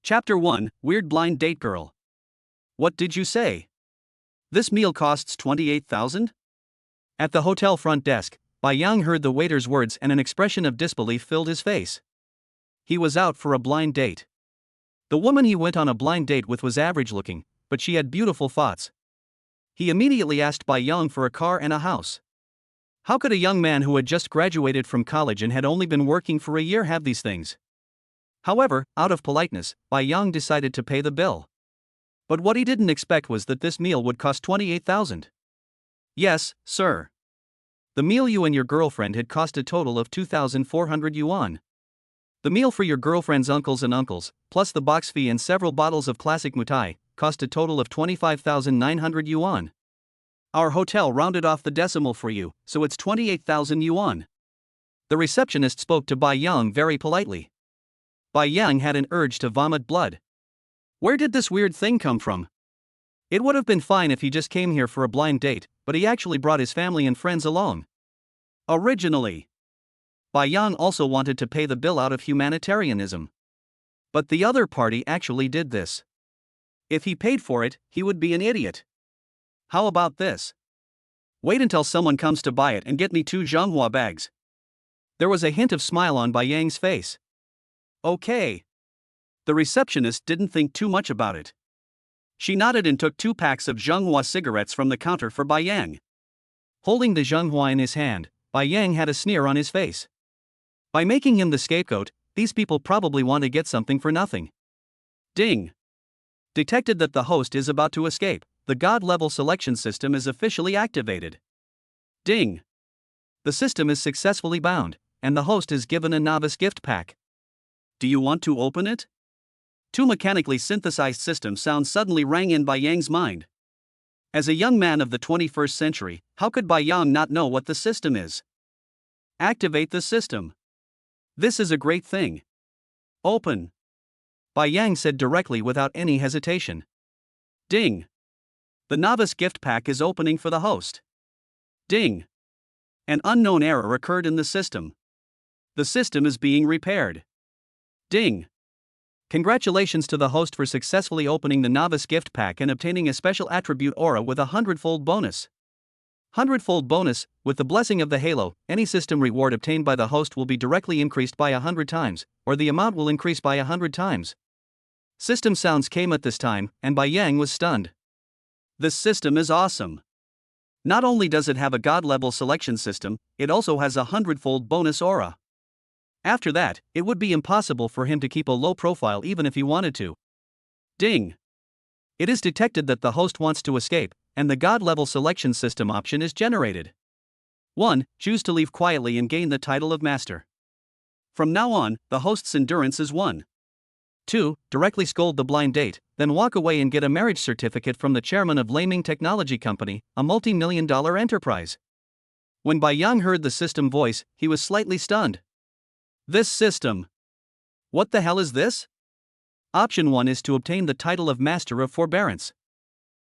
Chapter 1, Weird Blind Date Girl. What did you say? This meal costs 28,000? At the hotel front desk, Bai Yang heard the waiter's words and an expression of disbelief filled his face. He was out for a blind date. The woman he went on a blind date with was average looking, but she had beautiful thoughts. He immediately asked Bai Yang for a car and a house. How could a young man who had just graduated from college and had only been working for a year have these things? However, out of politeness, Bai Yang decided to pay the bill. But what he didn't expect was that this meal would cost 28,000. Yes, sir. The meal you and your girlfriend had cost a total of 2,400 yuan. The meal for your girlfriend's uncles and uncles, plus the box fee and several bottles of classic mutai, cost a total of 25,900 yuan. Our hotel rounded off the decimal for you, so it's 28,000 yuan. The receptionist spoke to Bai Yang very politely. Bai Yang had an urge to vomit blood. Where did this weird thing come from? It would have been fine if he just came here for a blind date, but he actually brought his family and friends along. Originally, Bai Yang also wanted to pay the bill out of humanitarianism. But the other party actually did this. If he paid for it, he would be an idiot. How about this? Wait until someone comes to buy it and get me 2 Zhonghua bags. There was a hint of smile on Bai Yang's face. Okay. The receptionist didn't think too much about it. She nodded and took 2 packs of Zhonghua cigarettes from the counter for Bai Yang. Holding the Zhonghua in his hand, Bai Yang had a sneer on his face. By making him the scapegoat, these people probably want to get something for nothing. Ding. Detected that the host is about to escape. The God-level selection system is officially activated. Ding. The system is successfully bound, and the host is given a novice gift pack. Do you want to open it? 2 mechanically synthesized system sounds suddenly rang in Bai Yang's mind. As a young man of the 21st century, how could Bai Yang not know what the system is? Activate the system. This is a great thing. Open. Bai Yang said directly without any hesitation. Ding. The novice gift pack is opening for the host. Ding. An unknown error occurred in the system. The system is being repaired. Ding. Congratulations to the host for successfully opening the novice gift pack and obtaining a special attribute aura with a 100-fold bonus. 100-fold bonus, with the blessing of the halo, any system reward obtained by the host will be directly increased by 100 times, or the amount will increase by 100 times. System sounds came at this time, and Bai Yang was stunned. This system is awesome. Not only does it have a God-level selection system, it also has a 100-fold bonus aura. After that, it would be impossible for him to keep a low profile even if he wanted to. Ding. It is detected that the host wants to escape, and the God-level selection system option is generated. 1. Choose to leave quietly and gain the title of master. From now on, the host's endurance is 1. 2. Directly scold the blind date, then walk away and get a marriage certificate from the chairman of Laming Technology Company, a multi-million-dollar enterprise. When Bai Yang heard the system voice, he was slightly stunned. This system. What the hell is this? Option 1 is to obtain the title of Master of Forbearance.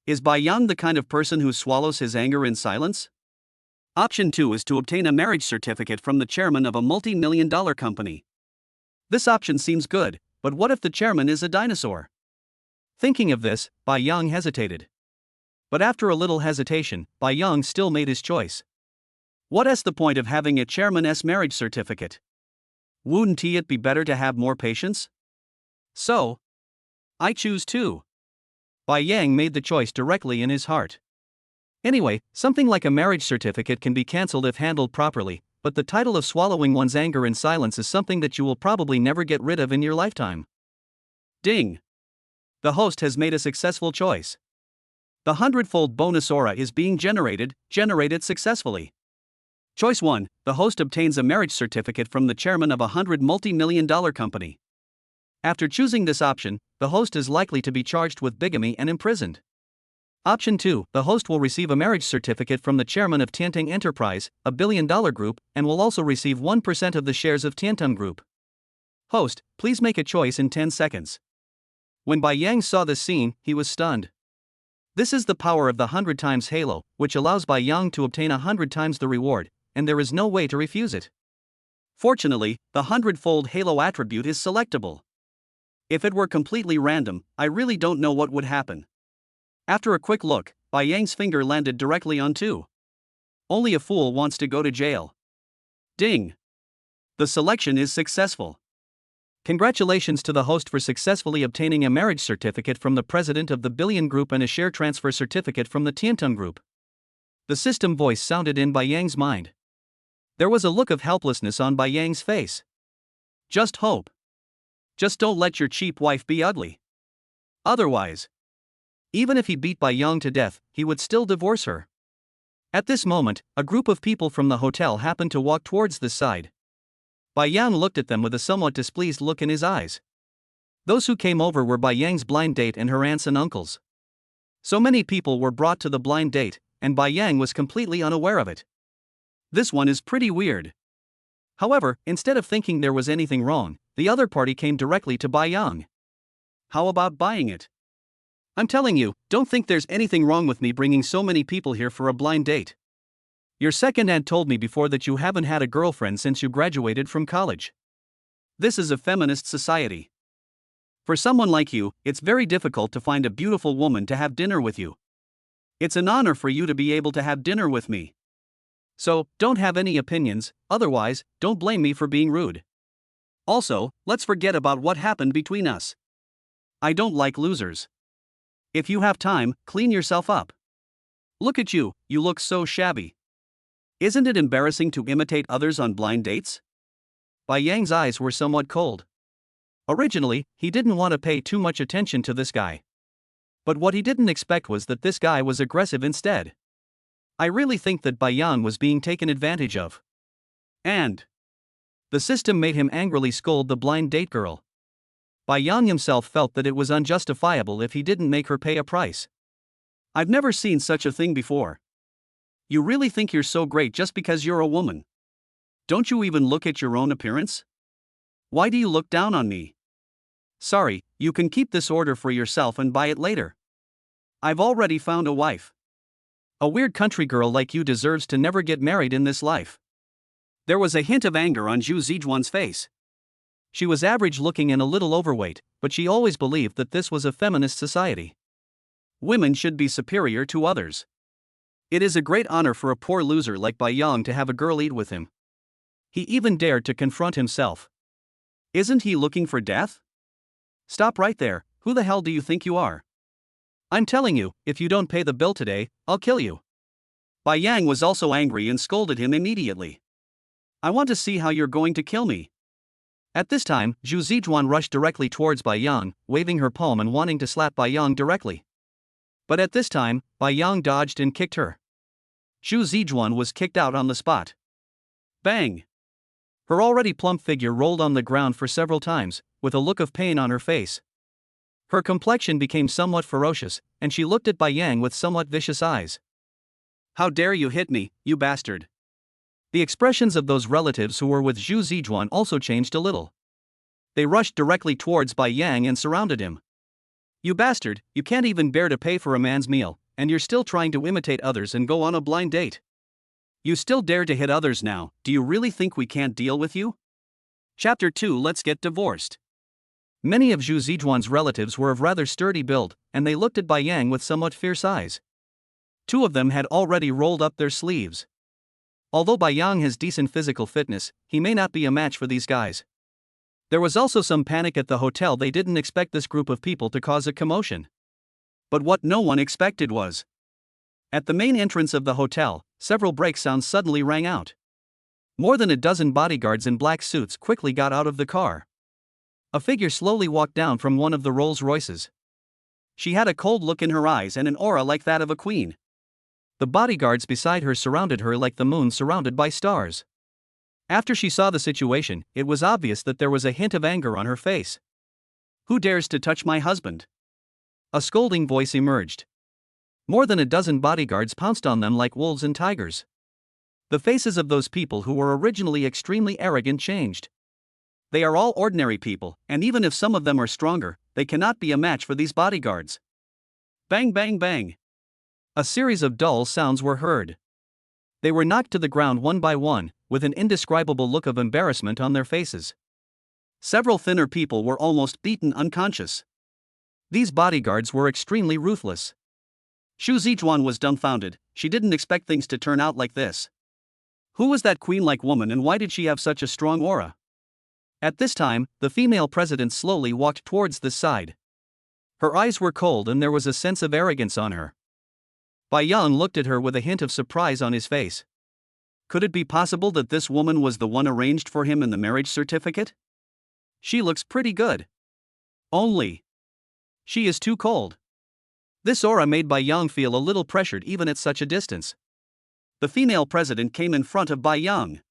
Is Bai Yang the kind of person who swallows his anger in silence? Option 2 is to obtain a marriage certificate from the chairman of a multi-million-dollar company. This option seems good, but what if the chairman is a dinosaur? Thinking of this, Bai Yang hesitated. But after a little hesitation, Bai Yang still made his choice. What's the point of having a chairman's marriage certificate? Wouldn't it be better to have more patience? So, I choose 2. Bai Yang made the choice directly in his heart. Anyway, something like a marriage certificate can be cancelled if handled properly, but the title of swallowing one's anger in silence is something that you will probably never get rid of in your lifetime. Ding. The host has made a successful choice. The 100-fold bonus aura is being generated successfully. Choice 1, the host obtains a marriage certificate from the chairman of a 100 multi-million-dollar company. After choosing this option, the host is likely to be charged with bigamy and imprisoned. Option 2, the host will receive a marriage certificate from the chairman of Tiantung Enterprise, a billion-dollar group, and will also receive 1% of the shares of Tiantung Group. Host, please make a choice in 10 seconds. When Bai Yang saw this scene, he was stunned. This is the power of the 100 times halo, which allows Bai Yang to obtain 100 times the reward, and there is no way to refuse it. Fortunately, the 100-fold halo attribute is selectable. If it were completely random, I really don't know what would happen. After a quick look, Bai Yang's finger landed directly on 2. Only a fool wants to go to jail. Ding! The selection is successful. Congratulations to the host for successfully obtaining a marriage certificate from the president of the Billion Group and a share transfer certificate from the Tiantung Group. The system voice sounded in Bai Yang's mind. There was a look of helplessness on Bai Yang's face. Just hope. Just don't let your cheap wife be ugly. Otherwise, even if he beat Bai Yang to death, he would still divorce her. At this moment, a group of people from the hotel happened to walk towards this side. Bai Yang looked at them with a somewhat displeased look in his eyes. Those who came over were Bai Yang's blind date and her aunts and uncles. So many people were brought to the blind date, and Bai Yang was completely unaware of it. This one is pretty weird. However, instead of thinking there was anything wrong, the other party came directly to Bai Yang. How about buying it? I'm telling you, don't think there's anything wrong with me bringing so many people here for a blind date. Your second aunt told me before that you haven't had a girlfriend since you graduated from college. This is a feminist society. For someone like you, it's very difficult to find a beautiful woman to have dinner with you. It's an honor for you to be able to have dinner with me. So, don't have any opinions, otherwise, don't blame me for being rude. Also, let's forget about what happened between us. I don't like losers. If you have time, clean yourself up. Look at you, you look so shabby. Isn't it embarrassing to imitate others on blind dates? Bai Yang's eyes were somewhat cold. Originally, he didn't want to pay too much attention to this guy. But what he didn't expect was that this guy was aggressive instead. I really think that Bai Yang was being taken advantage of. And the system made him angrily scold the blind date girl. Bai Yang himself felt that it was unjustifiable if he didn't make her pay a price. I've never seen such a thing before. You really think you're so great just because you're a woman? Don't you even look at your own appearance? Why do you look down on me? Sorry, you can keep this order for yourself and buy it later. I've already found a wife. A weird country girl like you deserves to never get married in this life. There was a hint of anger on Zhu Zijuan's face. She was average looking and a little overweight, but she always believed that this was a feminist society. Women should be superior to others. It is a great honor for a poor loser like Bai Yang to have a girl eat with him. He even dared to confront himself. Isn't he looking for death? Stop right there, who the hell do you think you are? I'm telling you, if you don't pay the bill today, I'll kill you. Bai Yang was also angry and scolded him immediately. I want to see how you're going to kill me. At this time, Zhu Zijuan rushed directly towards Bai Yang, waving her palm and wanting to slap Bai Yang directly. But at this time, Bai Yang dodged and kicked her. Zhu Zijuan was kicked out on the spot. Bang! Her already plump figure rolled on the ground for several times, with a look of pain on her face. Her complexion became somewhat ferocious, and she looked at Bai Yang with somewhat vicious eyes. How dare you hit me, you bastard! The expressions of those relatives who were with Zhu Zijuan also changed a little. They rushed directly towards Bai Yang and surrounded him. You bastard, you can't even bear to pay for a man's meal, and you're still trying to imitate others and go on a blind date. You still dare to hit others now, do you really think we can't deal with you? Chapter 2 Let's get divorced. Many of Zhu Zijuan's relatives were of rather sturdy build, and they looked at Bai Yang with somewhat fierce eyes. Two of them had already rolled up their sleeves. Although Bai Yang has decent physical fitness, he may not be a match for these guys. There was also some panic at the hotel. They didn't expect this group of people to cause a commotion. But what no one expected was, at the main entrance of the hotel, several brake sounds suddenly rang out. More than a dozen bodyguards in black suits quickly got out of the car. A figure slowly walked down from one of the Rolls Royces. She had a cold look in her eyes and an aura like that of a queen. The bodyguards beside her surrounded her like the moon surrounded by stars. After she saw the situation, it was obvious that there was a hint of anger on her face. Who dares to touch my husband? A scolding voice emerged. More than a dozen bodyguards pounced on them like wolves and tigers. The faces of those people who were originally extremely arrogant changed. They are all ordinary people, and even if some of them are stronger, they cannot be a match for these bodyguards. Bang bang bang. A series of dull sounds were heard. They were knocked to the ground one by one, with an indescribable look of embarrassment on their faces. Several thinner people were almost beaten unconscious. These bodyguards were extremely ruthless. Xu Zijuan was dumbfounded. She didn't expect things to turn out like this. Who was that queen-like woman and why did she have such a strong aura? At this time, the female president slowly walked towards this side. Her eyes were cold and there was a sense of arrogance on her. Bai Yang looked at her with a hint of surprise on his face. Could it be possible that this woman was the one arranged for him in the marriage certificate? She looks pretty good. Only, she is too cold. This aura made Bai Yang feel a little pressured even at such a distance. The female president came in front of Bai Yang.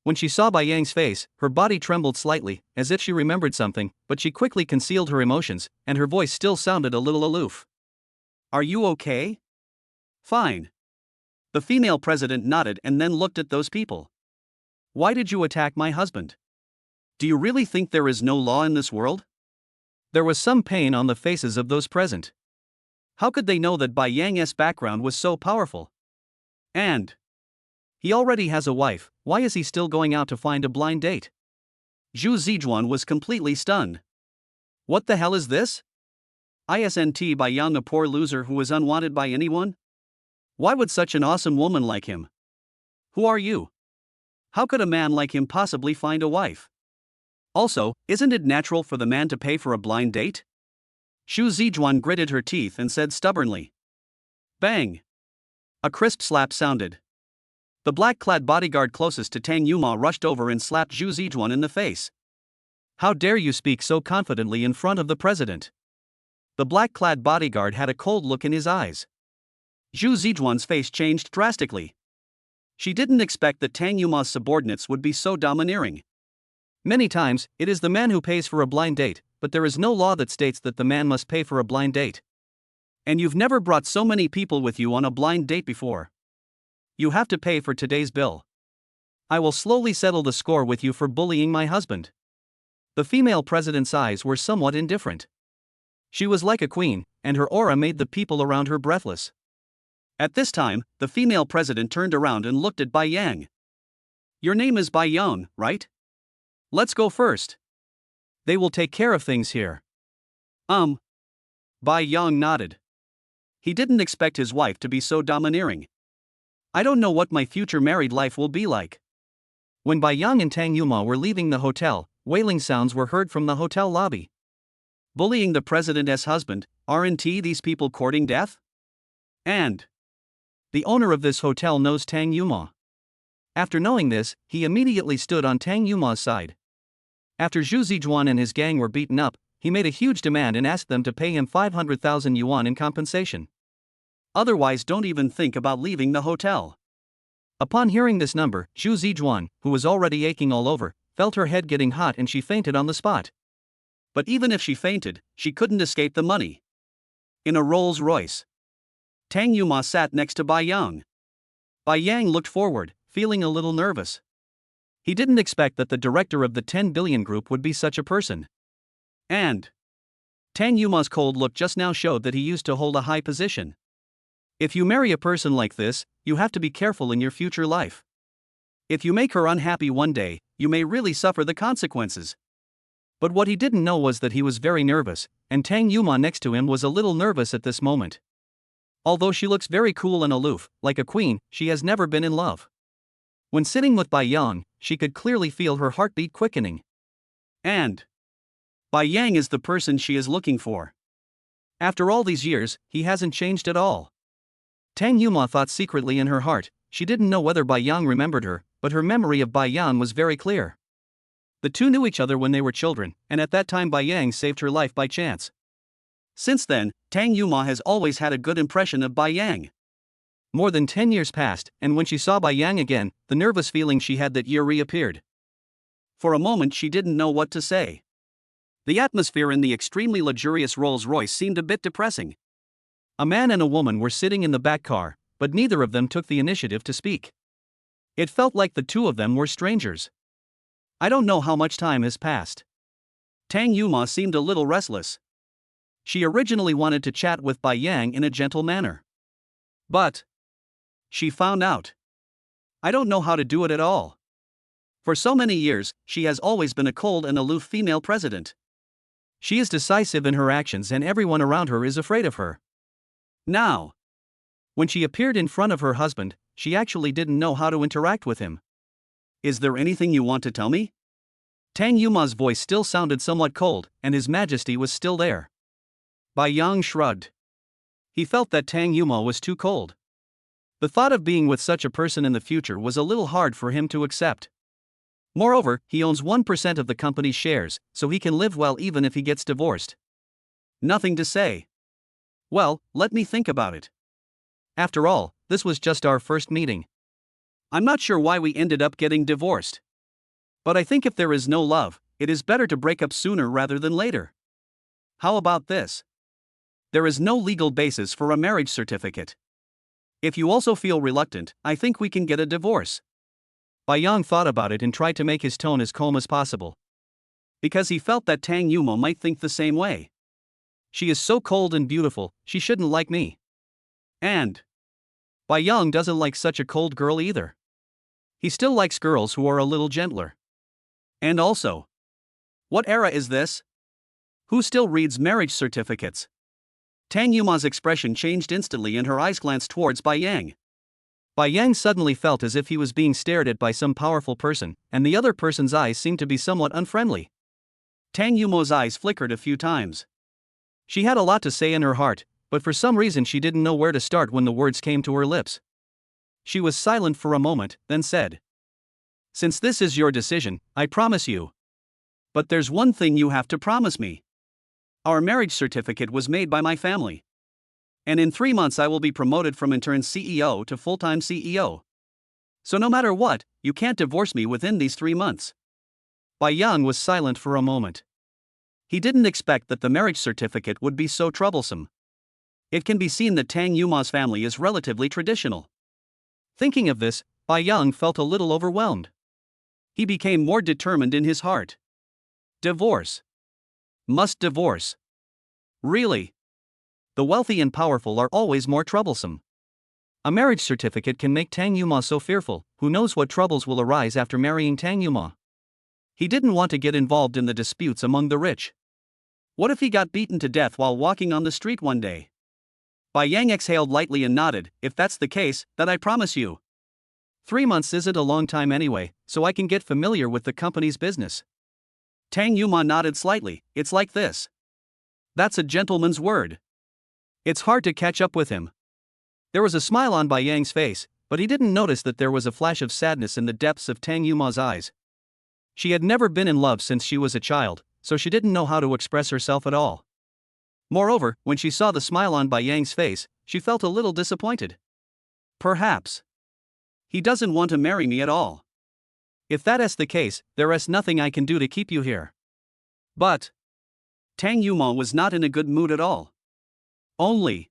When she saw Bai Yang's face, her body trembled slightly, as if she remembered something, but she quickly concealed her emotions, and her voice still sounded a little aloof. Are you okay? Fine. The female president nodded and then looked at those people. Why did you attack my husband? Do you really think there is no law in this world? There was some pain on the faces of those present. How could they know that Bai Yang's background was so powerful? And he already has a wife, why is he still going out to find a blind date? Xu Zijuan was completely stunned. What the hell is this? Isn't Bai Yang a poor loser who is unwanted by anyone? Why would such an awesome woman like him? Who are you? How could a man like him possibly find a wife? Also, isn't it natural for the man to pay for a blind date? Xu Zijuan gritted her teeth and said stubbornly. Bang! A crisp slap sounded. The black-clad bodyguard closest to Tang Yuma rushed over and slapped Xu Zijuan in the face. How dare you speak so confidently in front of the president? The black-clad bodyguard had a cold look in his eyes. Xu Zijuan's face changed drastically. She didn't expect that Tang Yuma's subordinates would be so domineering. Many times, it is the man who pays for a blind date, but there is no law that states that the man must pay for a blind date. And you've never brought so many people with you on a blind date before. You have to pay for today's bill. I will slowly settle the score with you for bullying my husband. The female president's eyes were somewhat indifferent. She was like a queen, and her aura made the people around her breathless. At this time, the female president turned around and looked at Bai Yang. Your name is Bai Yang, right? Let's go first. They will take care of things here. Bai Yang nodded. He didn't expect his wife to be so domineering. I don't know what my future married life will be like. When Bai Yang and Tang Yuma were leaving the hotel, wailing sounds were heard from the hotel lobby. Bullying the president's husband, aren't these people courting death? And the owner of this hotel knows Tang Yuma. After knowing this, he immediately stood on Tang Yuma's side. After Xu Zijuan and his gang were beaten up, he made a huge demand and asked them to pay him 500,000 yuan in compensation. Otherwise, don't even think about leaving the hotel. Upon hearing this number, Xu Zijuan, who was already aching all over, felt her head getting hot and she fainted on the spot. But even if she fainted, she couldn't escape the money. In a Rolls Royce, Tang Yuma sat next to Bai Yang. Bai Yang looked forward, feeling a little nervous. He didn't expect that the director of the 10 billion group would be such a person. And Tang Yuma's cold look just now showed that he used to hold a high position. If you marry a person like this, you have to be careful in your future life. If you make her unhappy one day, you may really suffer the consequences. But what he didn't know was that he was very nervous, and Tang Yuma next to him was a little nervous at this moment. Although she looks very cool and aloof, like a queen, she has never been in love. When sitting with Bai Yang, she could clearly feel her heartbeat quickening. And Bai Yang is the person she is looking for. After all these years, he hasn't changed at all. Tang Yuma thought secretly in her heart. She didn't know whether Bai Yang remembered her, but her memory of Bai Yang was very clear. The two knew each other when they were children, and at that time Bai Yang saved her life by chance. Since then, Tang Yuma has always had a good impression of Bai Yang. More than 10 years passed, and when she saw Bai Yang again, the nervous feeling she had that year reappeared. For a moment she didn't know what to say. The atmosphere in the extremely luxurious Rolls-Royce seemed a bit depressing. A man and a woman were sitting in the back car, but neither of them took the initiative to speak. It felt like the two of them were strangers. I don't know how much time has passed. Tang Yuma seemed a little restless. She originally wanted to chat with Bai Yang in a gentle manner. But she found out. I don't know how to do it at all. For so many years, she has always been a cold and aloof female president. She is decisive in her actions and everyone around her is afraid of her. Now, when she appeared in front of her husband, she actually didn't know how to interact with him. Is there anything you want to tell me? Tang Yuma's voice still sounded somewhat cold, and his majesty was still there. Bai Yang shrugged. He felt that Tang Yuma was too cold. The thought of being with such a person in the future was a little hard for him to accept. Moreover, he owns 1% of the company's shares, so he can live well even if he gets divorced. Nothing to say. Well, let me think about it. After all, this was just our first meeting. I'm not sure why we ended up getting divorced. But I think if there is no love, it is better to break up sooner rather than later. How about this? There is no legal basis for a marriage certificate. If you also feel reluctant, I think we can get a divorce. Bai Yang thought about it and tried to make his tone as calm as possible. Because he felt that Tang Yuma might think the same way. She is so cold and beautiful, she shouldn't like me. And Bai Yang doesn't like such a cold girl either. He still likes girls who are a little gentler. And also, what era is this? Who still reads marriage certificates? Tang Yuma's expression changed instantly and her eyes glanced towards Bai Yang. Bai Yang suddenly felt as if he was being stared at by some powerful person, and the other person's eyes seemed to be somewhat unfriendly. Tang Yuma's eyes flickered a few times. She had a lot to say in her heart, but for some reason she didn't know where to start when the words came to her lips. She was silent for a moment, then said, "Since this is your decision, I promise you. But there's one thing you have to promise me. Our marriage certificate was made by my family. And in 3 months I will be promoted from intern CEO to full-time CEO. So no matter what, you can't divorce me within these 3 months." Bai Yang was silent for a moment. He didn't expect that the marriage certificate would be so troublesome. It can be seen that Tang Yuma's family is relatively traditional. Thinking of this, Bai Yang felt a little overwhelmed. He became more determined in his heart. Divorce. Must divorce. Really? The wealthy and powerful are always more troublesome. A marriage certificate can make Tang Yuma so fearful, who knows what troubles will arise after marrying Tang Yuma. He didn't want to get involved in the disputes among the rich. What if he got beaten to death while walking on the street one day? Bai Yang exhaled lightly and nodded. "If that's the case, then I promise you. 3 months isn't a long time anyway, so I can get familiar with the company's business." Tang Yuma nodded slightly. "It's like this. That's a gentleman's word." It's hard to catch up with him. There was a smile on Bai Yang's face, but he didn't notice that there was a flash of sadness in the depths of Tang Yuma's eyes. She had never been in love since she was a child, so she didn't know how to express herself at all. Moreover, when she saw the smile on Bai Yang's face, she felt a little disappointed. Perhaps he doesn't want to marry me at all. If that is the case, there is nothing I can do to keep you here. But Tang Yuma was not in a good mood at all. Only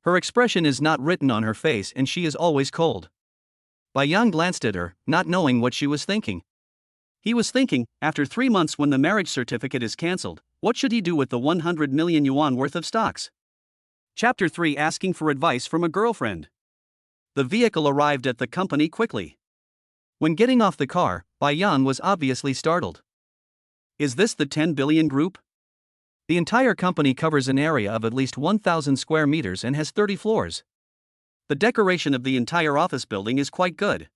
her expression is not written on her face and she is always cold. Bai Yang glanced at her, not knowing what she was thinking. He was thinking, after 3 months when the marriage certificate is cancelled, what should he do with the 100 million yuan worth of stocks? Chapter 3: Asking for advice from a girlfriend. The vehicle arrived at the company quickly. When getting off the car, Bai Yang was obviously startled. Is this the 10 billion group? The entire company covers an area of at least 1,000 square meters and has 30 floors. The decoration of the entire office building is quite good.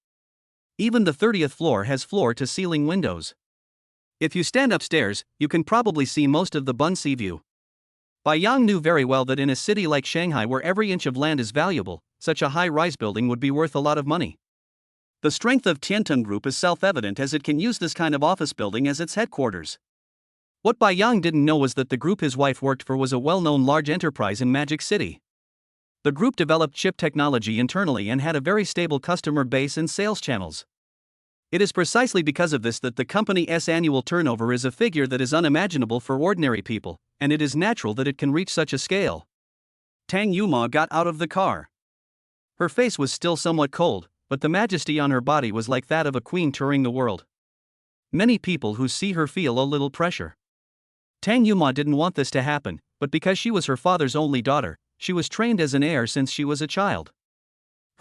Even the 30th floor has floor-to-ceiling windows. If you stand upstairs, you can probably see most of the Bund Sea view. Bai Yang knew very well that in a city like Shanghai where every inch of land is valuable, such a high-rise building would be worth a lot of money. The strength of Tiantung Group is self-evident as it can use this kind of office building as its headquarters. What Bai Yang didn't know was that the group his wife worked for was a well-known large enterprise in Magic City. The group developed chip technology internally and had a very stable customer base and sales channels. It is precisely because of this that the company's annual turnover is a figure that is unimaginable for ordinary people, and it is natural that it can reach such a scale. Tang Yuma got out of the car. Her face was still somewhat cold, but the majesty on her body was like that of a queen touring the world. Many people who see her feel a little pressure. Tang Yuma didn't want this to happen, but because she was her father's only daughter, she was trained as an heir since she was a child.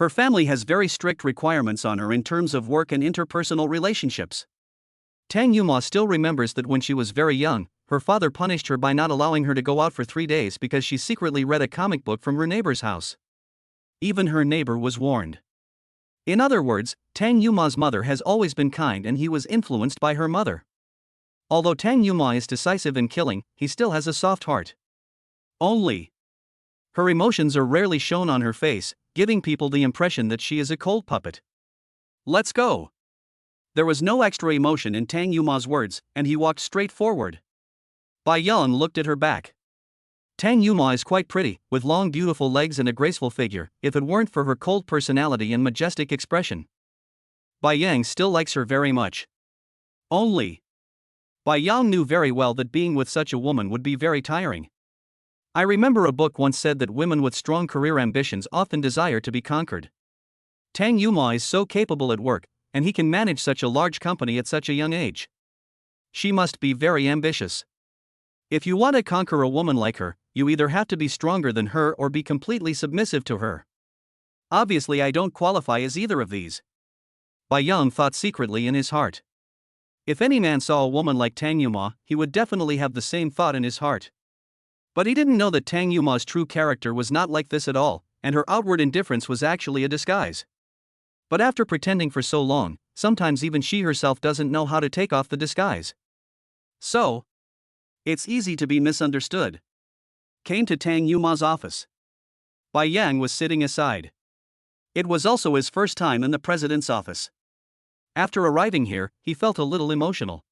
Her family has very strict requirements on her in terms of work and interpersonal relationships. Tang Yuma still remembers that when she was very young, her father punished her by not allowing her to go out for 3 days because she secretly read a comic book from her neighbor's house. Even her neighbor was warned. In other words, Tang Yuma's mother has always been kind and he was influenced by her mother. Although Tang Yuma is decisive in killing, he still has a soft heart. Only. Her emotions are rarely shown on her face, giving people the impression that she is a cold puppet. Let's go. There was no extra emotion in Tang Yuma's words, and he walked straight forward. Bai Yan looked at her back. Tang Yuma is quite pretty, with long beautiful legs and a graceful figure, if it weren't for her cold personality and majestic expression. Bai Yang still likes her very much. Only. Bai Yang knew very well that being with such a woman would be very tiring. I remember a book once said that women with strong career ambitions often desire to be conquered. Tang Yuma is so capable at work, and he can manage such a large company at such a young age. She must be very ambitious. If you want to conquer a woman like her, you either have to be stronger than her or be completely submissive to her. Obviously, I don't qualify as either of these. Bai Yang thought secretly in his heart. If any man saw a woman like Tang Yuma, he would definitely have the same thought in his heart. But he didn't know that Tang Yuma's true character was not like this at all, and her outward indifference was actually a disguise. But after pretending for so long, sometimes even she herself doesn't know how to take off the disguise. So, it's easy to be misunderstood. Came to Tang Yuma's office. Bai Yang was sitting aside. It was also his first time in the president's office. After arriving here, he felt a little emotional.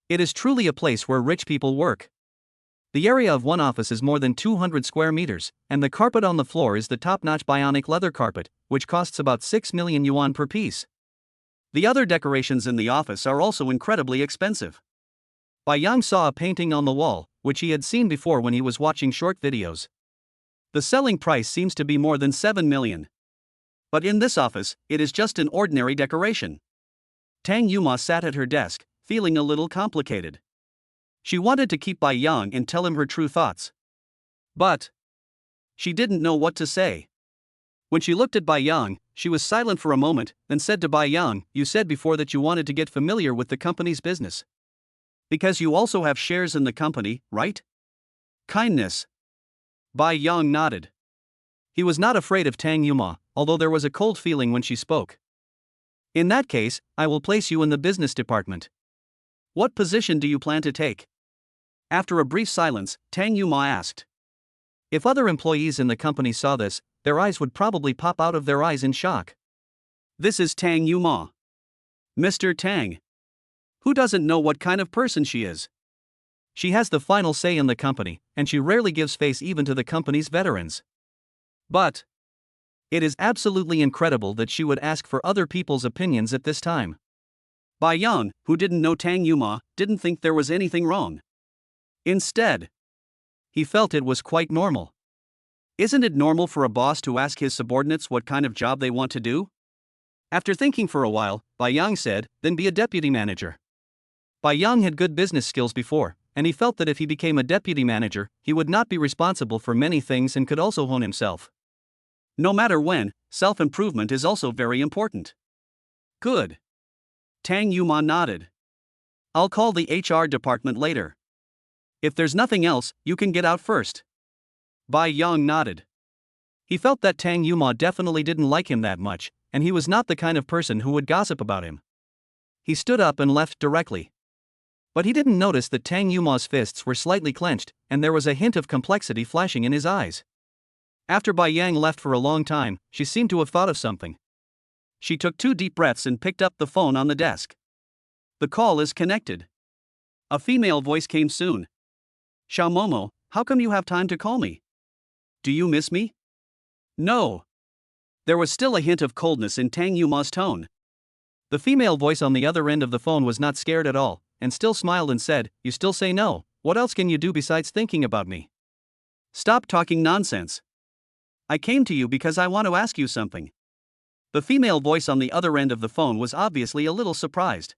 It is truly a place where rich people work. The area of one office is more than 200 square meters, and the carpet on the floor is the top-notch bionic leather carpet, which costs about 6 million yuan per piece. The other decorations in the office are also incredibly expensive. Bai Yang saw a painting on the wall, which he had seen before when he was watching short videos. The selling price seems to be more than 7 million. But in this office, it is just an ordinary decoration. Tang Yuma sat at her desk, feeling a little complicated. She wanted to keep Bai Yang and tell him her true thoughts. But she didn't know what to say. When she looked at Bai Yang, she was silent for a moment, then said to Bai Yang, "You said before that you wanted to get familiar with the company's business. Because you also have shares in the company, right?" Kindness. Bai Yang nodded. He was not afraid of Tang Yuma, although there was a cold feeling when she spoke. "In that case, I will place you in the business department. What position do you plan to take?" After a brief silence, Tang Yuma asked. If other employees in the company saw this, their eyes would probably pop out of their eyes in shock. This is Tang Yuma. Mr. Tang. Who doesn't know what kind of person she is? She has the final say in the company, and she rarely gives face even to the company's veterans. But it is absolutely incredible that she would ask for other people's opinions at this time. Bai Yang, who didn't know Tang Yuma, didn't think there was anything wrong. Instead, he felt it was quite normal. Isn't it normal for a boss to ask his subordinates what kind of job they want to do? After thinking for a while, Bai Yang said, "Then be a deputy manager." Bai Yang had good business skills before, and he felt that if he became a deputy manager, he would not be responsible for many things and could also hone himself. No matter when, self-improvement is also very important. Good. Tang Yuma nodded. I'll call the HR department later. If there's nothing else, you can get out first. Bai Yang nodded. He felt that Tang Yuma definitely didn't like him that much, and he was not the kind of person who would gossip about him. He stood up and left directly. But he didn't notice that Tang Yuma's fists were slightly clenched, and there was a hint of complexity flashing in his eyes. After Bai Yang left for a long time, she seemed to have thought of something. She took 2 deep breaths and picked up the phone on the desk. The call is connected. A female voice came soon. "Xiaomomo, how come you have time to call me? Do you miss me?" "No." There was still a hint of coldness in Tang Yuma's tone. The female voice on the other end of the phone was not scared at all, and still smiled and said, "You still say no, what else can you do besides thinking about me? Stop talking nonsense. I came to you because I want to ask you something." The female voice on the other end of the phone was obviously a little surprised.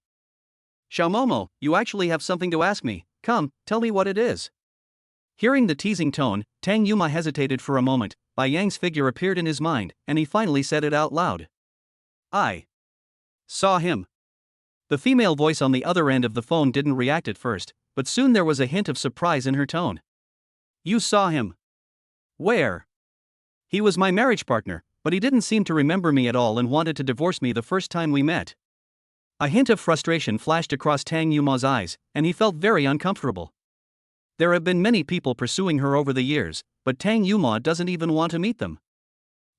"Xiaomomo, you actually have something to ask me, come, tell me what it is." Hearing the teasing tone, Tang Yuma hesitated for a moment, Bai Yang's figure appeared in his mind, and he finally said it out loud. I saw him. The female voice on the other end of the phone didn't react at first, but soon there was a hint of surprise in her tone. You saw him? Where? He was my marriage partner, but he didn't seem to remember me at all and wanted to divorce me the first time we met. A hint of frustration flashed across Tang Yuma's eyes, and he felt very uncomfortable. There have been many people pursuing her over the years, but Tang Yuma doesn't even want to meet them.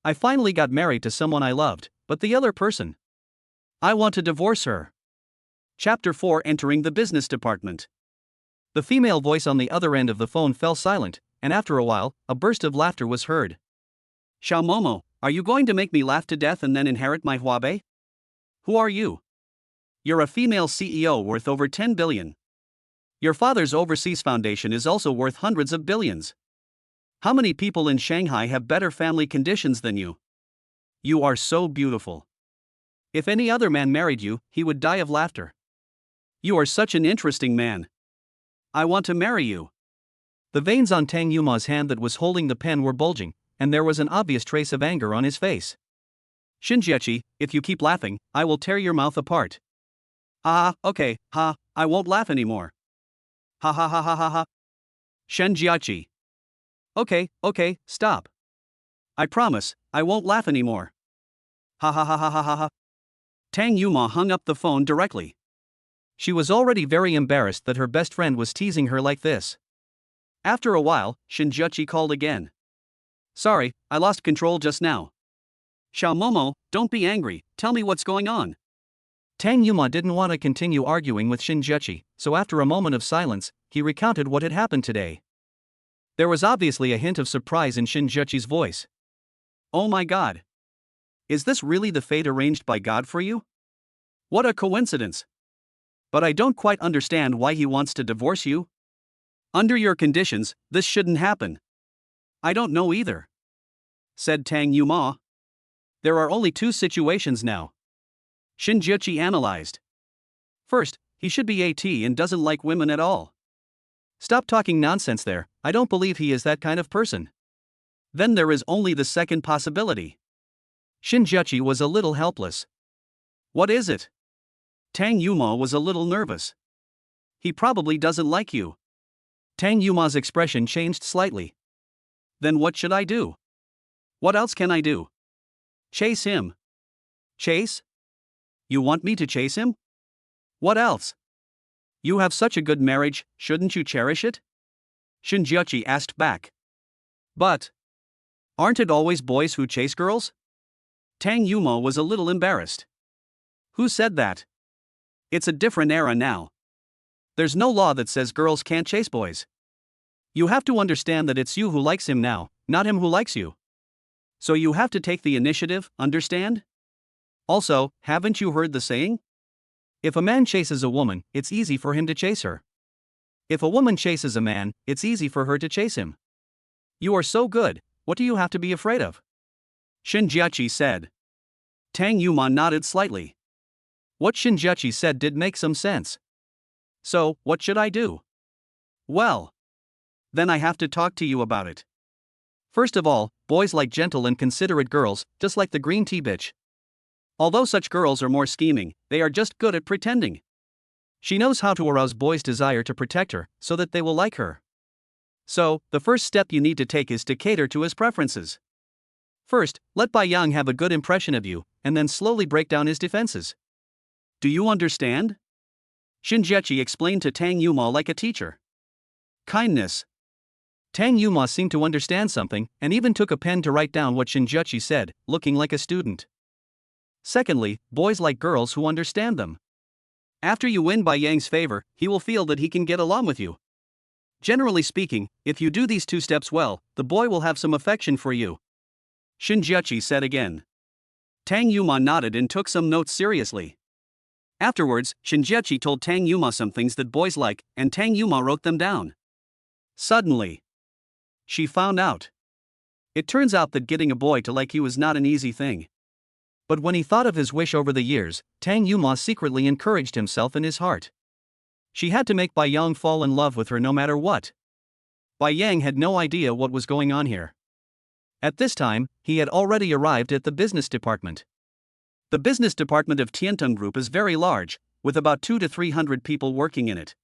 I finally got married to someone I loved, but the other person. I want to divorce her. Chapter 4: Entering the Business Department. The female voice on the other end of the phone fell silent, and after a while, a burst of laughter was heard. Xiaomomo, are you going to make me laugh to death and then inherit my Huabei? Who are you? You're a female CEO worth over 10 billion. Your father's overseas foundation is also worth hundreds of billions. How many people in Shanghai have better family conditions than you? You are so beautiful. If any other man married you, he would die of laughter. You are such an interesting man. I want to marry you. The veins on Tang Yuma's hand that was holding the pen were bulging, and there was an obvious trace of anger on his face. Shinjiachi, if you keep laughing, I will tear your mouth apart. Okay, I won't laugh anymore. Ha ha ha ha ha ha. Shinjiachi. Okay, stop. I promise, I won't laugh anymore. Ha ha ha ha ha ha ha. Tang Yuma hung up the phone directly. She was already very embarrassed that her best friend was teasing her like this. After a while, Shinjiachi called again. Sorry, I lost control just now. Xiaomomo, don't be angry, tell me what's going on. Tang Yuma didn't want to continue arguing with Shinjiachi, so after a moment of silence, he recounted what had happened today. There was obviously a hint of surprise in Shinjiachi's voice. Oh my god. Is this really the fate arranged by God for you? What a coincidence. But I don't quite understand why he wants to divorce you. Under your conditions, this shouldn't happen. I don't know either, said Tang Yuma. There are only two situations now. Shinjiachi analyzed. First, he should be AT and doesn't like women at all. Stop talking nonsense there, I don't believe he is that kind of person. Then there is only the second possibility. Shinjiachi was a little helpless. What is it? Tang Yuma was a little nervous. He probably doesn't like you. Tang Yuma's expression changed slightly. Then what should I do? What else can I do? Chase him. Chase? You want me to chase him? What else? You have such a good marriage, shouldn't you cherish it? Shinjiachi asked back. But aren't it always boys who chase girls? Tang Yuma was a little embarrassed. Who said that? It's a different era now. There's no law that says girls can't chase boys. You have to understand that it's you who likes him now, not him who likes you. So you have to take the initiative, understand? Also, haven't you heard the saying? If a man chases a woman, it's easy for him to chase her. If a woman chases a man, it's easy for her to chase him. You are so good, what do you have to be afraid of? Shinjiachi said. Tang Yuma nodded slightly. What Shinjiachi said did make some sense. So, what should I do? Well, then I have to talk to you about it. First of all, boys like gentle and considerate girls, just like the green tea bitch. Although such girls are more scheming, they are just good at pretending. She knows how to arouse boys' desire to protect her, so that they will like her. So, the first step you need to take is to cater to his preferences. First, let Bai Yang have a good impression of you, and then slowly break down his defenses. Do you understand? Shinjiachi explained to Tang Yuma like a teacher. Kindness. Tang Yuma seemed to understand something, and even took a pen to write down what Shinjiachi said, looking like a student. Secondly, boys like girls who understand them. After you win Bai Yang's favor, he will feel that he can get along with you. Generally speaking, if you do these two steps well, the boy will have some affection for you. Shinjiachi said again. Tang Yuma nodded and took some notes seriously. Afterwards, Shinjiachi told Tang Yuma some things that boys like, and Tang Yuma wrote them down. Suddenly, she found out. It turns out that getting a boy to like you is not an easy thing. But when he thought of his wish over the years, Tang Yuma secretly encouraged himself in his heart. She had to make Bai Yang fall in love with her no matter what. Bai Yang had no idea what was going on here. At this time, he had already arrived at the business department. The business department of Tiantung Group is very large, with about 200 to 300 people working in it.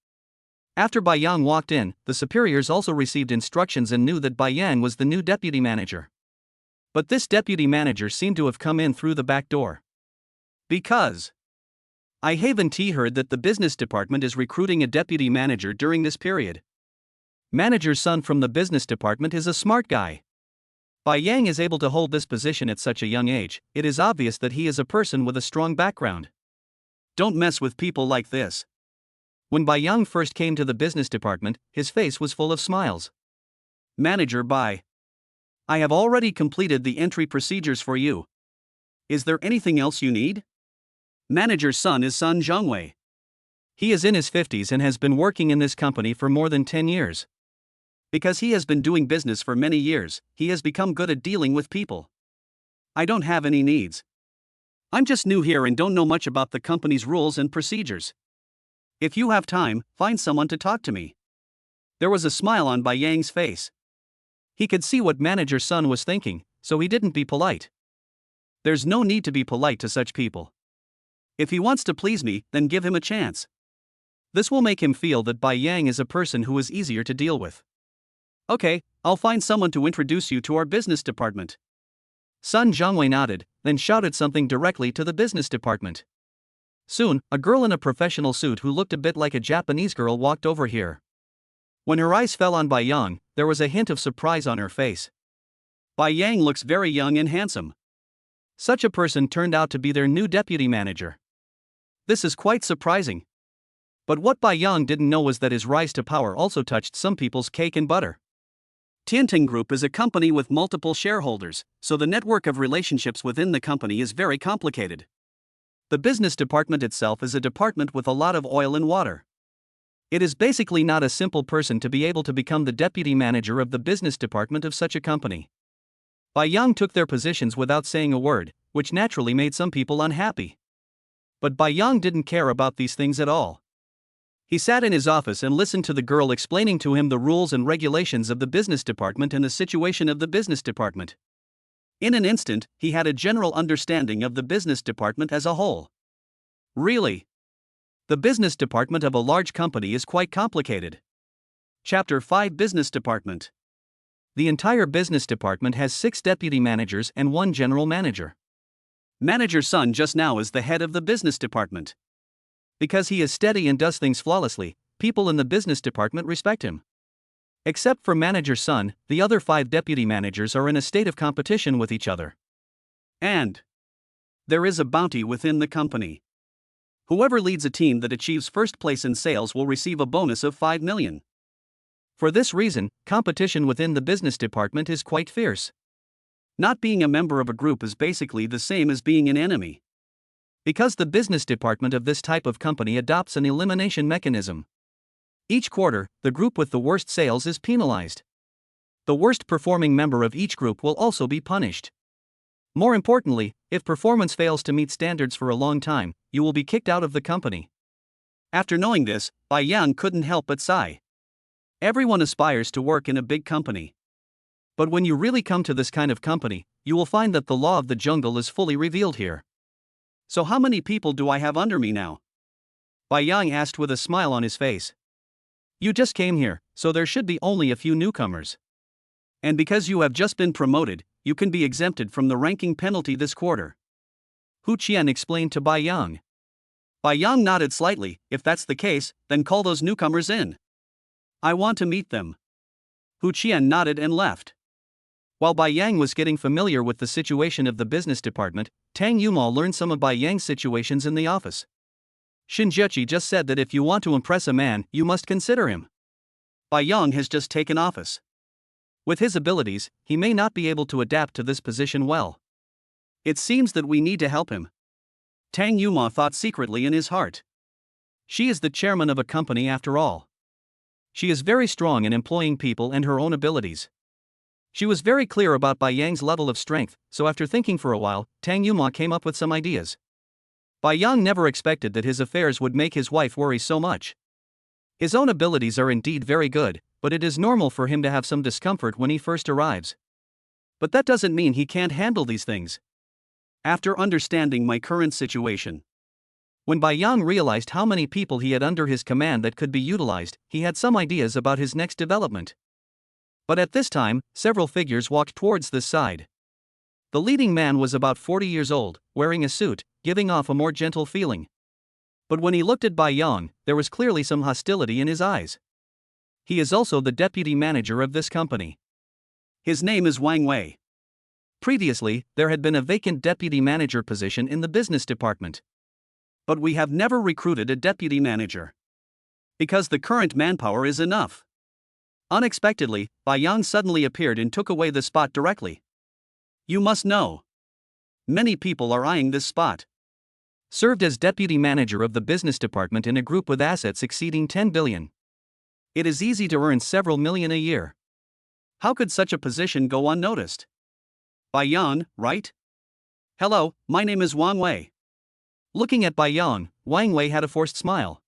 After Bai Yang walked in, the superiors also received instructions and knew that Bai Yang was the new deputy manager. But this deputy manager seemed to have come in through the back door. Because I haven't heard that the business department is recruiting a deputy manager during this period. Manager's son from the business department is a smart guy. Bai Yang is able to hold this position at such a young age. It is obvious that he is a person with a strong background. Don't mess with people like this. When Bai Yang first came to the business department, his face was full of smiles. Manager Bai, I have already completed the entry procedures for you. Is there anything else you need? Manager's son is Sun Zhongwei. He is in his 50s and has been working in this company for more than 10 years. Because he has been doing business for many years, he has become good at dealing with people. I don't have any needs. I'm just new here and don't know much about the company's rules and procedures. If you have time, find someone to talk to me. There was a smile on Bai Yang's face. He could see what manager's son was thinking, so he didn't be polite. There's no need to be polite to such people. If he wants to please me, then give him a chance. This will make him feel that Bai Yang is a person who is easier to deal with. Okay, I'll find someone to introduce you to our business department. Sun Zhongwei nodded, then shouted something directly to the business department. Soon, a girl in a professional suit who looked a bit like a Japanese girl walked over here. When her eyes fell on Bai Yang, there was a hint of surprise on her face. Bai Yang looks very young and handsome. Such a person turned out to be their new deputy manager. This is quite surprising. But what Bai Yang didn't know was that his rise to power also touched some people's cake and butter. Tiantung Group is a company with multiple shareholders, so the network of relationships within the company is very complicated. The business department itself is a department with a lot of oil and water. It is basically not a simple person to be able to become the deputy manager of the business department of such a company. Bai Yang took their positions without saying a word, which naturally made some people unhappy. But Bai Yang didn't care about these things at all. He sat in his office and listened to the girl explaining to him the rules and regulations of the business department and the situation of the business department. In an instant, he had a general understanding of the business department as a whole. Really? The business department of a large company is quite complicated. Chapter 5 Business Department. The entire business department has 6 deputy managers and 1 general manager. Manager's son just now is the head of the business department. Because he is steady and does things flawlessly, people in the business department respect him. Except for manager's son, the other 5 deputy managers are in a state of competition with each other. And there is a bounty within the company. Whoever leads a team that achieves first place in sales will receive a bonus of 5 million. For this reason, competition within the business department is quite fierce. Not being a member of a group is basically the same as being an enemy. Because the business department of this type of company adopts an elimination mechanism. Each quarter, the group with the worst sales is penalized. The worst performing member of each group will also be punished. More importantly, if performance fails to meet standards for a long time, you will be kicked out of the company. After knowing this, Bai Yang couldn't help but sigh. Everyone aspires to work in a big company. But when you really come to this kind of company, you will find that the law of the jungle is fully revealed here. So how many people do I have under me now? Bai Yang asked with a smile on his face. You just came here, so there should be only a few newcomers. And because you have just been promoted, you can be exempted from the ranking penalty this quarter. Hu Qian explained to Bai Yang. Bai Yang nodded slightly. If that's the case, then call those newcomers in. I want to meet them. Hu Qian nodded and left. While Bai Yang was getting familiar with the situation of the business department, Tang Yumao learned some of Bai Yang's situations in the office. Shin Jieqi just said that if you want to impress a man, you must consider him. Bai Yang has just taken office. With his abilities, he may not be able to adapt to this position well. It seems that we need to help him. Tang Yumao thought secretly in his heart. She is the chairman of a company after all. She is very strong in employing people and her own abilities. She was very clear about Bai Yang's level of strength, so after thinking for a while, Tang Yumao came up with some ideas. Bai Yang never expected that his affairs would make his wife worry so much. His own abilities are indeed very good, but it is normal for him to have some discomfort when he first arrives. But that doesn't mean he can't handle these things. After understanding my current situation, when Bai Yang realized how many people he had under his command that could be utilized, he had some ideas about his next development. But at this time, several figures walked towards this side. The leading man was about 40 years old, wearing a suit, giving off a more gentle feeling. But when he looked at Bai Yang, there was clearly some hostility in his eyes. He is also the deputy manager of this company. His name is Wang Wei. Previously, there had been a vacant deputy manager position in the business department. But we have never recruited a deputy manager, because the current manpower is enough. Unexpectedly, Bai Yang suddenly appeared and took away the spot directly. You must know, many people are eyeing this spot. Served as deputy manager of the business department in a group with assets exceeding 10 billion. It is easy to earn several million a year. How could such a position go unnoticed? Bai Yang, right? Hello, my name is Wang Wei. Looking at Bai Yang, Wang Wei had a forced smile.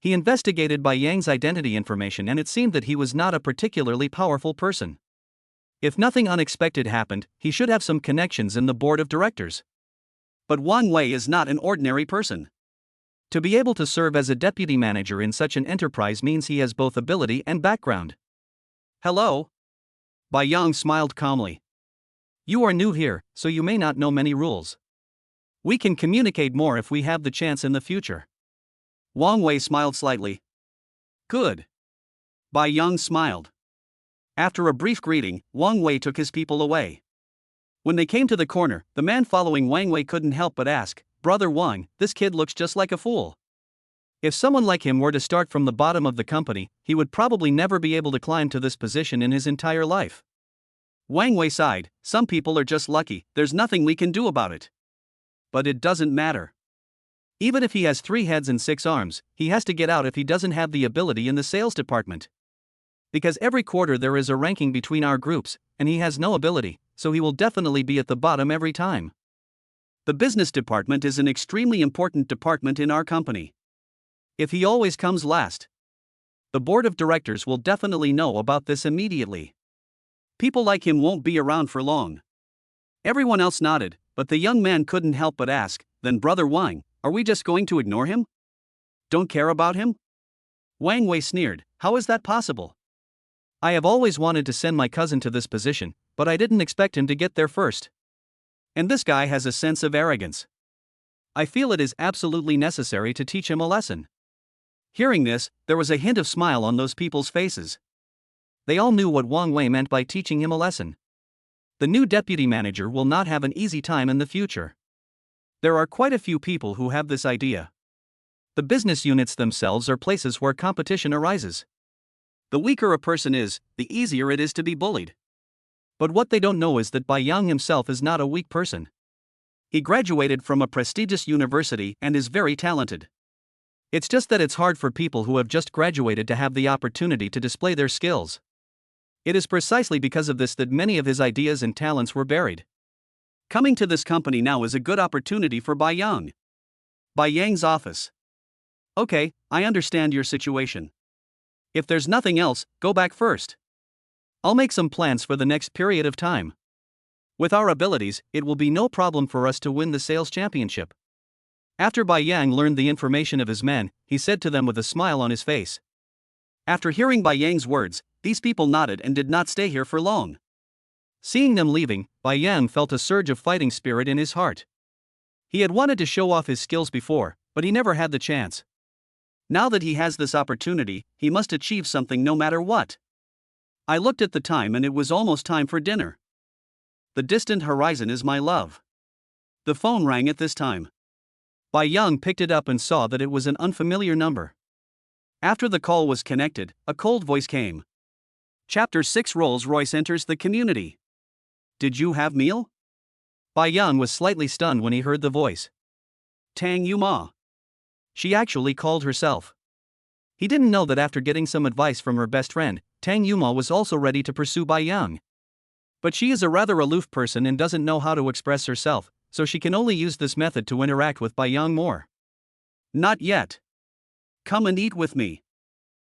He investigated Bai Yang's identity information and it seemed that he was not a particularly powerful person. If nothing unexpected happened, he should have some connections in the board of directors. But Wang Wei is not an ordinary person. To be able to serve as a deputy manager in such an enterprise means he has both ability and background. Hello? Bai Yang smiled calmly. You are new here, so you may not know many rules. We can communicate more if we have the chance in the future. Wang Wei smiled slightly. Good. Bai Yang smiled. After a brief greeting, Wang Wei took his people away. When they came to the corner, the man following Wang Wei couldn't help but ask, Brother Wang, this kid looks just like a fool. If someone like him were to start from the bottom of the company, he would probably never be able to climb to this position in his entire life. Wang Wei sighed, some people are just lucky, there's nothing we can do about it. But it doesn't matter. Even if he has 3 heads and 6 arms, he has to get out if he doesn't have the ability in the sales department. Because every quarter there is a ranking between our groups, and he has no ability, so he will definitely be at the bottom every time. The business department is an extremely important department in our company. If he always comes last, the board of directors will definitely know about this immediately. People like him won't be around for long. Everyone else nodded, but the young man couldn't help but ask, then Brother Wang, are we just going to ignore him? Don't care about him? Wang Wei sneered, how is that possible? I have always wanted to send my cousin to this position, but I didn't expect him to get there first. And this guy has a sense of arrogance. I feel it is absolutely necessary to teach him a lesson. Hearing this, there was a hint of smile on those people's faces. They all knew what Wang Wei meant by teaching him a lesson. The new deputy manager will not have an easy time in the future. There are quite a few people who have this idea. The business units themselves are places where competition arises. The weaker a person is, the easier it is to be bullied. But what they don't know is that Bai Yang himself is not a weak person. He graduated from a prestigious university and is very talented. It's just that it's hard for people who have just graduated to have the opportunity to display their skills. It is precisely because of this that many of his ideas and talents were buried. Coming to this company now is a good opportunity for Bai Yang. Bai Yang's office. Okay, I understand your situation. If there's nothing else, go back first. I'll make some plans for the next period of time. With our abilities, it will be no problem for us to win the sales championship. After Bai Yang learned the information of his men, he said to them with a smile on his face. After hearing Bai Yang's words, these people nodded and did not stay here for long. Seeing them leaving, Bai Yang felt a surge of fighting spirit in his heart. He had wanted to show off his skills before, but he never had the chance. Now that he has this opportunity, he must achieve something no matter what. I looked at the time and it was almost time for dinner. The distant horizon is my love. The phone rang at this time. Bai Yang picked it up and saw that it was an unfamiliar number. After the call was connected, a cold voice came. Chapter 6 Rolls-Royce enters the community. Did you have meal? Bai Yang was slightly stunned when he heard the voice. Tang Yuma. She actually called herself. He didn't know that after getting some advice from her best friend, Tang Yuma was also ready to pursue Bai Yang. But she is a rather aloof person and doesn't know how to express herself, so she can only use this method to interact with Bai Yang more. Not yet. Come and eat with me.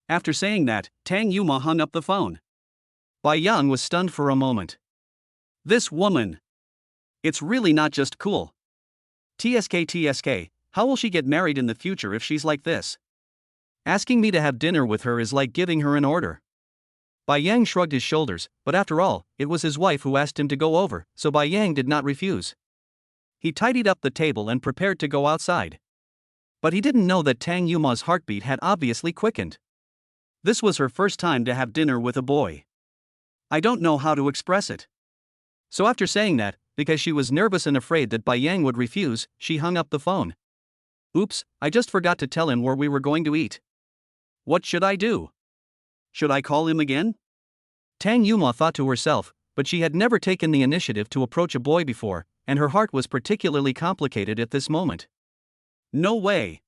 After saying that, Tang Yuma hung up the phone. Bai Yang was stunned for a moment. This woman. It's really not just cool. TSK, how will she get married in the future if she's like this? Asking me to have dinner with her is like giving her an order. Bai Yang shrugged his shoulders, but after all, it was his wife who asked him to go over, so Bai Yang did not refuse. He tidied up the table and prepared to go outside. But he didn't know that Tang Yuma's heartbeat had obviously quickened. This was her first time to have dinner with a boy. I don't know how to express it. So after saying that, because she was nervous and afraid that Bai Yang would refuse, she hung up the phone. Oops, I just forgot to tell him where we were going to eat. What should I do? Should I call him again? Tang Yuma thought to herself, but she had never taken the initiative to approach a boy before, and her heart was particularly complicated at this moment. No way.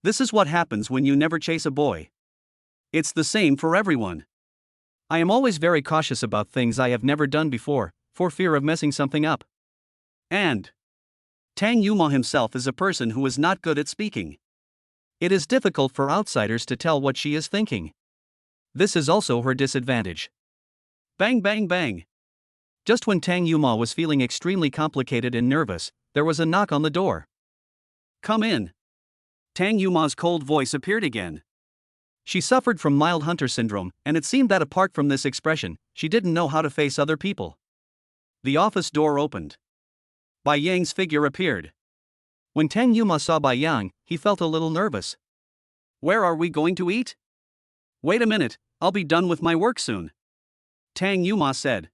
This is what happens when you never chase a boy. It's the same for everyone. I am always very cautious about things I have never done before, for fear of messing something up. And Tang Yuma himself is a person who is not good at speaking. It is difficult for outsiders to tell what she is thinking. This is also her disadvantage. Bang bang bang. Just when Tang Yuma was feeling extremely complicated and nervous, there was a knock on the door. Come in. Tang Yuma's cold voice appeared again. She suffered from mild hunter syndrome, and it seemed that apart from this expression, she didn't know how to face other people. The office door opened. Bai Yang's figure appeared. When Tang Yuma saw Bai Yang, he felt a little nervous. Where are we going to eat? Wait a minute, I'll be done with my work soon. Tang Yuma said.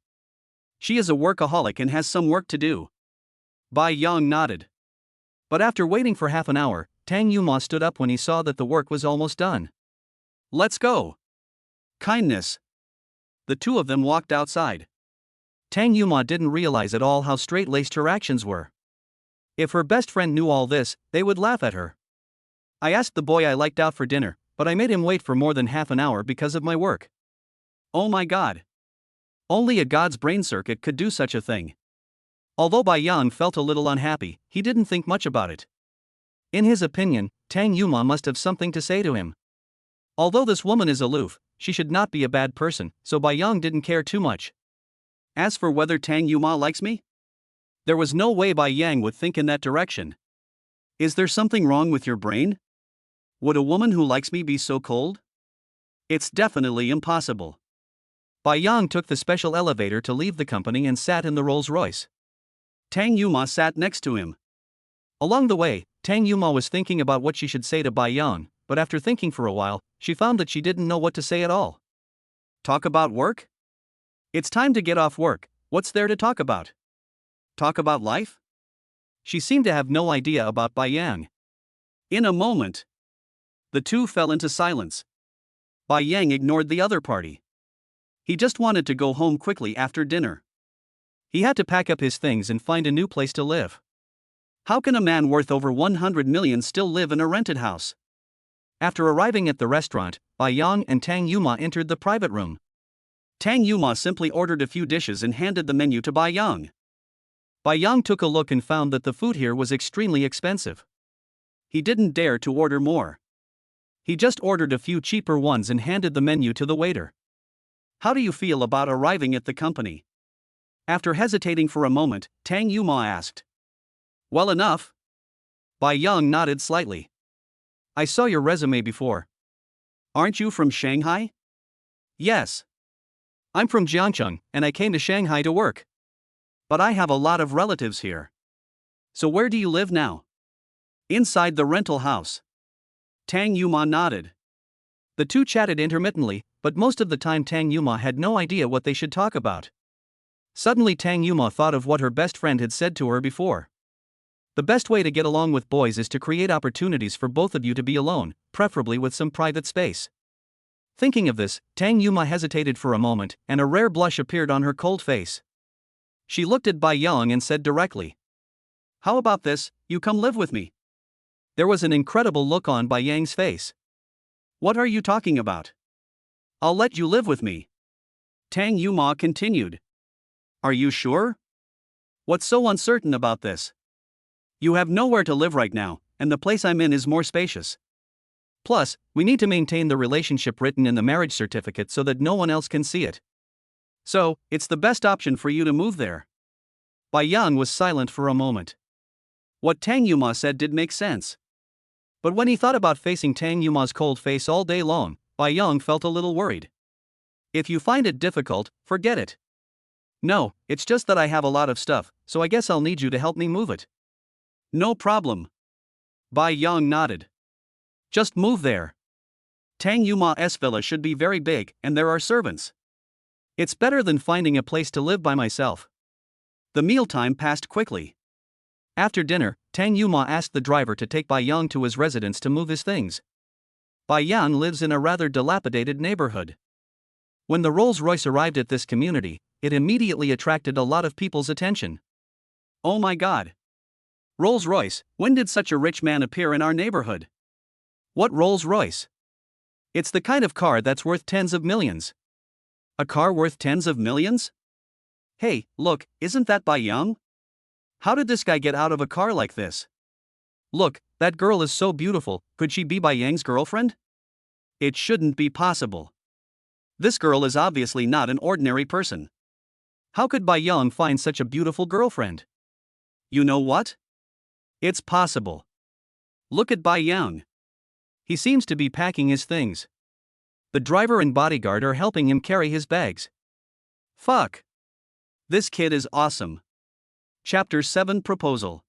She is a workaholic and has some work to do. Bai Yang nodded. But after waiting for half an hour, Tang Yuma stood up when he saw that the work was almost done. Let's go. Kindness. The two of them walked outside. Tang Yuma didn't realize at all how straight-laced her actions were. If her best friend knew all this, they would laugh at her. I asked the boy I liked out for dinner, but I made him wait for more than half an hour because of my work. Oh my god. Only a god's brain circuit could do such a thing. Although Bai Yang felt a little unhappy, he didn't think much about it. In his opinion, Tang Yuma must have something to say to him. Although this woman is aloof, she should not be a bad person, so Bai Yang didn't care too much. As for whether Tang Yuma likes me? There was no way Bai Yang would think in that direction. Is there something wrong with your brain? Would a woman who likes me be so cold? It's definitely impossible. Bai Yang took the special elevator to leave the company and sat in the Rolls-Royce. Tang Yuma sat next to him. Along the way, Tang Yuma was thinking about what she should say to Bai Yang, but after thinking for a while, she found that she didn't know what to say at all. Talk about work? It's time to get off work, what's there to talk about? Talk about life? She seemed to have no idea about Bai Yang. In a moment, the two fell into silence. Bai Yang ignored the other party. He just wanted to go home quickly after dinner. He had to pack up his things and find a new place to live. How can a man worth over 100 million still live in a rented house? After arriving at the restaurant, Bai Yang and Tang Yuma entered the private room. Tang Yuma simply ordered a few dishes and handed the menu to Bai Yang. Bai Yang took a look and found that the food here was extremely expensive. He didn't dare to order more. He just ordered a few cheaper ones and handed the menu to the waiter. How do you feel about arriving at the company? After hesitating for a moment, Tang Yuma asked. Well enough. Bai Yang nodded slightly. I saw your resume before. Aren't you from Shanghai? Yes. I'm from Jiangcheng, and I came to Shanghai to work. But I have a lot of relatives here. So where do you live now? Inside the rental house. Tang Yuma nodded. The two chatted intermittently, but most of the time Tang Yuma had no idea what they should talk about. Suddenly Tang Yuma thought of what her best friend had said to her before. The best way to get along with boys is to create opportunities for both of you to be alone, preferably with some private space. Thinking of this, Tang Yuma hesitated for a moment, and a rare blush appeared on her cold face. She looked at Bai Yang and said directly. How about this, you come live with me? There was an incredible look on Bai Yang's face. What are you talking about? I'll let you live with me. Tang Yuma continued. Are you sure? What's so uncertain about this? You have nowhere to live right now, and the place I'm in is more spacious. Plus, we need to maintain the relationship written in the marriage certificate so that no one else can see it. So, it's the best option for you to move there. Bai Yang was silent for a moment. What Tang Yuma said did make sense. But when he thought about facing Tang Yuma's cold face all day long, Bai Yang felt a little worried. If you find it difficult, forget it. No, it's just that I have a lot of stuff, so I guess I'll need you to help me move it. No problem. Bai Yang nodded. Just move there. Tang Yuma's villa should be very big, and there are servants. It's better than finding a place to live by myself. The mealtime passed quickly. After dinner, Tang Yuma asked the driver to take Bai Yang to his residence to move his things. Bai Yang lives in a rather dilapidated neighborhood. When the Rolls-Royce arrived at this community, it immediately attracted a lot of people's attention. Oh my God! Rolls-Royce, when did such a rich man appear in our neighborhood? What Rolls-Royce? It's the kind of car that's worth tens of millions. A car worth tens of millions? Hey, look, isn't that Bai Yang? How did this guy get out of a car like this? Look, that girl is so beautiful, could she be Bai Yang's girlfriend? It shouldn't be possible. This girl is obviously not an ordinary person. How could Bai Yang find such a beautiful girlfriend? You know what? It's possible. Look at Bai Yang. He seems to be packing his things. The driver and bodyguard are helping him carry his bags. Fuck. This kid is awesome. Chapter 7 Proposal.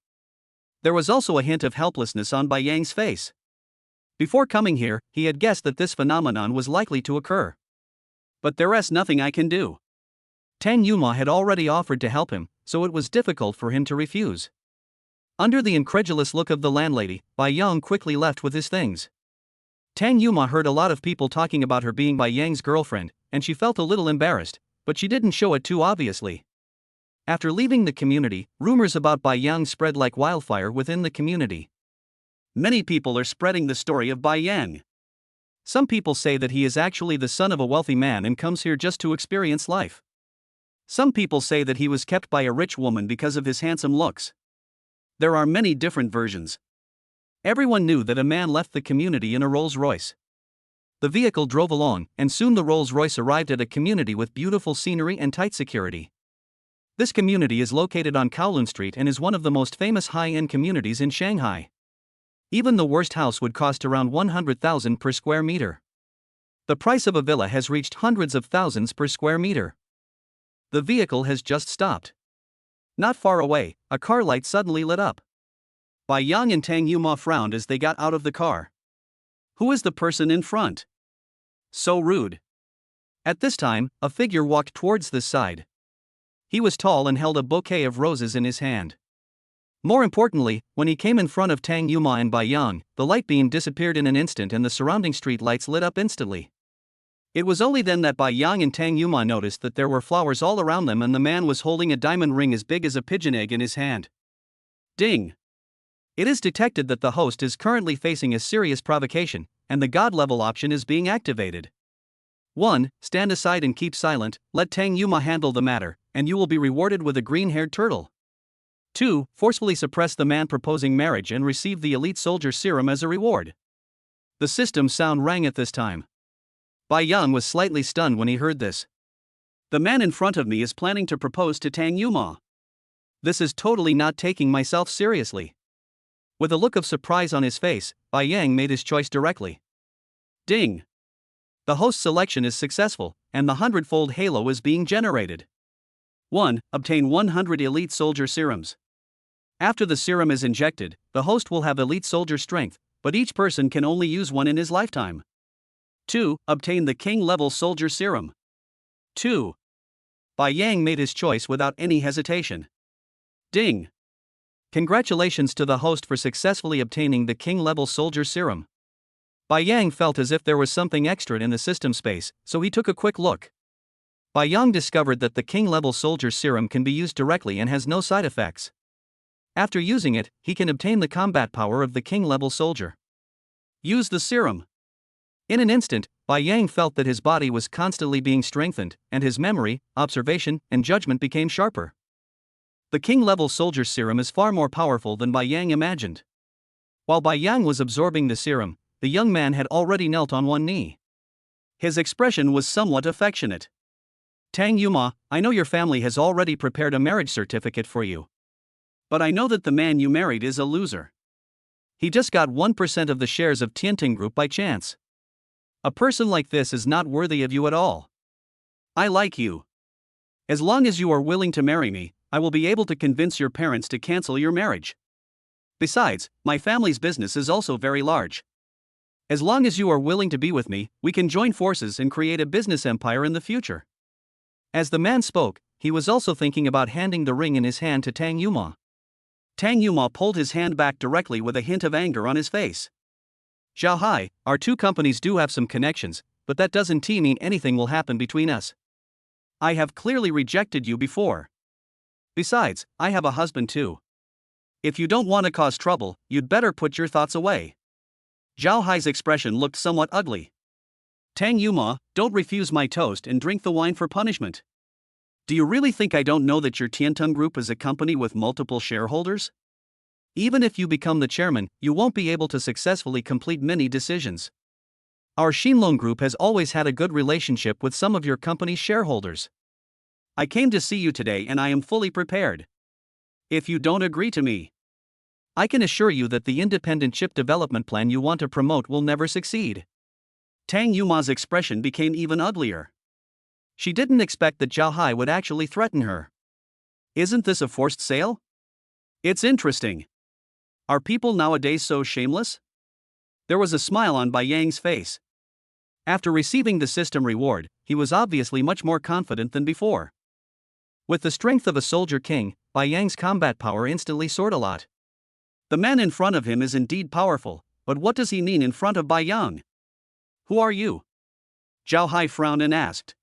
There was also a hint of helplessness on Bai Yang's face. Before coming here, he had guessed that this phenomenon was likely to occur. But there's nothing I can do. Tang Yuma had already offered to help him, so it was difficult for him to refuse. Under the incredulous look of the landlady, Bai Yang quickly left with his things. Tang Yuma heard a lot of people talking about her being Bai Yang's girlfriend, and she felt a little embarrassed, but she didn't show it too obviously. After leaving the community, rumors about Bai Yang spread like wildfire within the community. Many people are spreading the story of Bai Yang. Some people say that he is actually the son of a wealthy man and comes here just to experience life. Some people say that he was kept by a rich woman because of his handsome looks. There are many different versions. Everyone knew that a man left the community in a Rolls-Royce. The vehicle drove along, and soon the Rolls-Royce arrived at a community with beautiful scenery and tight security. This community is located on Kowloon Street and is one of the most famous high-end communities in Shanghai. Even the worst house would cost around 100,000 per square meter. The price of a villa has reached hundreds of thousands per square meter. The vehicle has just stopped. Not far away, a car light suddenly lit up. Bai Yang and Tang Yuma frowned as they got out of the car. Who is the person in front? So rude. At this time, a figure walked towards this side. He was tall and held a bouquet of roses in his hand. More importantly, when he came in front of Tang Yuma and Bai Yang, the light beam disappeared in an instant and the surrounding street lights lit up instantly. It was only then that Bai Yang and Tang Yuma noticed that there were flowers all around them and the man was holding a diamond ring as big as a pigeon egg in his hand. Ding! It is detected that the host is currently facing a serious provocation, and the God level option is being activated. 1. Stand aside and keep silent, let Tang Yuma handle the matter, and you will be rewarded with a green-haired turtle. 2. Forcefully suppress the man proposing marriage and receive the elite soldier serum as a reward. The system sound rang at this time. Bai Yang was slightly stunned when he heard this. The man in front of me is planning to propose to Tang Yuma. This is totally not taking myself seriously. With a look of surprise on his face, Bai Yang made his choice directly. Ding! The host selection is successful, and the 100-fold halo is being generated. 1. Obtain 100 elite soldier serums. After the serum is injected, the host will have elite soldier strength, but each person can only use one in his lifetime. 2. Obtain the king-level soldier serum. 2. Bai Yang made his choice without any hesitation. Ding! Congratulations to the host for successfully obtaining the king-level soldier serum. Bai Yang felt as if there was something extra in the system space, so he took a quick look. Bai Yang discovered that the king-level soldier serum can be used directly and has no side effects. After using it, he can obtain the combat power of the king-level soldier. Use the serum. In an instant, Bai Yang felt that his body was constantly being strengthened, and his memory, observation, and judgment became sharper. The king-level soldier serum is far more powerful than Bai Yang imagined. While Bai Yang was absorbing the serum, the young man had already knelt on one knee. His expression was somewhat affectionate. Tang Yuma, I know your family has already prepared a marriage certificate for you. But I know that the man you married is a loser. He just got 1% of the shares of Tianting Group by chance. A person like this is not worthy of you at all. I like you. As long as you are willing to marry me, I will be able to convince your parents to cancel your marriage. Besides, my family's business is also very large. As long as you are willing to be with me, we can join forces and create a business empire in the future. As the man spoke, he was also thinking about handing the ring in his hand to Tang Yuma. Tang Yuma pulled his hand back directly with a hint of anger on his face. Zhao Hai, our two companies do have some connections, but that doesn't mean anything will happen between us. I have clearly rejected you before. Besides, I have a husband too. If you don't want to cause trouble, you'd better put your thoughts away. Zhao Hai's expression looked somewhat ugly. Tang Yuma, don't refuse my toast and drink the wine for punishment. Do you really think I don't know that your Tiantung Group is a company with multiple shareholders? Even if you become the chairman, you won't be able to successfully complete many decisions. Our Xinlong Group has always had a good relationship with some of your company's shareholders. I came to see you today and I am fully prepared. If you don't agree to me, I can assure you that the independent chip development plan you want to promote will never succeed. Tang Yuma's expression became even uglier. She didn't expect that Zhao Hai would actually threaten her. Isn't this a forced sale? It's interesting. Are people nowadays so shameless? There was a smile on Bai Yang's face. After receiving the system reward, he was obviously much more confident than before. With the strength of a soldier king, Bai Yang's combat power instantly soared a lot. The man in front of him is indeed powerful, but what does he mean in front of Bai Yang? Who are you? Zhao Hai frowned and asked.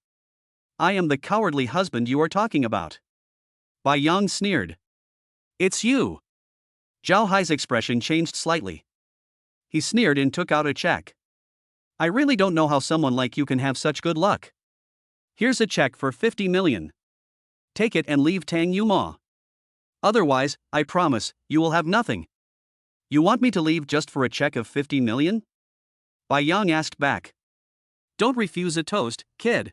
I am the cowardly husband you are talking about. Bai Yang sneered. It's you. Zhao Hai's expression changed slightly. He sneered and took out a check. I really don't know how someone like you can have such good luck. Here's a check for 50 million. Take it and leave Tang Yuma. Otherwise, I promise, you will have nothing. You want me to leave just for a check of 50 million? Bai Yang asked back. Don't refuse a toast, kid.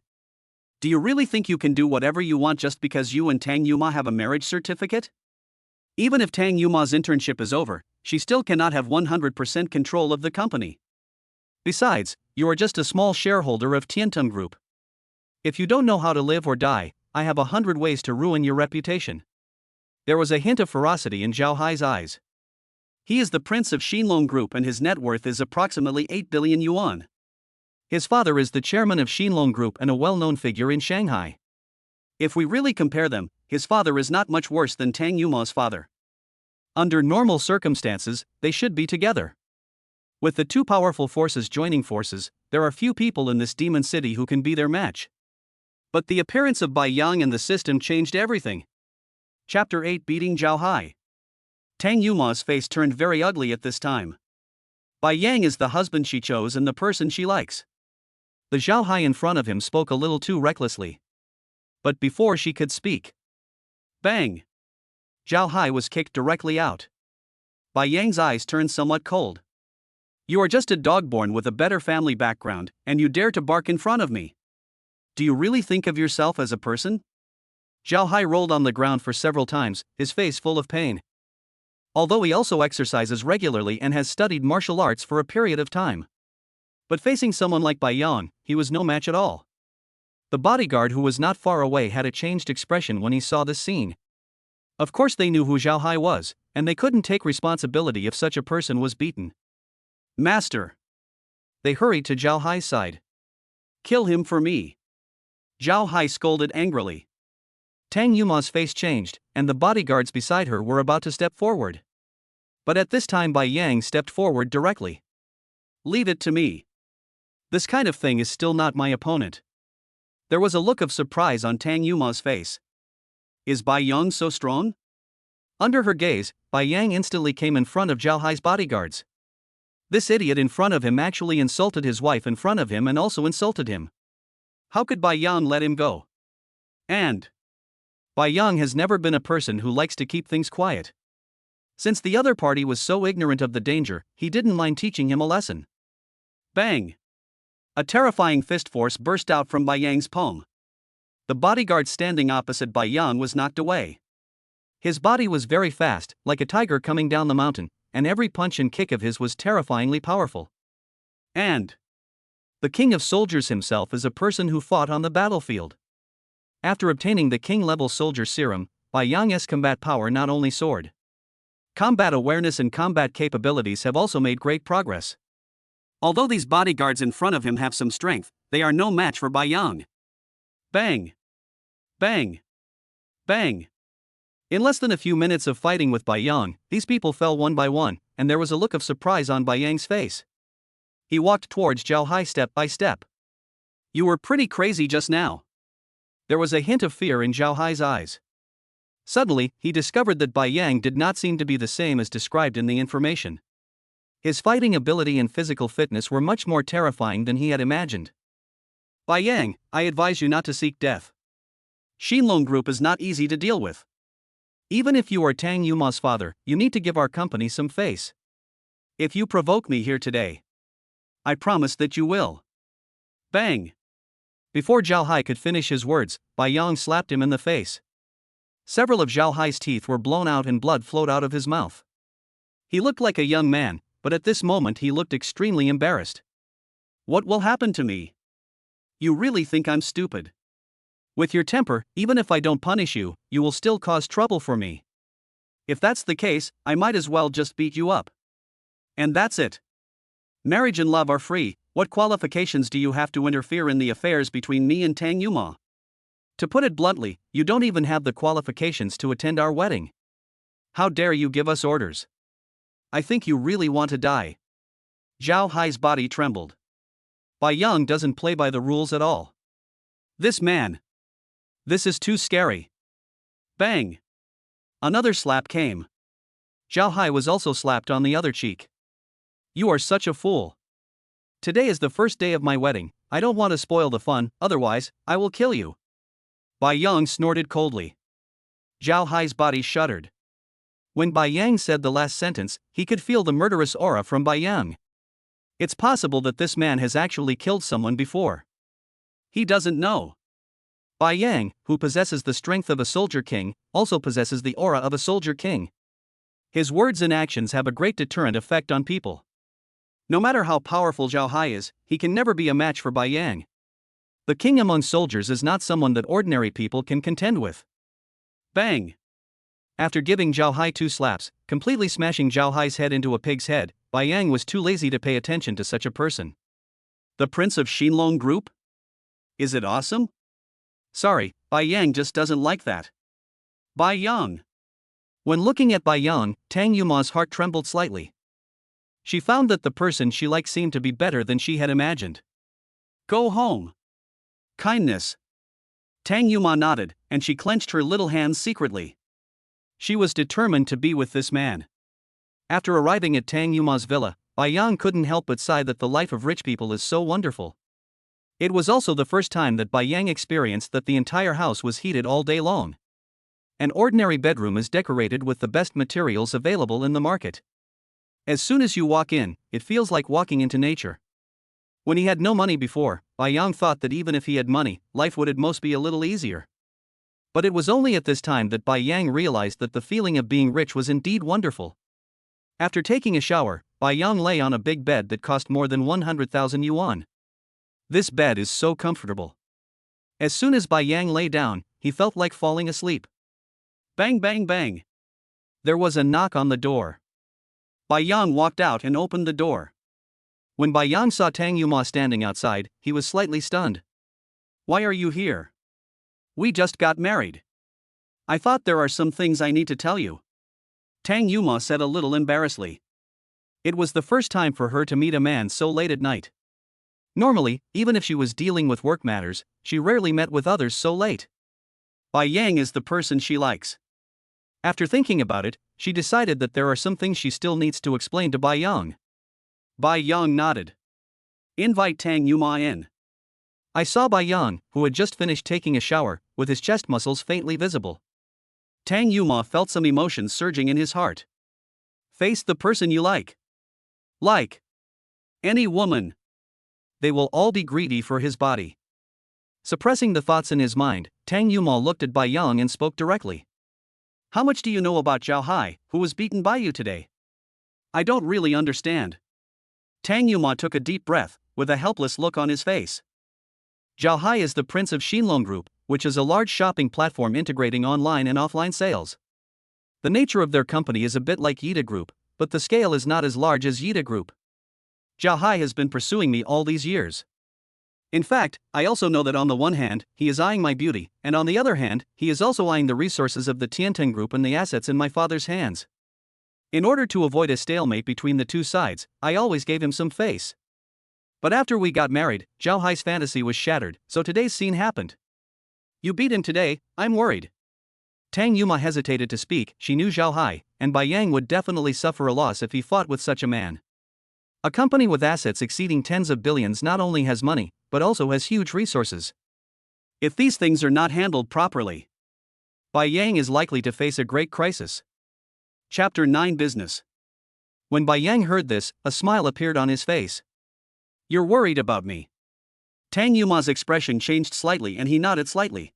Do you really think you can do whatever you want just because you and Tang Yuma have a marriage certificate? Even if Tang Yuma's internship is over, she still cannot have 100% control of the company. Besides, you are just a small shareholder of Tiantung Group. If you don't know how to live or die, I have 100 ways to ruin your reputation. There was a hint of ferocity in Zhao Hai's eyes. He is the prince of Xinlong Group and his net worth is approximately 8 billion yuan. His father is the chairman of Xinlong Group and a well-known figure in Shanghai. If we really compare them, his father is not much worse than Tang Yuma's father. Under normal circumstances, they should be together. With the two powerful forces joining forces, there are few people in this demon city who can be their match. But the appearance of Bai Yang and the system changed everything. Chapter 8 Beating Zhao Hai. Tang Yuma's face turned very ugly at this time. Bai Yang is the husband she chose and the person she likes. The Zhao Hai in front of him spoke a little too recklessly. But before she could speak, bang! Zhao Hai was kicked directly out. Bai Yang's eyes turned somewhat cold. You are just a dog born with a better family background, and you dare to bark in front of me. Do you really think of yourself as a person? Zhao Hai rolled on the ground for several times, his face full of pain. Although he also exercises regularly and has studied martial arts for a period of time. But facing someone like Bai Yang, he was no match at all. The bodyguard who was not far away had a changed expression when he saw this scene. Of course they knew who Zhao Hai was, and they couldn't take responsibility if such a person was beaten. Master! They hurried to Zhao Hai's side. Kill him for me. Zhao Hai scolded angrily. Tang Yuma's face changed, and the bodyguards beside her were about to step forward. But at this time Bai Yang stepped forward directly. Leave it to me. This kind of thing is still not my opponent. There was a look of surprise on Tang Yuma's face. Is Bai Yang so strong? Under her gaze, Bai Yang instantly came in front of Zhao Hai's bodyguards. This idiot in front of him actually insulted his wife in front of him and also insulted him. How could Bai Yang let him go? And Bai Yang has never been a person who likes to keep things quiet. Since the other party was so ignorant of the danger, he didn't mind teaching him a lesson. Bang! A terrifying fist force burst out from Bai Yang's palm. the bodyguard standing opposite Bai Yang was knocked away. His body was very fast, like a tiger coming down the mountain, and every punch and kick of his was terrifyingly powerful. And the king of soldiers himself is a person who fought on the battlefield. After obtaining the king-level soldier serum, Bai Yang's combat power not only soared. Combat awareness and combat capabilities have also made great progress. Although these bodyguards in front of him have some strength, they are no match for Bai Yang. Bang! Bang! Bang! In less than a few minutes of fighting with Bai Yang, these people fell one by one, and there was a look of surprise on Bai Yang's face. He walked towards Zhao Hai step by step. "You were pretty crazy just now." There was a hint of fear in Zhao Hai's eyes. Suddenly, he discovered that Bai Yang did not seem to be the same as described in the information. His fighting ability and physical fitness were much more terrifying than he had imagined. "Bai Yang, I advise you not to seek death. Xinlong Group is not easy to deal with. Even if you are Tang Yuma's father, you need to give our company some face. If you provoke me here today, I promise that you will." Bang! Before Zhao Hai could finish his words, Bai Yang slapped him in the face. Several of Zhao Hai's teeth were blown out and blood flowed out of his mouth. He looked like a young man, but at this moment he looked extremely embarrassed. "What will happen to me? You really think I'm stupid? With your temper, even if I don't punish you, you will still cause trouble for me. If that's the case, I might as well just beat you up. And that's it. Marriage and love are free. What qualifications do you have to interfere in the affairs between me and Tang Yuma? To put it bluntly, you don't even have the qualifications to attend our wedding. How dare you give us orders? I think you really want to die." Zhao Hai's body trembled. Bai Yang doesn't play by the rules at all. This man. This is too scary. Bang! Another slap came. Zhao Hai was also slapped on the other cheek. "You are such a fool. Today is the first day of my wedding. I don't want to spoil the fun, otherwise, I will kill you." Bai Yang snorted coldly. Zhao Hai's body shuddered. When Bai Yang said the last sentence, he could feel the murderous aura from Bai Yang. It's possible that this man has actually killed someone before. He doesn't know. Bai Yang, who possesses the strength of a soldier king, also possesses the aura of a soldier king. His words and actions have a great deterrent effect on people. No matter how powerful Zhao Hai is, he can never be a match for Bai Yang. The king among soldiers is not someone that ordinary people can contend with. Bang! After giving Zhao Hai 2 slaps, completely smashing Zhao Hai's head into a pig's head, Bai Yang was too lazy to pay attention to such a person. The Prince of Xinlong Group? Is it awesome? Sorry, Bai Yang just doesn't like that. Bai Yang. When looking at Bai Yang, Tang Yuma's heart trembled slightly. She found that the person she liked seemed to be better than she had imagined. "Go home." Kindness. Tang Yuma nodded, and she clenched her little hands secretly. She was determined to be with this man. After arriving at Tang Yuma's villa, Bai Yang couldn't help but sigh that the life of rich people is so wonderful. It was also the first time that Bai Yang experienced that the entire house was heated all day long. An ordinary bedroom is decorated with the best materials available in the market. As soon as you walk in, it feels like walking into nature. When he had no money before, Bai Yang thought that even if he had money, life would at most be a little easier. But it was only at this time that Bai Yang realized that the feeling of being rich was indeed wonderful. After taking a shower, Bai Yang lay on a big bed that cost more than 100,000 yuan. This bed is so comfortable. As soon as Bai Yang lay down, he felt like falling asleep. Bang bang bang. There was a knock on the door. Bai Yang walked out and opened the door. When Bai Yang saw Tang Yuma standing outside, he was slightly stunned. "Why are you here? We just got married. I thought there are some things I need to tell you," Tang Yuma said a little embarrassedly. It was the first time for her to meet a man so late at night. Normally, even if she was dealing with work matters, she rarely met with others so late. Bai Yang is the person she likes. After thinking about it, she decided that there are some things she still needs to explain to Bai Yang. Bai Yang nodded. "Invite Tang Yuma in." I saw Bai Yang, who had just finished taking a shower, with his chest muscles faintly visible. Tang Yuma felt some emotions surging in his heart. Face the person you like. Like any woman. They will all be greedy for his body. Suppressing the thoughts in his mind, Tang Yuma looked at Bai Yang and spoke directly. How much do you know about Zhao Hai, who was beaten by you today? I don't really understand. Tang Yuma took a deep breath, with a helpless look on his face. Zhao Hai is the prince of Xinlong Group, which is a large shopping platform integrating online and offline sales. The nature of their company is a bit like Yida Group, but the scale is not as large as Yida Group. Zhao Hai has been pursuing me all these years. In fact, I also know that on the one hand, he is eyeing my beauty, and on the other hand, he is also eyeing the resources of the Tianten Group and the assets in my father's hands. In order to avoid a stalemate between the two sides, I always gave him some face. But after we got married, Zhao Hai's fantasy was shattered, so today's scene happened. You beat him today, I'm worried. Tang Yuma hesitated to speak. She knew Zhao Hai, and Bai Yang would definitely suffer a loss if he fought with such a man. A company with assets exceeding tens of billions not only has money, but also has huge resources. If these things are not handled properly, Bai Yang is likely to face a great crisis. Chapter 9 Business. When Bai Yang heard this, a smile appeared on his face. You're worried about me. Tang Yuma's expression changed slightly and he nodded slightly.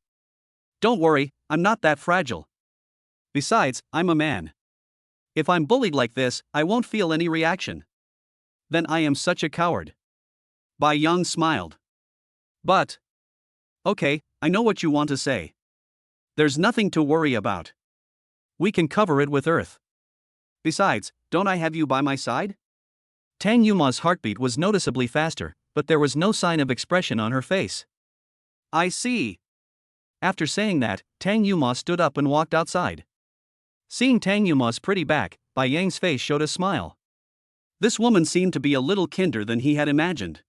Don't worry, I'm not that fragile. Besides, I'm a man. If I'm bullied like this, I won't feel any reaction. Then I am such a coward. Bai Yang smiled. But. Okay, I know what you want to say. There's nothing to worry about. We can cover it with earth. Besides, don't I have you by my side? Tang Yuma's heartbeat was noticeably faster, but there was no sign of expression on her face. I see. After saying that, Tang Yuma stood up and walked outside. Seeing Tang Yuma's pretty back, Bai Yang's face showed a smile. This woman seemed to be a little kinder than he had imagined.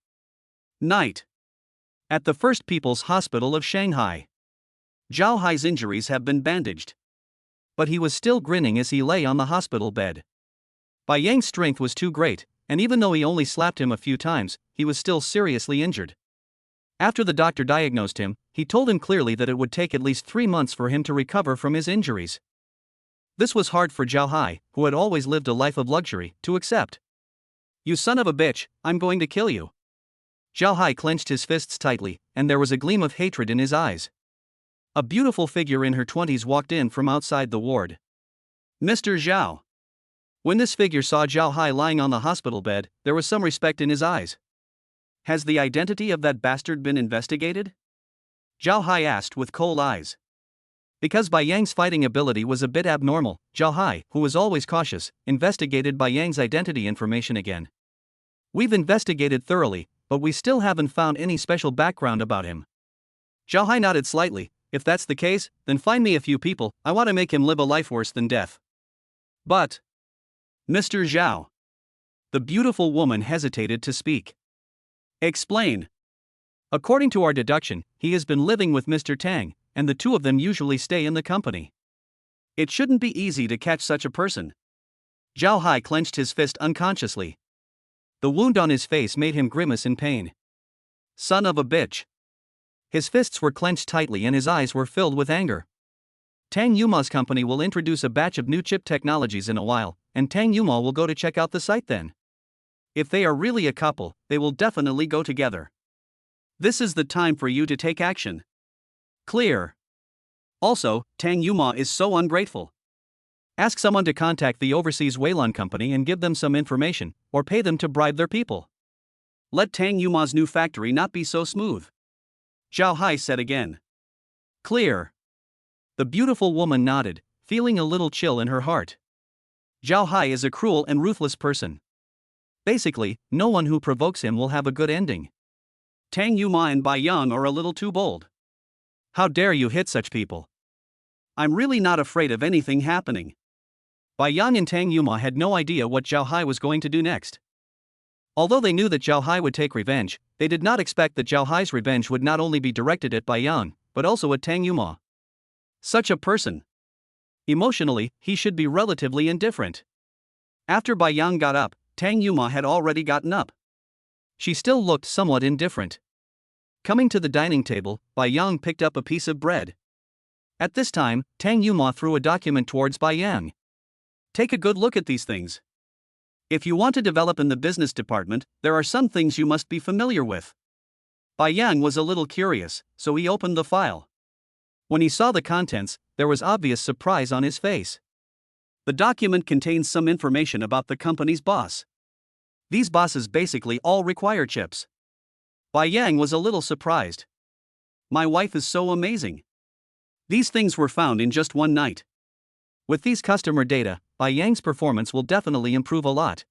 Night. At the First People's Hospital of Shanghai. Zhao Hai's injuries have been bandaged. But he was still grinning as he lay on the hospital bed. Bai Yang's strength was too great, and even though he only slapped him a few times, he was still seriously injured. After the doctor diagnosed him, he told him clearly that it would take at least 3 months for him to recover from his injuries. This was hard for Zhao Hai, who had always lived a life of luxury, to accept. You son of a bitch, I'm going to kill you. Zhao Hai clenched his fists tightly, and there was a gleam of hatred in his eyes. A beautiful figure in her 20s walked in from outside the ward. Mr. Zhao. When this figure saw Zhao Hai lying on the hospital bed, there was some respect in his eyes. Has the identity of that bastard been investigated? Zhao Hai asked with cold eyes. Because Bai Yang's fighting ability was a bit abnormal, Zhao Hai, who was always cautious, investigated Bai Yang's identity information again. We've investigated thoroughly, but we still haven't found any special background about him. Zhao Hai nodded slightly. If that's the case, then find me a few people. I want to make him live a life worse than death. But. Mr. Zhao. The beautiful woman hesitated to speak. Explain. According to our deduction, he has been living with Mr. Tang, and the two of them usually stay in the company. It shouldn't be easy to catch such a person. Zhao Hai clenched his fist unconsciously. The wound on his face made him grimace in pain. Son of a bitch. His fists were clenched tightly and his eyes were filled with anger. Tang Yuma's company will introduce a batch of new chip technologies in a while, and Tang Yuma will go to check out the site then. If they are really a couple, they will definitely go together. This is the time for you to take action. Clear. Also, Tang Yuma is so ungrateful. Ask someone to contact the overseas Weilun company and give them some information, or pay them to bribe their people. Let Tang Yuma's new factory not be so smooth. Zhao Hai said again. Clear. The beautiful woman nodded, feeling a little chill in her heart. Zhao Hai is a cruel and ruthless person. Basically, no one who provokes him will have a good ending. Tang Yuma and Bai Yang are a little too bold. How dare you hit such people? I'm really not afraid of anything happening. Bai Yang and Tang Yuma had no idea what Zhao Hai was going to do next. Although they knew that Zhao Hai would take revenge, they did not expect that Zhao Hai's revenge would not only be directed at Bai Yang, but also at Tang Yuma. Such a person. Emotionally, he should be relatively indifferent. After Bai Yang got up, Tang Yuma had already gotten up. She still looked somewhat indifferent. Coming to the dining table, Bai Yang picked up a piece of bread. At this time, Tang Yuma threw a document towards Bai Yang. Take a good look at these things. If you want to develop in the business department, there are some things you must be familiar with. Bai Yang was a little curious, so he opened the file. When he saw the contents, there was obvious surprise on his face. The document contains some information about the company's boss. These bosses basically all require chips. Bai Yang was a little surprised. My wife is so amazing. These things were found in just one night. With these customer data, Bai Yang's performance will definitely improve a lot.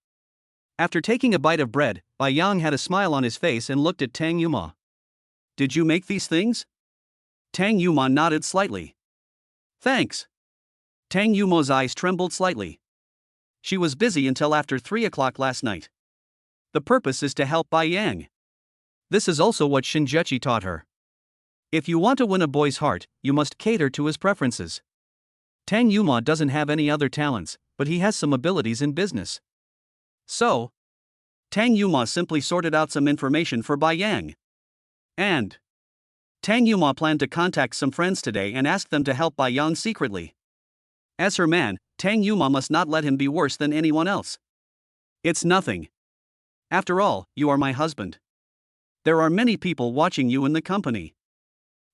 After taking a bite of bread, Bai Yang had a smile on his face and looked at Tang Yuma. Did you make these things? Tang Yuma nodded slightly. Thanks. Tang Yuma's eyes trembled slightly. She was busy until after 3 o'clock last night. The purpose is to help Bai Yang. This is also what Shinjechi taught her. If you want to win a boy's heart, you must cater to his preferences. Tang Yuma doesn't have any other talents, but he has some abilities in business. So, Tang Yuma simply sorted out some information for Bai Yang. And Tang Yuma planned to contact some friends today and ask them to help Bai Yang secretly. As her man, Tang Yuma must not let him be worse than anyone else. It's nothing. After all, you are my husband. There are many people watching you in the company.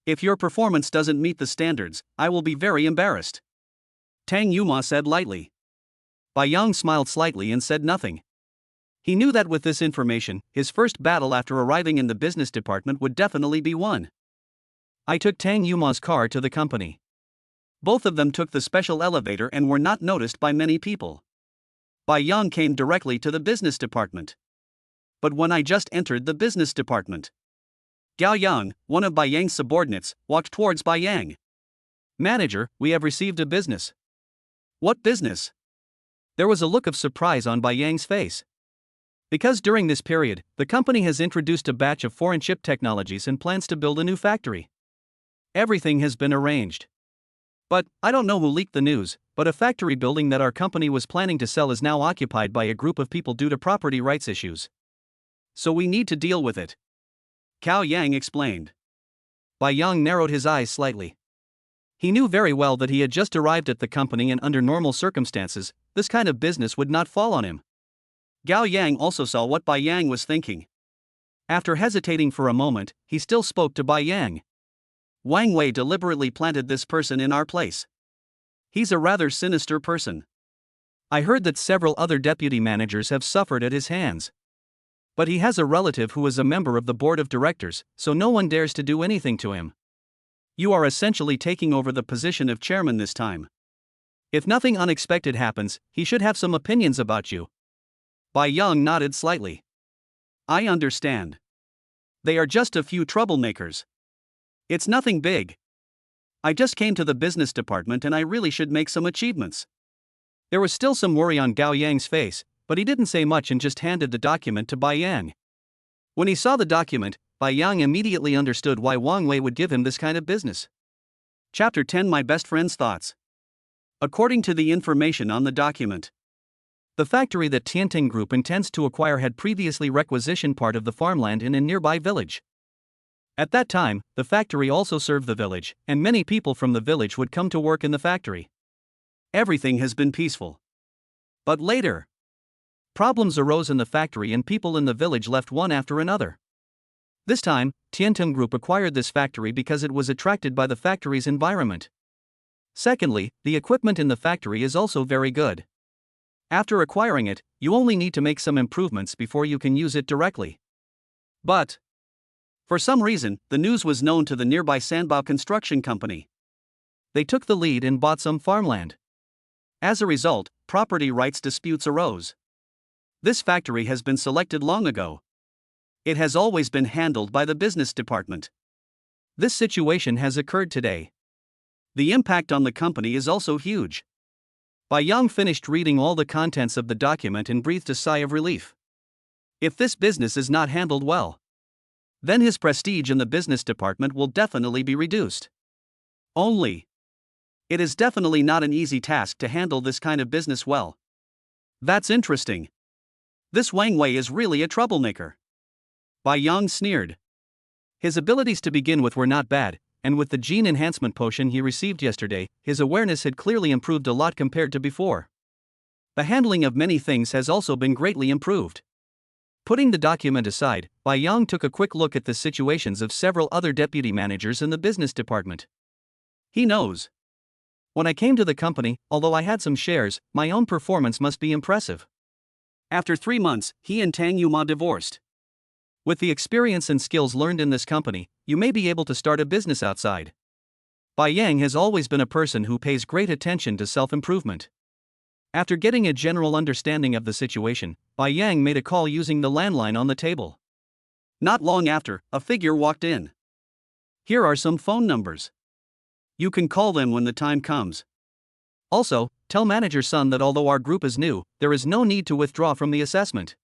If your performance doesn't meet the standards, I will be very embarrassed. Tang Yuma said lightly. Bai Yang smiled slightly and said nothing. He knew that with this information, his first battle after arriving in the business department would definitely be won. I took Tang Yuma's car to the company. Both of them took the special elevator and were not noticed by many people. Bai Yang came directly to the business department. But when I just entered the business department, Gao Yang, one of Bai Yang's subordinates, walked towards Bai Yang. Manager, we have received a business. What business? There was a look of surprise on Bai Yang's face. Because during this period, the company has introduced a batch of foreign chip technologies and plans to build a new factory. Everything has been arranged. But, I don't know who leaked the news, but a factory building that our company was planning to sell is now occupied by a group of people due to property rights issues. So we need to deal with it. Cao Yang explained. Bai Yang narrowed his eyes slightly. He knew very well that he had just arrived at the company and under normal circumstances, this kind of business would not fall on him. Gao Yang also saw what Bai Yang was thinking. After hesitating for a moment, he still spoke to Bai Yang. Wang Wei deliberately planted this person in our place. He's a rather sinister person. I heard that several other deputy managers have suffered at his hands. But he has a relative who is a member of the board of directors, so no one dares to do anything to him. You are essentially taking over the position of chairman this time. If nothing unexpected happens, he should have some opinions about you. Bai Yang nodded slightly. I understand. They are just a few troublemakers. It's nothing big. I just came to the business department and I really should make some achievements. There was still some worry on Gao Yang's face, but he didn't say much and just handed the document to Bai Yang. When he saw the document, Bai Yang immediately understood why Wang Wei would give him this kind of business. Chapter 10 My Best Friend's Thoughts. According to the information on the document, the factory that Tianting Group intends to acquire had previously requisitioned part of the farmland in a nearby village. At that time, the factory also served the village, and many people from the village would come to work in the factory. Everything has been peaceful. But later, problems arose in the factory and people in the village left one after another. This time, Tianting Group acquired this factory because it was attracted by the factory's environment. Secondly, the equipment in the factory is also very good. After acquiring it, you only need to make some improvements before you can use it directly. But, for some reason, the news was known to the nearby Sanbao Construction Company. They took the lead and bought some farmland. As a result, property rights disputes arose. This factory has been selected long ago. It has always been handled by the business department. This situation has occurred today. The impact on the company is also huge. Bai Yang finished reading all the contents of the document and breathed a sigh of relief. If this business is not handled well, then his prestige in the business department will definitely be reduced. Only, it is definitely not an easy task to handle this kind of business well. That's interesting. This Wang Wei is really a troublemaker. Bai Yang sneered. His abilities to begin with were not bad, and with the gene enhancement potion he received yesterday, his awareness had clearly improved a lot compared to before. The handling of many things has also been greatly improved. Putting the document aside, Bai Yang took a quick look at the situations of several other deputy managers in the business department. He knows. When I came to the company, although I had some shares, my own performance must be impressive. After 3 months, he and Tang Yuma divorced. With the experience and skills learned in this company, you may be able to start a business outside. Bai Yang has always been a person who pays great attention to self-improvement. After getting a general understanding of the situation, Bai Yang made a call using the landline on the table. Not long after, a figure walked in. Here are some phone numbers. You can call them when the time comes. Also, tell Manager Sun that although our group is new, there is no need to withdraw from the assessment.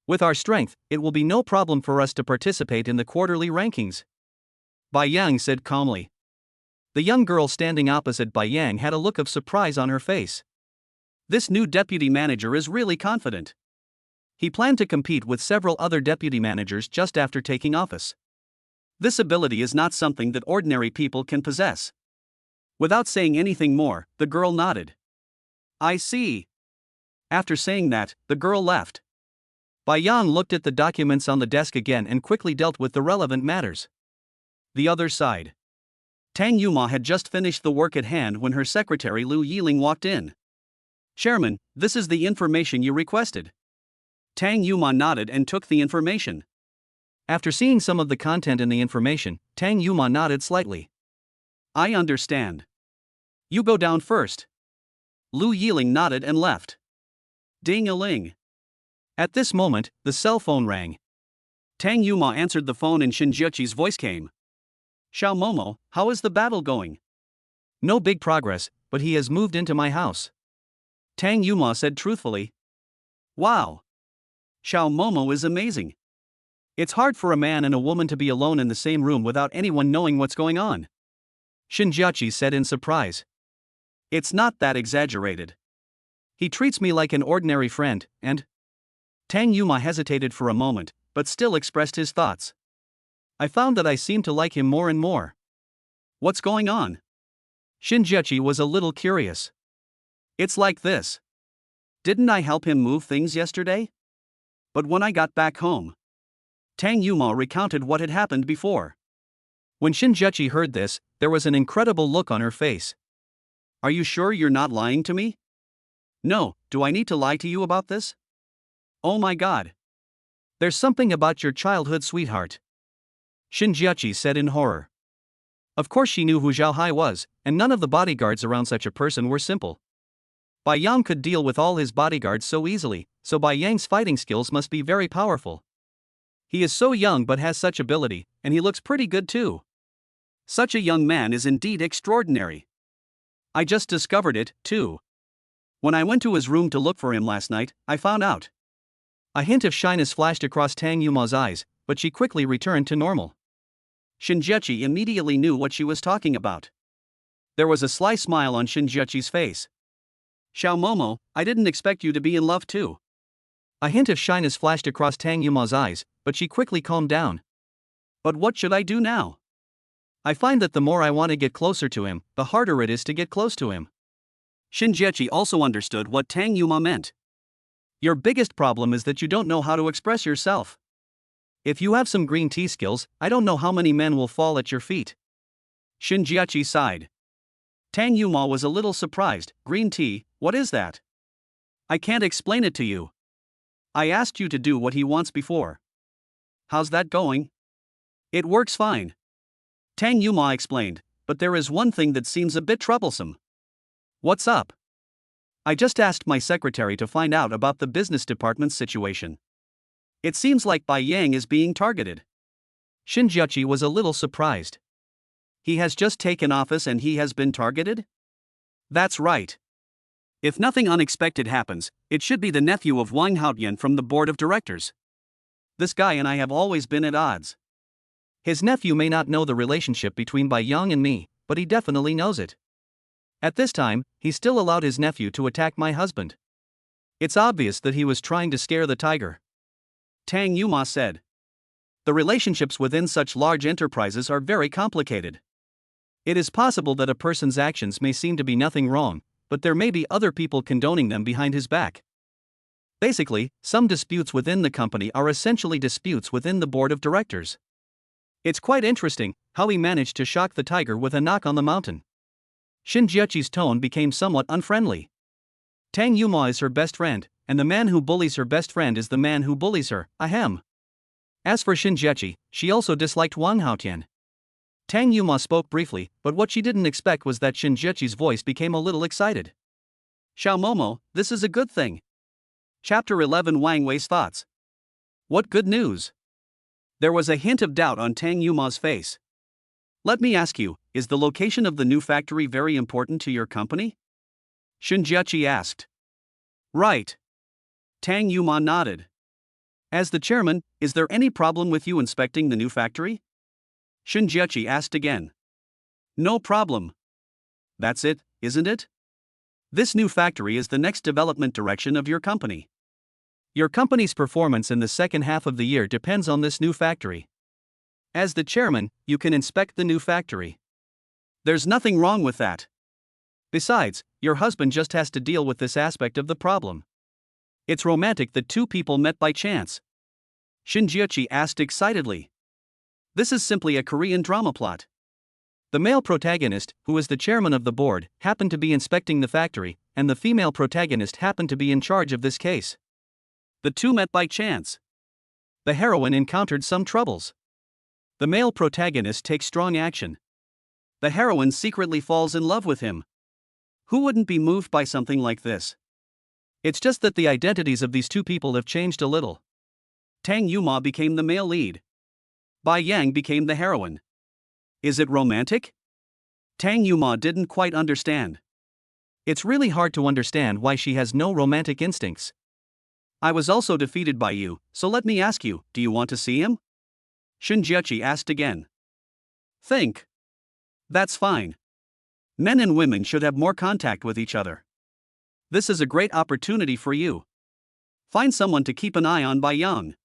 With our strength, it will be no problem for us to participate in the quarterly rankings. Bai Yang said calmly. The young girl standing opposite Bai Yang had a look of surprise on her face. This new deputy manager is really confident. He planned to compete with several other deputy managers just after taking office. This ability is not something that ordinary people can possess. Without saying anything more, the girl nodded. I see. After saying that, the girl left. Bai Yang looked at the documents on the desk again and quickly dealt with the relevant matters. The other side. Tang Yuma had just finished the work at hand when her secretary Lu Yiling walked in. Chairman, this is the information you requested. Tang Yuma nodded and took the information. After seeing some of the content in the information, Tang Yuma nodded slightly. I understand. You go down first. Lu Yiling nodded and left. Ding-a-ling. At this moment, the cell phone rang. Tang Yuma answered the phone and Shinjiachi's voice came. Xiao Momo, how is the battle going? No big progress, but he has moved into my house. Tang Yuma said truthfully. Wow. Xiao Momo is amazing. It's hard for a man and a woman to be alone in the same room without anyone knowing what's going on. Shinjiachi said in surprise. It's not that exaggerated. He treats me like an ordinary friend, and... Tang Yuma hesitated for a moment, but still expressed his thoughts. I found that I seem to like him more and more. What's going on? Shinjiachi was a little curious. It's like this. Didn't I help him move things yesterday? But when I got back home... Tang Yuma recounted what had happened before. When Shinjiachi heard this, there was an incredible look on her face. Are you sure you're not lying to me? No, do I need to lie to you about this? Oh my god. There's something about your childhood sweetheart. Shinjiachi said in horror. Of course she knew who Zhao Hai was, and none of the bodyguards around such a person were simple. Bai Yang could deal with all his bodyguards so easily, so Bai Yang's fighting skills must be very powerful. He is so young but has such ability, and he looks pretty good too. Such a young man is indeed extraordinary. I just discovered it, too. When I went to his room to look for him last night, I found out. A hint of shyness flashed across Tang Yuma's eyes, but she quickly returned to normal. Shinjiachi immediately knew what she was talking about. There was a sly smile on Shinjiachi's face. Xiao Momo, I didn't expect you to be in love too. A hint of shyness flashed across Tang Yuma's eyes, but she quickly calmed down. But what should I do now? I find that the more I want to get closer to him, the harder it is to get close to him. Shinjiachi also understood what Tang Yuma meant. Your biggest problem is that you don't know how to express yourself. If you have some green tea skills, I don't know how many men will fall at your feet. Shinjiachi sighed. Tang Yuma was a little surprised. Green tea, what is that? I can't explain it to you. I asked you to do what he wants before. How's that going? It works fine. Tang Yuma explained, but there is one thing that seems a bit troublesome. What's up? I just asked my secretary to find out about the business department's situation. It seems like Bai Yang is being targeted. Shinjiachi was a little surprised. He has just taken office and he has been targeted? That's right. If nothing unexpected happens, it should be the nephew of Wang Haotian from the board of directors. This guy and I have always been at odds. His nephew may not know the relationship between Bai Yang and me, but he definitely knows it. At this time, he still allowed his nephew to attack my husband. It's obvious that he was trying to scare the tiger. Tang Yuma said. The relationships within such large enterprises are very complicated. It is possible that a person's actions may seem to be nothing wrong, but there may be other people condoning them behind his back. Basically, some disputes within the company are essentially disputes within the board of directors. It's quite interesting how he managed to shock the tiger with a knock on the mountain. Shinjiachi's tone became somewhat unfriendly. Tang Yuma is her best friend, and the man who bullies her best friend is the man who bullies her, ahem. As for Shinjiachi, she also disliked Wang Haotian. Tang Yuma spoke briefly, but what she didn't expect was that Shinjiachi's voice became a little excited. Xiao Momo, this is a good thing. Chapter 11 Wang Wei's thoughts. What good news? There was a hint of doubt on Tang Yuma's face. Let me ask you, is the location of the new factory very important to your company? Shinjiachi asked. Right. Tang Yuma nodded. As the chairman, is there any problem with you inspecting the new factory? Shinjiachi asked again. No problem. That's it, isn't it? This new factory is the next development direction of your company. Your company's performance in the second half of the year depends on this new factory. As the chairman, you can inspect the new factory. There's nothing wrong with that. Besides, your husband just has to deal with this aspect of the problem. It's romantic that two people met by chance. Shinjiachi asked excitedly. This is simply a Korean drama plot. The male protagonist, who is the chairman of the board, happened to be inspecting the factory, and the female protagonist happened to be in charge of this case. The two met by chance. The heroine encountered some troubles. The male protagonist takes strong action. The heroine secretly falls in love with him. Who wouldn't be moved by something like this? It's just that the identities of these two people have changed a little. Tang Yuma became the male lead. Bai Yang became the heroine. Is it romantic? Tang Yuma didn't quite understand. It's really hard to understand why she has no romantic instincts. I was also defeated by you, so let me ask you, do you want to see him? Shinjiachi asked again. Think. That's fine. Men and women should have more contact with each other. This is a great opportunity for you. Find someone to keep an eye on Bai Yang.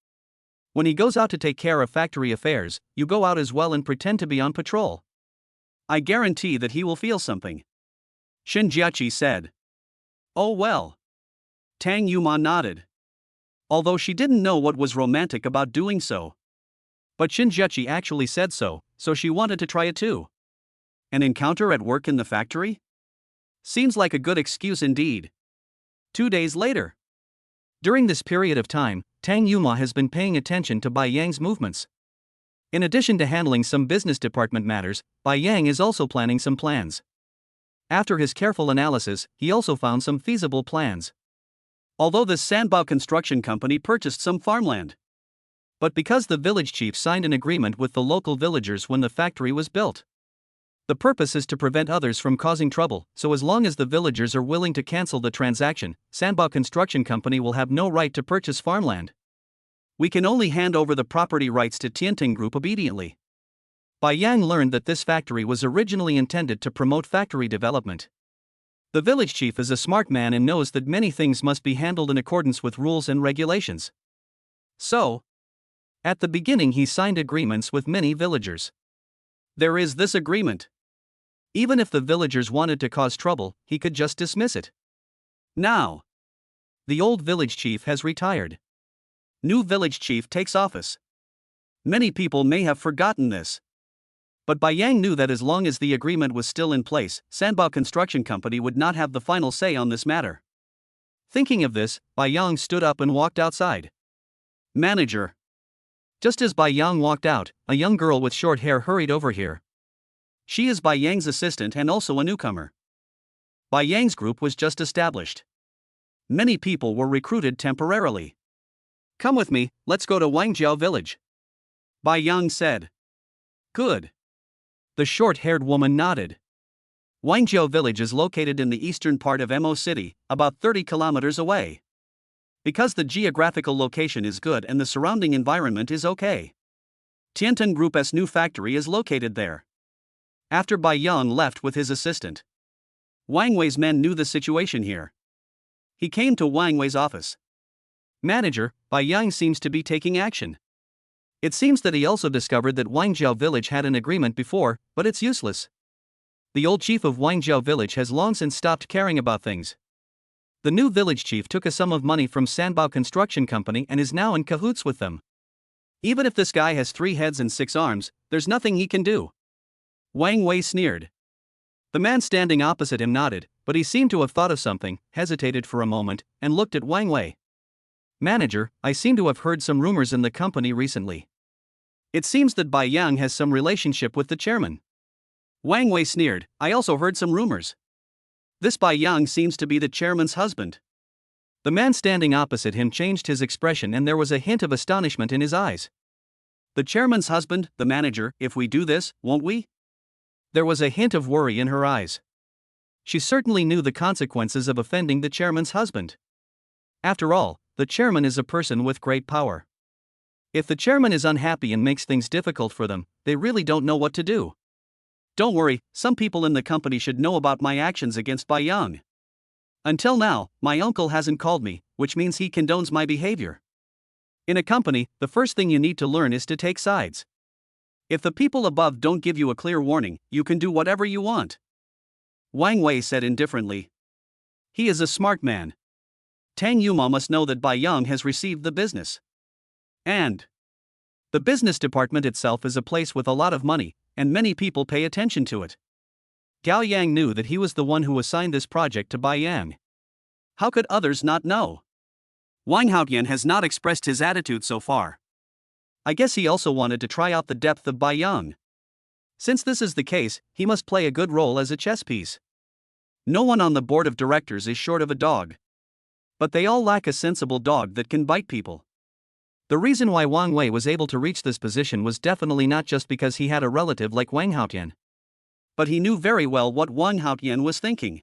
When he goes out to take care of factory affairs, you go out as well and pretend to be on patrol. I guarantee that he will feel something. Shinjiachi said. Oh well. Tang Yuma nodded. Although she didn't know what was romantic about doing so. But Shinjiachi actually said so she wanted to try it too. An encounter at work in the factory? Seems like a good excuse indeed. 2 days later. During this period of time, Tang Yuma has been paying attention to Bai Yang's movements. In addition to handling some business department matters, Bai Yang is also planning some plans. After his careful analysis, he also found some feasible plans. Although this Sanbao construction company purchased some farmland. But because the village chief signed an agreement with the local villagers when the factory was built. The purpose is to prevent others from causing trouble, so as long as the villagers are willing to cancel the transaction, Sanbao Construction Company will have no right to purchase farmland. We can only hand over the property rights to Tianting Group obediently. Bai Yang learned that this factory was originally intended to promote factory development. The village chief is a smart man and knows that many things must be handled in accordance with rules and regulations. So, at the beginning he signed agreements with many villagers. There is this agreement. Even if the villagers wanted to cause trouble, he could just dismiss it. Now, the old village chief has retired. New village chief takes office. Many people may have forgotten this. But Bai Yang knew that as long as the agreement was still in place, Sanbao Construction Company would not have the final say on this matter. Thinking of this, Bai Yang stood up and walked outside. Manager. Just as Bai Yang walked out, a young girl with short hair hurried over here. She is Bai Yang's assistant and also a newcomer. Bai Yang's group was just established. Many people were recruited temporarily. Come with me, let's go to Wangjiao village. Bai Yang said. Good. The short-haired woman nodded. Wangjiao village is located in the eastern part of Mo City, about 30 kilometers away. Because the geographical location is good and the surrounding environment is okay. Tiantan Group's new factory is located there. After Bai Yang left with his assistant, Wang Wei's men knew the situation here. He came to Wang Wei's office. Manager, Bai Yang seems to be taking action. It seems that he also discovered that Wangjiao village had an agreement before, but it's useless. The old chief of Wangjiao village has long since stopped caring about things. The new village chief took a sum of money from Sanbao Construction Company and is now in cahoots with them. Even if this guy has 3 heads and 6 arms, there's nothing he can do. Wang Wei sneered. The man standing opposite him nodded, but he seemed to have thought of something, hesitated for a moment, and looked at Wang Wei. Manager, I seem to have heard some rumors in the company recently. It seems that Bai Yang has some relationship with the chairman. Wang Wei sneered, I also heard some rumors. This Bai Yang seems to be the chairman's husband. The man standing opposite him changed his expression and there was a hint of astonishment in his eyes. The chairman's husband, the manager, if we do this, won't we? There was a hint of worry in her eyes. She certainly knew the consequences of offending the chairman's husband. After all, the chairman is a person with great power. If the chairman is unhappy and makes things difficult for them, they really don't know what to do. Don't worry, some people in the company should know about my actions against Bai Yang. Until now, my uncle hasn't called me, which means he condones my behavior. In a company, the first thing you need to learn is to take sides. If the people above don't give you a clear warning, you can do whatever you want. Wang Wei said indifferently. He is a smart man. Tang Yuma must know that Bai Yang has received the business. And the business department itself is a place with a lot of money, and many people pay attention to it. Gao Yang knew that he was the one who assigned this project to Bai Yang. How could others not know? Wang Haotian has not expressed his attitude so far. I guess he also wanted to try out the depth of Bai Yang. Since this is the case, he must play a good role as a chess piece. No one on the board of directors is short of a dog. But they all lack a sensible dog that can bite people. The reason why Wang Wei was able to reach this position was definitely not just because he had a relative like Wang Haotian. But he knew very well what Wang Haotian was thinking.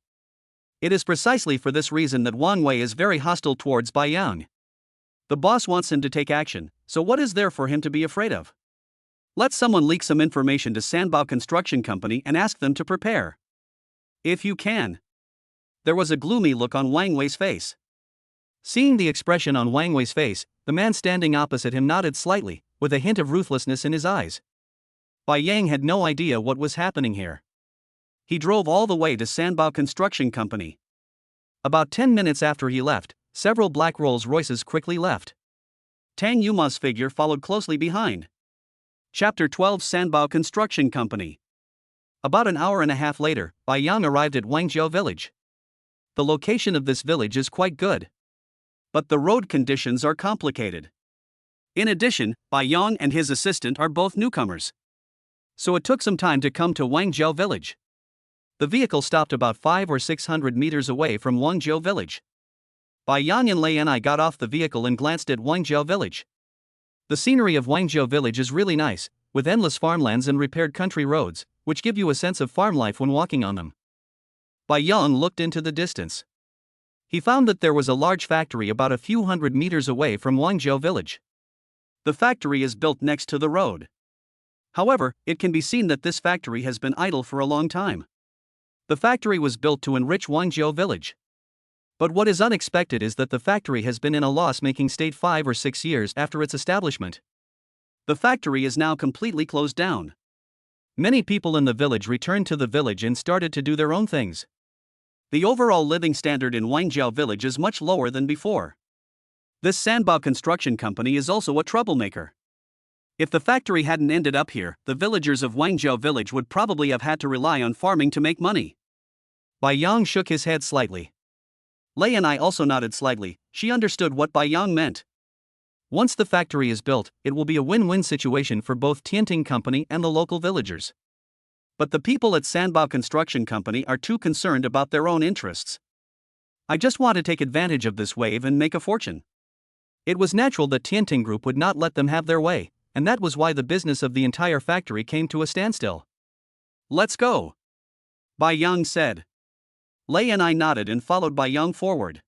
It is precisely for this reason that Wang Wei is very hostile towards Bai Yang. The boss wants him to take action, so what is there for him to be afraid of? Let someone leak some information to Sanbao Construction Company and ask them to prepare. If you can. There was a gloomy look on Wang Wei's face. Seeing the expression on Wang Wei's face, the man standing opposite him nodded slightly, with a hint of ruthlessness in his eyes. Bai Yang had no idea what was happening here. He drove all the way to Sanbao Construction Company. About 10 minutes after he left, several black Rolls Royces quickly left. Tang Yuma's figure followed closely behind. Chapter 12 Sanbao Construction Company. About an hour and a half later, Bai Yang arrived at Wangzhou village. The location of this village is quite good. But the road conditions are complicated. In addition, Bai Yang and his assistant are both newcomers. So it took some time to come to Wangzhou village. The vehicle stopped about 500 or 600 meters away from Wangzhou village. Bai Yang and Lei Yanai got off the vehicle and glanced at Wangzhou village. The scenery of Wangzhou village is really nice, with endless farmlands and repaired country roads, which give you a sense of farm life when walking on them. Bai Yang looked into the distance. He found that there was a large factory about a few hundred meters away from Wangzhou village. The factory is built next to the road. However, it can be seen that this factory has been idle for a long time. The factory was built to enrich Wangzhou village. But what is unexpected is that the factory has been in a loss-making state 5 or 6 years after its establishment. The factory is now completely closed down. Many people in the village returned to the village and started to do their own things. The overall living standard in Wangzhou village is much lower than before. This Sanbao Construction Company is also a troublemaker. If the factory hadn't ended up here, the villagers of Wangzhou village would probably have had to rely on farming to make money. Bai Yang shook his head slightly. Lei and I also nodded slightly. She understood what Bai Yang meant. Once the factory is built, it will be a win-win situation for both Tianting Company and the local villagers. But the people at Sanbao Construction Company are too concerned about their own interests. I just want to take advantage of this wave and make a fortune. It was natural that Tianting Group would not let them have their way, and that was why the business of the entire factory came to a standstill. Let's go, Bai Yang said. Lei and I nodded and followed Bai Yang forward.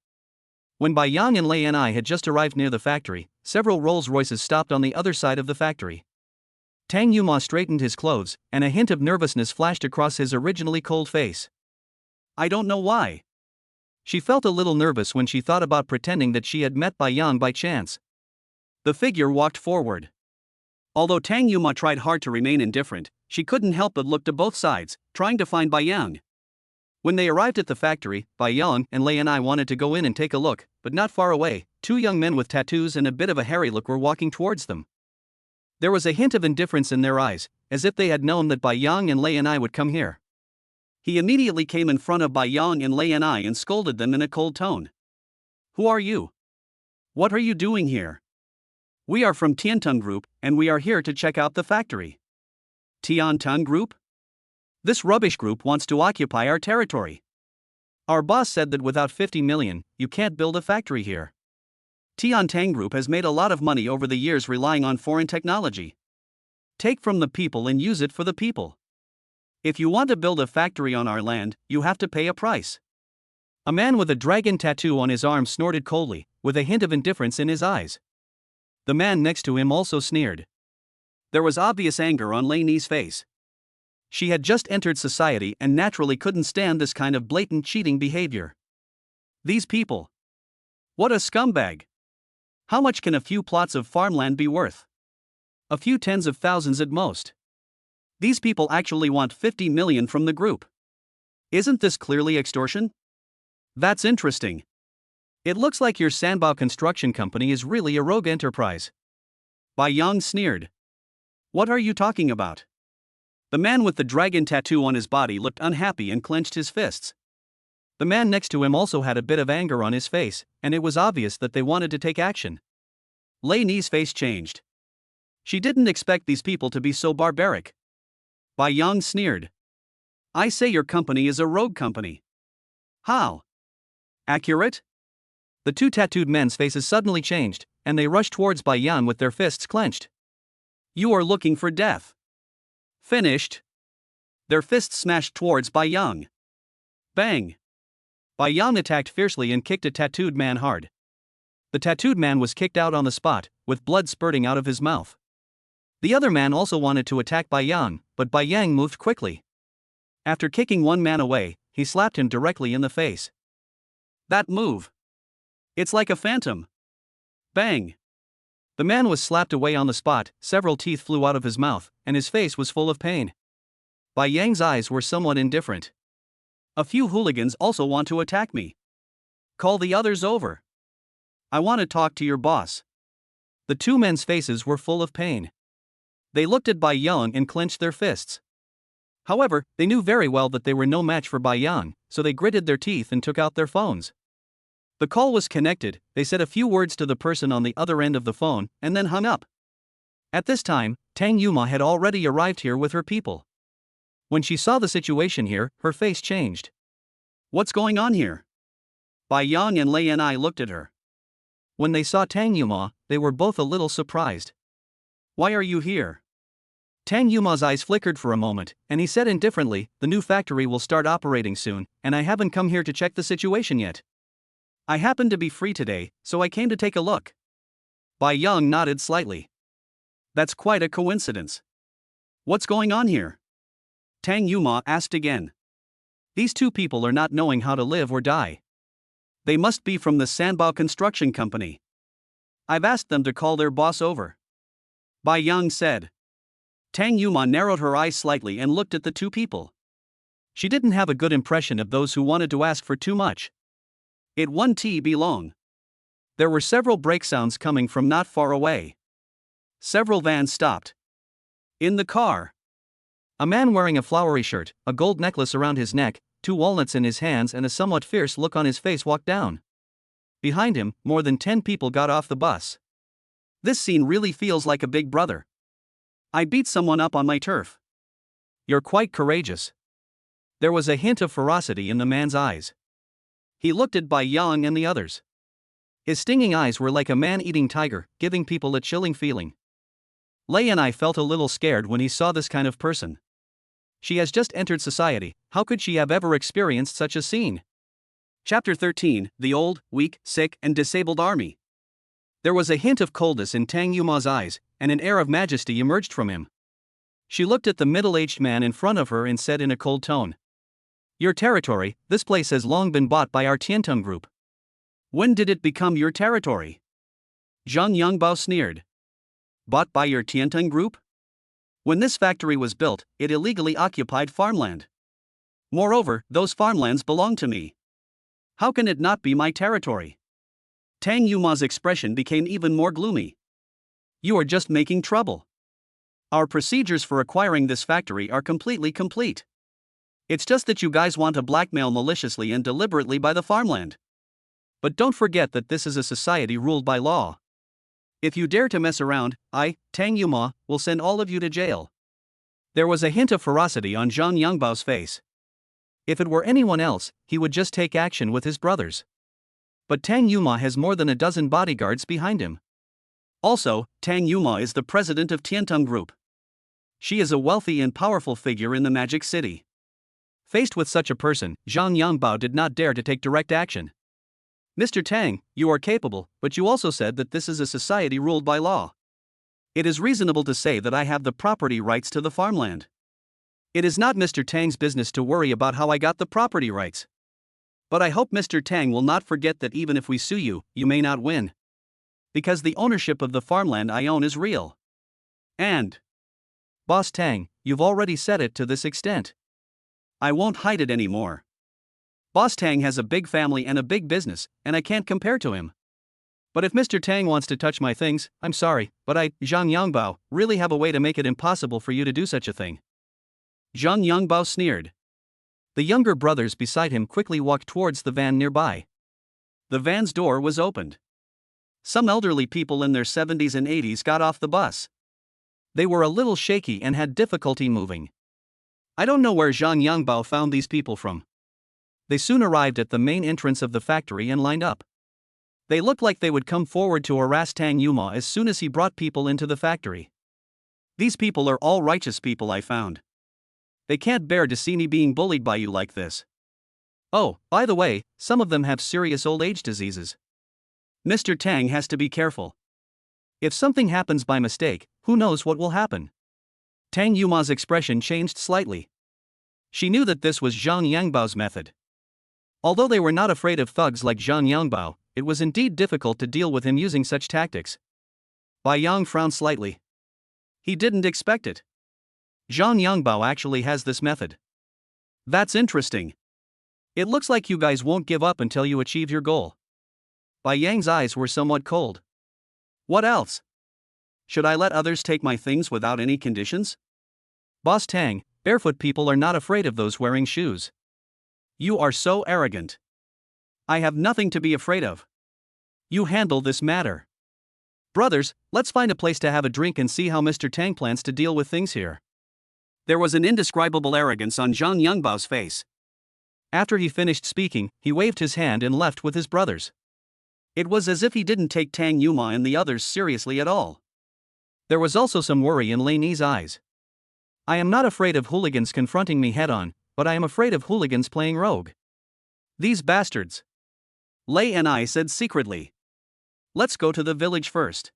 When Bai Yang and Lei and I had just arrived near the factory, several Rolls Royces stopped on the other side of the factory. Tang Yuma straightened his clothes, and a hint of nervousness flashed across his originally cold face. I don't know why. She felt a little nervous when she thought about pretending that she had met Bai Yang by chance. The figure walked forward. Although Tang Yuma tried hard to remain indifferent, she couldn't help but look to both sides, trying to find Bai Yang. When they arrived at the factory, Yang and Lei and I wanted to go in and take a look, but not far away, two young men with tattoos and a bit of a hairy look were walking towards them. There was a hint of indifference in their eyes, as if they had known that Yang and Lei and I would come here. He immediately came in front of Yang and Lei and I and scolded them in a cold tone. "Who are you? What are you doing here? We are from Tiantong Group, and we are here to check out the factory." "Tiantong Group? This rubbish group wants to occupy our territory. Our boss said that without 50 million, you can't build a factory here. Tiantong Group has made a lot of money over the years relying on foreign technology. Take from the people and use it for the people. If you want to build a factory on our land, you have to pay a price." A man with a dragon tattoo on his arm snorted coldly, with a hint of indifference in his eyes. The man next to him also sneered. There was obvious anger on Lainey's face. She had just entered society and naturally couldn't stand this kind of blatant cheating behavior. These people. What a scumbag. How much can a few plots of farmland be worth? A few tens of thousands at most. These people actually want 50 million from the group. Isn't this clearly extortion? That's interesting. It looks like your Sanbao construction company is really a rogue enterprise. Yang sneered. What are you talking about? The man with the dragon tattoo on his body looked unhappy and clenched his fists. The man next to him also had a bit of anger on his face, and it was obvious that they wanted to take action. Lainey's face changed. She didn't expect these people to be so barbaric. Yang sneered. I say your company is a rogue company. How? Accurate? The two tattooed men's faces suddenly changed, and they rushed towards Yang with their fists clenched. You are looking for death. Finished. Their fists smashed towards Yang. Bang! Yang attacked fiercely and kicked a tattooed man hard. The tattooed man was kicked out on the spot, with blood spurting out of his mouth. The other man also wanted to attack Yang, but Yang moved quickly. After kicking one man away, he slapped him directly in the face. That move. It's like a phantom. Bang! The man was slapped away on the spot, several teeth flew out of his mouth, and his face was full of pain. Yang's eyes were somewhat indifferent. A few hooligans also want to attack me. Call the others over. I want to talk to your boss. The two men's faces were full of pain. They looked at Yang and clenched their fists. However, they knew very well that they were no match for Yang, so they gritted their teeth and took out their phones. The call was connected, they said a few words to the person on the other end of the phone, and then hung up. At this time, Tang Yuma had already arrived here with her people. When she saw the situation here, her face changed. What's going on here? Yang and Lei and I looked at her. When they saw Tang Yuma, they were both a little surprised. Why are you here? Tang Yuma's eyes flickered for a moment, and he said indifferently, the new factory will start operating soon, and I haven't come here to check the situation yet. I happen to be free today, so I came to take a look. Yang nodded slightly. That's quite a coincidence. What's going on here? Tang Yuma asked again. These two people are not knowing how to live or die. They must be from the Sanbao construction company. I've asked them to call their boss over. Yang said. Tang Yuma narrowed her eyes slightly and looked at the two people. She didn't have a good impression of those who wanted to ask for too much. It wouldn't be long. There were several brake sounds coming from not far away. Several vans stopped. In the car, a man wearing a flowery shirt, a gold necklace around his neck, 2 walnuts in his hands and a somewhat fierce look on his face walked down. Behind him, more than 10 people got off the bus. This scene really feels like a Big Brother. I beat someone up on my turf. You're quite courageous. There was a hint of ferocity in the man's eyes. He looked at Yang and the others. His stinging eyes were like a man-eating tiger, giving people a chilling feeling. Lei and I felt a little scared when he saw this kind of person. She has just entered society, how could she have ever experienced such a scene? Chapter 13, The Old, Weak, Sick, and Disabled Army. There was a hint of coldness in Tang Yuma's eyes, and an air of majesty emerged from him. She looked at the middle-aged man in front of her and said in a cold tone. Your territory, this place has long been bought by our Tiantong Group. When did it become your territory? Zhang Yongbao sneered. Bought by your Tiantong Group? When this factory was built, it illegally occupied farmland. Moreover, those farmlands belong to me. How can it not be my territory? Tang Yuma's expression became even more gloomy. You are just making trouble. Our procedures for acquiring this factory are completely complete. It's just that you guys want to blackmail maliciously and deliberately by the farmland. But don't forget that this is a society ruled by law. If you dare to mess around, I, Tang Yuma, will send all of you to jail. There was a hint of ferocity on Zhang Yangbao's face. If it were anyone else, he would just take action with his brothers. But Tang Yuma has more than a dozen bodyguards behind him. Also, Tang Yuma is the president of Tiantung Group. She is a wealthy and powerful figure in the Magic City. Faced with such a person, Zhang Yangbao did not dare to take direct action. Mr. Tang, you are capable, but you also said that this is a society ruled by law. It is reasonable to say that I have the property rights to the farmland. It is not Mr. Tang's business to worry about how I got the property rights. But I hope Mr. Tang will not forget that even if we sue you, you may not win. Because the ownership of the farmland I own is real. And, Boss Tang, you've already said it to this extent. I won't hide it anymore. Boss Tang has a big family and a big business, and I can't compare to him. But if Mr. Tang wants to touch my things, I'm sorry, but I, Zhang Yangbao, really have a way to make it impossible for you to do such a thing. Zhang Yangbao sneered. The younger brothers beside him quickly walked towards the van nearby. The van's door was opened. Some elderly people in their 70s and 80s got off the bus. They were a little shaky and had difficulty moving. I don't know where Zhang Yangbao found these people from. They soon arrived at the main entrance of the factory and lined up. They looked like they would come forward to harass Tang Yuma as soon as he brought people into the factory. These people are all righteous people, I found. They can't bear to see me being bullied by you like this. Oh, by the way, some of them have serious old age diseases. Mr. Tang has to be careful. If something happens by mistake, who knows what will happen? Tang Yuma's expression changed slightly. She knew that this was Zhang Yangbao's method. Although they were not afraid of thugs like Zhang Yangbao, it was indeed difficult to deal with him using such tactics. Bai Yang frowned slightly. He didn't expect it. Zhang Yangbao actually has this method. That's interesting. It looks like you guys won't give up until you achieve your goal. Bai Yang's eyes were somewhat cold. What else? Should I let others take my things without any conditions? Boss Tang, barefoot people are not afraid of those wearing shoes. You are so arrogant. I have nothing to be afraid of. You handle this matter. Brothers, let's find a place to have a drink and see how Mr. Tang plans to deal with things here. There was an indescribable arrogance on Zhang Yangbao's face. After he finished speaking, he waved his hand and left with his brothers. It was as if he didn't take Tang Yuma and the others seriously at all. There was also some worry in Lei Ni's eyes. I am not afraid of hooligans confronting me head-on, but I am afraid of hooligans playing rogue. These bastards. Lei and I said secretly. Let's go to the village first.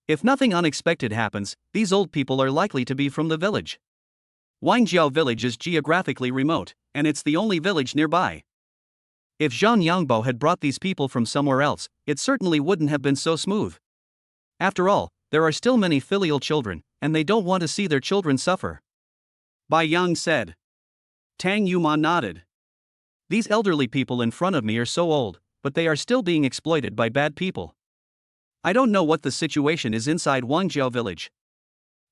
If nothing unexpected happens, these old people are likely to be from the village. Wangjiao village is geographically remote, and it's the only village nearby. If Zhang Yangbao had brought these people from somewhere else, it certainly wouldn't have been so smooth. After all, there are still many filial children, and they don't want to see their children suffer. Bai Yang said. Tang Yuma nodded. These elderly people in front of me are so old, but they are still being exploited by bad people. I don't know what the situation is inside Wangjiao village.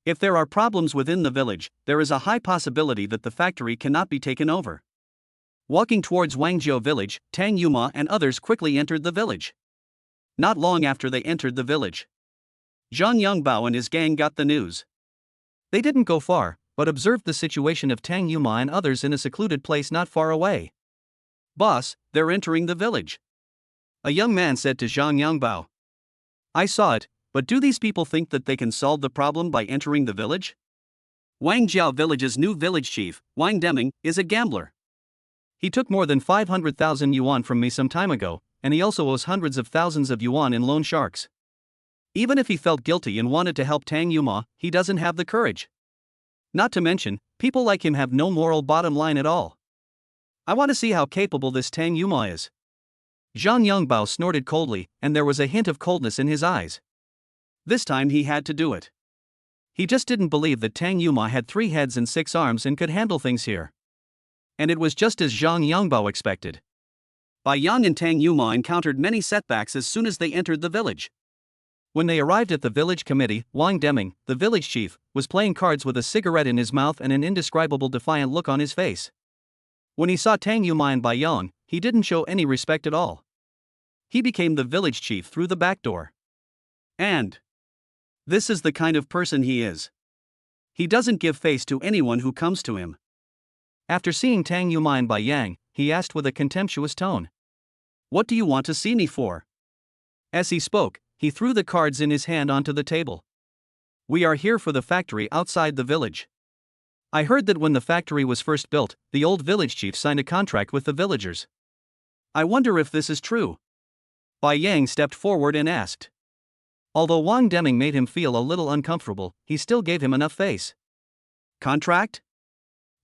If there are problems within the village, there is a high possibility that the factory cannot be taken over. Walking towards Wangjiao village, Tang Yuma and others quickly entered the village. Not long after they entered the village, Zhang Yangbao and his gang got the news. They didn't go far, but observed the situation of Tang Yuma and others in a secluded place not far away. Boss, they're entering the village. A young man said to Zhang Yangbao. I saw it, but do these people think that they can solve the problem by entering the village? Wangjiao village's new village chief, Wang Deming, is a gambler. He took more than 500,000 yuan from me some time ago, and he also owes hundreds of thousands of yuan in loan sharks. Even if he felt guilty and wanted to help Tang Yuma, he doesn't have the courage. Not to mention, people like him have no moral bottom line at all. I want to see how capable this Tang Yuma is. Zhang Yangbao snorted coldly, and there was a hint of coldness in his eyes. This time he had to do it. He just didn't believe that Tang Yuma had 3 heads and 6 arms and could handle things here. And it was just as Zhang Yongbao expected. Bai Yang and Tang Yuma encountered many setbacks as soon as they entered the village. When they arrived at the village committee, Wang Deming, the village chief, was playing cards with a cigarette in his mouth and an indescribable defiant look on his face. When he saw Tang Yuma and Bai Yang, he didn't show any respect at all. He became the village chief through the back door. And this is the kind of person he is. He doesn't give face to anyone who comes to him. After seeing Tang Yuma and Bai Yang, he asked with a contemptuous tone, "What do you want to see me for?" As he spoke, he threw the cards in his hand onto the table. "We are here for the factory outside the village. I heard that when the factory was first built, the old village chief signed a contract with the villagers. I wonder if this is true." Bai Yang stepped forward and asked. Although Wang Deming made him feel a little uncomfortable, he still gave him enough face. "Contract?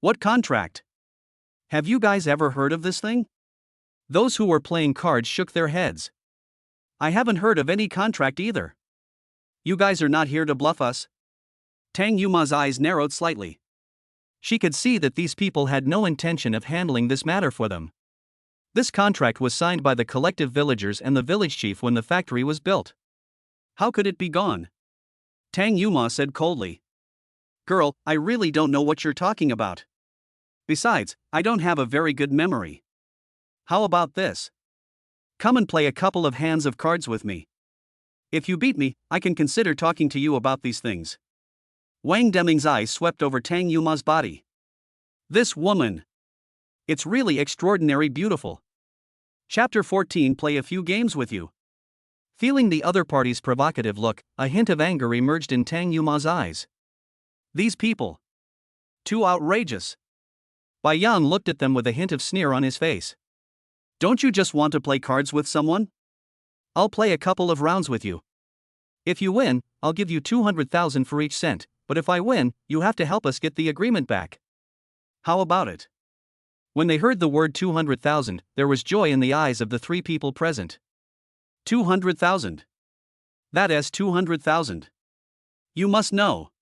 What contract? Have you guys ever heard of this thing?" Those who were playing cards shook their heads. "I haven't heard of any contract either. You guys are not here to bluff us?" Tang Yuma's eyes narrowed slightly. She could see that these people had no intention of handling this matter for them. This contract was signed by the collective villagers and the village chief when the factory was built. How could it be gone? Tang Yuma said coldly. "Girl, I really don't know what you're talking about. Besides, I don't have a very good memory. How about this? Come and play a couple of hands of cards with me. If you beat me, I can consider talking to you about these things." Wang Deming's eyes swept over Tang Yuma's body. This woman. It's really extraordinary beautiful. Chapter 14. Play a few games with you. Feeling the other party's provocative look, a hint of anger emerged in Tang Yuma's eyes. These people. Too outrageous. Bai Yang looked at them with a hint of sneer on his face. "Don't you just want to play cards with someone? I'll play a couple of rounds with you. If you win, I'll give you 200,000 for each cent, but if I win, you have to help us get the agreement back. How about it?" When they heard the word 200,000, there was joy in the eyes of the three people present. 200,000. That is 200,000. You must know.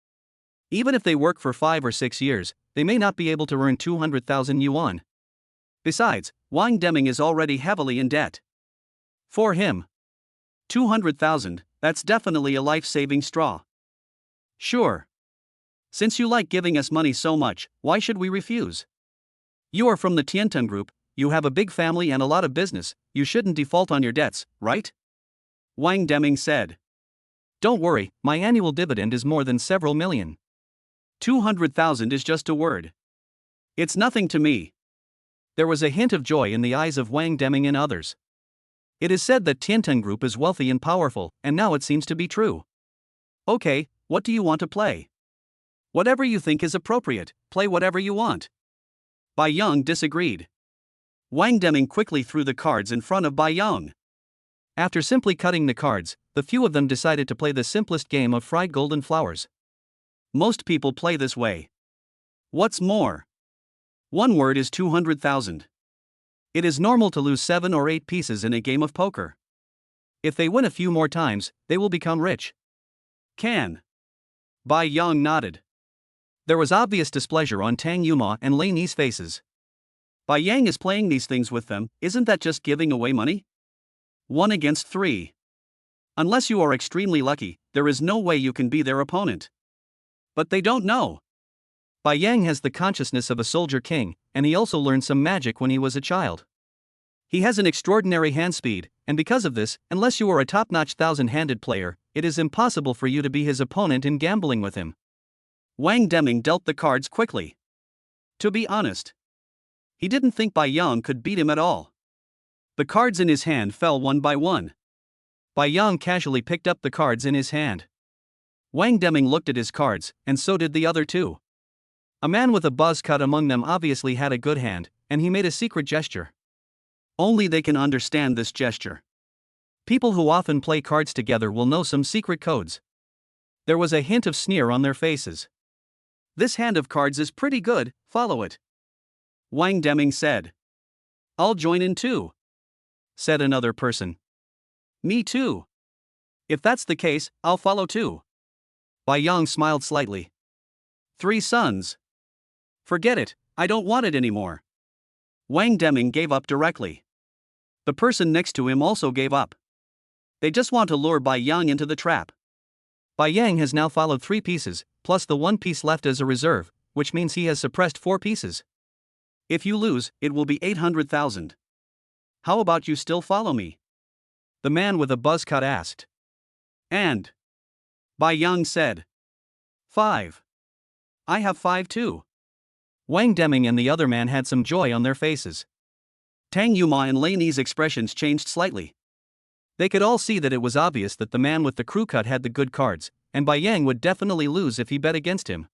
Even if they work for 5 or 6 years, they may not be able to earn 200,000 yuan. Besides, Wang Deming is already heavily in debt. For him, 200,000, that's definitely a life-saving straw. Sure. Since you like giving us money so much, why should we refuse? You are from the Tiantan Group, you have a big family and a lot of business, you shouldn't default on your debts, right? Wang Deming said. Don't worry, my annual dividend is more than several million. 200,000 is just a word. It's nothing to me. There was a hint of joy in the eyes of Wang Deming and others. It is said that Tiantan Group is wealthy and powerful, and now it seems to be true. Okay, what do you want to play? Whatever you think is appropriate, play whatever you want. Bai Yang disagreed. Wang Deming quickly threw the cards in front of Bai Yang. After simply cutting the cards, the few of them decided to play the simplest game of fried golden flowers. Most people play this way. What's more? One word is 200,000. It is normal to lose 7 or 8 pieces in a game of poker. If they win a few more times, they will become rich. Can. Bai Yang nodded. There was obvious displeasure on Tang Yuma and Lei Ni's faces. Bai Yang is playing these things with them, isn't that just giving away money? 1 against 3. Unless you are extremely lucky, there is no way you can be their opponent. But they don't know. Bai Yang has the consciousness of a soldier king, and he also learned some magic when he was a child. He has an extraordinary hand speed, and because of this, unless you are a top-notch 1,000-handed player, it is impossible for you to be his opponent in gambling with him. Wang Deming dealt the cards quickly. To be honest, he didn't think Bai Yang could beat him at all. The cards in his hand fell one by one. Bai Yang casually picked up the cards in his hand. Wang Deming looked at his cards, and so did the other two. A man with a buzz cut among them obviously had a good hand, and he made a secret gesture. Only they can understand this gesture. People who often play cards together will know some secret codes. There was a hint of sneer on their faces. This hand of cards is pretty good, follow it. Wang Deming said. I'll join in too, said another person. Me too. If that's the case, I'll follow too. Bai Yang smiled slightly. 3 sons. Forget it, I don't want it anymore. Wang Deming gave up directly. The person next to him also gave up. They just want to lure Bai Yang into the trap. Bai Yang has now followed 3 pieces, plus the 1 piece left as a reserve, which means he has suppressed 4 pieces. If you lose, it will be 800,000. How about you still follow me? The man with a buzz cut asked. And Bai Yang said, 5. I have 5 too. Wang Deming and the other man had some joy on their faces. Tang Yuma and Lei Ni's expressions changed slightly. They could all see that it was obvious that the man with the crew cut had the good cards, and Bai Yang would definitely lose if he bet against him.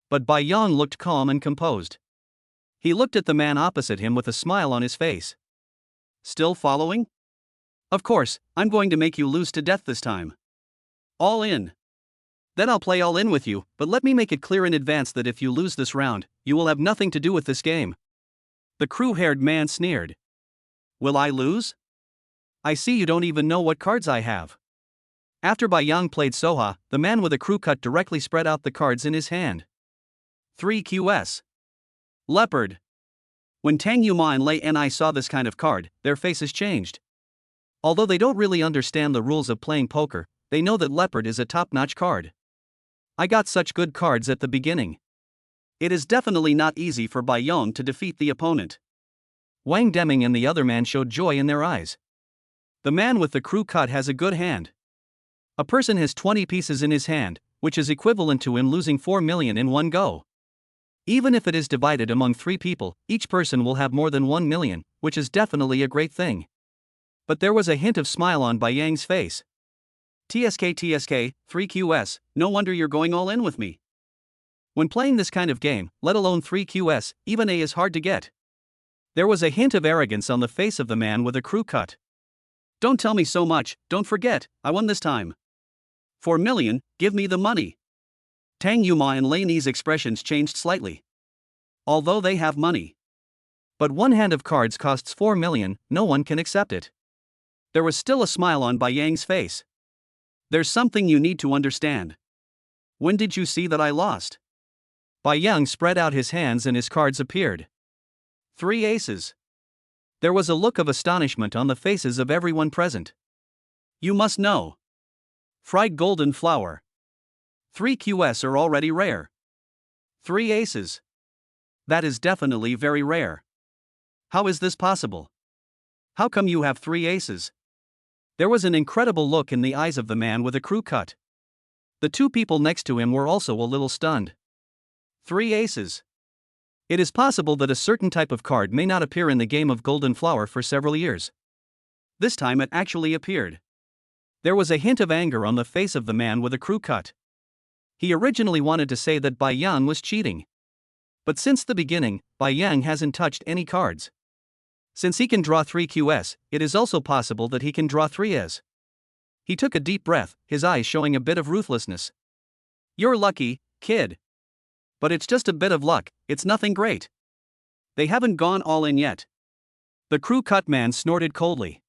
But Bai Yang looked calm and composed. He looked at the man opposite him with a smile on his face. Still following? Of course, I'm going to make you lose to death this time. All in. Then I'll play all in with you, but let me make it clear in advance that if you lose this round, you will have nothing to do with this game. The crew-haired man sneered. Will I lose? I see you don't even know what cards I have. After Bai Yang played Soha, the man with a crew cut directly spread out the cards in his hand. 3 QS. Leopard. When Tang Yuma and Lei Ni saw this kind of card, their faces changed. Although they don't really understand the rules of playing poker, they know that Leopard is a top-notch card. I got such good cards at the beginning. It is definitely not easy for Bai Yang to defeat the opponent. Wang Deming and the other man showed joy in their eyes. The man with the crew cut has a good hand. A person has 20 pieces in his hand, which is equivalent to him losing 4 million in one go. Even if it is divided among 3 people, each person will have more than 1 million, which is definitely a great thing. But there was a hint of smile on Bai Yang's face. TSK, 3 QS, no wonder you're going all in with me. When playing this kind of game, let alone 3 QS, even A is hard to get. There was a hint of arrogance on the face of the man with a crew cut. Don't tell me so much, don't forget, I won this time. 4 million, give me the money. Tang Yuma and Lei Ni's expressions changed slightly. Although they have money. But one hand of cards costs 4 million, no one can accept it. There was still a smile on Bai Yang's face. There's something you need to understand. When did you see that I lost? Bai Yang spread out his hands and his cards appeared. 3 aces. There was a look of astonishment on the faces of everyone present. You must know. Fried golden flour. 3 QS are already rare. 3 aces. That is definitely very rare. How is this possible? How come you have 3 aces? There was an incredible look in the eyes of the man with a crew cut. The 2 people next to him were also a little stunned. 3 aces. It is possible that a certain type of card may not appear in the game of golden flower for several years. This time it actually appeared. There was a hint of anger on the face of the man with a crew cut. He originally wanted to say that Bai Yang was cheating. But since the beginning, Bai Yang hasn't touched any cards. Since he can draw 3 QS, it is also possible that he can draw 3 as. He took a deep breath, his eyes showing a bit of ruthlessness. You're lucky, kid. But it's just a bit of luck, it's nothing great. They haven't gone all in yet. The crew cut man snorted coldly.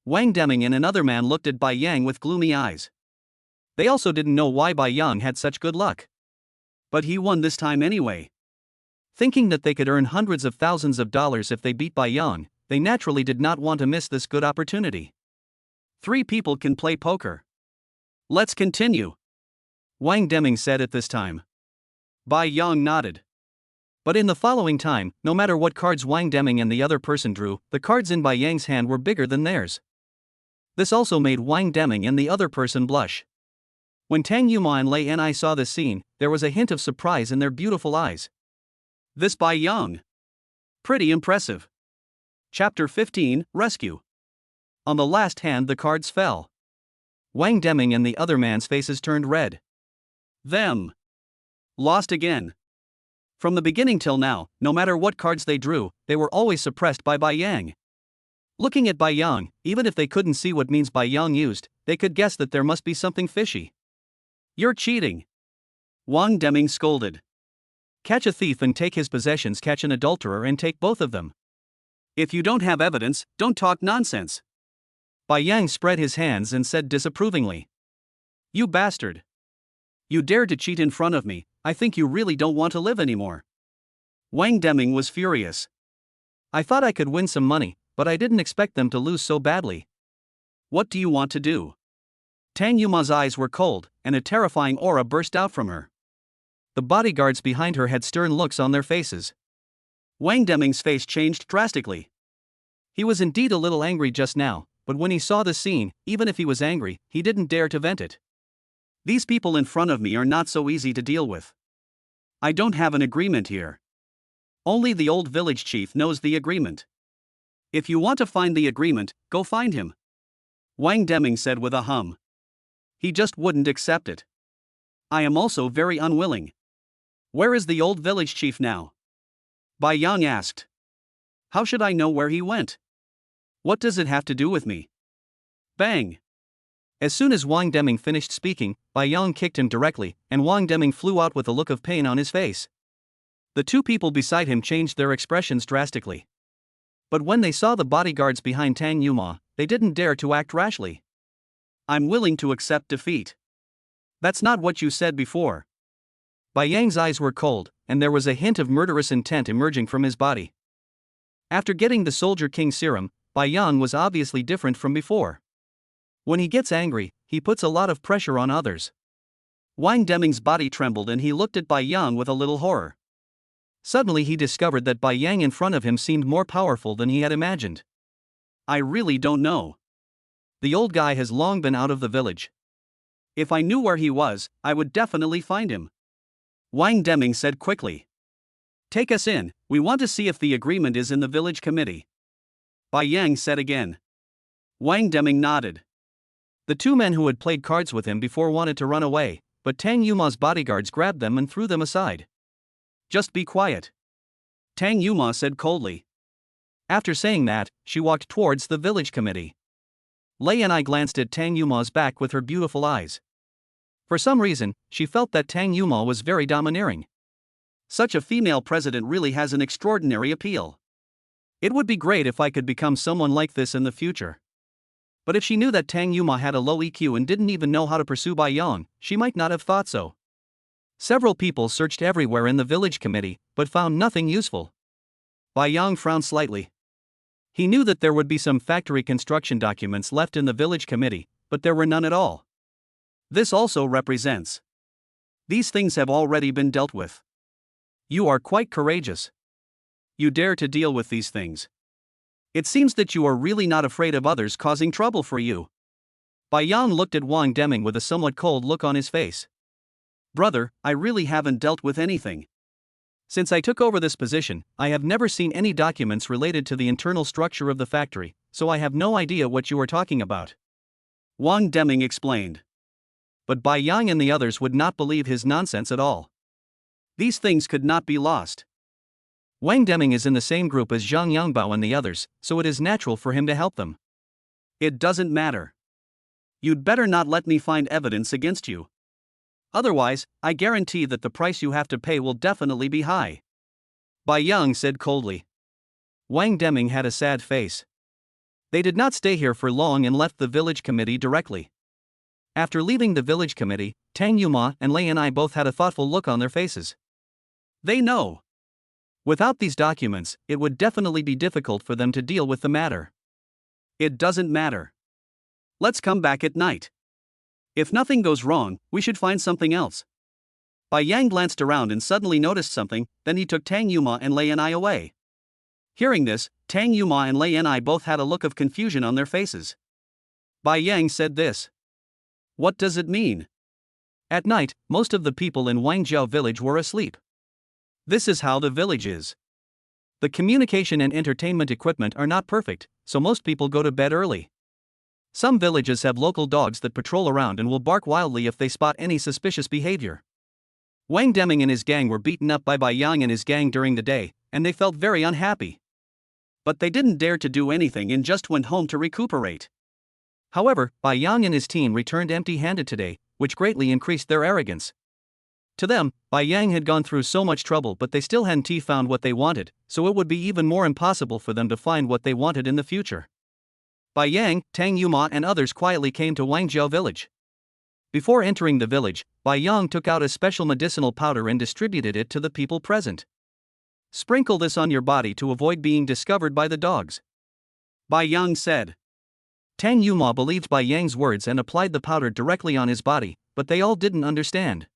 Wang Deming and another man looked at Bai Yang with gloomy eyes. They also didn't know why Bai Yang had such good luck. But he won this time anyway. Thinking that they could earn hundreds of thousands of dollars if they beat Bai Yang, they naturally did not want to miss this good opportunity. 3 people can play poker. Let's continue. Wang Deming said at this time. Bai Yang nodded. But in the following time, no matter what cards Wang Deming and the other person drew, the cards in Bai Yang's hand were bigger than theirs. This also made Wang Deming and the other person blush. When Tang Yuma and Lei Ni saw this scene, there was a hint of surprise in their beautiful eyes. This Bai Yang. Pretty impressive. Chapter 15, Rescue. On the last hand the cards fell. Wang Deming and the other man's faces turned red. Them. Lost again. From the beginning till now, no matter what cards they drew, they were always suppressed by Bai Yang. Looking at Bai Yang, even if they couldn't see what means Bai Yang used, they could guess that there must be something fishy. You're cheating. Wang Deming scolded. Catch a thief and take his possessions, catch an adulterer and take both of them. If you don't have evidence, don't talk nonsense. Bai Yang spread his hands and said disapprovingly. You bastard. You dared to cheat in front of me, I think you really don't want to live anymore. Wang Deming was furious. I thought I could win some money, but I didn't expect them to lose so badly. What do you want to do? Tang Yuma's eyes were cold, and a terrifying aura burst out from her. The bodyguards behind her had stern looks on their faces. Wang Deming's face changed drastically. He was indeed a little angry just now, but when he saw the scene, even if he was angry, he didn't dare to vent it. These people in front of me are not so easy to deal with. I don't have an agreement here. Only the old village chief knows the agreement. If you want to find the agreement, go find him. Wang Deming said with a hum. He just wouldn't accept it. I am also very unwilling. Where is the old village chief now? Bai Yang asked. How should I know where he went? What does it have to do with me? Bang! As soon as Wang Deming finished speaking, Bai Yang kicked him directly, and Wang Deming flew out with a look of pain on his face. The two people beside him changed their expressions drastically. But when they saw the bodyguards behind Tang Yuma, they didn't dare to act rashly. I'm willing to accept defeat. That's not what you said before. Bai Yang's eyes were cold, and there was a hint of murderous intent emerging from his body. After getting the Soldier King serum, Bai Yang was obviously different from before. When he gets angry, he puts a lot of pressure on others. Wang Deming's body trembled and he looked at Bai Yang with a little horror. Suddenly he discovered that Bai Yang in front of him seemed more powerful than he had imagined. I really don't know. The old guy has long been out of the village. If I knew where he was, I would definitely find him. Wang Deming said quickly. Take us in, we want to see if the agreement is in the village committee. Bai Yang said again. Wang Deming nodded. The two men who had played cards with him before wanted to run away, but Tang Yuma's bodyguards grabbed them and threw them aside. Just be quiet. Tang Yuma said coldly. After saying that, she walked towards the village committee. Lei and I glanced at Tang Yuma's back with her beautiful eyes. For some reason, she felt that Tang Yuma was very domineering. Such a female president really has an extraordinary appeal. It would be great if I could become someone like this in the future. But if she knew that Tang Yuma had a low EQ and didn't even know how to pursue Bai Yang, she might not have thought so. Several people searched everywhere in the village committee, but found nothing useful. Bai Yang frowned slightly. He knew that there would be some factory construction documents left in the village committee, but there were none at all. This also represents. These things have already been dealt with. You are quite courageous. You dare to deal with these things. It seems that you are really not afraid of others causing trouble for you. Bai Yang looked at Wang Deming with a somewhat cold look on his face. Brother, I really haven't dealt with anything. Since I took over this position, I have never seen any documents related to the internal structure of the factory, so I have no idea what you are talking about. Wang Deming explained. But Bai Yang and the others would not believe his nonsense at all. These things could not be lost. Wang Deming is in the same group as Zhang Yangbao and the others, so it is natural for him to help them. It doesn't matter. You'd better not let me find evidence against you. Otherwise, I guarantee that the price you have to pay will definitely be high. Bai Yang said coldly. Wang Deming had a sad face. They did not stay here for long and left the village committee directly. After leaving the village committee, Tang Yuma and Lei and I both had a thoughtful look on their faces. They know. Without these documents, it would definitely be difficult for them to deal with the matter. It doesn't matter. Let's come back at night. If nothing goes wrong, we should find something else. Bai Yang glanced around and suddenly noticed something, then he took Tang Yuma and Lei and I away. Hearing this, Tang Yuma and Lei and I both had a look of confusion on their faces. Bai Yang said this. What does it mean? At night, most of the people in Wangjiao village were asleep. This is how the village is. The communication and entertainment equipment are not perfect, so most people go to bed early. Some villages have local dogs that patrol around and will bark wildly if they spot any suspicious behavior. Wang Deming and his gang were beaten up by Bai Yang and his gang during the day, and they felt very unhappy. But they didn't dare to do anything and just went home to recuperate. However, Bai Yang and his team returned empty-handed today, which greatly increased their arrogance. To them, Bai Yang had gone through so much trouble, but they still hadn't found what they wanted, so it would be even more impossible for them to find what they wanted in the future. Bai Yang, Tang Yuma and others quietly came to Wangjiao village. Before entering the village, Bai Yang took out a special medicinal powder and distributed it to the people present. Sprinkle this on your body to avoid being discovered by the dogs. Bai Yang said. Tang Yuma believed Bai Yang's words and applied the powder directly on his body, but they all didn't understand.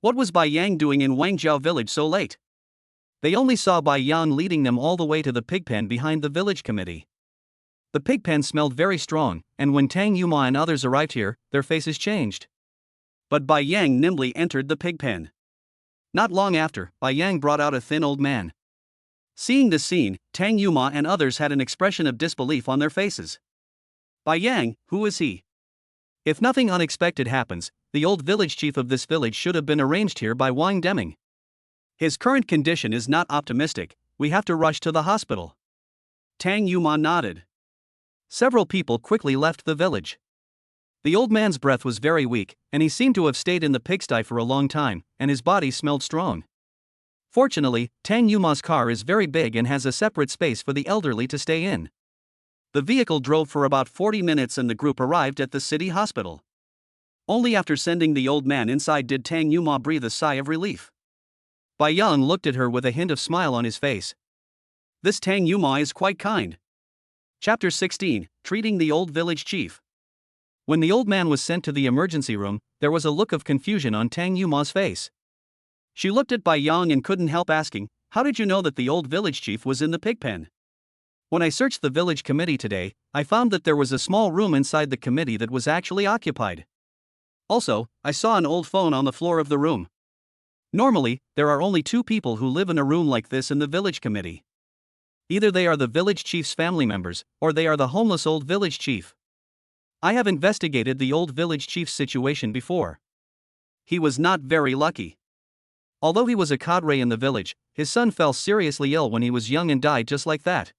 What was Bai Yang doing in Wangjiao village so late? They only saw Bai Yang leading them all the way to the pigpen behind the village committee. The pigpen smelled very strong, and when Tang Yuma and others arrived here, their faces changed. But Bai Yang nimbly entered the pigpen. Not long after, Bai Yang brought out a thin old man. Seeing this scene, Tang Yuma and others had an expression of disbelief on their faces. Bai Yang, who is he? If nothing unexpected happens, the old village chief of this village should have been arranged here by Wang Deming. His current condition is not optimistic, we have to rush to the hospital. Tang Yuma nodded. Several people quickly left the village. The old man's breath was very weak, and he seemed to have stayed in the pigsty for a long time, and his body smelled strong. Fortunately, Tang Yuma's car is very big and has a separate space for the elderly to stay in. The vehicle drove for about 40 minutes and the group arrived at the city hospital. Only after sending the old man inside did Tang Yuma breathe a sigh of relief. Bai Yang looked at her with a hint of smile on his face. This Tang Yuma is quite kind. Chapter 16, Treating the Old Village Chief. When the old man was sent to the emergency room, there was a look of confusion on Tang Yuma's face. She looked at Bai Yang and couldn't help asking, how did you know that the old village chief was in the pigpen? When I searched the village committee today, I found that there was a small room inside the committee that was actually occupied. Also, I saw an old phone on the floor of the room. Normally, there are only 2 people who live in a room like this in the village committee. Either they are the village chief's family members, or they are the homeless old village chief. I have investigated the old village chief's situation before. He was not very lucky. Although he was a cadre in the village, his son fell seriously ill when he was young and died just like that.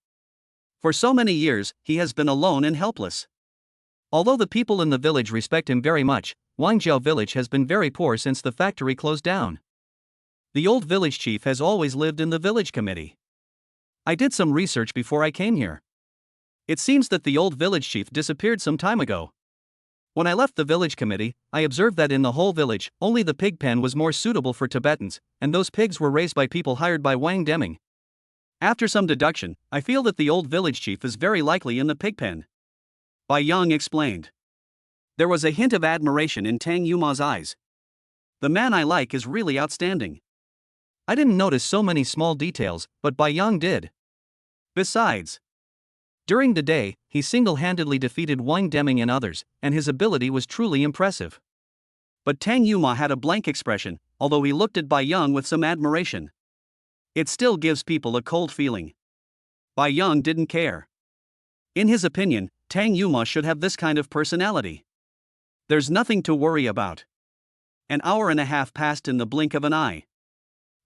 For so many years, he has been alone and helpless. Although the people in the village respect him very much, Wangjiao village has been very poor since the factory closed down. The old village chief has always lived in the village committee. I did some research before I came here. It seems that the old village chief disappeared some time ago. When I left the village committee, I observed that in the whole village, only the pig pen was more suitable for Tibetans, and those pigs were raised by people hired by Wang Deming. After some deduction, I feel that the old village chief is very likely in the pig pen. Bai Yang explained. There was a hint of admiration in Tang Yuma's eyes. The man I like is really outstanding. I didn't notice so many small details, but Bai Yang did. Besides, during the day, he single-handedly defeated Wang Deming and others, and his ability was truly impressive. But Tang Yuma had a blank expression, although he looked at Bai Yang with some admiration. It still gives people a cold feeling. Bai Yang didn't care. In his opinion, Tang Yuma should have this kind of personality. There's nothing to worry about. An hour and a half passed in the blink of an eye.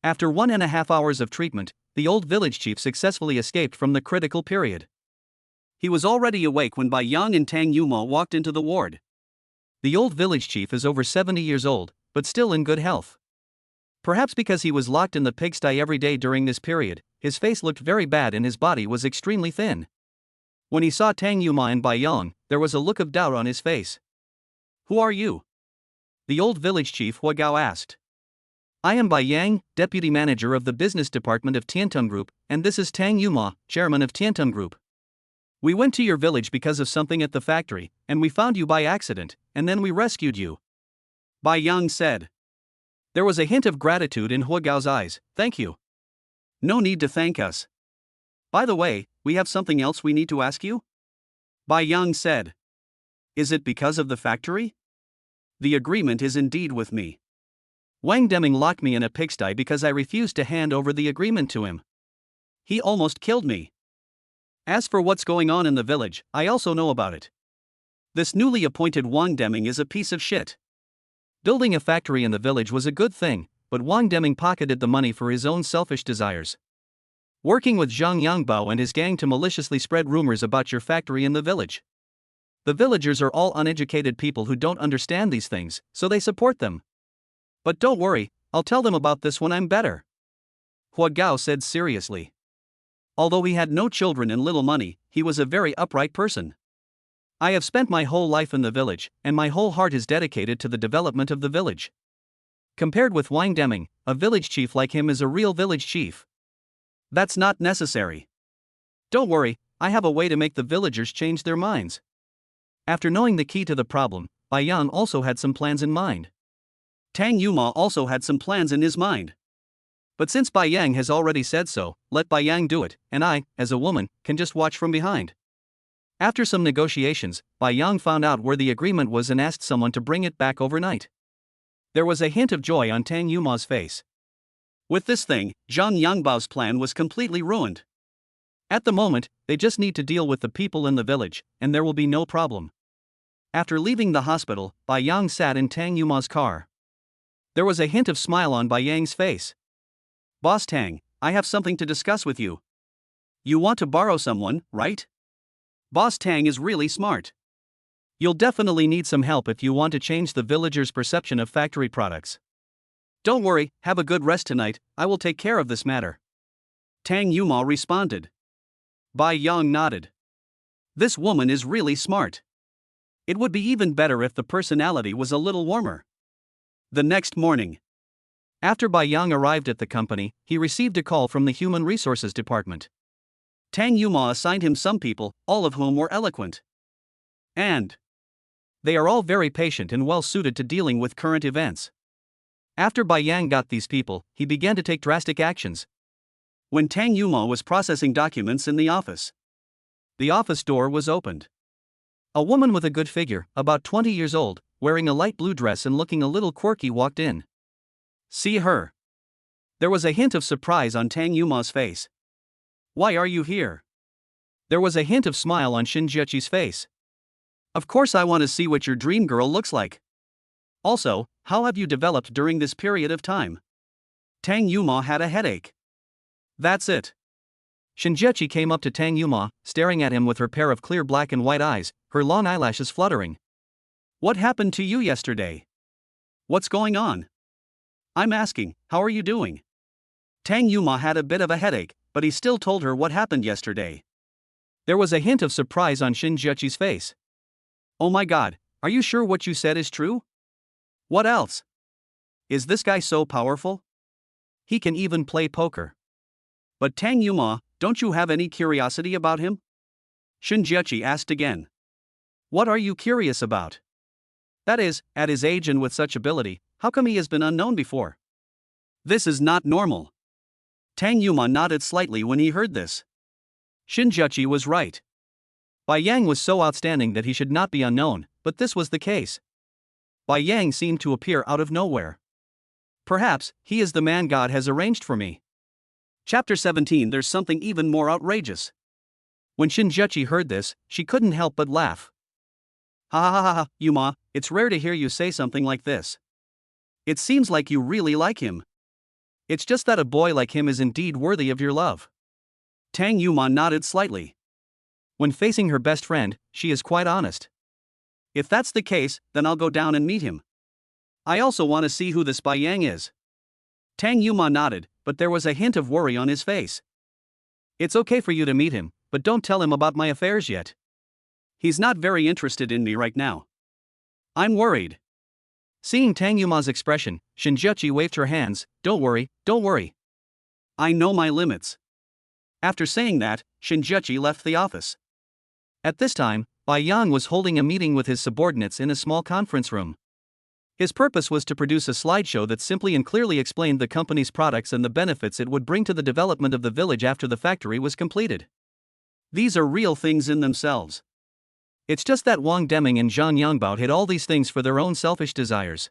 After 1.5 hours of treatment, the old village chief successfully escaped from the critical period. He was already awake when Bai Yang and Tang Yuma walked into the ward. The old village chief is over 70 years old, but still in good health. Perhaps because he was locked in the pigsty every day during this period, his face looked very bad and his body was extremely thin. When he saw Tang Yuma and Bai Yang, there was a look of doubt on his face. Who are you? The old village chief Hua Gao asked. I am Bai Yang, deputy manager of the business department of Tiantum Group, and this is Tang Yuma, chairman of Tiantum Group. We went to your village because of something at the factory, and we found you by accident, and then we rescued you. Bai Yang said. There was a hint of gratitude in Hua Gao's eyes. Thank you. No need to thank us. By the way, we have something else we need to ask you? Bai Yang said. Is it because of the factory? The agreement is indeed with me. Wang Deming locked me in a pigsty because I refused to hand over the agreement to him. He almost killed me. As for what's going on in the village, I also know about it. This newly appointed Wang Deming is a piece of shit. Building a factory in the village was a good thing, but Wang Deming pocketed the money for his own selfish desires. Working with Zhang Yangbao and his gang to maliciously spread rumors about your factory in the village. The villagers are all uneducated people who don't understand these things, so they support them. But don't worry, I'll tell them about this when I'm better. Hua Gao said seriously. Although he had no children and little money, he was a very upright person. I have spent my whole life in the village, and my whole heart is dedicated to the development of the village. Compared with Wang Deming, a village chief like him is a real village chief. That's not necessary. Don't worry, I have a way to make the villagers change their minds. After knowing the key to the problem, Bai Yang also had some plans in mind. Tang Yuma also had some plans in his mind. But since Bai Yang has already said so, let Bai Yang do it, and I, as a woman, can just watch from behind. After some negotiations, Bai Yang found out where the agreement was and asked someone to bring it back overnight. There was a hint of joy on Tang Yuma's face. With this thing, Zhang Yangbao's plan was completely ruined. At the moment, they just need to deal with the people in the village, and there will be no problem. After leaving the hospital, Bai Yang sat in Tang Yuma's car. There was a hint of smile on Bai Yang's face. Boss Tang, I have something to discuss with you. You want to borrow someone, right? Boss Tang is really smart. You'll definitely need some help if you want to change the villagers' perception of factory products. Don't worry, have a good rest tonight, I will take care of this matter. Tang Yuma responded. Bai Yang nodded. This woman is really smart. It would be even better if the personality was a little warmer. The next morning, after Bai Yang arrived at the company, he received a call from the Human Resources Department. Tang Yuma assigned him some people, all of whom were eloquent. And they are all very patient and well suited to dealing with current events. After Bai Yang got these people, he began to take drastic actions. When Tang Yuma was processing documents in the office door was opened. A woman with a good figure, about 20 years old, wearing a light blue dress and looking a little quirky walked in. See her. There was a hint of surprise on Tang Yuma's face. Why are you here? There was a hint of smile on Shinjiachi's face. Of course I want to see what your dream girl looks like. Also, how have you developed during this period of time? Tang Yuma had a headache. That's it. Shinjiachi came up to Tang Yuma, staring at him with her pair of clear black and white eyes, her long eyelashes fluttering. What happened to you yesterday? What's going on? I'm asking, how are you doing? Tang Yuma had a bit of a headache, but he still told her what happened yesterday. There was a hint of surprise on Shinjiachi's face. Oh my god, are you sure what you said is true? What else? Is this guy so powerful? He can even play poker. But Tang Yuma, don't you have any curiosity about him? Shinjiachi asked again. What are you curious about? That is, at his age and with such ability, how come he has been unknown before? This is not normal. Tang Yuma nodded slightly when he heard this. Shinjiachi was right. Bai Yang was so outstanding that he should not be unknown, but this was the case. Bai Yang seemed to appear out of nowhere. Perhaps, he is the man God has arranged for me. Chapter 17. There's something even more outrageous. When Shinjiachi heard this, she couldn't help but laugh. Ha ha ha ha, Yuma, it's rare to hear you say something like this. It seems like you really like him. It's just that a boy like him is indeed worthy of your love. Tang Yuma nodded slightly. When facing her best friend, she is quite honest. If that's the case, then I'll go down and meet him. I also want to see who this Bai Yang is. Tang Yuma nodded, but there was a hint of worry on his face. It's okay for you to meet him, but don't tell him about my affairs yet. He's not very interested in me right now. I'm worried. Seeing Tang Yuma's expression, Shinjiachi waved her hands. Don't worry, don't worry. I know my limits. After saying that, Shinjiachi left the office. At this time, Bai Yang was holding a meeting with his subordinates in a small conference room. His purpose was to produce a slideshow that simply and clearly explained the company's products and the benefits it would bring to the development of the village after the factory was completed. These are real things in themselves. It's just that Wang Deming and Zhang Yangbao hid all these things for their own selfish desires.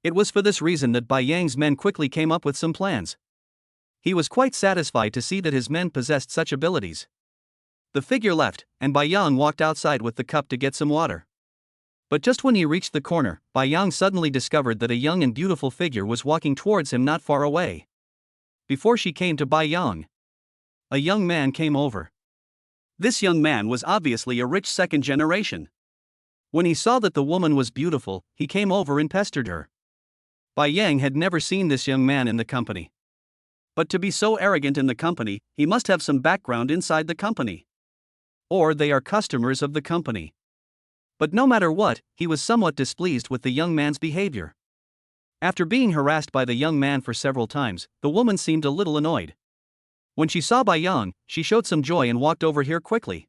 It was for this reason that Bai Yang's men quickly came up with some plans. He was quite satisfied to see that his men possessed such abilities. The figure left, and Bai Yang walked outside with the cup to get some water. But just when he reached the corner, Bai Yang suddenly discovered that a young and beautiful figure was walking towards him not far away. Before she came to Bai Yang, a young man came over. This young man was obviously a rich second generation. When he saw that the woman was beautiful, he came over and pestered her. Bai Yang had never seen this young man in the company. But to be so arrogant in the company, he must have some background inside the company. Or they are customers of the company. But no matter what, he was somewhat displeased with the young man's behavior. After being harassed by the young man for several times, the woman seemed a little annoyed. When she saw Bai Yang, she showed some joy and walked over here quickly.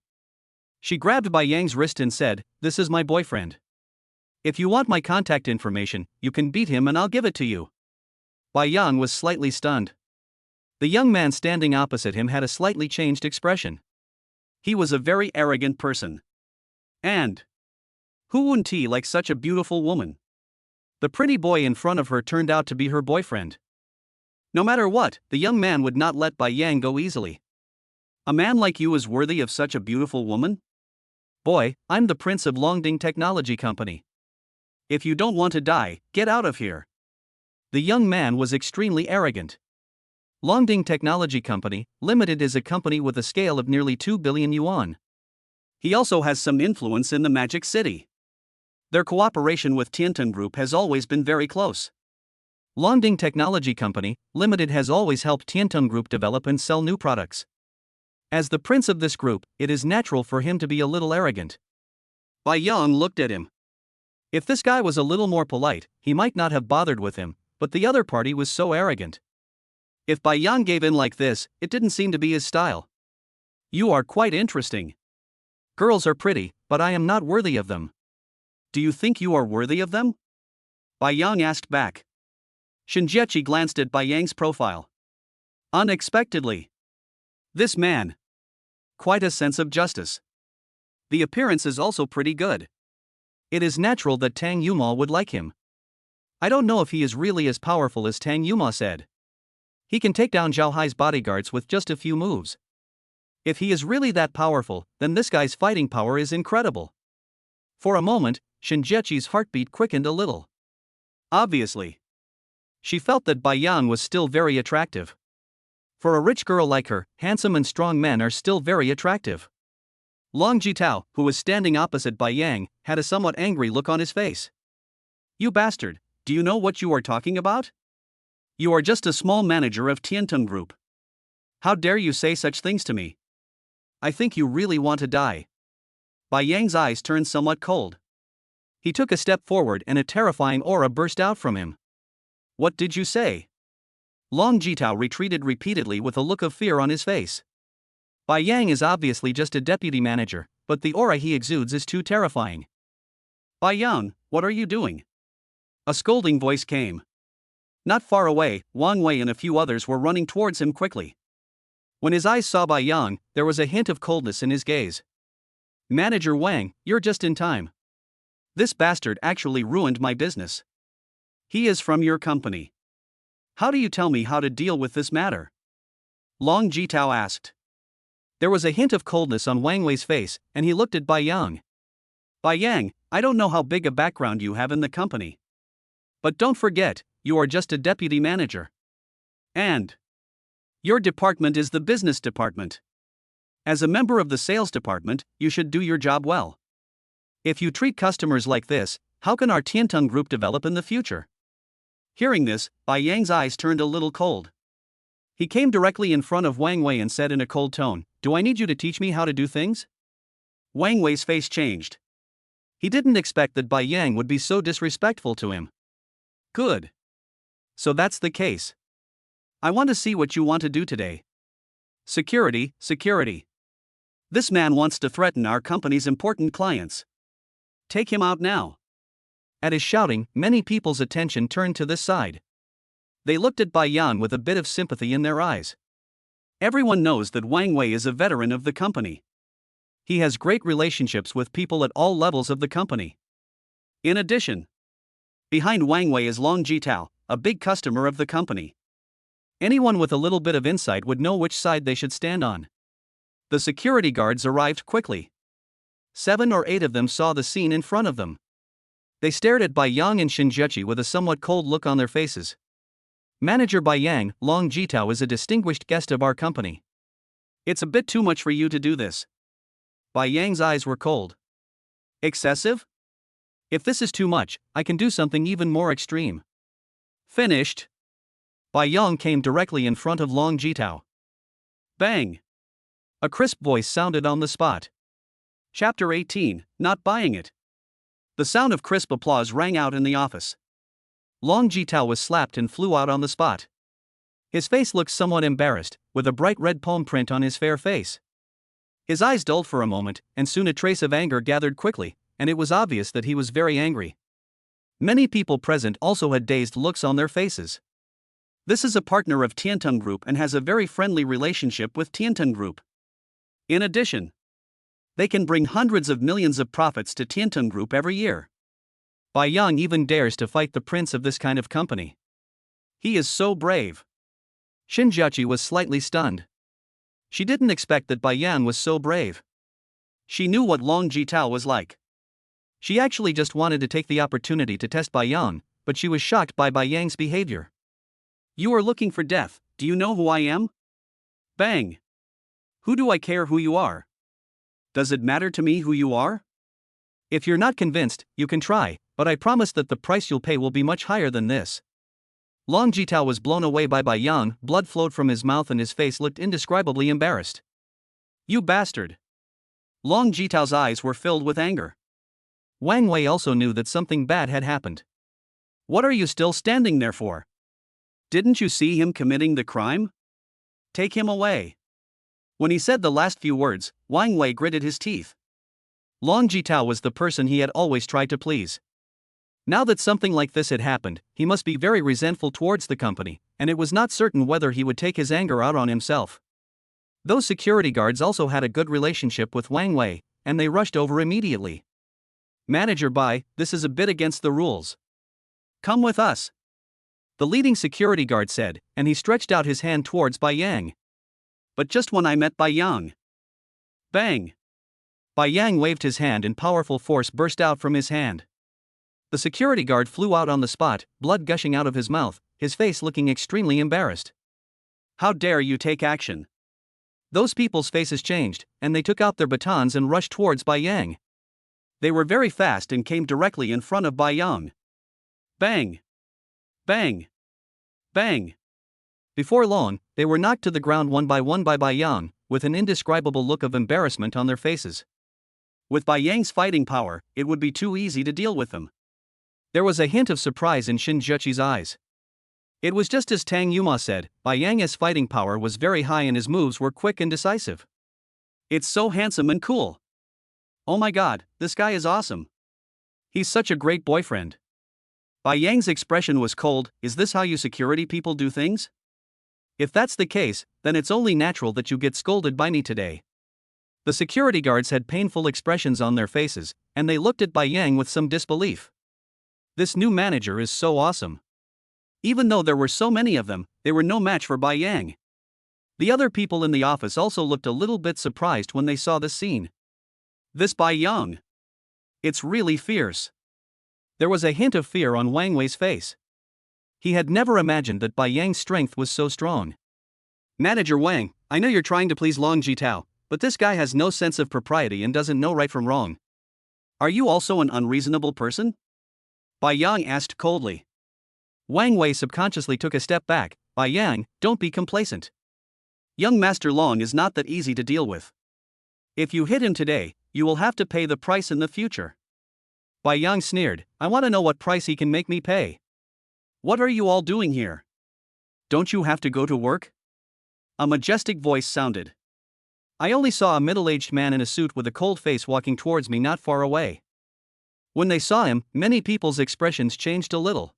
She grabbed Bai Yang's wrist and said, "This is my boyfriend. If you want my contact information, you can beat him and I'll give it to you." Bai Yang was slightly stunned. The young man standing opposite him had a slightly changed expression. He was a very arrogant person. And who wouldn't he like such a beautiful woman? The pretty boy in front of her turned out to be her boyfriend. No matter what, the young man would not let Bai Yang go easily. "A man like you is worthy of such a beautiful woman? Boy, I'm the prince of Longding Technology Company. If you don't want to die, get out of here." The young man was extremely arrogant. Longding Technology Company Limited is a company with a scale of nearly 2 billion yuan. He also has some influence in the Magic City. Their cooperation with Tiantan Group has always been very close. Longding Technology Company Limited has always helped Tiantan Group develop and sell new products. As the prince of this group, it is natural for him to be a little arrogant. Bai Yang looked at him. If this guy was a little more polite, he might not have bothered with him, but the other party was so arrogant. If Bai Yang gave in like this, it didn't seem to be his style. "You are quite interesting. Girls are pretty, but I am not worthy of them." "Do you think you are worthy of them?" Bai Yang asked back. Shinjiechi glanced at Bai Yang's profile. Unexpectedly, this man. Quite a sense of justice. The appearance is also pretty good. It is natural that Tang Yuma would like him. I don't know if he is really as powerful as Tang Yuma said. He can take down Zhao Hai's bodyguards with just a few moves. If he is really that powerful, then this guy's fighting power is incredible. For a moment, Shinjiechi's heartbeat quickened a little. Obviously, she felt that Bai Yang was still very attractive. For a rich girl like her, handsome and strong men are still very attractive. Long Jitao, who was standing opposite Bai Yang, had a somewhat angry look on his face. "You bastard, do you know what you are talking about? You are just a small manager of Tiantan Group. How dare you say such things to me? I think you really want to die." Bai Yang's eyes turned somewhat cold. He took a step forward and a terrifying aura burst out from him. "What did you say?" Long Jitao retreated repeatedly with a look of fear on his face. Bai Yang is obviously just a deputy manager, but the aura he exudes is too terrifying. "Bai Yang, what are you doing?" A scolding voice came. Not far away, Wang Wei and a few others were running towards him quickly. When his eyes saw Bai Yang, there was a hint of coldness in his gaze. "Manager Wang, you're just in time. This bastard actually ruined my business. He is from your company. How do you tell me how to deal with this matter?" Long Jitao asked. There was a hint of coldness on Wang Wei's face, and he looked at Bai Yang. "Bai Yang, I don't know how big a background you have in the company. But don't forget, you are just a deputy manager. And your department is the business department. As a member of the sales department, you should do your job well. If you treat customers like this, how can our Tiantan Group develop in the future?" Hearing this, Bai Yang's eyes turned a little cold. He came directly in front of Wang Wei and said in a cold tone, "Do I need you to teach me how to do things?" Wang Wei's face changed. He didn't expect that Bai Yang would be so disrespectful to him. "Good. So that's the case. I want to see what you want to do today." "Security, security. This man wants to threaten our company's important clients. Take him out now." At his shouting, many people's attention turned to this side. They looked at Bai Yang with a bit of sympathy in their eyes. Everyone knows that Wang Wei is a veteran of the company. He has great relationships with people at all levels of the company. In addition, behind Wang Wei is Long Jitao, a big customer of the company. Anyone with a little bit of insight would know which side they should stand on. The security guards arrived quickly. 7 or 8 of them saw the scene in front of them. They stared at Bai Yang and Shinjiechi with a somewhat cold look on their faces. "Manager Bai Yang, Long Jitao is a distinguished guest of our company. It's a bit too much for you to do this." Bai Yang's eyes were cold. "Excessive? If this is too much, I can do something even more extreme." Finished. Bai Yang came directly in front of Long Jitao. Bang! A crisp voice sounded on the spot. Chapter 18, Not Buying It. The sound of crisp applause rang out in the office. Long Jitao was slapped and flew out on the spot. His face looked somewhat embarrassed, with a bright red palm print on his fair face. His eyes dulled for a moment, and soon a trace of anger gathered quickly, and it was obvious that he was very angry. Many people present also had dazed looks on their faces. This is a partner of Tiantung Group and has a very friendly relationship with Tiantung Group. In addition, they can bring hundreds of millions of profits to Tiantung Group every year. Bai Yang even dares to fight the prince of this kind of company. He is so brave. Xin Jiaqi was slightly stunned. She didn't expect that Bai Yang was so brave. She knew what Long Jitao was like. She actually just wanted to take the opportunity to test Bai Yang, but she was shocked by Bai Yang's behavior. You are looking for death, do you know who I am? Bang! Who do I care who you are? Does it matter to me who you are? If you're not convinced, you can try, but I promise that the price you'll pay will be much higher than this. Long Jitao was blown away by Bai Yang, blood flowed from his mouth and his face looked indescribably embarrassed. You bastard! Long Jitao's eyes were filled with anger. Wang Wei also knew that something bad had happened. What are you still standing there for? Didn't you see him committing the crime? Take him away. When he said the last few words, Wang Wei gritted his teeth. Long Jitao was the person he had always tried to please. Now that something like this had happened, he must be very resentful towards the company, and it was not certain whether he would take his anger out on himself. Those security guards also had a good relationship with Wang Wei, and they rushed over immediately. Manager Bai, this is a bit against the rules. Come with us. The leading security guard said, and he stretched out his hand towards Bai Yang. But just when I met Bai Yang. Bang! Bai Yang waved his hand and powerful force burst out from his hand. The security guard flew out on the spot, blood gushing out of his mouth, his face looking extremely embarrassed. How dare you take action? Those people's faces changed, and they took out their batons and rushed towards Bai Yang. They were very fast and came directly in front of Bai Yang. Bang! Bang! Bang! Before long, they were knocked to the ground one by Bai Yang, with an indescribable look of embarrassment on their faces. With Bai Yang's fighting power, it would be too easy to deal with them. There was a hint of surprise in Xin Jiaqi's eyes. It was just as Tang Yuma said, Bai Yang's fighting power was very high and his moves were quick and decisive. It's so handsome and cool. Oh my god, this guy is awesome. He's such a great boyfriend. Bai Yang's expression was cold. Is this how you security people do things? If that's the case, then it's only natural that you get scolded by me today. The security guards had painful expressions on their faces, and they looked at Bai Yang with some disbelief. This new manager is so awesome. Even though there were so many of them, they were no match for Bai Yang. The other people in the office also looked a little bit surprised when they saw this scene. This Bai Yang. It's really fierce. There was a hint of fear on Wang Wei's face. He had never imagined that Bai Yang's strength was so strong. Manager Wang, I know you're trying to please Long Jitao, but this guy has no sense of propriety and doesn't know right from wrong. Are you also an unreasonable person? Bai Yang asked coldly. Wang Wei subconsciously took a step back. Bai Yang, don't be complacent. Young Master Long is not that easy to deal with. If you hit him today, you will have to pay the price in the future. Bai Yang sneered, I want to know what price he can make me pay. What are you all doing here? Don't you have to go to work? A majestic voice sounded. I only saw a middle-aged man in a suit with a cold face walking towards me not far away. When they saw him, many people's expressions changed a little.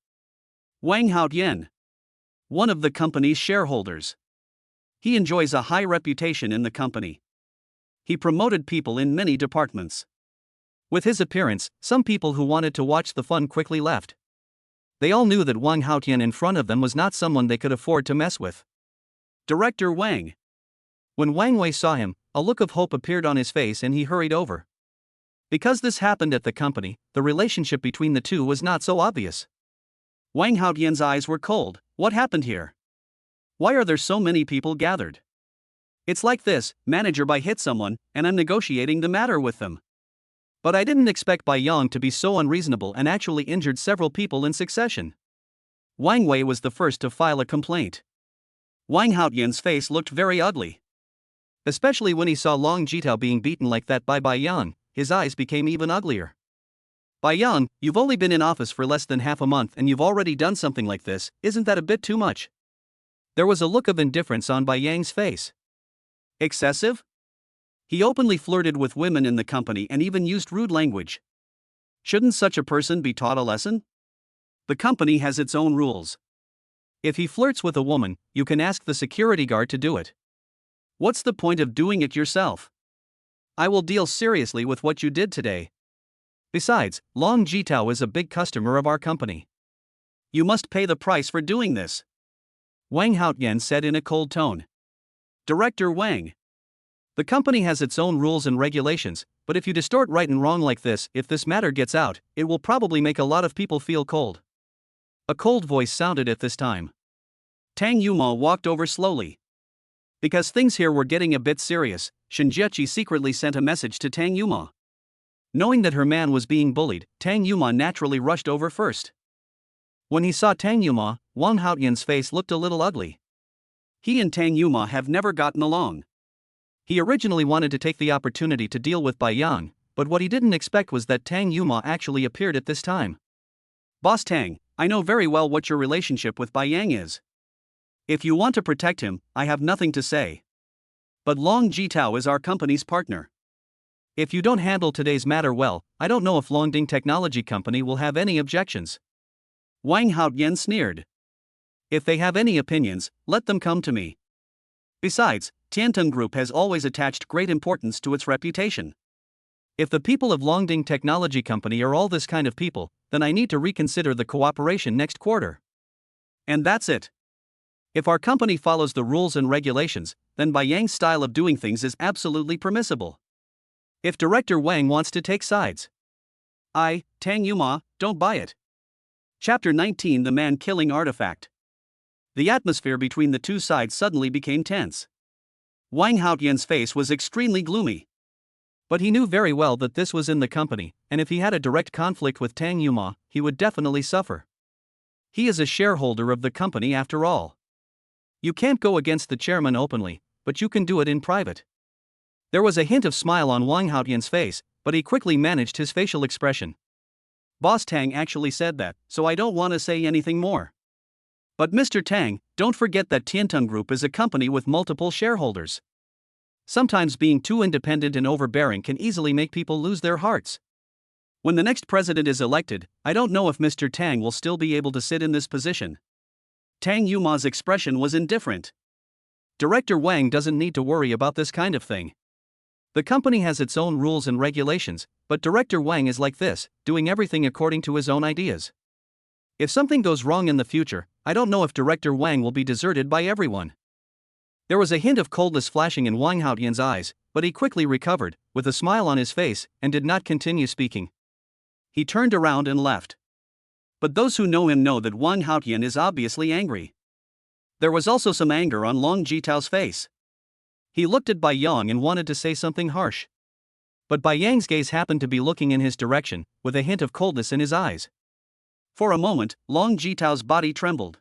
Wang Haotian. One of the company's shareholders. He enjoys a high reputation in the company. He promoted people in many departments. With his appearance, some people who wanted to watch the fun quickly left. They all knew that Wang Haotian in front of them was not someone they could afford to mess with. Director Wang. When Wang Wei saw him, a look of hope appeared on his face and he hurried over. Because this happened at the company, the relationship between the two was not so obvious. Wang Haotian's eyes were cold. What happened here? Why are there so many people gathered? It's like this, Manager Bai hit someone, and I'm negotiating the matter with them. But I didn't expect Bai Yang to be so unreasonable and actually injured several people in succession. Wang Wei was the first to file a complaint. Wang Haotian's face looked very ugly. Especially when he saw Long Jitao being beaten like that by Bai Yang, his eyes became even uglier. Bai Yang, you've only been in office for less than half a month and you've already done something like this, isn't that a bit too much? There was a look of indifference on Bai Yang's face. Excessive? He openly flirted with women in the company and even used rude language. Shouldn't such a person be taught a lesson? The company has its own rules. If he flirts with a woman, you can ask the security guard to do it. What's the point of doing it yourself? I will deal seriously with what you did today. Besides, Long Jitao is a big customer of our company. You must pay the price for doing this. Wang Haotian said in a cold tone. Director Wang. The company has its own rules and regulations, but if you distort right and wrong like this, if this matter gets out, it will probably make a lot of people feel cold. A cold voice sounded at this time. Tang Yuma walked over slowly. Because things here were getting a bit serious, Shinjiachi secretly sent a message to Tang Yuma. Knowing that her man was being bullied, Tang Yuma naturally rushed over first. When he saw Tang Yuma, Wang Haotian's face looked a little ugly. He and Tang Yuma have never gotten along. He originally wanted to take the opportunity to deal with Bai Yang, but what he didn't expect was that Tang Yuma actually appeared at this time. Boss Tang, I know very well what your relationship with Bai Yang is. If you want to protect him, I have nothing to say. But Long Jitao is our company's partner. If you don't handle today's matter well, I don't know if Longding Technology Company will have any objections. Wang Haotian sneered. If they have any opinions, let them come to me. Besides, Tiantung Group has always attached great importance to its reputation. If the people of Longding Technology Company are all this kind of people, then I need to reconsider the cooperation next quarter. And that's it. If our company follows the rules and regulations, then Bai Yang's style of doing things is absolutely permissible. If Director Wang wants to take sides, I, Tang Yuma, don't buy it. Chapter 19: The Man-Killing Artifact. The atmosphere between the two sides suddenly became tense. Wang Haotian's face was extremely gloomy. But he knew very well that this was in the company, and if he had a direct conflict with Tang Yuma, he would definitely suffer. He is a shareholder of the company after all. You can't go against the chairman openly, but you can do it in private. There was a hint of smile on Wang Haotian's face, but he quickly managed his facial expression. Boss Tang actually said that, so I don't want to say anything more. But Mr. Tang, don't forget that Tiantung Group is a company with multiple shareholders. Sometimes being too independent and overbearing can easily make people lose their hearts. When the next president is elected, I don't know if Mr. Tang will still be able to sit in this position. Tang Yuma's expression was indifferent. Director Wang doesn't need to worry about this kind of thing. The company has its own rules and regulations, but Director Wang is like this, doing everything according to his own ideas. If something goes wrong in the future, I don't know if Director Wang will be deserted by everyone. There was a hint of coldness flashing in Wang Haotian's eyes, but he quickly recovered, with a smile on his face, and did not continue speaking. He turned around and left. But those who know him know that Wang Haotian is obviously angry. There was also some anger on Long Jitao's face. He looked at Bai Yang and wanted to say something harsh. But Bai Yang's gaze happened to be looking in his direction, with a hint of coldness in his eyes. For a moment, Long Jitao's body trembled.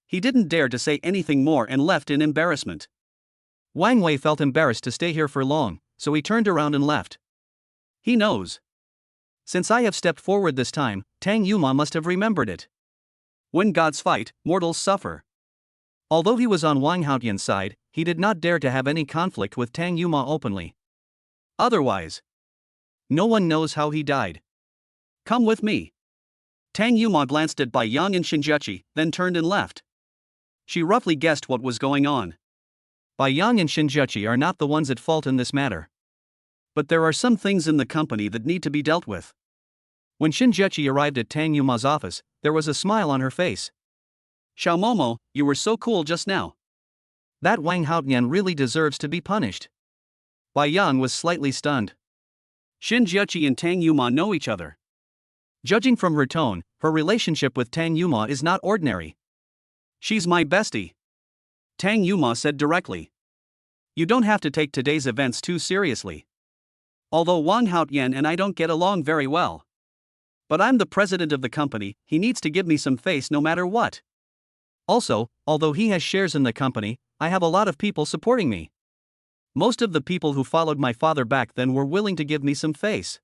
He didn't dare to say anything more and left in embarrassment. Wang Wei felt embarrassed to stay here for long, so he turned around and left. He knows. Since I have stepped forward this time, Tang Yuma must have remembered it. When gods fight, mortals suffer. Although he was on Wang Haotian's side, he did not dare to have any conflict with Tang Yuma openly. Otherwise, no one knows how he died. Come with me. Tang Yuma glanced at Bai Yang and Shinjiachi, then turned and left. She roughly guessed what was going on. Bai Yang and Shinjiachi are not the ones at fault in this matter. But there are some things in the company that need to be dealt with. When Shinjiachi arrived at Tang Yuma's office, there was a smile on her face. Xiaomomo, you were so cool just now. That Wang Haotian really deserves to be punished. Bai Yang was slightly stunned. Shinjiachi and Tang Yuma know each other. Judging from her tone, her relationship with Tang Yuma is not ordinary. She's my bestie. Tang Yuma said directly. You don't have to take today's events too seriously. Although Wang Haotian and I don't get along very well. But I'm the president of the company, he needs to give me some face no matter what. Also, although he has shares in the company, I have a lot of people supporting me. Most of the people who followed my father back then were willing to give me some face.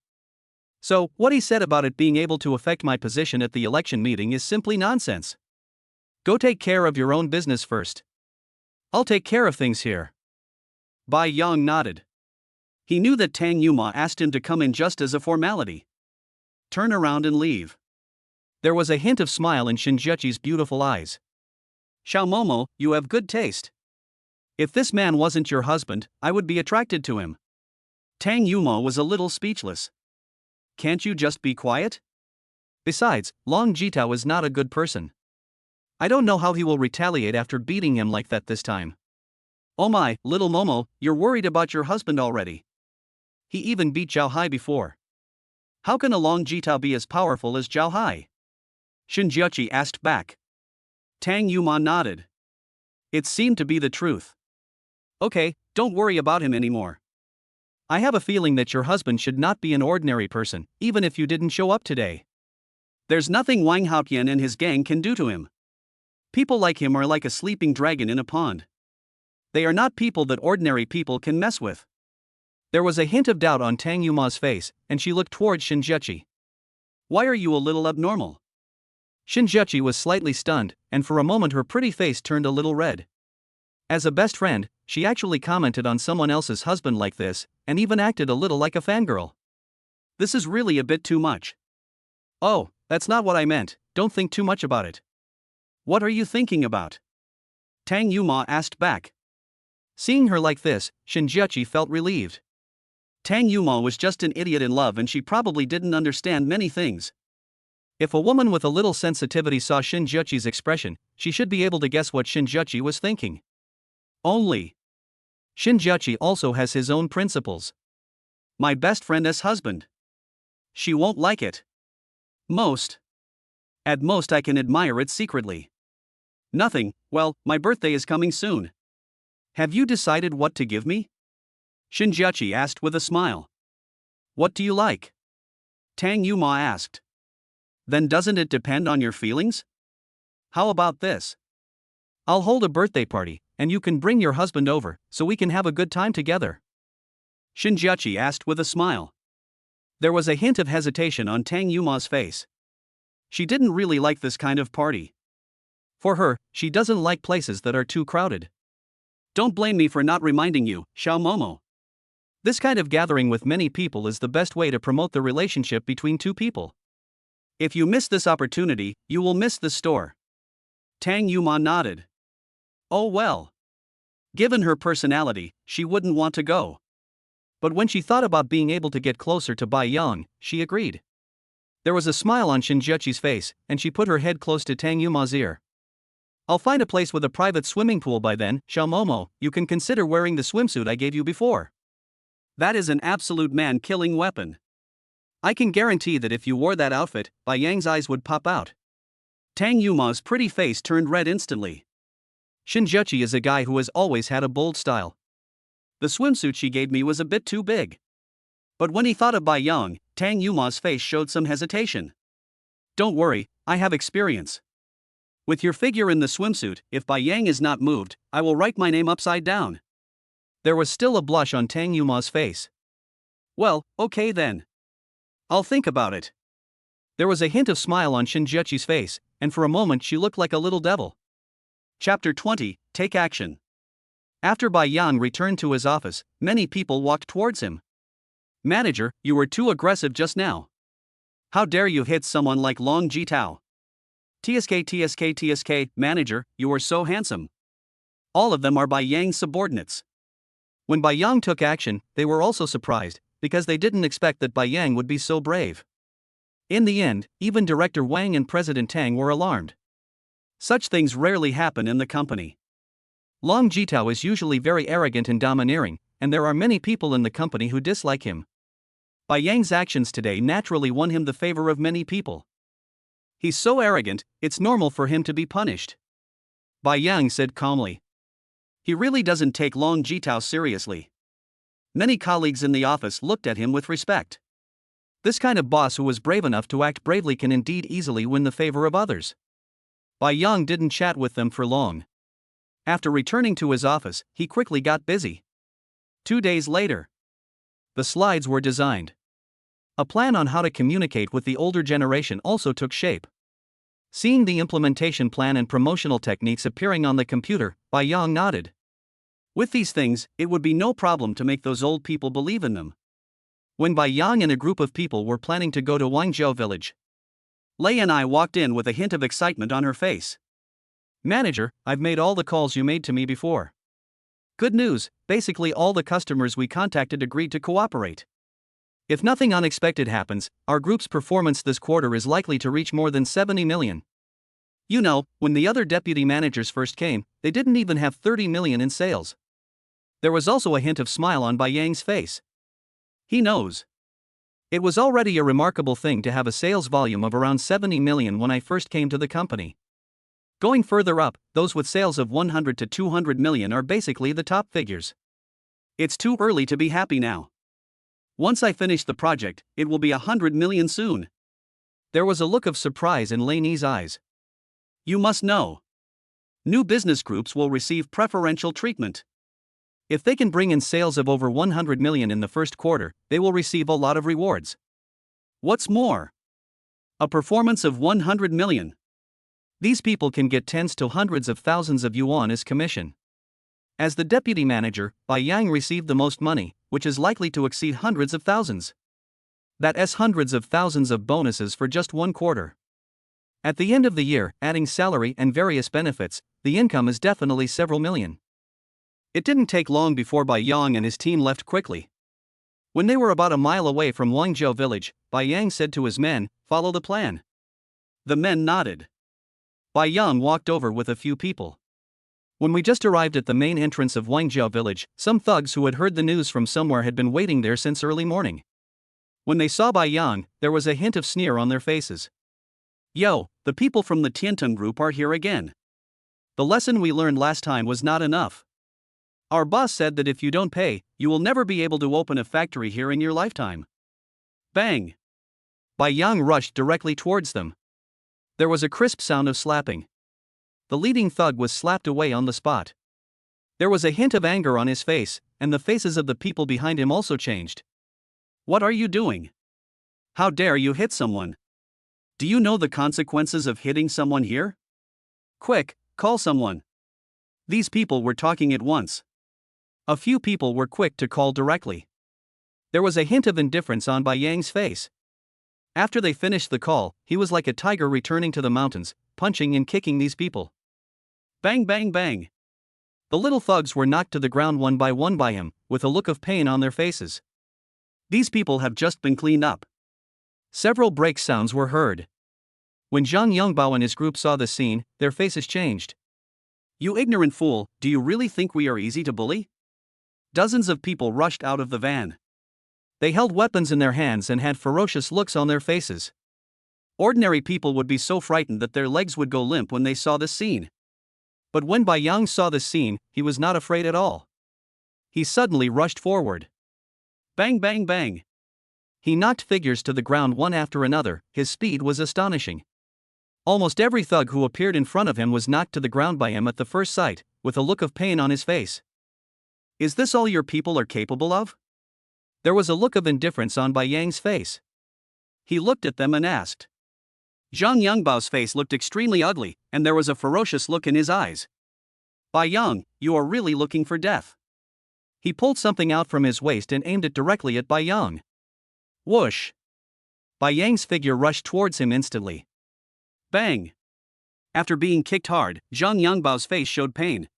So, what he said about it being able to affect my position at the election meeting is simply nonsense. Go take care of your own business first. I'll take care of things here. Bai Yang nodded. He knew that Tang Yuma asked him to come in just as a formality. Turn around and leave. There was a hint of smile in Shinjuchi's beautiful eyes. Xiaomomo, you have good taste. If this man wasn't your husband, I would be attracted to him. Tang Yuma was a little speechless. Can't you just be quiet? Besides, Long Jitao is not a good person. I don't know how he will retaliate after beating him like that this time. Oh my, little Momo, you're worried about your husband already. He even beat Zhao Hai before. How can a Long Jitao be as powerful as Zhao Hai? Shinjuchi asked back. Tang Yuma nodded. It seemed to be the truth. Okay, don't worry about him anymore. I have a feeling that your husband should not be an ordinary person, even if you didn't show up today. There's nothing Wang Haotian and his gang can do to him. People like him are like a sleeping dragon in a pond. They are not people that ordinary people can mess with. There was a hint of doubt on Tang Yuma's face, and she looked towards Shinjuchi. Why are you a little abnormal? Shinjuchi was slightly stunned, and for a moment her pretty face turned a little red. As a best friend, she actually commented on someone else's husband like this, and even acted a little like a fangirl. This is really a bit too much. Oh, that's not what I meant, don't think too much about it. What are you thinking about? Tang Yuma asked back. Seeing her like this, Shinjuchi felt relieved. Tang Yuma was just an idiot in love and she probably didn't understand many things. If a woman with a little sensitivity saw Shinjuchi's expression, she should be able to guess what Shinjuchi was thinking. Only. Shinjuchi also has his own principles. My best friend as husband. She won't like it. At most I can admire it secretly. Nothing, well, my birthday is coming soon. Have you decided what to give me? Shinjuchi asked with a smile. What do you like? Tang Yuma asked. Then doesn't it depend on your feelings? How about this? I'll hold a birthday party, and you can bring your husband over, so we can have a good time together. Shinjuchi asked with a smile. There was a hint of hesitation on Tang Yuma's face. She didn't really like this kind of party. For her, she doesn't like places that are too crowded. Don't blame me for not reminding you, Xiaomomo. This kind of gathering with many people is the best way to promote the relationship between two people. If you miss this opportunity, you will miss the store. Tang Yuma nodded. Oh well. Given her personality, she wouldn't want to go. But when she thought about being able to get closer to Bai Yang, she agreed. There was a smile on Shinjuchi's face, and she put her head close to Tang Yuma's ear. I'll find a place with a private swimming pool by then, Xiaomomo, you can consider wearing the swimsuit I gave you before. That is an absolute man-killing weapon. I can guarantee that if you wore that outfit, Bai Yang's eyes would pop out. Tang Yuma's pretty face turned red instantly. Shinjuchi is a guy who has always had a bold style. The swimsuit she gave me was a bit too big. But when he thought of Bai Yang, Tang Yuma's face showed some hesitation. Don't worry, I have experience. With your figure in the swimsuit, if Bai Yang is not moved, I will write my name upside down. There was still a blush on Tang Yuma's face. Well, okay then. I'll think about it. There was a hint of smile on Shinjuchi's face, and for a moment she looked like a little devil. Chapter 20, Take Action. After Bai Yang returned to his office, many people walked towards him. Manager, you were too aggressive just now. How dare you hit someone like Long Jitao? TSK, manager, you are so handsome. All of them are Bai Yang's subordinates. When Bai Yang took action, they were also surprised, because they didn't expect that Bai Yang would be so brave. In the end, even Director Wang and President Tang were alarmed. Such things rarely happen in the company. Long Jitao is usually very arrogant and domineering, and there are many people in the company who dislike him. Bai Yang's actions today naturally won him the favor of many people. He's so arrogant, it's normal for him to be punished. Bai Yang said calmly. He really doesn't take Long Jitao seriously. Many colleagues in the office looked at him with respect. This kind of boss who was brave enough to act bravely can indeed easily win the favor of others. Bai Yang didn't chat with them for long. After returning to his office, he quickly got busy. 2 days later, the slides were designed. A plan on how to communicate with the older generation also took shape. Seeing the implementation plan and promotional techniques appearing on the computer, Yang nodded. With these things, it would be no problem to make those old people believe in them. When Yang and a group of people were planning to go to Wangzhou village, Lei and I walked in with a hint of excitement on her face. Manager, I've made all the calls you made to me before. Good news, basically all the customers we contacted agreed to cooperate. If nothing unexpected happens, our group's performance this quarter is likely to reach more than 70 million. You know, when the other deputy managers first came, they didn't even have 30 million in sales. There was also a hint of smile on Yang's face. He knows. It was already a remarkable thing to have a sales volume of around 70 million when I first came to the company. Going further up, those with sales of 100 to 200 million are basically the top figures. It's too early to be happy now. Once I finish the project, it will be 100 million soon. There was a look of surprise in Laney's eyes. You must know. New business groups will receive preferential treatment. If they can bring in sales of over 100 million in the first quarter, they will receive a lot of rewards. What's more? A performance of 100 million. These people can get tens to hundreds of thousands of yuan as commission. As the deputy manager, Yang received the most money, which is likely to exceed hundreds of thousands. That's hundreds of thousands of bonuses for just one quarter. At the end of the year, adding salary and various benefits, the income is definitely several million. It didn't take long before Yang and his team left quickly. When they were about a mile away from Wangzhou village, Yang said to his men, "Follow the plan." The men nodded. Yang walked over with a few people. When we just arrived at the main entrance of Wangzhou village, some thugs who had heard the news from somewhere had been waiting there since early morning. When they saw Yang, there was a hint of sneer on their faces. Yo, the people from the Tiantung group are here again. The lesson we learned last time was not enough. Our boss said that if you don't pay, you will never be able to open a factory here in your lifetime. Bang! Yang rushed directly towards them. There was a crisp sound of slapping. The leading thug was slapped away on the spot. There was a hint of anger on his face, and the faces of the people behind him also changed. What are you doing? How dare you hit someone? Do you know the consequences of hitting someone here? Quick, call someone. These people were talking at once. A few people were quick to call directly. There was a hint of indifference on Yang's face. After they finished the call, he was like a tiger returning to the mountains, punching and kicking these people. Bang bang bang. The little thugs were knocked to the ground one by him, with a look of pain on their faces. These people have just been cleaned up. Several break sounds were heard. When Zhang Yongbao and his group saw the scene, their faces changed. You ignorant fool, do you really think we are easy to bully? Dozens of people rushed out of the van. They held weapons in their hands and had ferocious looks on their faces. Ordinary people would be so frightened that their legs would go limp when they saw this scene. But when Yang saw this scene, he was not afraid at all. He suddenly rushed forward. Bang bang bang. He knocked figures to the ground one after another. His speed was astonishing. Almost every thug who appeared in front of him was knocked to the ground by him at the first sight, with a look of pain on his face. Is this all your people are capable of? There was a look of indifference on Yang's face. He looked at them and asked. Zhang Yongbao's face looked extremely ugly, and there was a ferocious look in his eyes. Yang, you are really looking for death. He pulled something out from his waist and aimed it directly at Yang. Whoosh! Yang's figure rushed towards him instantly. Bang! After being kicked hard, Zhang Yongbao's face showed pain.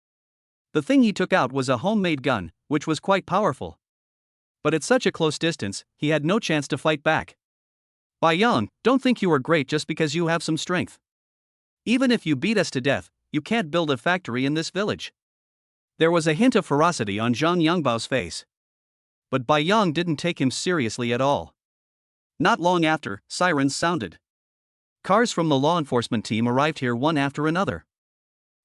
The thing he took out was a homemade gun, which was quite powerful. But at such a close distance, he had no chance to fight back. Yang, don't think you are great just because you have some strength. Even if you beat us to death, you can't build a factory in this village. There was a hint of ferocity on Zhang Yongbao's face. But Yang didn't take him seriously at all. Not long after, sirens sounded. Cars from the law enforcement team arrived here one after another.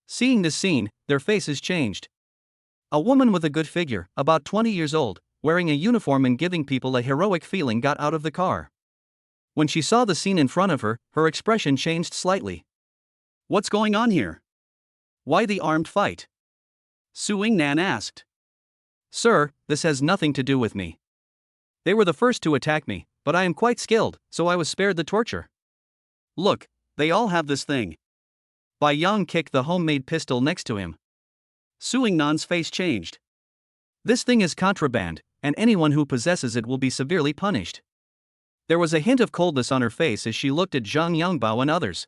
Seeing this scene, their faces changed. A woman with a good figure, about 20 years old, wearing a uniform and giving people a heroic feeling, got out of the car. When she saw the scene in front of her, her expression changed slightly. What's going on here? Why the armed fight? Su Yingnan asked. Sir, this has nothing to do with me. They were the first to attack me, but I am quite skilled, so I was spared the torture. Look, They all have this thing. Bai Yang kicked the homemade pistol next to him. Suing Nan's face changed. This thing is contraband, and anyone who possesses it will be severely punished. There was a hint of coldness on her face as she looked at Zhang Yangbao and others.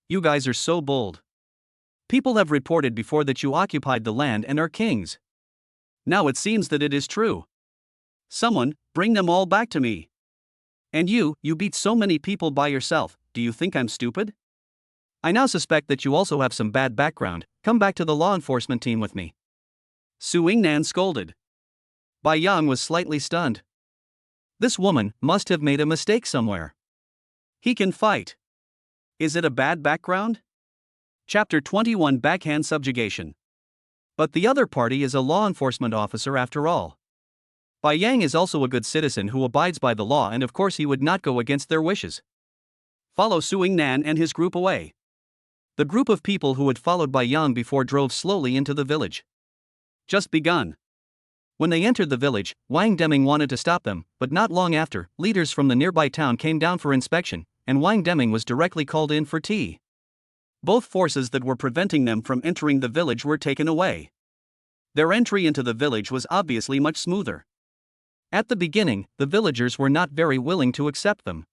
You guys are so bold. People have reported before that you occupied the land and are kings. Now it seems that it is true. Someone, bring them all back to me. And you beat so many people by yourself, do you think I'm stupid? I now suspect that you also have some bad background, come back to the law enforcement team with me. Su Yingnan scolded. Bai Yang was slightly stunned. This woman must have made a mistake somewhere. He can fight. Is it a bad background? Chapter 21 Backhand Subjugation. But the other party is a law enforcement officer after all. Bai Yang is also a good citizen who abides by the law, and of course he would not go against their wishes. Follow Su Yingnan and his group away. The group of people who had followed Bai Yang before drove slowly into the village. Just begun. When they entered the village, Wang Deming wanted to stop them, but not long after, leaders from the nearby town came down for inspection, and Wang Deming was directly called in for tea. Both forces that were preventing them from entering the village were taken away. Their entry into the village was obviously much smoother. At the beginning, the villagers were not very willing to accept them.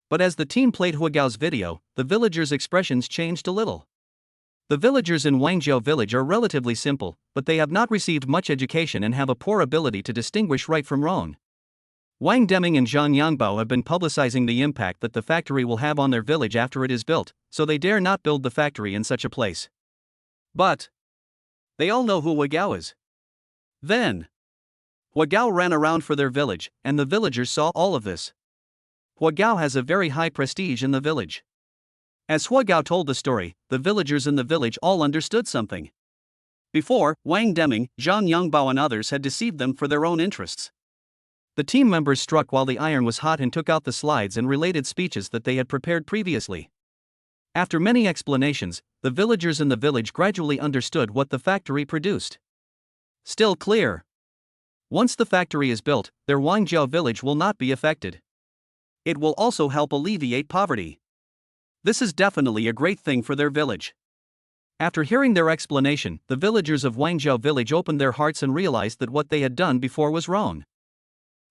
But as the team played Huagao's video, the villagers' expressions changed a little. The villagers in Wangjiao village are relatively simple, but they have not received much education and have a poor ability to distinguish right from wrong. Wang Deming and Zhang Yangbao have been publicizing the impact that the factory will have on their village after it is built, so they dare not build the factory in such a place. But they all know who Huagao is. Then Huagao ran around for their village, and the villagers saw all of this. Huagao has a very high prestige in the village. As Huagao told the story, the villagers in the village all understood something. Before, Wang Deming, Zhang Yangbao and others had deceived them for their own interests. The team members struck while the iron was hot and took out the slides and related speeches that they had prepared previously. After many explanations, the villagers in the village gradually understood what the factory produced. Still clear. Once the factory is built, their Wangjiao village will not be affected. It will also help alleviate poverty. This is definitely a great thing for their village. After hearing their explanation, the villagers of Wangjiao village opened their hearts and realized that what they had done before was wrong.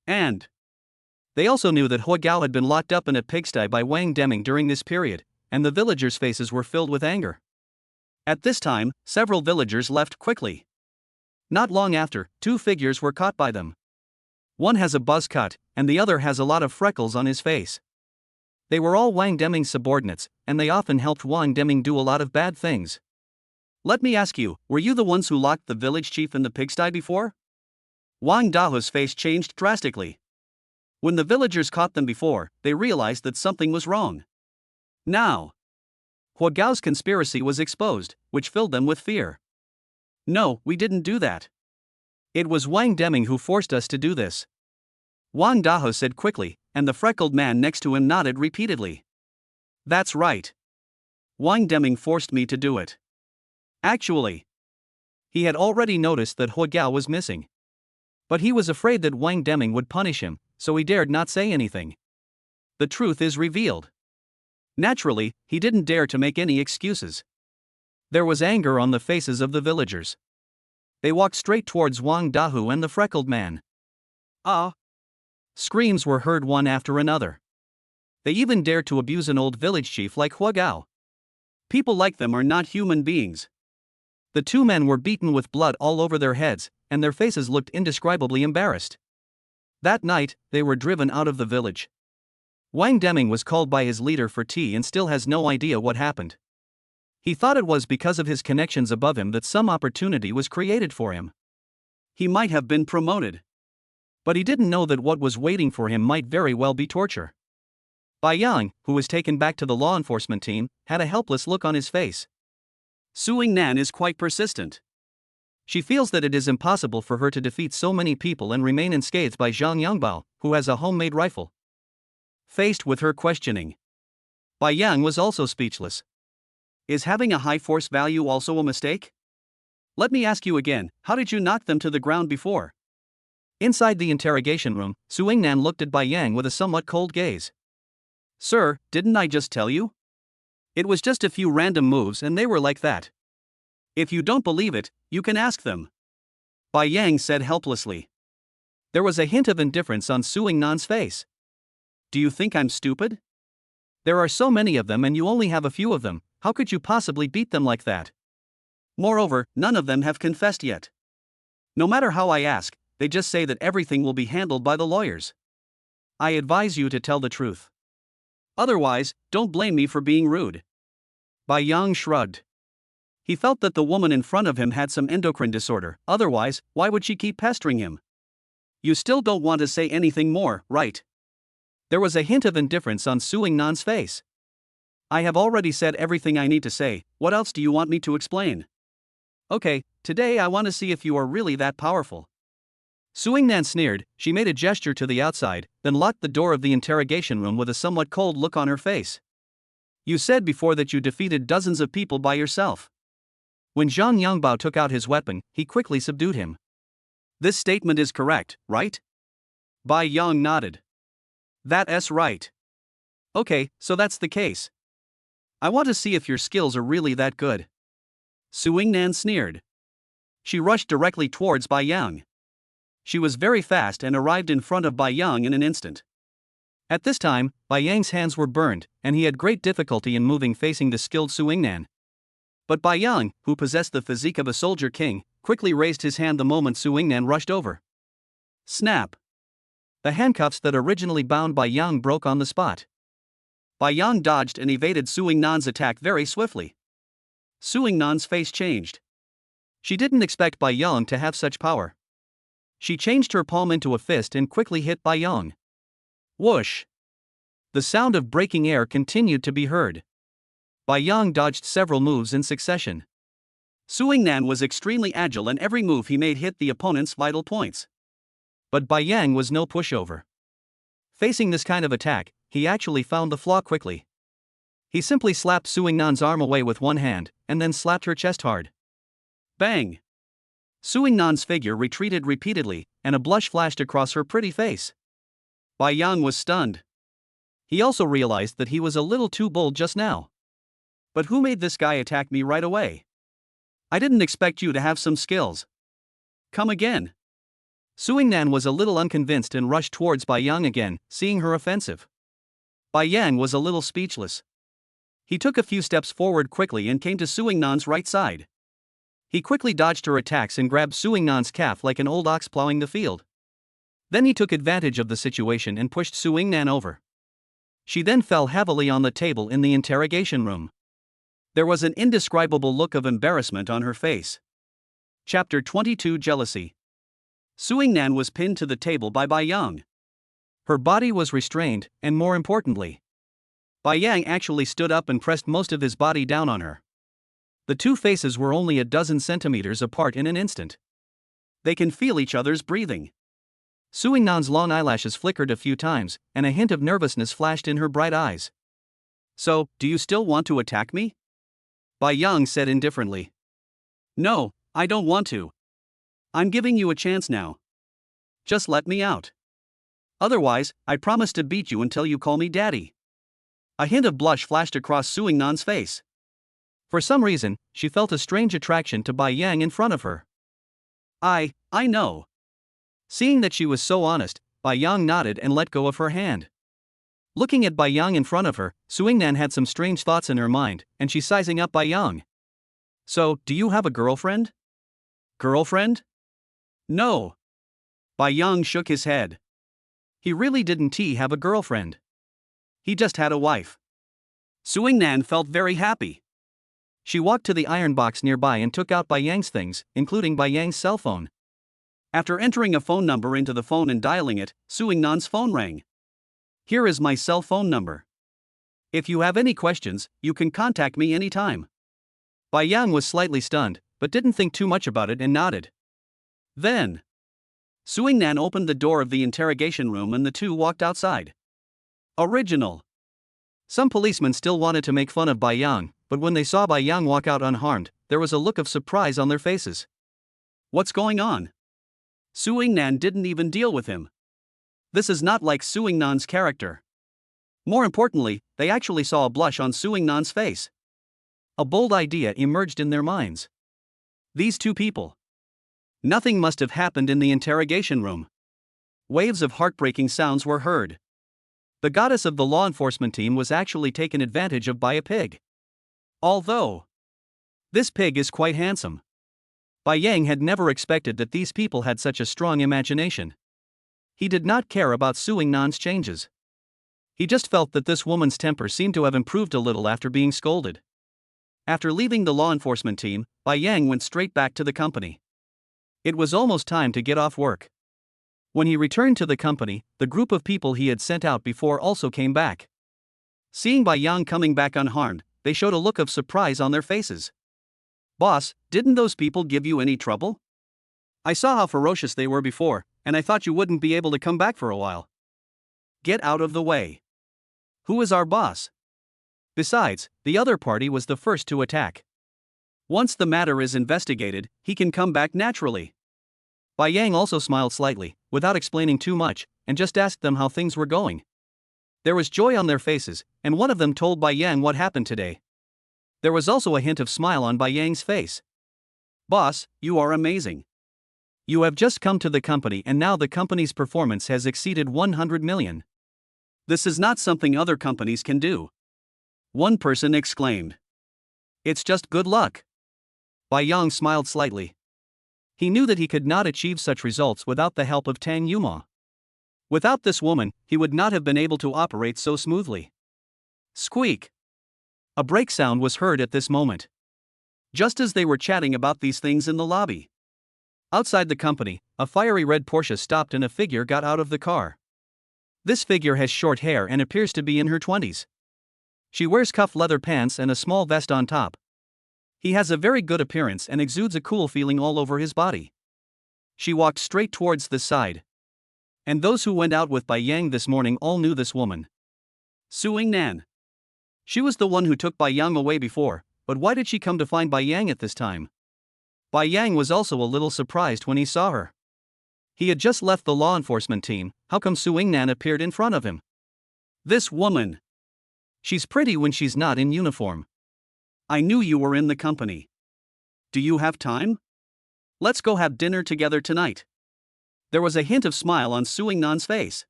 And they also knew that Huagao had been locked up in a pigsty by Wang Deming during this period, and the villagers' faces were filled with anger. At this time, several villagers left quickly. Not long after, two figures were caught by them. One has a buzz cut, and the other has a lot of freckles on his face. They were all Wang Deming's subordinates, and they often helped Wang Deming do a lot of bad things. Let me ask you, were you the ones who locked the village chief in the pigsty before? Wang Dahu's face changed drastically. When the villagers caught them before, they realized that something was wrong. Now, Huagao's conspiracy was exposed, which filled them with fear. No, we didn't do that. It was Wang Deming who forced us to do this. Wang Dahu said quickly, and the freckled man next to him nodded repeatedly. That's right. Wang Deming forced me to do it. Actually, he had already noticed that Huagao was missing. But he was afraid that Wang Deming would punish him, so he dared not say anything. The truth is revealed. Naturally, he didn't dare to make any excuses. There was anger on the faces of the villagers. They walked straight towards Wang Dahu and the freckled man. Ah! Screams were heard one after another. They even dared to abuse an old village chief like Huagao. People like them are not human beings. The two men were beaten with blood all over their heads, and their faces looked indescribably embarrassed. That night, they were driven out of the village. Wang Deming was called by his leader for tea and still has no idea what happened. He thought it was because of his connections above him that some opportunity was created for him. He might have been promoted. But he didn't know that what was waiting for him might very well be torture. Bai Yang, who was taken back to the law enforcement team, had a helpless look on his face. Su Yingnan is quite persistent. She feels that it is impossible for her to defeat so many people and remain unscathed by Zhang Yangbao, who has a homemade rifle. Faced with her questioning, Bai Yang was also speechless. Is having a high force value also a mistake? Let me ask you again, how did you knock them to the ground before? Inside the interrogation room, Su Yingnan looked at Bai Yang with a somewhat cold gaze. Sir, didn't I just tell you? It was just a few random moves and they were like that. If you don't believe it, you can ask them. Bai Yang said helplessly. There was a hint of indifference on Su Yingnan's face. Do you think I'm stupid? There are so many of them and you only have a few of them, how could you possibly beat them like that? Moreover, none of them have confessed yet. No matter how I ask, they just say that everything will be handled by the lawyers. I advise you to tell the truth. Otherwise, don't blame me for being rude. Bai Yang shrugged. He felt that the woman in front of him had some endocrine disorder, otherwise, why would she keep pestering him? You still don't want to say anything more, right? There was a hint of indifference on Su Yingnan's face. I have already said everything I need to say, what else do you want me to explain? Okay, today I want to see if you are really that powerful. Su Yingnan sneered, she made a gesture to the outside, then locked the door of the interrogation room with a somewhat cold look on her face. You said before that you defeated dozens of people by yourself. When Zhang Yongbao took out his weapon, he quickly subdued him. This statement is correct, right? Bai Yang nodded. That's right. Okay, so that's the case. I want to see if your skills are really that good. Su Yingnan sneered. She rushed directly towards Bai Yang. She was very fast and arrived in front of Bai Yang in an instant. At this time, Bai Yang's hands were burned, and he had great difficulty in moving facing the skilled Su Yingnan. But Bai Yang, who possessed the physique of a soldier king, quickly raised his hand the moment Su Yingnan rushed over. Snap! The handcuffs that originally bound Bai Yang broke on the spot. Bai Yang dodged and evaded Su Yingnan's attack very swiftly. Su Yingnan's face changed. She didn't expect Bai Yang to have such power. She changed her palm into a fist and quickly hit Bai Yang. Whoosh! The sound of breaking air continued to be heard. Bai Yang dodged several moves in succession. Su Yingnan was extremely agile and every move he made hit the opponent's vital points. But Bai Yang was no pushover. Facing this kind of attack, he actually found the flaw quickly. He simply slapped Su Yingnan's arm away with one hand, and then slapped her chest hard. Bang! Su Yingnan's figure retreated repeatedly, and a blush flashed across her pretty face. Bai Yang was stunned. He also realized that he was a little too bold just now. But who made this guy attack me right away? I didn't expect you to have some skills. Come again. Su Yingnan was a little unconvinced and rushed towards Bai Yang again, seeing her offensive. Bai Yang was a little speechless. He took a few steps forward quickly and came to Su Yingnan's right side. He quickly dodged her attacks and grabbed Su Yingnan's calf like an old ox plowing the field. Then he took advantage of the situation and pushed Su Yingnan over. She then fell heavily on the table in the interrogation room. There was an indescribable look of embarrassment on her face. Chapter 22 Jealousy. Su Yingnan was pinned to the table by Bai Yang. Her body was restrained, and more importantly, Bai Yang actually stood up and pressed most of his body down on her. The two faces were only a dozen centimeters apart in an instant. They can feel each other's breathing. Su Yingnan's long eyelashes flickered a few times, and a hint of nervousness flashed in her bright eyes. So, do you still want to attack me? Bai Yang said indifferently. No, I don't want to. I'm giving you a chance now. Just let me out. Otherwise, I promise to beat you until you call me daddy. A hint of blush flashed across Su Yingnan's face. For some reason, she felt a strange attraction to Bai Yang in front of her. I know. Seeing that she was so honest, Bai Yang nodded and let go of her hand. Looking at Bai Yang in front of her, Su Yingnan had some strange thoughts in her mind, and she's sizing up Bai Yang. So, do you have a girlfriend? Girlfriend? No. Bai Yang shook his head. He really didn't have a girlfriend. He just had a wife. Su Yingnan felt very happy. She walked to the iron box nearby and took out Bai Yang's things, including Bai Yang's cell phone. After entering a phone number into the phone and dialing it, Su Yingnan's phone rang. Here is my cell phone number. If you have any questions, you can contact me anytime. Bai Yang was slightly stunned, but didn't think too much about it and nodded. Then, Su Yingnan opened the door of the interrogation room and the two walked outside. Original. Some policemen still wanted to make fun of Bai Yang, but when they saw Bai Yang walk out unharmed, there was a look of surprise on their faces. What's going on? Su Yingnan didn't even deal with him. This is not like Su Yingnan's character. More importantly, they actually saw a blush on Su Yingnan's face. A bold idea emerged in their minds. These two people. Nothing must have happened in the interrogation room. Waves of heartbreaking sounds were heard. The goddess of the law enforcement team was actually taken advantage of by a pig. Although this pig is quite handsome. Bai Yang had never expected that these people had such a strong imagination. He did not care about Su Yingnan's changes. He just felt that this woman's temper seemed to have improved a little after being scolded. After leaving the law enforcement team, Bai Yang went straight back to the company. It was almost time to get off work. When he returned to the company, the group of people he had sent out before also came back. Seeing Bai Yang coming back unharmed, they showed a look of surprise on their faces. "Boss, didn't those people give you any trouble? I saw how ferocious they were before, and I thought you wouldn't be able to come back for a while." "Get out of the way. Who is our boss?" Besides, the other party was the first to attack. Once the matter is investigated, he can come back naturally. Bai Yang also smiled slightly, without explaining too much, and just asked them how things were going. There was joy on their faces, and one of them told Bai Yang what happened today. There was also a hint of smile on Bai Yang's face. "Boss, you are amazing. You have just come to the company and now the company's performance has exceeded 100 million. This is not something other companies can do." One person exclaimed. "It's just good luck." Bai Yang smiled slightly. He knew that he could not achieve such results without the help of Tang Yuma. Without this woman, he would not have been able to operate so smoothly. Squeak! A brake sound was heard at this moment. Just as they were chatting about these things in the lobby. Outside the company, a fiery red Porsche stopped and a figure got out of the car. This figure has short hair and appears to be in her 20s. She wears cuff leather pants and a small vest on top. He has a very good appearance and exudes a cool feeling all over his body. She walked straight towards this side. And those who went out with Bai Yang this morning all knew this woman. Su Yingnan. She was the one who took Bai Yang away before, but why did she come to find Bai Yang at this time? Bai Yang was also a little surprised when he saw her. He had just left the law enforcement team, how come Su Yingnan appeared in front of him? This woman. She's pretty when she's not in uniform. I knew you were in the company. Do you have time? Let's go have dinner together tonight. There was a hint of smile on Su Yingnan's face.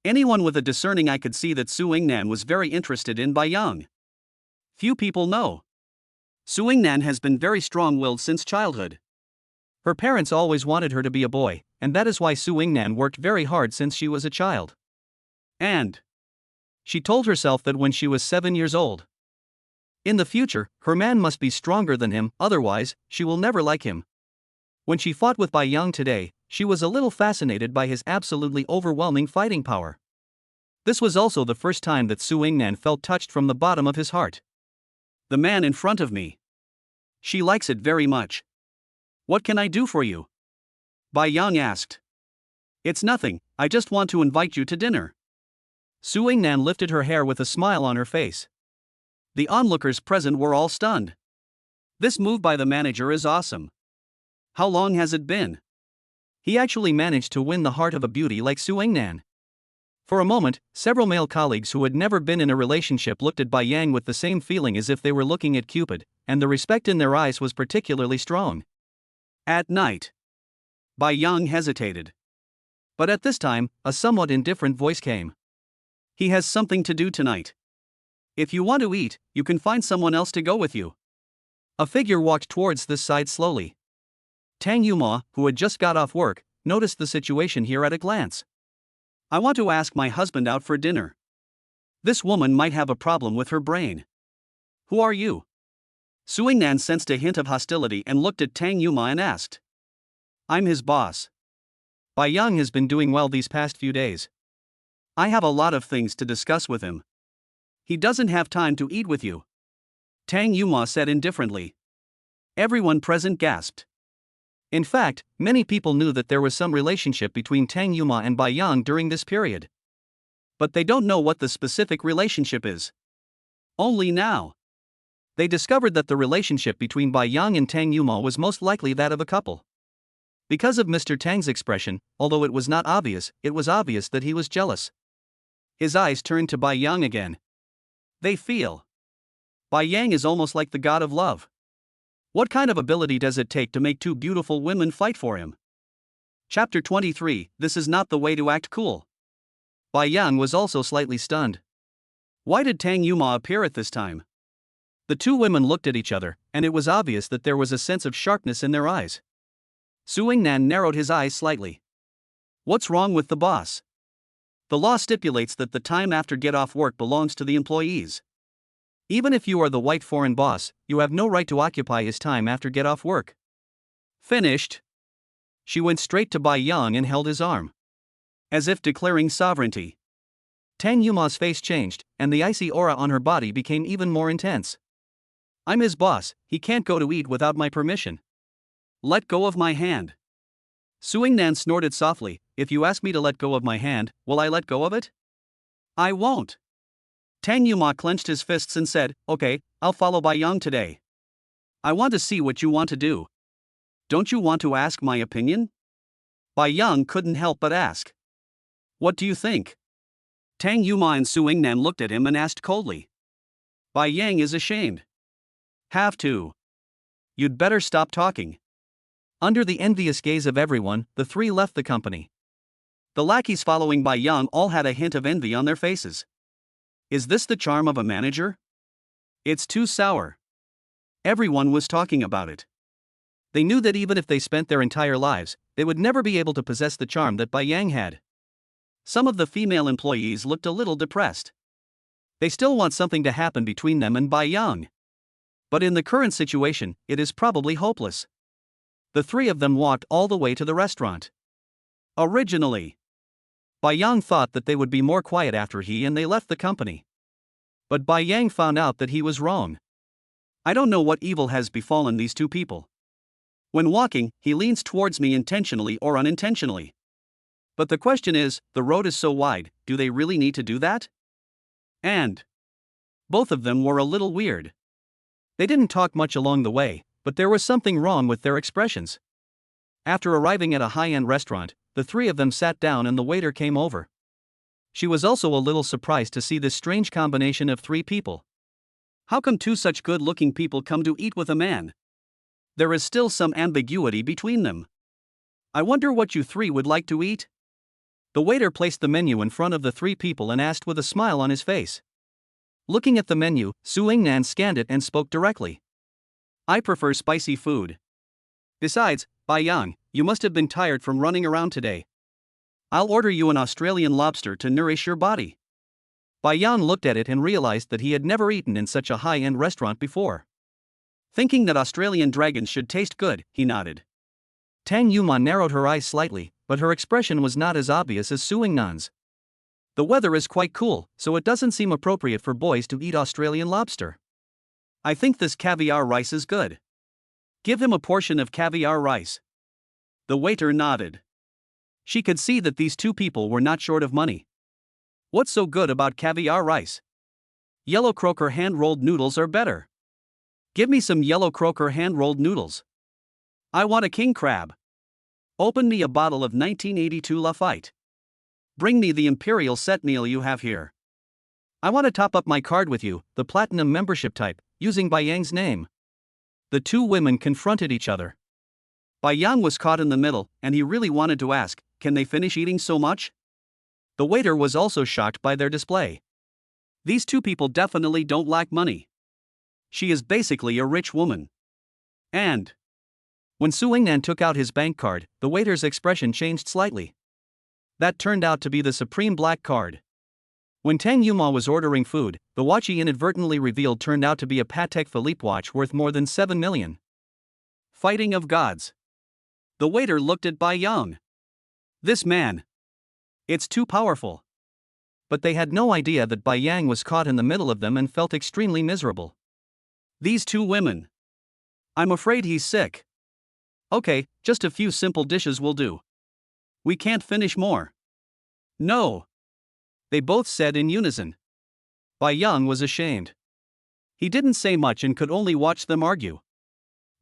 Anyone with a discerning eye could see that Su Yingnan was very interested in Bai Yang. Few people know. Su Yingnan has been very strong-willed since childhood. Her parents always wanted her to be a boy, and that is why Su Yingnan worked very hard since she was a child. And she told herself that when she was 7 years old, in the future, her man must be stronger than him, otherwise, she will never like him. When she fought with Bai Yang today, she was a little fascinated by his absolutely overwhelming fighting power. This was also the first time that Su Yingnan felt touched from the bottom of his heart. The man in front of me. She likes it very much. What can I do for you? Bai Yang asked. It's nothing, I just want to invite you to dinner. Su Yingnan lifted her hair with a smile on her face. The onlookers present were all stunned. This move by the manager is awesome. How long has it been? He actually managed to win the heart of a beauty like Su Yingnan. For a moment, several male colleagues who had never been in a relationship looked at Bai Yang with the same feeling as if they were looking at Cupid, and the respect in their eyes was particularly strong. At night. Bai Yang hesitated. But at this time, a somewhat indifferent voice came. He has something to do tonight. If you want to eat, you can find someone else to go with you. A figure walked towards this side slowly. Tang Yuma, who had just got off work, noticed the situation here at a glance. I want to ask my husband out for dinner. This woman might have a problem with her brain. Who are you? Su Yingnan sensed a hint of hostility and looked at Tang Yuma and asked. I'm his boss. Bai Yang has been doing well these past few days. I have a lot of things to discuss with him. He doesn't have time to eat with you. Tang Yuma said indifferently. Everyone present gasped. In fact, many people knew that there was some relationship between Tang Yuma and Bai Yang during this period. But they don't know what the specific relationship is. Only now. They discovered that the relationship between Bai Yang and Tang Yuma was most likely that of a couple. Because of Mr. Tang's expression, although it was not obvious, it was obvious that he was jealous. His eyes turned to Bai Yang again. They feel. Bai Yang is almost like the god of love. What kind of ability does it take to make two beautiful women fight for him? Chapter 23. This is not the way to act cool. Bai Yang was also slightly stunned. Why did Tang Yuma appear at this time? The two women looked at each other, and it was obvious that there was a sense of sharpness in their eyes. Su Yingnan narrowed his eyes slightly. What's wrong with the boss? The law stipulates that the time after get off work belongs to the employees. Even if you are the white foreign boss, you have no right to occupy his time after get off work. Finished. She went straight to Bai Yang and held his arm, as if declaring sovereignty. Tang Yuma's face changed, and the icy aura on her body became even more intense. I'm his boss, he can't go to eat without my permission. Let go of my hand. Su Yingnan snorted softly. If you ask me to let go of my hand, will I let go of it? I won't. Tang Yuma clenched his fists and said, okay, I'll follow Bai Yang today. I want to see what you want to do. Don't you want to ask my opinion? Bai Yang couldn't help but ask. What do you think? Tang Yuma and Su Yingnan looked at him and asked coldly. Bai Yang is ashamed. Have to. You'd better stop talking. Under the envious gaze of everyone, the three left the company. The lackeys following Bai Yang all had a hint of envy on their faces. Is this the charm of a manager? It's too sour. Everyone was talking about it. They knew that even if they spent their entire lives, they would never be able to possess the charm that Bai Yang had. Some of the female employees looked a little depressed. They still want something to happen between them and Bai Yang. But in the current situation, it is probably hopeless. The three of them walked all the way to the restaurant. Originally, Bai Yang thought that they would be more quiet after he and they left the company. But Bai Yang found out that he was wrong. I don't know what evil has befallen these two people. When walking, he leans towards me intentionally or unintentionally. But the question is, the road is so wide, do they really need to do that? And both of them were a little weird. They didn't talk much along the way, but there was something wrong with their expressions. After arriving at a high-end restaurant, the three of them sat down and the waiter came over. She was also a little surprised to see this strange combination of three people. How come two such good-looking people come to eat with a man? There is still some ambiguity between them. I wonder what you three would like to eat? The waiter placed the menu in front of the three people and asked with a smile on his face. Looking at the menu, Su Yingnan scanned it and spoke directly. I prefer spicy food. Besides, Bai Yang, you must have been tired from running around today. I'll order you an Australian lobster to nourish your body. Bai Yang looked at it and realized that he had never eaten in such a high-end restaurant before. Thinking that Australian dragons should taste good, he nodded. Tang Yuma narrowed her eyes slightly, but her expression was not as obvious as Su Yingnan's. The weather is quite cool, so it doesn't seem appropriate for boys to eat Australian lobster. I think this caviar rice is good. Give him a portion of caviar rice. The waiter nodded. She could see that these two people were not short of money. What's so good about caviar rice? Yellow croaker hand-rolled noodles are better. Give me some yellow croaker hand-rolled noodles. I want a king crab. Open me a bottle of 1982 Lafite. Bring me the imperial set meal you have here. I want to top up my card with you, the platinum membership type, using Bai Yang's name. The two women confronted each other. Bai Yang was caught in the middle, and he really wanted to ask, can they finish eating so much? The waiter was also shocked by their display. These two people definitely don't lack money. She is basically a rich woman. And when Su Yingnan took out his bank card, the waiter's expression changed slightly. That turned out to be the supreme black card. When Tang Yuma was ordering food, the watch he inadvertently revealed turned out to be a Patek Philippe watch worth more than 7 million. Fighting of gods. The waiter looked at Bai Yang. This man. It's too powerful. But they had no idea that Bai Yang was caught in the middle of them and felt extremely miserable. These two women. I'm afraid he's sick. Okay, just a few simple dishes will do. We can't finish more. No. They both said in unison. Bai Yang was ashamed. He didn't say much and could only watch them argue.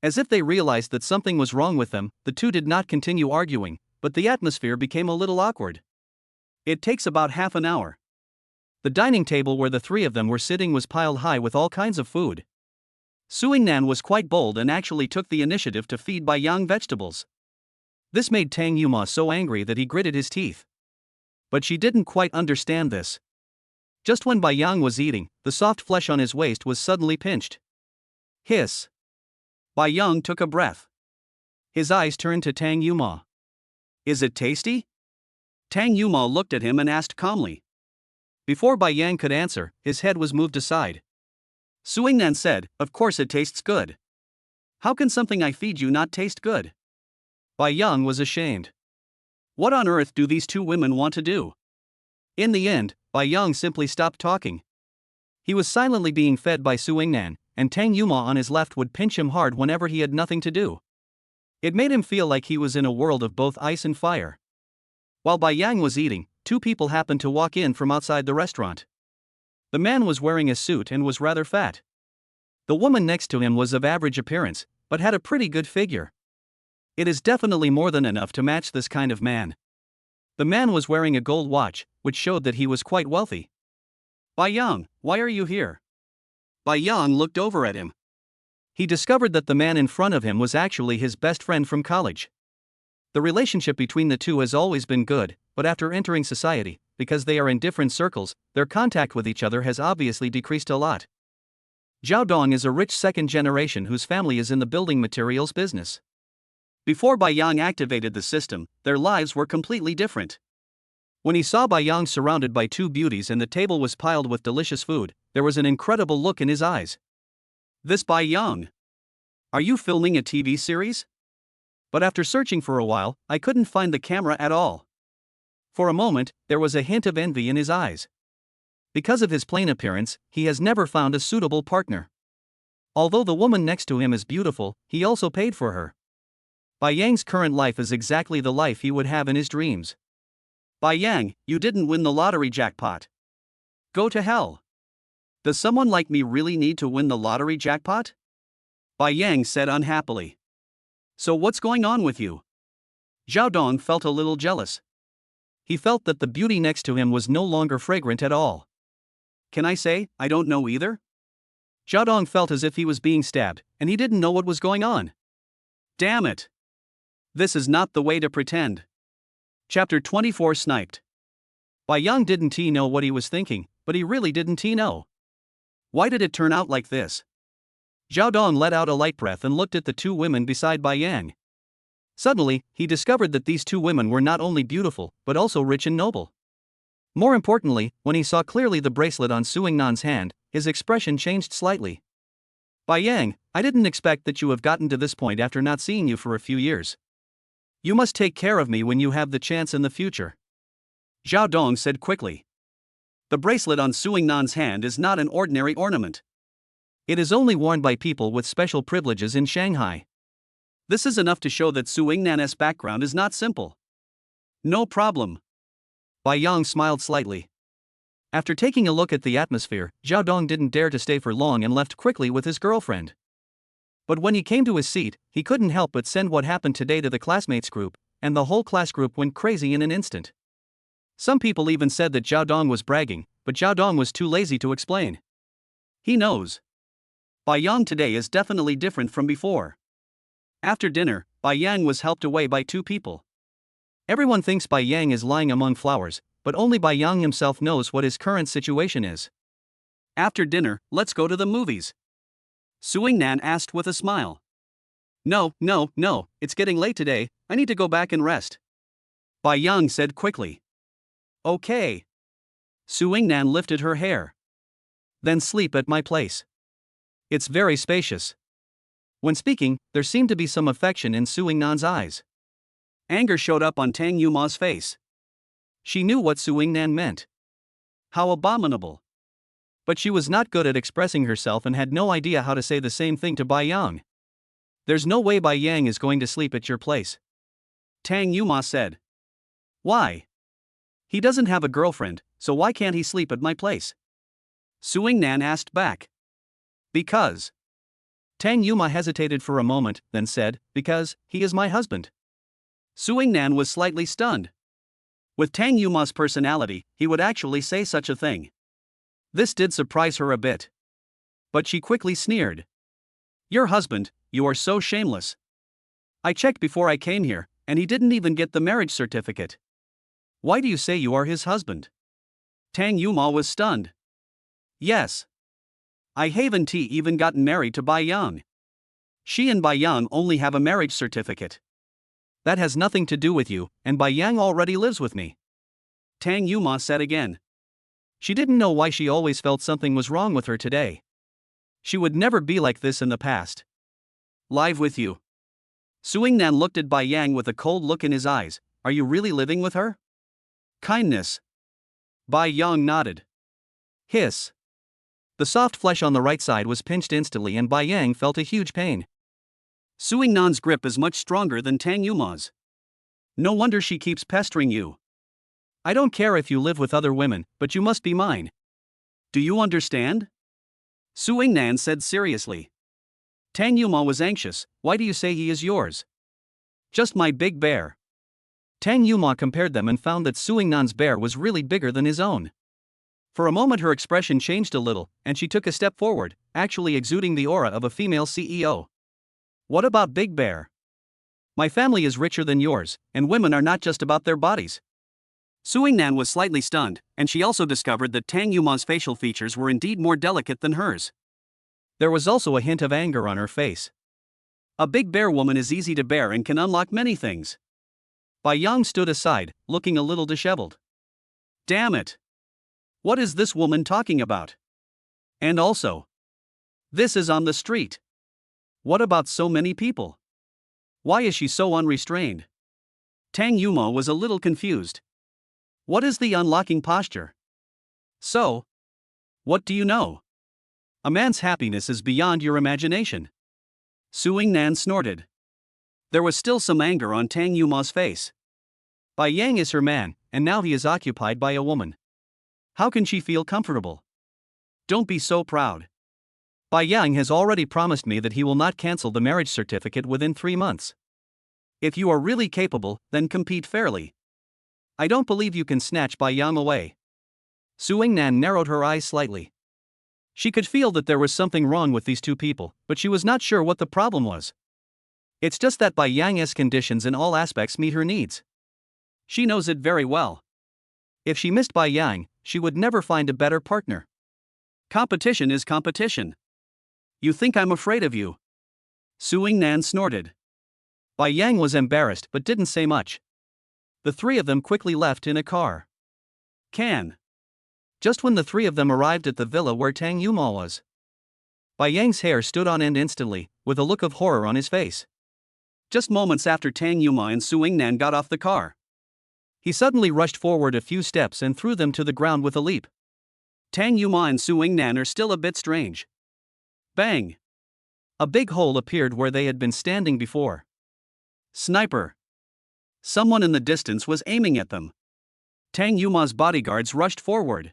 As if they realized that something was wrong with them, the two did not continue arguing, but the atmosphere became a little awkward. It takes about half an hour. The dining table where the three of them were sitting was piled high with all kinds of food. Suing-nan was quite bold and actually took the initiative to feed Bai Yang vegetables. This made Tang Yuma so angry that he gritted his teeth. But she didn't quite understand this. Just when Bai Yang was eating, the soft flesh on his waist was suddenly pinched. Hiss. Bai Yang took a breath. His eyes turned to Tang Yuma. Is it tasty? Tang Yuma looked at him and asked calmly. Before Bai Yang could answer, his head was moved aside. Suing-nan said, "Of course it tastes good. How can something I feed you not taste good?" Bai Yang was ashamed. What on earth do these two women want to do? In the end, Bai Yang simply stopped talking. He was silently being fed by Suing-nan, and Tang Yuma on his left would pinch him hard whenever he had nothing to do. It made him feel like he was in a world of both ice and fire. While Bai Yang was eating, two people happened to walk in from outside the restaurant. The man was wearing a suit and was rather fat. The woman next to him was of average appearance, but had a pretty good figure. It is definitely more than enough to match this kind of man. The man was wearing a gold watch, which showed that he was quite wealthy. Bai Yang, why are you here? Bai Yang looked over at him. He discovered that the man in front of him was actually his best friend from college. The relationship between the two has always been good, but after entering society, because they are in different circles, their contact with each other has obviously decreased a lot. Zhao Dong is a rich second generation whose family is in the building materials business. Before Bai Yang activated the system, their lives were completely different. When he saw Bai Yang surrounded by two beauties and the table was piled with delicious food, there was an incredible look in his eyes. This Bai Yang? Are you filming a TV series? But after searching for a while, I couldn't find the camera at all. For a moment, there was a hint of envy in his eyes. Because of his plain appearance, he has never found a suitable partner. Although the woman next to him is beautiful, he also paid for her. Bai Yang's current life is exactly the life he would have in his dreams. Bai Yang, you didn't win the lottery jackpot. Go to hell. Does someone like me really need to win the lottery jackpot? Bai Yang said unhappily. So what's going on with you? Zhao Dong felt a little jealous. He felt that the beauty next to him was no longer fragrant at all. Can I say, I don't know either? Zhao Dong felt as if he was being stabbed, and he didn't know what was going on. Damn it. This is not the way to pretend. Chapter 24 Sniped. Bai Yang didn't know what he was thinking, but he really didn't know. Why did it turn out like this? Zhao Dong let out a light breath and looked at the two women beside Bai Yang. Suddenly, he discovered that these two women were not only beautiful, but also rich and noble. More importantly, when he saw clearly the bracelet on Suing-nan's hand, his expression changed slightly. Bai Yang, I didn't expect that you have gotten to this point after not seeing you for a few years. You must take care of me when you have the chance in the future. Zhao Dong said quickly. The bracelet on Suing-nan's hand is not an ordinary ornament. It is only worn by people with special privileges in Shanghai. This is enough to show that Suing-nan's background is not simple. No problem. Bai Yang smiled slightly. After taking a look at the atmosphere, Zhao Dong didn't dare to stay for long and left quickly with his girlfriend. But when he came to his seat, he couldn't help but send what happened today to the classmates group, and the whole class group went crazy in an instant. Some people even said that Zhao Dong was bragging, but Zhao Dong was too lazy to explain. He knows. Bai Yang today is definitely different from before. After dinner, Bai Yang was helped away by two people. Everyone thinks Bai Yang is lying among flowers, but only Bai Yang himself knows what his current situation is. After dinner, let's go to the movies. Suing-nan asked with a smile. No, it's getting late today, I need to go back and rest. Bai Yang said quickly. Okay. Suing-nan lifted her hair. Then sleep at my place. It's very spacious. When speaking, there seemed to be some affection in Suing-nan's eyes. Anger showed up on Tang Yuma's face. She knew what Suing-nan meant. How abominable. But she was not good at expressing herself and had no idea how to say the same thing to Bai Yang. There's no way Bai Yang is going to sleep at your place. Tang Yuma said. Why? He doesn't have a girlfriend, so why can't he sleep at my place? Suing-nan asked back. Because. Tang Yuma hesitated for a moment, then said, because he is my husband. Suing-nan was slightly stunned. With Tang Yuma's personality, he would actually say such a thing. This did surprise her a bit. But she quickly sneered. Your husband, you are so shameless. I checked before I came here, and he didn't even get the marriage certificate. Why do you say you are his husband? Tang Yuma was stunned. Yes. I haven't even gotten married to Bai Yang. She and Bai Yang only have a marriage certificate. That has nothing to do with you, and Bai Yang already lives with me. Tang Yuma said again. She didn't know why she always felt something was wrong with her today. She would never be like this in the past. Live with you. Suing Nan looked at Bai Yang with a cold look in his eyes. Are you really living with her? Kindness. Bai Yang nodded. Hiss. The soft flesh on the right side was pinched instantly and Bai Yang felt a huge pain. Suing Nan's grip is much stronger than Tang Yuma's. No wonder she keeps pestering you. I don't care if you live with other women, but you must be mine. Do you understand? Suing Nan said seriously. Tang Yuma was anxious. Why do you say he is yours? Just my big bear. Tang Yuma compared them and found that Suing Nan's bear was really bigger than his own. For a moment her expression changed a little, and she took a step forward, actually exuding the aura of a female CEO. What about Big Bear? My family is richer than yours, and women are not just about their bodies. Suing Nan was slightly stunned, and she also discovered that Tang Yuma's facial features were indeed more delicate than hers. There was also a hint of anger on her face. A big bear woman is easy to bear and can unlock many things. Bai Yang stood aside, looking a little disheveled. Damn it! What is this woman talking about? And also, this is on the street. What about so many people? Why is she so unrestrained? Tang Yuma was a little confused. What is the unlocking posture? So, what do you know? A man's happiness is beyond your imagination. Suing Nan snorted. There was still some anger on Tang Yuma's face. Bai Yang is her man, and now he is occupied by a woman. How can she feel comfortable? Don't be so proud. Bai Yang has already promised me that he will not cancel the marriage certificate within 3 months. If you are really capable, then compete fairly. I don't believe you can snatch Bai Yang away. Suing Nan narrowed her eyes slightly. She could feel that there was something wrong with these two people, but she was not sure what the problem was. It's just that Bai Yang's conditions in all aspects meet her needs. She knows it very well. If she missed Bai Yang, she would never find a better partner. Competition is competition. You think I'm afraid of you? Suing Nan snorted. Bai Yang was embarrassed but didn't say much. The three of them quickly left in a car. Just when the three of them arrived at the villa where Tang Yuma was, Bai Yang's hair stood on end instantly, with a look of horror on his face. Just moments after Tang Yuma and Suing Nan got off the car, he suddenly rushed forward a few steps and threw them to the ground with a leap. Tang Yuma and Suing Nan are still a bit strange. Bang! A big hole appeared where they had been standing before. Sniper! Someone in the distance was aiming at them. Tang Yuma's bodyguards rushed forward.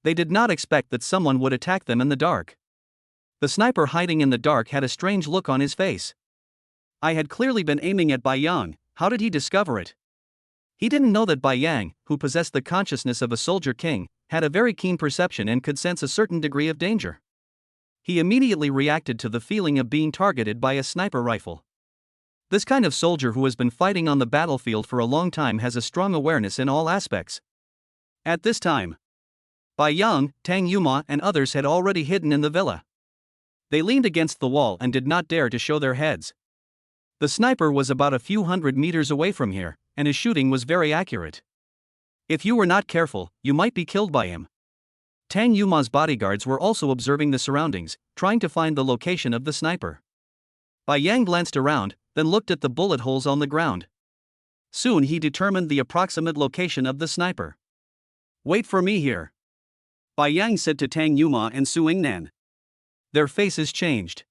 They did not expect that someone would attack them in the dark. The sniper hiding in the dark had a strange look on his face. I had clearly been aiming at Bai Yang. How did he discover it? He didn't know that Bai Yang, who possessed the consciousness of a soldier king, had a very keen perception and could sense a certain degree of danger. He immediately reacted to the feeling of being targeted by a sniper rifle. This kind of soldier who has been fighting on the battlefield for a long time has a strong awareness in all aspects. At this time, Bai Yang, Tang Yuma, and others had already hidden in the villa. They leaned against the wall and did not dare to show their heads. The sniper was about a few hundred meters away from here, and his shooting was very accurate. If you were not careful, you might be killed by him. Tang Yuma's bodyguards were also observing the surroundings, trying to find the location of the sniper. Bai Yang glanced around, then looked at the bullet holes on the ground. Soon he determined the approximate location of the sniper. Wait for me here, Bai Yang said to Tang Yuma and Suing Nan. Their faces changed.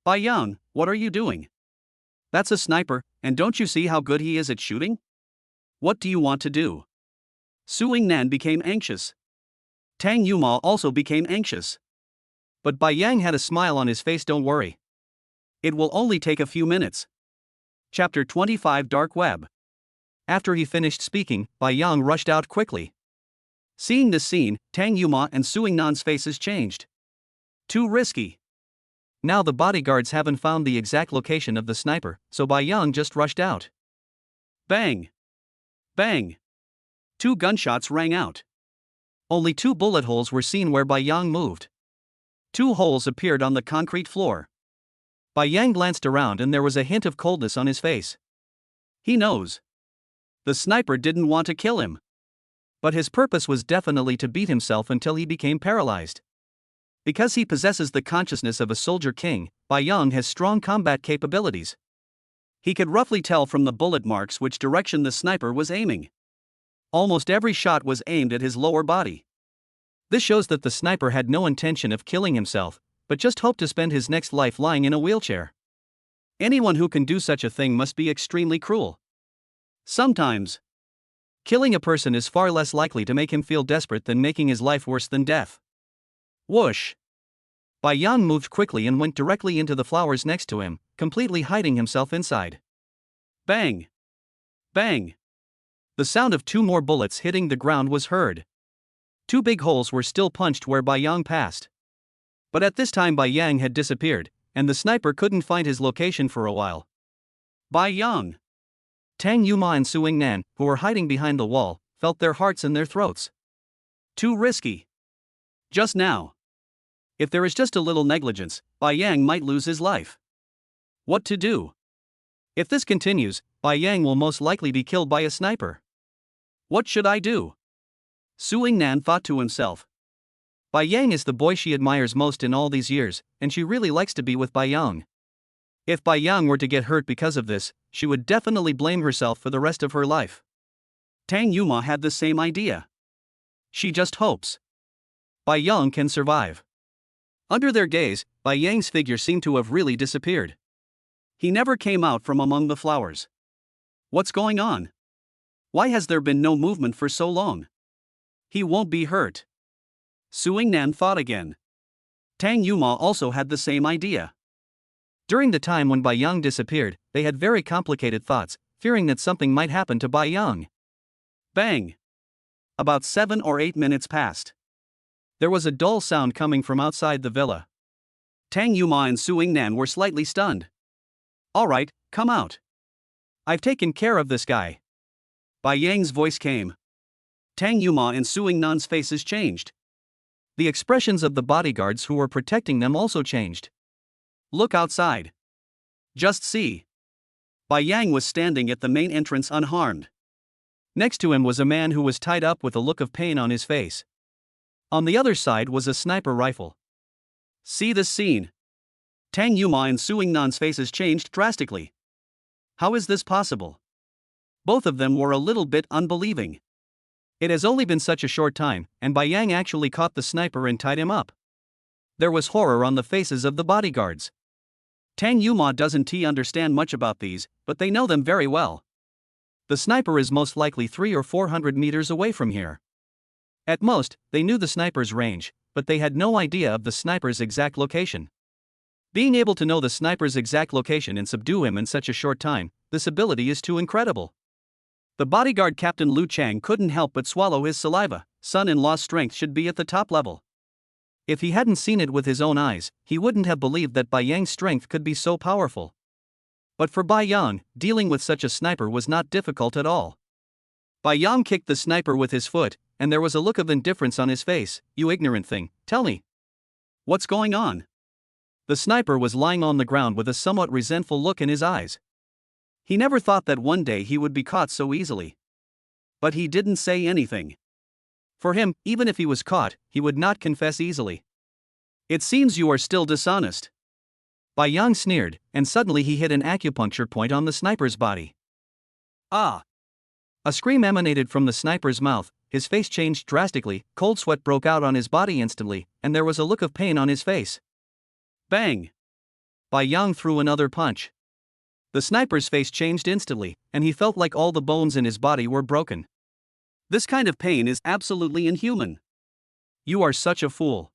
Bai Yang, what are you doing? That's a sniper, and don't you see how good he is at shooting? What do you want to do? Suing Nan became anxious. Tang Yuma also became anxious. But Bai Yang had a smile on his face. Don't worry. It will only take a few minutes. Chapter 25 Dark Web. After he finished speaking, Bai Yang rushed out quickly. Seeing this scene, Tang Yuma and Suing Nan's faces changed. Too risky. Now the bodyguards haven't found the exact location of the sniper, so Bai Yang just rushed out. Bang! Bang! 2 gunshots rang out. Only 2 bullet holes were seen where Bai Yang moved. 2 holes appeared on the concrete floor. Bai Yang glanced around and there was a hint of coldness on his face. He knows. The sniper didn't want to kill him. But his purpose was definitely to beat himself until he became paralyzed. Because he possesses the consciousness of a soldier king, Bai Yang has strong combat capabilities. He could roughly tell from the bullet marks which direction the sniper was aiming. Almost every shot was aimed at his lower body. This shows that the sniper had no intention of killing himself, but just hoped to spend his next life lying in a wheelchair. Anyone who can do such a thing must be extremely cruel. Sometimes, killing a person is far less likely to make him feel desperate than making his life worse than death. Whoosh! Bai Yang moved quickly and went directly into the flowers next to him, completely hiding himself inside. Bang! Bang! The sound of 2 more bullets hitting the ground was heard. 2 big holes were still punched where Bai Yang passed. But at this time Bai Yang had disappeared, and the sniper couldn't find his location for a while. Bai Yang! Tang Yuma and Suing Nan, who were hiding behind the wall, felt their hearts in their throats. Too risky. Just now. If there is just a little negligence, Bai Yang might lose his life. What to do? If this continues, Bai Yang will most likely be killed by a sniper. What should I do? Suing Nan thought to himself. Bai Yang is the boy she admires most in all these years, and she really likes to be with Bai Yang. If Bai Yang were to get hurt because of this, she would definitely blame herself for the rest of her life. Tang Yuma had the same idea. She just hopes Bai Yang can survive. Under their gaze, Bai Yang's figure seemed to have really disappeared. He never came out from among the flowers. What's going on? Why has there been no movement for so long? He won't be hurt. Suing Nan thought again. Tang Yuma also had the same idea. During the time when Bai Yang disappeared, they had very complicated thoughts, fearing that something might happen to Bai Yang. Bang! About 7 or 8 minutes passed. There was a dull sound coming from outside the villa. Tang Yuma and Suing Nan were slightly stunned. All right, come out. I've taken care of this guy. Bai Yang's voice came. Tang Yuma and Suing Nan's faces changed. The expressions of the bodyguards who were protecting them also changed. Look outside. Just see. Bai Yang was standing at the main entrance unharmed. Next to him was a man who was tied up with a look of pain on his face. On the other side was a sniper rifle. See this scene. Tang Yuma and Suing Nan's faces changed drastically. How is this possible? Both of them were a little bit unbelieving. It has only been such a short time, and Bai Yang actually caught the sniper and tied him up. There was horror on the faces of the bodyguards. Tang Yuma doesn't understand much about these, but they know them very well. The sniper is most likely 300 or 400 meters away from here. At most, they knew the sniper's range, but they had no idea of the sniper's exact location. Being able to know the sniper's exact location and subdue him in such a short time, this ability is too incredible. The bodyguard Captain Lu Chang couldn't help but swallow his saliva. Son-in-law's strength should be at the top level. If he hadn't seen it with his own eyes, he wouldn't have believed that Bai Yang's strength could be so powerful. But for Bai Yang, dealing with such a sniper was not difficult at all. Bai Yang kicked the sniper with his foot, and there was a look of indifference on his face. You ignorant thing, tell me. What's going on? The sniper was lying on the ground with a somewhat resentful look in his eyes. He never thought that one day he would be caught so easily. But he didn't say anything. For him, even if he was caught, he would not confess easily. It seems you are still dishonest. Bai Yang sneered, and suddenly he hit an acupuncture point on the sniper's body. Ah! A scream emanated from the sniper's mouth, his face changed drastically, cold sweat broke out on his body instantly, and there was a look of pain on his face. Bang! Bai Yang threw another punch. The sniper's face changed instantly, and he felt like all the bones in his body were broken. This kind of pain is absolutely inhuman. You are such a fool.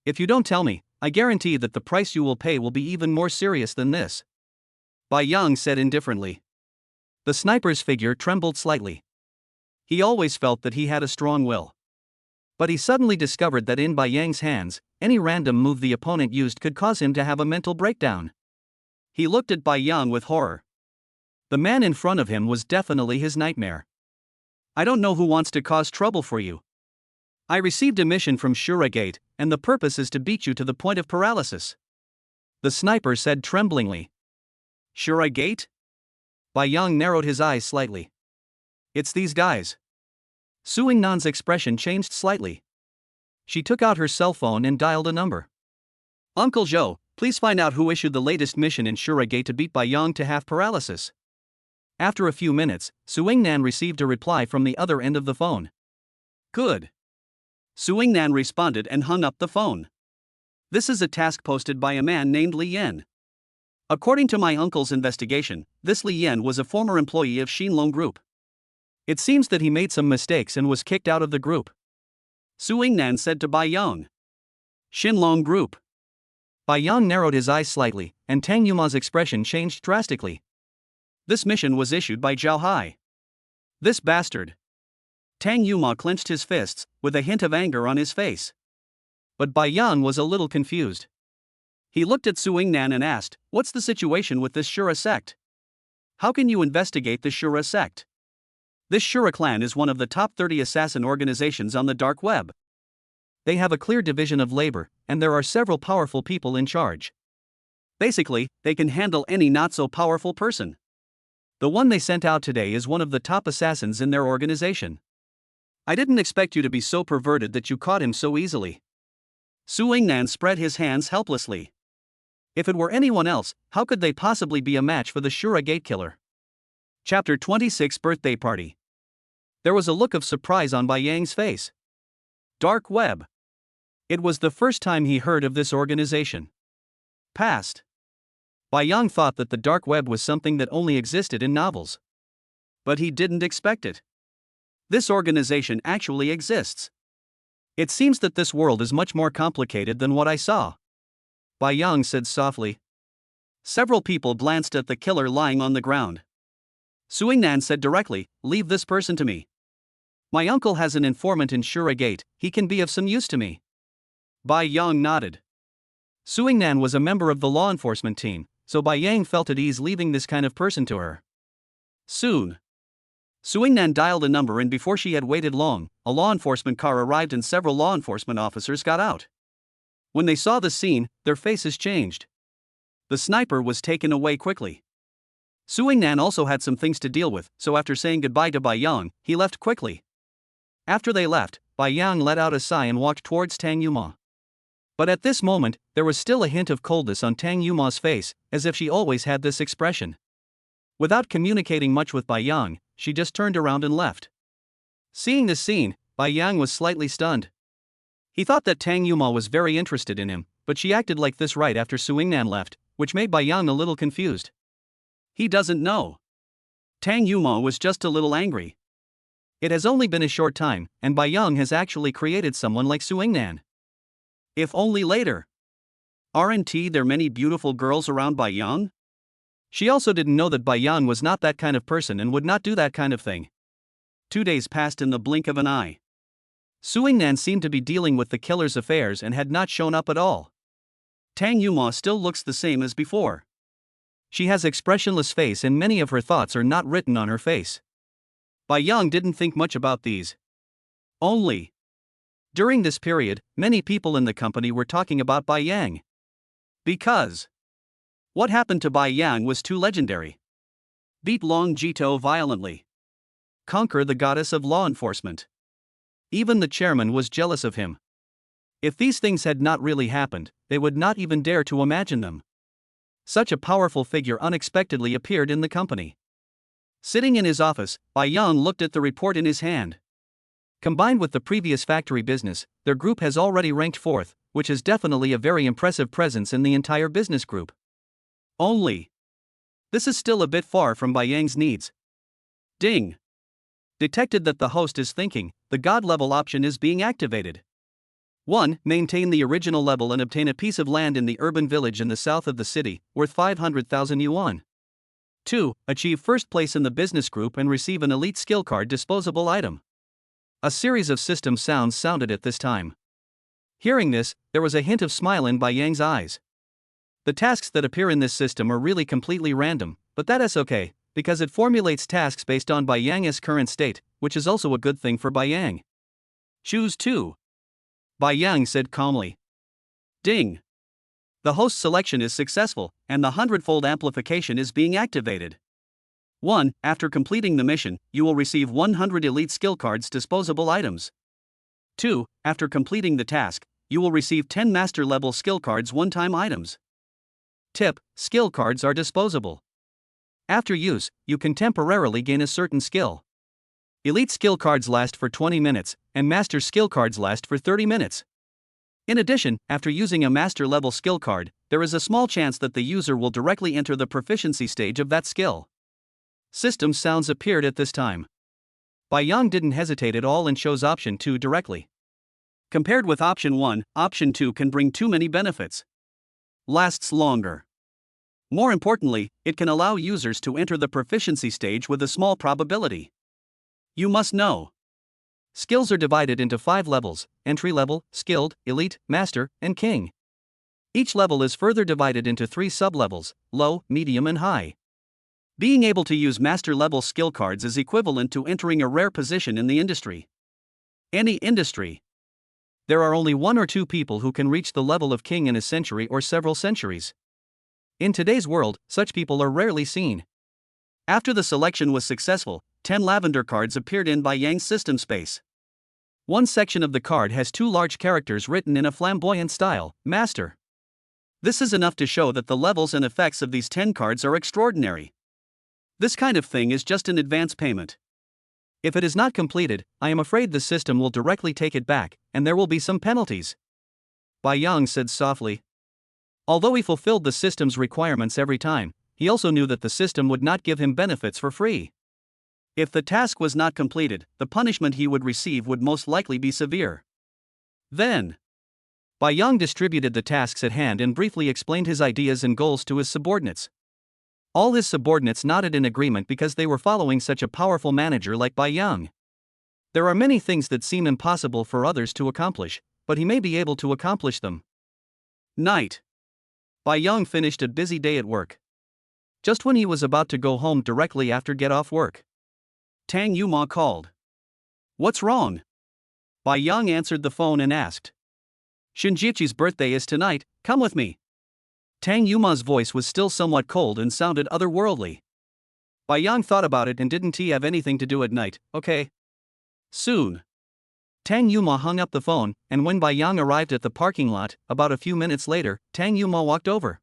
If you don't tell me, I guarantee that the price you will pay will be even more serious than this. Bai Yang said indifferently. The sniper's figure trembled slightly. He always felt that he had a strong will. But he suddenly discovered that in Bai Yang's hands, any random move the opponent used could cause him to have a mental breakdown. He looked at Bai Yang with horror. The man in front of him was definitely his nightmare. I don't know who wants to cause trouble for you. I received a mission from Shura Gate, and the purpose is to beat you to the point of paralysis. The sniper said tremblingly. Shura Gate? Bai Yang narrowed his eyes slightly. It's these guys. Su Yingnan's expression changed slightly. She took out her cell phone and dialed a number. Uncle Zhou, please find out who issued the latest mission in Shura Gate to beat Bai Yang to half paralysis. After a few minutes, Su Yingnan received a reply from the other end of the phone. Good. Su Yingnan responded and hung up the phone. This is a task posted by a man named Li Yan. According to my uncle's investigation, this Li Yan was a former employee of Xinlong Group. It seems that he made some mistakes and was kicked out of the group. Su Yingnan said to Bai Yang. Xinlong Group. Bai Yang narrowed his eyes slightly, and Tang Yuma's expression changed drastically. This mission was issued by Zhao Hai. This bastard. Tang Yuma clenched his fists, with a hint of anger on his face. But Bai Yang was a little confused. He looked at Su Yingnan and asked, what's the situation with this Shura sect? How can you investigate the Shura sect? This Shura clan is one of the top 30 assassin organizations on the dark web. They have a clear division of labor, and there are several powerful people in charge. Basically, they can handle any not-so-powerful person. The one they sent out today is one of the top assassins in their organization. I didn't expect you to be so perverted that you caught him so easily. Su Yingnan spread his hands helplessly. If it were anyone else, how could they possibly be a match for the Shura Gate killer? Chapter 26 Birthday Party. There was a look of surprise on Bai Yang's face. Dark web. It was the first time he heard of this organization. Past. Bai Yang thought that the dark web was something that only existed in novels. But he didn't expect it. This organization actually exists. It seems that this world is much more complicated than what I saw. Bai Yang said softly. Several people glanced at the killer lying on the ground. Su Yingnan said directly, leave this person to me. My uncle has an informant in Shura Gate, he can be of some use to me. Bai Yang nodded. Su Yingnan was a member of the law enforcement team, so Bai Yang felt at ease leaving this kind of person to her. Soon. Su Yingnan dialed a number, and before she had waited long, a law enforcement car arrived and several law enforcement officers got out. When they saw the scene, their faces changed. The sniper was taken away quickly. Su Yingnan also had some things to deal with, so after saying goodbye to Bai Yang, he left quickly. After they left, Bai Yang let out a sigh and walked towards Tang Yuma. But at this moment, there was still a hint of coldness on Tang Yuma's face, as if she always had this expression. Without communicating much with Bai Yang, she just turned around and left. Seeing this scene, Bai Yang was slightly stunned. He thought that Tang Yuma was very interested in him, but she acted like this right after Su Yingnan left, which made Bai Yang a little confused. He doesn't know. Tang Yuma was just a little angry. It has only been a short time, and Bai Yang has actually created someone like Su Yingnan. If only later. Aren't there many beautiful girls around Bai Yang? She also didn't know that Bai Yang was not that kind of person and would not do that kind of thing. 2 days passed in the blink of an eye. Su Yingnan seemed to be dealing with the killer's affairs and had not shown up at all. Tang Yuma still looks the same as before. She has expressionless face and many of her thoughts are not written on her face. Bai Yang didn't think much about these. Only. During this period, many people in the company were talking about Bai Yang. Because what happened to Bai Yang was too legendary. Beat Long Jito violently. Conquer the goddess of law enforcement. Even the chairman was jealous of him. If these things had not really happened, they would not even dare to imagine them. Such a powerful figure unexpectedly appeared in the company. Sitting in his office, Bai Yang looked at the report in his hand. Combined with the previous factory business, their group has already ranked 4th, which is definitely a very impressive presence in the entire business group. Only. This is still a bit far from Bai Yang's needs. Ding. Detected that the host is thinking, the God level option is being activated. 1. Maintain the original level and obtain a piece of land in the urban village in the south of the city, worth 500,000 yuan. 2. Achieve first place in the business group and receive an elite skill card disposable item. A series of system sounds sounded at this time. Hearing this, there was a hint of smile in Bai Yang's eyes. The tasks that appear in this system are really completely random, but that is okay, because it formulates tasks based on Bai Yang's current state, which is also a good thing for Bai Yang. Choose 2. Bai Yang said calmly. Ding! The host selection is successful, and the 100-fold amplification is being activated. 1. After completing the mission, you will receive 100 elite skill cards, disposable items. 2. After completing the task, you will receive 10 master level skill cards, one-time items. Tip: skill cards are disposable. After use, you can temporarily gain a certain skill. Elite skill cards last for 20 minutes, and master skill cards last for 30 minutes. In addition, after using a master level skill card, there is a small chance that the user will directly enter the proficiency stage of that skill. System sounds appeared at this time. Bai Yang didn't hesitate at all and chose option 2 directly. Compared with option 1, option 2 can bring too many benefits. Lasts longer. More importantly, it can allow users to enter the proficiency stage with a small probability. You must know. Skills are divided into 5 levels: entry level, skilled, elite, master, and king. Each level is further divided into 3 sub-levels: low, medium, and high. Being able to use master level skill cards is equivalent to entering a rare position in the industry. Any industry. There are only 1 or 2 people who can reach the level of king in a century or several centuries. In today's world, such people are rarely seen. After the selection was successful, 10 lavender cards appeared in Bai Yang's system space. One section of the card has 2 large characters written in a flamboyant style: Master. This is enough to show that the levels and effects of these 10 cards are extraordinary. This kind of thing is just an advance payment. If it is not completed, I am afraid the system will directly take it back, and there will be some penalties. Bai Yang said softly. Although he fulfilled the system's requirements every time, he also knew that the system would not give him benefits for free. If the task was not completed, the punishment he would receive would most likely be severe. Then, Bai Yang distributed the tasks at hand and briefly explained his ideas and goals to his subordinates. All his subordinates nodded in agreement because they were following such a powerful manager like Bai Yang. There are many things that seem impossible for others to accomplish, but he may be able to accomplish them. Night. Bai Yang finished a busy day at work. Just when he was about to go home directly after get off work, Tang Yuma called. What's wrong? Bai Yang answered the phone and asked. Shinjichi's birthday is tonight, come with me. Tang Yuma's voice was still somewhat cold and sounded otherworldly. Bai Yang thought about it and didn't he have anything to do at night, okay? Soon. Tang Yuma hung up the phone, and when Bai Yang arrived at the parking lot, about a few minutes later, Tang Yuma walked over.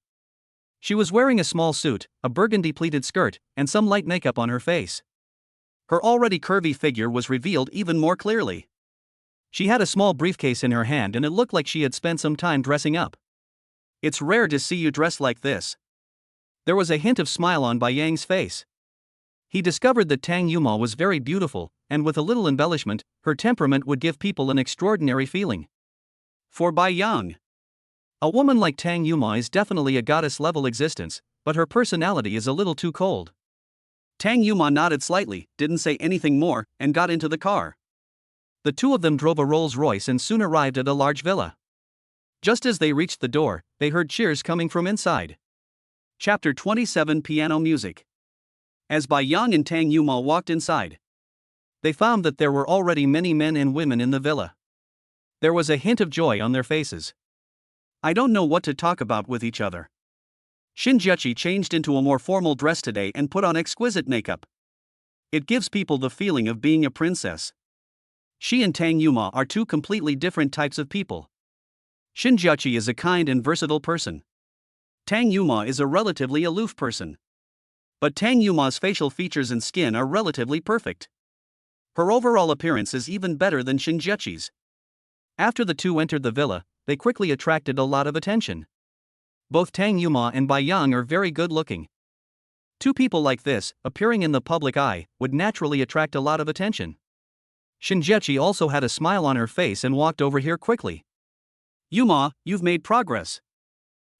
She was wearing a small suit, a burgundy pleated skirt, and some light makeup on her face. Her already curvy figure was revealed even more clearly. She had a small briefcase in her hand and it looked like she had spent some time dressing up. It's rare to see you dressed like this. There was a hint of smile on Bai Yang's face. He discovered that Tang Yuma was very beautiful, and with a little embellishment, her temperament would give people an extraordinary feeling. For Bai Yang, a woman like Tang Yuma is definitely a goddess-level existence, but her personality is a little too cold. Tang Yuma nodded slightly, didn't say anything more, and got into the car. The two of them drove a Rolls-Royce and soon arrived at a large villa. Just as they reached the door, they heard cheers coming from inside. Chapter 27: Piano Music. As Bai Yang and Tang Yuma walked inside, they found that there were already many men and women in the villa. There was a hint of joy on their faces. I don't know what to talk about with each other. Shinjichi changed into a more formal dress today and put on exquisite makeup. It gives people the feeling of being a princess. She and Tang Yuma are 2 completely different types of people. Shinjichi is a kind and versatile person. Tang Yuma is a relatively aloof person. But Tang Yuma's facial features and skin are relatively perfect. Her overall appearance is even better than Shinjichi's. After the two entered the villa, they quickly attracted a lot of attention. Both Tang Yuma and Bai Yang are very good looking. 2 people like this, appearing in the public eye, would naturally attract a lot of attention. Shinjichi also had a smile on her face and walked over here quickly. Yuma, you've made progress.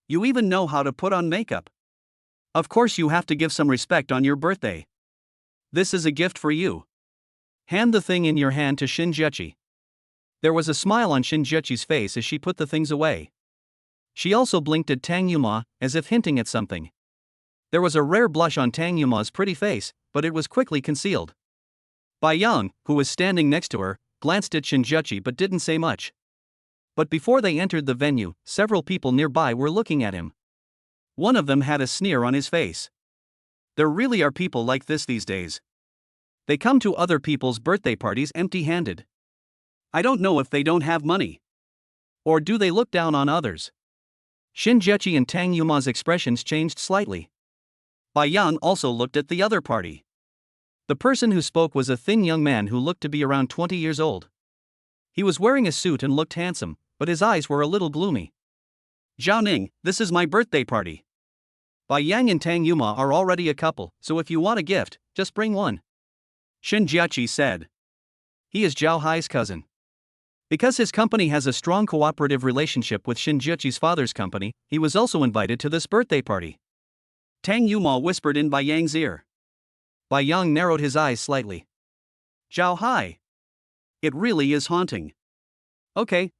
You even know how to put on makeup. Of course you have to give some respect on your birthday. This is a gift for you. Hand the thing in your hand to Shinjuchi. There was a smile on Shinjuchi's face as she put the things away. She also blinked at Tang Yuma, as if hinting at something. There was a rare blush on Tang Yuma's pretty face, but it was quickly concealed. Bai Yang, who was standing next to her, glanced at Shinjuchi but didn't say much. But before they entered the venue, several people nearby were looking at him. One of them had a sneer on his face. There really are people like this these days. They come to other people's birthday parties empty-handed. I don't know if they don't have money. Or do they look down on others? Shinjuchi and Tang Yuma's expressions changed slightly. Bai Yang also looked at the other party. The person who spoke was a thin young man who looked to be around 20 years old. He was wearing a suit and looked handsome, but his eyes were a little gloomy. Zhao Ning, this is my birthday party. Bai Yang and Tang Yuma are already a couple, so if you want a gift, just bring one. Shinjuchi said. He is Zhao Hai's cousin. Because his company has a strong cooperative relationship with Shinjuchi's father's company, he was also invited to this birthday party. Tang Yuma whispered in Bai Yang's ear. Bai Yang narrowed his eyes slightly. Zhao Hai. It really is haunting. Okay,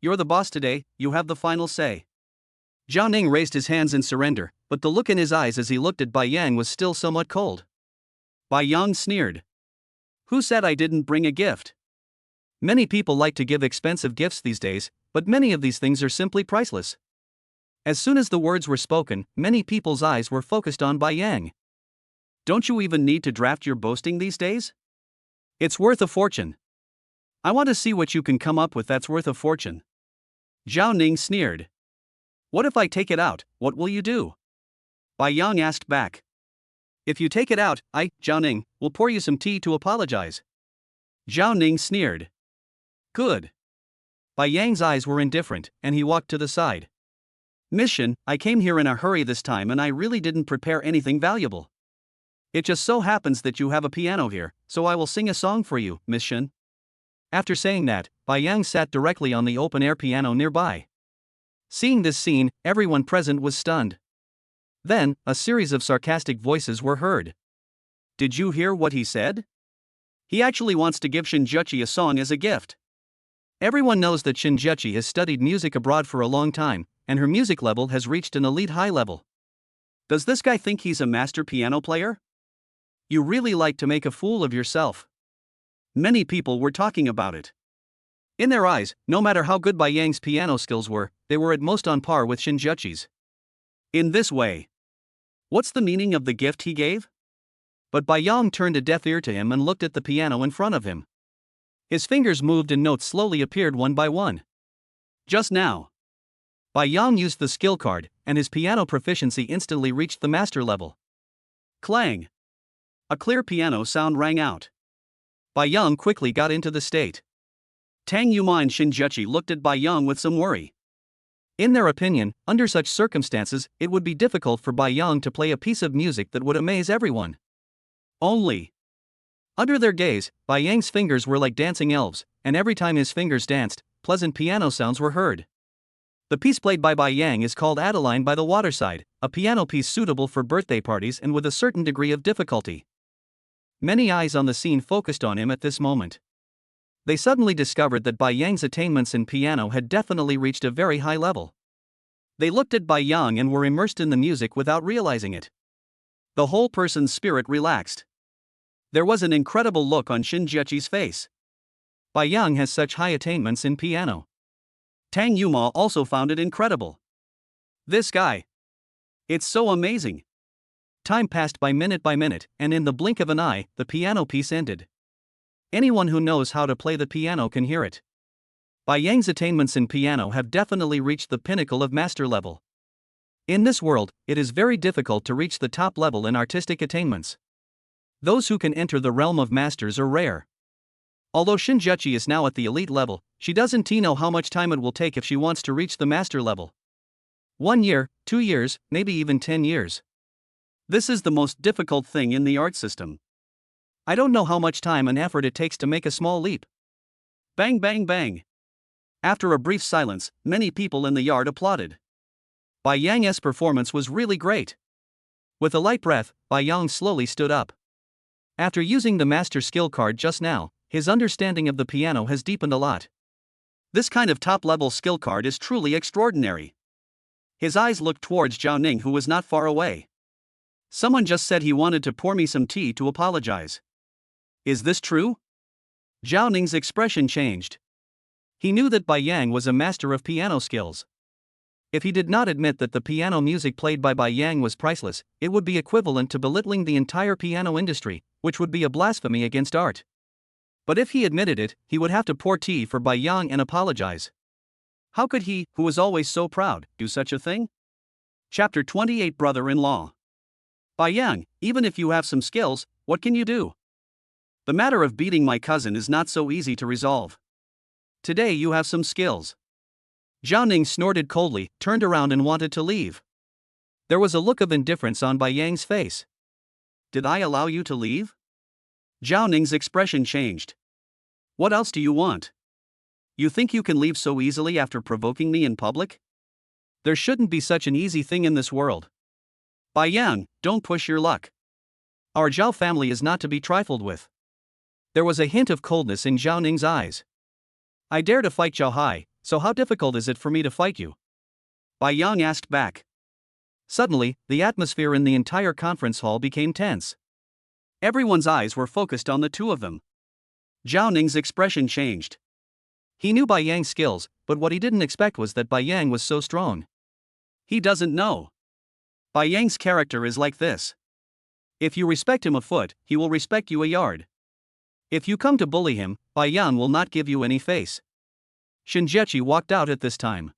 you're the boss today, you have the final say. Zhao Ning raised his hands in surrender, but the look in his eyes as he looked at Bai Yang was still somewhat cold. Bai Yang sneered. Who said I didn't bring a gift? Many people like to give expensive gifts these days, but many of these things are simply priceless. As soon as the words were spoken, many people's eyes were focused on Bai Yang. Don't you even need to draft your boasting these days? It's worth a fortune. I want to see what you can come up with that's worth a fortune. Zhao Ning sneered. What if I take it out, what will you do? Bai Yang asked back. If you take it out, Zhao Ning, will pour you some tea to apologize. Zhao Ning sneered. Good. Bai Yang's eyes were indifferent, and he walked to the side. Miss Shin, I came here in a hurry this time and I really didn't prepare anything valuable. It just so happens that you have a piano here, so I will sing a song for you, Miss Shin. After saying that, Bai Yang sat directly on the open-air piano nearby. Seeing this scene, everyone present was stunned. Then, a series of sarcastic voices were heard. Did you hear what he said? He actually wants to give Shinjuchi a song as a gift. Everyone knows that Shinjuchi has studied music abroad for a long time, and her music level has reached an elite high level. Does this guy think he's a master piano player? You really like to make a fool of yourself. Many people were talking about it. In their eyes, no matter how good Bai Yang's piano skills were, they were at most on par with Shinjuchi's. In this way. What's the meaning of the gift he gave? But Bai Yang turned a deaf ear to him and looked at the piano in front of him. His fingers moved and notes slowly appeared one by one. Just now. Bai Yang used the skill card, and his piano proficiency instantly reached the master level. Clang! A clear piano sound rang out. Bai Yang quickly got into the state. Tang Yuma and Shinjuchi looked at Bai Yang with some worry. In their opinion, under such circumstances, it would be difficult for Bai Yang to play a piece of music that would amaze everyone. Only. Under their gaze, Bai Yang's fingers were like dancing elves, and every time his fingers danced, pleasant piano sounds were heard. The piece played by Bai Yang is called Adeline by the Waterside, a piano piece suitable for birthday parties and with a certain degree of difficulty. Many eyes on the scene focused on him at this moment. They suddenly discovered that Bai Yang's attainments in piano had definitely reached a very high level. They looked at Bai Yang and were immersed in the music without realizing it. The whole person's spirit relaxed. There was an incredible look on Shinjuchi's face. Bai Yang has such high attainments in piano. Tang Yuma also found it incredible. This guy. It's so amazing. Time passed by minute, and in the blink of an eye, the piano piece ended. Anyone who knows how to play the piano can hear it. Bai Yang's attainments in piano have definitely reached the pinnacle of master level. In this world, it is very difficult to reach the top level in artistic attainments. Those who can enter the realm of masters are rare. Although Shinjuchi is now at the elite level, she doesn't know how much time it will take if she wants to reach the master level. 1 year, 2 years, maybe even 10 years. This is the most difficult thing in the art system. I don't know how much time and effort it takes to make a small leap. Bang, bang, bang. After a brief silence, many people in the yard applauded. Bai Yang's performance was really great. With a light breath, Bai Yang slowly stood up. After using the master skill card just now, his understanding of the piano has deepened a lot. This kind of top-level skill card is truly extraordinary. His eyes looked towards Zhao Ning, who was not far away. Someone just said he wanted to pour me some tea to apologize. Is this true? Zhao Ning's expression changed. He knew that Bai Yang was a master of piano skills. If he did not admit that the piano music played by Bai Yang was priceless, it would be equivalent to belittling the entire piano industry, which would be a blasphemy against art. But if he admitted it, he would have to pour tea for Bai Yang and apologize. How could he, who was always so proud, do such a thing? Chapter 28 Brother-in-Law. Bai Yang, even if you have some skills, what can you do? The matter of beating my cousin is not so easy to resolve. Today you have some skills. Zhao Ning snorted coldly, turned around and wanted to leave. There was a look of indifference on Bai Yang's face. Did I allow you to leave? Zhao Ning's expression changed. What else do you want? You think you can leave so easily after provoking me in public? There shouldn't be such an easy thing in this world. Bai Yang, don't push your luck. Our Zhao family is not to be trifled with. There was a hint of coldness in Zhao Ning's eyes. I dare to fight Zhao Hai, so how difficult is it for me to fight you? Bai Yang asked back. Suddenly, the atmosphere in the entire conference hall became tense. Everyone's eyes were focused on the two of them. Zhao Ning's expression changed. He knew Bai Yang's skills, but what he didn't expect was that Bai Yang was so strong. He doesn't know. Bai Yang's character is like this. If you respect him a foot, he will respect you a yard. If you come to bully him, Bai Yang will not give you any face. Shinjechi walked out at this time.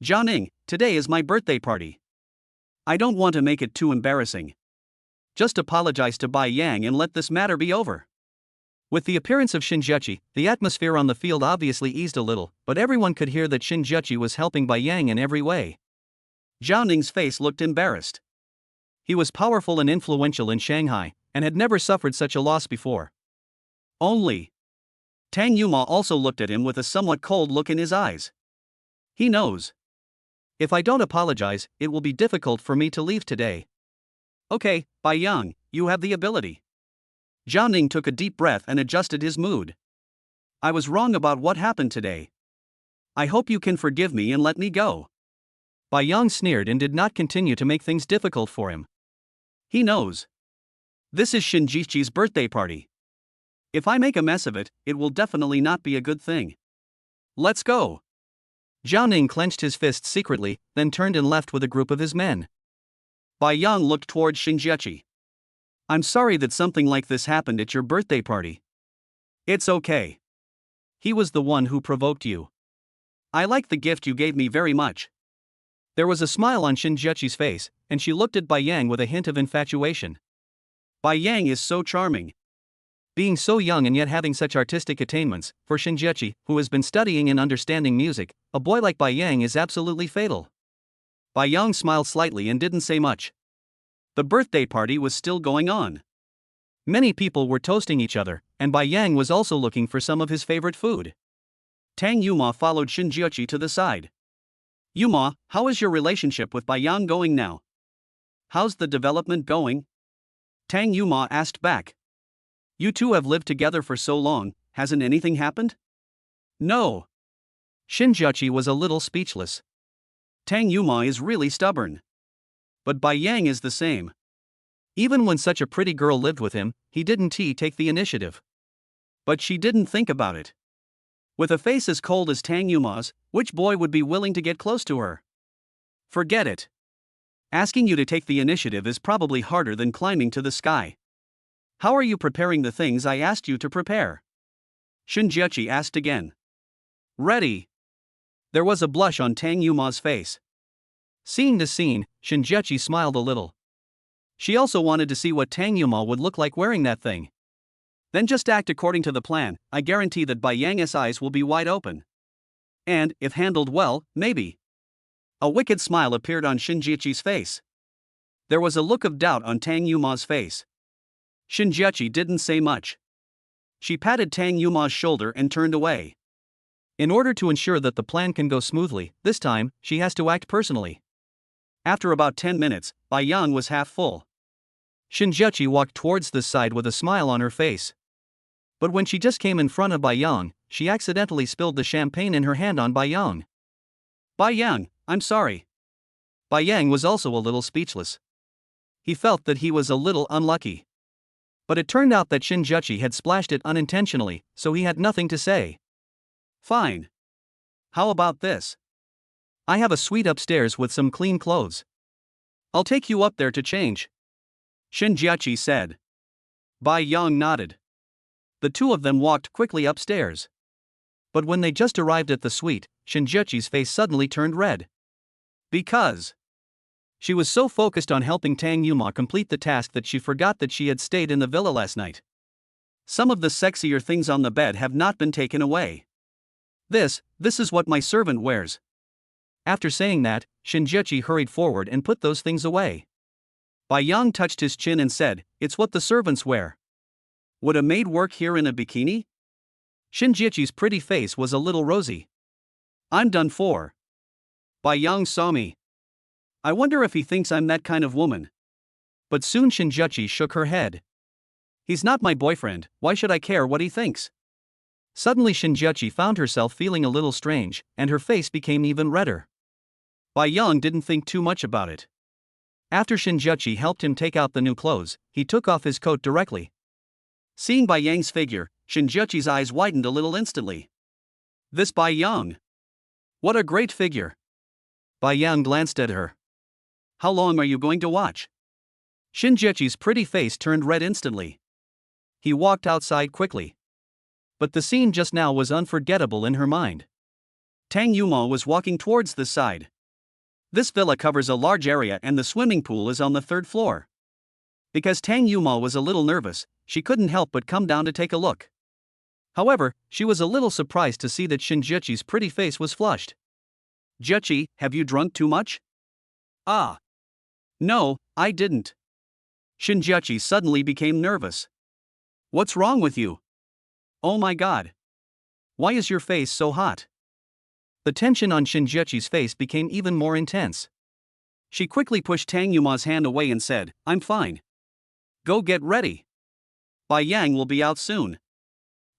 Zhao Ning, today is my birthday party. I don't want to make it too embarrassing. Just apologize to Bai Yang and let this matter be over. With the appearance of Shinjechi, the atmosphere on the field obviously eased a little, but everyone could hear that Shinjechi was helping Bai Yang in every way. Zhao Ning's face looked embarrassed. He was powerful and influential in Shanghai, and had never suffered such a loss before. Only. Tang Yuma also looked at him with a somewhat cold look in his eyes. He knows. If I don't apologize, it will be difficult for me to leave today. Okay, Bai Yang, you have the ability. Zhao Ning took a deep breath and adjusted his mood. I was wrong about what happened today. I hope you can forgive me and let me go. Bai Yang sneered and did not continue to make things difficult for him. He knows. This is Shinjichi's birthday party. If I make a mess of it, it will definitely not be a good thing. Let's go. Zhao Ning clenched his fists secretly, then turned and left with a group of his men. Bai Yang looked towards Shinjechi. I'm sorry that something like this happened at your birthday party. It's okay. He was the one who provoked you. I like the gift you gave me very much. There was a smile on Shinjechi's face, and she looked at Bai Yang with a hint of infatuation. Bai Yang is so charming. Being so young and yet having such artistic attainments, for Shinjechi, who has been studying and understanding music, a boy like Bai Yang is absolutely fatal. Bai Yang smiled slightly and didn't say much. The birthday party was still going on. Many people were toasting each other, and Bai Yang was also looking for some of his favorite food. Tang Yuma followed Shinjechi to the side. Yuma, how is your relationship with Bai Yang going now? How's the development going? Tang Yuma asked back. You two have lived together for so long, hasn't anything happened? No. Shinjechi was a little speechless. Tang Yuma is really stubborn. But Bai Yang is the same. Even when such a pretty girl lived with him, he didn't take the initiative. But she didn't think about it. With a face as cold as Tang Yuma's, which boy would be willing to get close to her? Forget it. Asking you to take the initiative is probably harder than climbing to the sky. How are you preparing the things I asked you to prepare? Shinjechi asked again. Ready. There was a blush on Tang Yuma's face. Seeing the scene, Shinjechi smiled a little. She also wanted to see what Tang Yuma would look like wearing that thing. Then just act according to the plan. I guarantee that Bai Yang's eyes will be wide open. And, if handled well, maybe. A wicked smile appeared on Shinjechi's face. There was a look of doubt on Tang Yuma's face. Shinjechi didn't say much. She patted Tang Yuma's shoulder and turned away. In order to ensure that the plan can go smoothly, this time, she has to act personally. After about 10 minutes, Bai Yang was half full. Shinjuchi walked towards the side with a smile on her face. But when she just came in front of Baiyang, she accidentally spilled the champagne in her hand on Baiyang. Baiyang, I'm sorry. Baiyang was also a little speechless. He felt that he was a little unlucky. But it turned out that Shinjuchi had splashed it unintentionally, so he had nothing to say. Fine. How about this? I have a suite upstairs with some clean clothes. I'll take you up there to change. Shinjuchi said. Baiyang nodded. The two of them walked quickly upstairs. But when they just arrived at the suite, Shinjuchi's face suddenly turned red. Because she was so focused on helping Tang Yuma complete the task that she forgot that she had stayed in the villa last night. Some of the sexier things on the bed have not been taken away. This is what my servant wears. After saying that, Shinjuchi hurried forward and put those things away. Baiyang touched his chin and said, "It's what the servants wear." Would a maid work here in a bikini? Shinjuchi's pretty face was a little rosy. I'm done for. Baiyang saw me. I wonder if he thinks I'm that kind of woman. But soon Shinjuchi shook her head. He's not my boyfriend, why should I care what he thinks? Suddenly Shinjuchi found herself feeling a little strange, and her face became even redder. Baiyang didn't think too much about it. After Shinjuchi helped him take out the new clothes, he took off his coat directly. Seeing Baiyang's figure, Shinjuchi's eyes widened a little instantly. This Baiyang. What a great figure. Baiyang glanced at her. How long are you going to watch? Shinjuchi's pretty face turned red instantly. He walked outside quickly. But the scene just now was unforgettable in her mind. Tang Yuma was walking towards the side. This villa covers a large area and the swimming pool is on the 3rd floor. Because Tang Yuma was a little nervous, she couldn't help but come down to take a look. However, she was a little surprised to see that Shinjuchi's pretty face was flushed. Juchi, have you drunk too much? Ah. No, I didn't. Shinjuchi suddenly became nervous. What's wrong with you? Oh my god. Why is your face so hot? The tension on Shinjuchi's face became even more intense. She quickly pushed Tang Yuma's hand away and said, I'm fine. Go get ready. Baiyang will be out soon.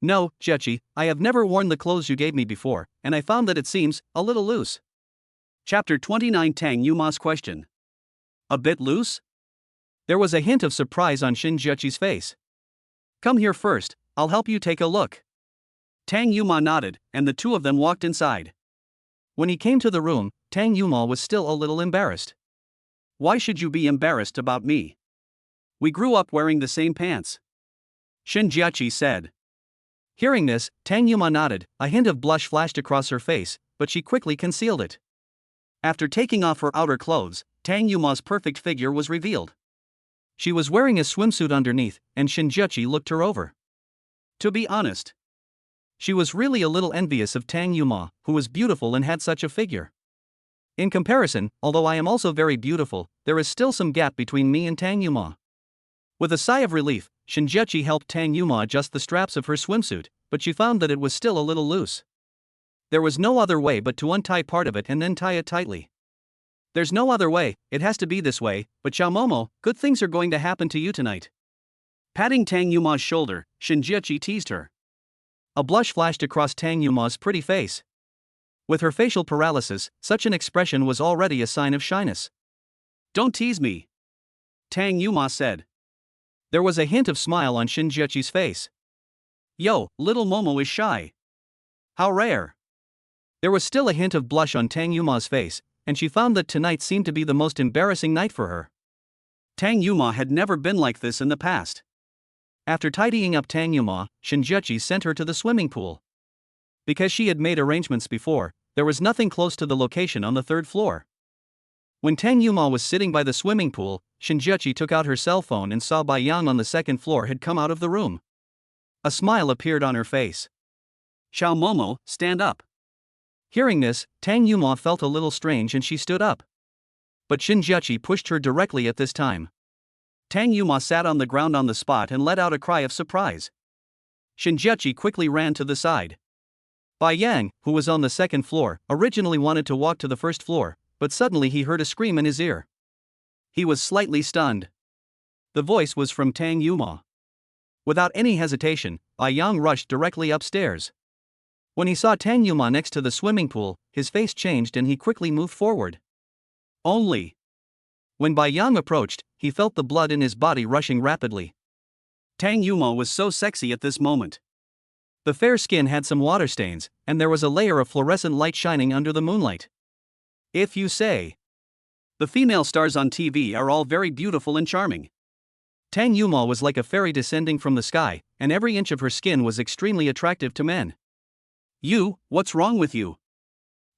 No, Juchi, I have never worn the clothes you gave me before, and I found that it seems a little loose. Chapter 29 Tang Yuma's question. A bit loose? There was a hint of surprise on Shinjuchi's face. Come here first, I'll help you take a look. Tang Yuma nodded, and the two of them walked inside. When he came to the room, Tang Yuma was still a little embarrassed. Why should you be embarrassed about me? We grew up wearing the same pants. Shinjuchi said. Hearing this, Tang Yuma nodded, a hint of blush flashed across her face, but she quickly concealed it. After taking off her outer clothes, Tang Yuma's perfect figure was revealed. She was wearing a swimsuit underneath, and Shinjuchi looked her over. To be honest, she was really a little envious of Tang Yuma, who was beautiful and had such a figure. In comparison, although I am also very beautiful, there is still some gap between me and Tang Yuma. With a sigh of relief, Shinjuchi helped Tang Yuma adjust the straps of her swimsuit, but she found that it was still a little loose. There was no other way but to untie part of it and then tie it tightly. There's no other way, it has to be this way, but Xiaomomo, good things are going to happen to you tonight. Patting Tang Yuma's shoulder, Shinjuchi teased her. A blush flashed across Tang Yuma's pretty face. With her facial paralysis, such an expression was already a sign of shyness. Don't tease me, Tang Yuma said. There was a hint of smile on Shinjuchi's face. Yo, little Momo is shy. How rare. There was still a hint of blush on Tang Yuma's face, and she found that tonight seemed to be the most embarrassing night for her. Tang Yuma had never been like this in the past. After tidying up Tang Yuma, Shinjuchi sent her to the swimming pool. Because she had made arrangements before, there was nothing close to the location on the 3rd floor. When Tang Yuma was sitting by the swimming pool, Shinjuchi took out her cell phone and saw Baiyang on the 2nd floor had come out of the room. A smile appeared on her face. Xiaomomo, stand up. Hearing this, Tang Yuma felt a little strange and she stood up. But Shinjuchi pushed her directly at this time. Tang Yuma sat on the ground on the spot and let out a cry of surprise. Shinjuchi quickly ran to the side. Baiyang, who was on the 2nd floor, originally wanted to walk to the 1st floor, but suddenly he heard a scream in his ear. He was slightly stunned. The voice was from Tang Yuma. Without any hesitation, Bai Yang rushed directly upstairs. When he saw Tang Yuma next to the swimming pool, his face changed and he quickly moved forward. Only. When Bai Yang approached, he felt the blood in his body rushing rapidly. Tang Yuma was so sexy at this moment. The fair skin had some water stains, and there was a layer of fluorescent light shining under the moonlight. If you say. The female stars on TV are all very beautiful and charming. Tang Yuma was like a fairy descending from the sky, and every inch of her skin was extremely attractive to men. You, what's wrong with you?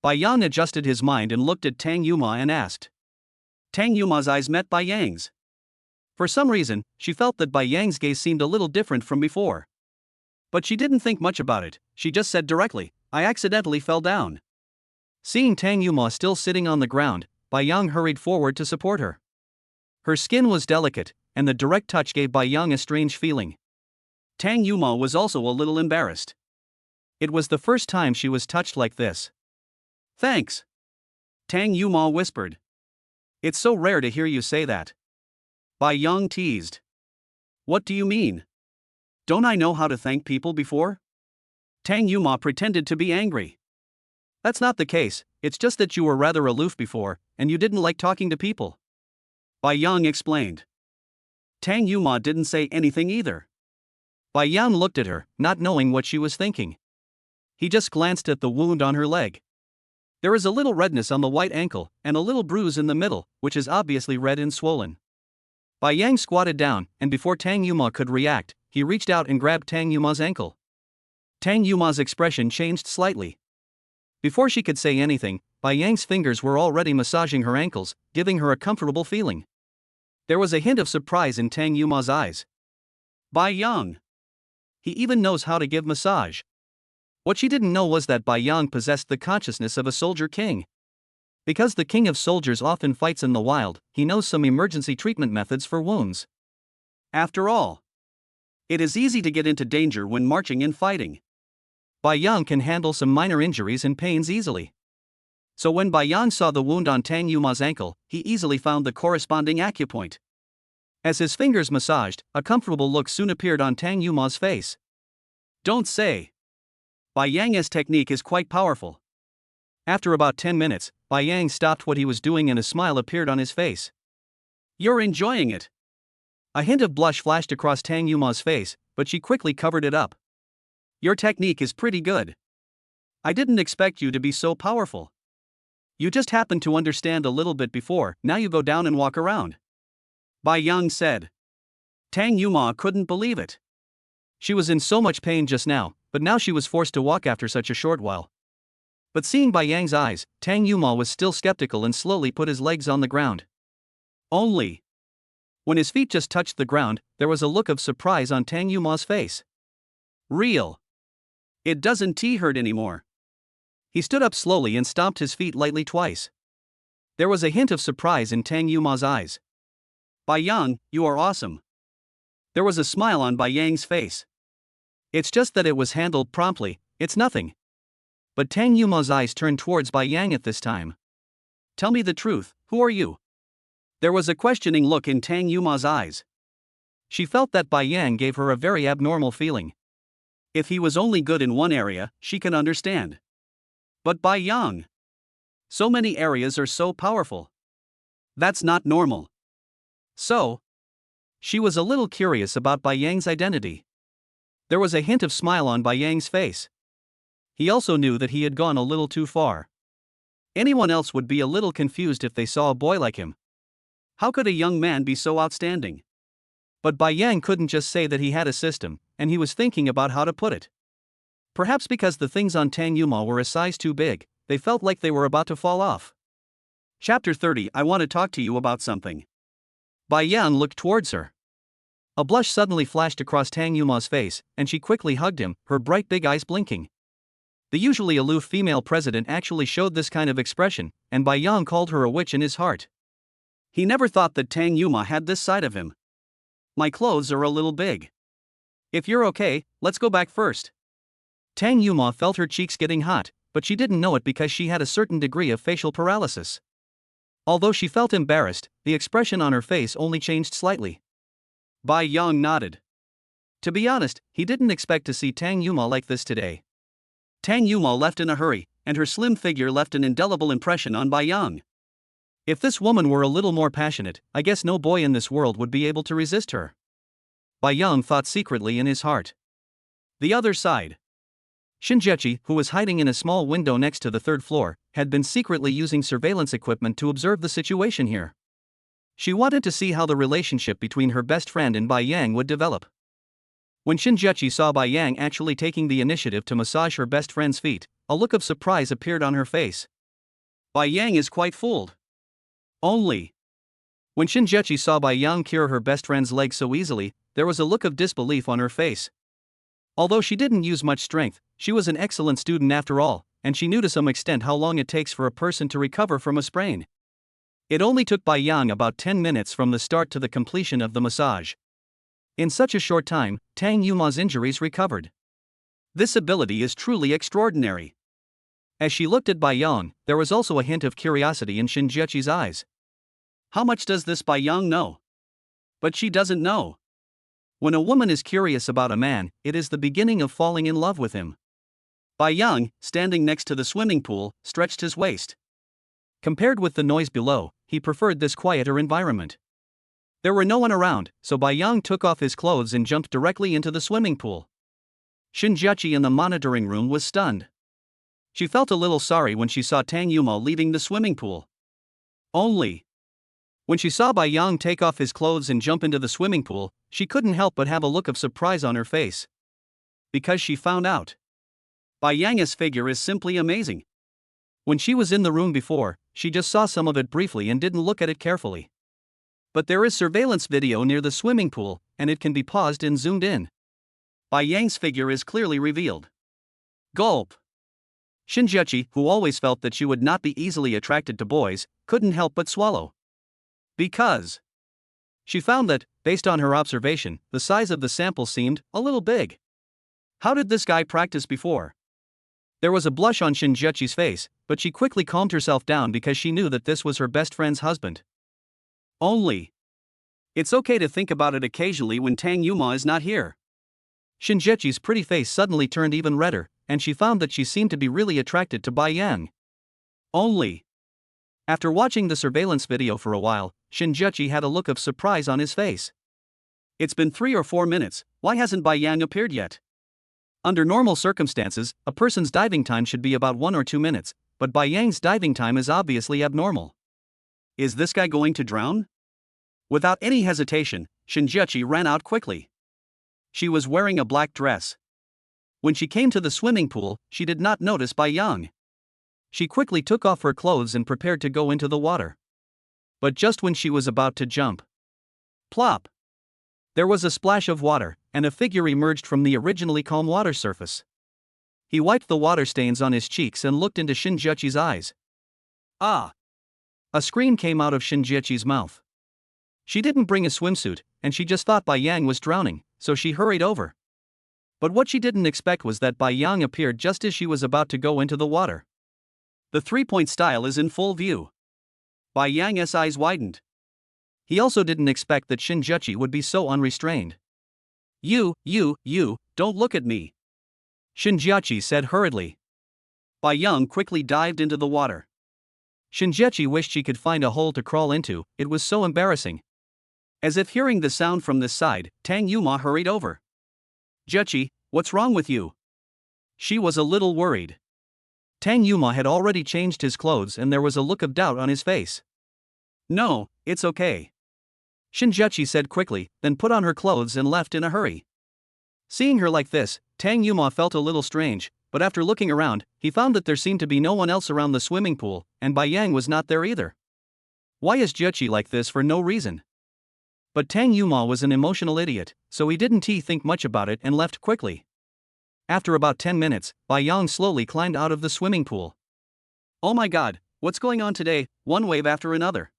Bai Yang adjusted his mind and looked at Tang Yuma and asked. Tang Yuma's eyes met Bai Yang's. For some reason, she felt that Bai Yang's gaze seemed a little different from before. But she didn't think much about it, she just said directly, I accidentally fell down. Seeing Tang Yuma still sitting on the ground, Bai Yang hurried forward to support her. Her skin was delicate, and the direct touch gave Bai Yang a strange feeling. Tang Yuma was also a little embarrassed. It was the first time she was touched like this. Thanks. Tang Yuma whispered. It's so rare to hear you say that. Bai Yang teased. What do you mean? Don't I know how to thank people before? Tang Yuma pretended to be angry. That's not the case, it's just that you were rather aloof before, and you didn't like talking to people. Bai Yang explained. Tang Yuma didn't say anything either. Bai Yang looked at her, not knowing what she was thinking. He just glanced at the wound on her leg. There is a little redness on the white ankle, and a little bruise in the middle, which is obviously red and swollen. Bai Yang squatted down, and before Tang Yuma could react, he reached out and grabbed Tang Yuma's ankle. Tang Yuma's expression changed slightly. Before she could say anything, Bai Yang's fingers were already massaging her ankles, giving her a comfortable feeling. There was a hint of surprise in Tang Yuma's eyes. Bai Yang. He even knows how to give massage. What she didn't know was that Bai Yang possessed the consciousness of a soldier king. Because the king of soldiers often fights in the wild, he knows some emergency treatment methods for wounds. After all, it is easy to get into danger when marching and fighting. Bai Yang can handle some minor injuries and pains easily. So when Bai Yang saw the wound on Tang Yuma's ankle, he easily found the corresponding acupoint. As his fingers massaged, a comfortable look soon appeared on Tang Yuma's face. Don't say. Bai Yang's technique is quite powerful. After about 10 minutes, Bai Yang stopped what he was doing and a smile appeared on his face. You're enjoying it. A hint of blush flashed across Tang Yuma's face, but she quickly covered it up. Your technique is pretty good. I didn't expect you to be so powerful. You just happened to understand a little bit before, now you go down and walk around. Bai Yang said. Tang Yuma couldn't believe it. She was in so much pain just now, but now she was forced to walk after such a short while. But seeing Bai Yang's eyes, Tang Yuma was still skeptical and slowly put his legs on the ground. Only. When his feet just touched the ground, there was a look of surprise on Tang Yuma's face. Real. It doesn't hurt anymore. He stood up slowly and stomped his feet lightly twice. There was a hint of surprise in Tang Yuma's eyes. Bai Yang, you are awesome. There was a smile on Bai Yang's face. It's just that it was handled promptly, it's nothing. But Tang Yuma's eyes turned towards Bai Yang at this time. Tell me the truth, who are you? There was a questioning look in Tang Yuma's eyes. She felt that Bai Yang gave her a very abnormal feeling. If he was only good in one area, she can understand. But Bai Yang. So many areas are so powerful. That's not normal. So, she was a little curious about Bai Yang's identity. There was a hint of smile on Bai Yang's face. He also knew that he had gone a little too far. Anyone else would be a little confused if they saw a boy like him. How could a young man be so outstanding? But Bai Yang couldn't just say that he had a system, and he was thinking about how to put it. Perhaps because the things on Tang Yuma were a size too big, they felt like they were about to fall off. Chapter 30. I want to talk to you about something. Bai Yang looked towards her. A blush suddenly flashed across Tang Yuma's face, and she quickly hugged him, her bright big eyes blinking. The usually aloof female president actually showed this kind of expression, and Bai Yang called her a witch in his heart. He never thought that Tang Yuma had this side of him. My clothes are a little big. If you're okay, let's go back first. Tang Yuma felt her cheeks getting hot, but she didn't know it because she had a certain degree of facial paralysis. Although she felt embarrassed, the expression on her face only changed slightly. Bai Yang nodded. To be honest, he didn't expect to see Tang Yuma like this today. Tang Yuma left in a hurry, and her slim figure left an indelible impression on Bai Yang. If this woman were a little more passionate, I guess no boy in this world would be able to resist her. Bai Yang thought secretly in his heart. The other side. Shinjechi, who was hiding in a small window next to the third floor, had been secretly using surveillance equipment to observe the situation here. She wanted to see how the relationship between her best friend and Bai Yang would develop. When Shinjechi saw Bai Yang actually taking the initiative to massage her best friend's feet, a look of surprise appeared on her face. Bai Yang is quite fooled. Only. When Shinjechi saw Bai Yang cure her best friend's leg so easily, there was a look of disbelief on her face. Although she didn't use much strength, she was an excellent student after all, and she knew to some extent how long it takes for a person to recover from a sprain. It only took Bai Yang about 10 minutes from the start to the completion of the massage. In such a short time, Tang Yuma's injuries recovered. This ability is truly extraordinary. As she looked at Bai Yang, there was also a hint of curiosity in Shinjechi's eyes. How much does this Bai Yang know? But she doesn't know. When a woman is curious about a man, it is the beginning of falling in love with him. Bai Yang, standing next to the swimming pool, stretched his waist. Compared with the noise below, he preferred this quieter environment. There were no one around, so Bai Yang took off his clothes and jumped directly into the swimming pool. Shinjechi in the monitoring room was stunned. She felt a little sorry when she saw Tang Yuma leaving the swimming pool. Only. When she saw Bai Yang take off his clothes and jump into the swimming pool, she couldn't help but have a look of surprise on her face. Because she found out. Bai Yang's figure is simply amazing. When she was in the room before, she just saw some of it briefly and didn't look at it carefully. But there is surveillance video near the swimming pool, and it can be paused and zoomed in. Bai Yang's figure is clearly revealed. Gulp. Shinjechi, who always felt that she would not be easily attracted to boys, couldn't help but swallow. Because she found that, based on her observation, the size of the sample seemed a little big. How did this guy practice before? There was a blush on Shinjechi's face, but she quickly calmed herself down because she knew that this was her best friend's husband. Only. It's okay to think about it occasionally when Tang Yuma is not here. Shinjechi's pretty face suddenly turned even redder, and she found that she seemed to be really attracted to Bai Yang. Only. After watching the surveillance video for a while, Shinjechi had a look of surprise on his face. It's been 3 or 4 minutes, why hasn't Bai Yang appeared yet? Under normal circumstances, a person's diving time should be about 1 or 2 minutes, but Bai Yang's diving time is obviously abnormal. Is this guy going to drown? Without any hesitation, Shinjechi ran out quickly. She was wearing a black dress. When she came to the swimming pool, she did not notice Bai Yang. She quickly took off her clothes and prepared to go into the water. But just when she was about to jump, plop! There was a splash of water, and a figure emerged from the originally calm water surface. He wiped the water stains on his cheeks and looked into Shinjechi's eyes. Ah! A scream came out of Shinjechi's mouth. She didn't bring a swimsuit, and she just thought Bai Yang was drowning, so she hurried over. But what she didn't expect was that Bai Yang appeared just as she was about to go into the water. The three-point style is in full view. Bai Yang's eyes widened. He also didn't expect that Shinjechi would be so unrestrained. You, don't look at me. Shinjechi said hurriedly. Bai Yang quickly dived into the water. Shinjechi wished she could find a hole to crawl into, it was so embarrassing. As if hearing the sound from this side, Tang Yuma hurried over. Jechi, what's wrong with you? She was a little worried. Tang Yuma had already changed his clothes and there was a look of doubt on his face. No, it's okay. Shinjechi said quickly, then put on her clothes and left in a hurry. Seeing her like this, Tang Yuma felt a little strange, but after looking around, he found that there seemed to be no one else around the swimming pool, and Bai Yang was not there either. Why is Jechi like this for no reason? But Tang Yuma was an emotional idiot, so he didn't think much about it and left quickly. After about 10 minutes, Bai Yang slowly climbed out of the swimming pool. Oh my god, what's going on today, one wave after another?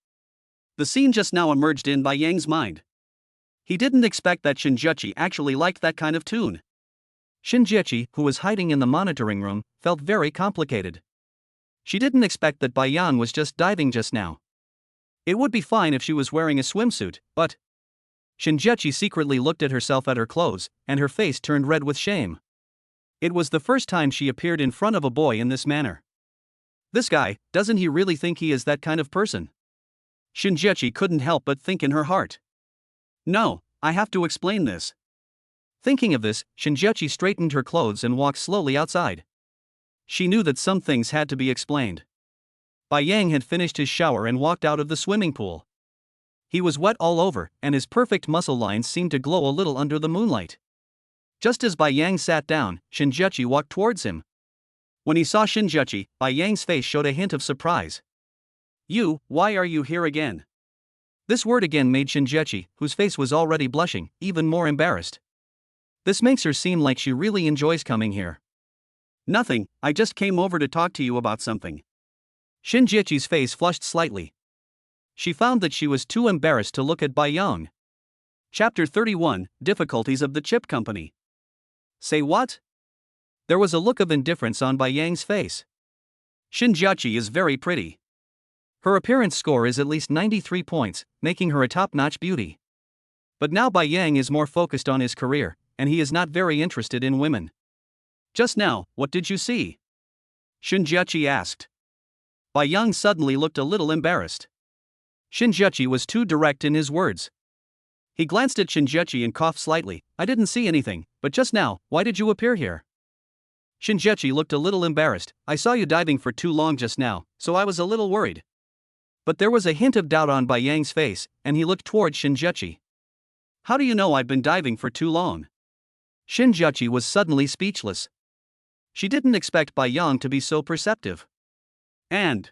The scene just now emerged in Bai Yang's mind. He didn't expect that Shinjechi actually liked that kind of tune. Shinjechi, who was hiding in the monitoring room, felt very complicated. She didn't expect that Bai Yang was just diving just now. It would be fine if she was wearing a swimsuit, but Shinjechi secretly looked at herself at her clothes, and her face turned red with shame. It was the first time she appeared in front of a boy in this manner. This guy, doesn't he really think he is that kind of person? Shinjechi couldn't help but think in her heart. No, I have to explain this. Thinking of this, Shinjechi straightened her clothes and walked slowly outside. She knew that some things had to be explained. Bai Yang had finished his shower and walked out of the swimming pool. He was wet all over, and his perfect muscle lines seemed to glow a little under the moonlight. Just as Bai Yang sat down, Shinjechi walked towards him. When he saw Shinjechi, Bai Yang's face showed a hint of surprise. Why are you here again? This word again made Shinjechi, whose face was already blushing, even more embarrassed. This makes her seem like she really enjoys coming here. Nothing, I just came over to talk to you about something. Shinjechi's face flushed slightly. She found that she was too embarrassed to look at Bai Yang. Chapter 31, Difficulties of the Chip Company. Say what? There was a look of indifference on Bai Yang's face. Shinjechi is very pretty. Her appearance score is at least 93 points, making her a top-notch beauty. But now Bai Yang is more focused on his career, and he is not very interested in women. Just now, what did you see? Shinjechi asked. Bai Yang suddenly looked a little embarrassed. Shinjechi was too direct in his words. He glanced at Shinjechi and coughed slightly. I didn't see anything, but just now, why did you appear here? Shinjechi looked a little embarrassed. I saw you diving for too long just now, so I was a little worried. But there was a hint of doubt on Bai Yang's face, and he looked towards Shinjechi. How do you know I've been diving for too long? Shinjechi was suddenly speechless. She didn't expect Bai Yang to be so perceptive. And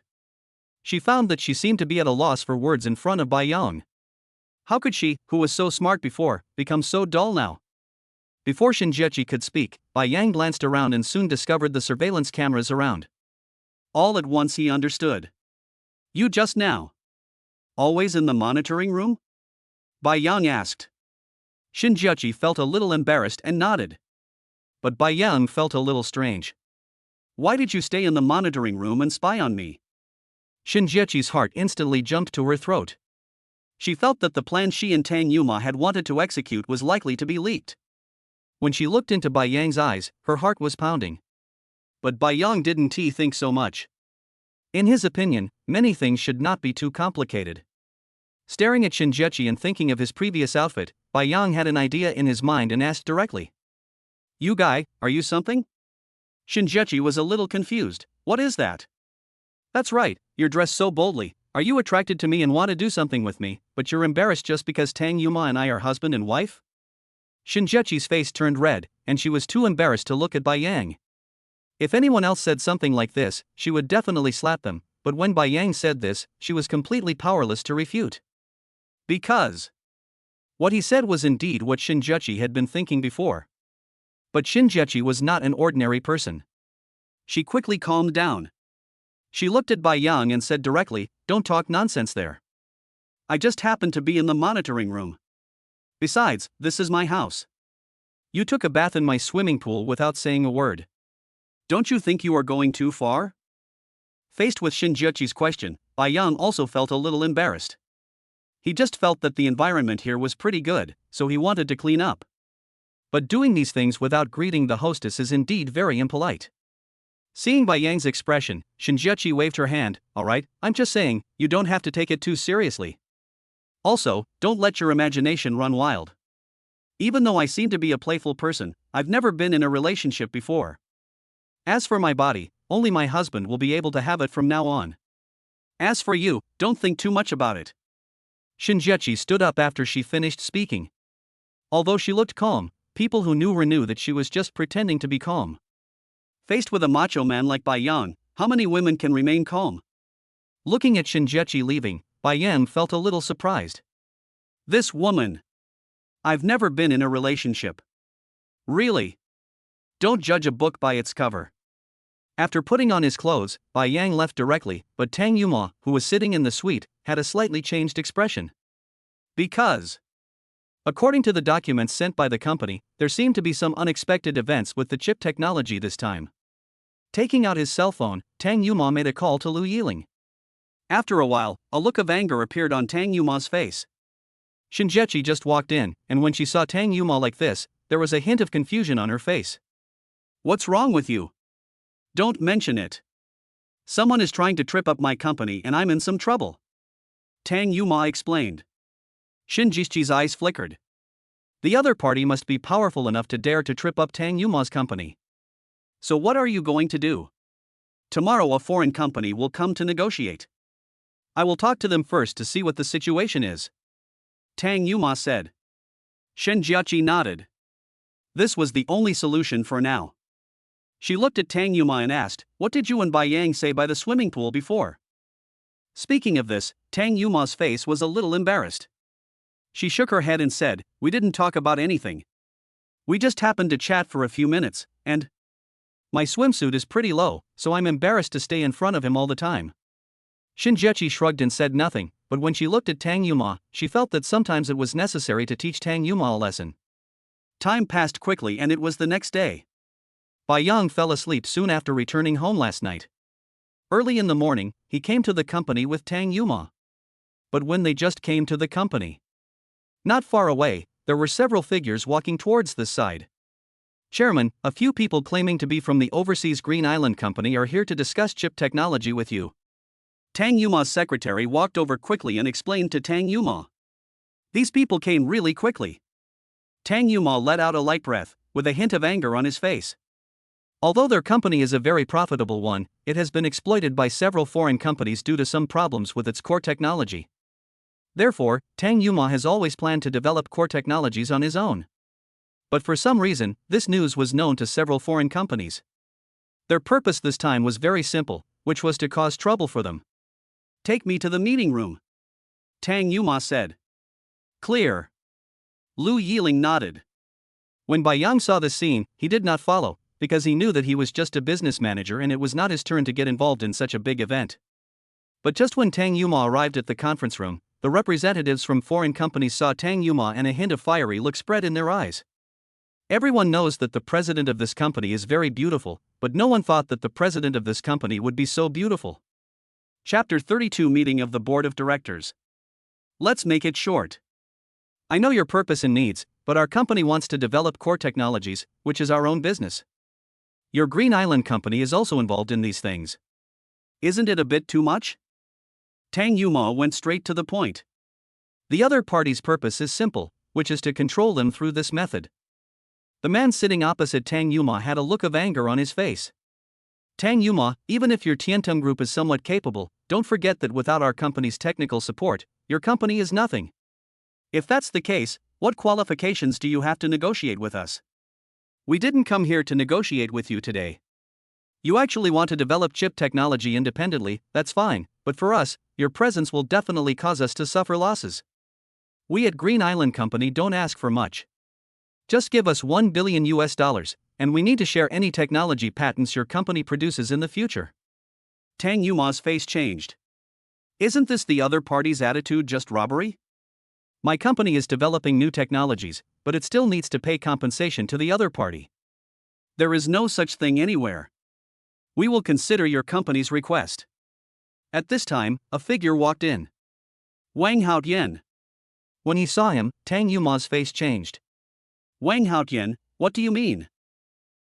she found that she seemed to be at a loss for words in front of Bai Yang. How could she, who was so smart before, become so dull now? Before Shinjechi could speak, Bai Yang glanced around and soon discovered the surveillance cameras around. All at once he understood. You just now? Always in the monitoring room? Bai Yang asked. Shinjechi felt a little embarrassed and nodded. But Bai Yang felt a little strange. Why did you stay in the monitoring room and spy on me? Shinjechi's heart instantly jumped to her throat. She felt that the plan she and Tang Yuma had wanted to execute was likely to be leaked. When she looked into Bai Yang's eyes, her heart was pounding. But Bai Yang didn't think so much. In his opinion, many things should not be too complicated. Staring at Shinjechi and thinking of his previous outfit, Bai Yang had an idea in his mind and asked directly. You guy, are you something? Shinjechi was a little confused. What is that? That's right, you're dressed so boldly. Are you attracted to me and want to do something with me, but you're embarrassed just because Tang Yuma and I are husband and wife? Shinjechi's face turned red, and she was too embarrassed to look at Bai Yang. If anyone else said something like this, she would definitely slap them, but when Bai Yang said this, she was completely powerless to refute. Because what he said was indeed what Shinjechi had been thinking before. But Shinjechi was not an ordinary person. She quickly calmed down. She looked at Bai Yang and said directly, don't talk nonsense there. I just happened to be in the monitoring room. Besides, this is my house. You took a bath in my swimming pool without saying a word. Don't you think you are going too far? Faced with Shinjechi's question, Bai Yang also felt a little embarrassed. He just felt that the environment here was pretty good, so he wanted to clean up. But doing these things without greeting the hostess is indeed very impolite. Seeing Bai Yang's expression, Shinjechi waved her hand. Alright, I'm just saying, you don't have to take it too seriously. Also, don't let your imagination run wild. Even though I seem to be a playful person, I've never been in a relationship before. As for my body, only my husband will be able to have it from now on. As for you, don't think too much about it. Shinjechi stood up after she finished speaking. Although she looked calm, people who knew her knew that she was just pretending to be calm. Faced with a macho man like Bai Yang, how many women can remain calm? Looking at Shinjechi leaving, Bai Yang felt a little surprised. This woman. I've never been in a relationship. Really? Don't judge a book by its cover. After putting on his clothes, Bai Yang left directly, but Tang Yuma, who was sitting in the suite, had a slightly changed expression. Because according to the documents sent by the company, there seemed to be some unexpected events with the chip technology this time. Taking out his cell phone, Tang Yuma made a call to Lu Yiling. After a while, a look of anger appeared on Tang Yuma's face. Shinjechi just walked in, and when she saw Tang Yuma like this, there was a hint of confusion on her face. What's wrong with you? Don't mention it. Someone is trying to trip up my company and I'm in some trouble. Tang Yuma explained. Shinjichi's eyes flickered. The other party must be powerful enough to dare to trip up Tang Yuma's company. So what are you going to do? Tomorrow a foreign company will come to negotiate. I will talk to them first to see what the situation is. Tang Yuma said. Shinjichi nodded. This was the only solution for now. She looked at Tang Yuma and asked, what did you and Bai Yang say by the swimming pool before? Speaking of this, Tang Yuma's face was a little embarrassed. She shook her head and said, we didn't talk about anything. We just happened to chat for a few minutes, and my swimsuit is pretty low, so I'm embarrassed to stay in front of him all the time. Shinjechi shrugged and said nothing, but when she looked at Tang Yuma, she felt that sometimes it was necessary to teach Tang Yuma a lesson. Time passed quickly and it was the next day. Bai Yang fell asleep soon after returning home last night. Early in the morning, he came to the company with Tang Yuma. But when they just came to the company, not far away, there were several figures walking towards this side. Chairman, a few people claiming to be from the overseas Green Island Company are here to discuss chip technology with you. Tang Yuma's secretary walked over quickly and explained to Tang Yuma. These people came really quickly. Tang Yuma let out a light breath, with a hint of anger on his face. Although their company is a very profitable one, it has been exploited by several foreign companies due to some problems with its core technology. Therefore, Tang Yuma has always planned to develop core technologies on his own. But for some reason, this news was known to several foreign companies. Their purpose this time was very simple, which was to cause trouble for them. Take me to the meeting room, Tang Yuma said. Clear. Lu Yiling nodded. When Bai Yang saw this scene, he did not follow, because he knew that he was just a business manager and it was not his turn to get involved in such a big event. But just when Tang Yuma arrived at the conference room, the representatives from foreign companies saw Tang Yuma and a hint of fiery look spread in their eyes. Everyone knows that the president of this company is very beautiful, but no one thought that the president of this company would be so beautiful. Chapter 32 Meeting of the Board of Directors. Let's make it short. I know your purpose and needs, but our company wants to develop core technologies, which is our own business. Your Green Island Company is also involved in these things. Isn't it a bit too much? Tang Yuma went straight to the point. The other party's purpose is simple, which is to control them through this method. The man sitting opposite Tang Yuma had a look of anger on his face. Tang Yuma, even if your Tiantung group is somewhat capable, don't forget that without our company's technical support, your company is nothing. If that's the case, what qualifications do you have to negotiate with us? We didn't come here to negotiate with you today. You actually want to develop chip technology independently, that's fine, but for us, your presence will definitely cause us to suffer losses. We at Green Island Company don't ask for much. Just give us $1 billion, and we need to share any technology patents your company produces in the future. Tang Yuma's face changed. Isn't this the other party's attitude just robbery? My company is developing new technologies, but it still needs to pay compensation to the other party. There is no such thing anywhere. We will consider your company's request. At this time, a figure walked in. Wang Haotian. When he saw him, Tang Yuma's face changed. Wang Haotian, what do you mean?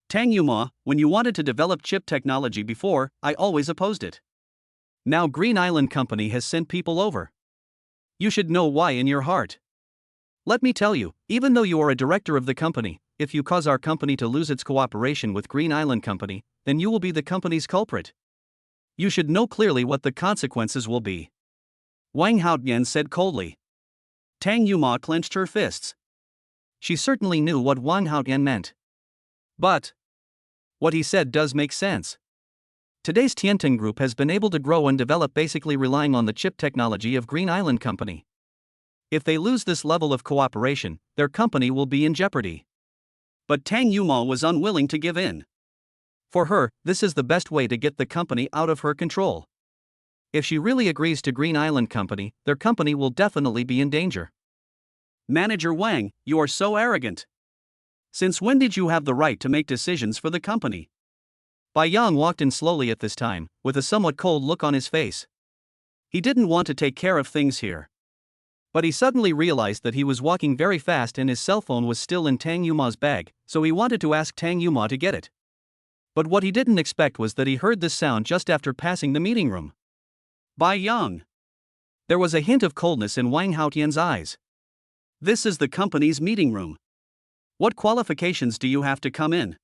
Tang Yuma, when you wanted to develop chip technology before, I always opposed it. Now Green Island Company has sent people over. You should know why in your heart. Let me tell you, even though you are a director of the company, if you cause our company to lose its cooperation with Green Island Company, then you will be the company's culprit. You should know clearly what the consequences will be. Wang Haotian said coldly. Tang Yuma clenched her fists. She certainly knew what Wang Haotian meant. But what he said does make sense. Today's Tiantung Group has been able to grow and develop basically relying on the chip technology of Green Island Company. If they lose this level of cooperation, their company will be in jeopardy. But Tang Yuma was unwilling to give in. For her, this is the best way to get the company out of her control. If she really agrees to Green Island Company, their company will definitely be in danger. Manager Wang, you are so arrogant. Since when did you have the right to make decisions for the company? Bai Yang walked in slowly at this time, with a somewhat cold look on his face. He didn't want to take care of things here. But he suddenly realized that he was walking very fast and his cell phone was still in Tang Yuma's bag, so he wanted to ask Tang Yuma to get it. But what he didn't expect was that he heard this sound just after passing the meeting room. Bai Yang. There was a hint of coldness in Wang Haotian's eyes. This is the company's meeting room. What qualifications do you have to come in?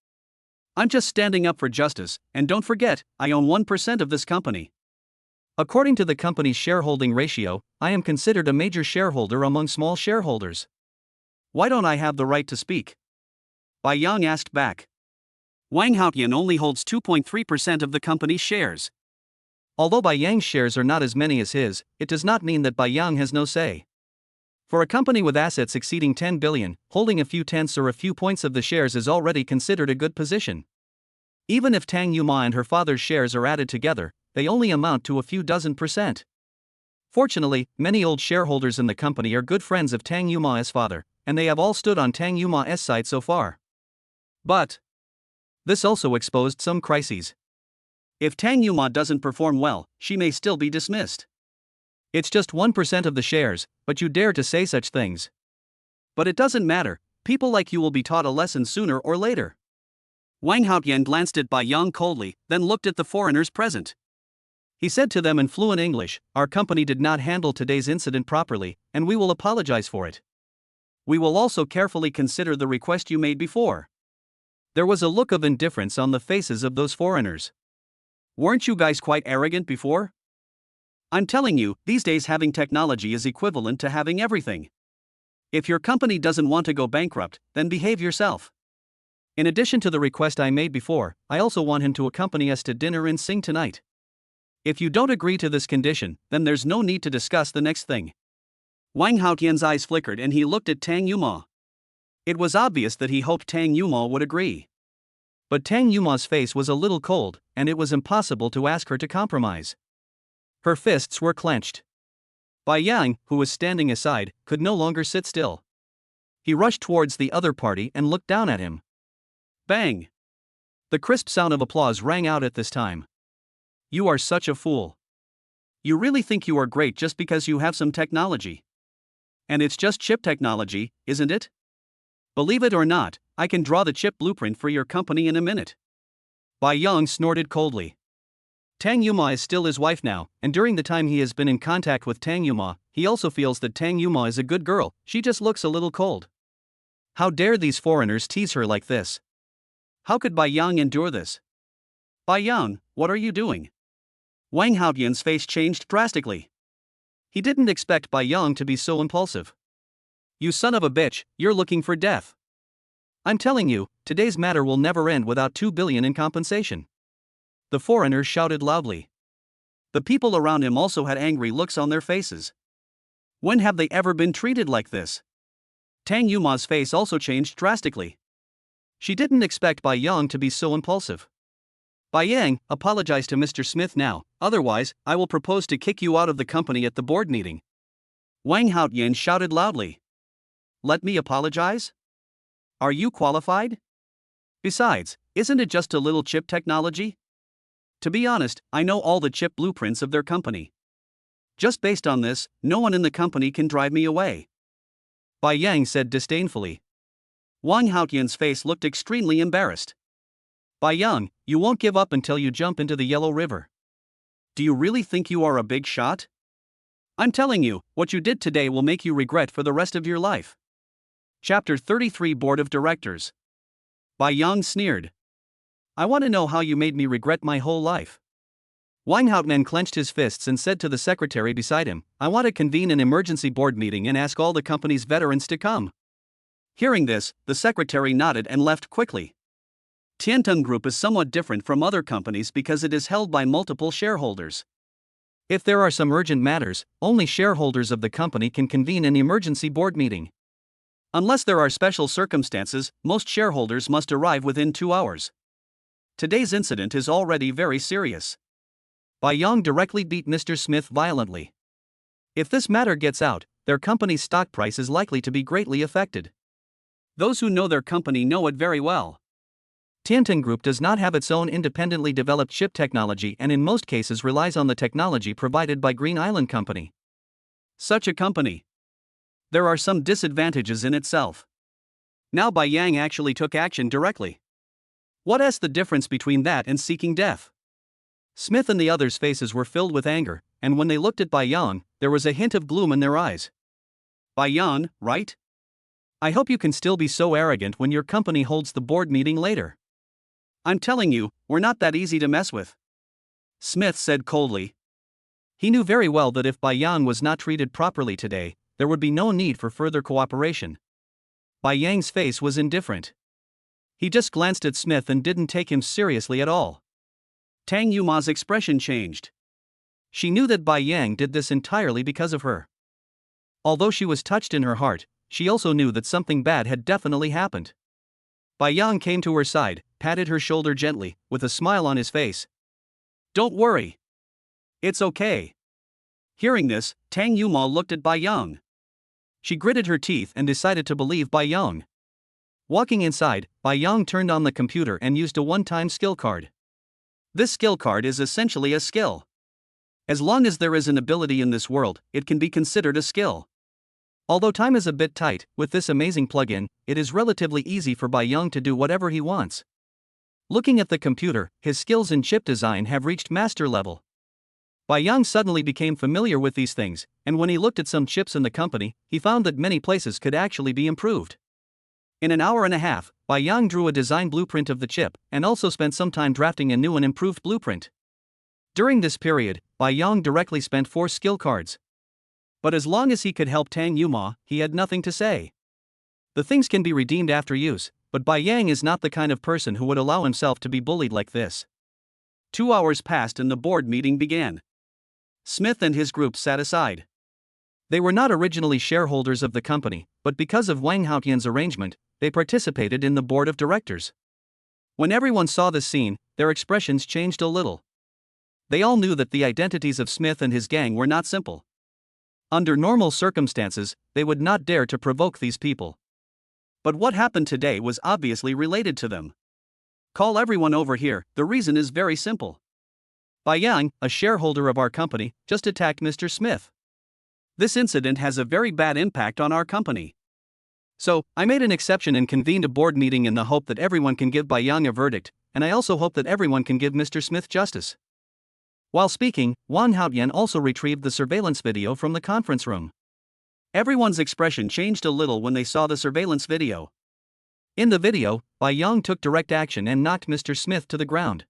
I'm just standing up for justice, and don't forget, I own 1% of this company. According to the company's shareholding ratio, I am considered a major shareholder among small shareholders. Why don't I have the right to speak? Bai Yang asked back. Wang Haotian only holds 2.3% of the company's shares. Although Bai Yang's shares are not as many as his, it does not mean that Bai Yang has no say. For a company with assets exceeding 10 billion, holding a few tenths or a few points of the shares is already considered a good position. Even if Tang Yuma and her father's shares are added together, they only amount to a few dozen percent. Fortunately, many old shareholders in the company are good friends of Tang Yuma's father, and they have all stood on Tang Yuma's side so far. But this also exposed some crises. If Tang Yuma doesn't perform well, she may still be dismissed. It's just 1% of the shares, but you dare to say such things. But it doesn't matter, people like you will be taught a lesson sooner or later. Wang Haotian glanced at Bai Yang coldly, then looked at the foreigners present. He said to them in fluent English, "Our company did not handle today's incident properly, and we will apologize for it. We will also carefully consider the request you made before." There was a look of indifference on the faces of those foreigners. Weren't you guys quite arrogant before? I'm telling you, these days having technology is equivalent to having everything. If your company doesn't want to go bankrupt, then behave yourself. In addition to the request I made before, I also want him to accompany us to dinner in Sing tonight. If you don't agree to this condition, then there's no need to discuss the next thing. Wang Haotian's eyes flickered and he looked at Tang Yuma. It was obvious that he hoped Tang Yuma would agree. But Tang Yuma's face was a little cold, and it was impossible to ask her to compromise. Her fists were clenched. Bai Yang, who was standing aside, could no longer sit still. He rushed towards the other party and looked down at him. Bang! The crisp sound of applause rang out at this time. You are such a fool. You really think you are great just because you have some technology. And it's just chip technology, isn't it? Believe it or not, I can draw the chip blueprint for your company in a minute. Bai Yang snorted coldly. Tang Yuma is still his wife now, and during the time he has been in contact with Tang Yuma, he also feels that Tang Yuma is a good girl, she just looks a little cold. How dare these foreigners tease her like this? How could Bai Yang endure this? Bai Yang, what are you doing? Wang Haotian's face changed drastically. He didn't expect Bai Yang to be so impulsive. You son of a bitch, you're looking for death. I'm telling you, today's matter will never end without 2 billion in compensation. The foreigners shouted loudly. The people around him also had angry looks on their faces. When have they ever been treated like this? Tang Yuma's face also changed drastically. She didn't expect Bai Yang to be so impulsive. Bai Yang, apologize to Mr. Smith now, otherwise, I will propose to kick you out of the company at the board meeting. Wang Haotian shouted loudly. Let me apologize? Are you qualified? Besides, isn't it just a little chip technology? To be honest, I know all the chip blueprints of their company. Just based on this, no one in the company can drive me away. Bai Yang said disdainfully. Wang Haotian's face looked extremely embarrassed. Bai Yang, you won't give up until you jump into the Yellow River. Do you really think you are a big shot? I'm telling you, what you did today will make you regret for the rest of your life. Chapter 33 Board of Directors. Bai Yang sneered. I want to know how you made me regret my whole life. Wang Haotian clenched his fists and said to the secretary beside him, I want to convene an emergency board meeting and ask all the company's veterans to come. Hearing this, the secretary nodded and left quickly. Tiantong Group is somewhat different from other companies because it is held by multiple shareholders. If there are some urgent matters, only shareholders of the company can convene an emergency board meeting. Unless there are special circumstances, most shareholders must arrive within 2 hours. Today's incident is already very serious. Bai Yang directly beat Mr. Smith violently. If this matter gets out, their company's stock price is likely to be greatly affected. Those who know their company know it very well. Tiantong Group does not have its own independently developed chip technology and in most cases relies on the technology provided by Green Island Company. Such a company there are some disadvantages in itself. Now Bai Yang actually took action directly. What is the difference between that and seeking death? Smith and the others' faces were filled with anger, and when they looked at Bai Yang, there was a hint of gloom in their eyes. Bai Yang, right? I hope you can still be so arrogant when your company holds the board meeting later. I'm telling you, we're not that easy to mess with. Smith said coldly. He knew very well that if Bai Yang was not treated properly today, there would be no need for further cooperation. Bai Yang's face was indifferent. He just glanced at Smith and didn't take him seriously at all. Tang Yuma's expression changed. She knew that Bai Yang did this entirely because of her. Although she was touched in her heart, she also knew that something bad had definitely happened. Bai Yang came to her side, patted her shoulder gently, with a smile on his face. Don't worry. It's okay. Hearing this, Tang Yuma looked at Bai Yang. She gritted her teeth and decided to believe Bai Yang. Walking inside, Bai Yang turned on the computer and used a one-time skill card. This skill card is essentially a skill. As long as there is an ability in this world, it can be considered a skill. Although time is a bit tight, with this amazing plugin, it is relatively easy for Bai Yang to do whatever he wants. Looking at the computer, his skills in chip design have reached master level. Bai Yang suddenly became familiar with these things, and when he looked at some chips in the company, he found that many places could actually be improved. In an hour and a half, Bai Yang drew a design blueprint of the chip, and also spent some time drafting a new and improved blueprint. During this period, Bai Yang directly spent 4 skill cards. But as long as he could help Tang Yuma, he had nothing to say. The things can be redeemed after use, but Bai Yang is not the kind of person who would allow himself to be bullied like this. 2 hours passed and the board meeting began. Smith and his group sat aside. They were not originally shareholders of the company, but because of Wang Haotian's arrangement, they participated in the board of directors. When everyone saw this scene, their expressions changed a little. They all knew that the identities of Smith and his gang were not simple. Under normal circumstances, they would not dare to provoke these people. But what happened today was obviously related to them. Call everyone over here, the reason is very simple. Bai Yang, a shareholder of our company, just attacked Mr. Smith. This incident has a very bad impact on our company. So, I made an exception and convened a board meeting in the hope that everyone can give Bai Yang a verdict, and I also hope that everyone can give Mr. Smith justice. While speaking, Wang Haotian also retrieved the surveillance video from the conference room. Everyone's expression changed a little when they saw the surveillance video. In the video, Bai Yang took direct action and knocked Mr. Smith to the ground.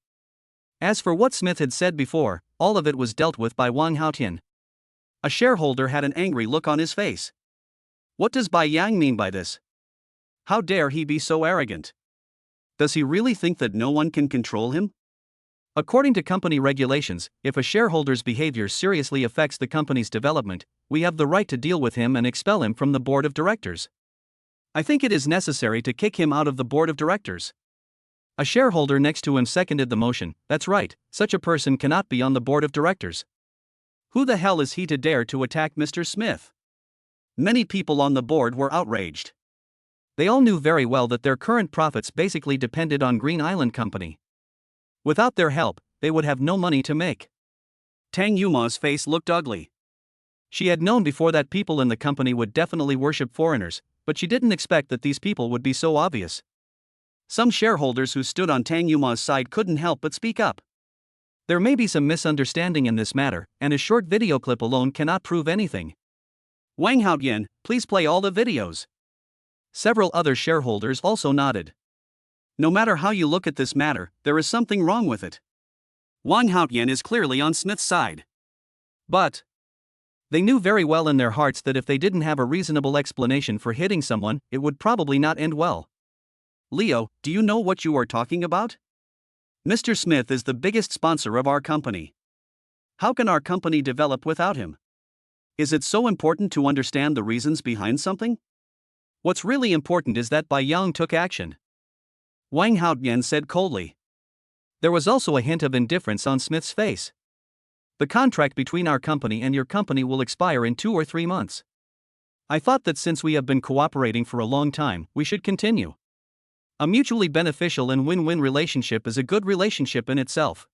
As for what Smith had said before, all of it was dealt with by Wang Haotian. A shareholder had an angry look on his face. What does Bai Yang mean by this? How dare he be so arrogant? Does he really think that no one can control him? According to company regulations, if a shareholder's behavior seriously affects the company's development, we have the right to deal with him and expel him from the board of directors. I think it is necessary to kick him out of the board of directors. A shareholder next to him seconded the motion. That's right, such a person cannot be on the board of directors. Who the hell is he to dare to attack Mr. Smith? Many people on the board were outraged. They all knew very well that their current profits basically depended on Green Island Company. Without their help, they would have no money to make. Tang Yuma's face looked ugly. She had known before that people in the company would definitely worship foreigners, but she didn't expect that these people would be so obvious. Some shareholders who stood on Tang Yuma's side couldn't help but speak up. There may be some misunderstanding in this matter, and a short video clip alone cannot prove anything. Wang Haotian, please play all the videos. Several other shareholders also nodded. No matter how you look at this matter, there is something wrong with it. Wang Haotian is clearly on Smith's side. But they knew very well in their hearts that if they didn't have a reasonable explanation for hitting someone, it would probably not end well. Leo, do you know what you are talking about? Mr. Smith is the biggest sponsor of our company. How can our company develop without him? Is it so important to understand the reasons behind something? What's really important is that Bai Yang took action. Wang Haotian said coldly. There was also a hint of indifference on Smith's face. The contract between our company and your company will expire in 2 or 3 months. I thought that since we have been cooperating for a long time, we should continue. A mutually beneficial and win-win relationship is a good relationship in itself.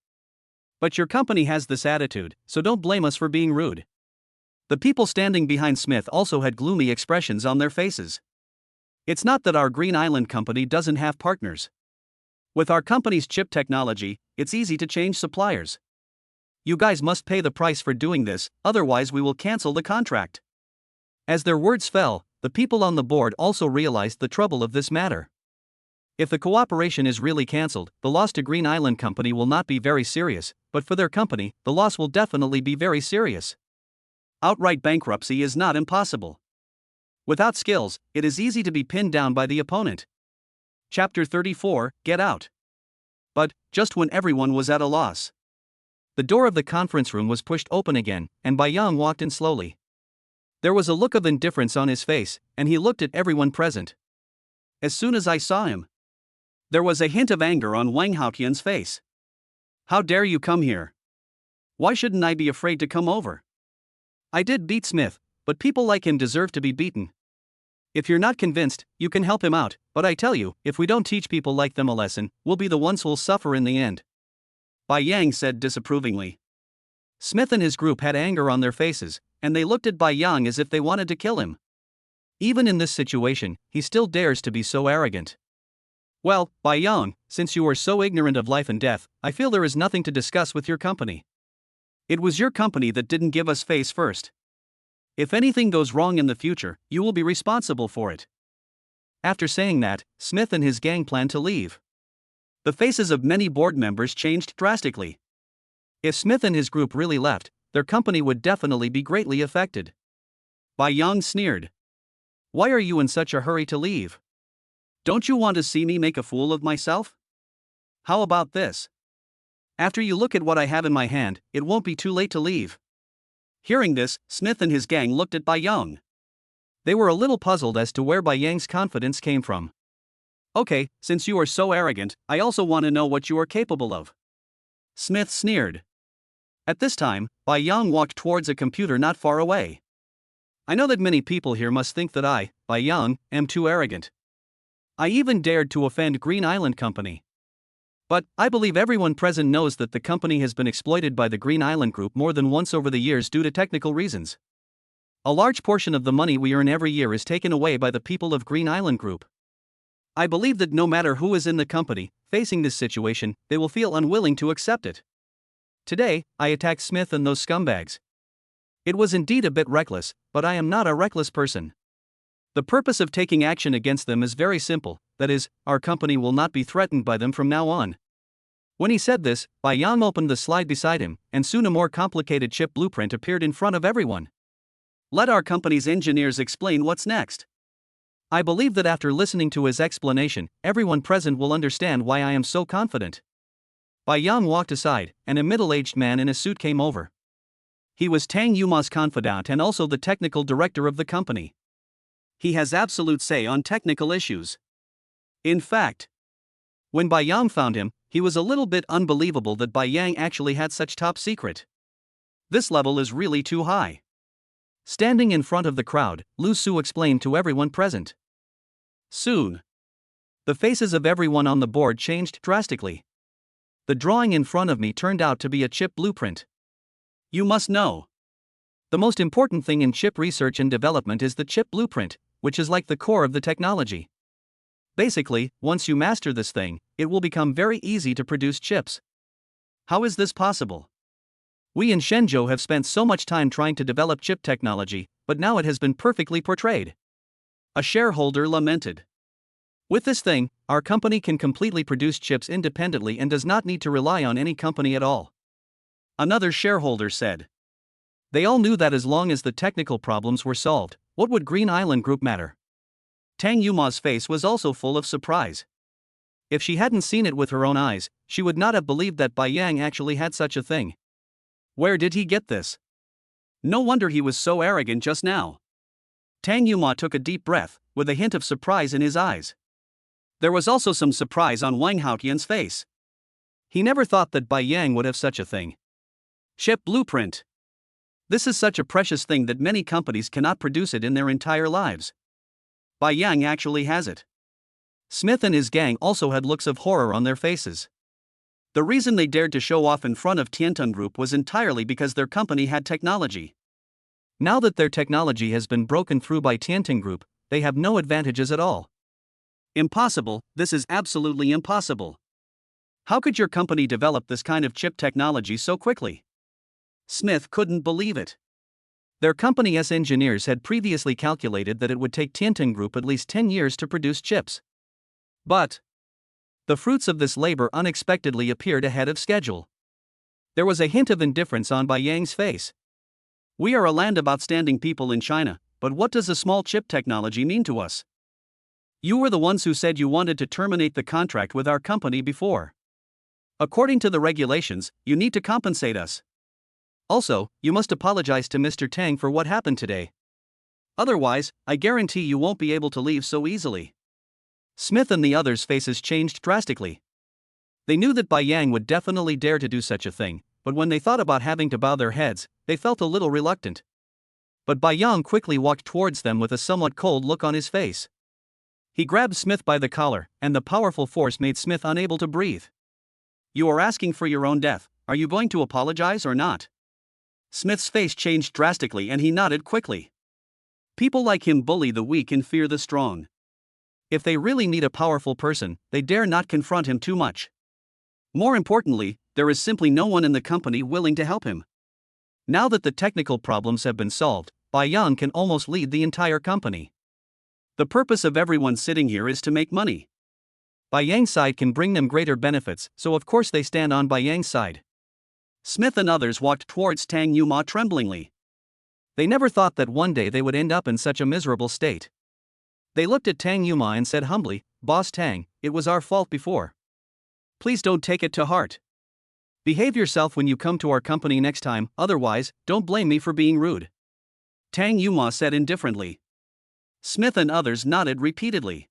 But your company has this attitude, so don't blame us for being rude. The people standing behind Smith also had gloomy expressions on their faces. It's not that our Green Island company doesn't have partners. With our company's chip technology, it's easy to change suppliers. You guys must pay the price for doing this, otherwise we will cancel the contract. As their words fell, the people on the board also realized the trouble of this matter. If the cooperation is really cancelled, the loss to Green Island Company will not be very serious, but for their company, the loss will definitely be very serious. Outright bankruptcy is not impossible. Without skills, it is easy to be pinned down by the opponent. Chapter 34, Get Out. But, just when everyone was at a loss, the door of the conference room was pushed open again, and Bayang walked in slowly. There was a look of indifference on his face, and he looked at everyone present. As soon as I saw him, there was a hint of anger on Wang Haotian's face. How dare you come here? Why shouldn't I be afraid to come over? I did beat Smith, but people like him deserve to be beaten. If you're not convinced, you can help him out, but I tell you, if we don't teach people like them a lesson, we'll be the ones who'll suffer in the end. Bai Yang said disapprovingly. Smith and his group had anger on their faces, and they looked at Bai Yang as if they wanted to kill him. Even in this situation, he still dares to be so arrogant. Well, Bai Yang, since you are so ignorant of life and death, I feel there is nothing to discuss with your company. It was your company that didn't give us face first. If anything goes wrong in the future, you will be responsible for it. After saying that, Smith and his gang planned to leave. The faces of many board members changed drastically. If Smith and his group really left, their company would definitely be greatly affected. Bai Yang sneered. Why are you in such a hurry to leave? Don't you want to see me make a fool of myself? How about this? After you look at what I have in my hand, it won't be too late to leave. Hearing this, Smith and his gang looked at Bai Yang. They were a little puzzled as to where Bai Yang's confidence came from. Okay, since you are so arrogant, I also want to know what you are capable of. Smith sneered. At this time, Bai Yang walked towards a computer not far away. I know that many people here must think that I, Bai Yang, am too arrogant. I even dared to offend Green Island Company. But, I believe everyone present knows that the company has been exploited by the Green Island Group more than once over the years due to technical reasons. A large portion of the money we earn every year is taken away by the people of Green Island Group. I believe that no matter who is in the company, facing this situation, they will feel unwilling to accept it. Today, I attacked Smith and those scumbags. It was indeed a bit reckless, but I am not a reckless person. The purpose of taking action against them is very simple, that is, our company will not be threatened by them from now on. When he said this, Bai Yang opened the slide beside him, and soon a more complicated chip blueprint appeared in front of everyone. Let our company's engineers explain what's next. I believe that after listening to his explanation, everyone present will understand why I am so confident. Bai Yang walked aside, and a middle-aged man in a suit came over. He was Tang Yuma's confidant and also the technical director of the company. He has absolute say on technical issues. In fact, when Bai Yang found him, he was a little bit unbelievable that Bai Yang actually had such top secret. This level is really too high. Standing in front of the crowd, Lu Su explained to everyone present. Soon, the faces of everyone on the board changed drastically. The drawing in front of me turned out to be a chip blueprint. You must know. The most important thing in chip research and development is the chip blueprint, which is like the core of the technology. Basically, once you master this thing, it will become very easy to produce chips. How is this possible? We in Shenzhou have spent so much time trying to develop chip technology, but now it has been perfectly portrayed. A shareholder lamented. With this thing, our company can completely produce chips independently and does not need to rely on any company at all. Another shareholder said. They all knew that as long as the technical problems were solved, what would Green Island Group matter? Tang Yuma's face was also full of surprise. If she hadn't seen it with her own eyes, she would not have believed that Bai Yang actually had such a thing. Where did he get this? No wonder he was so arrogant just now. Tang Yuma took a deep breath, with a hint of surprise in his eyes. There was also some surprise on Wang Haotian's face. He never thought that Bai Yang would have such a thing. Chip blueprint. This is such a precious thing that many companies cannot produce it in their entire lives. Bai Yang actually has it. Smith and his gang also had looks of horror on their faces. The reason they dared to show off in front of Tiantan Group was entirely because their company had technology. Now that their technology has been broken through by Tianting Group, they have no advantages at all. Impossible, this is absolutely impossible. How could your company develop this kind of chip technology so quickly? Smith couldn't believe it. Their company's engineers had previously calculated that it would take Tianting Group at least 10 years to produce chips. But the fruits of this labor unexpectedly appeared ahead of schedule. There was a hint of indifference on Bai Yang's face. We are a land of outstanding people in China, but what does a small chip technology mean to us? You were the ones who said you wanted to terminate the contract with our company before. According to the regulations, you need to compensate us. Also, you must apologize to Mr. Tang for what happened today. Otherwise, I guarantee you won't be able to leave so easily. Smith and the others' faces changed drastically. They knew that Bai Yang would definitely dare to do such a thing, but when they thought about having to bow their heads, they felt a little reluctant. But Bai Yang quickly walked towards them with a somewhat cold look on his face. He grabbed Smith by the collar, and the powerful force made Smith unable to breathe. You are asking for your own death, are you going to apologize or not? Smith's face changed drastically and he nodded quickly. People like him bully the weak and fear the strong. If they really need a powerful person, they dare not confront him too much. More importantly, there is simply no one in the company willing to help him. Now that the technical problems have been solved, Bai Yang can almost lead the entire company. The purpose of everyone sitting here is to make money. Bai Yang's side can bring them greater benefits, so of course they stand on Bai Yang's side. Smith and others walked towards Tang Yuma tremblingly. They never thought that one day they would end up in such a miserable state. They looked at Tang Yuma and said humbly, Boss Tang, it was our fault before. Please don't take it to heart. Behave yourself when you come to our company next time, otherwise, don't blame me for being rude. Tang Yuma said indifferently. Smith and others nodded repeatedly.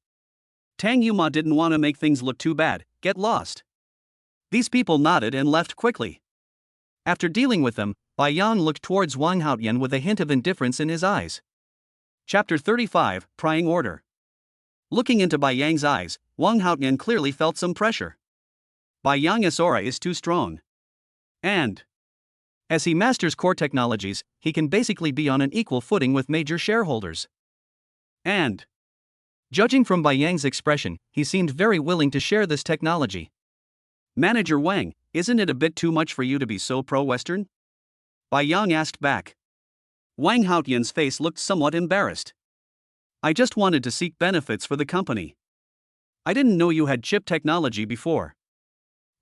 Tang Yuma didn't want to make things look too bad, get lost. These people nodded and left quickly. After dealing with them, Bai Yang looked towards Wang Haotian with a hint of indifference in his eyes. Chapter 35, Prying Order. Looking into Bai Yang's eyes, Wang Haotian clearly felt some pressure. Bai Yang's aura is too strong. And as he masters core technologies, he can basically be on an equal footing with major shareholders. And judging from Bai Yang's expression, he seemed very willing to share this technology. Manager Wang, isn't it a bit too much for you to be so pro-Western? Bai Yang asked back. Wang Haotian's face looked somewhat embarrassed. I just wanted to seek benefits for the company. I didn't know you had chip technology before.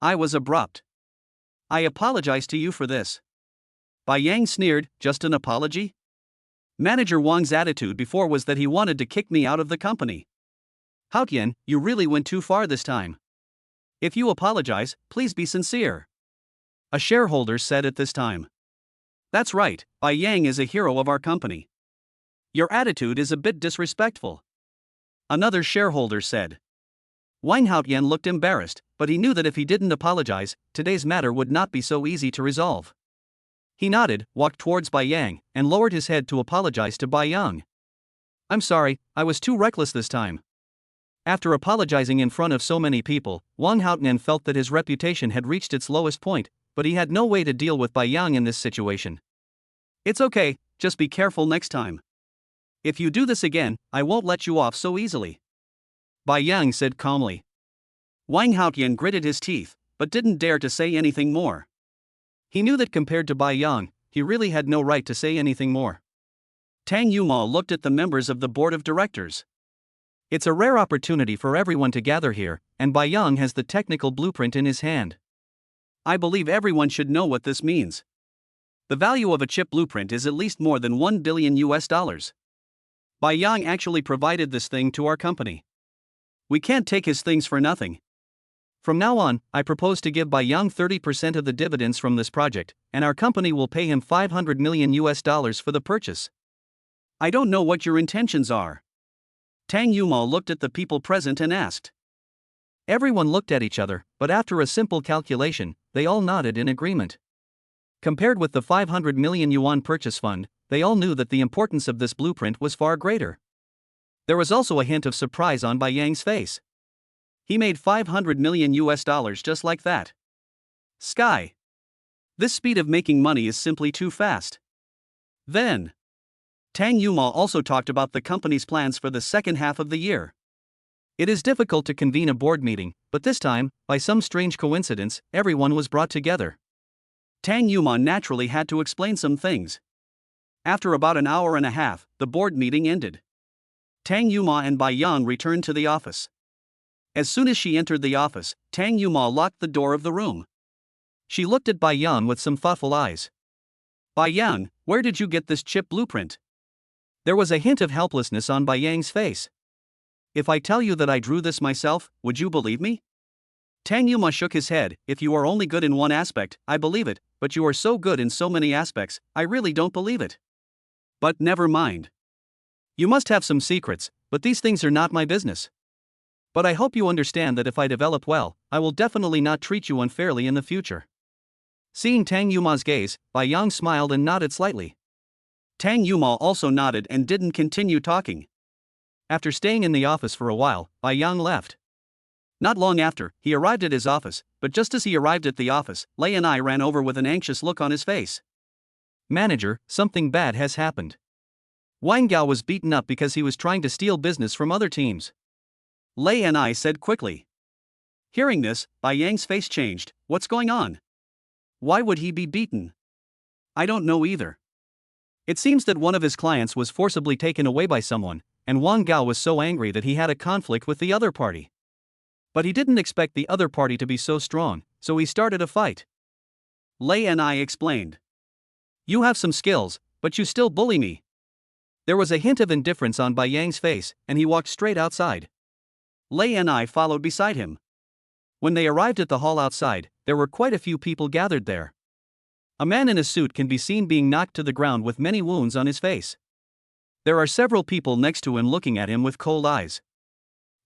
I was abrupt. I apologize to you for this. Bai Yang sneered, just an apology? Manager Wang's attitude before was that he wanted to kick me out of the company. Haotian, you really went too far this time. If you apologize, please be sincere. A shareholder said at this time. That's right, Bai Yang is a hero of our company. Your attitude is a bit disrespectful. Another shareholder said. Wang Haotian looked embarrassed, but he knew that if he didn't apologize, today's matter would not be so easy to resolve. He nodded, walked towards Bai Yang, and lowered his head to apologize to Bai Yang. I'm sorry, I was too reckless this time. After apologizing in front of so many people, Wang Haotian felt that his reputation had reached its lowest point, but he had no way to deal with Bai Yang in this situation. It's okay, just be careful next time. If you do this again, I won't let you off so easily. Bai Yang said calmly. Wang Haotian gritted his teeth, but didn't dare to say anything more. He knew that compared to Bai Yang, he really had no right to say anything more. Tang Yuma looked at the members of the board of directors. It's a rare opportunity for everyone to gather here, and Bai Yang has the technical blueprint in his hand. I believe everyone should know what this means. The value of a chip blueprint is at least more than $1 billion. Bai Yang actually provided this thing to our company. We can't take his things for nothing. From now on, I propose to give Bai Yang 30% of the dividends from this project, and our company will pay him $500 million for the purchase. I don't know what your intentions are. Tang Yuma looked at the people present and asked. Everyone looked at each other, but after a simple calculation, they all nodded in agreement. Compared with the 500 million yuan purchase fund, they all knew that the importance of this blueprint was far greater. There was also a hint of surprise on Bai Yang's face. He made $500 million just like that. Sky. This speed of making money is simply too fast. Then Tang Yuma also talked about the company's plans for the second half of the year. It is difficult to convene a board meeting, but this time, by some strange coincidence, everyone was brought together. Tang Yuma naturally had to explain some things. After about an hour and a half, the board meeting ended. Tang Yuma and Bai Yang returned to the office. As soon as she entered the office, Tang Yuma locked the door of the room. She looked at Bai Yang with some thoughtful eyes. Bai Yang, where did you get this chip blueprint? There was a hint of helplessness on Bai Yang's face. If I tell you that I drew this myself, would you believe me? Tang Yuma shook his head. If you are only good in one aspect, I believe it, but you are so good in so many aspects, I really don't believe it. But never mind. You must have some secrets, but these things are not my business. But I hope you understand that if I develop well, I will definitely not treat you unfairly in the future. Seeing Tang Yuma's gaze, Bai Yang smiled and nodded slightly. Tang Yuma also nodded and didn't continue talking. After staying in the office for a while, Bai Yang left. Not long after, he arrived at his office, but just as he arrived at the office, Lei and I ran over with an anxious look on his face. Manager, something bad has happened. Wang Gao was beaten up because he was trying to steal business from other teams. Lei and I said quickly. Hearing this, Bai Yang's face changed. What's going on? Why would he be beaten? I don't know either. It seems that one of his clients was forcibly taken away by someone, and Wang Gao was so angry that he had a conflict with the other party. But he didn't expect the other party to be so strong, so he started a fight. Lei and I explained. You have some skills, but you still bully me. There was a hint of indifference on Bai Yang's face, and he walked straight outside. Lei and I followed beside him. When they arrived at the hall outside, there were quite a few people gathered there. A man in a suit can be seen being knocked to the ground with many wounds on his face. There are several people next to him looking at him with cold eyes.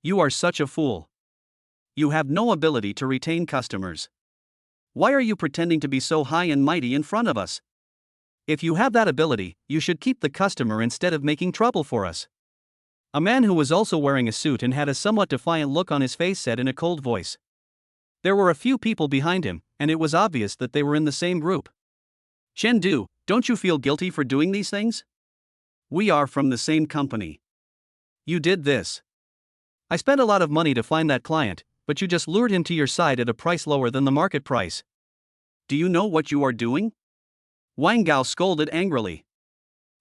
You are such a fool. You have no ability to retain customers. Why are you pretending to be so high and mighty in front of us? If you have that ability, you should keep the customer instead of making trouble for us. A man who was also wearing a suit and had a somewhat defiant look on his face said in a cold voice. There were a few people behind him, and it was obvious that they were in the same group. Chengdu, don't you feel guilty for doing these things? We are from the same company. You did this. I spent a lot of money to find that client, but you just lured him to your side at a price lower than the market price. Do you know what you are doing? Wang Gao scolded angrily.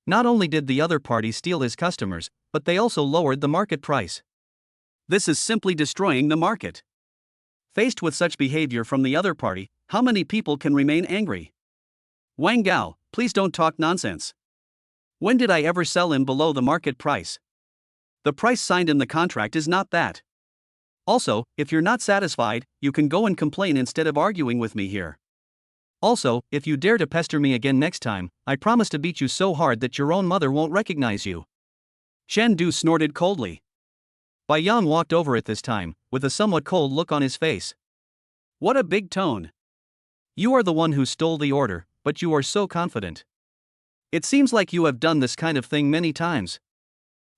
Not only did the other party steal his customers, but they also lowered the market price. This is simply destroying the market. Faced with such behavior from the other party, how many people can remain angry? Wang Gao, please don't talk nonsense. When did I ever sell him below the market price? The price signed in the contract is not that. Also, if you're not satisfied, you can go and complain instead of arguing with me here. Also, if you dare to pester me again next time, I promise to beat you so hard that your own mother won't recognize you. Chengdu snorted coldly. Bai Yang walked over at this time, with a somewhat cold look on his face. What a big tone. You are the one who stole the order, but you are so confident. It seems like you have done this kind of thing many times.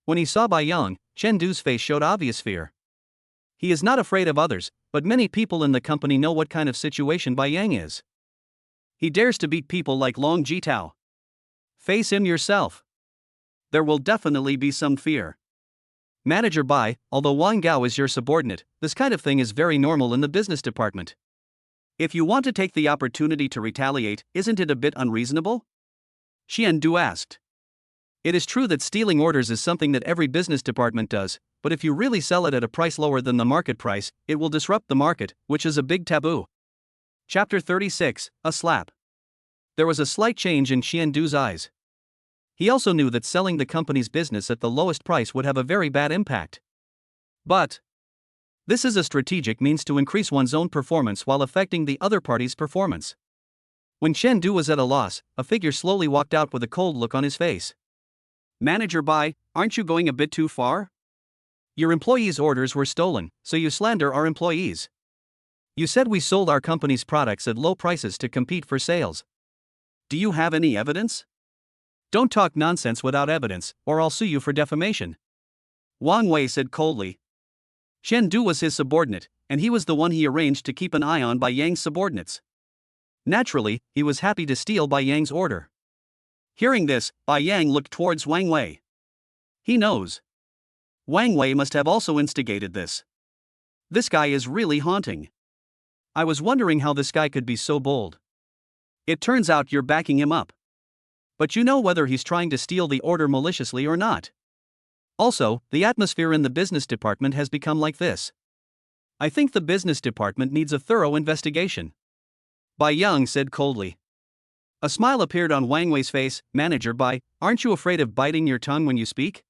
When he saw Bai Yang, Chengdu's face showed obvious fear. He is not afraid of others, but many people in the company know what kind of situation Bai Yang is. He dares to beat people like Long Jitao. Face him yourself. There will definitely be some fear. Manager Bai, although Wang Gao is your subordinate, this kind of thing is very normal in the business department. If you want to take the opportunity to retaliate, isn't it a bit unreasonable? Xian Du asked. It is true that stealing orders is something that every business department does, but if you really sell it at a price lower than the market price, it will disrupt the market, which is a big taboo. Chapter 36, A Slap. There was a slight change in Xian Du's eyes. He also knew that selling the company's business at the lowest price would have a very bad impact. But this is a strategic means to increase one's own performance while affecting the other party's performance. When Xian Du was at a loss, a figure slowly walked out with a cold look on his face. Manager Bai, aren't you going a bit too far? Your employees' orders were stolen, so you slander our employees. You said we sold our company's products at low prices to compete for sales. Do you have any evidence? Don't talk nonsense without evidence, or I'll sue you for defamation. Wang Wei said coldly. Xian Du was his subordinate, and he was the one he arranged to keep an eye on Bai Yang's subordinates. Naturally, he was happy to steal Bai Yang's order. Hearing this, Bai Yang looked towards Wang Wei. He knows. Wang Wei must have also instigated this. This guy is really haunting. I was wondering how this guy could be so bold. It turns out you're backing him up. But you know whether he's trying to steal the order maliciously or not. Also, the atmosphere in the business department has become like this. I think the business department needs a thorough investigation. Bai Yang said coldly. A smile appeared on Wang Wei's face. Manager Bai, aren't you afraid of biting your tongue when you speak?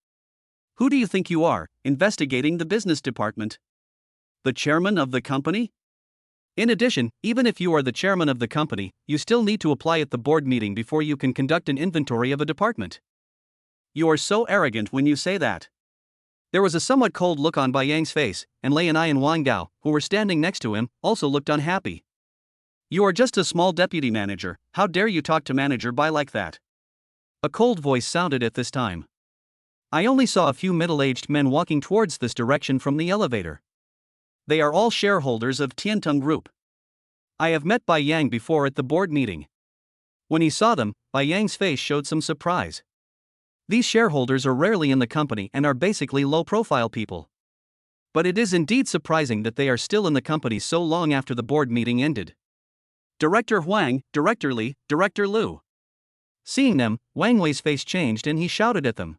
Who do you think you are, investigating the business department? The chairman of the company? In addition, even if you are the chairman of the company, you still need to apply at the board meeting before you can conduct an inventory of a department. You are so arrogant when you say that. There was a somewhat cold look on Bai Yang's face, and Lei and I and Wang Dao, who were standing next to him, also looked unhappy. You are just a small deputy manager, how dare you talk to manager Bai like that? A cold voice sounded at this time. I only saw a few middle-aged men walking towards this direction from the elevator. They are all shareholders of Tiantung Group. I have met Bai Yang before at the board meeting. When he saw them, Bai Yang's face showed some surprise. These shareholders are rarely in the company and are basically low-profile people. But it is indeed surprising that they are still in the company so long after the board meeting ended. Director Huang, Director Li, Director Liu. Seeing them, Wang Wei's face changed and he shouted at them.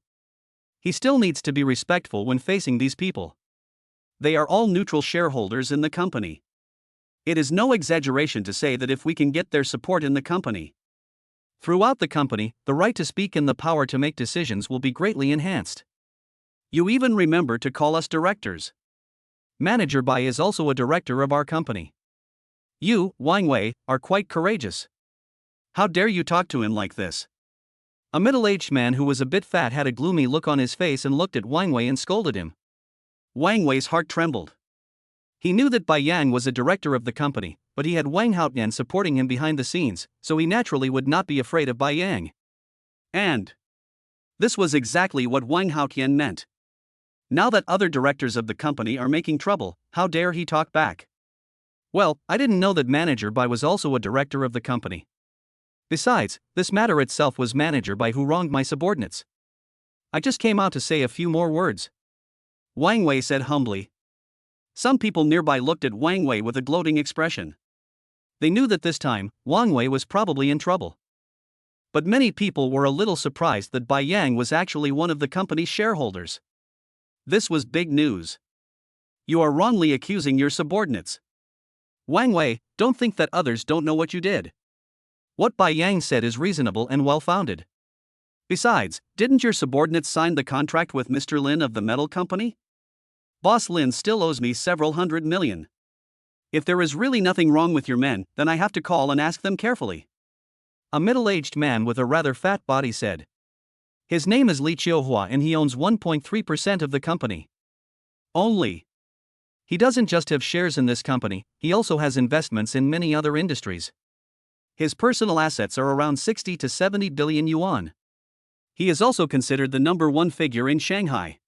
He still needs to be respectful when facing these people. They are all neutral shareholders in the company. It is no exaggeration to say that if we can get their support in the company, throughout the company, the right to speak and the power to make decisions will be greatly enhanced. You even remember to call us directors. Manager Bai is also a director of our company. You, Wang Wei, are quite courageous. How dare you talk to him like this? A middle-aged man who was a bit fat had a gloomy look on his face and looked at Wang Wei and scolded him. Wang Wei's heart trembled. He knew that Bai Yang was a director of the company, but he had Wang Haotian supporting him behind the scenes, so he naturally would not be afraid of Bai Yang. And this was exactly what Wang Haotian meant. Now that other directors of the company are making trouble, how dare he talk back? Well, I didn't know that Manager Bai was also a director of the company. Besides, this matter itself was Manager Bai who wronged my subordinates. I just came out to say a few more words. Wang Wei said humbly. Some people nearby looked at Wang Wei with a gloating expression. They knew that this time, Wang Wei was probably in trouble. But many people were a little surprised that Bai Yang was actually one of the company's shareholders. This was big news. You are wrongly accusing your subordinates. Wang Wei, don't think that others don't know what you did. What Bai Yang said is reasonable and well-founded. Besides, didn't your subordinates sign the contract with Mr. Lin of the metal company? Boss Lin still owes me several $100 million. If there is really nothing wrong with your men, then I have to call and ask them carefully. A middle-aged man with a rather fat body said. His name is Li Qiuhua and he owns 1.3% of the company. Only. He doesn't just have shares in this company, he also has investments in many other industries. His personal assets are around 60 to 70 billion yuan. He is also considered the number one figure in Shanghai.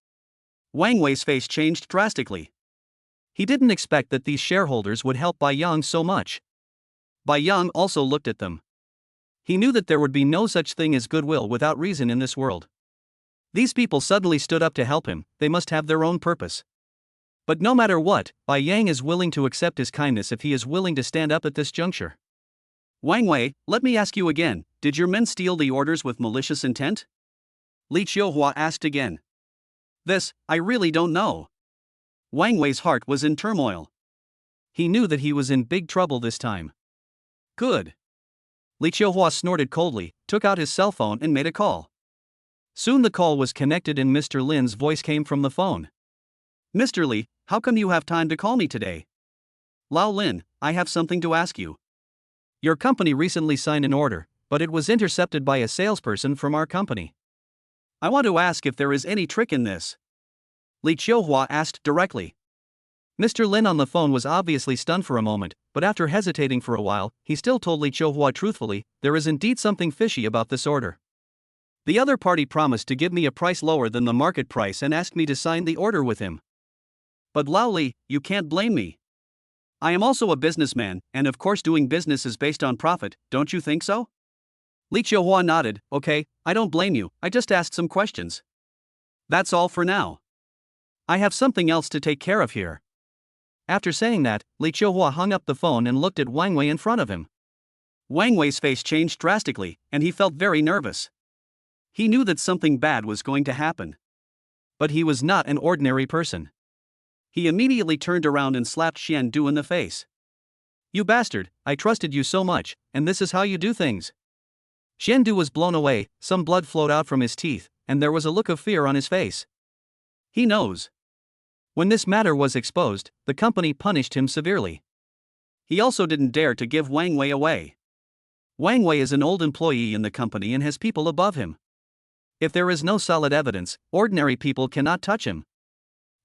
Wang Wei's face changed drastically. He didn't expect that these shareholders would help Bai Yang so much. Bai Yang also looked at them. He knew that there would be no such thing as goodwill without reason in this world. These people suddenly stood up to help him, they must have their own purpose. But no matter what, Bai Yang is willing to accept his kindness if he is willing to stand up at this juncture. Wang Wei, let me ask you again, did your men steal the orders with malicious intent? Li Qiuhua asked again. This, I really don't know. Wang Wei's heart was in turmoil. He knew that he was in big trouble this time. Good. Li Qiuhua snorted coldly, took out his cell phone and made a call. Soon the call was connected and Mr. Lin's voice came from the phone. Mr. Li, how come you have time to call me today? Lao Lin, I have something to ask you. Your company recently signed an order, but it was intercepted by a salesperson from our company. I want to ask if there is any trick in this. Li Qiuhua asked directly. Mr. Lin on the phone was obviously stunned for a moment, but after hesitating for a while, he still told Li Qiuhua truthfully, there is indeed something fishy about this order. The other party promised to give me a price lower than the market price and asked me to sign the order with him. But Lao Li, you can't blame me. I am also a businessman, and of course doing business is based on profit, don't you think so? Li Qiuhua nodded. Okay, I don't blame you, I just asked some questions. That's all for now. I have something else to take care of here. After saying that, Li Qiuhua hung up the phone and looked at Wang Wei in front of him. Wang Wei's face changed drastically, and he felt very nervous. He knew that something bad was going to happen. But he was not an ordinary person. He immediately turned around and slapped Xian Du in the face. You bastard, I trusted you so much, and this is how you do things. Xian Du was blown away, some blood flowed out from his teeth, and there was a look of fear on his face. He knows. When this matter was exposed, the company punished him severely. He also didn't dare to give Wang Wei away. Wang Wei is an old employee in the company and has people above him. If there is no solid evidence, ordinary people cannot touch him.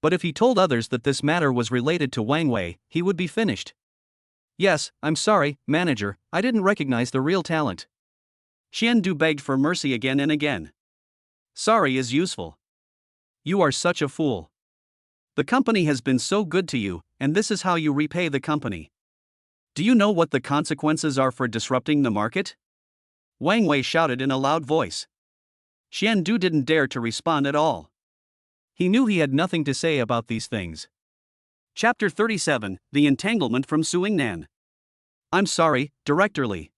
But if he told others that this matter was related to Wang Wei, he would be finished. Yes, I'm sorry, manager, I didn't recognize the real talent. Xian Du begged for mercy again and again. Sorry is useful. You are such a fool. The company has been so good to you, and this is how you repay the company. Do you know what the consequences are for disrupting the market? Wang Wei shouted in a loud voice. Xian Du didn't dare to respond at all. He knew he had nothing to say about these things. Chapter 37, The Entanglement from Suing Nan. I'm sorry, Director Li.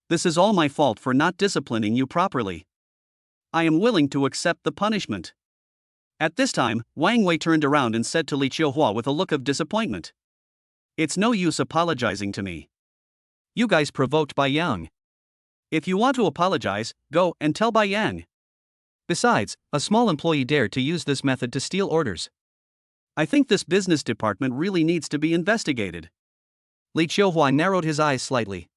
This is all my fault for not disciplining you properly. I am willing to accept the punishment. At this time, Wang Wei turned around and said to Li Qiuhua with a look of disappointment. It's no use apologizing to me. You guys provoked Bai Yang. If you want to apologize, go and tell Bai Yang. Besides, a small employee dared to use this method to steal orders. I think this business department really needs to be investigated. Li Qiuhua narrowed his eyes slightly.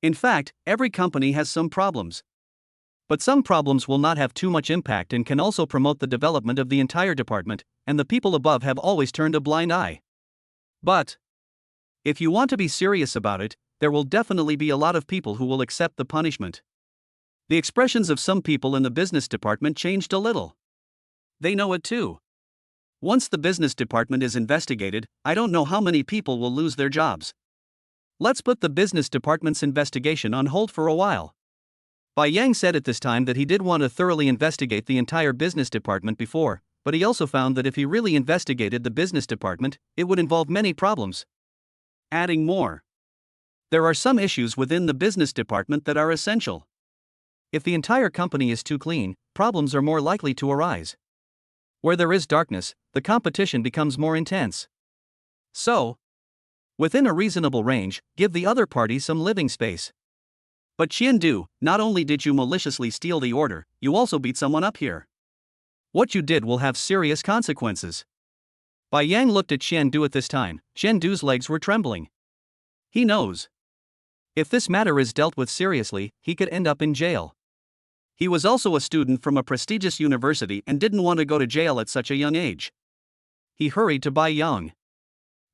In fact, every company has some problems. But some problems will not have too much impact and can also promote the development of the entire department, and the people above have always turned a blind eye. But if you want to be serious about it, there will definitely be a lot of people who will accept the punishment. The expressions of some people in the business department changed a little. They know it too. Once the business department is investigated, I don't know how many people will lose their jobs. Let's put the business department's investigation on hold for a while. Bai Yang said at this time that he did want to thoroughly investigate the entire business department before, but he also found that if he really investigated the business department, it would involve many problems. Adding more. There are some issues within the business department that are essential. If the entire company is too clean, problems are more likely to arise. Where there is darkness, the competition becomes more intense. So, within a reasonable range, give the other party some living space. But Xian Du, not only did you maliciously steal the order, you also beat someone up here. What you did will have serious consequences. Bai Yang looked at Xian Du at this time. Xian Du's legs were trembling. He knows. If this matter is dealt with seriously, he could end up in jail. He was also a student from a prestigious university and didn't want to go to jail at such a young age. He hurried to Bai Yang.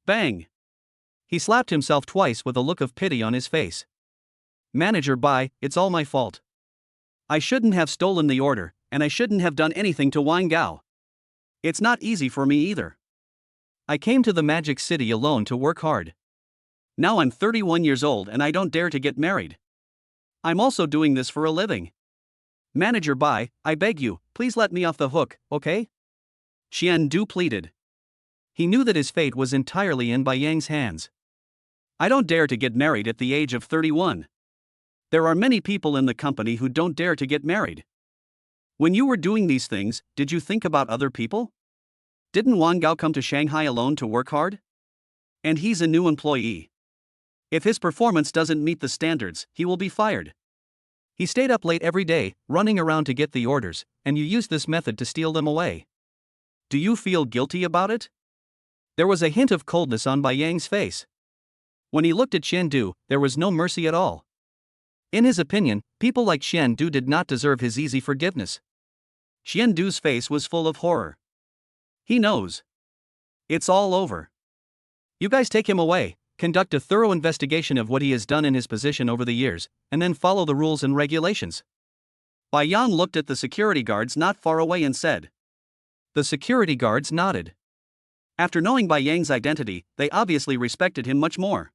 Bang! He slapped himself twice with a look of pity on his face. Manager Bai, it's all my fault. I shouldn't have stolen the order, and I shouldn't have done anything to Wang Gao. It's not easy for me either. I came to the Magic City alone to work hard. Now I'm 31 years old and I don't dare to get married. I'm also doing this for a living. Manager Bai, I beg you, please let me off the hook, okay? Xian Du pleaded. He knew that his fate was entirely in Bai Yang's hands. I don't dare to get married at the age of 31. There are many people in the company who don't dare to get married. When you were doing these things, did you think about other people? Didn't Wang Gao come to Shanghai alone to work hard? And he's a new employee. If his performance doesn't meet the standards, he will be fired. He stayed up late every day, running around to get the orders, and you used this method to steal them away. Do you feel guilty about it? There was a hint of coldness on Bai Yang's face. When he looked at Xian Du, there was no mercy at all. In his opinion, people like Xian Du did not deserve his easy forgiveness. Xian Du's face was full of horror. He knows. It's all over. You guys take him away, conduct a thorough investigation of what he has done in his position over the years, and then follow the rules and regulations. Bai Yang looked at the security guards not far away and said. The security guards nodded. After knowing Bai Yang's identity, they obviously respected him much more.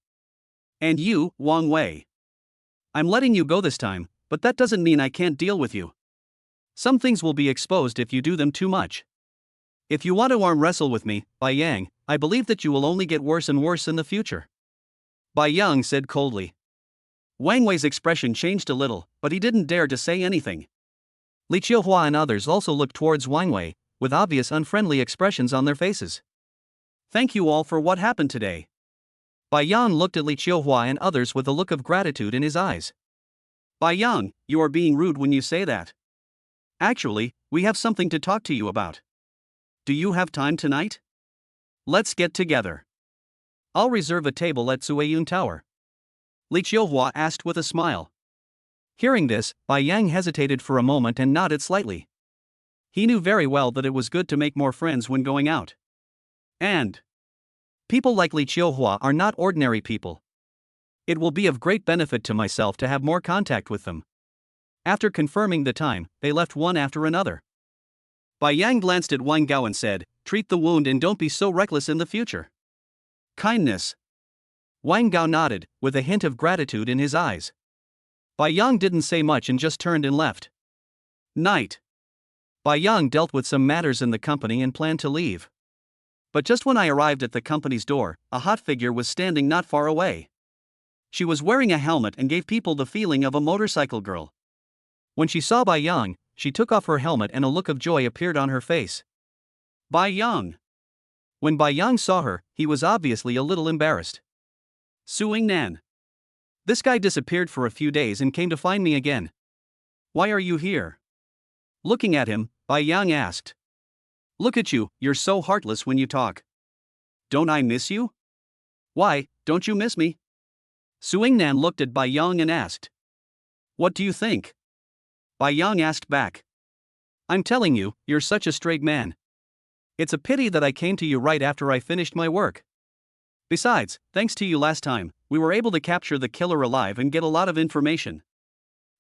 And you, Wang Wei. I'm letting you go this time, but that doesn't mean I can't deal with you. Some things will be exposed if you do them too much. If you want to arm wrestle with me, Bai Yang, I believe that you will only get worse and worse in the future. Bai Yang said coldly. Wang Wei's expression changed a little, but he didn't dare to say anything. Li Qiuhua and others also looked towards Wang Wei, with obvious unfriendly expressions on their faces. Thank you all for what happened today. Bai Yang looked at Li Qiuhua and others with a look of gratitude in his eyes. Bai Yang, you are being rude when you say that. Actually, we have something to talk to you about. Do you have time tonight? Let's get together. I'll reserve a table at Suiyun Tower. Li Qiuhua asked with a smile. Hearing this, Bai Yang hesitated for a moment and nodded slightly. He knew very well that it was good to make more friends when going out. And people like Li Qiuhua are not ordinary people. It will be of great benefit to myself to have more contact with them. After confirming the time, they left one after another. Bai Yang glanced at Wang Gao and said, treat the wound and don't be so reckless in the future. Kindness. Wang Gao nodded, with a hint of gratitude in his eyes. Bai Yang didn't say much and just turned and left. Night. Bai Yang dealt with some matters in the company and planned to leave. But just when I arrived at the company's door, a hot figure was standing not far away. She was wearing a helmet and gave people the feeling of a motorcycle girl. When she saw Bai Yang, she took off her helmet and a look of joy appeared on her face. Bai Yang. When Bai Yang saw her, he was obviously a little embarrassed. Su Yingnan. This guy disappeared for a few days and came to find me again. Why are you here? Looking at him, Bai Yang asked. Look at you, you're so heartless when you talk. Don't I miss you? Why, don't you miss me? Su Yingnan looked at Bai Yang and asked. What do you think? Bai Yang asked back. I'm telling you, you're such a straight man. It's a pity that I came to you right after I finished my work. Besides, thanks to you last time, we were able to capture the killer alive and get a lot of information.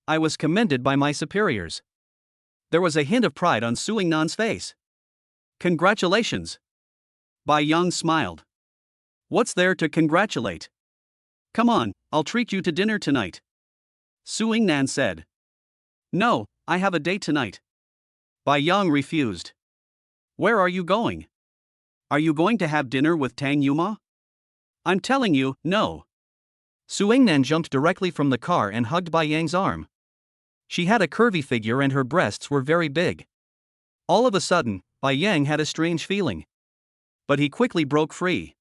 I was commended by my superiors. There was a hint of pride on Su Yingnan's face. Congratulations. Bai Yang smiled. What's there to congratulate? Come on, I'll treat you to dinner tonight. Su Yingnan said. No, I have a date tonight. Bai Yang refused. Where are you going? Are you going to have dinner with Tang Yuma? I'm telling you, no. Su Yingnan jumped directly from the car and hugged Bai Yang's arm. She had a curvy figure and her breasts were very big. All of a sudden, Bai Yang had a strange feeling. But he quickly broke free.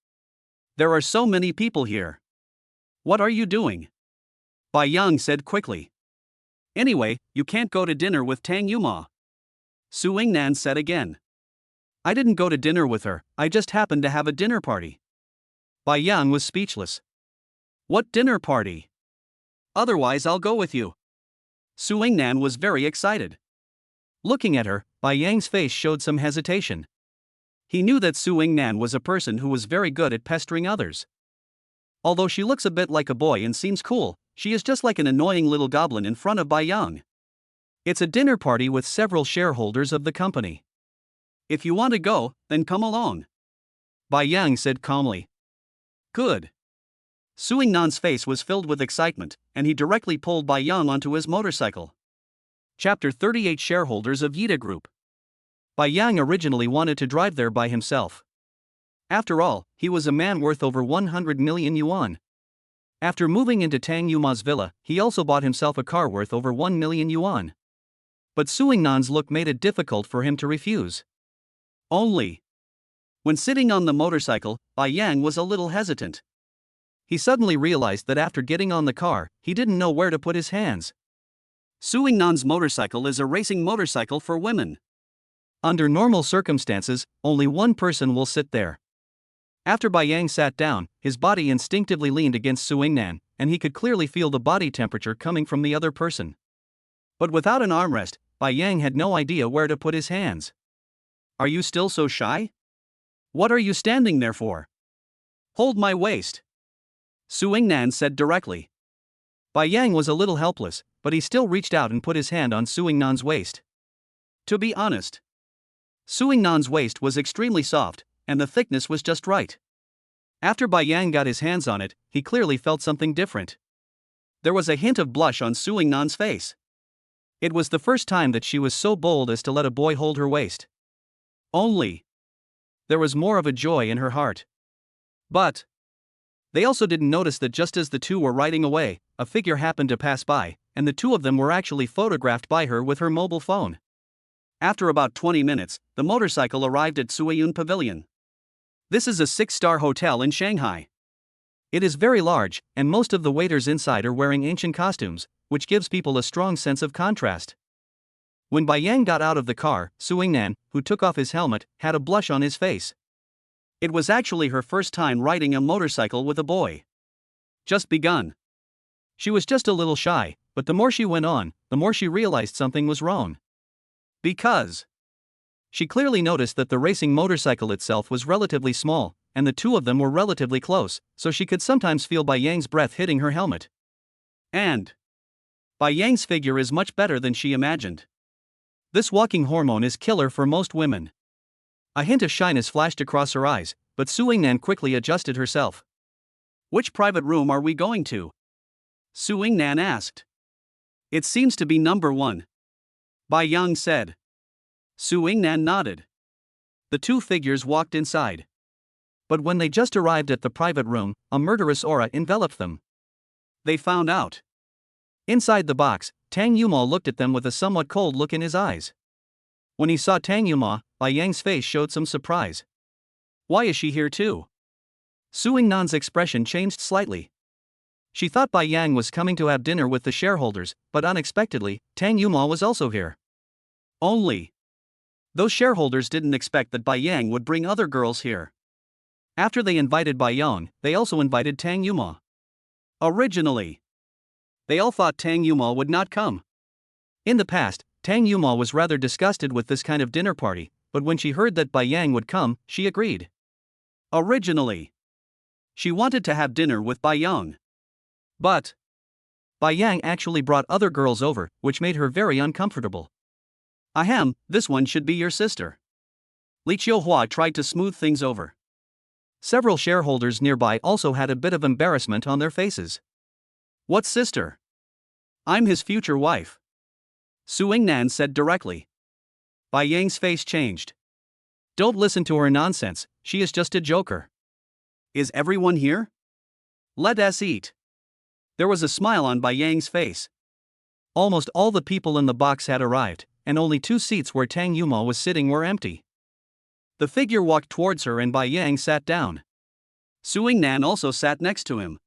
There are so many people here. What are you doing? Bai Yang said quickly. Anyway, you can't go to dinner with Tang Yuma. Su Yingnan said again. I didn't go to dinner with her, I just happened to have a dinner party. Bai Yang was speechless. What dinner party? Otherwise I'll go with you. Su Yingnan was very excited. Looking at her, Bai Yang's face showed some hesitation. He knew that Su Yingnan was a person who was very good at pestering others. Although she looks a bit like a boy and seems cool, she is just like an annoying little goblin in front of Bai Yang. It's a dinner party with several shareholders of the company. If you want to go, then come along. Bai Yang said calmly. Good. Su Yingnan's face was filled with excitement, and he directly pulled Bai Yang onto his motorcycle. Chapter 38 Shareholders of Yida Group. Bai Yang originally wanted to drive there by himself. After all, he was a man worth over 100 million yuan. After moving into Tang Yuma's villa, he also bought himself a car worth over 1 million yuan. But Su Yingnan's look made it difficult for him to refuse. Only. When sitting on the motorcycle, Bai Yang was a little hesitant. He suddenly realized that after getting on the car, he didn't know where to put his hands. Su Yingnan's motorcycle is a racing motorcycle for women. Under normal circumstances, only one person will sit there. After Bai Yang sat down, his body instinctively leaned against Su Yingnan, and he could clearly feel the body temperature coming from the other person. But without an armrest, Bai Yang had no idea where to put his hands. Are you still so shy? What are you standing there for? Hold my waist. Su Yingnan said directly. Bai Yang was a little helpless, but he still reached out and put his hand on Su Yingnan's waist. To be honest, Su Yingnan's waist was extremely soft, and the thickness was just right. After Bai Yang got his hands on it, he clearly felt something different. There was a hint of blush on Su Nan's face. It was the first time that she was so bold as to let a boy hold her waist. Only, there was more of a joy in her heart. But they also didn't notice that just as the two were riding away, a figure happened to pass by, and the two of them were actually photographed by her with her mobile phone. After about 20 minutes, the motorcycle arrived at Suiyun Pavilion. This is a 6-star hotel in Shanghai. It is very large, and most of the waiters inside are wearing ancient costumes, which gives people a strong sense of contrast. When Bai Yang got out of the car, Su Nan, who took off his helmet, had a blush on his face. It was actually her first time riding a motorcycle with a boy. Just begun. She was just a little shy, but the more she went on, the more she realized something was wrong. Because she clearly noticed that the racing motorcycle itself was relatively small, and the two of them were relatively close, so she could sometimes feel Bai Yang's breath hitting her helmet. And Bai Yang's figure is much better than she imagined. This walking hormone is killer for most women. A hint of shyness flashed across her eyes, but Su Nan quickly adjusted herself. Which private room are we going to? Su Nan asked. It seems to be number 1. Bai Yang said. Su Nan nodded. The two figures walked inside. But when they just arrived at the private room, a murderous aura enveloped them. They found out. Inside the box, Tang Yuma looked at them with a somewhat cold look in his eyes. When he saw Tang Yuma, Bai Yang's face showed some surprise. Why is she here too? Su Nan's expression changed slightly. She thought Bai Yang was coming to have dinner with the shareholders, but unexpectedly, Tang Yuma was also here. Only, those shareholders didn't expect that Bai Yang would bring other girls here. After they invited Bai Yang, they also invited Tang Yuma. Originally, they all thought Tang Yuma would not come. In the past, Tang Yuma was rather disgusted with this kind of dinner party, but when she heard that Bai Yang would come, she agreed. Originally, she wanted to have dinner with Bai Yang. But Bai Yang actually brought other girls over, which made her very uncomfortable. Ahem, this one should be your sister. Li Qiuhua tried to smooth things over. Several shareholders nearby also had a bit of embarrassment on their faces. What sister? I'm his future wife. Su Nan said directly. Bai Yang's face changed. Don't listen to her nonsense, she is just a joker. Is everyone here? Let us eat. There was a smile on Bai Yang's face. Almost all the people in the box had arrived, and only 2 seats where Tang Yuma was sitting were empty. The figure walked towards her and Bai Yang sat down. Su Nan also sat next to him.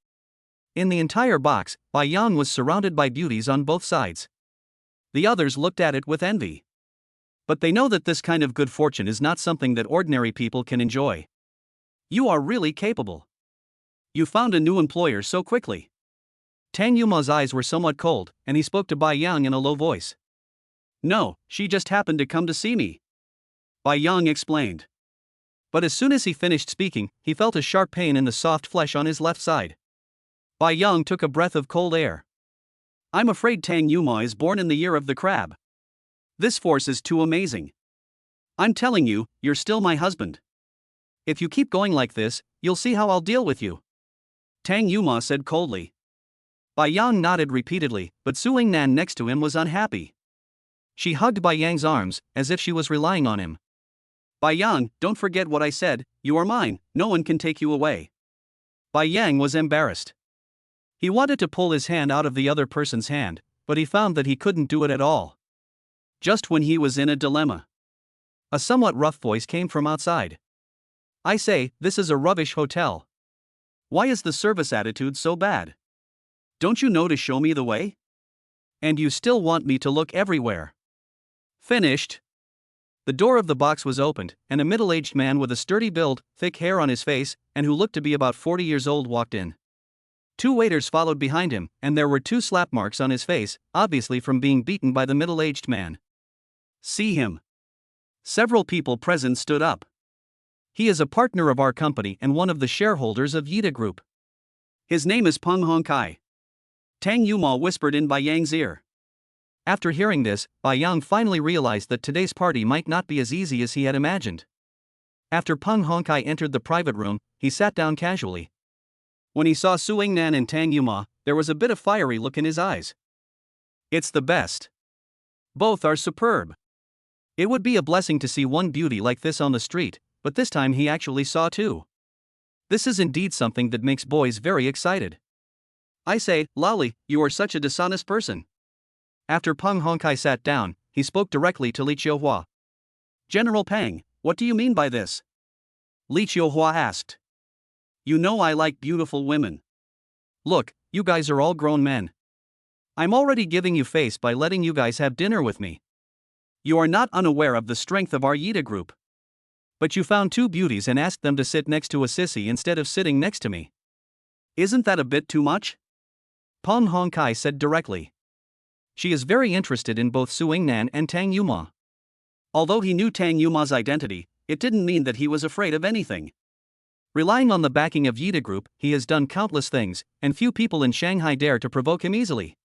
In the entire box, Bai Yang was surrounded by beauties on both sides. The others looked at it with envy. But they know that this kind of good fortune is not something that ordinary people can enjoy. You are really capable. You found a new employer so quickly. Tang Yuma's eyes were somewhat cold, and he spoke to Bai Yang in a low voice. No, she just happened to come to see me. Bai Yang explained. But as soon as he finished speaking, he felt a sharp pain in the soft flesh on his left side. Bai Yang took a breath of cold air. I'm afraid Tang Yuma is born in the year of the crab. This force is too amazing. I'm telling you, you're still my husband. If you keep going like this, you'll see how I'll deal with you. Tang Yuma said coldly. Bai Yang nodded repeatedly, but Su Nan next to him was unhappy. She hugged Bai Yang's arms, as if she was relying on him. Bai Yang, don't forget what I said, you are mine, no one can take you away. Bai Yang was embarrassed. He wanted to pull his hand out of the other person's hand, but he found that he couldn't do it at all. Just when he was in a dilemma, a somewhat rough voice came from outside. I say, this is a rubbish hotel. Why is the service attitude so bad? Don't you know to show me the way? And you still want me to look everywhere. Finished. The door of the box was opened, and a middle-aged man with a sturdy build, thick hair on his face, and who looked to be about 40 years old walked in. 2 waiters followed behind him, and there were 2 slap marks on his face, obviously from being beaten by the middle-aged man. See him. Several people present stood up. He is a partner of our company and one of the shareholders of Yida Group. His name is Peng Hongkai. Tang Yuma whispered in Bai Yang's ear. After hearing this, Bai Yang finally realized that today's party might not be as easy as he had imagined. After Peng Hongkai entered the private room, he sat down casually. When he saw Su Nan and Tang Yuma, there was a bit of fiery look in his eyes. It's the best. Both are superb. It would be a blessing to see one beauty like this on the street, but this time he actually saw two. This is indeed something that makes boys very excited. I say, Lolly, you are such a dishonest person. After Peng Hongkai sat down, he spoke directly to Li Qiuhua. General Peng, what do you mean by this? Li Qiuhua asked. You know I like beautiful women. Look, you guys are all grown men. I'm already giving you face by letting you guys have dinner with me. You are not unaware of the strength of our Yida group. But you found two beauties and asked them to sit next to a sissy instead of sitting next to me. Isn't that a bit too much? Peng Hongkai said directly. She is very interested in both Su Yingnan and Tang Yuma. Although he knew Tang Yuma's identity, it didn't mean that he was afraid of anything. Relying on the backing of Yida Group, he has done countless things, and few people in Shanghai dare to provoke him easily.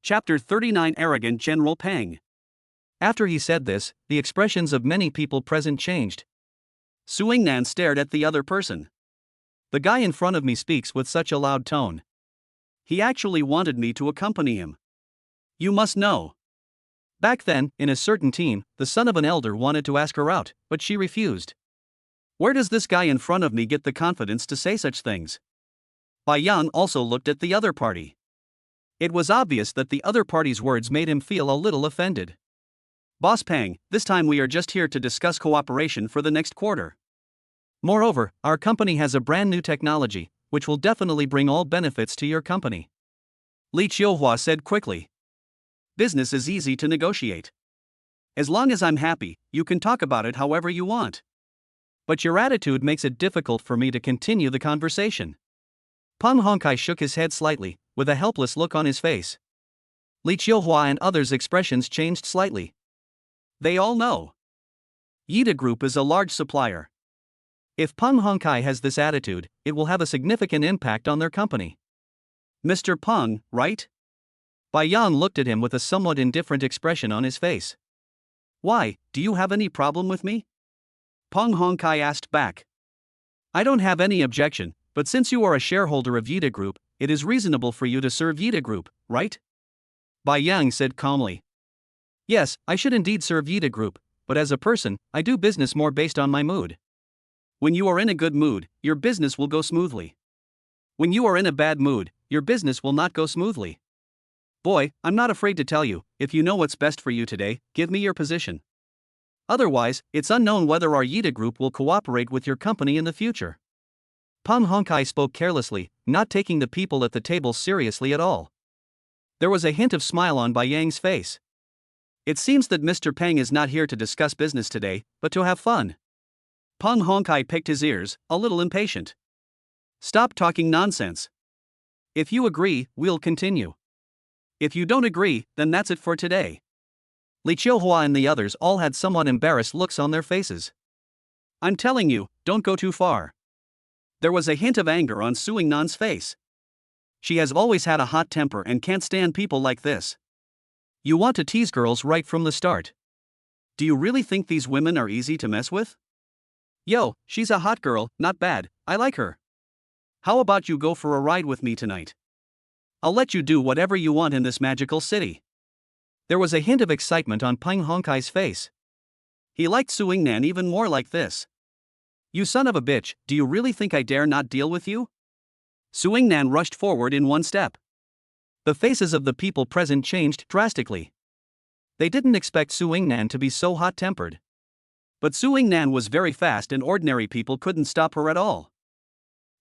Chapter 39 Arrogant General Peng. After he said this, the expressions of many people present changed. Su Yingnan stared at the other person. The guy in front of me speaks with such a loud tone. He actually wanted me to accompany him. You must know. Back then, in a certain team, the son of an elder wanted to ask her out, but she refused. Where does this guy in front of me get the confidence to say such things? Bai Yang also looked at the other party. It was obvious that the other party's words made him feel a little offended. Boss Peng, this time we are just here to discuss cooperation for the next quarter. Moreover, our company has a brand new technology, which will definitely bring all benefits to your company. Li Qiuhua said quickly. Business is easy to negotiate. As long as I'm happy, you can talk about it however you want. But your attitude makes it difficult for me to continue the conversation. Peng Hongkai shook his head slightly, with a helpless look on his face. Li Qiuhua and others' expressions changed slightly. They all know. Yida Group is a large supplier. If Peng Hongkai has this attitude, it will have a significant impact on their company. Mr. Peng, right? Bai Yang looked at him with a somewhat indifferent expression on his face. Why, do you have any problem with me? Peng Hongkai asked back. I don't have any objection, but since you are a shareholder of Yida Group, it is reasonable for you to serve Yida Group, right? Bai Yang said calmly. Yes, I should indeed serve Yida Group, but as a person, I do business more based on my mood. When you are in a good mood, your business will go smoothly. When you are in a bad mood, your business will not go smoothly. Boy, I'm not afraid to tell you, if you know what's best for you today, give me your position. Otherwise, it's unknown whether our Yida Group will cooperate with your company in the future. Peng Hongkai spoke carelessly, not taking the people at the table seriously at all. There was a hint of smile on Bai Yang's face. It seems that Mr. Peng is not here to discuss business today, but to have fun. Peng Hongkai picked his ears, a little impatient. Stop talking nonsense. If you agree, we'll continue. If you don't agree, then that's it for today. Li Qiuhua and the others all had somewhat embarrassed looks on their faces. I'm telling you, don't go too far. There was a hint of anger on Su Yingnan's face. She has always had a hot temper and can't stand people like this. You want to tease girls right from the start. Do you really think these women are easy to mess with? Yo, she's a hot girl, not bad, I like her. How about you go for a ride with me tonight? I'll let you do whatever you want in this magical city. There was a hint of excitement on Peng Hongkai's face. He liked Su Yingnan even more like this. You son of a bitch, do you really think I dare not deal with you? Su Yingnan rushed forward in one step. The faces of the people present changed drastically. They didn't expect Su Yingnan to be so hot-tempered. But Su Yingnan was very fast and ordinary people couldn't stop her at all.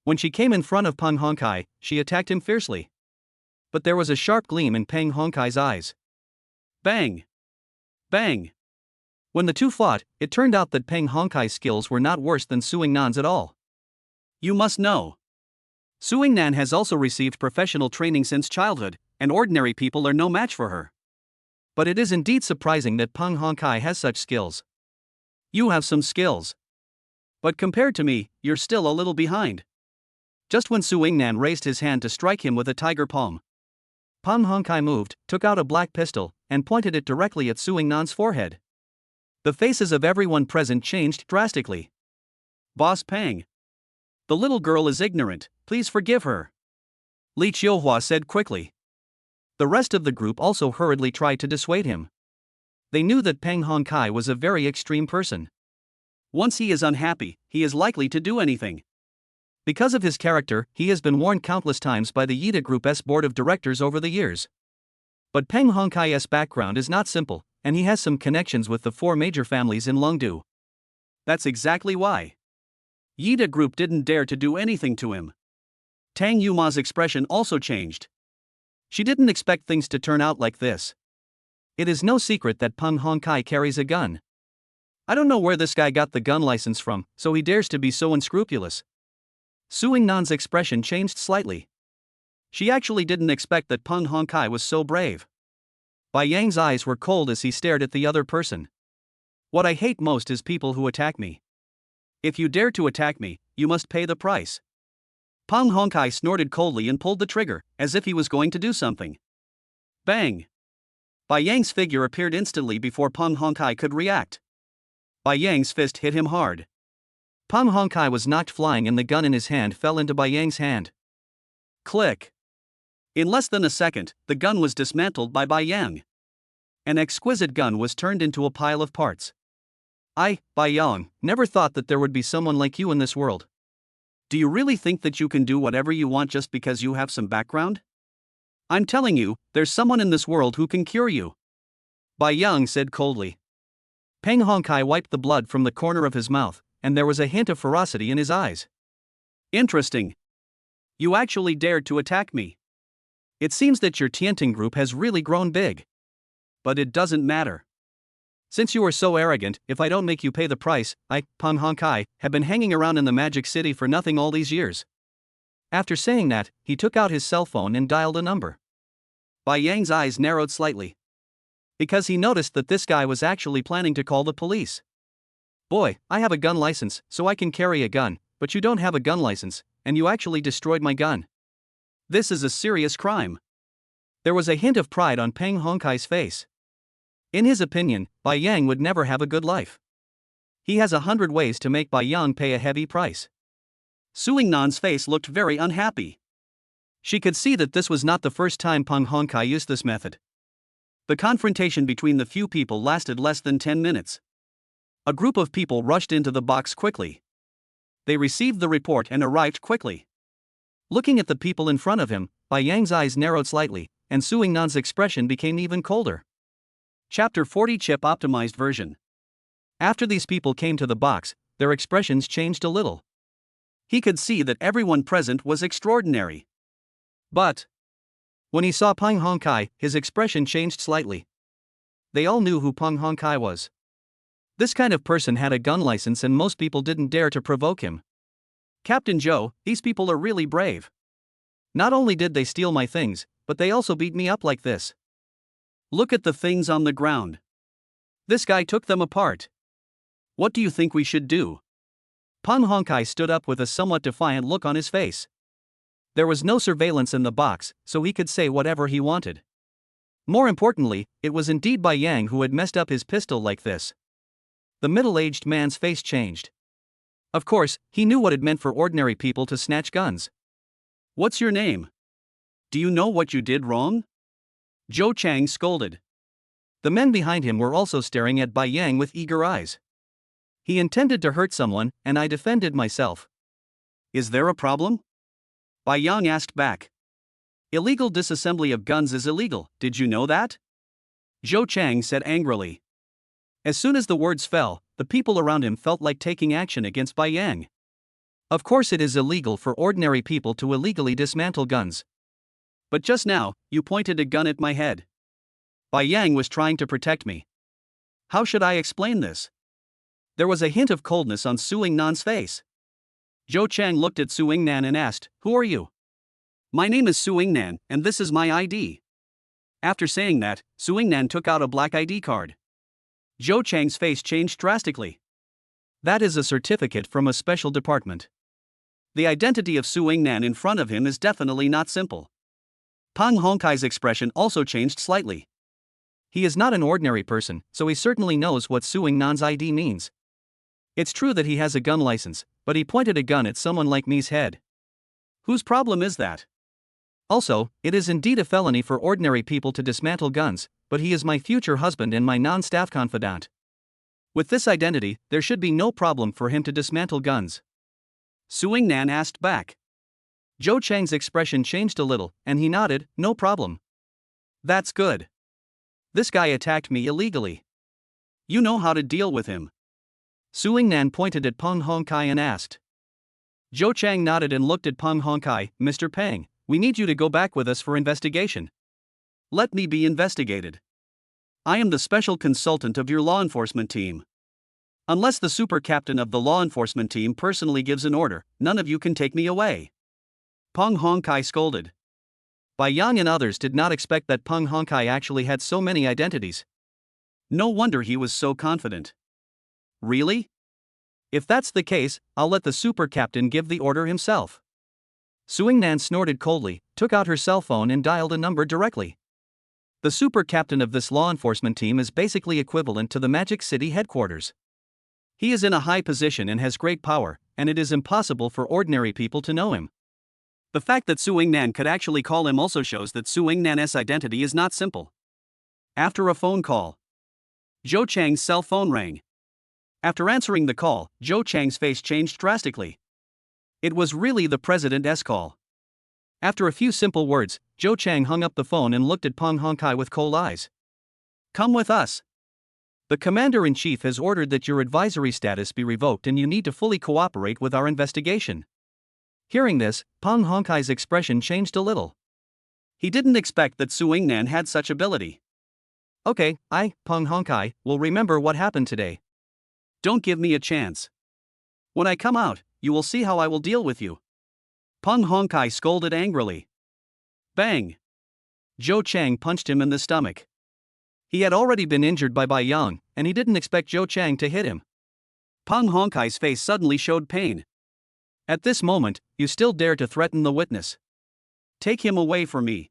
When she came in front of Peng Hongkai, she attacked him fiercely. But there was a sharp gleam in Peng Hongkai's eyes. Bang! Bang! When the two fought, it turned out that Peng Hongkai's skills were not worse than Su Yingnan's at all. You must know. Su Yingnan has also received professional training since childhood, and ordinary people are no match for her. But it is indeed surprising that Peng Hongkai has such skills. You have some skills. But compared to me, you're still a little behind. Just when Su Yingnan raised his hand to strike him with a tiger palm, Peng Hongkai moved, took out a black pistol, and pointed it directly at Su Yingnan's forehead. The faces of everyone present changed drastically. Boss Peng. The little girl is ignorant, please forgive her. Li Qiuhua said quickly. The rest of the group also hurriedly tried to dissuade him. They knew that Peng Hongkai was a very extreme person. Once he is unhappy, he is likely to do anything. Because of his character, he has been warned countless times by the Yida Group's board of directors over the years. But Peng Hongkai's background is not simple, and he has some connections with the four major families in Lengdu. That's exactly why Yida Group didn't dare to do anything to him. Tang Yuma's expression also changed. She didn't expect things to turn out like this. It is no secret that Peng Hongkai carries a gun. I don't know where this guy got the gun license from, so he dares to be so unscrupulous. Su Yingnan's expression changed slightly. She actually didn't expect that Peng Hongkai was so brave. Bai Yang's eyes were cold as he stared at the other person. What I hate most is people who attack me. If you dare to attack me, you must pay the price. Peng Hongkai snorted coldly and pulled the trigger, as if he was going to do something. Bang! Bai Yang's figure appeared instantly before Peng Hongkai could react. Bai Yang's fist hit him hard. Peng Hongkai was knocked flying and the gun in his hand fell into Bai Yang's hand. Click! In less than a second, the gun was dismantled by Bai Yang. An exquisite gun was turned into a pile of parts. I, Bai Yang, never thought that there would be someone like you in this world. Do you really think that you can do whatever you want just because you have some background? I'm telling you, there's someone in this world who can cure you. Bai Yang said coldly. Peng Hongkai wiped the blood from the corner of his mouth, and there was a hint of ferocity in his eyes. Interesting. You actually dared to attack me. It seems that your Tianting group has really grown big. But it doesn't matter. Since you are so arrogant, if I don't make you pay the price, I, Peng Hongkai, have been hanging around in the Magic City for nothing all these years. After saying that, he took out his cell phone and dialed a number. Bai Yang's eyes narrowed slightly. Because he noticed that this guy was actually planning to call the police. Boy, I have a gun license, so I can carry a gun, but you don't have a gun license, and you actually destroyed my gun. This is a serious crime. There was a hint of pride on Peng Hongkai's face. In his opinion, Bai Yang would never have a good life. He has 100 ways to make Bai Yang pay a heavy price. Su Yingnan's face looked very unhappy. She could see that this was not the first time Peng Hongkai used this method. The confrontation between the few people lasted less than 10 minutes. A group of people rushed into the box quickly. They received the report and arrived quickly. Looking at the people in front of him, Bai Yang's eyes narrowed slightly, and Su Yingnan's expression became even colder. Chapter 40 Chip Optimized Version. After these people came to the box, their expressions changed a little. He could see that everyone present was extraordinary. But when he saw Peng Hongkai, his expression changed slightly. They all knew who Peng Hongkai was. This kind of person had a gun license and most people didn't dare to provoke him. Captain Joe, these people are really brave. Not only did they steal my things, but they also beat me up like this. Look at the things on the ground. This guy took them apart. What do you think we should do? Peng Hongkai stood up with a somewhat defiant look on his face. There was no surveillance in the box, so he could say whatever he wanted. More importantly, it was indeed Bai Yang who had messed up his pistol like this. The middle-aged man's face changed. Of course, he knew what it meant for ordinary people to snatch guns. What's your name? Do you know what you did wrong? Zhou Chang scolded. The men behind him were also staring at Bai Yang with eager eyes. He intended to hurt someone, and I defended myself. Is there a problem? Bai Yang asked back. Illegal disassembly of guns is illegal, did you know that? Zhou Chang said angrily. As soon as the words fell, the people around him felt like taking action against Bai Yang. Of course it is illegal for ordinary people to illegally dismantle guns. But just now, you pointed a gun at my head. Bai Yang was trying to protect me. How should I explain this? There was a hint of coldness on Su Yingnan's face. Zhou Chang looked at Su Yingnan and asked, "Who are you?" My name is Su Yingnan, and this is my ID. After saying that, Su Yingnan took out a black ID card. Zhou Chang's face changed drastically. That is a certificate from a special department. The identity of Su Yingnan in front of him is definitely not simple. Peng Hongkai's expression also changed slightly. He is not an ordinary person, so he certainly knows what Su Yingnan's ID means. It's true that he has a gun license, but he pointed a gun at someone like me's head. Whose problem is that? Also, it is indeed a felony for ordinary people to dismantle guns, but he is my future husband and my non-staff confidant. With this identity, there should be no problem for him to dismantle guns. Suing Nan asked back. Zhou Chang's expression changed a little, and he nodded, no problem. That's good. This guy attacked me illegally. You know how to deal with him. Suing Nan pointed at Peng Hongkai and asked. Zhou Chang nodded and looked at Peng Hongkai. Mr. Peng, we need you to go back with us for investigation. Let me be investigated. I am the special consultant of your law enforcement team. Unless the super captain of the law enforcement team personally gives an order, none of you can take me away. Peng Hongkai scolded. Bai Yang and others did not expect that Peng Hongkai actually had so many identities. No wonder he was so confident. Really? If that's the case, I'll let the super captain give the order himself. Suing Nan snorted coldly, took out her cell phone and dialed a number directly. The super captain of this law enforcement team is basically equivalent to the Magic City headquarters. He is in a high position and has great power, and it is impossible for ordinary people to know him. The fact that Suing Nan could actually call him also shows that Suing Nan's identity is not simple. After a phone call, Zhou Chang's cell phone rang. After answering the call, Zhou Chang's face changed drastically. It was really the president's call. After a few simple words, Zhou Chang hung up the phone and looked at Peng Hongkai with cold eyes. Come with us. The commander-in-chief has ordered that your advisory status be revoked and you need to fully cooperate with our investigation. Hearing this, Peng Hongkai's expression changed a little. He didn't expect that Suing Nan had such ability. Okay, Peng Hongkai, will remember what happened today. Don't give me a chance. When I come out, you will see how I will deal with you. Peng Hongkai scolded angrily. Bang! Zhou Chang punched him in the stomach. He had already been injured by Bai Yang, and he didn't expect Zhou Chang to hit him. Peng Hongkai's face suddenly showed pain. At this moment, you still dare to threaten the witness. Take him away from me.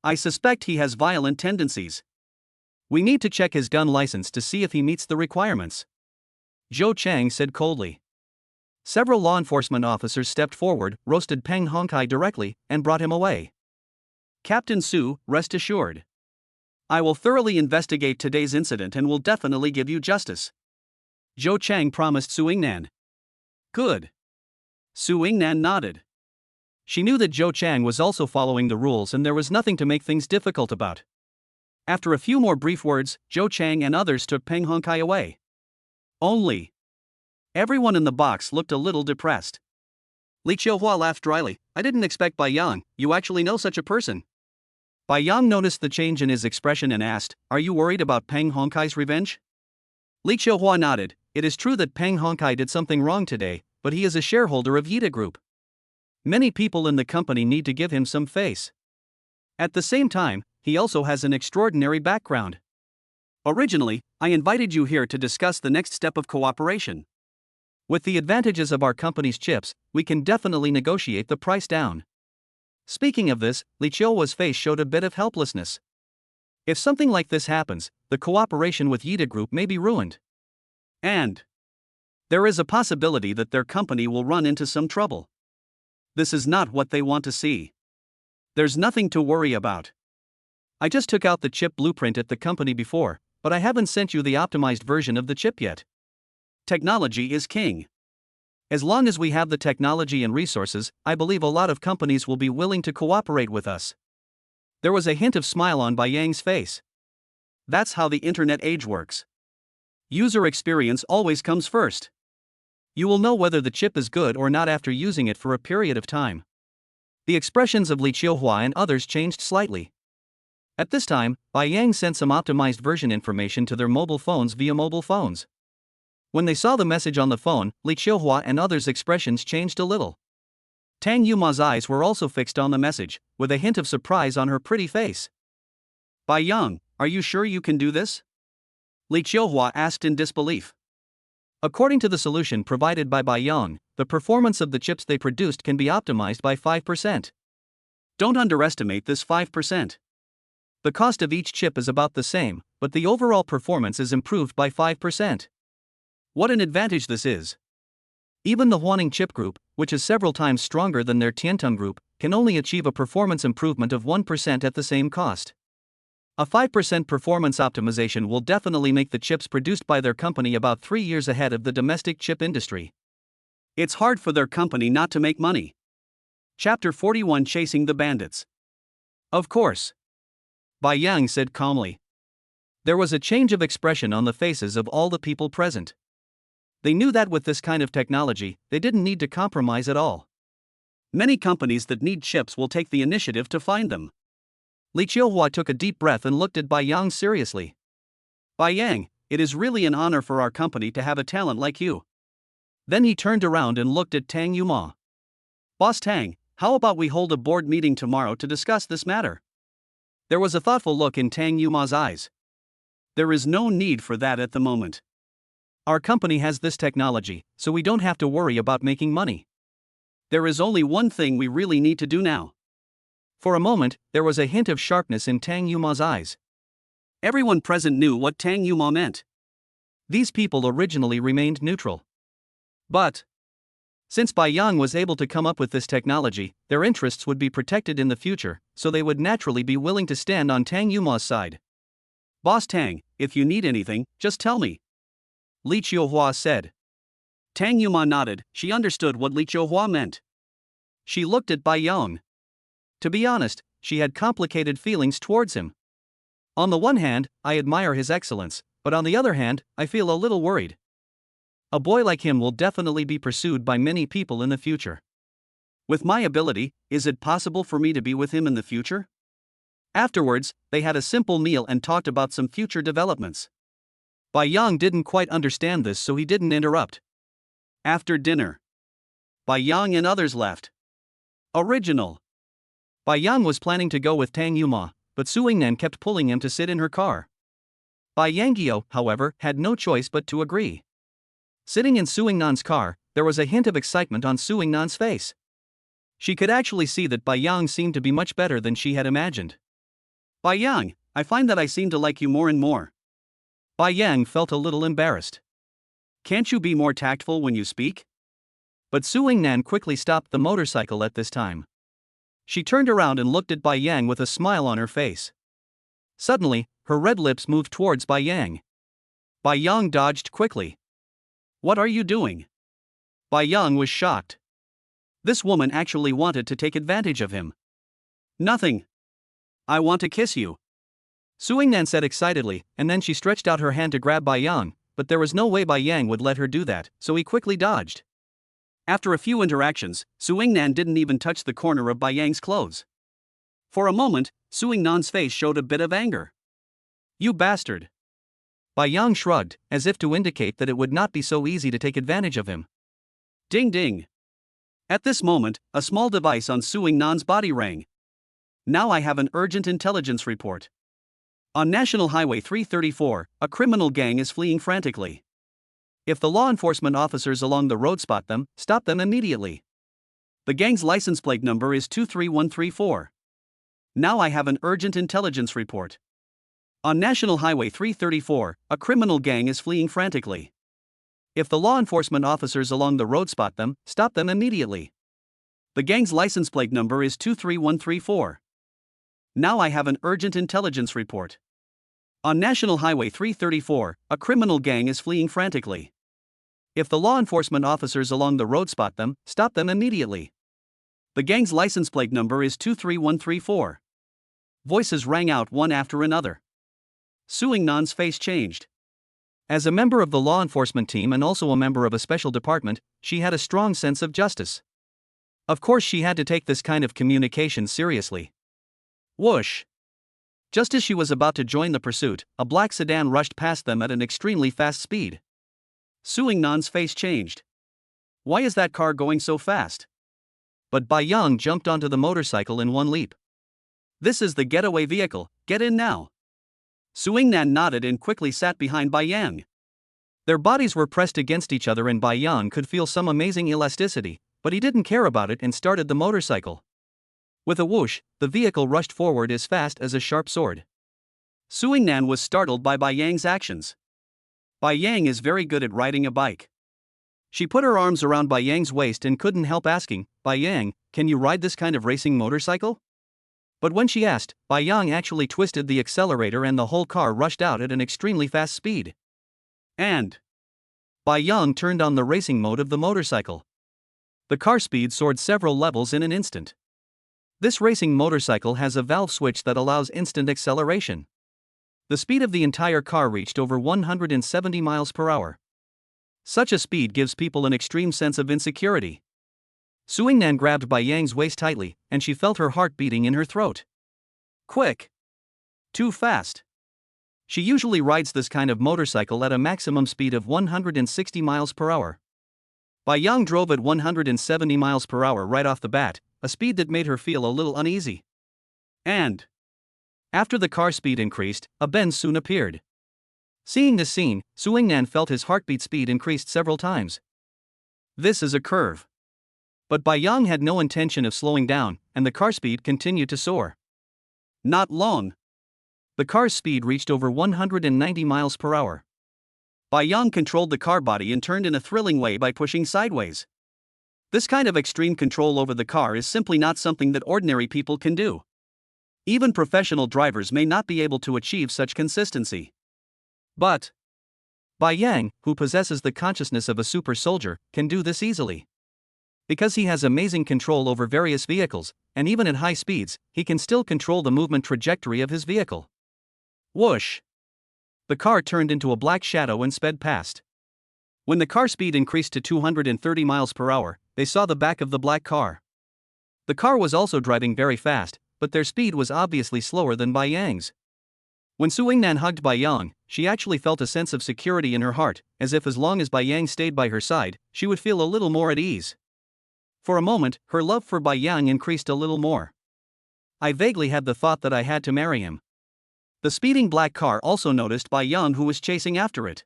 I suspect he has violent tendencies. We need to check his gun license to see if he meets the requirements. Zhou Chang said coldly. Several law enforcement officers stepped forward, roasted Peng Hongkai directly, and brought him away. Captain Su, rest assured. I will thoroughly investigate today's incident and will definitely give you justice. Zhou Chang promised Suing Nan. Good. Suing Nan nodded. She knew that Zhou Chang was also following the rules and there was nothing to make things difficult about. After a few more brief words, Zhou Chang and others took Peng Hongkai away. Only. Everyone in the box looked a little depressed. Li Qiuhua laughed dryly. I didn't expect Bai Yang, you actually know such a person. Bai Yang noticed the change in his expression and asked, are you worried about Peng Hongkai's revenge? Li Qiuhua nodded. It is true that Peng Hongkai did something wrong today, but he is a shareholder of Yida Group. Many people in the company need to give him some face. At the same time, he also has an extraordinary background. Originally, I invited you here to discuss the next step of cooperation. With the advantages of our company's chips, we can definitely negotiate the price down. Speaking of this, Li Qiuhua's face showed a bit of helplessness. If something like this happens, the cooperation with Yida Group may be ruined. And there is a possibility that their company will run into some trouble. This is not what they want to see. There's nothing to worry about. I just took out the chip blueprint at the company before, but I haven't sent you the optimized version of the chip yet. Technology is king. As long as we have the technology and resources, I believe a lot of companies will be willing to cooperate with us. There was a hint of smile on Bai Yang's face. That's how the internet age works. User experience always comes first. You will know whether the chip is good or not after using it for a period of time. The expressions of Li Qiuhua and others changed slightly. At this time, Bai Yang sent some optimized version information to their mobile phones via mobile phones. When they saw the message on the phone, Li Qiuhua and others' expressions changed a little. Tang Yuma's eyes were also fixed on the message, with a hint of surprise on her pretty face. Bai Yang, are you sure you can do this? Li Qiuhua asked in disbelief. According to the solution provided by Bai Yang, the performance of the chips they produced can be optimized by 5%. Don't underestimate this 5%. The cost of each chip is about the same, but the overall performance is improved by 5%. What an advantage this is. Even the Huaning chip group, which is several times stronger than their Tiantong group, can only achieve a performance improvement of 1% at the same cost. A 5% performance optimization will definitely make the chips produced by their company about 3 years ahead of the domestic chip industry. It's hard for their company not to make money. Chapter 41, Chasing the Bandits. Of course. Bai Yang said calmly. There was a change of expression on the faces of all the people present. They knew that with this kind of technology, they didn't need to compromise at all. Many companies that need chips will take the initiative to find them. Li Qiuhua took a deep breath and looked at Bai Yang seriously. Bai Yang, it is really an honor for our company to have a talent like you. Then he turned around and looked at Tang Yuma. Boss Tang, how about we hold a board meeting tomorrow to discuss this matter? There was a thoughtful look in Tang Yuma's eyes. There is no need for that at the moment. Our company has this technology, so we don't have to worry about making money. There is only one thing we really need to do now. For a moment, there was a hint of sharpness in Tang Yuma's eyes. Everyone present knew what Tang Yuma meant. These people originally remained neutral. But since Bai Yang was able to come up with this technology, their interests would be protected in the future, so they would naturally be willing to stand on Tang Yuma's side. Boss Tang, if you need anything, just tell me. Li Qiuhua said. Tang Yuma nodded. She understood what Li Qiuhua meant. She looked at Bai Yang. To be honest, she had complicated feelings towards him. On the one hand, I admire his excellence, but on the other hand, I feel a little worried. A boy like him will definitely be pursued by many people in the future. With my ability, is it possible for me to be with him in the future? Afterwards, they had a simple meal and talked about some future developments. Bai Yang didn't quite understand this, so he didn't interrupt. After dinner, Bai Yang and others left. Original. Bai Yang was planning to go with Tang Yuma, but Su Yingnan kept pulling him to sit in her car. Bai Yanggyo, however, had no choice but to agree. Sitting in Su Yingnan's car, there was a hint of excitement on Su Yingnan's face. She could actually see that Bai Yang seemed to be much better than she had imagined. Bai Yang, I find that I seem to like you more and more. Bai Yang felt a little embarrassed. Can't you be more tactful when you speak? But Su Yingnan quickly stopped the motorcycle at this time. She turned around and looked at Bai Yang with a smile on her face. Suddenly, her red lips moved towards Bai Yang. Bai Yang dodged quickly. What are you doing? Bai Yang was shocked. This woman actually wanted to take advantage of him. Nothing. I want to kiss you. Su Yingnan said excitedly, and then she stretched out her hand to grab Bai Yang, but there was no way Bai Yang would let her do that, so he quickly dodged. After a few interactions, Su Yingnan didn't even touch the corner of Bai Yang's clothes. For a moment, Su Yingnan's face showed a bit of anger. You bastard. Bai Yang shrugged, as if to indicate that it would not be so easy to take advantage of him. Ding ding. At this moment, a small device on Su Yingnan's body rang. Now I have an urgent intelligence report. On National Highway 334, a criminal gang is fleeing frantically. If the law enforcement officers along the road spot them, stop them immediately. The gang's license plate number is 23134. Now I have an urgent intelligence report. On National Highway 334, a criminal gang is fleeing frantically. If the law enforcement officers along the road spot them, stop them immediately. The gang's license plate number is 23134. Now I have an urgent intelligence report. On National Highway 334, a criminal gang is fleeing frantically. If the law enforcement officers along the road spot them, stop them immediately. The gang's license plate number is 23134. Voices rang out one after another. Su Yingnan's face changed. As a member of the law enforcement team and also a member of a special department, she had a strong sense of justice. Of course, she had to take this kind of communication seriously. Whoosh! Just as she was about to join the pursuit, a black sedan rushed past them at an extremely fast speed. Su Yingnan's face changed. Why is that car going so fast? But Bai Yang jumped onto the motorcycle in one leap. This is the getaway vehicle, get in now. Su Yingnan nodded and quickly sat behind Bai Yang. Their bodies were pressed against each other and Bai Yang could feel some amazing elasticity, but he didn't care about it and started the motorcycle. With a whoosh, the vehicle rushed forward as fast as a sharp sword. Su Yingnan was startled by Bai Yang's actions. Bai Yang is very good at riding a bike. She put her arms around Bai Yang's waist and couldn't help asking, "Bai Yang, can you ride this kind of racing motorcycle?" But when she asked, Bai Yang actually twisted the accelerator and the whole car rushed out at an extremely fast speed. And Bai Yang turned on the racing mode of the motorcycle. The car speed soared several levels in an instant. This racing motorcycle has a valve switch that allows instant acceleration. The speed of the entire car reached over 170 miles per hour. Such a speed gives people an extreme sense of insecurity. Suingnan grabbed Bai Yang's waist tightly, and she felt her heart beating in her throat. Quick! Too fast! She usually rides this kind of motorcycle at a maximum speed of 160 miles per hour. Bai Yang drove at 170 miles per hour right off the bat, a speed that made her feel a little uneasy. And after the car speed increased, a bend soon appeared. Seeing this scene, Suingnan felt his heartbeat speed increased several times. This is a curve. But Bai Yang had no intention of slowing down, and the car speed continued to soar. Not long. The car's speed reached over 190 miles per hour. Bai Yang controlled the car body and turned in a thrilling way by pushing sideways. This kind of extreme control over the car is simply not something that ordinary people can do. Even professional drivers may not be able to achieve such consistency. But Bai Yang, who possesses the consciousness of a super soldier, can do this easily. Because he has amazing control over various vehicles, and even at high speeds, he can still control the movement trajectory of his vehicle. Whoosh! The car turned into a black shadow and sped past. When the car speed increased to 230 miles per hour, they saw the back of the black car. The car was also driving very fast, but their speed was obviously slower than Bai Yang's. When Suingnan hugged Bai Yang, she actually felt a sense of security in her heart, as if as long as Bai Yang stayed by her side, she would feel a little more at ease. For a moment, her love for Bai Yang increased a little more. I vaguely had the thought that I had to marry him. The speeding black car also noticed Bai Yang, who was chasing after it.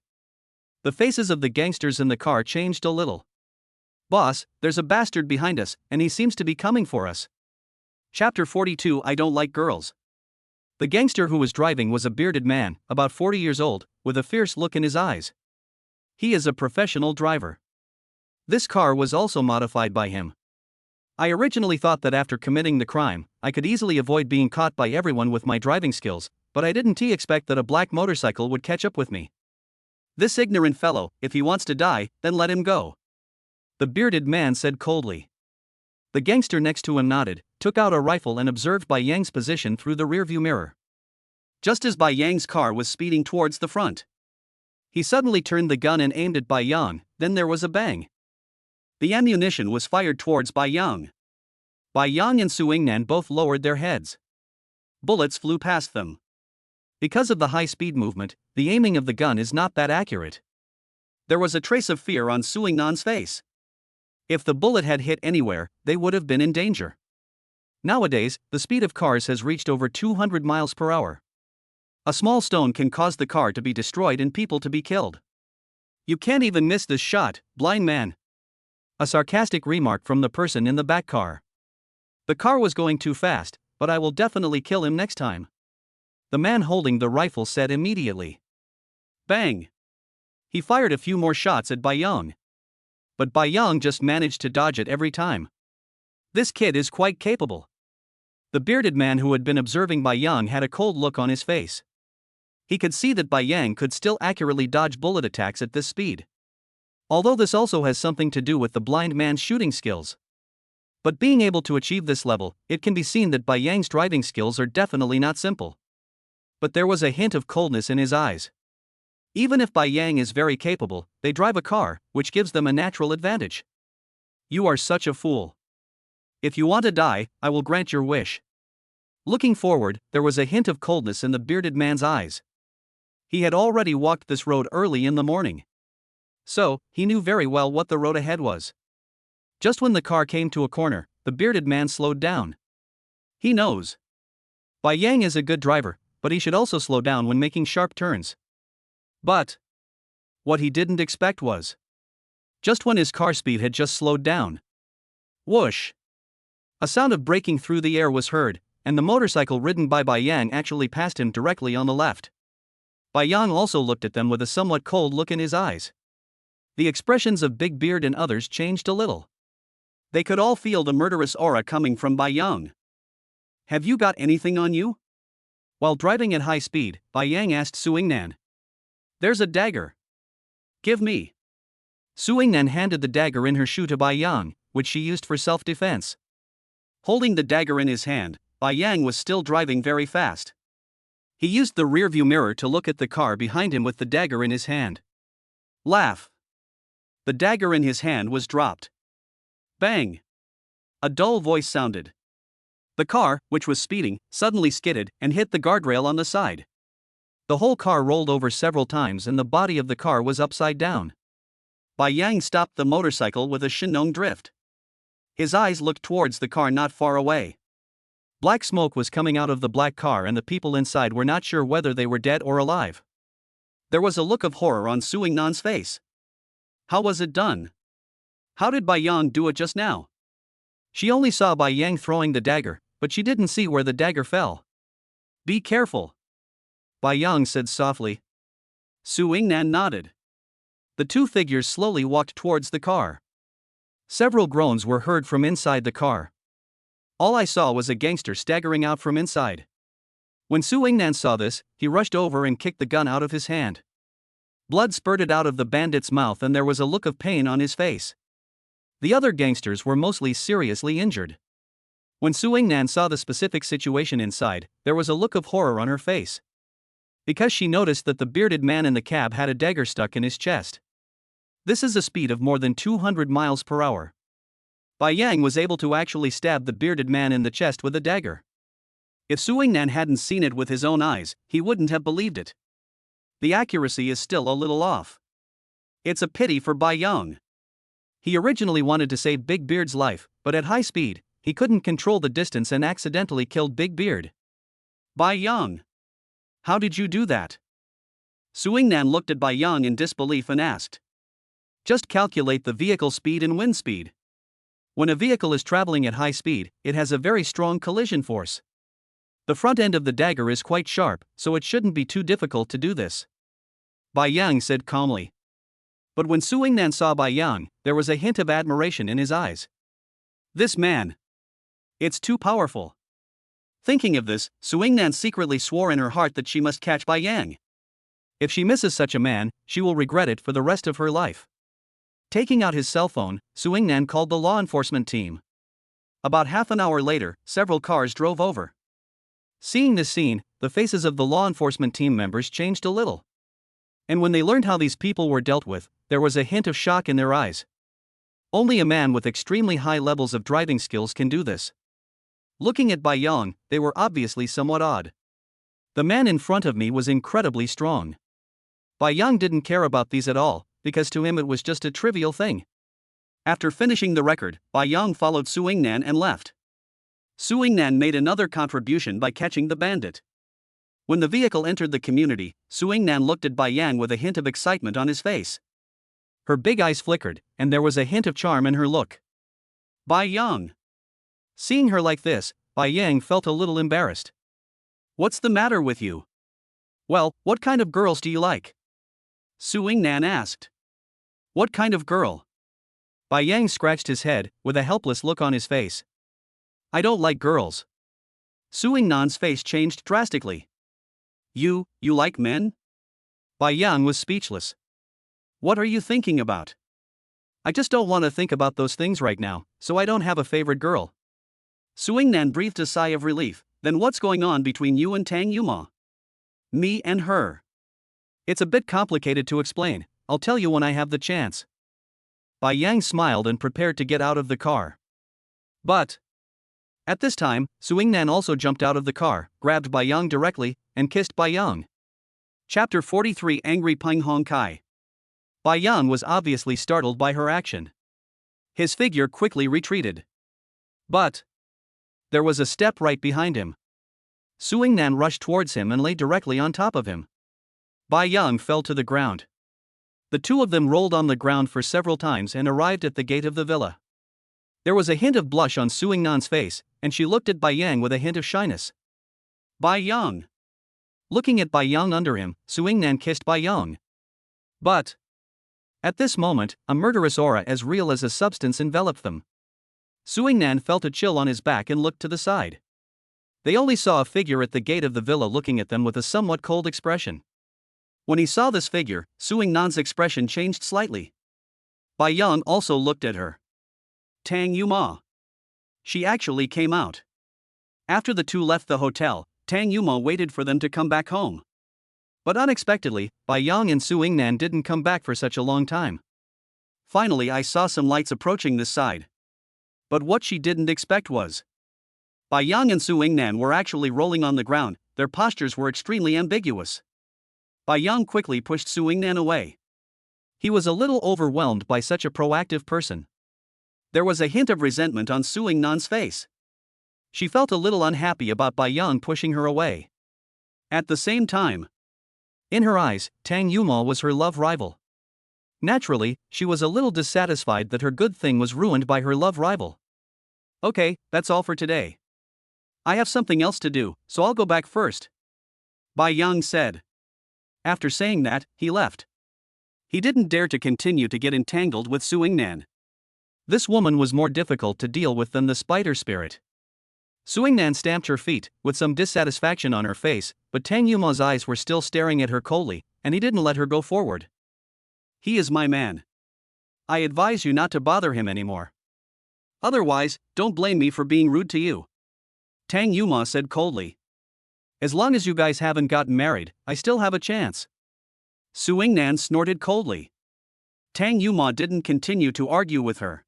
The faces of the gangsters in the car changed a little. "Boss, there's a bastard behind us, and he seems to be coming for us." Chapter 42. I don't like girls. The gangster who was driving was a bearded man, about 40 years old, with a fierce look in his eyes. He is a professional driver. This car was also modified by him. I originally thought that after committing the crime, I could easily avoid being caught by everyone with my driving skills, but I didn't expect that a black motorcycle would catch up with me. "This ignorant fellow, if he wants to die, then let him go," the bearded man said coldly. The gangster next to him nodded, took out a rifle and observed Bai Yang's position through the rearview mirror. Just as Bai Yang's car was speeding towards the front, he suddenly turned the gun and aimed at Bai Yang, then there was a bang. The ammunition was fired towards Bai Yang. Bai Yang and Suingnan both lowered their heads. Bullets flew past them. Because of the high-speed movement, the aiming of the gun is not that accurate. There was a trace of fear on Suingnan's face. If the bullet had hit anywhere, they would have been in danger. Nowadays, the speed of cars has reached over 200 miles per hour. A small stone can cause the car to be destroyed and people to be killed. "You can't even miss this shot, blind man." A sarcastic remark from the person in the back car. "The car was going too fast, but I will definitely kill him next time," the man holding the rifle said immediately. Bang! He fired a few more shots at Bai Yang. But Bai Yang just managed to dodge it every time. This kid is quite capable. The bearded man who had been observing Bai Yang had a cold look on his face. He could see that Bai Yang could still accurately dodge bullet attacks at this speed. Although this also has something to do with the blind man's shooting skills. But being able to achieve this level, it can be seen that Bai Yang's driving skills are definitely not simple. But there was a hint of coldness in his eyes. Even if Bai Yang is very capable, they drive a car, which gives them a natural advantage. "You are such a fool. If you want to die, I will grant your wish." Looking forward, there was a hint of coldness in the bearded man's eyes. He had already walked this road early in the morning. So, he knew very well what the road ahead was. Just when the car came to a corner, the bearded man slowed down. He knows. Bai Yang is a good driver, but he should also slow down when making sharp turns. But what he didn't expect was, just when his car speed had just slowed down, whoosh! A sound of braking through the air was heard, and the motorcycle ridden by Bai Yang actually passed him directly on the left. Bai Yang also looked at them with a somewhat cold look in his eyes. The expressions of Big Beard and others changed a little. They could all feel the murderous aura coming from Bai Yang. Have you got anything on you? While driving at high speed, Bai Yang asked Su Yingnan. There's a dagger. Give me. Su Yingnan handed the dagger in her shoe to Bai Yang, which she used for self-defense. Holding the dagger in his hand, Bai Yang was still driving very fast. He used the rearview mirror to look at the car behind him with the dagger in his hand. Laugh. The dagger in his hand was dropped. Bang! A dull voice sounded. The car, which was speeding, suddenly skidded and hit the guardrail on the side. The whole car rolled over several times and the body of the car was upside down. Bai Yang stopped the motorcycle with a Shinong drift. His eyes looked towards the car not far away. Black smoke was coming out of the black car and the people inside were not sure whether they were dead or alive. There was a look of horror on Su Yingnan's face. How was it done? How did Bai Yang do it just now? She only saw Bai Yang throwing the dagger, but she didn't see where the dagger fell. Be careful, Bai Yang said softly. Su Yingnan nodded. The two figures slowly walked towards the car. Several groans were heard from inside the car. All I saw was a gangster staggering out from inside. When Su Yingnan saw this, he rushed over and kicked the gun out of his hand. Blood spurted out of the bandit's mouth and there was a look of pain on his face. The other gangsters were mostly seriously injured. When Su Yingnan saw the specific situation inside, there was a look of horror on her face. Because she noticed that the bearded man in the cab had a dagger stuck in his chest. This is a speed of more than 200 miles per hour. Bai Yang was able to actually stab the bearded man in the chest with a dagger. If Su Yingnan hadn't seen it with his own eyes, he wouldn't have believed it. The accuracy is still a little off. It's a pity for Bai Yang. He originally wanted to save Big Beard's life, but at high speed, he couldn't control the distance and accidentally killed Big Beard. Bai Yang. How did you do that? Su Yingnan looked at Bai Yang in disbelief and asked. Just calculate the vehicle speed and wind speed. When a vehicle is traveling at high speed, it has a very strong collision force. The front end of the dagger is quite sharp, so it shouldn't be too difficult to do this. Bai Yang said calmly. But when Su Yingnan saw Bai Yang, there was a hint of admiration in his eyes. This man. It's too powerful. Thinking of this, Su Yingnan secretly swore in her heart that she must catch Bai Yang. If she misses such a man, she will regret it for the rest of her life. Taking out his cell phone, Su Yingnan called the law enforcement team. About half an hour later, several cars drove over. Seeing this scene, the faces of the law enforcement team members changed a little. And when they learned how these people were dealt with, there was a hint of shock in their eyes. Only a man with extremely high levels of driving skills can do this. Looking at Bai Yang, they were obviously somewhat odd. The man in front of me was incredibly strong. Bai Yang didn't care about these at all, because to him it was just a trivial thing. After finishing the record, Bai Yang followed Su Yingnan and left. Su Yingnan made another contribution by catching the bandit. When the vehicle entered the community, Su Yingnan looked at Bai Yang with a hint of excitement on his face. Her big eyes flickered, and there was a hint of charm in her look. Bai Yang. Seeing her like this, Bai Yang felt a little embarrassed. What's the matter with you? Well, what kind of girls do you like? Su Yingnan asked. What kind of girl? Bai Yang scratched his head, with a helpless look on his face. I don't like girls. Su Yingnan's face changed drastically. You like men? Bai Yang was speechless. What are you thinking about? I just don't want to think about those things right now, so I don't have a favorite girl. Su Yingnan breathed a sigh of relief. Then what's going on between you and Tang Yuma? Me and her. It's a bit complicated to explain, I'll tell you when I have the chance. Bai Yang smiled and prepared to get out of the car. But at this time, Su Yingnan also jumped out of the car, grabbed Bai Yang directly, and kissed Bai Yang. Chapter 43 Angry Peng Hong Kai. Bai Yang was obviously startled by her action. His figure quickly retreated. But there was a step right behind him. Su Yingnan rushed towards him and lay directly on top of him. Bai Yang fell to the ground. The two of them rolled on the ground for several times and arrived at the gate of the villa. There was a hint of blush on Su Yingnan's face, and she looked at Bai Yang with a hint of shyness. Bai Yang. Looking at Bai Yang under him, Su Yingnan kissed Bai Yang. But At this moment, a murderous aura as real as a substance enveloped them. Suingnan felt a chill on his back and looked to the side. They only saw a figure at the gate of the villa looking at them with a somewhat cold expression. When he saw this figure, Suingnan's expression changed slightly. Bai Yang also looked at her. Tang Yuma. She actually came out. After the two left the hotel, Tang Yuma waited for them to come back home. But unexpectedly, Bai Yang and Suingnan didn't come back for such a long time. Finally, I saw some lights approaching this side. But what she didn't expect was Bai Yang and Suingnan were actually rolling on the ground. Their postures were extremely ambiguous. Bai Yang quickly pushed Suingnan away. He was a little overwhelmed by such a proactive person. There was a hint of resentment on Suingnan's face. She felt a little unhappy about Bai Yang pushing her away. At the same time, in her eyes, Tang Yuma was her love rival. Naturally, she was a little dissatisfied that her good thing was ruined by her love rival. Okay, that's all for today. I have something else to do, so I'll go back first, Bai Yang said. After saying that, he left. He didn't dare to continue to get entangled with Suingnan. This woman was more difficult to deal with than the spider spirit. Suingnan stamped her feet, with some dissatisfaction on her face, but Tang Yuma's eyes were still staring at her coldly, and he didn't let her go forward. He is my man. I advise you not to bother him anymore. Otherwise, don't blame me for being rude to you, Tang Yuma said coldly. As long as you guys haven't gotten married, I still have a chance. Suingnan snorted coldly. Tang Yuma didn't continue to argue with her.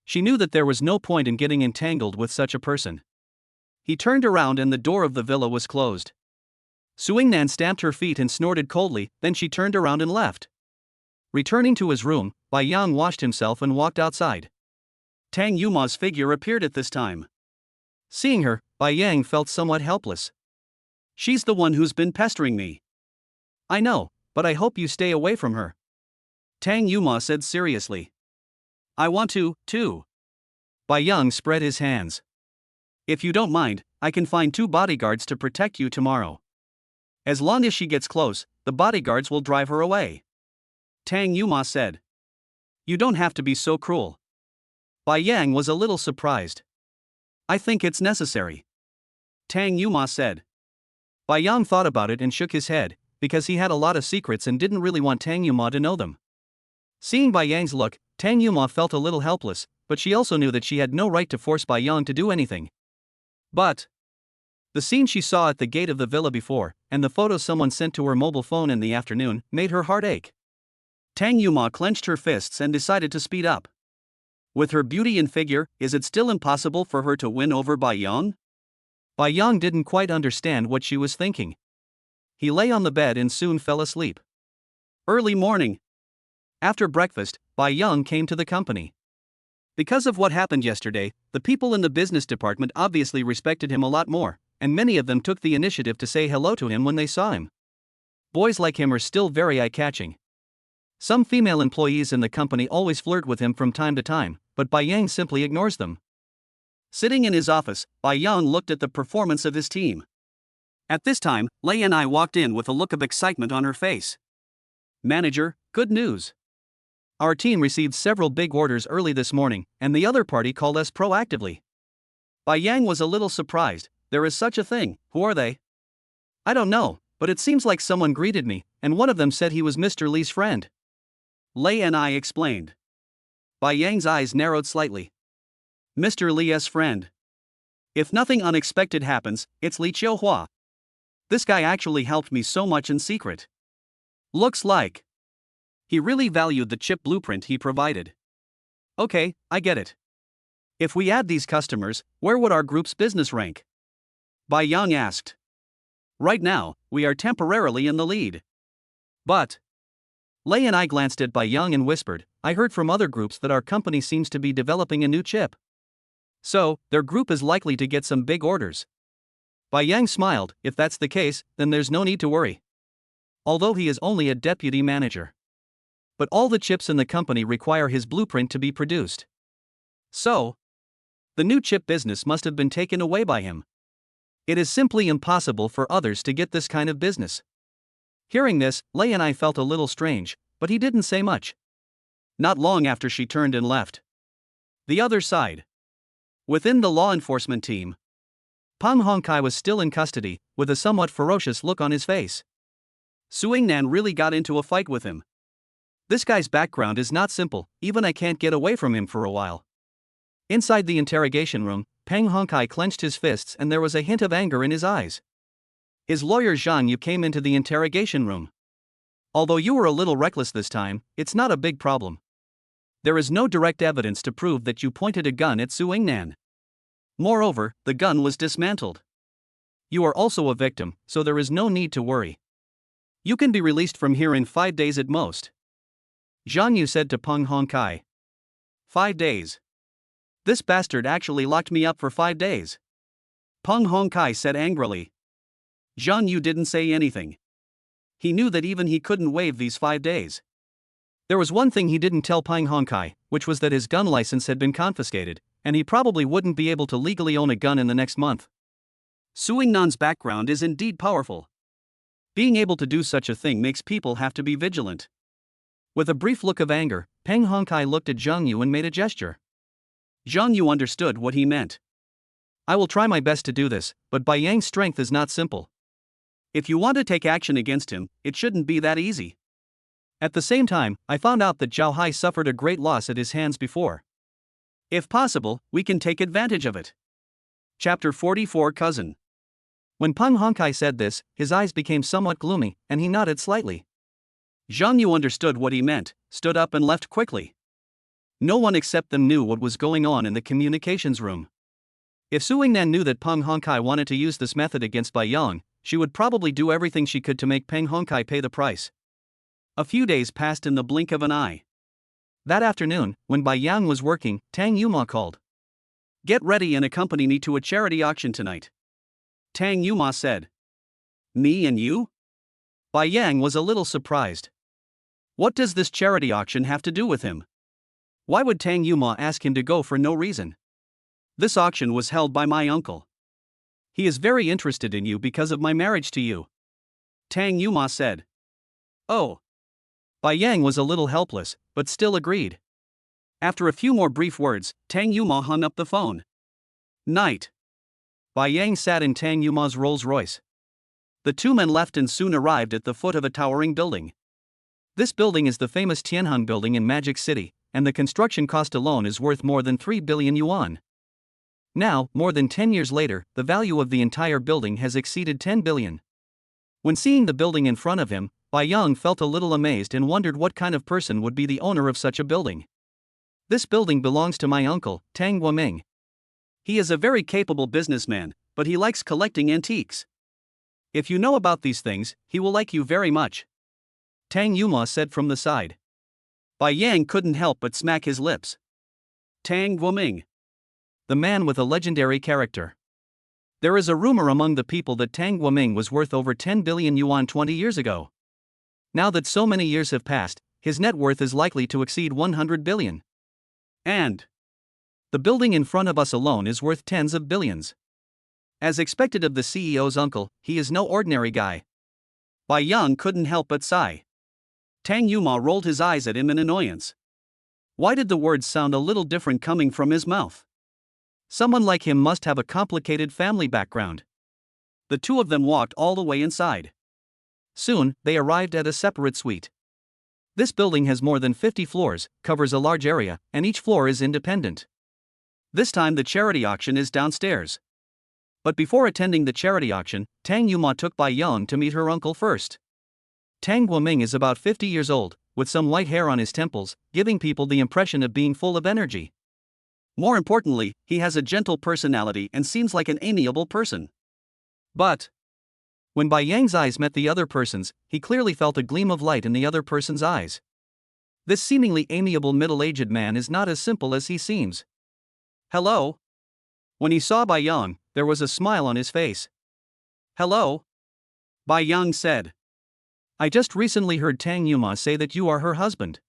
She knew that there was no point in getting entangled with such a person. He turned around and the door of the villa was closed. Suingnan stamped her feet and snorted coldly, then she turned around and left. Returning to his room, Bai Yang washed himself and walked outside. Tang Yuma's figure appeared at this time. Seeing her, Bai Yang felt somewhat helpless. She's the one who's been pestering me. I know, but I hope you stay away from her, Tang Yuma said seriously. I want to, too. Bai Yang spread his hands. If you don't mind, I can find 2 bodyguards to protect you tomorrow. As long as she gets close, the bodyguards will drive her away, Tang Yuma said. You don't have to be so cruel. Bai Yang was a little surprised. I think it's necessary, Tang Yuma said. Bai Yang thought about it and shook his head, because he had a lot of secrets and didn't really want Tang Yuma to know them. Seeing Bai Yang's look, Tang Yuma felt a little helpless, but she also knew that she had no right to force Bai Yang to do anything. But the scene she saw at the gate of the villa before, and the photo someone sent to her mobile phone in the afternoon, made her heart ache. Tang Yuma clenched her fists and decided to speed up. With her beauty and figure, is it still impossible for her to win over Bai Yang? Bai Yang didn't quite understand what she was thinking. He lay on the bed and soon fell asleep. Early morning. After breakfast, Bai Yang came to the company. Because of what happened yesterday, the people in the business department obviously respected him a lot more, and many of them took the initiative to say hello to him when they saw him. Boys like him are still very eye-catching. Some female employees in the company always flirt with him from time to time, but Bai Yang simply ignores them. Sitting in his office, Bai Yang looked at the performance of his team. At this time, Lei and I walked in with a look of excitement on her face. Manager, good news. Our team received several big orders early this morning, and the other party called us proactively. Bai Yang was a little surprised. There is such a thing, who are they? I don't know, but it seems like someone greeted me, and one of them said he was Mr. Li's friend. Lei and I explained. Bai Yang's eyes narrowed slightly. Mr. Li's friend. If nothing unexpected happens, it's Li Qiuhua. This guy actually helped me so much in secret. Looks like he really valued the chip blueprint he provided. Okay, I get it. If we add these customers, where would our group's business rank? Bai Yang asked. Right now, we are temporarily in the lead. But Lei and I glanced at Bai Yang and whispered, I heard from other groups that our company seems to be developing a new chip. So, their group is likely to get some big orders. Bai Yang smiled. If that's the case, then there's no need to worry. Although he is only a deputy manager. But all the chips in the company require his blueprint to be produced. So, the new chip business must have been taken away by him. It is simply impossible for others to get this kind of business. Hearing this, Lei and I felt a little strange, but he didn't say much. not long after she turned and left. The other side. Within the law enforcement team, Peng Hongkai was still in custody, with a somewhat ferocious look on his face. Suingnan really got into a fight with him. This guy's background is not simple, even I can't get away from him for a while. Inside the interrogation room, Peng Hongkai clenched his fists and there was a hint of anger in his eyes. His lawyer Zhang Yu came into the interrogation room. Although you were a little reckless this time, it's not a big problem. There is no direct evidence to prove that you pointed a gun at Suingnan. Moreover, the gun was dismantled. You are also a victim, so there is no need to worry. You can be released from here in 5 days at most. Zhang Yu said to Peng Hongkai. 5 days. This bastard actually locked me up for 5 days. Peng Hongkai said angrily. Zhang Yu didn't say anything. He knew that even he couldn't waive these 5 days. There was one thing he didn't tell Peng Hongkai, which was that his gun license had been confiscated, and he probably wouldn't be able to legally own a gun in the next month. Suingnan's background is indeed powerful. Being able to do such a thing makes people have to be vigilant. With a brief look of anger, Peng Hongkai looked at Zhang Yu and made a gesture. Zhang Yu understood what he meant. I will try my best to do this, but Bai Yang's strength is not simple. If you want to take action against him, it shouldn't be that easy. At the same time, I found out that Zhao Hai suffered a great loss at his hands before. If possible, we can take advantage of it. Chapter 44 Cousin. When Peng Hongkai said this, his eyes became somewhat gloomy, and he nodded slightly. Zhang Yu understood what he meant, stood up and left quickly. No one except them knew what was going on in the communications room. If Suingnan knew that Peng Hongkai wanted to use this method against Bai Yang, she would probably do everything she could to make Peng Hongkai pay the price. A few days passed in the blink of an eye. That afternoon, when Bai Yang was working, Tang Yuma called. Get ready and accompany me to a charity auction tonight. Tang Yuma said. Me and you? Bai Yang was a little surprised. What does this charity auction have to do with him? Why would Tang Yuma ask him to go for no reason? This auction was held by my uncle. He is very interested in you because of my marriage to you. Tang Yuma said. Oh. Bai Yang was a little helpless, but still agreed. After a few more brief words, Tang Yuma hung up the phone. Night. Bai Yang sat in Tang Yuma's Rolls Royce. The two men left and soon arrived at the foot of a towering building. This building is the famous Tianheng building in Magic City, and the construction cost alone is worth more than 3 billion yuan. Now, more than 10 years later, the value of the entire building has exceeded 10 billion. When seeing the building in front of him, Bai Yang felt a little amazed and wondered what kind of person would be the owner of such a building. This building belongs to my uncle, Tang Guoming. He is a very capable businessman, but he likes collecting antiques. If you know about these things, he will like you very much. Tang Yuma said from the side. Bai Yang couldn't help but smack his lips. Tang Guoming. The man with a legendary character. There is a rumor among the people that Tang Guoming was worth over 10 billion yuan 20 years ago. Now that so many years have passed, his net worth is likely to exceed 100 billion. And the building in front of us alone is worth tens of billions. As expected of the CEO's uncle, he is no ordinary guy. Bai Yang couldn't help but sigh. Tang Yuma rolled his eyes at him in annoyance. Why did the words sound a little different coming from his mouth? Someone like him must have a complicated family background. The two of them walked all the way inside. Soon, they arrived at a separate suite. This building has more than 50 floors, covers a large area, and each floor is independent. This time the charity auction is downstairs. But before attending the charity auction, Tang Yuma took Bai Yang to meet her uncle first. Tang Guoming is about 50 years old, with some white hair on his temples, giving people the impression of being full of energy. More importantly, he has a gentle personality and seems like an amiable person. But when Bai Yang's eyes met the other person's, he clearly felt a gleam of light in the other person's eyes. This seemingly amiable middle-aged man is not as simple as he seems. Hello? When he saw Bai Yang, there was a smile on his face. Hello? Bai Yang said. I just recently heard Tang Yuma say that you are her husband.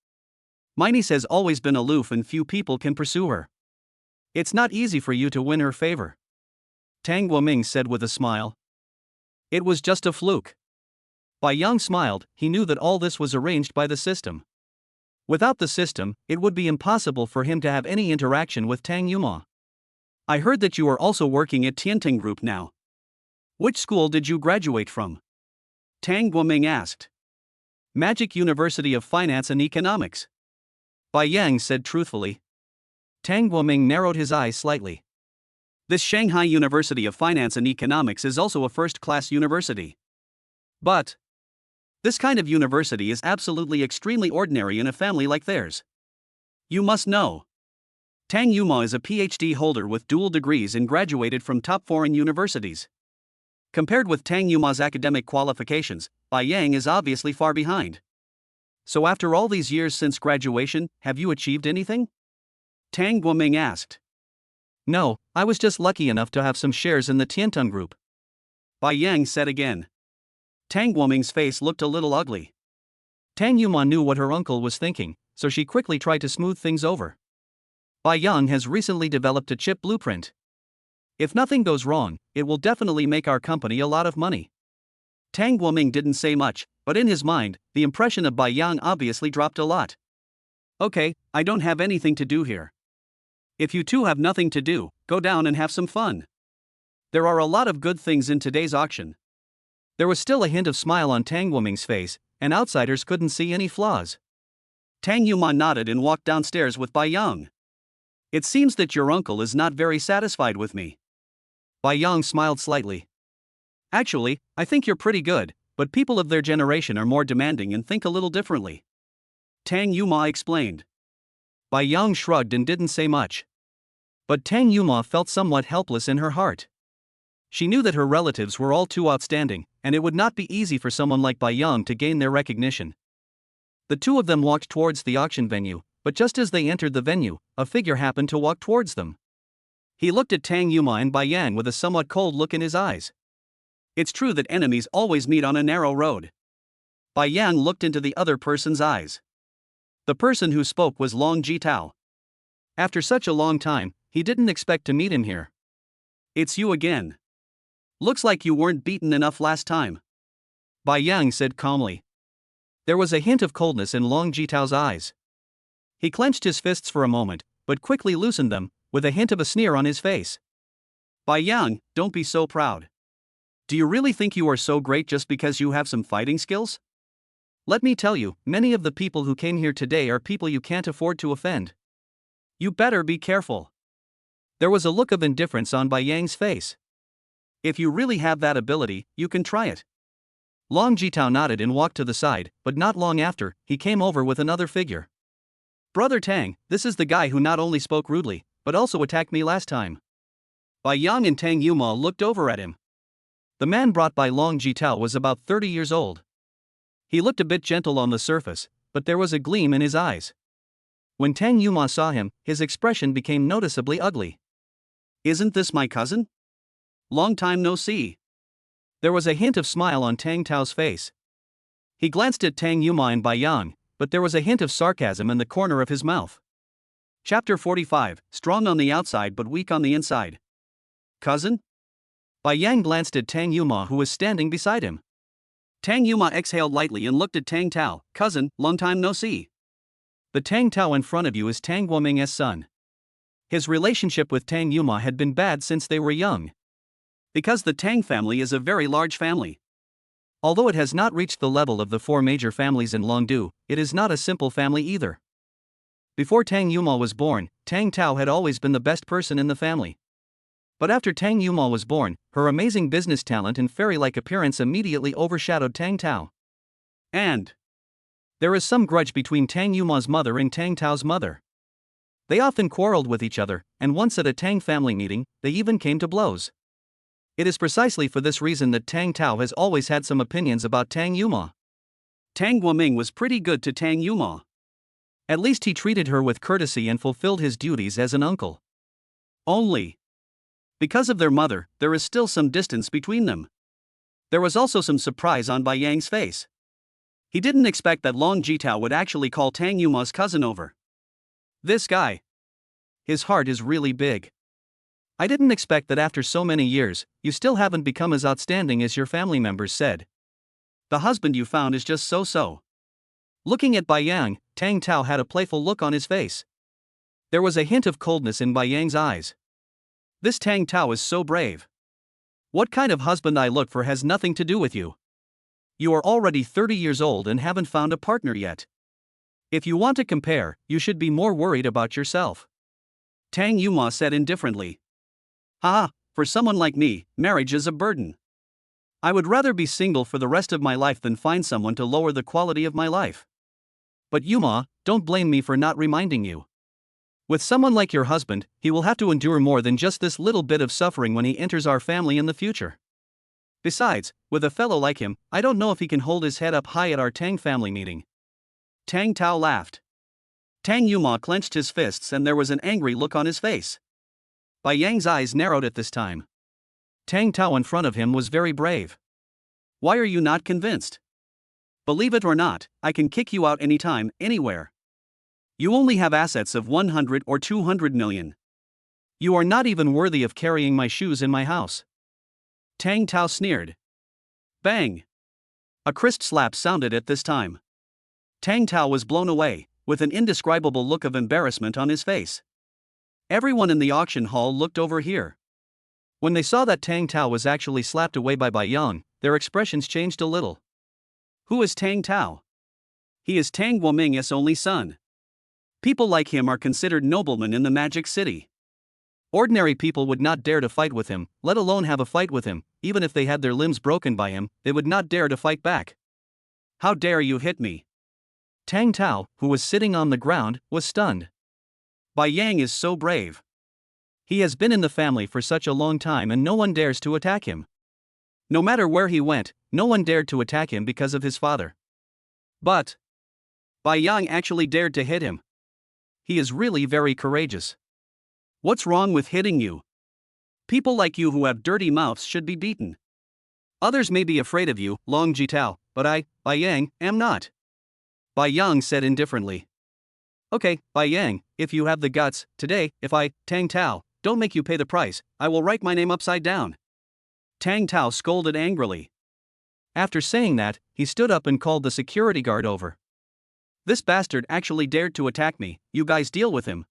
My niece has always been aloof and few people can pursue her. It's not easy for you to win her favor. Tang Guoming said with a smile. It was just a fluke. Bai Yang smiled, he knew that all this was arranged by the system. Without the system, it would be impossible for him to have any interaction with Tang Yuma. I heard that you are also working at Tianting Group now. Which school did you graduate from? Tang Guoming asked. Magic University of Finance and Economics. Bai Yang said truthfully. Tang Guoming narrowed his eyes slightly. This Shanghai University of Finance and Economics is also a first-class university. But this kind of university is absolutely extremely ordinary in a family like theirs. You must know. Tang Yuma is a PhD holder with dual degrees and graduated from top foreign universities. Compared with Tang Yuma's academic qualifications, Bai Yang is obviously far behind. So after all these years since graduation, have you achieved anything? Tang Guoming asked. No, I was just lucky enough to have some shares in the Tiantung Group. Bai Yang said again. Tang Guoming's face looked a little ugly. Tang Yuma knew what her uncle was thinking, so she quickly tried to smooth things over. Bai Yang has recently developed a chip blueprint. If nothing goes wrong, it will definitely make our company a lot of money. Tang Guoming didn't say much, but in his mind, the impression of Bai Yang obviously dropped a lot. Okay, I don't have anything to do here. If you two have nothing to do, go down and have some fun. There are a lot of good things in today's auction. There was still a hint of smile on Tang Guoming's face, and outsiders couldn't see any flaws. Tang Yuma nodded and walked downstairs with Bai Yang. It seems that your uncle is not very satisfied with me. Bai Yang smiled slightly. Actually, I think you're pretty good, but people of their generation are more demanding and think a little differently. Tang Yuma explained. Bai Yang shrugged and didn't say much. But Tang Yuma felt somewhat helpless in her heart. She knew that her relatives were all too outstanding, and it would not be easy for someone like Bai Yang to gain their recognition. The two of them walked towards the auction venue, but just as they entered the venue, a figure happened to walk towards them. He looked at Tang Yuma and Bai Yang with a somewhat cold look in his eyes. It's true that enemies always meet on a narrow road. Bai Yang looked into the other person's eyes. The person who spoke was Long Jitao. After such a long time, he didn't expect to meet him here. It's you again. Looks like you weren't beaten enough last time. Bai Yang said calmly. There was a hint of coldness in Long Jitao's eyes. He clenched his fists for a moment, but quickly loosened them, with a hint of a sneer on his face. Bai Yang, don't be so proud. Do you really think you are so great just because you have some fighting skills? Let me tell you, many of the people who came here today are people you can't afford to offend. You better be careful. There was a look of indifference on Bai Yang's face. If you really have that ability, you can try it. Long Jitao nodded and walked to the side, but not long after, he came over with another figure. Brother Tang, this is the guy who not only spoke rudely, but also attacked me last time. Bai Yang and Tang Yuma looked over at him. The man brought by Long Jitao was about 30 years old. He looked a bit gentle on the surface, but there was a gleam in his eyes. When Tang Yuma saw him, his expression became noticeably ugly. Isn't this my cousin? Long time no see. There was a hint of smile on Tang Tao's face. He glanced at Tang Yuma and Bai Yang, but there was a hint of sarcasm in the corner of his mouth. Chapter 45, Strong on the outside but weak on the inside. Cousin? Bai Yang glanced at Tang Yuma who was standing beside him. Tang Yuma exhaled lightly and looked at Tang Tao. Cousin, long time no see. The Tang Tao in front of you is Tang Guoming's son. His relationship with Tang Yuma had been bad since they were young. Because the Tang family is a very large family. Although it has not reached the level of the four major families in Longdu, it is not a simple family either. Before Tang Yuma was born, Tang Tao had always been the best person in the family. But after Tang Yuma was born, her amazing business talent and fairy-like appearance immediately overshadowed Tang Tao. And there is some grudge between Tang Yuma's mother and Tang Tao's mother. They often quarreled with each other, and once at a Tang family meeting, they even came to blows. It is precisely for this reason that Tang Tao has always had some opinions about Tang Yuma. Tang Guoming was pretty good to Tang Yuma. At least he treated her with courtesy and fulfilled his duties as an uncle. Only because of their mother, there is still some distance between them. There was also some surprise on Bai Yang's face. He didn't expect that Long Jitao would actually call Tang Yuma's cousin over. This guy. His heart is really big. I didn't expect that after so many years, you still haven't become as outstanding as your family members said. The husband you found is just so-so. Looking at Bai Yang, Tang Tao had a playful look on his face. There was a hint of coldness in Bai Yang's eyes. This Tang Tao is so brave. What kind of husband I look for has nothing to do with you. You are already 30 years old and haven't found a partner yet. If you want to compare, you should be more worried about yourself. Tang Yuma said indifferently. Haha, for someone like me, marriage is a burden. I would rather be single for the rest of my life than find someone to lower the quality of my life. But Yuma, don't blame me for not reminding you. With someone like your husband, he will have to endure more than just this little bit of suffering when he enters our family in the future. Besides, with a fellow like him, I don't know if he can hold his head up high at our Tang family meeting. Tang Tao laughed. Tang Yuma clenched his fists and there was an angry look on his face. Bai Yang's eyes narrowed at this time. Tang Tao in front of him was very brave. Why are you not convinced? Believe it or not, I can kick you out anytime, anywhere. You only have assets of 100 or 200 million. You are not even worthy of carrying my shoes in my house. Tang Tao sneered. Bang! A crisp slap sounded at this time. Tang Tao was blown away, with an indescribable look of embarrassment on his face. Everyone in the auction hall looked over here. When they saw that Tang Tao was actually slapped away by Bai Yang, their expressions changed a little. Who is Tang Tao? He is Tang Guoming's only son. People like him are considered noblemen in the Magic City. Ordinary people would not dare to fight with him, let alone have a fight with him. Even if they had their limbs broken by him, they would not dare to fight back. How dare you hit me? Tang Tao, who was sitting on the ground, was stunned. Bai Yang is so brave. He has been in the family for such a long time and no one dares to attack him. No matter where he went, no one dared to attack him because of his father. But Bai Yang actually dared to hit him. He is really very courageous. What's wrong with hitting you? People like you who have dirty mouths should be beaten. Others may be afraid of you, Long Jitao, but I, Bai Yang, am not. Bai Yang said indifferently. Okay, Bai Yang, if you have the guts, today, if I, Tang Tao, don't make you pay the price, I will write my name upside down. Tang Tao scolded angrily. After saying that, he stood up and called the security guard over. This bastard actually dared to attack me, you guys deal with him.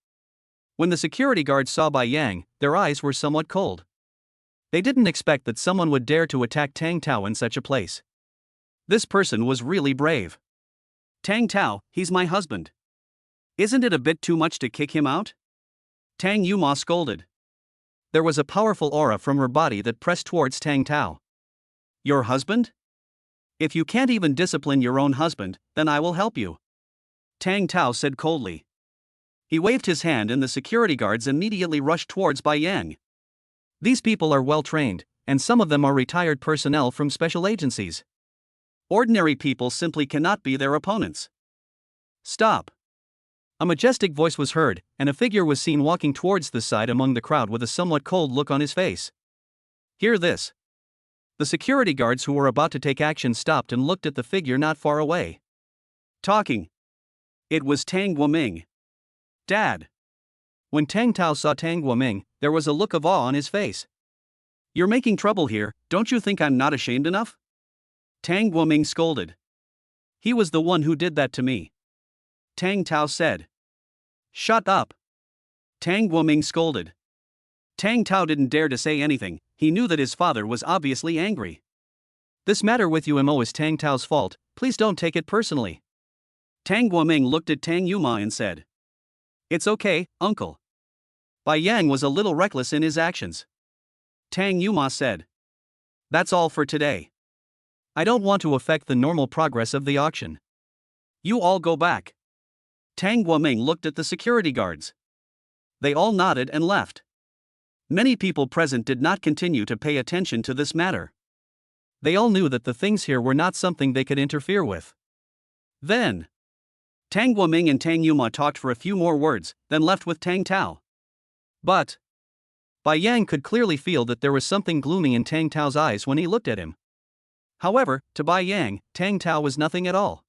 When the security guards saw Bai Yang, their eyes were somewhat cold. They didn't expect that someone would dare to attack Tang Tao in such a place. This person was really brave. Tang Tao, he's my husband. Isn't it a bit too much to kick him out? Tang Yuma scolded. There was a powerful aura from her body that pressed towards Tang Tao. Your husband? If you can't even discipline your own husband, then I will help you. Tang Tao said coldly. He waved his hand and the security guards immediately rushed towards Bai Yang. These people are well trained, and some of them are retired personnel from special agencies. Ordinary people simply cannot be their opponents. Stop! A majestic voice was heard, and a figure was seen walking towards the side among the crowd with a somewhat cold look on his face. Hear this. The security guards who were about to take action stopped and looked at the figure not far away. Talking. It was Tang Guoming. Dad. When Tang Tao saw Tang Guoming, there was a look of awe on his face. You're making trouble here, don't you think I'm not ashamed enough? Tang Guoming scolded. He was the one who did that to me. Tang Tao said. Shut up. Tang Guoming scolded. Tang Tao didn't dare to say anything, he knew that his father was obviously angry. This matter with Mo is Tang Tao's fault, please don't take it personally. Tang Guoming looked at Tang Yuma and said. It's okay, uncle. Bai Yang was a little reckless in his actions. Tang Yuma said. That's all for today. I don't want to affect the normal progress of the auction. You all go back. Tang Guoming looked at the security guards. They all nodded and left. Many people present did not continue to pay attention to this matter. They all knew that the things here were not something they could interfere with. Then, Tang Guoming and Tang Yuma talked for a few more words, then left with Tang Tao. But Bai Yang could clearly feel that there was something gloomy in Tang Tao's eyes when he looked at him. However, to Bai Yang, Tang Tao was nothing at all.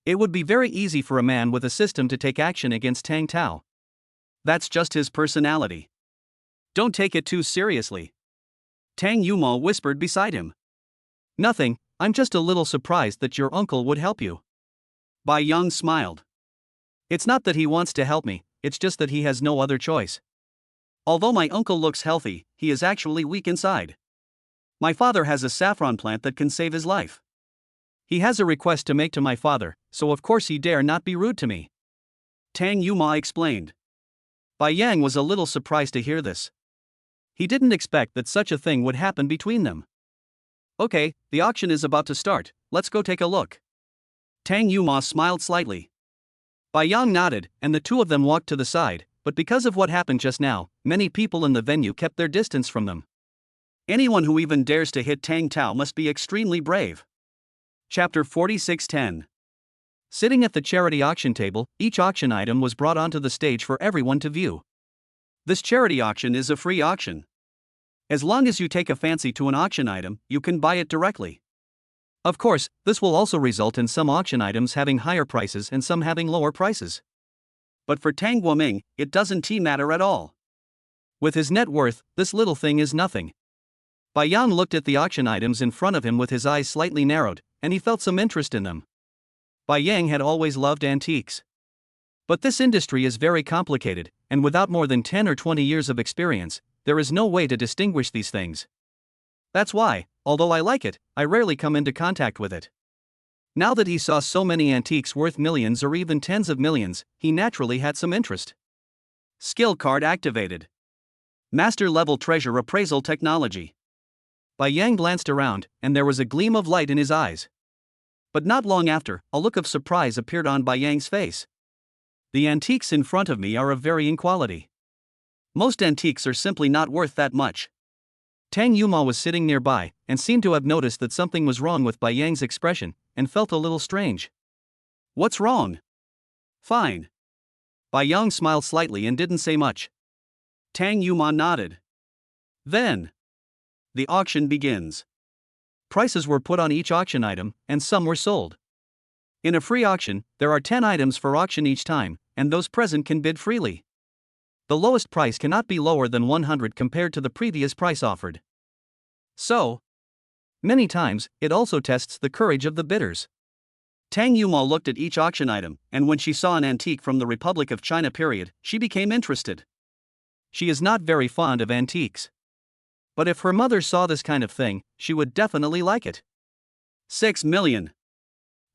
It would be very easy for a man with a system to take action against Tang Tao. That's just his personality. Don't take it too seriously. Tang Yuma whispered beside him. Nothing, I'm just a little surprised that your uncle would help you. Bai Yang smiled. It's not that he wants to help me, it's just that he has no other choice. Although my uncle looks healthy, he is actually weak inside. My father has a saffron plant that can save his life. He has a request to make to my father, so of course he dare not be rude to me. Tang Yuma explained. Bai Yang was a little surprised to hear this. He didn't expect that such a thing would happen between them. Okay, the auction is about to start, let's go take a look. Tang Yuma smiled slightly. Bai Yang nodded, and the two of them walked to the side, but because of what happened just now, many people in the venue kept their distance from them. Anyone who even dares to hit Tang Tao must be extremely brave. Chapter 46:10. Sitting at the charity auction table, each auction item was brought onto the stage for everyone to view. This charity auction is a free auction. As long as you take a fancy to an auction item, you can buy it directly. Of course, this will also result in some auction items having higher prices and some having lower prices. But for Tang Guoming, it doesn't matter at all. With his net worth, this little thing is nothing. Bai Yang looked at the auction items in front of him with his eyes slightly narrowed, and he felt some interest in them. Bai Yang had always loved antiques. But this industry is very complicated, and without more than 10 or 20 years of experience, there is no way to distinguish these things. That's why, although I like it, I rarely come into contact with it. Now that he saw so many antiques worth millions or even tens of millions, he naturally had some interest. Skill card activated. Master level treasure appraisal technology. Bai Yang glanced around, and there was a gleam of light in his eyes. But not long after, a look of surprise appeared on Bai Yang's face. The antiques in front of me are of varying quality. Most antiques are simply not worth that much. Tang Yuma was sitting nearby, and seemed to have noticed that something was wrong with Bai Yang's expression, and felt a little strange. What's wrong? Fine. Bai Yang smiled slightly and didn't say much. Tang Yuma nodded. Then, the auction begins. Prices were put on each auction item, and some were sold. In a free auction, there are 10 items for auction each time, and those present can bid freely. The lowest price cannot be lower than 100 compared to the previous price offered. So, many times, it also tests the courage of the bidders. Tang Yuma looked at each auction item, and when she saw an antique from the Republic of China period, she became interested. She is not very fond of antiques. But if her mother saw this kind of thing, she would definitely like it. 6 million.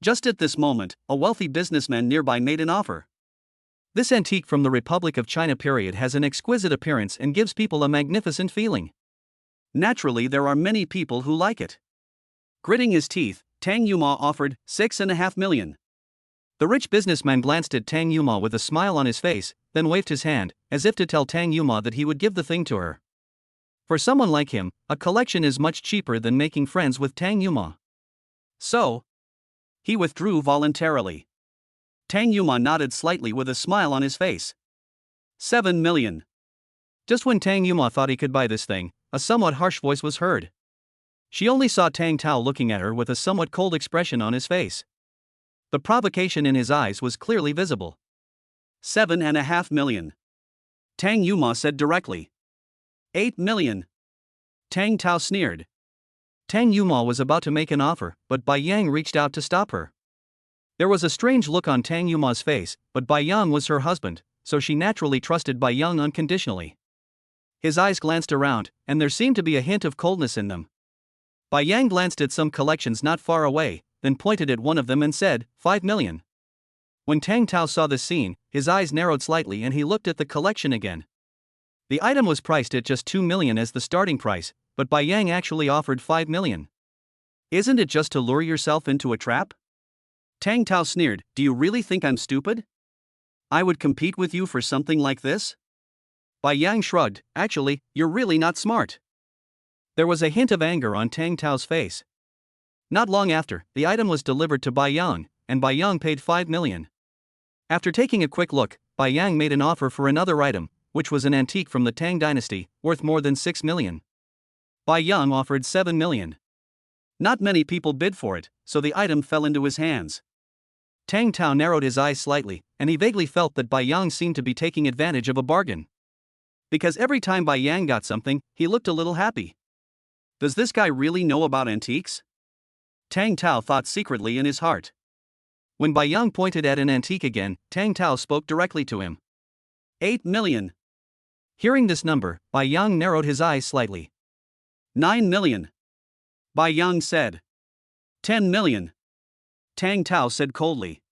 Just at this moment, a wealthy businessman nearby made an offer. This antique from the Republic of China period has an exquisite appearance and gives people a magnificent feeling. Naturally, there are many people who like it. Gritting his teeth, Tang Yuma offered 6.5 million. The rich businessman glanced at Tang Yuma with a smile on his face, then waved his hand, as if to tell Tang Yuma that he would give the thing to her. For someone like him, a collection is much cheaper than making friends with Tang Yuma. So, he withdrew voluntarily. Tang Yuma nodded slightly with a smile on his face. 7 million. Just when Tang Yuma thought he could buy this thing, a somewhat harsh voice was heard. She only saw Tang Tao looking at her with a somewhat cold expression on his face. The provocation in his eyes was clearly visible. 7.5 million. Tang Yuma said directly. 8 million. Tang Tao sneered. Tang Yuma was about to make an offer, but Bai Yang reached out to stop her. There was a strange look on Tang Yuma's face, but Bai Yang was her husband, so she naturally trusted Bai Yang unconditionally. His eyes glanced around, and there seemed to be a hint of coldness in them. Bai Yang glanced at some collections not far away, then pointed at one of them and said, 5 million. When Tang Tao saw this scene, his eyes narrowed slightly and he looked at the collection again. The item was priced at just 2 million as the starting price, but Bai Yang actually offered 5 million. Isn't it just to lure yourself into a trap? Tang Tao sneered, do you really think I'm stupid? I would compete with you for something like this? Bai Yang shrugged, actually, you're really not smart. There was a hint of anger on Tang Tao's face. Not long after, the item was delivered to Bai Yang, and Bai Yang paid 5 million. After taking a quick look, Bai Yang made an offer for another item, which was an antique from the Tang dynasty, worth more than 6 million. Bai Yang offered 7 million. Not many people bid for it, so the item fell into his hands. Tang Tao narrowed his eyes slightly, and he vaguely felt that Bai Yang seemed to be taking advantage of a bargain. Because every time Bai Yang got something, he looked a little happy. Does this guy really know about antiques? Tang Tao thought secretly in his heart. When Bai Yang pointed at an antique again, Tang Tao spoke directly to him. 8 million. Hearing this number, Bai Yang narrowed his eyes slightly. 9 million. Bai Yang said. 10 million. Tang Tao said coldly.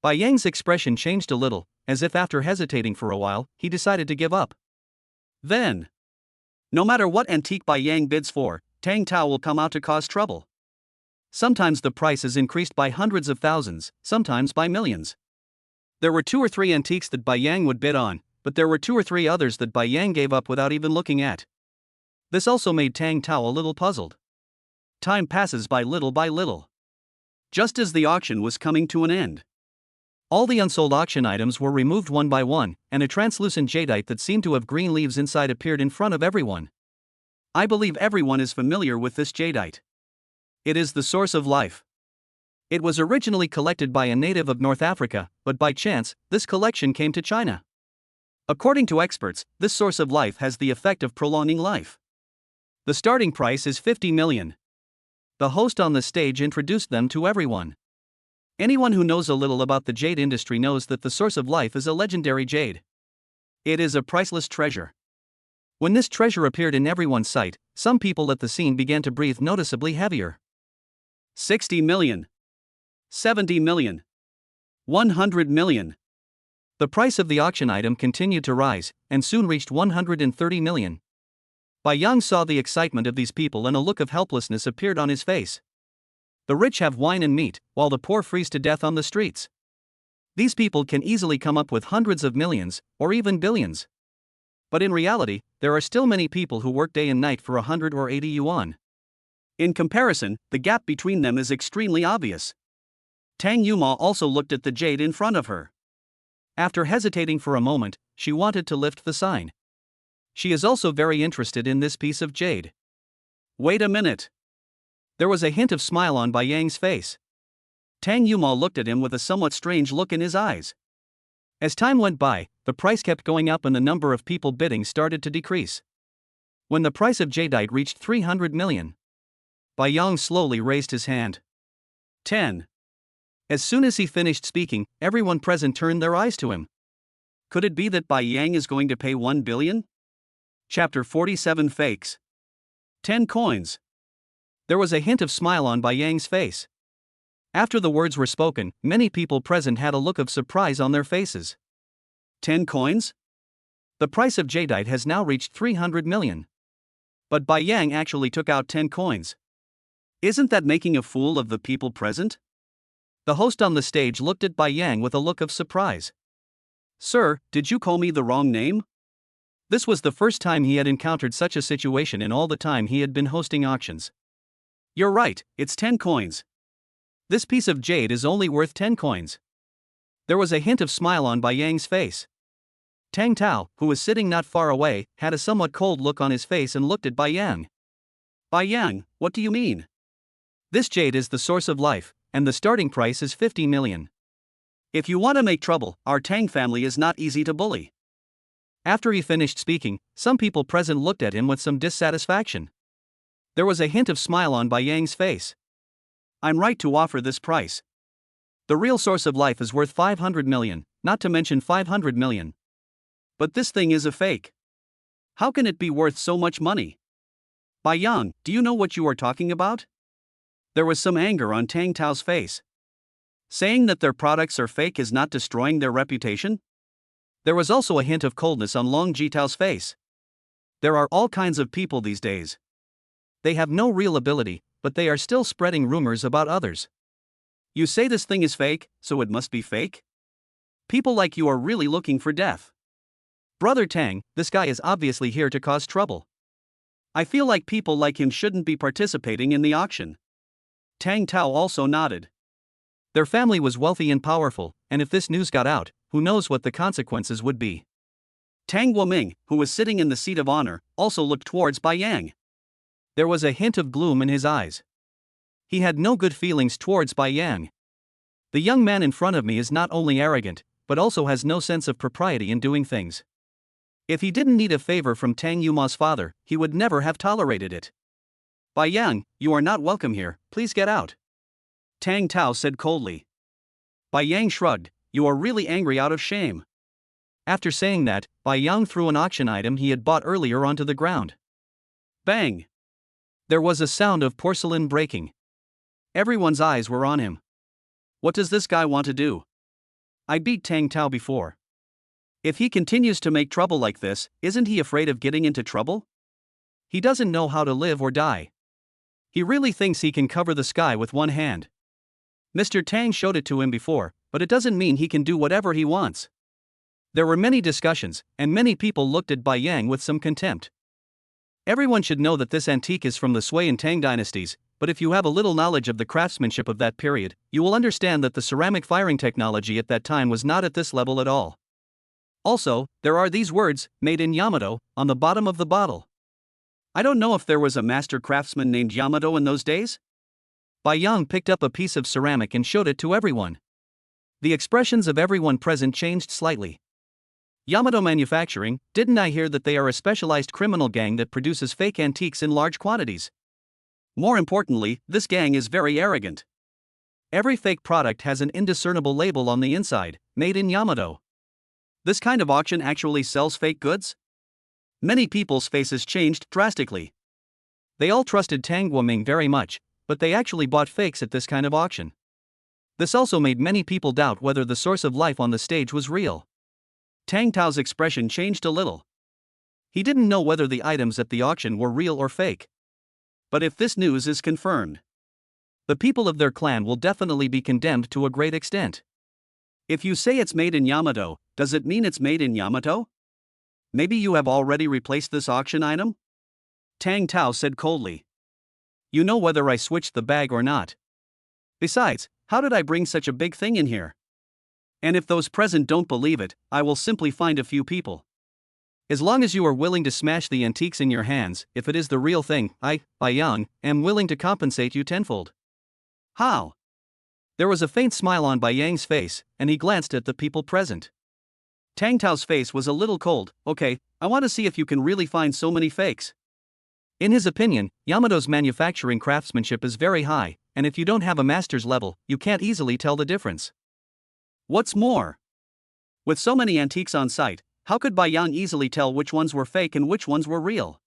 Bai Yang's expression changed a little, as if after hesitating for a while, he decided to give up. Then, no matter what antique Bai Yang bids for, Tang Tao will come out to cause trouble. Sometimes the price is increased by hundreds of thousands, sometimes by millions. There were 2 or 3 antiques that Bai Yang would bid on, but there were 2 or 3 others that Bai Yang gave up without even looking at. This also made Tang Tao a little puzzled. Time passes by little. Just as the auction was coming to an end, all the unsold auction items were removed one by one, and a translucent jadeite that seemed to have green leaves inside appeared in front of everyone. I believe everyone is familiar with this jadeite. It is the source of life. It was originally collected by a native of North Africa, but by chance, this collection came to China. According to experts, this source of life has the effect of prolonging life. The starting price is 50 million. The host on the stage introduced them to everyone. Anyone who knows a little about the jade industry knows that the source of life is a legendary jade. It is a priceless treasure. When this treasure appeared in everyone's sight, some people at the scene began to breathe noticeably heavier. 60 million. 70 million. 100 million. The price of the auction item continued to rise, and soon reached 130 million. Bai Yang saw the excitement of these people and a look of helplessness appeared on his face. The rich have wine and meat, while the poor freeze to death on the streets. These people can easily come up with hundreds of millions, or even billions. But in reality, there are still many people who work day and night for 100 or 80 yuan. In comparison, the gap between them is extremely obvious. Tang Yuma also looked at the jade in front of her. After hesitating for a moment, she wanted to lift the sign. She is also very interested in this piece of jade. Wait a minute. There was a hint of smile on Bai Yang's face. Tang Yuma looked at him with a somewhat strange look in his eyes. As time went by, the price kept going up and the number of people bidding started to decrease. When the price of jadeite reached 300 million, Bai Yang slowly raised his hand. 10. As soon as he finished speaking, everyone present turned their eyes to him. Could it be that Bai Yang is going to pay 1 billion? Chapter 47 Fakes. 10 coins. There was a hint of smile on Bai Yang's face. After the words were spoken, many people present had a look of surprise on their faces. 10 coins? The price of jadeite has now reached 300 million. But Bai Yang actually took out 10 coins. Isn't that making a fool of the people present? The host on the stage looked at Bai Yang with a look of surprise. Sir, did you call me the wrong name? This was the first time he had encountered such a situation in all the time he had been hosting auctions. You're right, it's 10 coins. This piece of jade is only worth 10 coins. There was a hint of smile on Bai Yang's face. Tang Tao, who was sitting not far away, had a somewhat cold look on his face and looked at Bai Yang. Bai Yang, what do you mean? This jade is the source of life, and the starting price is 50 million. If you want to make trouble, our Tang family is not easy to bully. After he finished speaking, some people present looked at him with some dissatisfaction. There was a hint of smile on Bai Yang's face. I'm right to offer this price. The real source of life is worth 500 million, not to mention 500 million. But this thing is a fake. How can it be worth so much money? Bai Yang, do you know what you are talking about? There was some anger on Tang Tao's face. Saying that their products are fake is not destroying their reputation? There was also a hint of coldness on Long Jitao's face. There are all kinds of people these days. They have no real ability, but they are still spreading rumors about others. You say this thing is fake, so it must be fake? People like you are really looking for death. Brother Tang, this guy is obviously here to cause trouble. I feel like people like him shouldn't be participating in the auction. Tang Tao also nodded. Their family was wealthy and powerful, and if this news got out, who knows what the consequences would be. Tang Woming, who was sitting in the seat of honor, also looked towards Bai Yang. There was a hint of gloom in his eyes. He had no good feelings towards Bai Yang. The young man in front of me is not only arrogant, but also has no sense of propriety in doing things. If he didn't need a favor from Tang Yuma's father, he would never have tolerated it. Bai Yang, you are not welcome here, please get out. Tang Tao said coldly. Bai Yang shrugged. You are really angry out of shame. After saying that, Bai Yang threw an auction item he had bought earlier onto the ground. Bang! There was a sound of porcelain breaking. Everyone's eyes were on him. What does this guy want to do? I beat Tang Tao before. If he continues to make trouble like this, isn't he afraid of getting into trouble? He doesn't know how to live or die. He really thinks he can cover the sky with one hand. Mr. Tang showed it to him before, but it doesn't mean he can do whatever he wants. There were many discussions, and many people looked at Bai Yang with some contempt. Everyone should know that this antique is from the Sui and Tang dynasties, but if you have a little knowledge of the craftsmanship of that period, you will understand that the ceramic firing technology at that time was not at this level at all. Also, there are these words, made in Yamato, on the bottom of the bottle. I don't know if there was a master craftsman named Yamato in those days? Bai Yang picked up a piece of ceramic and showed it to everyone. The expressions of everyone present changed slightly. Yamato Manufacturing, didn't I hear that they are a specialized criminal gang that produces fake antiques in large quantities? More importantly, this gang is very arrogant. Every fake product has an indiscernible label on the inside, made in Yamato. This kind of auction actually sells fake goods? Many people's faces changed drastically. They all trusted Tang Guoming very much, but they actually bought fakes at this kind of auction. This also made many people doubt whether the source of life on the stage was real. Tang Tao's expression changed a little. He didn't know whether the items at the auction were real or fake. But if this news is confirmed, the people of their clan will definitely be condemned to a great extent. If you say it's made in Yamato, does it mean it's made in Yamato? Maybe you have already replaced this auction item? Tang Tao said coldly. You know whether I switched the bag or not. Besides, how did I bring such a big thing in here? And if those present don't believe it, I will simply find a few people. As long as you are willing to smash the antiques in your hands, if it is the real thing, I, Bai Yang, am willing to compensate you tenfold. How? There was a faint smile on Bai Yang's face, and he glanced at the people present. Tang Tao's face was a little cold. Okay, I want to see if you can really find so many fakes. In his opinion, Yamato's manufacturing craftsmanship is very high, and if you don't have a master's level, you can't easily tell the difference. What's more, with so many antiques on site, how could Bai Yang easily tell which ones were fake and which ones were real?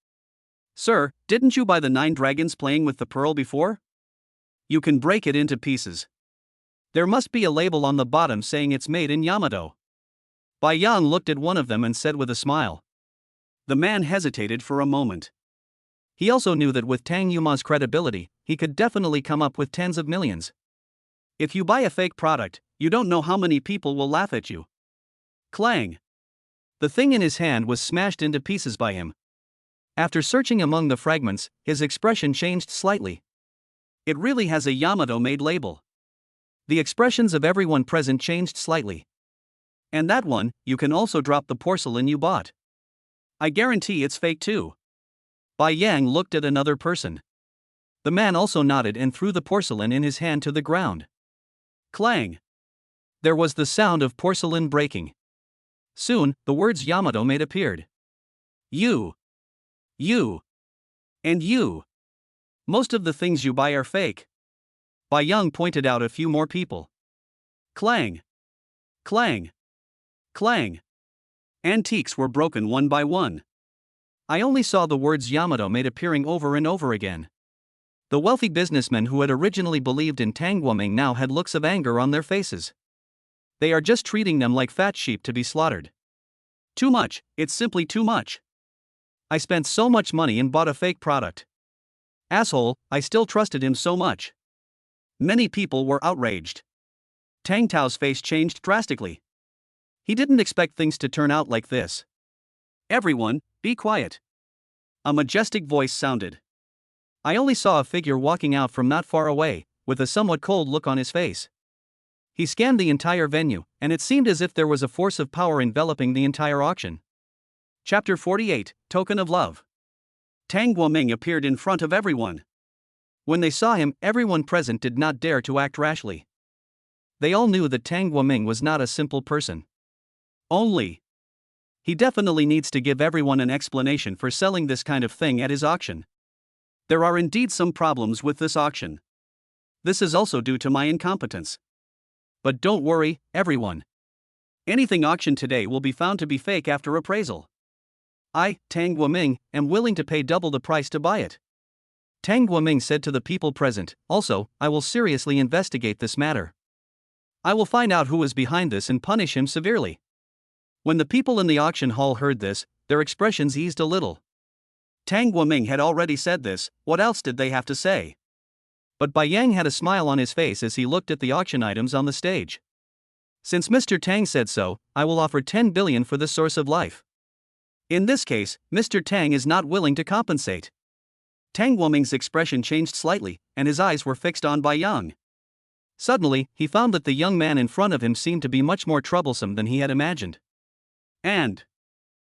Sir, didn't you buy the 9 dragons playing with the pearl before? You can break it into pieces. There must be a label on the bottom saying it's made in Yamato. Bai Yang looked at one of them and said with a smile. The man hesitated for a moment. He also knew that with Tang Yuma's credibility, he could definitely come up with tens of millions. If you buy a fake product, you don't know how many people will laugh at you. Clang! The thing in his hand was smashed into pieces by him. After searching among the fragments, his expression changed slightly. It really has a Yamato-made label. The expressions of everyone present changed slightly. And that one, you can also drop the porcelain you bought. I guarantee it's fake too. Bai Yang looked at another person. The man also nodded and threw the porcelain in his hand to the ground. Clang! There was the sound of porcelain breaking. Soon, the words Yamato made appeared. You, and you. Most of the things you buy are fake. Bai Yang pointed out a few more people. Clang! Clang! Clang! Antiques were broken one by one. I only saw the words Yamato made appearing over and over again. The wealthy businessmen who had originally believed in Tang Guoming now had looks of anger on their faces. They are just treating them like fat sheep to be slaughtered. Too much, it's simply too much. I spent so much money and bought a fake product. Asshole, I still trusted him so much. Many people were outraged. Tang Tao's face changed drastically. He didn't expect things to turn out like this. Everyone, be quiet. A majestic voice sounded. I only saw a figure walking out from not far away, with a somewhat cold look on his face. He scanned the entire venue, and it seemed as if there was a force of power enveloping the entire auction. Chapter 48, Token of Love. Tang Guoming appeared in front of everyone. When they saw him, everyone present did not dare to act rashly. They all knew that Tang Guoming was not a simple person. He definitely needs to give everyone an explanation for selling this kind of thing at his auction. There are indeed some problems with this auction. This is also due to my incompetence. But don't worry, everyone. Anything auctioned today will be found to be fake after appraisal. I, Tang Guoming, am willing to pay double the price to buy it. Tang Guoming said to the people present. Also, I will seriously investigate this matter. I will find out who is behind this and punish him severely. When the people in the auction hall heard this, their expressions eased a little. Tang Guoming had already said this, what else did they have to say? But Bai Yang had a smile on his face as he looked at the auction items on the stage. Since Mr. Tang said so, I will offer 10 billion for this source of life. In this case, Mr. Tang is not willing to compensate. Tang Guoming's expression changed slightly, and his eyes were fixed on Bai Yang. Suddenly, he found that the young man in front of him seemed to be much more troublesome than he had imagined. And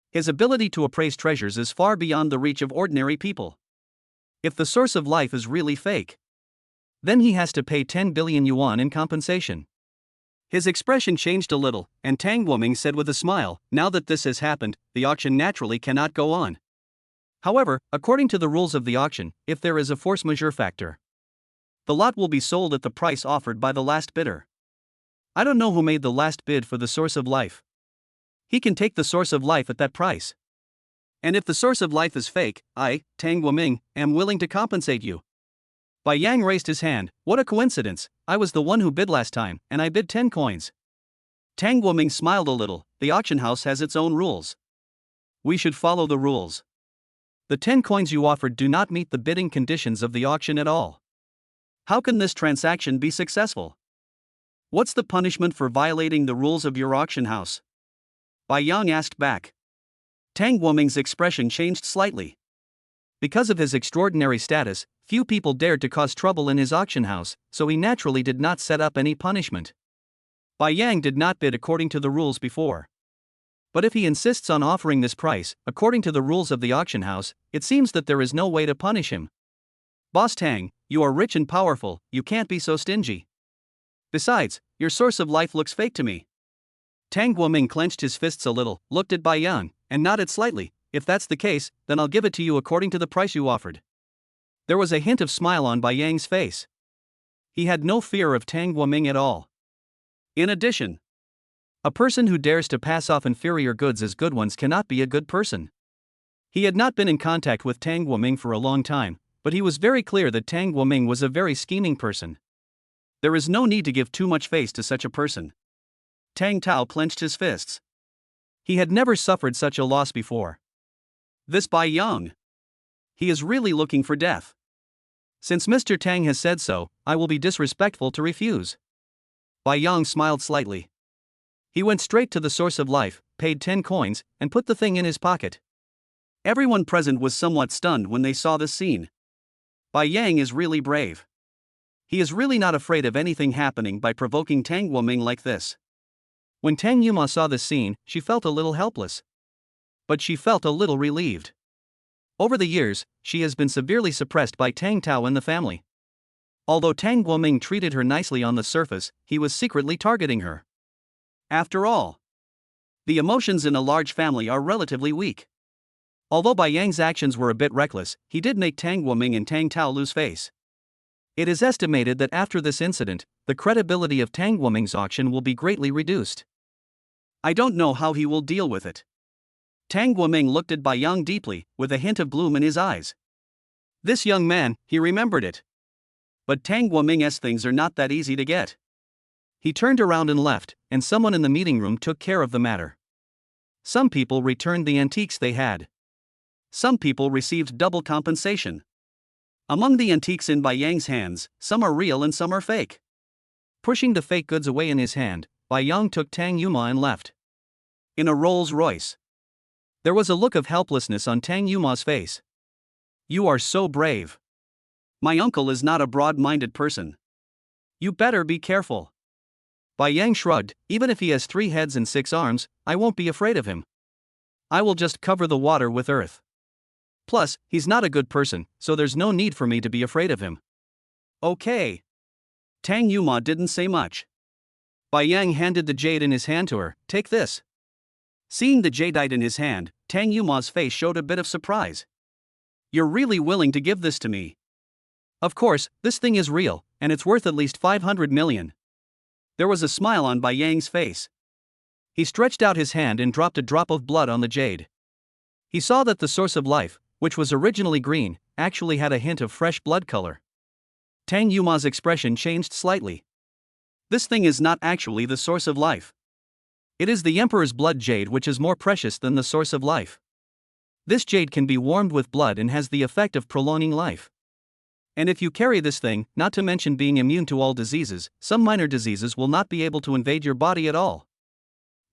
his ability to appraise treasures is far beyond the reach of ordinary people. If the source of life is really fake, then he has to pay 10 billion yuan in compensation. His expression changed a little, and Tang Guoming said with a smile, now that this has happened, the auction naturally cannot go on. However, according to the rules of the auction, if there is a force majeure factor, the lot will be sold at the price offered by the last bidder. I don't know who made the last bid for the source of life. He can take the source of life at that price. And if the source of life is fake, I, Tang Guoming, am willing to compensate you. Bai Yang raised his hand. What a coincidence, I was the one who bid last time, and I bid 10 coins. Tang Guoming smiled a little. The auction house has its own rules. We should follow the rules. The 10 coins you offered do not meet the bidding conditions of the auction at all. How can this transaction be successful? What's the punishment for violating the rules of your auction house? Bai Yang asked back. Tang Guoming's expression changed slightly. Because of his extraordinary status, few people dared to cause trouble in his auction house, so he naturally did not set up any punishment. Bai Yang did not bid according to the rules before. But if he insists on offering this price, according to the rules of the auction house, it seems that there is no way to punish him. Boss Tang, you are rich and powerful, you can't be so stingy. Besides, your source of life looks fake to me. Tang Guoming clenched his fists a little, looked at Bai Yang, and nodded slightly. If that's the case, then I'll give it to you according to the price you offered. There was a hint of smile on Bai Yang's face. He had no fear of Tang Guoming at all. In addition, a person who dares to pass off inferior goods as good ones cannot be a good person. He had not been in contact with Tang Guoming for a long time, but he was very clear that Tang Guoming was a very scheming person. There is no need to give too much face to such a person. Tang Tao clenched his fists. He had never suffered such a loss before. This Bai Yang. He is really looking for death. Since Mr. Tang has said so, I will be disrespectful to refuse. Bai Yang smiled slightly. He went straight to the source of life, paid 10 coins, and put the thing in his pocket. Everyone present was somewhat stunned when they saw this scene. Bai Yang is really brave. He is really not afraid of anything happening by provoking Tang Guoming like this. When Tang Yuma saw this scene, she felt a little helpless. But she felt a little relieved. Over the years, she has been severely suppressed by Tang Tao and the family. Although Tang Guoming treated her nicely on the surface, he was secretly targeting her. After all, the emotions in a large family are relatively weak. Although Bai Yang's actions were a bit reckless, he did make Tang Guoming and Tang Tao lose face. It is estimated that after this incident, the credibility of Tang Guoming's auction will be greatly reduced. I don't know how he will deal with it. Tang Guoming looked at Bai Yang deeply, with a hint of gloom in his eyes. This young man, he remembered it. But Tang Guoming's things are not that easy to get. He turned around and left, and someone in the meeting room took care of the matter. Some people returned the antiques they had. Some people received double compensation. Among the antiques in Bai Yang's hands, some are real and some are fake. Pushing the fake goods away in his hand, Bai Yang took Tang Yuma and left. In a Rolls-Royce. There was a look of helplessness on Tang Yuma's face. You are so brave. My uncle is not a broad-minded person. You better be careful. Bai Yang shrugged. Even if he has 3 heads and 6 arms, I won't be afraid of him. I will just cover the water with earth. Plus, he's not a good person, so there's no need for me to be afraid of him. Okay. Tang Yuma didn't say much. Bai Yang handed the jade in his hand to her. Take this. Seeing the jadeite in his hand, Tang Yuma's face showed a bit of surprise. You're really willing to give this to me? Of course, this thing is real, and it's worth at least 500 million. There was a smile on Bai Yang's face. He stretched out his hand and dropped a drop of blood on the jade. He saw that the source of life, which was originally green, actually had a hint of fresh blood color. Tang Yuma's expression changed slightly. This thing is not actually the source of life. It is the Emperor's blood jade, which is more precious than the source of life. This jade can be warmed with blood and has the effect of prolonging life. And if you carry this thing, not to mention being immune to all diseases, some minor diseases will not be able to invade your body at all.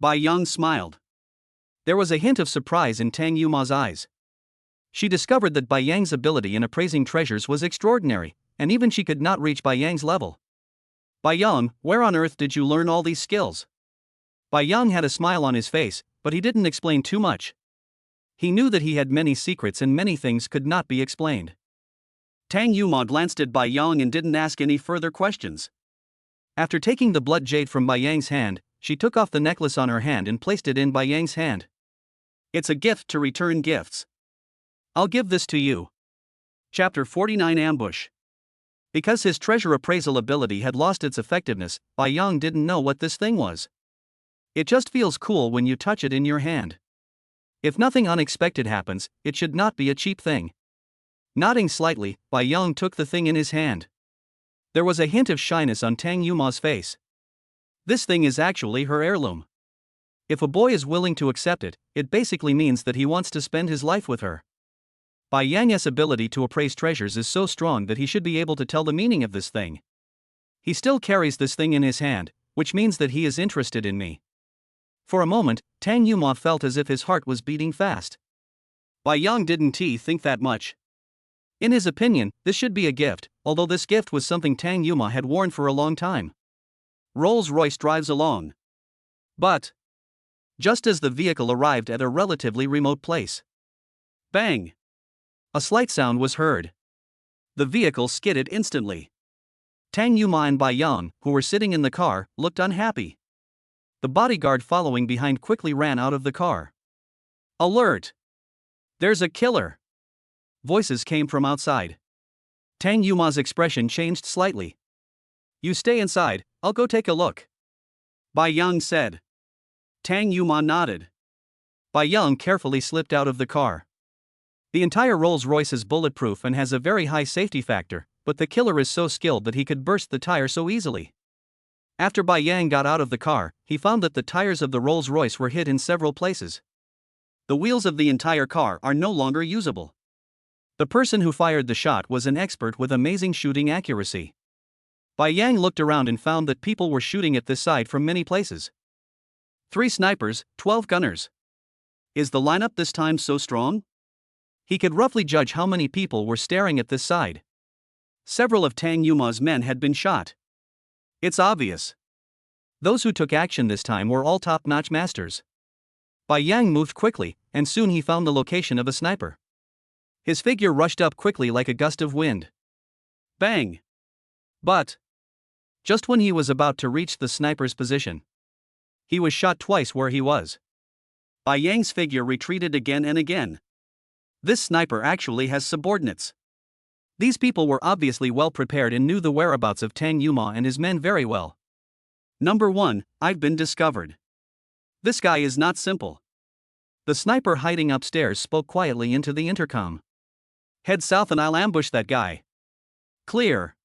Bai Yang smiled. There was a hint of surprise in Tang Yuma's eyes. She discovered that Bai Yang's ability in appraising treasures was extraordinary, and even she could not reach Bai Yang's level. Bai Yang, where on earth did you learn all these skills? Bai Yang had a smile on his face, but he didn't explain too much. He knew that he had many secrets and many things could not be explained. Tang Yuma glanced at Bai Yang and didn't ask any further questions. After taking the blood jade from Bai Yang's hand, she took off the necklace on her hand and placed it in Bai Yang's hand. It's a gift to return gifts. I'll give this to you. Chapter 49 Ambush. Because his treasure appraisal ability had lost its effectiveness, Bai Yang didn't know what this thing was. It just feels cool when you touch it in your hand. If nothing unexpected happens, it should not be a cheap thing. Nodding slightly, Bai Yang took the thing in his hand. There was a hint of shyness on Tang Yuma's face. This thing is actually her heirloom. If a boy is willing to accept it, it basically means that he wants to spend his life with her. Bai Yang's ability to appraise treasures is so strong that he should be able to tell the meaning of this thing. He still carries this thing in his hand, which means that he is interested in me. For a moment, Tang Yuma felt as if his heart was beating fast. Bai Yang didn't think that much. In his opinion, this should be a gift, although this gift was something Tang Yuma had worn for a long time. Rolls-Royce drives along. But just as the vehicle arrived at a relatively remote place, bang! A slight sound was heard. The vehicle skidded instantly. Tang Yuma and Bai Yang, who were sitting in the car, looked unhappy. The bodyguard following behind quickly ran out of the car. Alert! There's a killer! Voices came from outside. Tang Yuma's expression changed slightly. You stay inside, I'll go take a look. Bai Yang said. Tang Yuma nodded. Bai Yang carefully slipped out of the car. The entire Rolls-Royce is bulletproof and has a very high safety factor, but the killer is so skilled that he could burst the tire so easily. After Bai Yang got out of the car, he found that the tires of the Rolls-Royce were hit in several places. The wheels of the entire car are no longer usable. The person who fired the shot was an expert with amazing shooting accuracy. Bai Yang looked around and found that people were shooting at this side from many places. 3 snipers, 12 gunners. Is the lineup this time so strong? He could roughly judge how many people were staring at this side. Several of Tang Yuma's men had been shot. It's obvious. Those who took action this time were all top-notch masters. Bai Yang moved quickly, and soon he found the location of a sniper. His figure rushed up quickly like a gust of wind. Bang! But just when he was about to reach the sniper's position, he was shot twice where he was. Bai Yang's figure retreated again and again. This sniper actually has subordinates. These people were obviously well prepared and knew the whereabouts of Tang Yuma and his men very well. Number 1, I've been discovered. This guy is not simple. The sniper hiding upstairs spoke quietly into the intercom. Head south and I'll ambush that guy. Clear.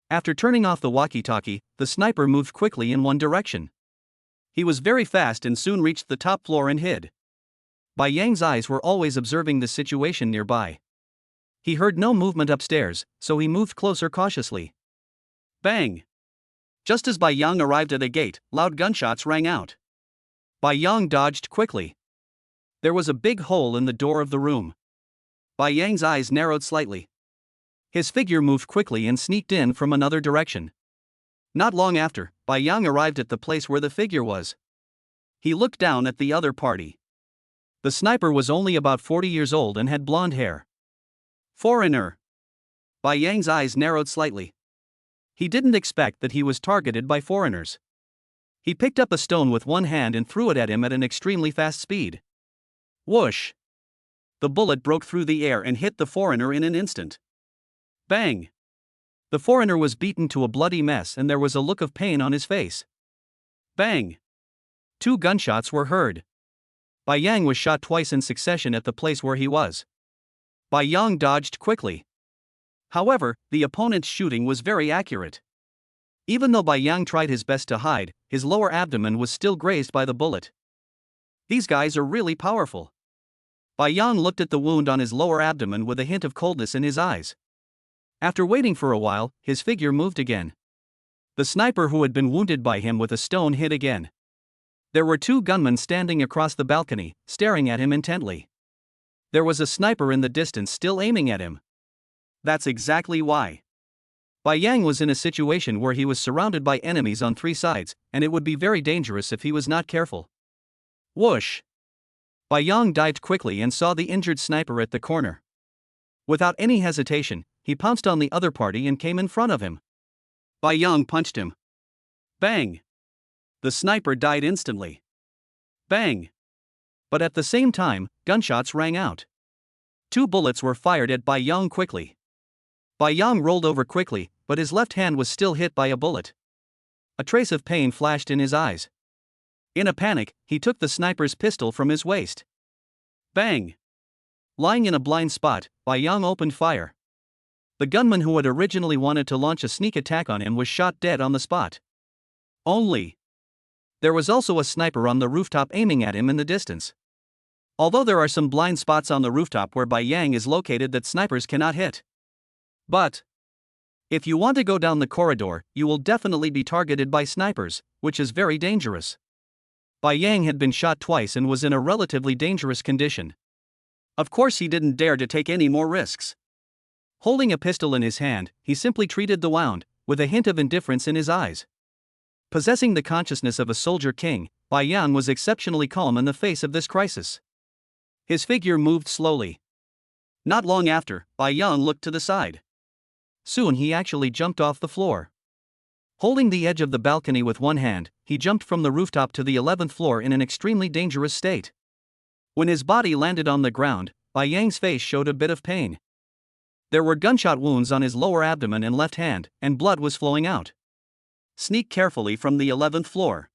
After turning off the walkie-talkie, the sniper moved quickly in one direction. He was very fast and soon reached the top floor and hid. Bai Yang's eyes were always observing the situation nearby. He heard no movement upstairs, so he moved closer cautiously. Bang! Just as Bai Yang arrived at a gate, loud gunshots rang out. Bai Yang dodged quickly. There was a big hole in the door of the room. Bai Yang's eyes narrowed slightly. His figure moved quickly and sneaked in from another direction. Not long after, Bai Yang arrived at the place where the figure was. He looked down at the other party. The sniper was only about 40 years old and had blonde hair. Foreigner. Bai Yang's eyes narrowed slightly. He didn't expect that he was targeted by foreigners. He picked up a stone with one hand and threw it at him at an extremely fast speed. Whoosh! The bullet broke through the air and hit the foreigner in an instant. Bang! The foreigner was beaten to a bloody mess and there was a look of pain on his face. Bang! 2 gunshots were heard. Bai Yang was shot twice in succession at the place where he was. Bai Yang dodged quickly. However, the opponent's shooting was very accurate. Even though Bai Yang tried his best to hide, his lower abdomen was still grazed by the bullet. These guys are really powerful. Bai Yang looked at the wound on his lower abdomen with a hint of coldness in his eyes. After waiting for a while, his figure moved again. The sniper who had been wounded by him with a stone hit again. There were 2 gunmen standing across the balcony, staring at him intently. There was a sniper in the distance still aiming at him. That's exactly why. Bai Yang was in a situation where he was surrounded by enemies on 3 sides, and it would be very dangerous if he was not careful. Whoosh! Bai Yang dived quickly and saw the injured sniper at the corner. Without any hesitation, he pounced on the other party and came in front of him. Bai Yang punched him. Bang! The sniper died instantly. Bang! But at the same time, gunshots rang out. 2 bullets were fired at Bai Yang quickly. Bai Yang rolled over quickly, but his left hand was still hit by a bullet. A trace of pain flashed in his eyes. In a panic, he took the sniper's pistol from his waist. Bang! Lying in a blind spot, Bai Yang opened fire. The gunman who had originally wanted to launch a sneak attack on him was shot dead on the spot. There was also a sniper on the rooftop aiming at him in the distance. Although there are some blind spots on the rooftop where Bai Yang is located that snipers cannot hit. But if you want to go down the corridor, you will definitely be targeted by snipers, which is very dangerous. Bai Yang had been shot twice and was in a relatively dangerous condition. Of course, he didn't dare to take any more risks. Holding a pistol in his hand, he simply treated the wound, with a hint of indifference in his eyes. Possessing the consciousness of a soldier king, Bai Yang was exceptionally calm in the face of this crisis. His figure moved slowly. Not long after, Bai Yang looked to the side. Soon he actually jumped off the floor. Holding the edge of the balcony with one hand, he jumped from the rooftop to the 11th floor in an extremely dangerous state. When his body landed on the ground, Bai Yang's face showed a bit of pain. There were gunshot wounds on his lower abdomen and left hand, and blood was flowing out. Sneak carefully from the 11th floor.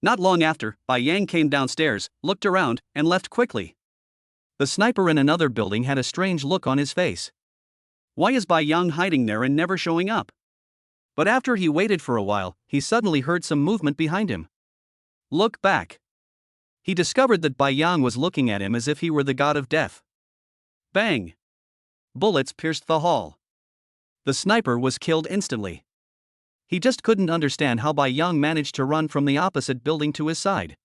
Not long after, Bai Yang came downstairs, looked around, and left quickly. The sniper in another building had a strange look on his face. Why is Bai Yang hiding there and never showing up? But after he waited for a while, he suddenly heard some movement behind him. Look back. He discovered that Bai Yang was looking at him as if he were the god of death. Bang! Bullets pierced the hall. The sniper was killed instantly. He just couldn't understand how Bai Yang managed to run from the opposite building to his side.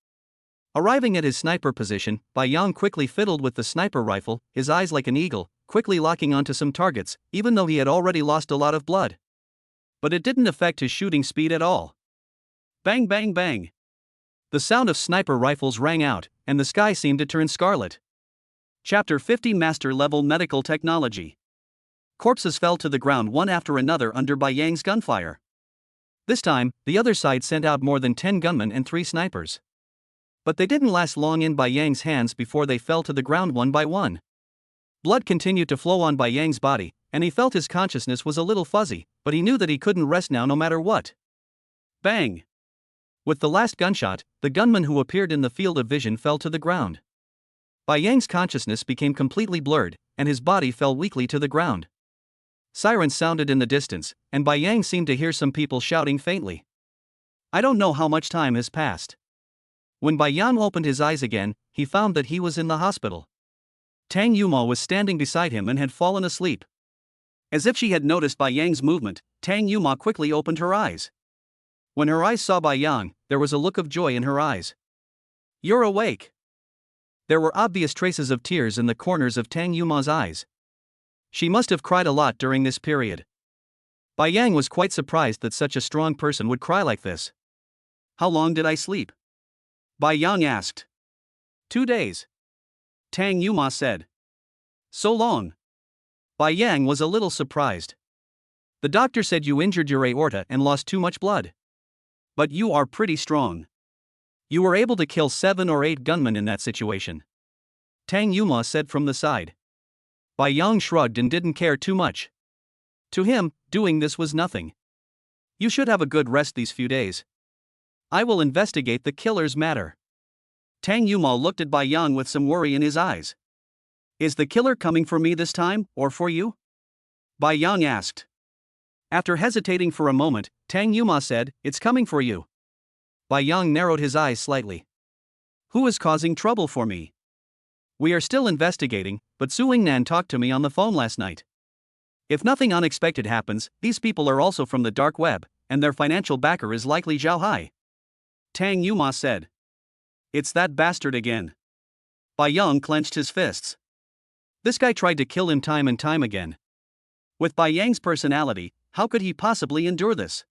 Arriving at his sniper position, Bai Yang quickly fiddled with the sniper rifle, his eyes like an eagle, quickly locking onto some targets, even though he had already lost a lot of blood. But it didn't affect his shooting speed at all. Bang bang bang! The sound of sniper rifles rang out, and the sky seemed to turn scarlet. Chapter 50 Master Level Medical Technology. Corpses fell to the ground one after another under Bai Yang's gunfire. This time, the other side sent out more than 10 gunmen and 3 snipers. But they didn't last long in Bai Yang's hands before they fell to the ground one by one. Blood continued to flow on Bai Yang's body, and he felt his consciousness was a little fuzzy, but he knew that he couldn't rest now no matter what. Bang! With the last gunshot, the gunman who appeared in the field of vision fell to the ground. Bai Yang's consciousness became completely blurred, and his body fell weakly to the ground. Sirens sounded in the distance, and Bai Yang seemed to hear some people shouting faintly. I don't know how much time has passed. When Bai Yang opened his eyes again, he found that he was in the hospital. Tang Yuma was standing beside him and had fallen asleep. As if she had noticed Bai Yang's movement, Tang Yuma quickly opened her eyes. When her eyes saw Bai Yang, there was a look of joy in her eyes. You're awake. There were obvious traces of tears in the corners of Tang Yuma's eyes. She must have cried a lot during this period. Bai Yang was quite surprised that such a strong person would cry like this. How long did I sleep? Bai Yang asked. 2 days. Tang Yuma said. So long. Bai Yang was a little surprised. The doctor said you injured your aorta and lost too much blood. But you are pretty strong. You were able to kill 7 or 8 gunmen in that situation. Tang Yuma said from the side. Bai Yang shrugged and didn't care too much. To him, doing this was nothing. You should have a good rest these few days. I will investigate the killer's matter. Tang Yuma looked at Bai Yang with some worry in his eyes. Is the killer coming for me this time, or for you? Bai Yang asked. After hesitating for a moment, Tang Yuma said, It's coming for you. Bai Yang narrowed his eyes slightly. Who is causing trouble for me? We are still investigating, but Su Yingnan talked to me on the phone last night. If nothing unexpected happens, these people are also from the dark web, and their financial backer is likely Zhao Hai. Tang Yuma said. It's that bastard again. Bai Yang clenched his fists. This guy tried to kill him time and time again. With Bai Yang's personality, how could he possibly endure this?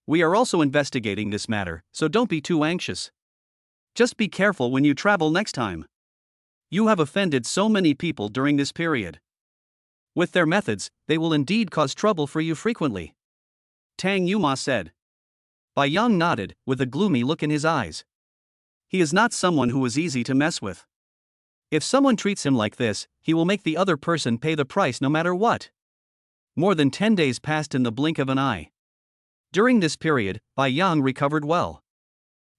We are also investigating this matter, so don't be too anxious. Just be careful when you travel next time. You have offended so many people during this period. With their methods, they will indeed cause trouble for you frequently. Tang Yuma said. Bai Yang nodded, with a gloomy look in his eyes. He is not someone who is easy to mess with. If someone treats him like this, he will make the other person pay the price no matter what. More than 10 days passed in the blink of an eye. During this period, Bai Yang recovered well.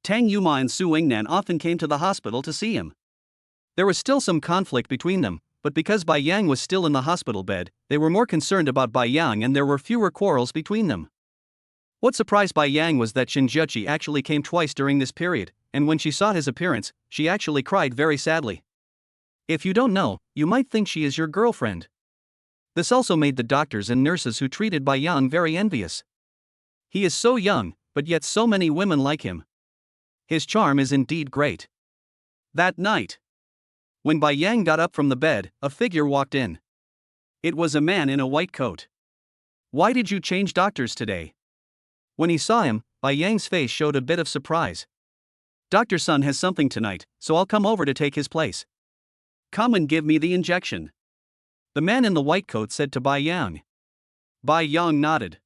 Tang Yuma and Su Yingnan often came to the hospital to see him. There was still some conflict between them, but because Bai Yang was still in the hospital bed, they were more concerned about Bai Yang and there were fewer quarrels between them. What surprised Bai Yang was that Shinjuchi actually came twice during this period, and when she saw his appearance, she actually cried very sadly. If you don't know, you might think she is your girlfriend. This also made the doctors and nurses who treated Bai Yang very envious. He is so young, but yet so many women like him. His charm is indeed great. That night, when Bai Yang got up from the bed, a figure walked in. It was a man in a white coat. Why did you change doctors today? When he saw him, Bai Yang's face showed a bit of surprise. Dr. Sun has something tonight, so I'll come over to take his place. Come and give me the injection. The man in the white coat said to Bai Yang. Bai Yang nodded.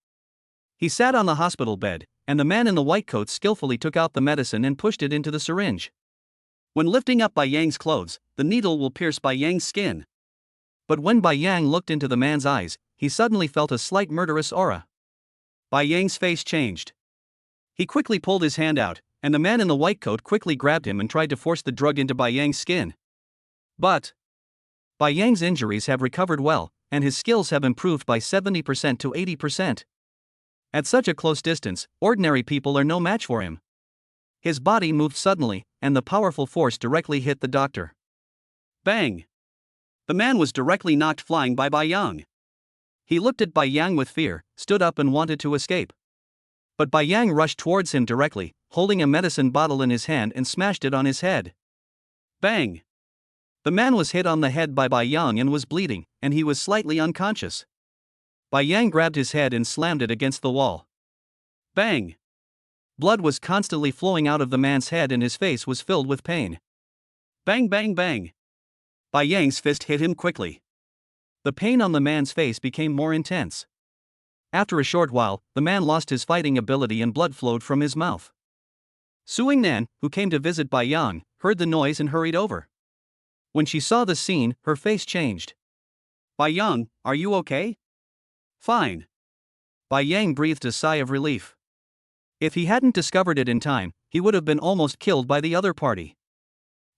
He sat on the hospital bed, and the man in the white coat skillfully took out the medicine and pushed it into the syringe. When lifting up Bai Yang's clothes, the needle will pierce Bai Yang's skin. But when Bai Yang looked into the man's eyes, he suddenly felt a slight murderous aura. Bai Yang's face changed. He quickly pulled his hand out, and the man in the white coat quickly grabbed him and tried to force the drug into Bai Yang's skin. But Bai Yang's injuries have recovered well, and his skills have improved by 70% to 80%. At such a close distance, ordinary people are no match for him. His body moved suddenly, and the powerful force directly hit the doctor. Bang! The man was directly knocked flying by Bai Yang. He looked at Bai Yang with fear, stood up and wanted to escape. But Bai Yang rushed towards him directly, holding a medicine bottle in his hand and smashed it on his head. Bang! The man was hit on the head by Bai Yang and was bleeding, and he was slightly unconscious. Bai Yang grabbed his head and slammed it against the wall. Bang! Blood was constantly flowing out of the man's head and his face was filled with pain. Bang bang bang! Bai Yang's fist hit him quickly. The pain on the man's face became more intense. After a short while, the man lost his fighting ability and blood flowed from his mouth. Su Yingnan, who came to visit Bai Yang, heard the noise and hurried over. When she saw the scene, her face changed. Bai Yang, are you okay? Fine. Bai Yang breathed a sigh of relief. If he hadn't discovered it in time, he would have been almost killed by the other party.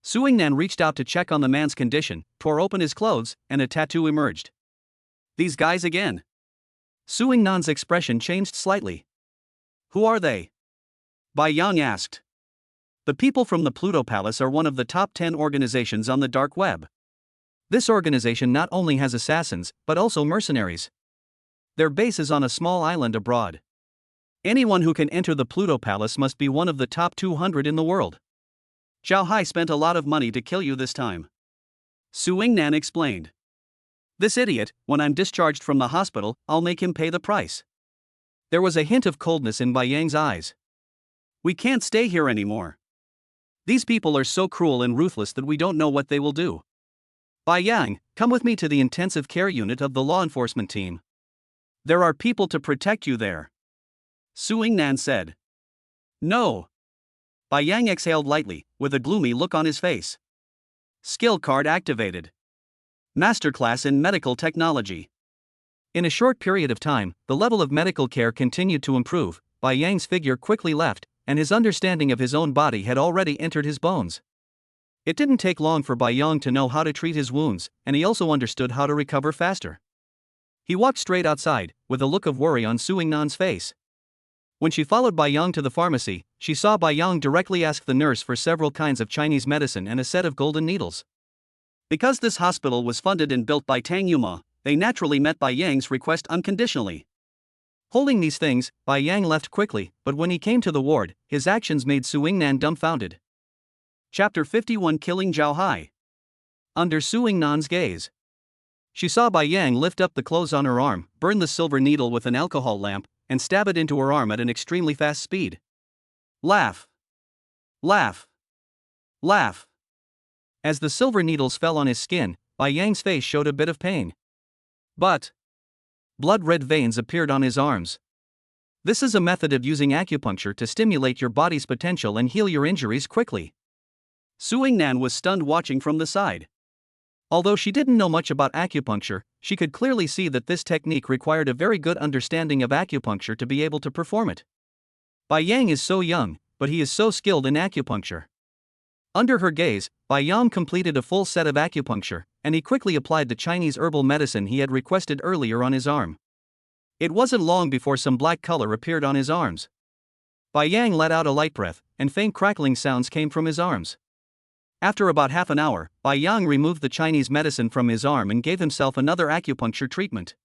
Su Yingnan reached out to check on the man's condition, tore open his clothes, and a tattoo emerged. These guys again. Su Yingnan's expression changed slightly. Who are they? Bai Yang asked. The people from the Pluto Palace are one of the top 10 organizations on the dark web. This organization not only has assassins, but also mercenaries. Their base is on a small island abroad. Anyone who can enter the Pluto Palace must be one of the top 200 in the world. Zhao Hai spent a lot of money to kill you this time. Su Yingnan explained. This idiot, when I'm discharged from the hospital, I'll make him pay the price. There was a hint of coldness in Bai Yang's eyes. We can't stay here anymore. These people are so cruel and ruthless that we don't know what they will do. Bai Yang, come with me to the intensive care unit of the law enforcement team. There are people to protect you there. Su Yingnan said. No. Bai Yang exhaled lightly, with a gloomy look on his face. Skill card activated. Masterclass in medical technology. In a short period of time, the level of medical care continued to improve. Bai Yang's figure quickly left, and his understanding of his own body had already entered his bones. It didn't take long for Bai Yang to know how to treat his wounds, and he also understood how to recover faster. He walked straight outside, with a look of worry on Su Yingnan's face. When she followed Bai Yang to the pharmacy, she saw Bai Yang directly ask the nurse for several kinds of Chinese medicine and a set of golden needles. Because this hospital was funded and built by Tang Yuma, they naturally met Bai Yang's request unconditionally. Holding these things, Bai Yang left quickly, but when he came to the ward, his actions made Su Yingnan dumbfounded. Chapter 51 Killing Zhao Hai. Under Su Yingnan's gaze, she saw Bai Yang lift up the clothes on her arm, burn the silver needle with an alcohol lamp, and stab it into her arm at an extremely fast speed. Laugh. Laugh. Laugh. As the silver needles fell on his skin, Bai Yang's face showed a bit of pain. But blood-red veins appeared on his arms. This is a method of using acupuncture to stimulate your body's potential and heal your injuries quickly. Su Yingnan was stunned watching from the side. Although she didn't know much about acupuncture, she could clearly see that this technique required a very good understanding of acupuncture to be able to perform it. Bai Yang is so young, but he is so skilled in acupuncture. Under her gaze, Bai Yang completed a full set of acupuncture, and he quickly applied the Chinese herbal medicine he had requested earlier on his arm. It wasn't long before some black color appeared on his arms. Bai Yang let out a light breath, and faint crackling sounds came from his arms. After about half an hour, Bai Yang removed the Chinese medicine from his arm and gave himself another acupuncture treatment.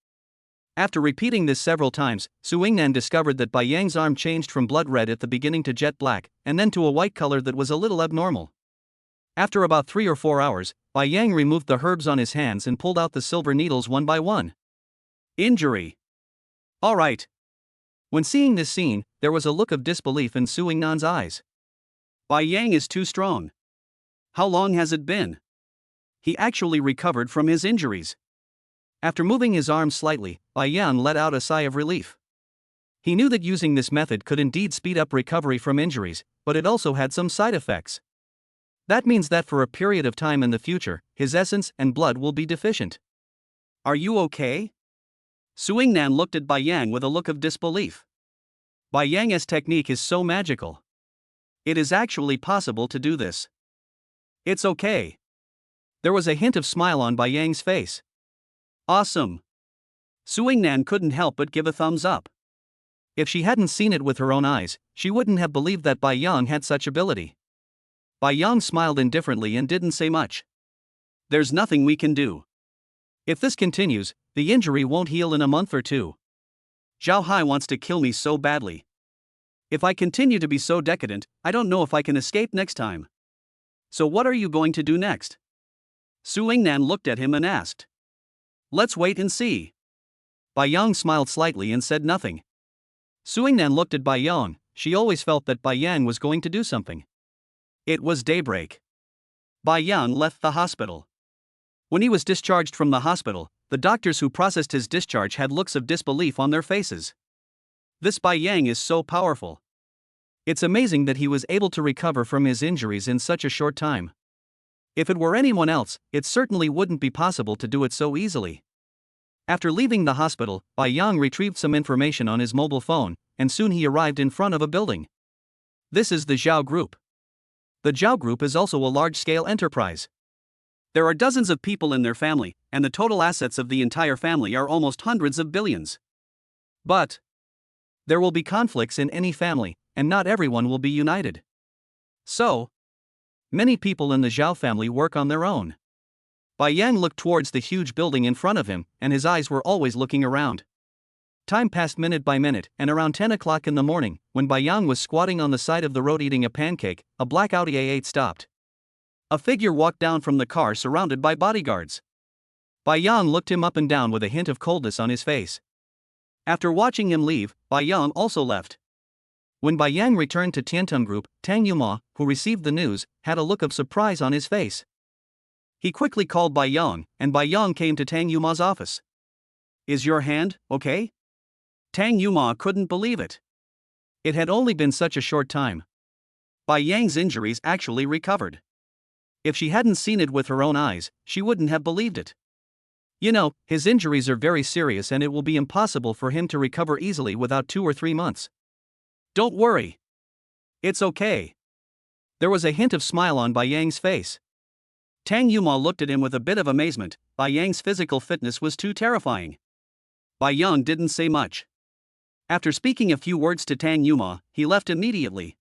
After repeating this several times, Su Yingnan discovered that Bai Yang's arm changed from blood red at the beginning to jet black, and then to a white color that was a little abnormal. After about 3 or 4 hours, Bai Yang removed the herbs on his hands and pulled out the silver needles one by one. Injury. All right. When seeing this scene, there was a look of disbelief in Su Yingnan's eyes. Bai Yang is too strong. How long has it been? He actually recovered from his injuries. After moving his arm slightly, Bai Yang let out a sigh of relief. He knew that using this method could indeed speed up recovery from injuries, but it also had some side effects. That means that for a period of time in the future, his essence and blood will be deficient. Are you okay? Su Yingnan looked at Bai Yang with a look of disbelief. Bai Yang's technique is so magical. It is actually possible to do this. It's okay. There was a hint of smile on Bai Yang's face. Awesome. Su Yingnan couldn't help but give a thumbs up. If she hadn't seen it with her own eyes, she wouldn't have believed that Bai Yang had such ability. Bai Yang smiled indifferently and didn't say much. There's nothing we can do. If this continues, the injury won't heal in a month or two. Zhao Hai wants to kill me so badly. If I continue to be so decadent, I don't know if I can escape next time. So what are you going to do next? Su Yingnan looked at him and asked. Let's wait and see. Bai Yang smiled slightly and said nothing. Su Yingnan looked at Bai Yang. She always felt that Bai Yang was going to do something. It was daybreak. Bai Yang left the hospital. When he was discharged from the hospital, the doctors who processed his discharge had looks of disbelief on their faces. This Bai Yang is so powerful. It's amazing that he was able to recover from his injuries in such a short time. If it were anyone else, it certainly wouldn't be possible to do it so easily. After leaving the hospital, Bai Yang retrieved some information on his mobile phone, and soon he arrived in front of a building. This is the Zhao Group. The Zhao Group is also a large-scale enterprise. There are dozens of people in their family, and the total assets of the entire family are almost hundreds of billions. But there will be conflicts in any family, and not everyone will be united. So many people in the Zhao family work on their own. Bai Yang looked towards the huge building in front of him, and his eyes were always looking around. Time passed minute by minute, and around 10 o'clock in the morning, when Bai Yang was squatting on the side of the road eating a pancake, a black Audi A8 stopped. A figure walked down from the car surrounded by bodyguards. Bai Yang looked him up and down with a hint of coldness on his face. After watching him leave, Bai Yang also left. When Bai Yang returned to Tiantung Group, Tang Yuma, who received the news, had a look of surprise on his face. He quickly called Bai Yang, and Bai Yang came to Tang Yuma's office. Is your hand okay? Tang Yuma couldn't believe it. It had only been such a short time. Bai Yang's injuries actually recovered. If she hadn't seen it with her own eyes, she wouldn't have believed it. You know, his injuries are very serious and it will be impossible for him to recover easily without 2 or 3 months. Don't worry. It's okay. There was a hint of smile on Bai Yang's face. Tang Yuma looked at him with a bit of amazement. Bai Yang's physical fitness was too terrifying. Bai Yang didn't say much. After speaking a few words to Tang Yuma, he left immediately.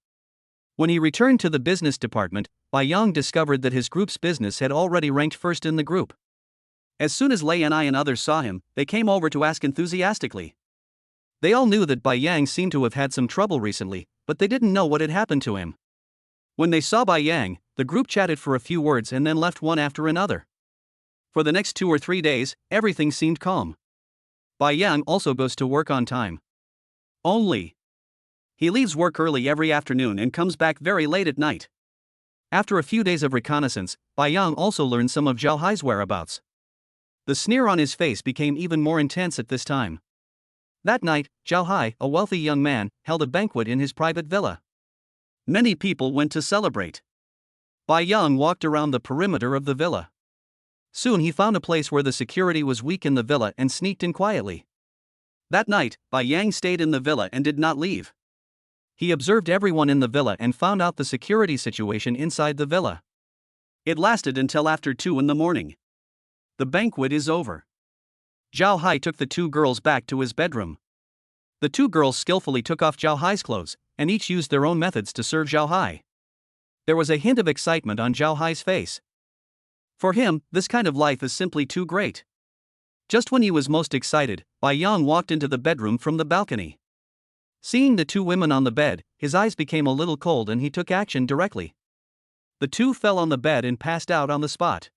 When he returned to the business department, Bai Yang discovered that his group's business had already ranked first in the group. As soon as Lei and I and others saw him, they came over to ask enthusiastically. They all knew that Bai Yang seemed to have had some trouble recently, but they didn't know what had happened to him. When they saw Bai Yang, the group chatted for a few words and then left one after another. For the next 2 or 3 days, everything seemed calm. Bai Yang also goes to work on time. Only. He leaves work early every afternoon and comes back very late at night. After a few days of reconnaissance, Bai Yang also learned some of Zhao Hai's whereabouts. The sneer on his face became even more intense at this time. That night, Zhao Hai, a wealthy young man, held a banquet in his private villa. Many people went to celebrate. Bai Yang walked around the perimeter of the villa. Soon he found a place where the security was weak in the villa and sneaked in quietly. That night, Bai Yang stayed in the villa and did not leave. He observed everyone in the villa and found out the security situation inside the villa. It lasted until after 2 in the morning. The banquet is over. Zhao Hai took the 2 girls back to his bedroom. The 2 girls skillfully took off Zhao Hai's clothes, and each used their own methods to serve Zhao Hai. There was a hint of excitement on Zhao Hai's face. For him, this kind of life is simply too great. Just when he was most excited, Bai Yang walked into the bedroom from the balcony. Seeing the 2 women on the bed, his eyes became a little cold and he took action directly. The 2 fell on the bed and passed out on the spot.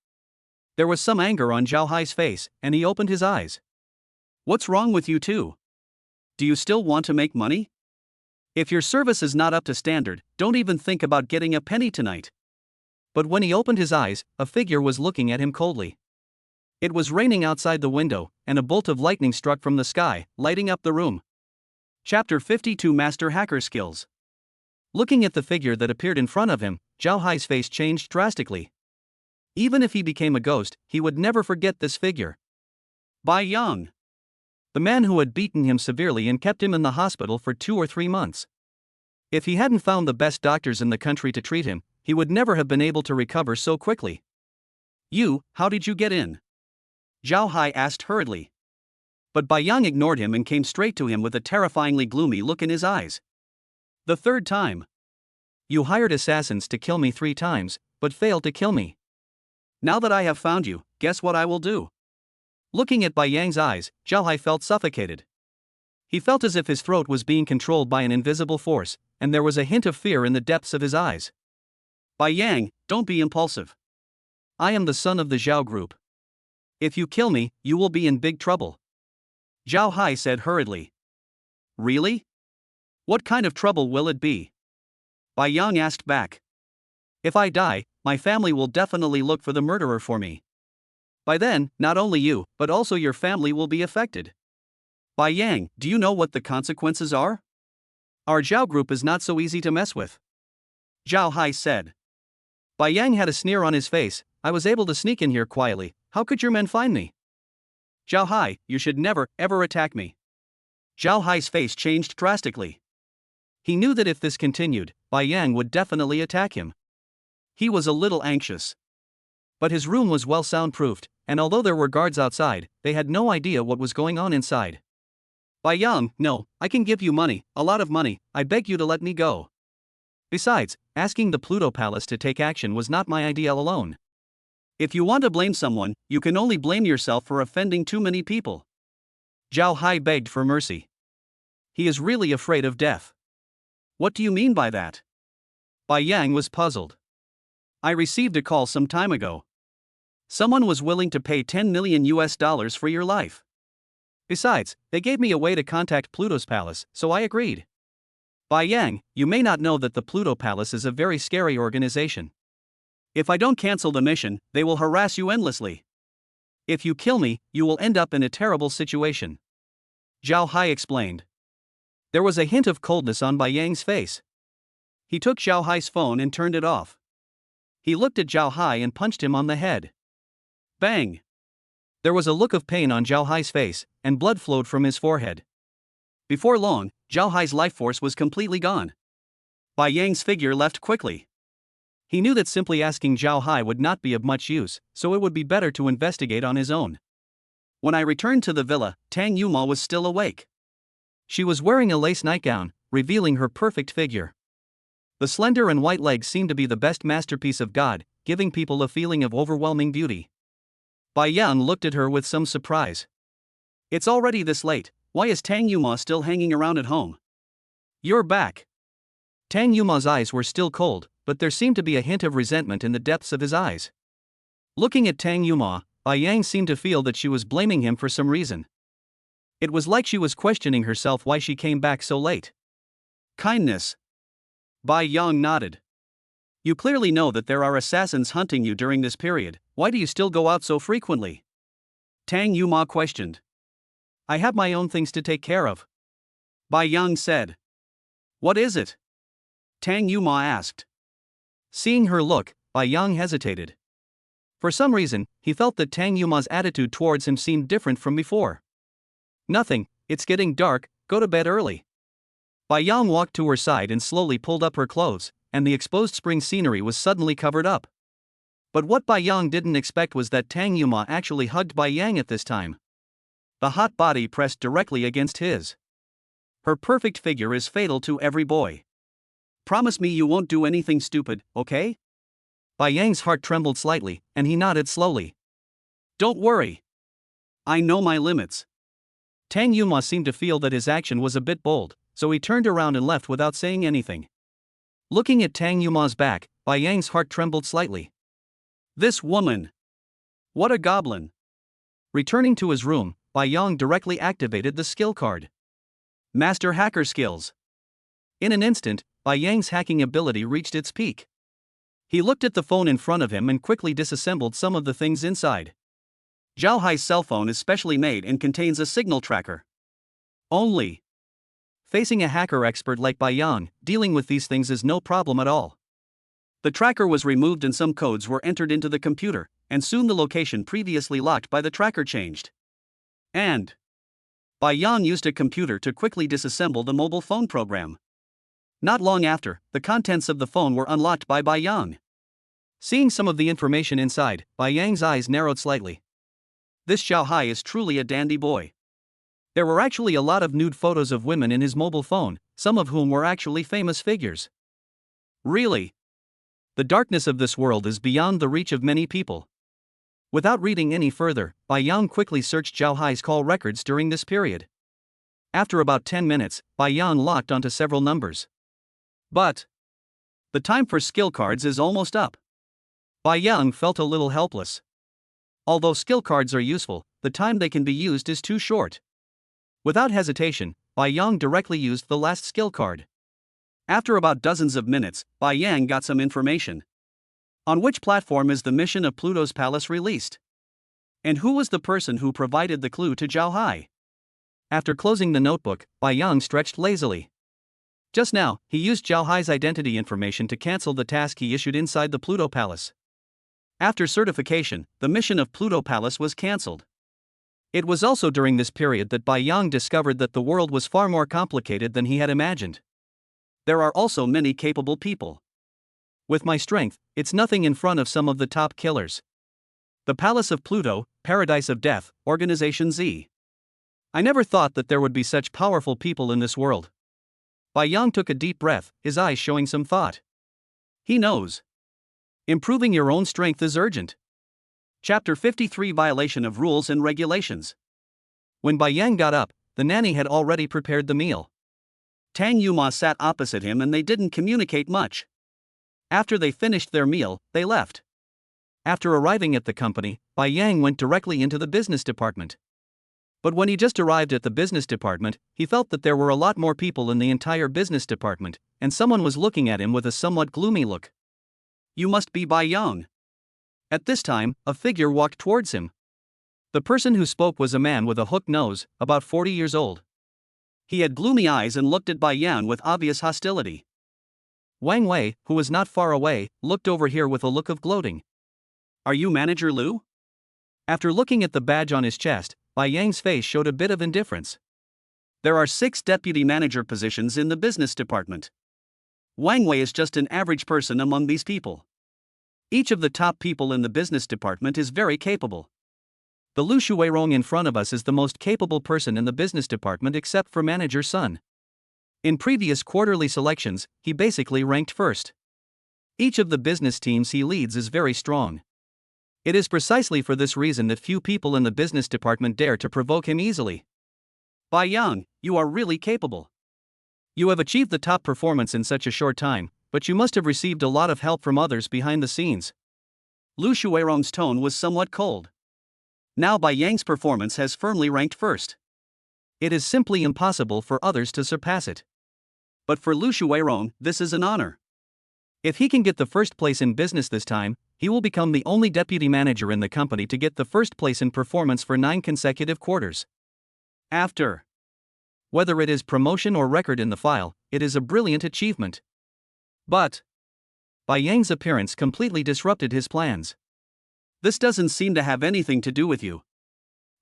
There was some anger on Zhao Hai's face, and he opened his eyes. What's wrong with you 2? Do you still want to make money? If your service is not up to standard, don't even think about getting a penny tonight. But when he opened his eyes, a figure was looking at him coldly. It was raining outside the window, and a bolt of lightning struck from the sky, lighting up the room. Chapter 52 Master Hacker Skills. Looking at the figure that appeared in front of him, Zhao Hai's face changed drastically. Even if he became a ghost, he would never forget this figure. Bai Yang. The man who had beaten him severely and kept him in the hospital for 2 or 3 months. If he hadn't found the best doctors in the country to treat him, he would never have been able to recover so quickly. How did you get in? Zhao Hai asked hurriedly. But Bai Yang ignored him and came straight to him with a terrifyingly gloomy look in his eyes. The 3rd time. You hired assassins to kill me 3 times, but failed to kill me. Now that I have found you, guess what I will do? Looking at Bai Yang's eyes, Zhao Hai felt suffocated. He felt as if his throat was being controlled by an invisible force, and there was a hint of fear in the depths of his eyes. Bai Yang, don't be impulsive. I am the son of the Zhao group. If you kill me, you will be in big trouble. Zhao Hai said hurriedly. Really? What kind of trouble will it be? Bai Yang asked back. If I die, my family will definitely look for the murderer for me. By then, not only you, but also your family will be affected. Bai Yang, do you know what the consequences are? Our Zhao group is not so easy to mess with. Zhao Hai said. Bai Yang had a sneer on his face. I was able to sneak in here quietly. How could your men find me? Zhao Hai, you should never, ever attack me. Zhao Hai's face changed drastically. He knew that if this continued, Bai Yang would definitely attack him. He was a little anxious. But his room was well soundproofed, and although there were guards outside, they had no idea what was going on inside. Bai Yang, no, I can give you money, a lot of money, I beg you to let me go. Besides, asking the Pluto Palace to take action was not my idea alone. If you want to blame someone, you can only blame yourself for offending too many people. Zhao Hai begged for mercy. He is really afraid of death. What do you mean by that? Bai Yang was puzzled. I received a call some time ago. Someone was willing to pay $10 million for your life. Besides, they gave me a way to contact Pluto's palace, so I agreed. Bai Yang, you may not know that the Pluto Palace is a very scary organization. If I don't cancel the mission, they will harass you endlessly. If you kill me, you will end up in a terrible situation. Zhao Hai explained. There was a hint of coldness on Bai Yang's face. He took Zhao Hai's phone and turned it off. He looked at Zhao Hai and punched him on the head. Bang! There was a look of pain on Zhao Hai's face, and blood flowed from his forehead. Before long, Zhao Hai's life force was completely gone. Bai Yang's figure left quickly. He knew that simply asking Zhao Hai would not be of much use, so it would be better to investigate on his own. When I returned to the villa, Tang Yuma was still awake. She was wearing a lace nightgown, revealing her perfect figure. The slender and white legs seemed to be the best masterpiece of God, giving people a feeling of overwhelming beauty. Bai Yang looked at her with some surprise. It's already this late, why is Tang Yuma still hanging around at home? You're back. Tang Yuma's eyes were still cold, but there seemed to be a hint of resentment in the depths of his eyes. Looking at Tang Yuma, Bai Yang seemed to feel that she was blaming him for some reason. It was like she was questioning herself why she came back so late. Kindness. Bai Yang nodded. You clearly know that there are assassins hunting you during this period, why do you still go out so frequently? Tang Yuma questioned. I have my own things to take care of. Bai Yang said. What is it? Tang Yuma asked. Seeing her look, Bai Yang hesitated. For some reason, he felt that Tang Yuma's attitude towards him seemed different from before. Nothing, it's getting dark, go to bed early. Bai Yang walked to her side and slowly pulled up her clothes, and the exposed spring scenery was suddenly covered up. But what Bai Yang didn't expect was that Tang Yuma actually hugged Bai Yang at this time. The hot body pressed directly against his. Her perfect figure is fatal to every boy. Promise me you won't do anything stupid, okay? Bai Yang's heart trembled slightly, and he nodded slowly. Don't worry. I know my limits. Tang Yuma seemed to feel that his action was a bit bold, so he turned around and left without saying anything. Looking at Tang Yuma's back, Bai Yang's heart trembled slightly. This woman! What a goblin! Returning to his room, Bai Yang directly activated the skill card. Master Hacker Skills. In an instant, Bai Yang's hacking ability reached its peak. He looked at the phone in front of him and quickly disassembled some of the things inside. Zhao Hai's cell phone is specially made and contains a signal tracker. Only. Facing a hacker expert like Bai Yang, dealing with these things is no problem at all. The tracker was removed and some codes were entered into the computer, and soon the location previously locked by the tracker changed. And Bai Yang used a computer to quickly disassemble the mobile phone program. Not long after, the contents of the phone were unlocked by Bai Yang. Seeing some of the information inside, Bai Yang's eyes narrowed slightly. This Zhao Hai is truly a dandy boy. There were actually a lot of nude photos of women in his mobile phone, some of whom were actually famous figures. Really? The darkness of this world is beyond the reach of many people. Without reading any further, Bai Yang quickly searched Zhao Hai's call records during this period. After about 10 minutes, Bai Yang locked onto several numbers. But the time for skill cards is almost up. Bai Yang felt a little helpless. Although skill cards are useful, the time they can be used is too short. Without hesitation, Bai Yang directly used the last skill card. After about dozens of minutes, Bai Yang got some information. On which platform is the mission of Pluto's palace released? And who was the person who provided the clue to Zhao Hai? After closing the notebook, Bai Yang stretched lazily. Just now, he used Zhao Hai's identity information to cancel the task he issued inside the Pluto Palace. After certification, the mission of Pluto Palace was cancelled. It was also during this period that Bai Yang discovered that the world was far more complicated than he had imagined. There are also many capable people. With my strength, it's nothing in front of some of the top killers. The Palace of Pluto, Paradise of Death, Organization Z. I never thought that there would be such powerful people in this world. Bai Yang took a deep breath, his eyes showing some thought. He knows. Improving your own strength is urgent. Chapter 53 Violation of Rules and Regulations. When Bai Yang got up, the nanny had already prepared the meal. Tang Yuma sat opposite him and they didn't communicate much. After they finished their meal, they left. After arriving at the company, Bai Yang went directly into the business department. But when he just arrived at the business department, he felt that there were a lot more people in the entire business department, and someone was looking at him with a somewhat gloomy look. You must be Bai Yang. At this time, a figure walked towards him. The person who spoke was a man with a hooked nose, about 40 years old. He had gloomy eyes and looked at Bai Yang with obvious hostility. Wang Wei, who was not far away, looked over here with a look of gloating. Are you Manager Liu? After looking at the badge on his chest, Bai Yang's face showed a bit of indifference. There are 6 deputy manager positions in the business department. Wang Wei is just an average person among these people. Each of the top people in the business department is very capable. The Lu Shuirong in front of us is the most capable person in the business department except for Manager Sun. In previous quarterly selections, he basically ranked first. Each of the business teams he leads is very strong. It is precisely for this reason that few people in the business department dare to provoke him easily. Bai Yang, you are really capable. You have achieved the top performance in such a short time, but you must have received a lot of help from others behind the scenes. Lu Shuirong's tone was somewhat cold. Now Bai Yang's performance has firmly ranked first. It is simply impossible for others to surpass it. But for Lu Shuirong, this is an honor. If he can get the first place in business this time, he will become the only deputy manager in the company to get the first place in performance for 9 consecutive quarters. After. Whether it is promotion or record in the file, it is a brilliant achievement. But Bai Yang's appearance completely disrupted his plans. This doesn't seem to have anything to do with you.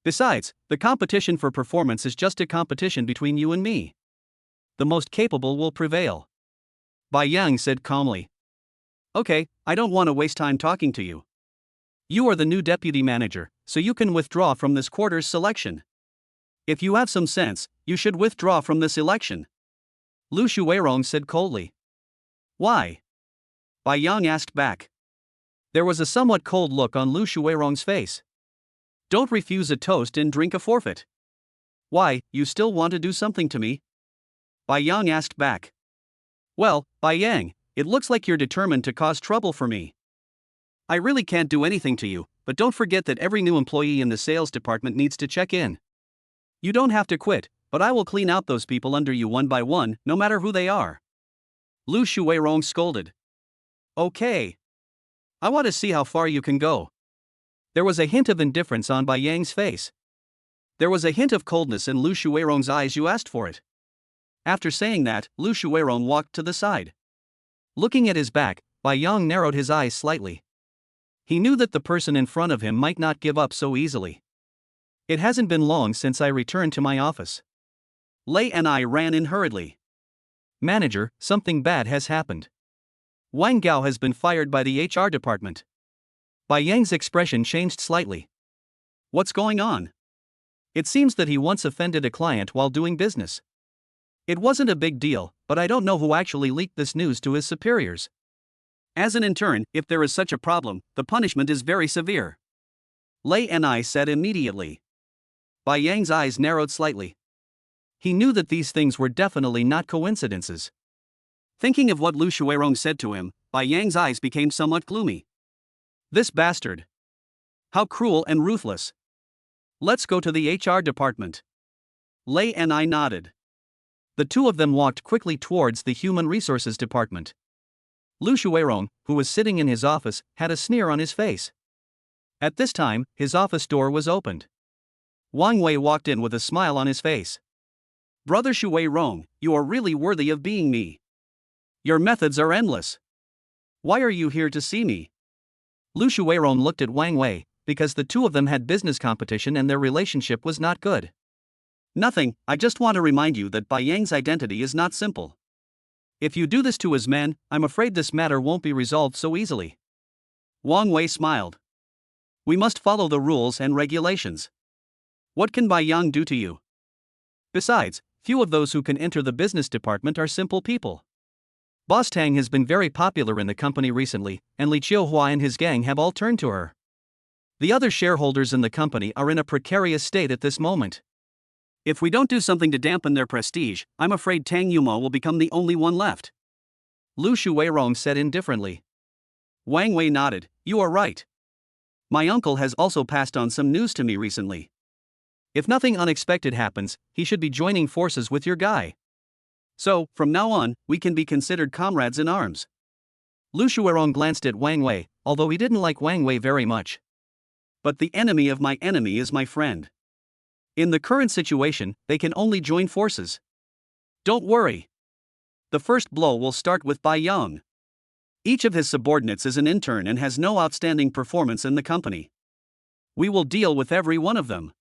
Besides, the competition for performance is just a competition between you and me. The most capable will prevail. Bai Yang said calmly. Okay, I don't want to waste time talking to you. You are the new deputy manager, so you can withdraw from this quarter's selection. If you have some sense, you should withdraw from this election. Lu Shuirong said coldly. Why? Bai Yang asked back. There was a somewhat cold look on Lu Shuirong's face. Don't refuse a toast and drink a forfeit. Why, you still want to do something to me? Bai Yang asked back. Well, Bai Yang, it looks like you're determined to cause trouble for me. I really can't do anything to you, but don't forget that every new employee in the sales department needs to check in. You don't have to quit, but I will clean out those people under you one by one, no matter who they are. Lu Shuirong scolded. Okay. I want to see how far you can go. There was a hint of indifference on Bai Yang's face. There was a hint of coldness in Lu Shuirong's eyes. You asked for it. After saying that, Lu Shuirong walked to the side. Looking at his back, Bai Yang narrowed his eyes slightly. He knew that the person in front of him might not give up so easily. It hasn't been long since I returned to my office. Lei and I ran in hurriedly. Manager, something bad has happened. Wang Gao has been fired by the HR department. Bai Yang's expression changed slightly. What's going on? It seems that he once offended a client while doing business. It wasn't a big deal, but I don't know who actually leaked this news to his superiors. As an intern, if there is such a problem, the punishment is very severe. Lei and I said immediately. Bai Yang's eyes narrowed slightly. He knew that these things were definitely not coincidences. Thinking of what Lu Shuirong said to him, Bai Yang's eyes became somewhat gloomy. This bastard. How cruel and ruthless. Let's go to the HR department. Lei and I nodded. The two of them walked quickly towards the Human Resources Department. Lu Shuirong, who was sitting in his office, had a sneer on his face. At this time, his office door was opened. Wang Wei walked in with a smile on his face. Brother Shuirong, you are really worthy of being me. Your methods are endless. Why are you here to see me? Lu Shuirong looked at Wang Wei, because the two of them had business competition and their relationship was not good. Nothing, I just want to remind you that Bai Yang's identity is not simple. If you do this to his men, I'm afraid this matter won't be resolved so easily. Wang Wei smiled. We must follow the rules and regulations. What can Bai Yang do to you? Besides, few of those who can enter the business department are simple people. Boss Tang has been very popular in the company recently, and Li Qiuhua and his gang have all turned to her. The other shareholders in the company are in a precarious state at this moment. If we don't do something to dampen their prestige, I'm afraid Tang Yumo will become the only one left. Lu Shuirong said indifferently. Wang Wei nodded. You are right. My uncle has also passed on some news to me recently. If nothing unexpected happens, he should be joining forces with your guy. So, from now on, we can be considered comrades in arms. Lu Shuirong glanced at Wang Wei, although he didn't like Wang Wei very much. But the enemy of my enemy is my friend. In the current situation, they can only join forces. Don't worry. The first blow will start with Bai Yang. Each of his subordinates is an intern and has no outstanding performance in the company. We will deal with every one of them.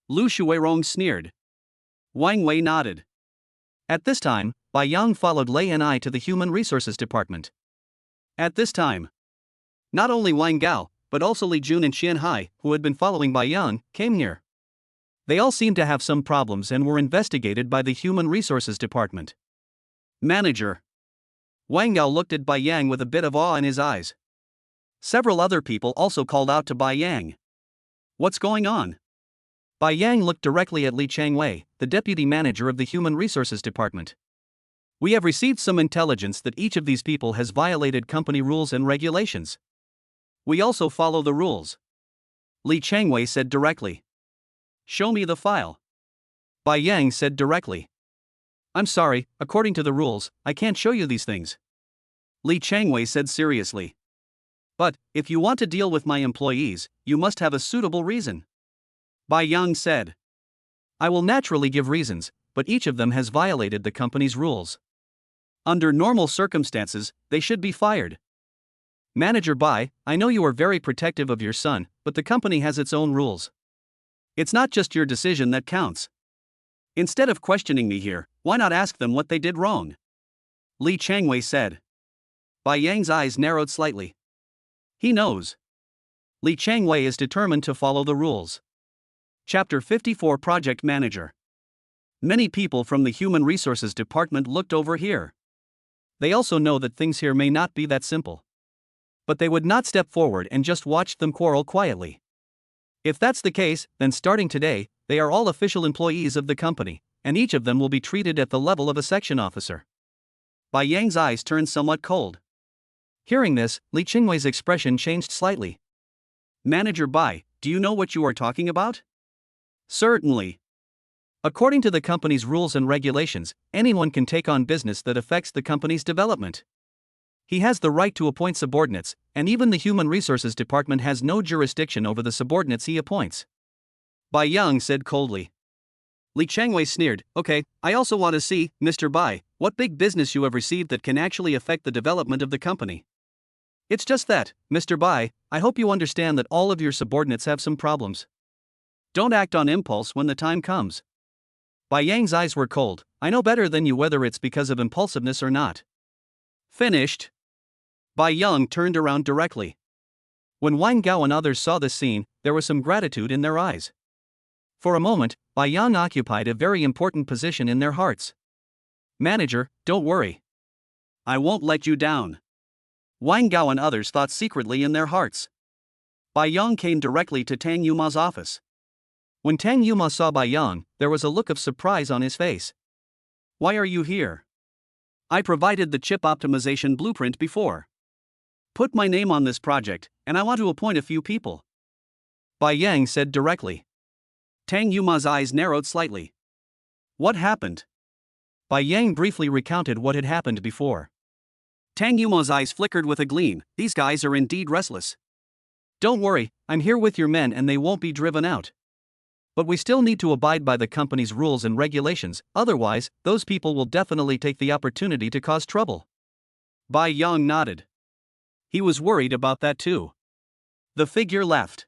Lu Shuirong sneered. Wang Wei nodded. At this time, Bai Yang followed Lei and I to the Human Resources Department. At this time, not only Wang Gao, but also Li Jun and Qian Hai, who had been following Bai Yang, came here. They all seemed to have some problems and were investigated by the Human Resources Department. Manager. Wang Gao looked at Bai Yang with a bit of awe in his eyes. Several other people also called out to Bai Yang. What's going on? Bai Yang looked directly at Li Changwei, the deputy manager of the Human Resources Department. We have received some intelligence that each of these people has violated company rules and regulations. We also follow the rules. Li Changwei said directly. Show me the file. Bai Yang said directly. I'm sorry, according to the rules, I can't show you these things. Li Changwei said seriously. But, if you want to deal with my employees, you must have a suitable reason. Bai Yang said. I will naturally give reasons, but each of them has violated the company's rules. Under normal circumstances, they should be fired. Manager Bai, I know you are very protective of your son, but the company has its own rules. It's not just your decision that counts. Instead of questioning me here, why not ask them what they did wrong? Li Changwei said. Bai Yang's eyes narrowed slightly. He knows. Li Changwei is determined to follow the rules. Chapter 54 Project Manager. Many people from the Human Resources Department looked over here. They also know that things here may not be that simple. But they would not step forward and just watch them quarrel quietly. If that's the case, then starting today, they are all official employees of the company, and each of them will be treated at the level of a section officer. Bai Yang's eyes turned somewhat cold. Hearing this, Li Chingwei's expression changed slightly. Manager Bai, do you know what you are talking about? Certainly. According to the company's rules and regulations, anyone can take on business that affects the company's development. He has the right to appoint subordinates, and even the Human Resources Department has no jurisdiction over the subordinates he appoints. Bai Yang said coldly. Li Changwei sneered, Okay, I also want to see, Mr. Bai, what big business you have received that can actually affect the development of the company. It's just that, Mr. Bai, I hope you understand that all of your subordinates have some problems. Don't act on impulse when the time comes. Bai Yang's eyes were cold. I know better than you whether it's because of impulsiveness or not. Finished. Bai Yang turned around directly. When Wang Gao and others saw this scene, there was some gratitude in their eyes. For a moment, Bai Yang occupied a very important position in their hearts. Manager, don't worry. I won't let you down. Wang Gao and others thought secretly in their hearts. Bai Yang came directly to Tang Yuma's office. When Tang Yuma saw Bai Yang, there was a look of surprise on his face. Why are you here? I provided the chip optimization blueprint before. Put my name on this project, and I want to appoint a few people. Bai Yang said directly. Tang Yuma's eyes narrowed slightly. What happened? Bai Yang briefly recounted what had happened before. Tang Yuma's eyes flickered with a gleam. These guys are indeed restless. Don't worry, I'm here with your men and they won't be driven out. But we still need to abide by the company's rules and regulations, otherwise, those people will definitely take the opportunity to cause trouble. Bai Yang nodded. He was worried about that too. The figure left.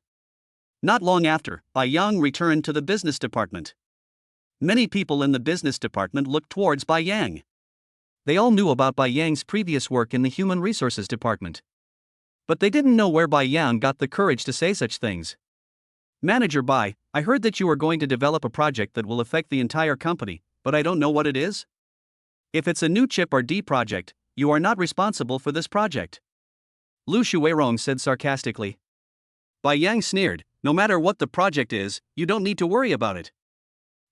Not long after, Bai Yang returned to the business department. Many people in the business department looked towards Bai Yang. They all knew about Bai Yang's previous work in the Human Resources Department. But they didn't know where Bai Yang got the courage to say such things. Manager Bai, I heard that you are going to develop a project that will affect the entire company, but I don't know what it is. If it's a new chip or D project, you are not responsible for this project. Lu Shuirong said sarcastically. Bai Yang sneered, no matter what the project is, you don't need to worry about it.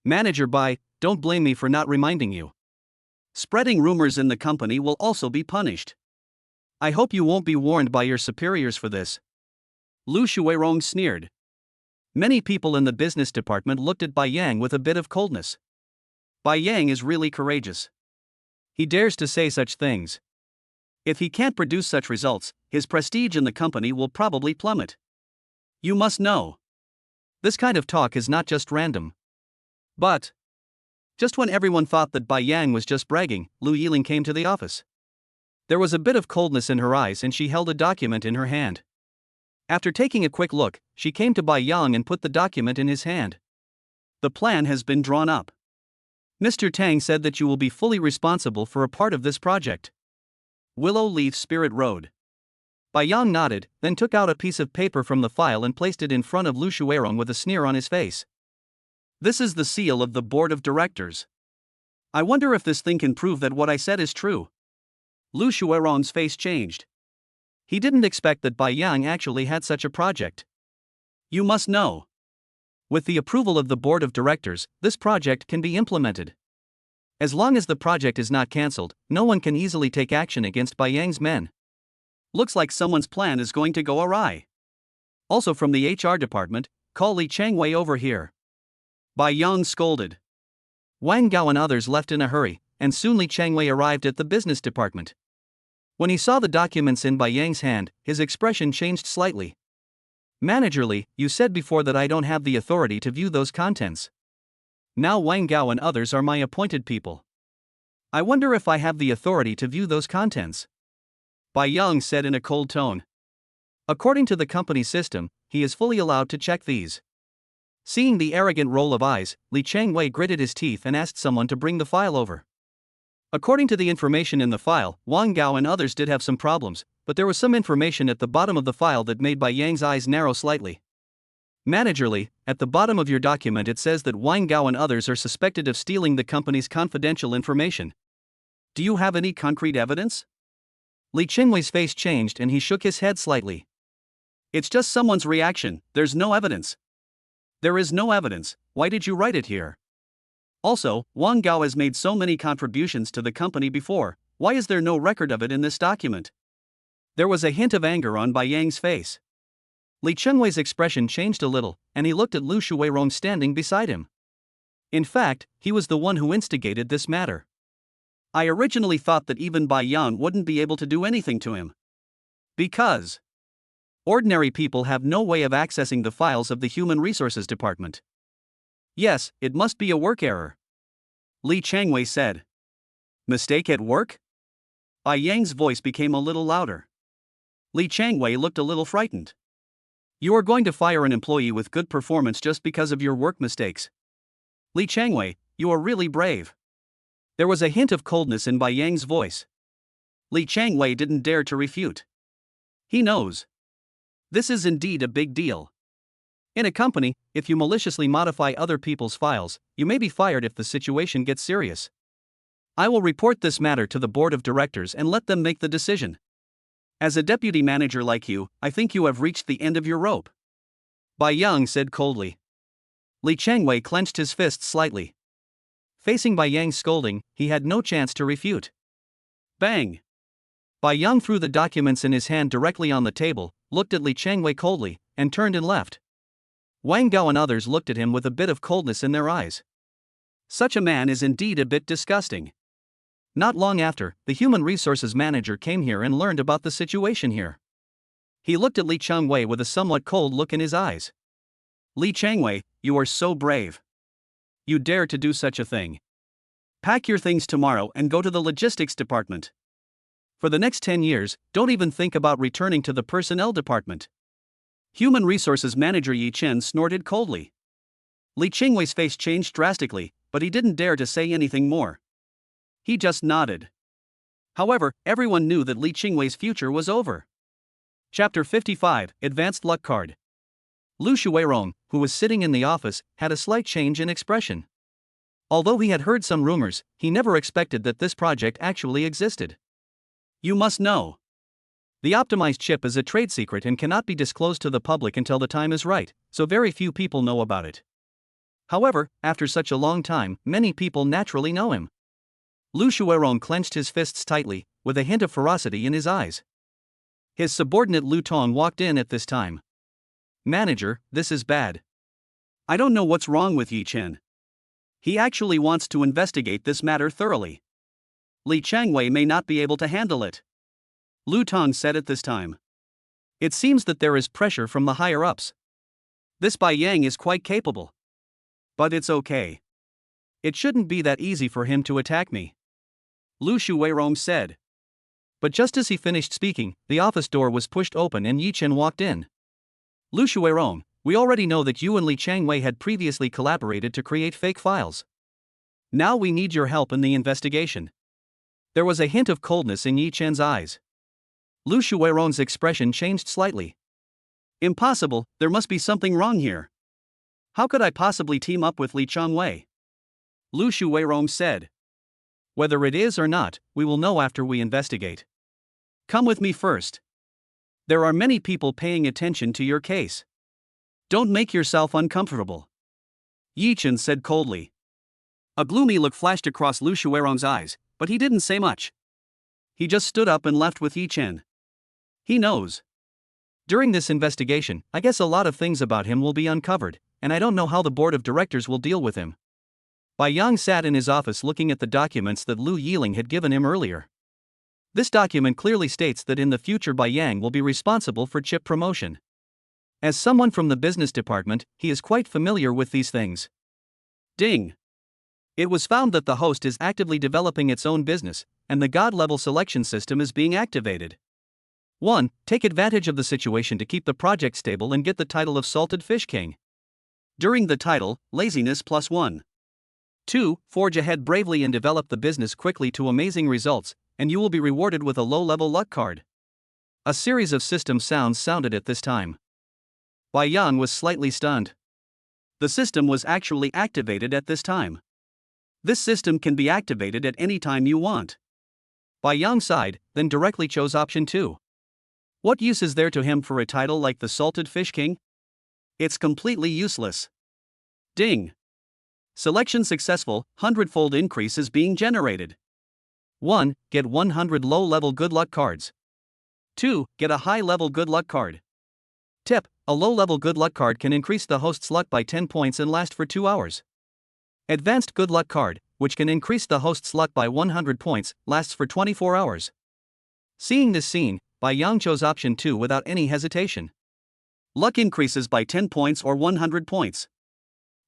Manager Bai, don't blame me for not reminding you. Spreading rumors in the company will also be punished. I hope you won't be warned by your superiors for this. Lu Shuirong sneered. Many people in the business department looked at Bai Yang with a bit of coldness. Bai Yang is really courageous. He dares to say such things. If he can't produce such results, his prestige in the company will probably plummet. You must know. This kind of talk is not just random. But just when everyone thought that Bai Yang was just bragging, Lu Yiling came to the office. There was a bit of coldness in her eyes and she held a document in her hand. After taking a quick look, she came to Bai Yang and put the document in his hand. The plan has been drawn up. Mr. Tang said that you will be fully responsible for a part of this project. Willow Leaf Spirit Road. Bai Yang nodded, then took out a piece of paper from the file and placed it in front of Lu Shuerong with a sneer on his face. This is the seal of the board of directors. I wonder if this thing can prove that what I said is true. Lu Shuerong's face changed. He didn't expect that Bai Yang actually had such a project. You must know. With the approval of the board of directors, this project can be implemented. As long as the project is not cancelled, no one can easily take action against Bai Yang's men. Looks like someone's plan is going to go awry. Also from the HR department, call Li Changwei over here. Bai Yang scolded. Wang Gao and others left in a hurry, and soon Li Changwei arrived at the business department. When he saw the documents in Bai Yang's hand, his expression changed slightly. Managerly, you said before that I don't have the authority to view those contents. Now Wang Gao and others are my appointed people. I wonder if I have the authority to view those contents. Bai Yang said in a cold tone. According to the company system, he is fully allowed to check these. Seeing the arrogant roll of eyes, Li Changwei gritted his teeth and asked someone to bring the file over. According to the information in the file, Wang Gao and others did have some problems, but there was some information at the bottom of the file that made Bai Yang's eyes narrow slightly. Managerly, at the bottom of your document it says that Wang Gao and others are suspected of stealing the company's confidential information. Do you have any concrete evidence? Li Chingwei's face changed and he shook his head slightly. It's just someone's reaction, there's no evidence. There is no evidence, why did you write it here? Also, Wang Gao has made so many contributions to the company before, why is there no record of it in this document? There was a hint of anger on Bai Yang's face. Li Chengwei's expression changed a little, and he looked at Lu Shuerong standing beside him. In fact, he was the one who instigated this matter. I originally thought that even Bai Yang wouldn't be able to do anything to him. Because ordinary people have no way of accessing the files of the Human Resources Department. Yes, it must be a work error. Li Changwei said. Mistake at work? Bai Yang's voice became a little louder. Li Changwei looked a little frightened. You are going to fire an employee with good performance just because of your work mistakes. Li Changwei, you are really brave. There was a hint of coldness in Bai Yang's voice. Li Changwei didn't dare to refute. He knows. This is indeed a big deal. In a company, if you maliciously modify other people's files, you may be fired if the situation gets serious. I will report this matter to the board of directors and let them make the decision. As a deputy manager like you, I think you have reached the end of your rope. Bai Yang said coldly. Li Changwei clenched his fists slightly. Facing Bai Yang's scolding, he had no chance to refute. Bang! Bai Yang threw the documents in his hand directly on the table, looked at Li Changwei coldly, and turned and left. Wang Gao and others looked at him with a bit of coldness in their eyes. Such a man is indeed a bit disgusting. Not long after, the human resources manager came here and learned about the situation here. He looked at Li Changwei with a somewhat cold look in his eyes. Li Changwei, you are so brave. You dare to do such a thing. Pack your things tomorrow and go to the logistics department. For the next 10 years, don't even think about returning to the personnel department. Human Resources Manager Yi Chen snorted coldly. Li Chingwei's face changed drastically, but he didn't dare to say anything more. He just nodded. However, everyone knew that Li Chingwei's future was over. Chapter 55, Advanced Luck Card. Lu Shuerong, who was sitting in the office, had a slight change in expression. Although he had heard some rumors, he never expected that this project actually existed. You must know. The optimized chip is a trade secret and cannot be disclosed to the public until the time is right, so very few people know about it. However, after such a long time, many people naturally know him. Lu Shuerong clenched his fists tightly, with a hint of ferocity in his eyes. His subordinate Lu Tong walked in at this time. Manager, this is bad. I don't know what's wrong with Yi Chen. He actually wants to investigate this matter thoroughly. Li Changwei may not be able to handle it. Lu Tong said at this time. It seems that there is pressure from the higher-ups. This Bai Yang is quite capable. But it's okay. It shouldn't be that easy for him to attack me. Lu Shuerong said. But just as he finished speaking, the office door was pushed open and Yi Chen walked in. Lu Shuirong, we already know that you and Li Changwei had previously collaborated to create fake files. Now we need your help in the investigation. There was a hint of coldness in Yi Chen's eyes. Lu Shuirong's expression changed slightly. Impossible, there must be something wrong here. How could I possibly team up with Li Changwei? Lu Shuirong said. Whether it is or not, we will know after we investigate. Come with me first. There are many people paying attention to your case. Don't make yourself uncomfortable. Yi Chen said coldly. A gloomy look flashed across Lu Shuirong's eyes, but he didn't say much. He just stood up and left with Yi Chen. He knows. During this investigation, I guess a lot of things about him will be uncovered, and I don't know how the board of directors will deal with him. Bai Yang sat in his office looking at the documents that Lu Yiling had given him earlier. This document clearly states that in the future Bai Yang will be responsible for chip promotion. As someone from the business department, he is quite familiar with these things. Ding! It was found that the host is actively developing its own business, and the God-level selection system is being activated. 1. Take advantage of the situation to keep the project stable and get the title of Salted Fish King. During the title, laziness +1. 2. Forge ahead bravely and develop the business quickly to amazing results, and you will be rewarded with a low-level luck card. A series of system sounds sounded at this time. Bai Yang was slightly stunned. The system was actually activated at this time. This system can be activated at any time you want. Bai Yang sighed, then directly chose option 2. What use is there to him for a title like the Salted Fish King? It's completely useless. Ding! Selection successful, 100-fold increase is being generated. 1. Get 100 low-level good luck cards. 2. Get a high-level good luck card. Tip: a low-level good luck card can increase the host's luck by 10 points and last for 2 hours. Advanced good luck card, which can increase the host's luck by 100 points, lasts for 24 hours. Seeing this scene, Bai Yang chose option 2 without any hesitation. Luck increases by 10 points or 100 points.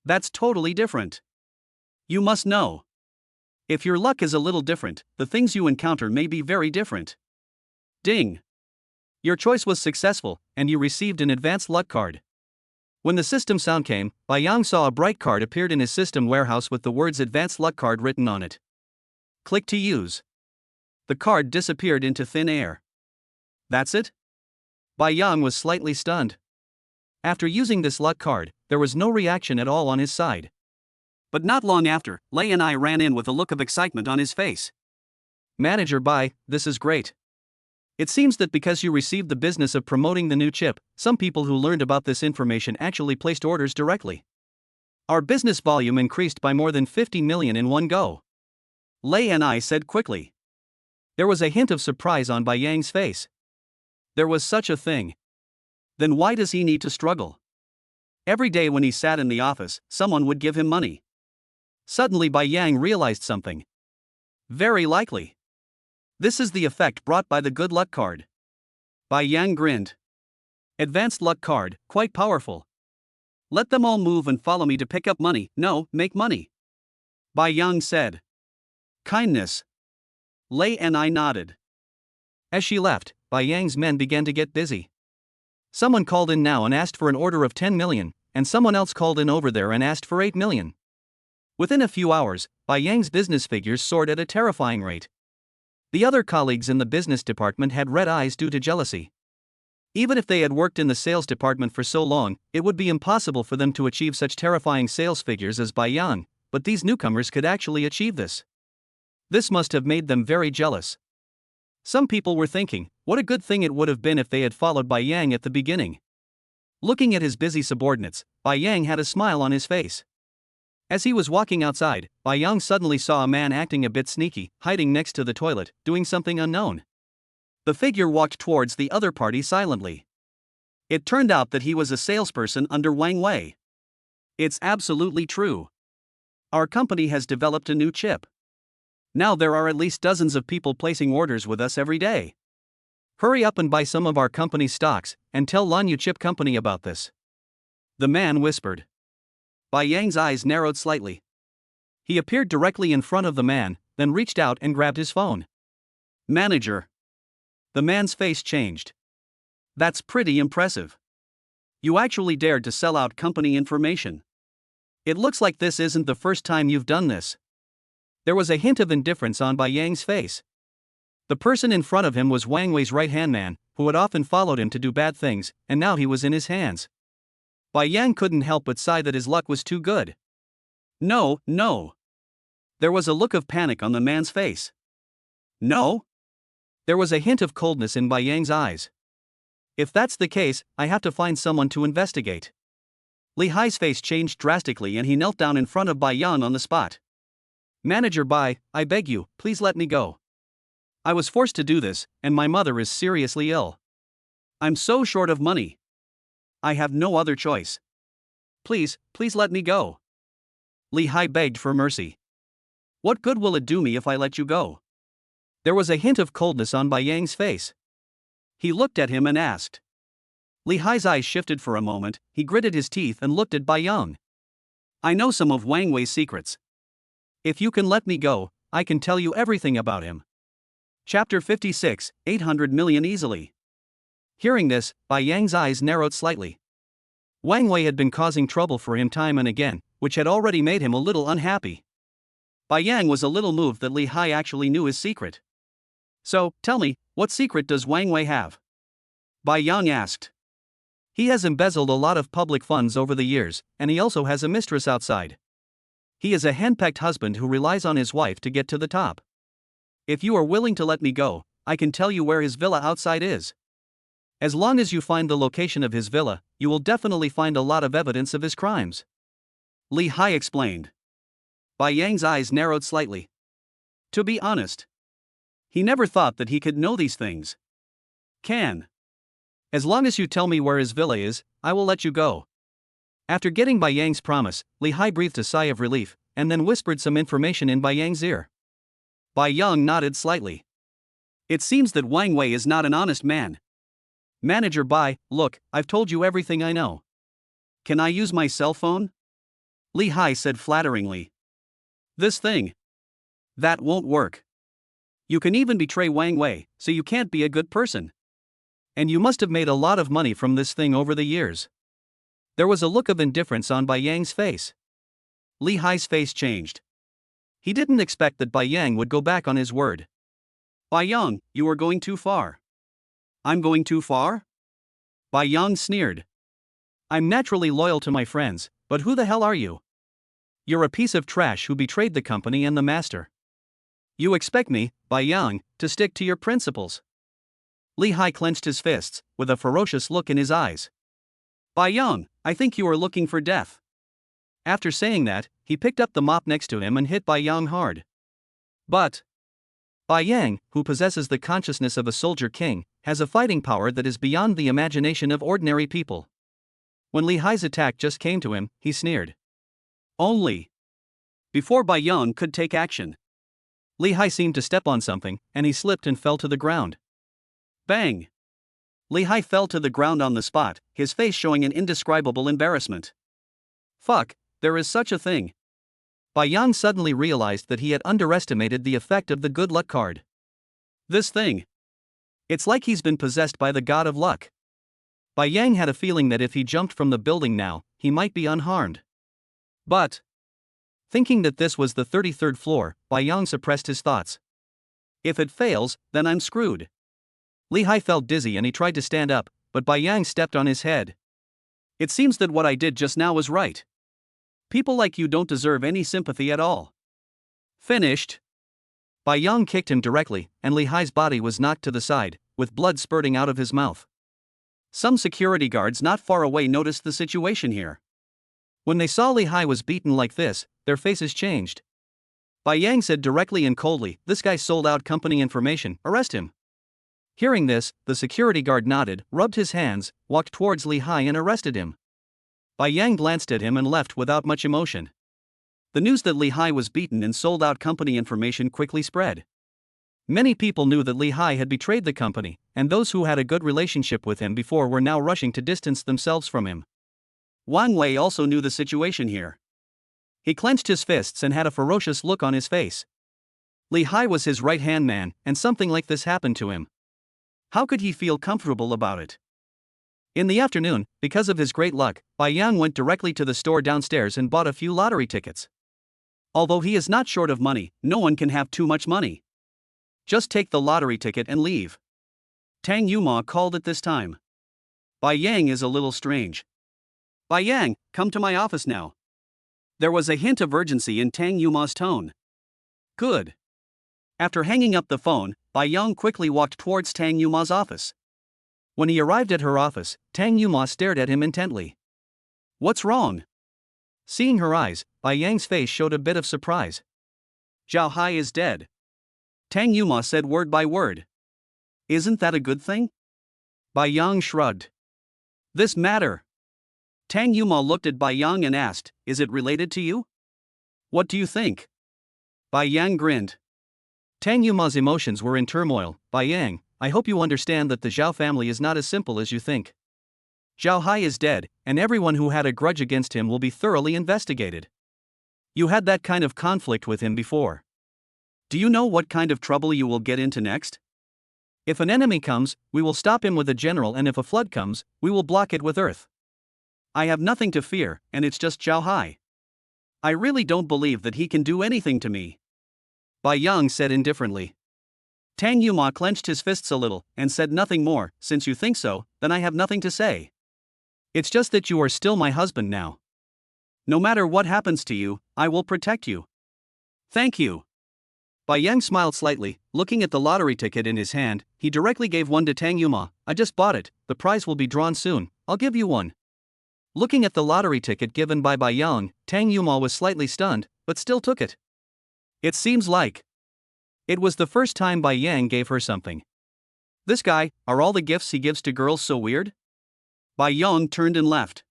That's totally different. You must know. If your luck is a little different, the things you encounter may be very different. Ding! Your choice was successful, and you received an advanced luck card. When the system sound came, Bai Yang saw a bright card appeared in his system warehouse with the words Advanced Luck Card written on it. Click to use. The card disappeared into thin air. That's it? Bai Yang was slightly stunned. After using this luck card, there was no reaction at all on his side. But not long after, Lei and I ran in with a look of excitement on his face. Manager Bai, this is great. It seems that because you received the business of promoting the new chip, some people who learned about this information actually placed orders directly. Our business volume increased by more than 50 million in one go. Lei and I said quickly. There was a hint of surprise on Bai Yang's face. There was such a thing. Then why does he need to struggle? Every day when he sat in the office, someone would give him money. Suddenly Bai Yang realized something. Very likely. This is the effect brought by the good luck card. Bai Yang grinned. Advanced luck card, quite powerful. Let them all move and follow me to pick up money, no, make money. Bai Yang said. Kindness. Lei and I nodded. As she left, Bai Yang's men began to get busy. Someone called in now and asked for an order of 10 million, and someone else called in over there and asked for 8 million. Within a few hours, Bai Yang's business figures soared at a terrifying rate. The other colleagues in the business department had red eyes due to jealousy. Even if they had worked in the sales department for so long, it would be impossible for them to achieve such terrifying sales figures as Bai Yang, but these newcomers could actually achieve this. This must have made them very jealous. Some people were thinking, what a good thing it would have been if they had followed Bai Yang at the beginning. Looking at his busy subordinates, Bai Yang had a smile on his face. As he was walking outside, Bai Yang suddenly saw a man acting a bit sneaky, hiding next to the toilet, doing something unknown. The figure walked towards the other party silently. It turned out that he was a salesperson under Wang Wei. It's absolutely true. Our company has developed a new chip. Now there are at least dozens of people placing orders with us every day. Hurry up and buy some of our company's stocks, and tell Lanyu Chip Company about this. The man whispered. Bai Yang's eyes narrowed slightly. He appeared directly in front of the man, then reached out and grabbed his phone. Manager. The man's face changed. That's pretty impressive. You actually dared to sell out company information. It looks like this isn't the first time you've done this. There was a hint of indifference on Bai Yang's face. The person in front of him was Wang Wei's right-hand man, who had often followed him to do bad things, and now he was in his hands. Bai Yang couldn't help but sigh that his luck was too good. No, no. There was a look of panic on the man's face. No? There was a hint of coldness in Bai Yang's eyes. If that's the case, I have to find someone to investigate. Li Hai's face changed drastically and he knelt down in front of Bai Yang on the spot. Manager Bai, I beg you, please let me go. I was forced to do this, and my mother is seriously ill. I'm so short of money. I have no other choice. Please, please let me go. Li Hai begged for mercy. What good will it do me if I let you go? There was a hint of coldness on Bai Yang's face. He looked at him and asked. Li Hai's eyes shifted for a moment, he gritted his teeth and looked at Bai Yang. I know some of Wang Wei's secrets. If you can let me go, I can tell you everything about him. Chapter 56, 800 million easily. Hearing this, Bai Yang's eyes narrowed slightly. Wang Wei had been causing trouble for him time and again, which had already made him a little unhappy. Bai Yang was a little moved that Li Hai actually knew his secret. So, tell me, what secret does Wang Wei have? Bai Yang asked. He has embezzled a lot of public funds over the years, and he also has a mistress outside. He is a henpecked husband who relies on his wife to get to the top. If you are willing to let me go, I can tell you where his villa outside is. As long as you find the location of his villa, you will definitely find a lot of evidence of his crimes. Li Hai explained. Bai Yang's eyes narrowed slightly. To be honest, he never thought that he could know these things. As long as you tell me where his villa is, I will let you go. After getting Bai Yang's promise, Li Hai breathed a sigh of relief, and then whispered some information in Bai Yang's ear. Bai Yang nodded slightly. It seems that Wang Wei is not an honest man. Manager Bai, look, I've told you everything I know. Can I use my cell phone? Li Hai said flatteringly. This thing. That won't work. You can even betray Wang Wei, so you can't be a good person. And you must have made a lot of money from this thing over the years. There was a look of indifference on Bai Yang's face. Li Hai's face changed. He didn't expect that Bai Yang would go back on his word. Bai Yang, you are going too far. I'm going too far? Bai Yang sneered. I'm naturally loyal to my friends, but who the hell are you? You're a piece of trash who betrayed the company and the master. You expect me, Bai Yang, to stick to your principles. Li Hai clenched his fists, with a ferocious look in his eyes. Bai Yang, I think you are looking for death. After saying that, he picked up the mop next to him and hit Bai Yang hard. But Bai Yang, who possesses the consciousness of a soldier king, has a fighting power that is beyond the imagination of ordinary people. When Li Hai's attack just came to him, he sneered. Only. Before Bai Yang could take action, Li Hai seemed to step on something, and he slipped and fell to the ground. Bang! Li Hai fell to the ground on the spot, his face showing an indescribable embarrassment. Fuck, there is such a thing. Bai Yang suddenly realized that he had underestimated the effect of the good luck card. This thing. It's like he's been possessed by the god of luck. Bai Yang had a feeling that if he jumped from the building now, he might be unharmed. But thinking that this was the 33rd floor, Bai Yang suppressed his thoughts. If it fails, then I'm screwed. Li Hai felt dizzy and he tried to stand up, but Bai Yang stepped on his head. It seems that what I did just now was right. People like you don't deserve any sympathy at all. Finished. Bai Yang kicked him directly, and Li Hai's body was knocked to the side, with blood spurting out of his mouth. Some security guards not far away noticed the situation here. When they saw Li Hai was beaten like this, their faces changed. Bai Yang said directly and coldly, "This guy sold out company information, arrest him." Hearing this, the security guard nodded, rubbed his hands, walked towards Li Hai and arrested him. Bai Yang glanced at him and left without much emotion. The news that Li Hai was beaten and sold out company information quickly spread. Many people knew that Li Hai had betrayed the company, and those who had a good relationship with him before were now rushing to distance themselves from him. Wang Wei also knew the situation here. He clenched his fists and had a ferocious look on his face. Li Hai was his right-hand man, and something like this happened to him. How could he feel comfortable about it? In the afternoon, because of his great luck, Bai Yang went directly to the store downstairs and bought a few lottery tickets. Although he is not short of money, no one can have too much money. Just take the lottery ticket and leave. Tang Yuma called at this time. Bai Yang is a little strange. Bai Yang, come to my office now. There was a hint of urgency in Tang Yuma's tone. Good. After hanging up the phone, Bai Yang quickly walked towards Tang Yuma's office. When he arrived at her office, Tang Yuma stared at him intently. What's wrong? Seeing her eyes, Bai Yang's face showed a bit of surprise. Zhao Hai is dead. Tang Yuma said word by word. Isn't that a good thing? Bai Yang shrugged. This matter. Tang Yuma looked at Bai Yang and asked, is it related to you? What do you think? Bai Yang grinned. Tang Yuma's emotions were in turmoil. Bai Yang, I hope you understand that the Zhao family is not as simple as you think. Zhao Hai is dead, and everyone who had a grudge against him will be thoroughly investigated. You had that kind of conflict with him before. Do you know what kind of trouble you will get into next? If an enemy comes, we will stop him with a general, and if a flood comes, we will block it with earth. I have nothing to fear, and it's just Zhao Hai. I really don't believe that he can do anything to me. Bai Yang said indifferently. Tang Yuma clenched his fists a little, and said nothing more. Since you think so, then I have nothing to say. It's just that you are still my husband now. No matter what happens to you, I will protect you. Thank you. Bai Yang smiled slightly, looking at the lottery ticket in his hand. He directly gave one to Tang Yuma. I just bought it, the prize will be drawn soon, I'll give you one. Looking at the lottery ticket given by Bai Yang, Tang Yuma was slightly stunned, but still took it. It seems like it was the first time Bai Yang gave her something. This guy, are all the gifts he gives to girls so weird? Bai Yang turned and left.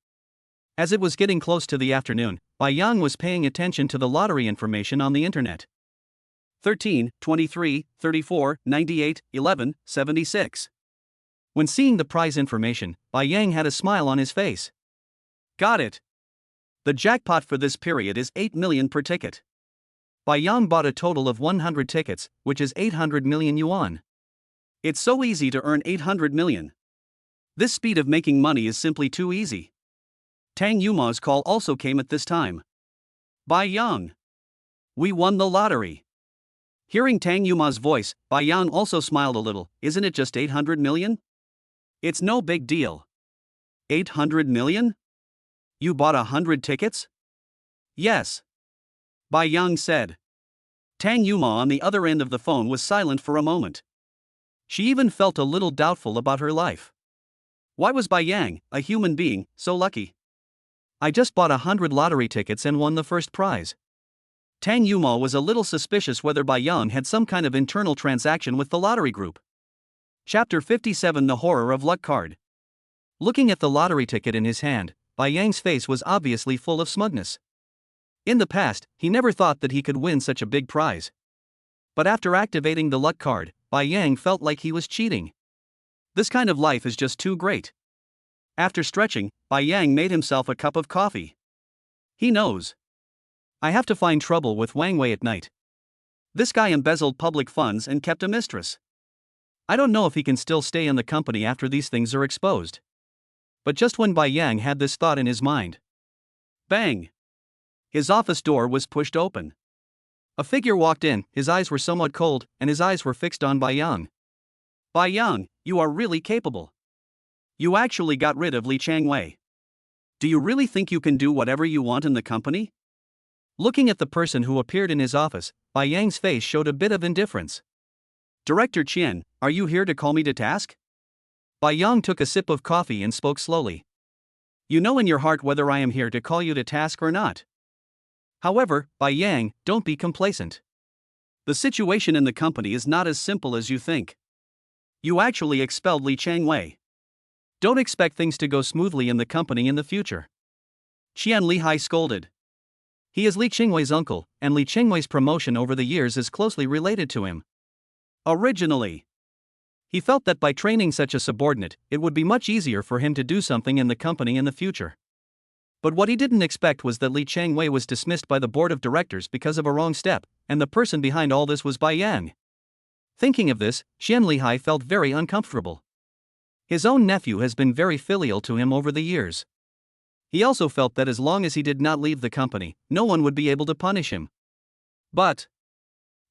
As it was getting close to the afternoon, Bai Yang was paying attention to the lottery information on the internet. 13, 23, 34, 98, 11, 76. When seeing the prize information, Bai Yang had a smile on his face. Got it. The jackpot for this period is 8 million per ticket. Bai Yang bought a total of 100 tickets, which is 800 million yuan. It's so easy to earn 800 million. This speed of making money is simply too easy. Tang Yuma's call also came at this time. Bai Yang. We won the lottery. Hearing Tang Yuma's voice, Bai Yang also smiled a little. Isn't it just 800 million? It's no big deal. 800 million? You bought 100 tickets? Yes. Bai Yang said. Tang Yuma on the other end of the phone was silent for a moment. She even felt a little doubtful about her life. Why was Bai Yang, a human being, so lucky? I just bought 100 lottery tickets and won the first prize. Tang Yuma was a little suspicious whether Bai Yang had some kind of internal transaction with the lottery group. Chapter 57 The Horror of Luck Card. Looking at the lottery ticket in his hand, Bai Yang's face was obviously full of smugness. In the past, he never thought that he could win such a big prize. But after activating the luck card, Bai Yang felt like he was cheating. This kind of life is just too great. After stretching, Bai Yang made himself a cup of coffee. He knows. I have to find trouble with Wang Wei at night. This guy embezzled public funds and kept a mistress. I don't know if he can still stay in the company after these things are exposed. But just when Bai Yang had this thought in his mind, bang! His office door was pushed open. A figure walked in. His eyes were somewhat cold, and his eyes were fixed on Bai Yang. Bai Yang, you are really capable. You actually got rid of Li Changwei. Do you really think you can do whatever you want in the company? Looking at the person who appeared in his office, Bai Yang's face showed a bit of indifference. Director Qian, are you here to call me to task? Bai Yang took a sip of coffee and spoke slowly. You know in your heart whether I am here to call you to task or not. However, Bai Yang, don't be complacent. The situation in the company is not as simple as you think. You actually expelled Li Changwei. Don't expect things to go smoothly in the company in the future. Qian Lihai scolded. He is Li Changwei's uncle, and Li Changwei's promotion over the years is closely related to him. Originally, he felt that by training such a subordinate, it would be much easier for him to do something in the company in the future. But what he didn't expect was that Li Changwei was dismissed by the board of directors because of a wrong step, and the person behind all this was Bai Yang. Thinking of this, Qian Lihai felt very uncomfortable. His own nephew has been very filial to him over the years. He also felt that as long as he did not leave the company, no one would be able to punish him. But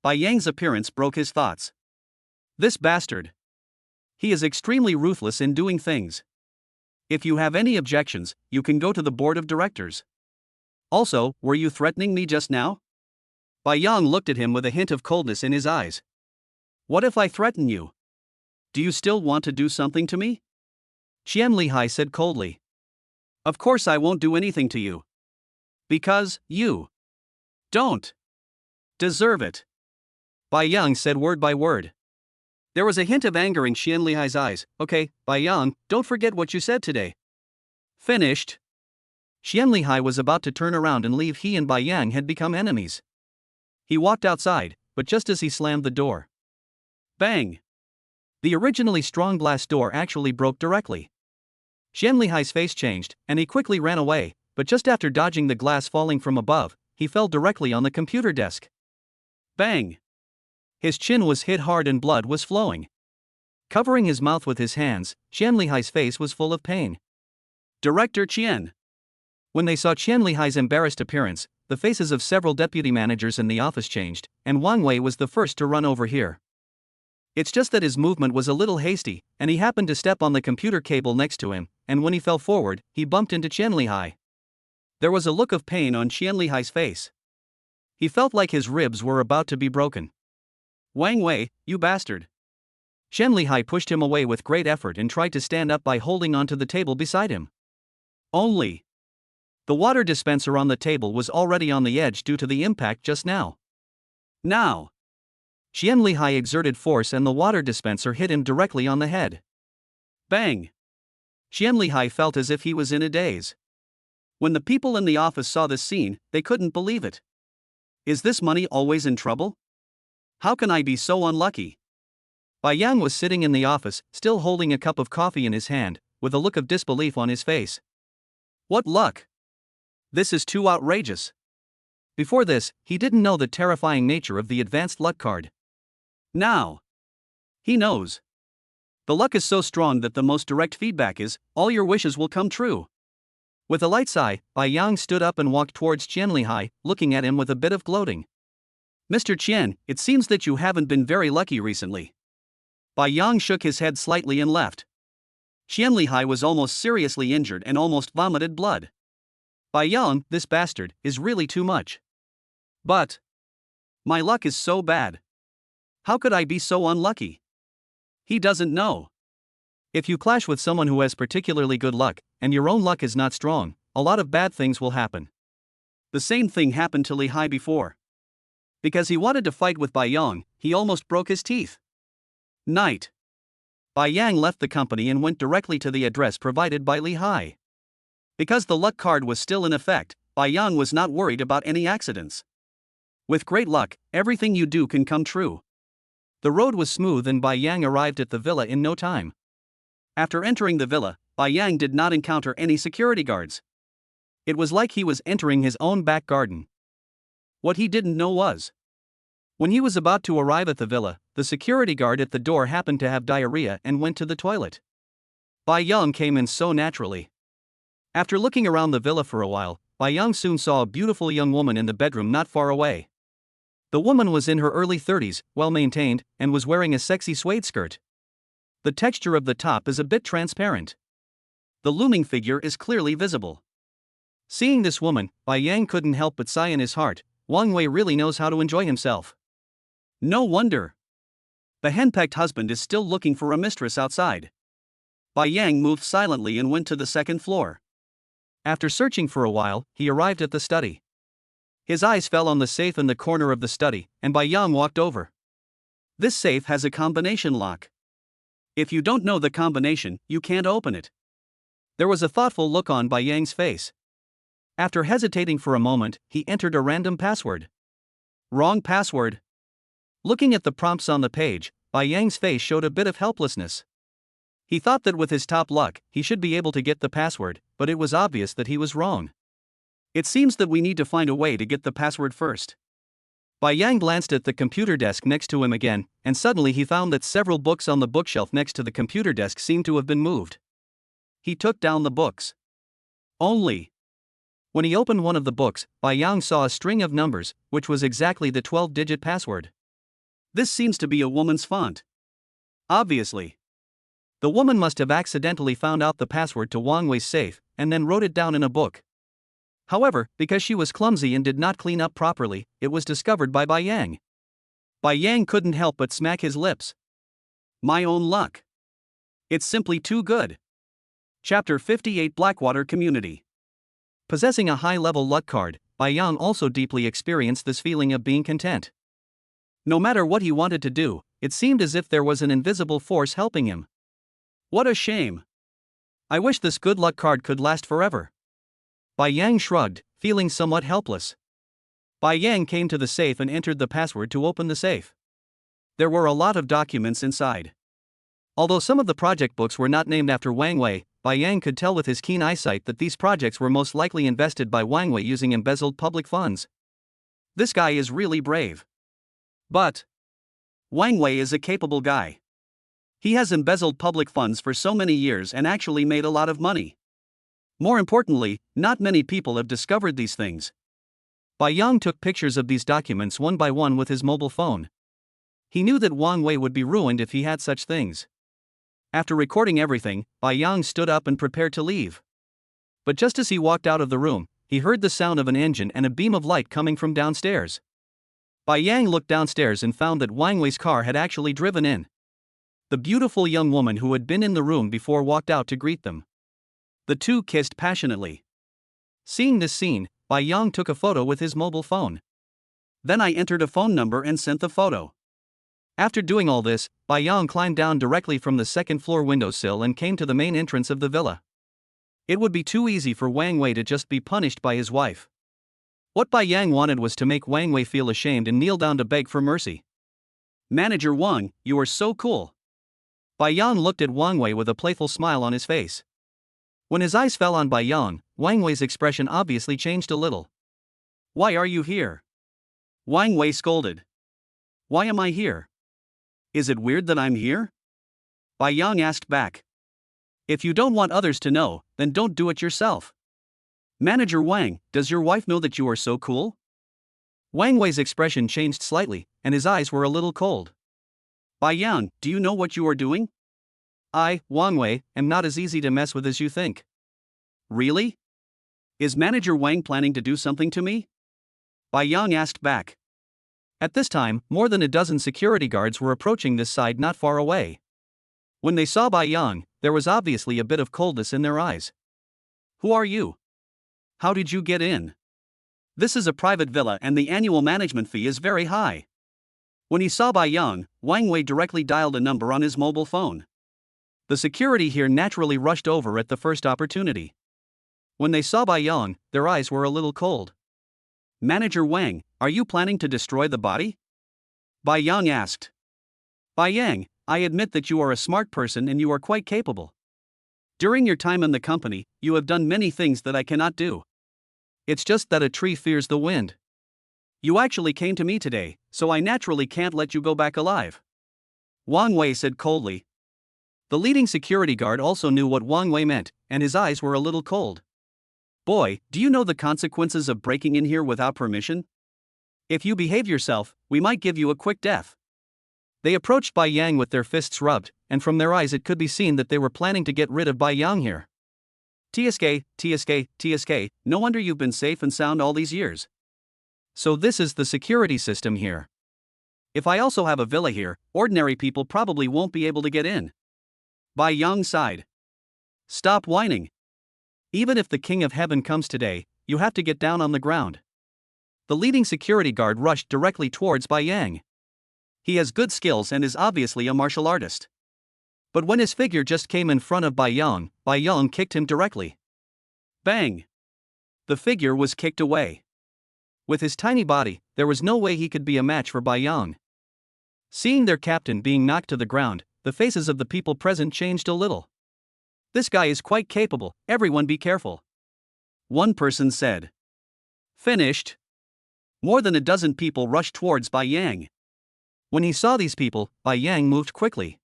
Bai Yang's appearance broke his thoughts. This bastard. He is extremely ruthless in doing things. If you have any objections, you can go to the board of directors. Also, were you threatening me just now? Bai Yang looked at him with a hint of coldness in his eyes. What if I threaten you? Do you still want to do something to me? Qian Lihai said coldly. Of course I won't do anything to you. Because you don't deserve it. Bai Yang said word by word. There was a hint of anger in Qian Lihai's eyes. Okay, Bai Yang, don't forget what you said today. Finished. Qian Lihai was about to turn around and leave. He and Bai Yang had become enemies. He walked outside, but just as he slammed the door, bang! The originally strong glass door actually broke directly. Qian Lihai's face changed, and he quickly ran away, but just after dodging the glass falling from above, he fell directly on the computer desk. Bang! His chin was hit hard and blood was flowing. Covering his mouth with his hands, Qian Lihai's face was full of pain. Director Qian. When they saw Qian Lihai's embarrassed appearance, the faces of several deputy managers in the office changed, and Wang Wei was the first to run over here. It's just that his movement was a little hasty, and he happened to step on the computer cable next to him, and when he fell forward, he bumped into Qian Lihai. There was a look of pain on Qian Lihai's face. He felt like his ribs were about to be broken. Wang Wei, you bastard. Qian Lihai pushed him away with great effort and tried to stand up by holding onto the table beside him. Only the water dispenser on the table was already on the edge due to the impact just now. Now, Qian Lihai exerted force and the water dispenser hit him directly on the head. Bang! Qian Lihai felt as if he was in a daze. When the people in the office saw this scene, they couldn't believe it. Is this money always in trouble? How can I be so unlucky? Bai Yang was sitting in the office, still holding a cup of coffee in his hand, with a look of disbelief on his face. What luck! This is too outrageous. Before this, he didn't know the terrifying nature of the advanced luck card. Now, he knows. The luck is so strong that the most direct feedback is, all your wishes will come true. With a light sigh, Bai Yang stood up and walked towards Qian Lihai, looking at him with a bit of gloating. Mr. Qian, it seems that you haven't been very lucky recently. Bai Yang shook his head slightly and left. Qian Lihai was almost seriously injured and almost vomited blood. Bai Yang, this bastard, is really too much. But my luck is so bad. How could I be so unlucky? He doesn't know. If you clash with someone who has particularly good luck, and your own luck is not strong, a lot of bad things will happen. The same thing happened to Lihai before. Because he wanted to fight with Bai Yang, he almost broke his teeth. Night. Bai Yang left the company and went directly to the address provided by Lihai. Because the luck card was still in effect, Bai Yang was not worried about any accidents. With great luck, everything you do can come true. The road was smooth and Bai Yang arrived at the villa in no time. After entering the villa, Bai Yang did not encounter any security guards. It was like he was entering his own back garden. What he didn't know was, when he was about to arrive at the villa, the security guard at the door happened to have diarrhea and went to the toilet. Bai Yang came in so naturally. After looking around the villa for a while, Bai Yang soon saw a beautiful young woman in the bedroom not far away. The woman was in her early 30s, well-maintained, and was wearing a sexy suede skirt. The texture of the top is a bit transparent. The looming figure is clearly visible. Seeing this woman, Bai Yang couldn't help but sigh in his heart. Wang Wei really knows how to enjoy himself. No wonder. The henpecked husband is still looking for a mistress outside. Bai Yang moved silently and went to the second floor. After searching for a while, he arrived at the study. His eyes fell on the safe in the corner of the study, and Bai Yang walked over. This safe has a combination lock. If you don't know the combination, you can't open it. There was a thoughtful look on Bai Yang's face. After hesitating for a moment, he entered a random password. Wrong password. Looking at the prompts on the page, Bai Yang's face showed a bit of helplessness. He thought that with his top luck, he should be able to get the password, but it was obvious that he was wrong. It seems that we need to find a way to get the password first. Bai Yang glanced at the computer desk next to him again, and suddenly he found that several books on the bookshelf next to the computer desk seemed to have been moved. He took down the books. Only. When he opened one of the books, Bai Yang saw a string of numbers, which was exactly the 12-digit password. This seems to be a woman's font. Obviously. The woman must have accidentally found out the password to Wang Wei's safe, and then wrote it down in a book. However, because she was clumsy and did not clean up properly, it was discovered by Bai Yang. Bai Yang couldn't help but smack his lips. My own luck. It's simply too good. Chapter 58 Blackwater Community. Possessing a high-level luck card, Bai Yang also deeply experienced this feeling of being content. No matter what he wanted to do, it seemed as if there was an invisible force helping him. What a shame. I wish this good luck card could last forever. Bai Yang shrugged, feeling somewhat helpless. Bai Yang came to the safe and entered the password to open the safe. There were a lot of documents inside. Although some of the project books were not named after Wang Wei, Bai Yang could tell with his keen eyesight that these projects were most likely invested by Wang Wei using embezzled public funds. This guy is really brave. But Wang Wei is a capable guy. He has embezzled public funds for so many years and actually made a lot of money. More importantly, not many people have discovered these things. Bai Yang took pictures of these documents one by one with his mobile phone. He knew that Wang Wei would be ruined if he had such things. After recording everything, Bai Yang stood up and prepared to leave. But just as he walked out of the room, he heard the sound of an engine and a beam of light coming from downstairs. Bai Yang looked downstairs and found that Wang Wei's car had actually driven in. The beautiful young woman who had been in the room before walked out to greet them. The two kissed passionately. Seeing this scene, Bai Yang took a photo with his mobile phone. Then I entered a phone number and sent the photo. After doing all this, Bai Yang climbed down directly from the second-floor windowsill and came to the main entrance of the villa. It would be too easy for Wang Wei to just be punished by his wife. What Bai Yang wanted was to make Wang Wei feel ashamed and kneel down to beg for mercy. Manager Wang, you are so cool. Bai Yang looked at Wang Wei with a playful smile on his face. When his eyes fell on Bai Yang, Wang Wei's expression obviously changed a little. Why are you here? Wang Wei scolded. Why am I here? Is it weird that I'm here? Bai Yang asked back. If you don't want others to know, then don't do it yourself. Manager Wang, does your wife know that you are so cool? Wang Wei's expression changed slightly, and his eyes were a little cold. Bai Yang, do you know what you are doing? I, Wang Wei, am not as easy to mess with as you think. Really? Is Manager Wang planning to do something to me? Bai Yang asked back. At this time, more than a dozen security guards were approaching this side not far away. When they saw Bai Yang, there was obviously a bit of coldness in their eyes. Who are you? How did you get in? This is a private villa and the annual management fee is very high. When he saw Bai Yang, Wang Wei directly dialed a number on his mobile phone. The security here naturally rushed over at the first opportunity. When they saw Bai Yang, their eyes were a little cold. Manager Wang, are you planning to destroy the body? Bai Yang asked. Bai Yang, I admit that you are a smart person and you are quite capable. During your time in the company, you have done many things that I cannot do. It's just that a tree fears the wind. You actually came to me today, so I naturally can't let you go back alive. Wang Wei said coldly. The leading security guard also knew what Wang Wei meant, and his eyes were a little cold. Boy, do you know the consequences of breaking in here without permission? If you behave yourself, we might give you a quick death. They approached Bai Yang with their fists rubbed, and from their eyes it could be seen that they were planning to get rid of Bai Yang here. TSK, no wonder you've been safe and sound all these years. So this is the security system here. If I also have a villa here, ordinary people probably won't be able to get in. Bai Yang sighed. Stop whining. Even if the King of Heaven comes today, you have to get down on the ground. The leading security guard rushed directly towards Bai Yang. He has good skills and is obviously a martial artist. But when his figure just came in front of Bai Yang kicked him directly. Bang! The figure was kicked away. With his tiny body, there was no way he could be a match for Bai Yang. Seeing their captain being knocked to the ground, the faces of the people present changed a little. This guy is quite capable, everyone be careful. One person said. Finished. More than a dozen people rushed towards Bai Yang. When he saw these people, Bai Yang moved quickly.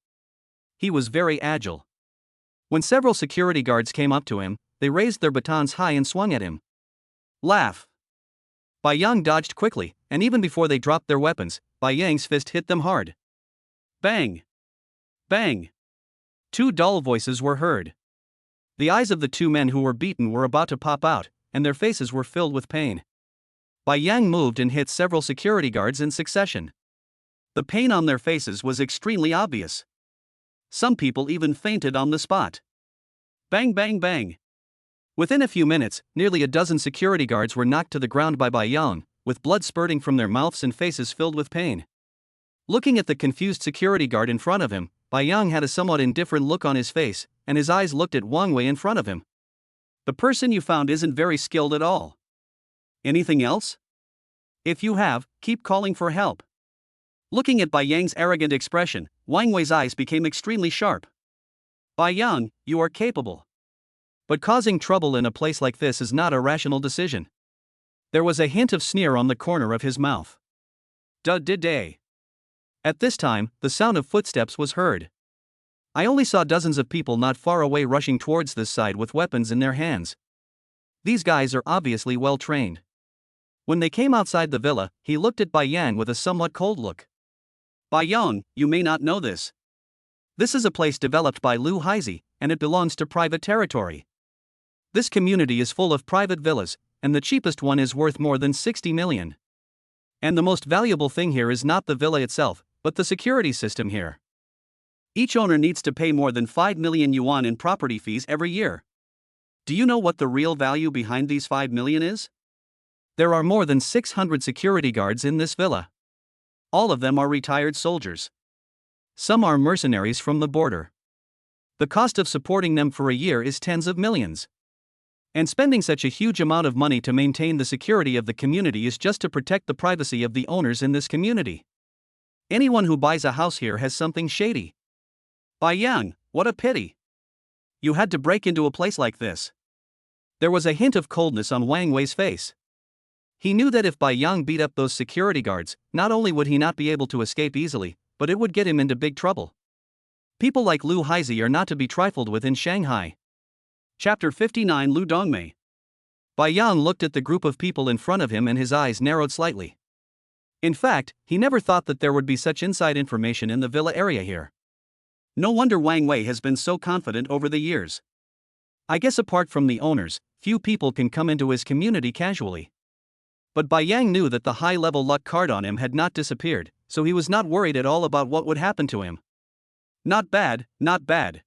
He was very agile. When several security guards came up to him, they raised their batons high and swung at him. Laugh! Bai Yang dodged quickly, and even before they dropped their weapons, Bai Yang's fist hit them hard. Bang! Bang! Two dull voices were heard. The eyes of the two men who were beaten were about to pop out, and their faces were filled with pain. Bai Yang moved and hit several security guards in succession. The pain on their faces was extremely obvious. Some people even fainted on the spot. Bang bang bang! Within a few minutes, nearly a dozen security guards were knocked to the ground by Bai Yang, with blood spurting from their mouths and faces filled with pain. Looking at the confused security guard in front of him, Bai Yang had a somewhat indifferent look on his face, and his eyes looked at Wang Wei in front of him. The person you found isn't very skilled at all. Anything else? If you have, keep calling for help. Looking at Bai Yang's arrogant expression, Wang Wei's eyes became extremely sharp. Bai Yang, you are capable. But causing trouble in a place like this is not a rational decision. There was a hint of sneer on the corner of his mouth. Day. At this time, the sound of footsteps was heard. I only saw dozens of people not far away rushing towards this side with weapons in their hands. These guys are obviously well trained. When they came outside the villa, he looked at Bai Yang with a somewhat cold look. Bai Yang, you may not know this. This is a place developed by Lu Haizi, and it belongs to private territory. This community is full of private villas, and the cheapest one is worth more than 60 million. And the most valuable thing here is not the villa itself, but the security system here. Each owner needs to pay more than 5 million yuan in property fees every year. Do you know what the real value behind these 5 million is? There are more than 600 security guards in this villa. All of them are retired soldiers. Some are mercenaries from the border. The cost of supporting them for a year is tens of millions. And spending such a huge amount of money to maintain the security of the community is just to protect the privacy of the owners in this community. Anyone who buys a house here has something shady. Bai Yang, what a pity. You had to break into a place like this. There was a hint of coldness on Wang Wei's face. He knew that if Bai Yang beat up those security guards, not only would he not be able to escape easily, but it would get him into big trouble. People like Lu Haizi are not to be trifled with in Shanghai. Chapter 59 Lu Dongmei. Bai Yang looked at the group of people in front of him and his eyes narrowed slightly. In fact, he never thought that there would be such inside information in the villa area here. No wonder Wang Wei has been so confident over the years. I guess apart from the owners, few people can come into his community casually. But Bai Yang knew that the high-level luck card on him had not disappeared, so he was not worried at all about what would happen to him. Not bad, not bad.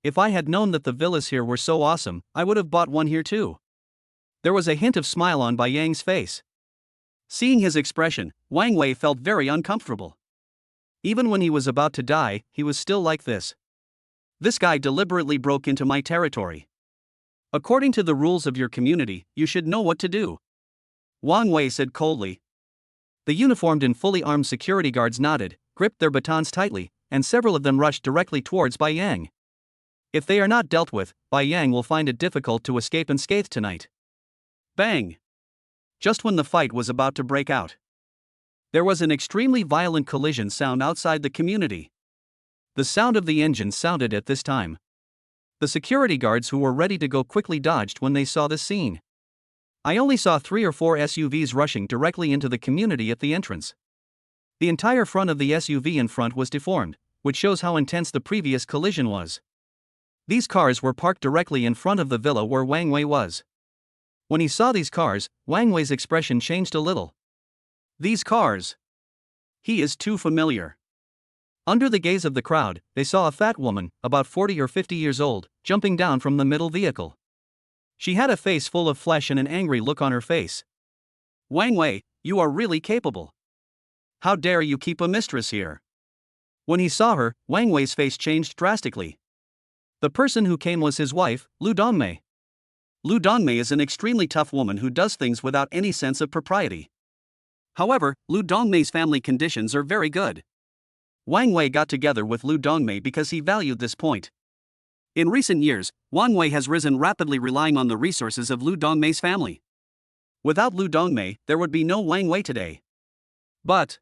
If I had known that the villas here were so awesome, I would have bought one here too. There was a hint of smile on Bai Yang's face. Seeing his expression, Wang Wei felt very uncomfortable. Even when he was about to die, he was still like this. This guy deliberately broke into my territory. According to the rules of your community, you should know what to do. Wang Wei said coldly. The uniformed and fully armed security guards nodded, gripped their batons tightly, and several of them rushed directly towards Bai Yang. If they are not dealt with, Bai Yang will find it difficult to escape unscathed tonight. Bang! Just when the fight was about to break out, there was an extremely violent collision sound outside the community. The sound of the engine sounded at this time. The security guards who were ready to go quickly dodged when they saw this scene. I only saw 3 or 4 SUVs rushing directly into the community at the entrance. The entire front of the SUV in front was deformed, which shows how intense the previous collision was. These cars were parked directly in front of the villa where Wang Wei was. When he saw these cars, Wang Wei's expression changed a little. These cars. He is too familiar. Under the gaze of the crowd, they saw a fat woman, about 40 or 50 years old, jumping down from the middle vehicle. She had a face full of flesh and an angry look on her face. Wang Wei, you are really capable. How dare you keep a mistress here? When he saw her, Wang Wei's face changed drastically. The person who came was his wife, Lu Dongmei. Lu Dongmei is an extremely tough woman who does things without any sense of propriety. However, Lu Dongmei's family conditions are very good. Wang Wei got together with Lu Dongmei because he valued this point. In recent years, Wang Wei has risen rapidly relying on the resources of Lu Dongmei's family. Without Lu Dongmei, there would be no Wang Wei today. But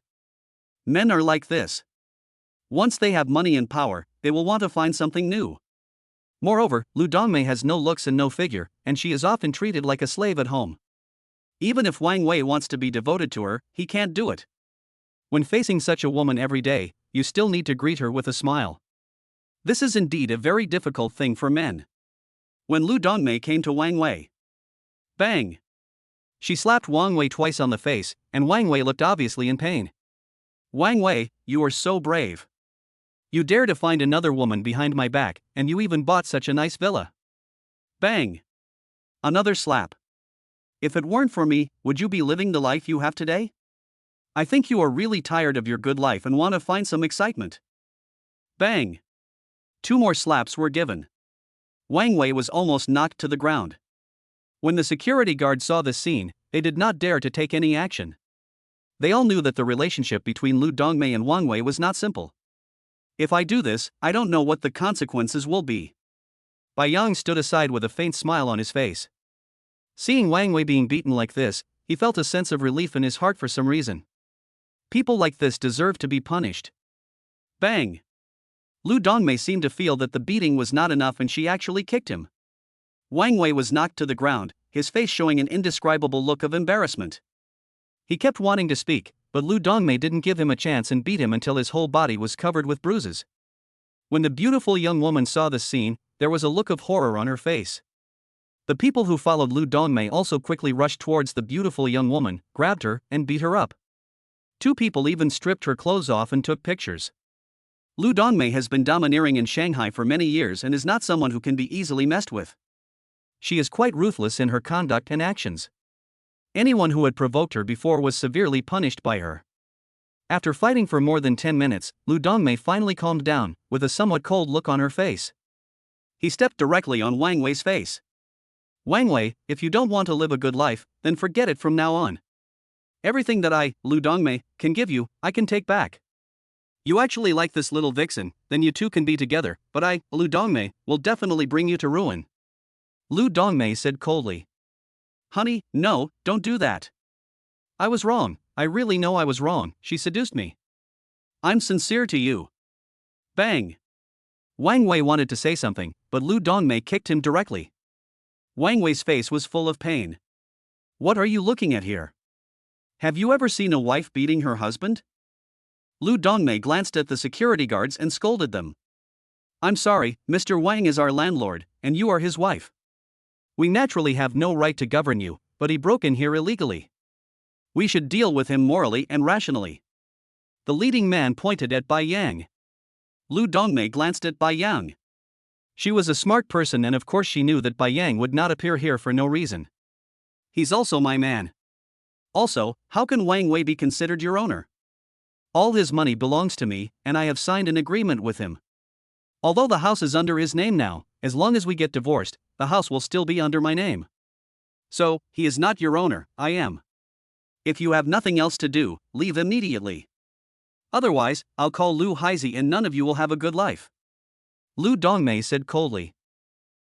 men are like this. Once they have money and power, they will want to find something new. Moreover, Lu Dongmei has no looks and no figure, and she is often treated like a slave at home. Even if Wang Wei wants to be devoted to her, he can't do it. When facing such a woman every day, you still need to greet her with a smile. This is indeed a very difficult thing for men. When Lu Dongmei came to Wang Wei, bang! She slapped Wang Wei twice on the face, and Wang Wei looked obviously in pain. Wang Wei, you are so brave. You dare to find another woman behind my back, and you even bought such a nice villa. Bang! Another slap. If it weren't for me, would you be living the life you have today? I think you are really tired of your good life and want to find some excitement. Bang! 2 more slaps were given. Wang Wei was almost knocked to the ground. When the security guards saw this scene, they did not dare to take any action. They all knew that the relationship between Lu Dongmei and Wang Wei was not simple. If I do this, I don't know what the consequences will be. Bai Yang stood aside with a faint smile on his face. Seeing Wang Wei being beaten like this, he felt a sense of relief in his heart for some reason. People like this deserve to be punished. Bang! Lu Dongmei seemed to feel that the beating was not enough and she actually kicked him. Wang Wei was knocked to the ground, his face showing an indescribable look of embarrassment. He kept wanting to speak, but Lu Dongmei didn't give him a chance and beat him until his whole body was covered with bruises. When the beautiful young woman saw this scene, there was a look of horror on her face. The people who followed Lu Dongmei also quickly rushed towards the beautiful young woman, grabbed her, and beat her up. 2 people even stripped her clothes off and took pictures. Lu Dongmei has been domineering in Shanghai for many years and is not someone who can be easily messed with. She is quite ruthless in her conduct and actions. Anyone who had provoked her before was severely punished by her. After fighting for more than 10 minutes, Lu Dongmei finally calmed down, with a somewhat cold look on her face. He stepped directly on Wang Wei's face. Wang Wei, if you don't want to live a good life, then forget it from now on. Everything that I, Lu Dongmei, can give you, I can take back. You actually like this little vixen, then you two can be together, but I, Lu Dongmei, will definitely bring you to ruin. Lu Dongmei said coldly. Honey, no, don't do that. I was wrong, I really know I was wrong, she seduced me. I'm sincere to you. Bang! Wang Wei wanted to say something, but Lu Dongmei kicked him directly. Wang Wei's face was full of pain. What are you looking at here? Have you ever seen a wife beating her husband? Lu Dongmei glanced at the security guards and scolded them. I'm sorry, Mr. Wang is our landlord, and you are his wife. We naturally have no right to govern you, but he broke in here illegally. We should deal with him morally and rationally. The leading man pointed at Bai Yang. Lu Dongmei glanced at Bai Yang. She was a smart person and of course she knew that Bai Yang would not appear here for no reason. He's also my man. Also, how can Wang Wei be considered your owner? All his money belongs to me, and I have signed an agreement with him. Although the house is under his name now, as long as we get divorced, the house will still be under my name. So, he is not your owner, I am. If you have nothing else to do, leave immediately. Otherwise, I'll call Lu Haizi and none of you will have a good life. Lu Dongmei said coldly.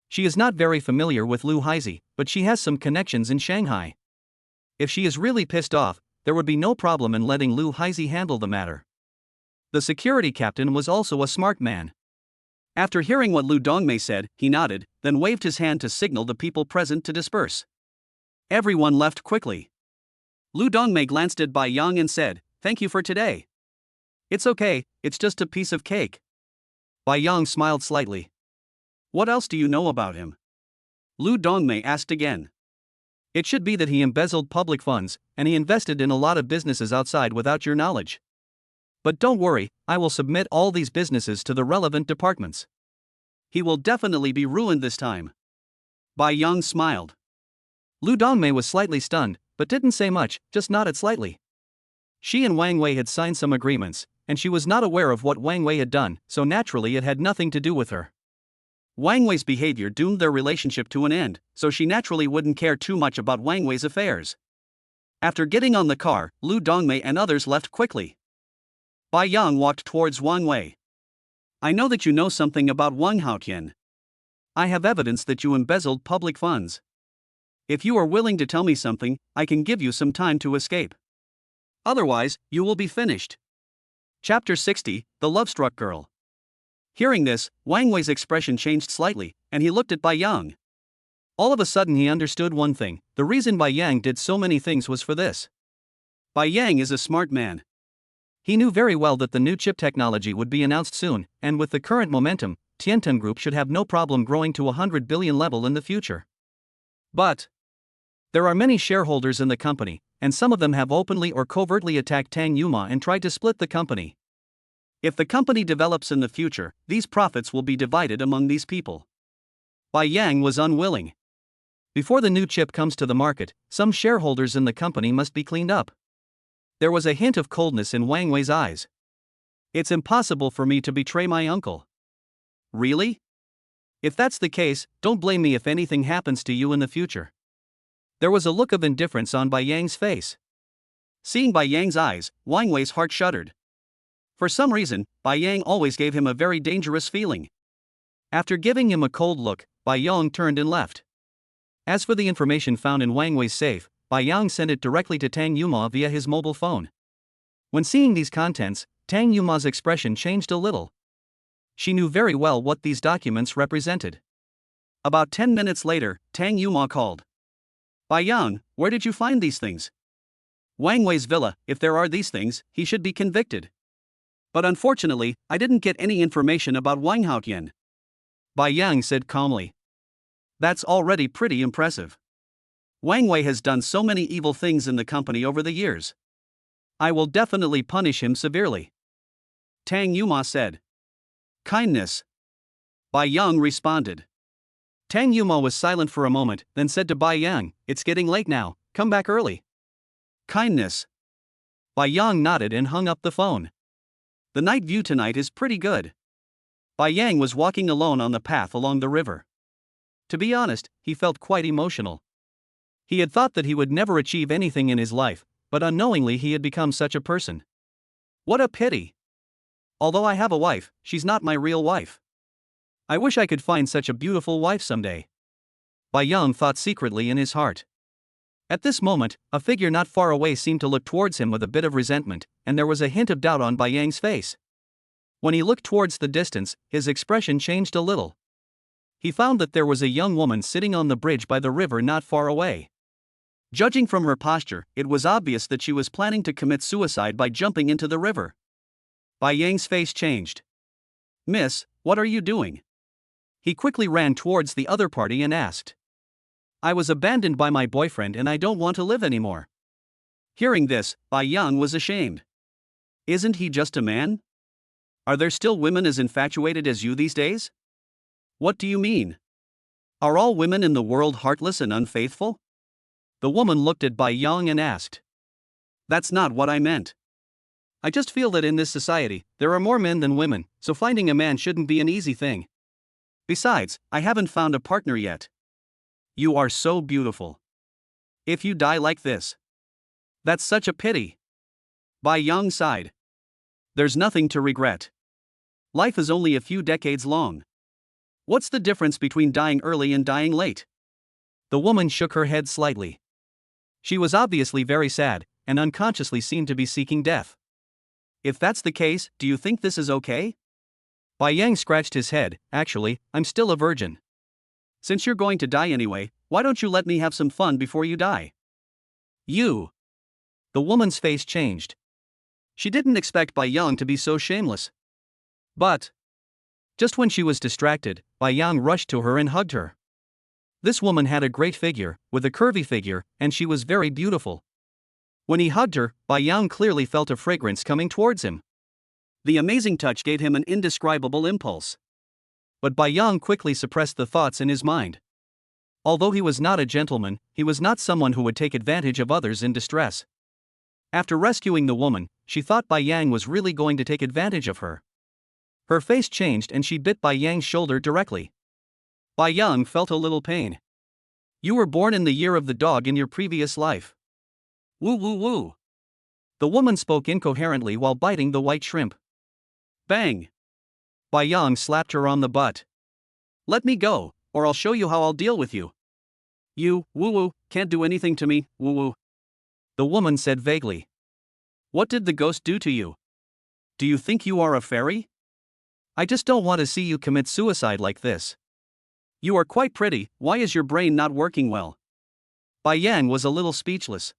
She is not very familiar with Lu Haizi, but she has some connections in Shanghai. If she is really pissed off, there would be no problem in letting Lu Haizi handle the matter. The security captain was also a smart man. After hearing what Lu Dongmei said, he nodded, then waved his hand to signal the people present to disperse. Everyone left quickly. Lu Dongmei glanced at Bai Yang and said, "Thank you for today." "It's okay, it's just a piece of cake." Bai Yang smiled slightly. "What else do you know about him?" Lu Dongmei asked again. "It should be that he embezzled public funds, and he invested in a lot of businesses outside without your knowledge. But don't worry, I will submit all these businesses to the relevant departments. He will definitely be ruined this time." Bai Yang smiled. Lu Dongmei was slightly stunned, but didn't say much, just nodded slightly. She and Wang Wei had signed some agreements, and she was not aware of what Wang Wei had done, so naturally it had nothing to do with her. Wang Wei's behavior doomed their relationship to an end, so she naturally wouldn't care too much about Wang Wei's affairs. After getting on the car, Lu Dongmei and others left quickly. Bai Yang walked towards Wang Wei. "I know that you know something about Wang Haotian. I have evidence that you embezzled public funds. If you are willing to tell me something, I can give you some time to escape. Otherwise, you will be finished. Chapter 60, The Love-Struck Girl. Hearing this, Wang Wei's expression changed slightly, and he looked at Bai Yang. All of a sudden he understood one thing: the reason Bai Yang did so many things was for this. Bai Yang is a smart man. He knew very well that the new chip technology would be announced soon, and with the current momentum, Tiantan Group should have no problem growing to 100 billion level in the future. But there are many shareholders in the company, and some of them have openly or covertly attacked Tang Yuma and tried to split the company. If the company develops in the future, these profits will be divided among these people. Bai Yang was unwilling. Before the new chip comes to the market, some shareholders in the company must be cleaned up. There was a hint of coldness in Wang Wei's eyes. It's impossible for me to betray my uncle. Really? If that's the case, don't blame me if anything happens to you in the future. There was a look of indifference on Bai Yang's face. Seeing Bai Yang's eyes, Wang Wei's heart shuddered. For some reason, Bai Yang always gave him a very dangerous feeling. After giving him a cold look, Bai Yang turned and left. As for the information found in Wang Wei's safe, Bai Yang sent it directly to Tang Yuma via his mobile phone. When seeing these contents, Tang Yuma's expression changed a little. She knew very well what these documents represented. About 10 minutes later, Tang Yuma called. Bai Yang, where did you find these things? Wang Wei's villa. If there are these things, he should be convicted. But unfortunately, I didn't get any information about Wang Haotian. Bai Yang said calmly. That's already pretty impressive. Wang Wei has done so many evil things in the company over the years. I will definitely punish him severely. Tang Yuma said. Kindness. Bai Yang responded. Tang Yuma was silent for a moment, then said to Bai Yang, it's getting late now, come back early. Kindness. Bai Yang nodded and hung up the phone. The night view tonight is pretty good. Bai Yang was walking alone on the path along the river. To be honest, he felt quite emotional. He had thought that he would never achieve anything in his life, but unknowingly he had become such a person. What a pity. Although I have a wife, she's not my real wife. I wish I could find such a beautiful wife someday. Bai Yang thought secretly in his heart. At this moment, a figure not far away seemed to look towards him with a bit of resentment, and there was a hint of doubt on Bai Yang's face. When he looked towards the distance, his expression changed a little. He found that there was a young woman sitting on the bridge by the river not far away. Judging from her posture, it was obvious that she was planning to commit suicide by jumping into the river. Bai Yang's face changed. Miss, what are you doing? He quickly ran towards the other party and asked. I was abandoned by my boyfriend and I don't want to live anymore. Hearing this, Bai Yang was ashamed. Isn't he just a man? Are there still women as infatuated as you these days? What do you mean? Are all women in the world heartless and unfaithful? The woman looked at Bai Yang and asked. That's not what I meant. I just feel that in this society, there are more men than women, so finding a man shouldn't be an easy thing. Besides, I haven't found a partner yet. You are so beautiful. If you die like this. That's such a pity. Bai Yang sighed. There's nothing to regret. Life is only a few decades long. What's the difference between dying early and dying late? The woman shook her head slightly. She was obviously very sad, and unconsciously seemed to be seeking death. If that's the case, do you think this is okay? Bai Yang scratched his head. Actually, I'm still a virgin. Since you're going to die anyway, why don't you let me have some fun before you die? You. The woman's face changed. She didn't expect Bai Yang to be so shameless. But just when she was distracted, Bai Yang rushed to her and hugged her. This woman had a great figure, with a curvy figure, and she was very beautiful. When he hugged her, Bai Yang clearly felt a fragrance coming towards him. The amazing touch gave him an indescribable impulse. But Bai Yang quickly suppressed the thoughts in his mind. Although he was not a gentleman, he was not someone who would take advantage of others in distress. After rescuing the woman, she thought Bai Yang was really going to take advantage of her. Her face changed and she bit Bai Yang's shoulder directly. Bai Yang felt a little pain. You were born in the year of the dog in your previous life. Woo woo woo. The woman spoke incoherently while biting the white shrimp. Bang! Bai Yang slapped her on the butt. Let me go, or I'll show you how I'll deal with you. You, woo-woo, can't do anything to me, woo-woo. The woman said vaguely. What did the ghost do to you? Do you think you are a fairy? I just don't want to see you commit suicide like this. You are quite pretty, why is your brain not working well? Bai Yang was a little speechless.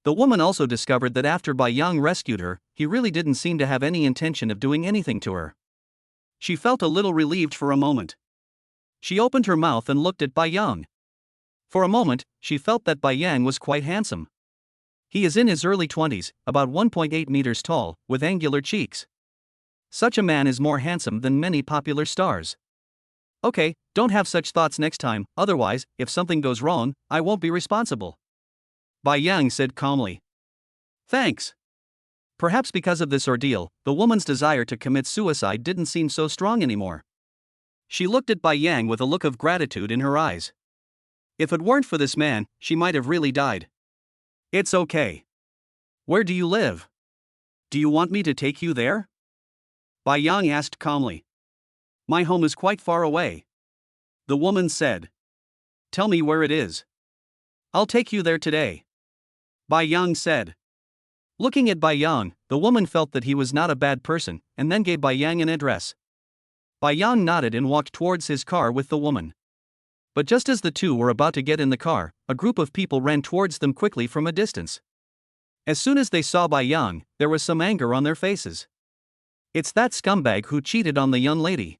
The woman also discovered that after Bai Yang rescued her, he really didn't seem to have any intention of doing anything to her. She felt a little relieved for a moment. She opened her mouth and looked at Bai Yang. For a moment, she felt that Bai Yang was quite handsome. He is in his early 20s, about 1.8 meters tall, with angular cheeks. Such a man is more handsome than many popular stars. Okay, don't have such thoughts next time, otherwise, if something goes wrong, I won't be responsible. Bai Yang said calmly. Thanks. Perhaps because of this ordeal, the woman's desire to commit suicide didn't seem so strong anymore. She looked at Bai Yang with a look of gratitude in her eyes. If it weren't for this man, she might have really died. It's okay. Where do you live? Do you want me to take you there? Bai Yang asked calmly. My home is quite far away. The woman said. Tell me where it is. I'll take you there today. Bai Yang said. Looking at Bai Yang, the woman felt that he was not a bad person, and then gave Bai Yang an address. Bai Yang nodded and walked towards his car with the woman. But just as the two were about to get in the car, a group of people ran towards them quickly from a distance. As soon as they saw Bai Yang, there was some anger on their faces. It's that scumbag who cheated on the young lady.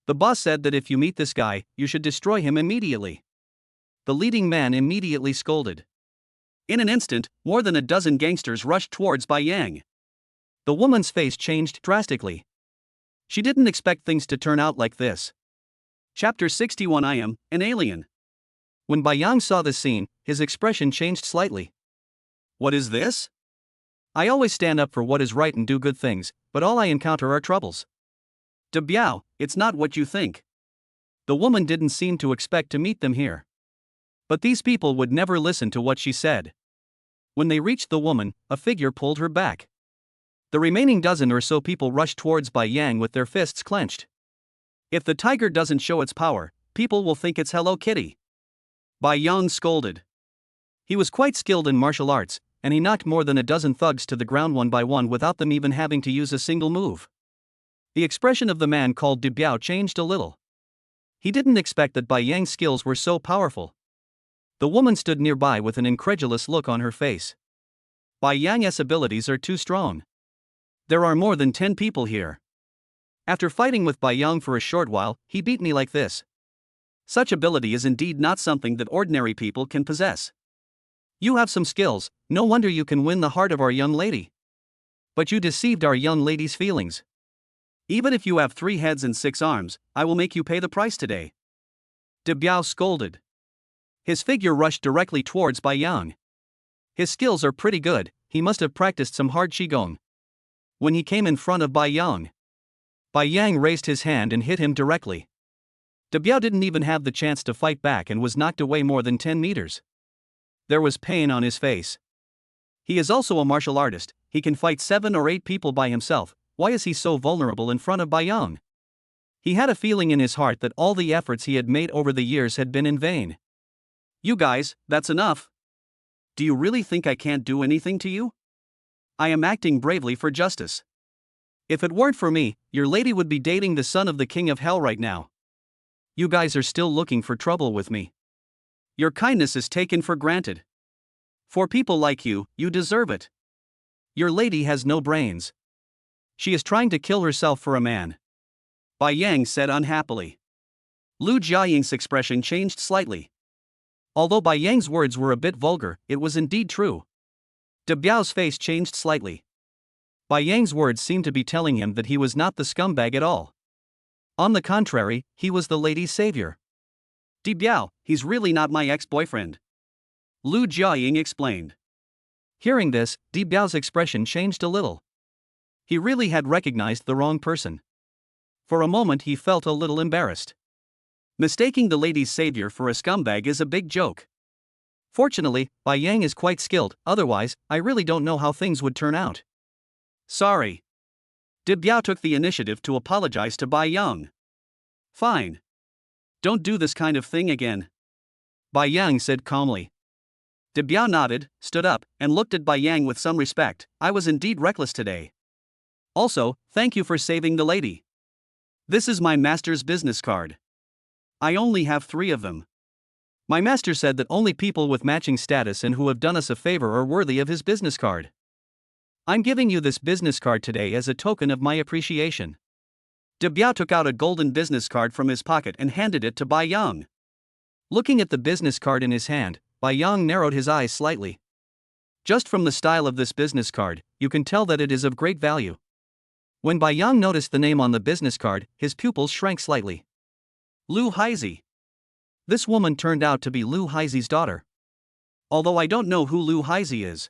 The boss said that if you meet this guy, you should destroy him immediately. The leading man immediately scolded. In an instant, more than a dozen gangsters rushed towards Bai Yang. The woman's face changed drastically. She didn't expect things to turn out like this. Chapter 61. I am an alien. When Bai Yang saw the scene, his expression changed slightly. What is this? I always stand up for what is right and do good things, but all I encounter are troubles. De Biao, it's not what you think. The woman didn't seem to expect to meet them here. But these people would never listen to what she said. When they reached the woman, a figure pulled her back. The remaining dozen or so people rushed towards Bai Yang with their fists clenched. If the tiger doesn't show its power, people will think it's Hello Kitty. Bai Yang scolded. He was quite skilled in martial arts, and he knocked more than a dozen thugs to the ground one by one without them even having to use a single move. The expression of the man called De Biao changed a little. He didn't expect that Bai Yang's skills were so powerful. The woman stood nearby with an incredulous look on her face. Bai Yang's abilities are too strong. There are more than 10 people here. After fighting with Bai Yang for a short while, he beat me like this. Such ability is indeed not something that ordinary people can possess. You have some skills, no wonder you can win the heart of our young lady. But you deceived our young lady's feelings. Even if you have 3 heads and 6 arms, I will make you pay the price today. De Biao scolded. His figure rushed directly towards Bai Yang. His skills are pretty good, he must have practiced some hard qigong. When he came in front of Bai Yang raised his hand and hit him directly. De Biao didn't even have the chance to fight back and was knocked away more than 10 meters. There was pain on his face. He is also a martial artist, he can fight 7 or 8 people by himself, why is he so vulnerable in front of Bai Yang? He had a feeling in his heart that all the efforts he had made over the years had been in vain. You guys, that's enough. Do you really think I can't do anything to you? I am acting bravely for justice. If it weren't for me, your lady would be dating the son of the king of hell right now. You guys are still looking for trouble with me. Your kindness is taken for granted. For people like you, you deserve it. Your lady has no brains. She is trying to kill herself for a man. Bai Yang said unhappily. Lu Jiaying's expression changed slightly. Although Bai Yang's words were a bit vulgar, it was indeed true. De Biao's face changed slightly. Bai Yang's words seemed to be telling him that he was not the scumbag at all. On the contrary, he was the lady's savior. De Biao, he's really not my ex-boyfriend. Lu Jiaying explained. Hearing this, De Biao's expression changed a little. He really had recognized the wrong person. For a moment he felt a little embarrassed. Mistaking the lady's savior for a scumbag is a big joke. Fortunately, Bai Yang is quite skilled, otherwise, I really don't know how things would turn out. Sorry. De Biao took the initiative to apologize to Bai Yang. Fine. Don't do this kind of thing again. Bai Yang said calmly. De Biao nodded, stood up, and looked at Bai Yang with some respect. I was indeed reckless today. Also, thank you for saving the lady. This is my master's business card. I only have 3 of them. My master said that only people with matching status and who have done us a favor are worthy of his business card. I'm giving you this business card today as a token of my appreciation. De Biao took out a golden business card from his pocket and handed it to Bai Yang. Looking at the business card in his hand, Bai Yang narrowed his eyes slightly. Just from the style of this business card, you can tell that it is of great value. When Bai Yang noticed the name on the business card, his pupils shrank slightly. Lu Haizi. This woman turned out to be Lu Haizi's daughter. Although I don't know who Lu Haizi is.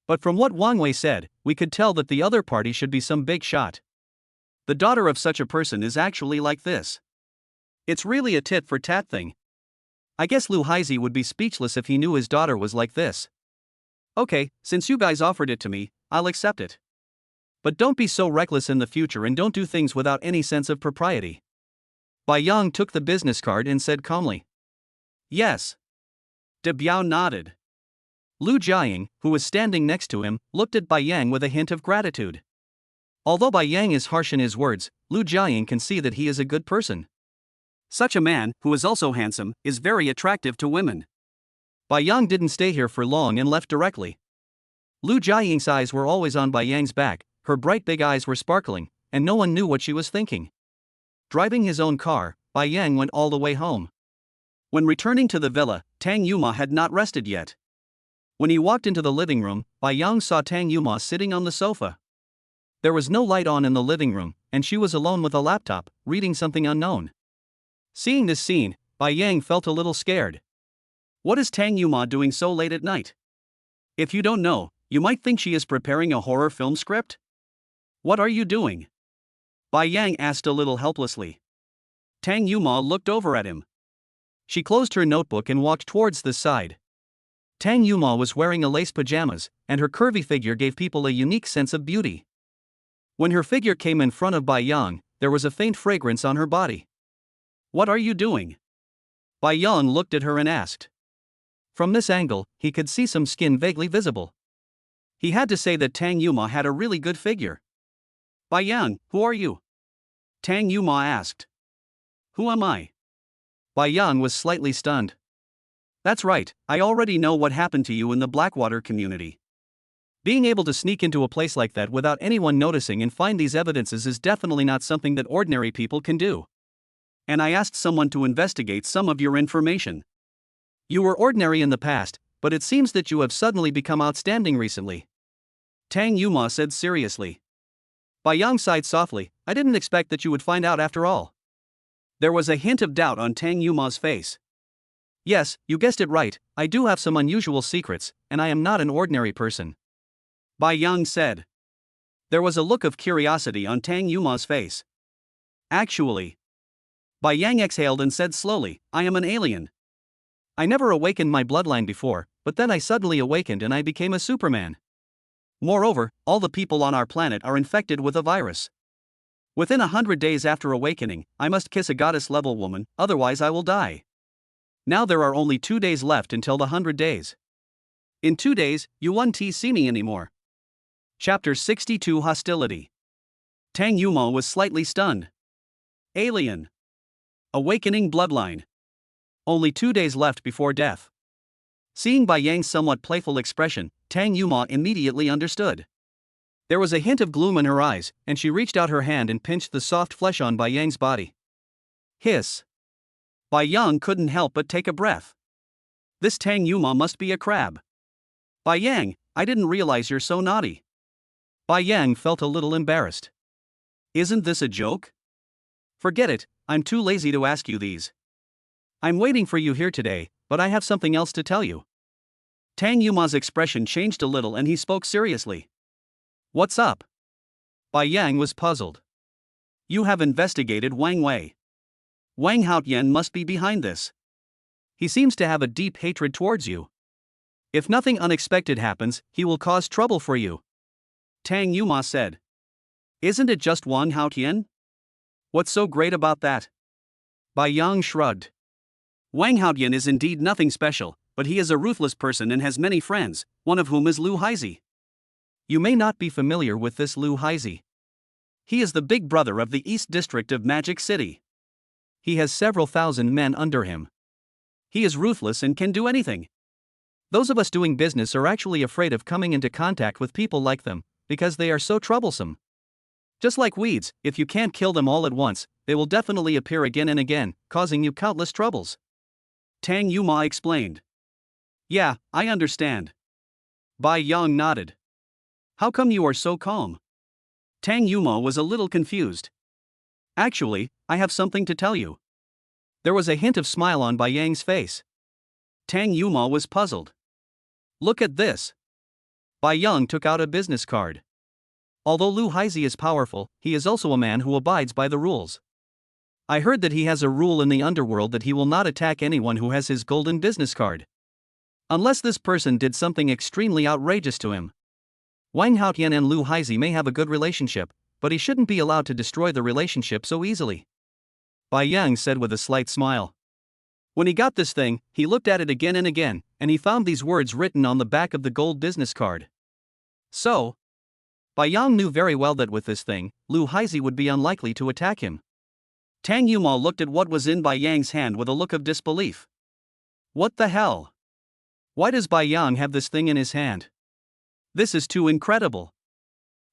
But from what Wang Wei said, we could tell that the other party should be some big shot. The daughter of such a person is actually like this. It's really a tit for tat thing. I guess Lu Haizi would be speechless if he knew his daughter was like this. Okay, since you guys offered it to me, I'll accept it. But don't be so reckless in the future and don't do things without any sense of propriety. Bai Yang took the business card and said calmly. Yes. De Biao nodded. Lu Jiaying, who was standing next to him, looked at Bai Yang with a hint of gratitude. Although Bai Yang is harsh in his words, Lu Jiaying can see that he is a good person. Such a man, who is also handsome, is very attractive to women. Bai Yang didn't stay here for long and left directly. Lu Jiaying's eyes were always on Bai Yang's back, her bright big eyes were sparkling, and no one knew what she was thinking. Driving his own car, Bai Yang went all the way home. When returning to the villa, Tang Yuma had not rested yet. When he walked into the living room, Bai Yang saw Tang Yuma sitting on the sofa. There was no light on in the living room, and she was alone with a laptop, reading something unknown. Seeing this scene, Bai Yang felt a little scared. What is Tang Yuma doing so late at night? If you don't know, you might think she is preparing a horror film script. What are you doing? Bai Yang asked a little helplessly. Tang Yuma looked over at him. She closed her notebook and walked towards the side. Tang Yuma was wearing a lace pajamas, and her curvy figure gave people a unique sense of beauty. When her figure came in front of Bai Yang, there was a faint fragrance on her body. What are you doing? Bai Yang looked at her and asked. From this angle, he could see some skin vaguely visible. He had to say that Tang Yuma had a really good figure. Bai Yang, who are you? Tang Yuma asked. Who am I? Bai Yang was slightly stunned. That's right, I already know what happened to you in the Blackwater community. Being able to sneak into a place like that without anyone noticing and find these evidences is definitely not something that ordinary people can do. And I asked someone to investigate some of your information. You were ordinary in the past, but it seems that you have suddenly become outstanding recently. Tang Yuma said seriously. Bai Yang sighed softly. I didn't expect that you would find out after all. There was a hint of doubt on Tang Yuma's face. Yes, you guessed it right, I do have some unusual secrets, and I am not an ordinary person. Bai Yang said. There was a look of curiosity on Tang Yuma's face. Actually. Bai Yang exhaled and said slowly, I am an alien. I never awakened my bloodline before, but then I suddenly awakened and I became a Superman. Moreover, all the people on our planet are infected with a virus. Within 100 days after awakening, I must kiss a goddess-level woman, otherwise I will die. Now there are only 2 days left until the 100 days. In 2 days, you won't see me anymore. Chapter 62 Hostility. Tang Yuma was slightly stunned. Alien. Awakening bloodline. Only 2 days left before death. Seeing Bai Yang's somewhat playful expression, Tang Yuma immediately understood. There was a hint of gloom in her eyes, and she reached out her hand and pinched the soft flesh on Bai Yang's body. Hiss. Bai Yang couldn't help but take a breath. This Tang Yuma must be a crab. Bai Yang, I didn't realize you're so naughty. Bai Yang felt a little embarrassed. Isn't this a joke? Forget it, I'm too lazy to ask you these. I'm waiting for you here today, but I have something else to tell you. Tang Yuma's expression changed a little and he spoke seriously. What's up? Bai Yang was puzzled. You have investigated Wang Wei. Wang Haotian must be behind this. He seems to have a deep hatred towards you. If nothing unexpected happens, he will cause trouble for you. Tang Yuma said. Isn't it just Wang Haotian? What's so great about that? Bai Yang shrugged. Wang Haotian is indeed nothing special, but he is a ruthless person and has many friends, one of whom is Lu Haizi. You may not be familiar with this Lu Haizi. He is the big brother of the East District of Magic City. He has several thousand men under him. He is ruthless and can do anything. Those of us doing business are actually afraid of coming into contact with people like them, because they are so troublesome. Just like weeds, if you can't kill them all at once, they will definitely appear again and again, causing you countless troubles. Tang Yuma explained. Yeah, I understand. Bai Yang nodded. How come you are so calm? Tang Yuma was a little confused. Actually, I have something to tell you. There was a hint of smile on Bai Yang's face. Tang Yuma was puzzled. Look at this. Bai Yang took out a business card. Although Lu Haizi is powerful, he is also a man who abides by the rules. I heard that he has a rule in the underworld that he will not attack anyone who has his golden business card. Unless this person did something extremely outrageous to him. Wang Haotian and Lu Haizi may have a good relationship, but he shouldn't be allowed to destroy the relationship so easily. Bai Yang said with a slight smile. When he got this thing, he looked at it again and again, and he found these words written on the back of the gold business card. So, Bai Yang knew very well that with this thing, Lu Haizi would be unlikely to attack him. Tang Yuma looked at what was in Bai Yang's hand with a look of disbelief. What the hell? Why does Bai Yang have this thing in his hand? This is too incredible.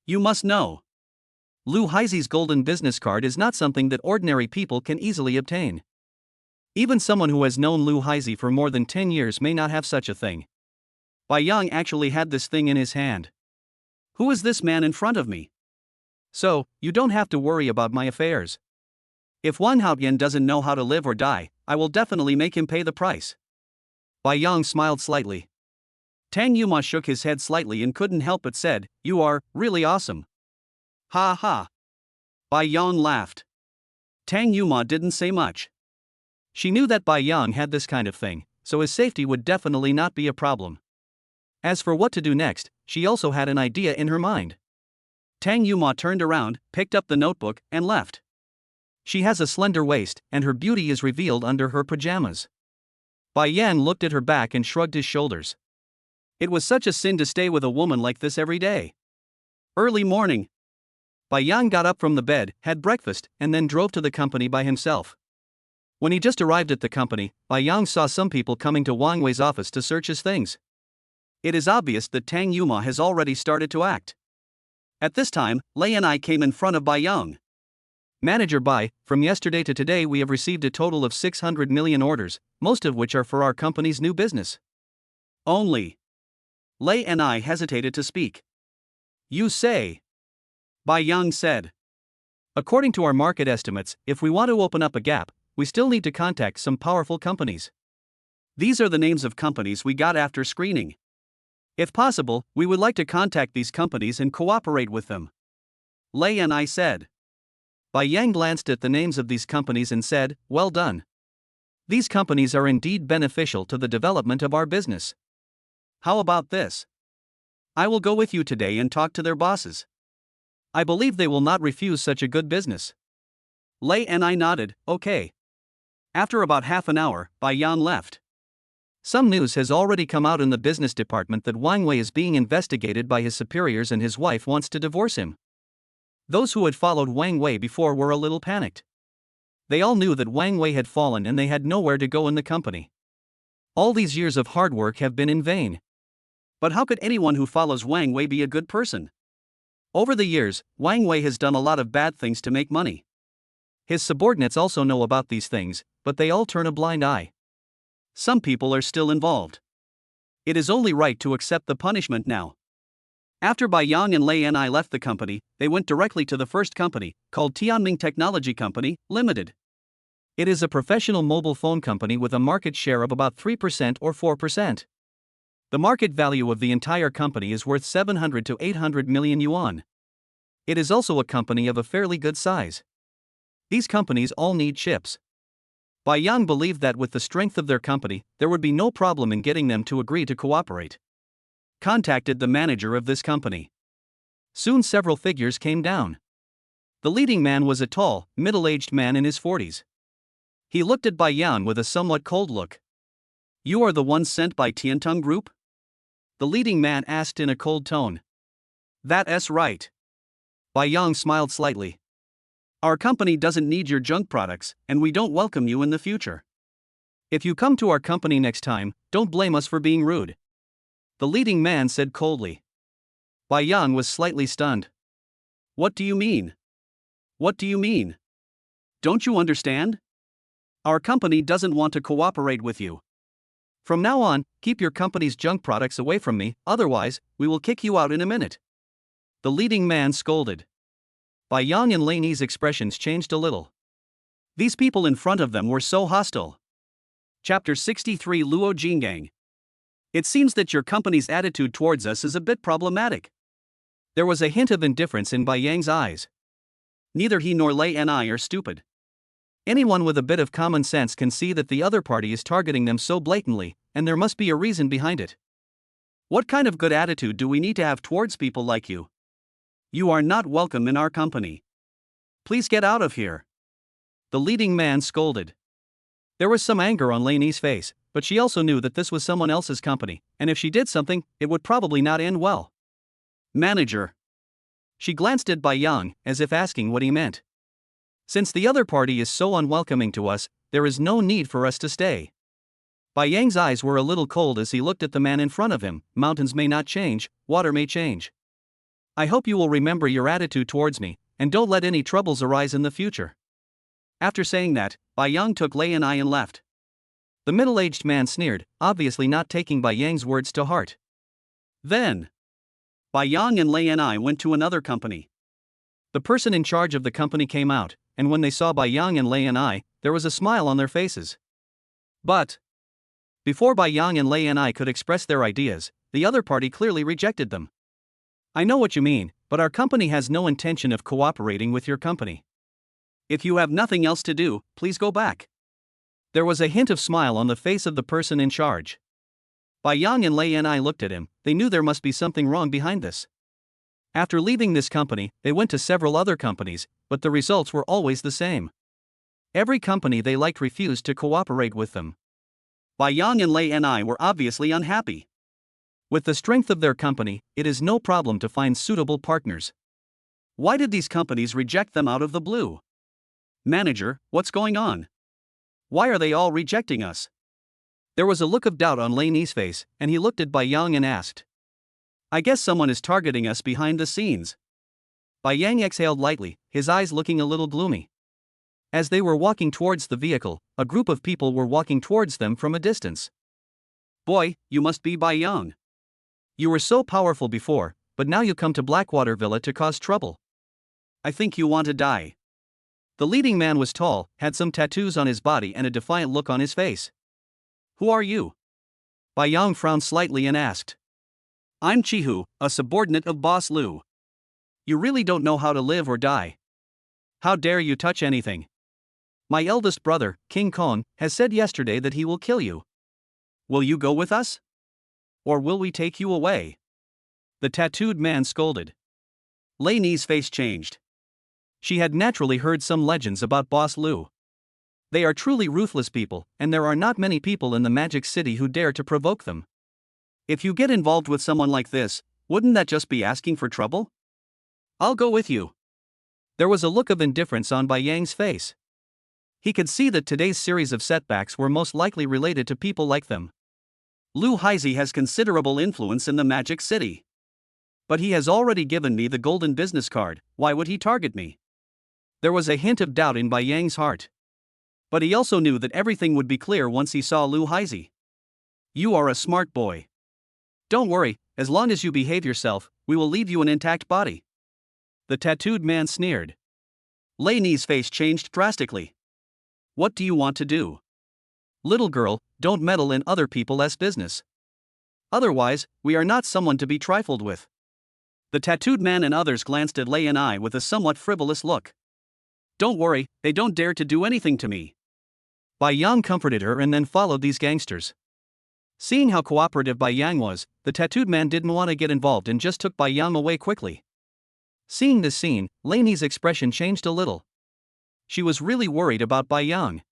You must know. Lu Haizi's golden business card is not something that ordinary people can easily obtain. Even someone who has known Lu Haizi for more than 10 years may not have such a thing. Bai Yang actually had this thing in his hand. Who is this man in front of me? So, you don't have to worry about my affairs. If Wang Haotian doesn't know how to live or die, I will definitely make him pay the price. Bai Yang smiled slightly. Tang Yuma shook his head slightly and couldn't help but said, You are really awesome. Ha ha. Bai Yang laughed. Tang Yuma didn't say much. She knew that Bai Yang had this kind of thing, so his safety would definitely not be a problem. As for what to do next, she also had an idea in her mind. Tang Yuma turned around, picked up the notebook, and left. She has a slender waist, and her beauty is revealed under her pajamas. Bai Yang looked at her back and shrugged his shoulders. It was such a sin to stay with a woman like this every day. Early morning. Bai Yang got up from the bed, had breakfast, and then drove to the company by himself. When he just arrived at the company, Bai Yang saw some people coming to Wang Wei's office to search his things. It is obvious that Tang Yuma has already started to act. At this time, Lei and I came in front of Bai Yang. Manager Bai, from yesterday to today we have received a total of 600 million orders, most of which are for our company's new business. Only. Lei and I hesitated to speak. You say? Bai Yang said. According to our market estimates, if we want to open up a gap, we still need to contact some powerful companies. These are the names of companies we got after screening. If possible, we would like to contact these companies and cooperate with them. Lei and I said. Bai Yang glanced at the names of these companies and said, Well done. These companies are indeed beneficial to the development of our business. How about this? I will go with you today and talk to their bosses. I believe they will not refuse such a good business. Lei and I nodded, okay. After about half an hour, Bai Yang left. Some news has already come out in the business department that Wang Wei is being investigated by his superiors and his wife wants to divorce him. Those who had followed Wang Wei before were a little panicked. They all knew that Wang Wei had fallen and they had nowhere to go in the company. All these years of hard work have been in vain. But how could anyone who follows Wang Wei be a good person? Over the years, Wang Wei has done a lot of bad things to make money. His subordinates also know about these things, but they all turn a blind eye. Some people are still involved. It is only right to accept the punishment now. After Bai Yang and Lei and I left the company, they went directly to the first company, called Tianming Technology Company, Limited. It is a professional mobile phone company with a market share of about 3% or 4%. The market value of the entire company is worth 700 to 800 million yuan. It is also a company of a fairly good size. These companies all need chips. Bai Yang believed that with the strength of their company, there would be no problem in getting them to agree to cooperate. Contacted the manager of this company. Soon several figures came down. The leading man was a tall, middle-aged man in his 40s. He looked at Bai Yang with a somewhat cold look. You are the one sent by Tiantung Group? The leading man asked in a cold tone. That's right. Bai Yang smiled slightly. Our company doesn't need your junk products, and we don't welcome you in the future. If you come to our company next time, don't blame us for being rude. The leading man said coldly. Bai Yang was slightly stunned. What do you mean? What do you mean? Don't you understand? Our company doesn't want to cooperate with you. From now on, keep your company's junk products away from me, otherwise, we will kick you out in a minute. The leading man scolded. Bai Yang and Laney's expressions changed a little. These people in front of them were so hostile. Chapter 63 Luo Jingang. It seems that your company's attitude towards us is a bit problematic. There was a hint of indifference in Bai Yang's eyes. Neither he nor Lei and I are stupid. Anyone with a bit of common sense can see that the other party is targeting them so blatantly, and there must be a reason behind it. What kind of good attitude do we need to have towards people like you? You are not welcome in our company. Please get out of here. The leading man scolded. There was some anger on Laney's face, but she also knew that this was someone else's company, and if she did something, it would probably not end well. Manager. She glanced at Bai Yang, as if asking what he meant. Since the other party is so unwelcoming to us, there is no need for us to stay. Bai Yang's eyes were a little cold as he looked at the man in front of him. Mountains may not change, water may change. I hope you will remember your attitude towards me, and don't let any troubles arise in the future. After saying that, Bai Yang took Lei and I and left. The middle-aged man sneered, obviously not taking Bai Yang's words to heart. Then, Bai Yang and Lei and I went to another company. The person in charge of the company came out, and when they saw Bai Yang and Lei and I, there was a smile on their faces. But before Bai Yang and Lei and I could express their ideas, the other party clearly rejected them. I know what you mean, but our company has no intention of cooperating with your company. If you have nothing else to do, please go back. There was a hint of smile on the face of the person in charge. Bai Yang and Lei and I looked at him. They knew there must be something wrong behind this. After leaving this company, they went to several other companies, but the results were always the same. Every company they liked refused to cooperate with them. Bai Yang and Lei and I were obviously unhappy. With the strength of their company, it is no problem to find suitable partners. Why did these companies reject them out of the blue? Manager, what's going on? Why are they all rejecting us? There was a look of doubt on Laney's face, and he looked at Bai Yang and asked. I guess someone is targeting us behind the scenes. Bai Yang exhaled lightly, his eyes looking a little gloomy. As they were walking towards the vehicle, a group of people were walking towards them from a distance. Boy, you must be Bai Yang. You were so powerful before, but now you come to Blackwater Villa to cause trouble. I think you want to die. The leading man was tall, had some tattoos on his body and a defiant look on his face. Who are you? Bai Yang frowned slightly and asked. I'm Chihu, a subordinate of Boss Lu. You really don't know how to live or die. How dare you touch anything? My eldest brother, King Kong, has said yesterday that he will kill you. Will you go with us? Or will we take you away? The tattooed man scolded. Laney's face changed. She had naturally heard some legends about Boss Lu. They are truly ruthless people, and there are not many people in the Magic City who dare to provoke them. If you get involved with someone like this, wouldn't that just be asking for trouble? I'll go with you. There was a look of indifference on Bai Yang's face. He could see that today's series of setbacks were most likely related to people like them. Lu Haizi has considerable influence in the Magic City. But he has already given me the golden business card, why would he target me? There was a hint of doubt in Bai Yang's heart. But he also knew that everything would be clear once he saw Lu Haizi. You are a smart boy. Don't worry, as long as you behave yourself, we will leave you an intact body. The tattooed man sneered. Laney's face changed drastically. What do you want to do? Little girl, don't meddle in other people's business. Otherwise, we are not someone to be trifled with. The tattooed man and others glanced at Lei and I with a somewhat frivolous look. Don't worry, they don't dare to do anything to me. Bai Yang comforted her and then followed these gangsters. Seeing how cooperative Bai Yang was, the tattooed man didn't want to get involved and just took Bai Yang away quickly. Seeing this scene, Laney's expression changed a little. She was really worried about Bai Yang.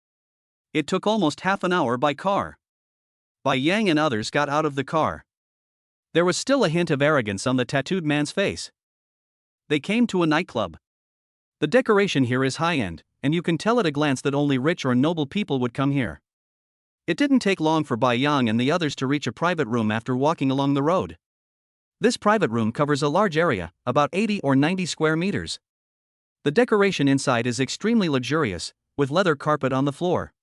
It took almost half an hour by car. Bai Yang and others got out of the car. There was still a hint of arrogance on the tattooed man's face. They came to a nightclub. The decoration here is high-end, and you can tell at a glance that only rich or noble people would come here. It didn't take long for Bai Yang and the others to reach a private room after walking along the road. This private room covers a large area, about 80 or 90 square meters. The decoration inside is extremely luxurious, with leather carpet on the floor.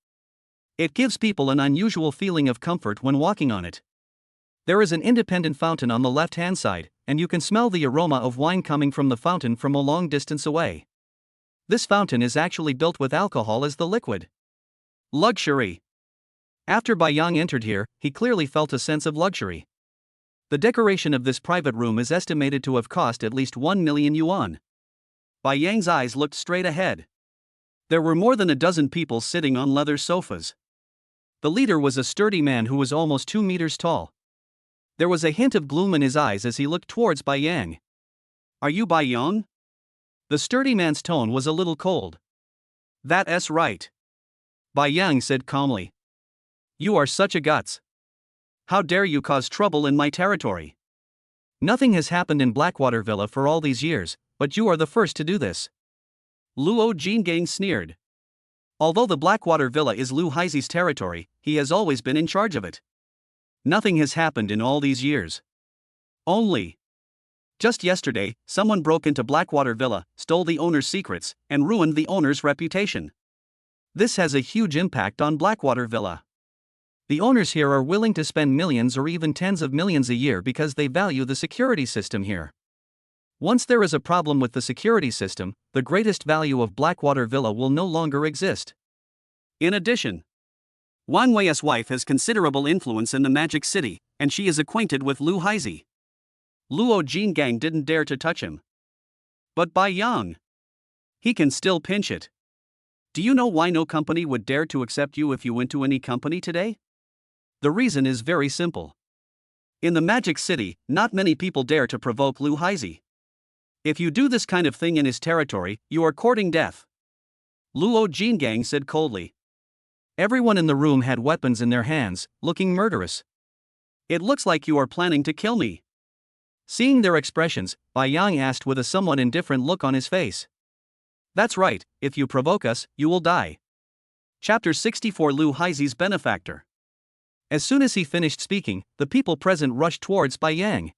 It gives people an unusual feeling of comfort when walking on it. There is an independent fountain on the left-hand side, and you can smell the aroma of wine coming from the fountain from a long distance away. This fountain is actually built with alcohol as the liquid. Luxury. After Bai Yang entered here, he clearly felt a sense of luxury. The decoration of this private room is estimated to have cost at least 1 million yuan. Bai Yang's eyes looked straight ahead. There were more than a dozen people sitting on leather sofas. The leader was a sturdy man who was almost 2 meters tall. There was a hint of gloom in his eyes as he looked towards Bai Yang. "Are you Bai Yang?" The sturdy man's tone was a little cold. "That's right," Bai Yang said calmly. "You are such a guts. How dare you cause trouble in my territory? Nothing has happened in Blackwater Villa for all these years, but you are the first to do this." Luo Jingang sneered. Although the Blackwater Villa is Lu Haizi's territory, he has always been in charge of it. Nothing has happened in all these years. Only just yesterday, someone broke into Blackwater Villa, stole the owner's secrets, and ruined the owner's reputation. This has a huge impact on Blackwater Villa. The owners here are willing to spend millions or even tens of millions a year because they value the security system here. Once there is a problem with the security system, the greatest value of Blackwater Villa will no longer exist. In addition, Wang Wei's wife has considerable influence in the Magic City, and she is acquainted with Lu Haizi. Luo Jingang didn't dare to touch him. But Bai Yang, he can still pinch it. Do you know why no company would dare to accept you if you went to any company today? The reason is very simple. In the Magic City, not many people dare to provoke Lu Haizi. If you do this kind of thing in his territory, you are courting death. Luo Jingang said coldly. Everyone in the room had weapons in their hands, looking murderous. "It looks like you are planning to kill me." Seeing their expressions, Bai Yang asked with a somewhat indifferent look on his face. "That's right, if you provoke us, you will die." Chapter 64 Lu Haizi's benefactor. As soon as he finished speaking, the people present rushed towards Bai Yang.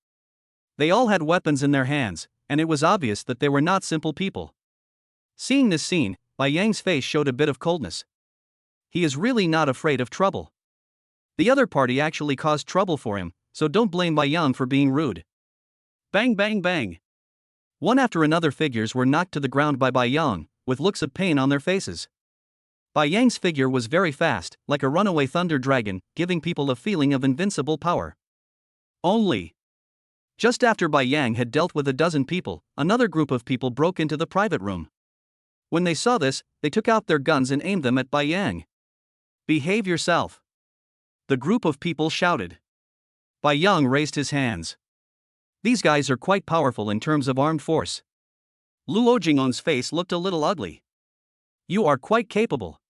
They all had weapons in their hands, and it was obvious that they were not simple people. Seeing this scene, Bai Yang's face showed a bit of coldness. He is really not afraid of trouble. The other party actually caused trouble for him, so don't blame Bai Yang for being rude. Bang bang bang. One after another figures were knocked to the ground by Bai Yang, with looks of pain on their faces. Bai Yang's figure was very fast, like a runaway thunder dragon, giving people a feeling of invincible power. Only just after Bai Yang had dealt with a dozen people, another group of people broke into the private room. When they saw this, they took out their guns and aimed them at Bai Yang. "Behave yourself," the group of people shouted. Bai Yang raised his hands. These guys are quite powerful in terms of armed force. Luo Jingong's face looked a little ugly. "You are quite capable.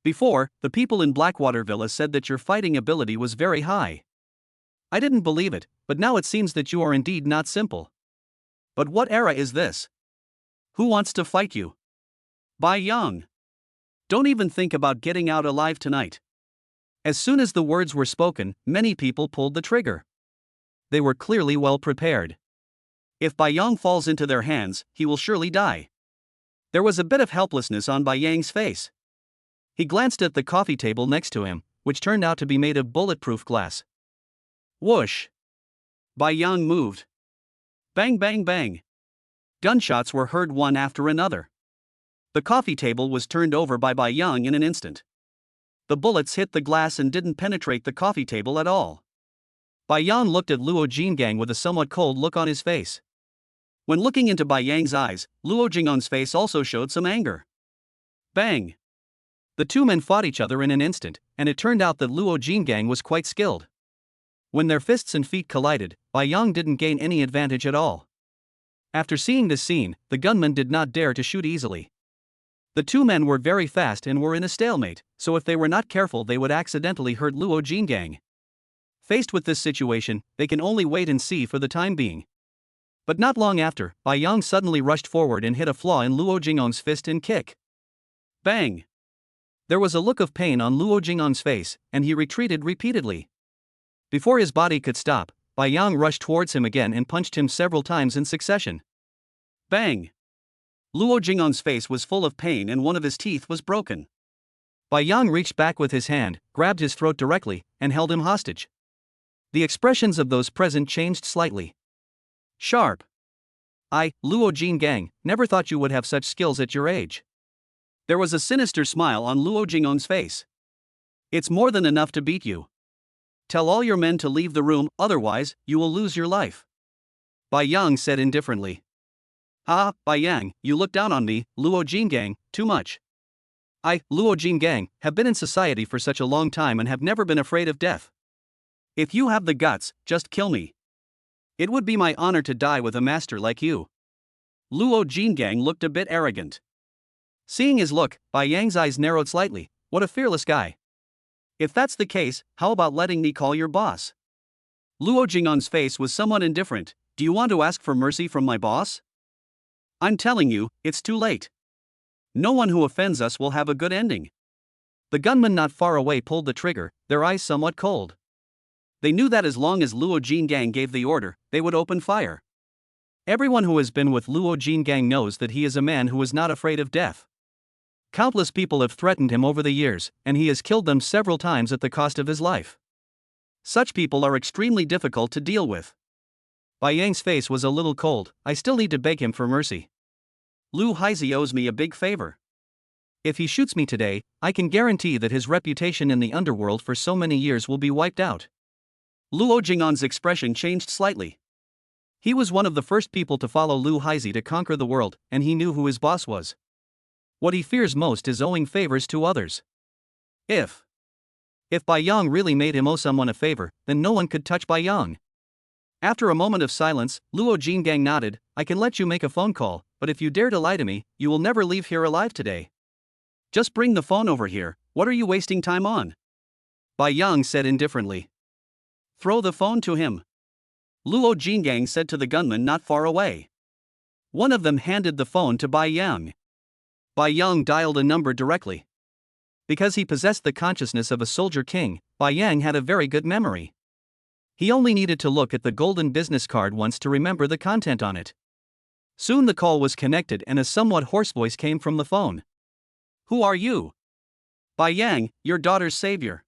Before, the people in Blackwater Villa said that your fighting ability was very high. I didn't believe it, but now it seems that you are indeed not simple. But what era is this? Who wants to fight you? Bai Yang, don't even think about getting out alive tonight." As soon as the words were spoken, many people pulled the trigger. They were clearly well prepared. If Bai Yang falls into their hands, he will surely die. There was a bit of helplessness on Bai Yang's face. He glanced at the coffee table next to him, which turned out to be made of bulletproof glass. Whoosh! Bai Yang moved. Bang bang bang! Gunshots were heard one after another. The coffee table was turned over by Bai Yang in an instant. The bullets hit the glass and didn't penetrate the coffee table at all. Bai Yang looked at Luo Jingang with a somewhat cold look on his face. When looking into Bai Yang's eyes, Luo Jingong's face also showed some anger. Bang! The two men fought each other in an instant, and it turned out that Luo Jingang was quite skilled. When their fists and feet collided, Bai Yang didn't gain any advantage at all. After seeing this scene, the gunman did not dare to shoot easily. The two men were very fast and were in a stalemate, so if they were not careful they would accidentally hurt Luo Jinggang. Faced with this situation, they can only wait and see for the time being. But not long after, Bai Yang suddenly rushed forward and hit a flaw in Luo Jingang's fist and kick. Bang! There was a look of pain on Luo Jingang's face, and he retreated repeatedly. Before his body could stop, Bai Yang rushed towards him again and punched him several times in succession. Bang! Luo Jingang's face was full of pain and one of his teeth was broken. Bai Yang reached back with his hand, grabbed his throat directly, and held him hostage. The expressions of those present changed slightly. Sharp. Luo Jinggang, never thought you would have such skills at your age. There was a sinister smile on Luo Jingang's face. It's more than enough to beat you. Tell all your men to leave the room, otherwise, you will lose your life. Bai Yang said indifferently. Bai Yang, you look down on me, Luo Jinggang, too much. Luo Jinggang, have been in society for such a long time and have never been afraid of death. If you have the guts, just kill me. It would be my honor to die with a master like you. Luo Jinggang looked a bit arrogant. Seeing his look, Bai Yang's eyes narrowed slightly. What a fearless guy. If that's the case, how about letting me call your boss? Luo Jingang's face was somewhat indifferent. Do you want to ask for mercy from my boss? I'm telling you, it's too late. No one who offends us will have a good ending. The gunman not far away pulled the trigger, their eyes somewhat cold. They knew that as long as Luo Jinggang gave the order, they would open fire. Everyone who has been with Luo Jinggang knows that he is a man who is not afraid of death. Countless people have threatened him over the years, and he has killed them several times at the cost of his life. Such people are extremely difficult to deal with. Bai Yang's face was a little cold. I still need to beg him for mercy. Lu Haizi owes me a big favor. If he shoots me today, I can guarantee that his reputation in the underworld for so many years will be wiped out. Luo Jingang's expression changed slightly. He was one of the first people to follow Lu Haizi to conquer the world, and he knew who his boss was. What he fears most is owing favors to others. If Bai Yang really made him owe someone a favor, then no one could touch Bai Yang. After a moment of silence, Luo Jinggang nodded. I can let you make a phone call, but if you dare to lie to me, you will never leave here alive today. Just bring the phone over here. What are you wasting time on? Bai Yang said indifferently. Throw the phone to him. Luo Jinggang said to the gunman not far away. One of them handed the phone to Bai Yang. Bai Yang dialed a number directly. Because he possessed the consciousness of a soldier king, Bai Yang had a very good memory. He only needed to look at the golden business card once to remember the content on it. Soon the call was connected and a somewhat hoarse voice came from the phone. Who are you? Bai Yang, your daughter's savior.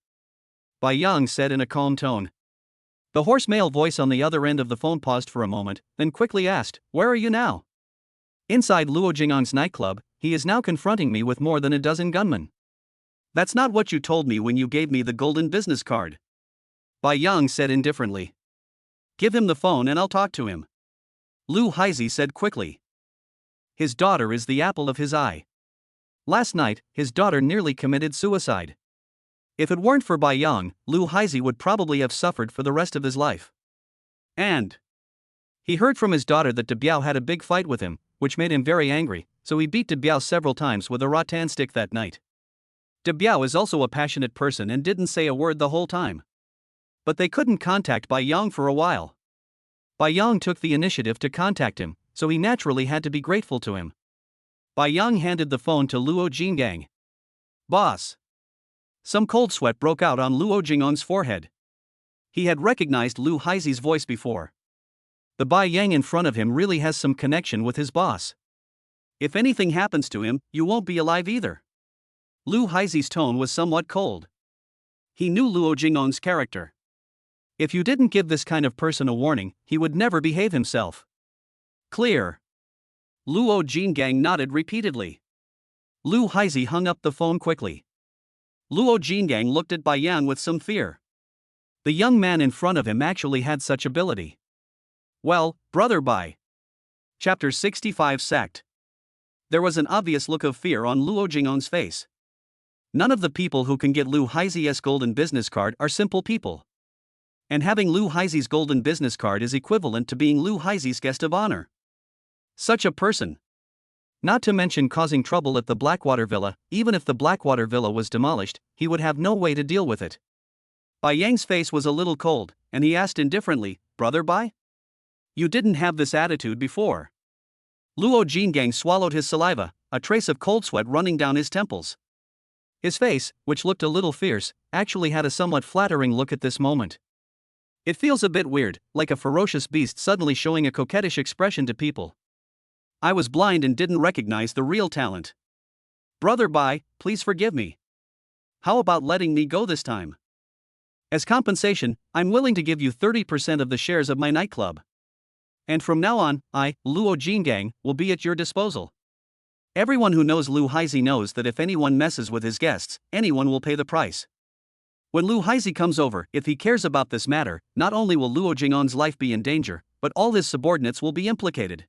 Bai Yang said in a calm tone. The hoarse male voice on the other end of the phone paused for a moment, then quickly asked, Where are you now? Inside Luo Jingang's nightclub, he is now confronting me with more than a dozen gunmen. That's not what you told me when you gave me the golden business card. Bai Yang said indifferently. Give him the phone and I'll talk to him. Lu Haizi said quickly. His daughter is the apple of his eye. Last night, his daughter nearly committed suicide. If it weren't for Bai Yang, Lu Haizi would probably have suffered for the rest of his life. And he heard from his daughter that De Biao had a big fight with him, which made him very angry, so he beat De Biao several times with a rattan stick that night. De Biao is also a passionate person and didn't say a word the whole time. But they couldn't contact Bai Yang for a while. Bai Yang took the initiative to contact him, so he naturally had to be grateful to him. Bai Yang handed the phone to Luo Jinggang. Boss. Some cold sweat broke out on Luo Jingang's forehead. He had recognized Lu Haizi's voice before. The Bai Yang in front of him really has some connection with his boss. If anything happens to him, you won't be alive either. Lu Haizi's tone was somewhat cold. He knew Luo Jingang's character. If you didn't give this kind of person a warning, he would never behave himself. Clear. Luo Jinggang nodded repeatedly. Lu Haizi hung up the phone quickly. Luo Jinggang looked at Bai Yang with some fear. The young man in front of him actually had such ability. Well, brother Bai. Chapter 65 Sacked. There was an obvious look of fear on Luo Jingang's face. None of the people who can get Lu Haizi's golden business card are simple people. And having Lu Haizi's golden business card is equivalent to being Lu Haizi's guest of honor. Such a person. Not to mention causing trouble at the Blackwater Villa. Even if the Blackwater Villa was demolished, he would have no way to deal with it. Bai Yang's face was a little cold, and he asked indifferently, "Brother Bai? You didn't have this attitude before." Luo Jingang swallowed his saliva, a trace of cold sweat running down his temples. His face, which looked a little fierce, actually had a somewhat flattering look at this moment. It feels a bit weird, like a ferocious beast suddenly showing a coquettish expression to people. I was blind and didn't recognize the real talent. Brother Bai, please forgive me. How about letting me go this time? As compensation, I'm willing to give you 30% of the shares of my nightclub. And from now on, I, Luo Jingang, will be at your disposal. Everyone who knows Lu Haizi knows that if anyone messes with his guests, anyone will pay the price. When Lu Haizi comes over, if he cares about this matter, not only will Luo Jing'an's life be in danger, but all his subordinates will be implicated.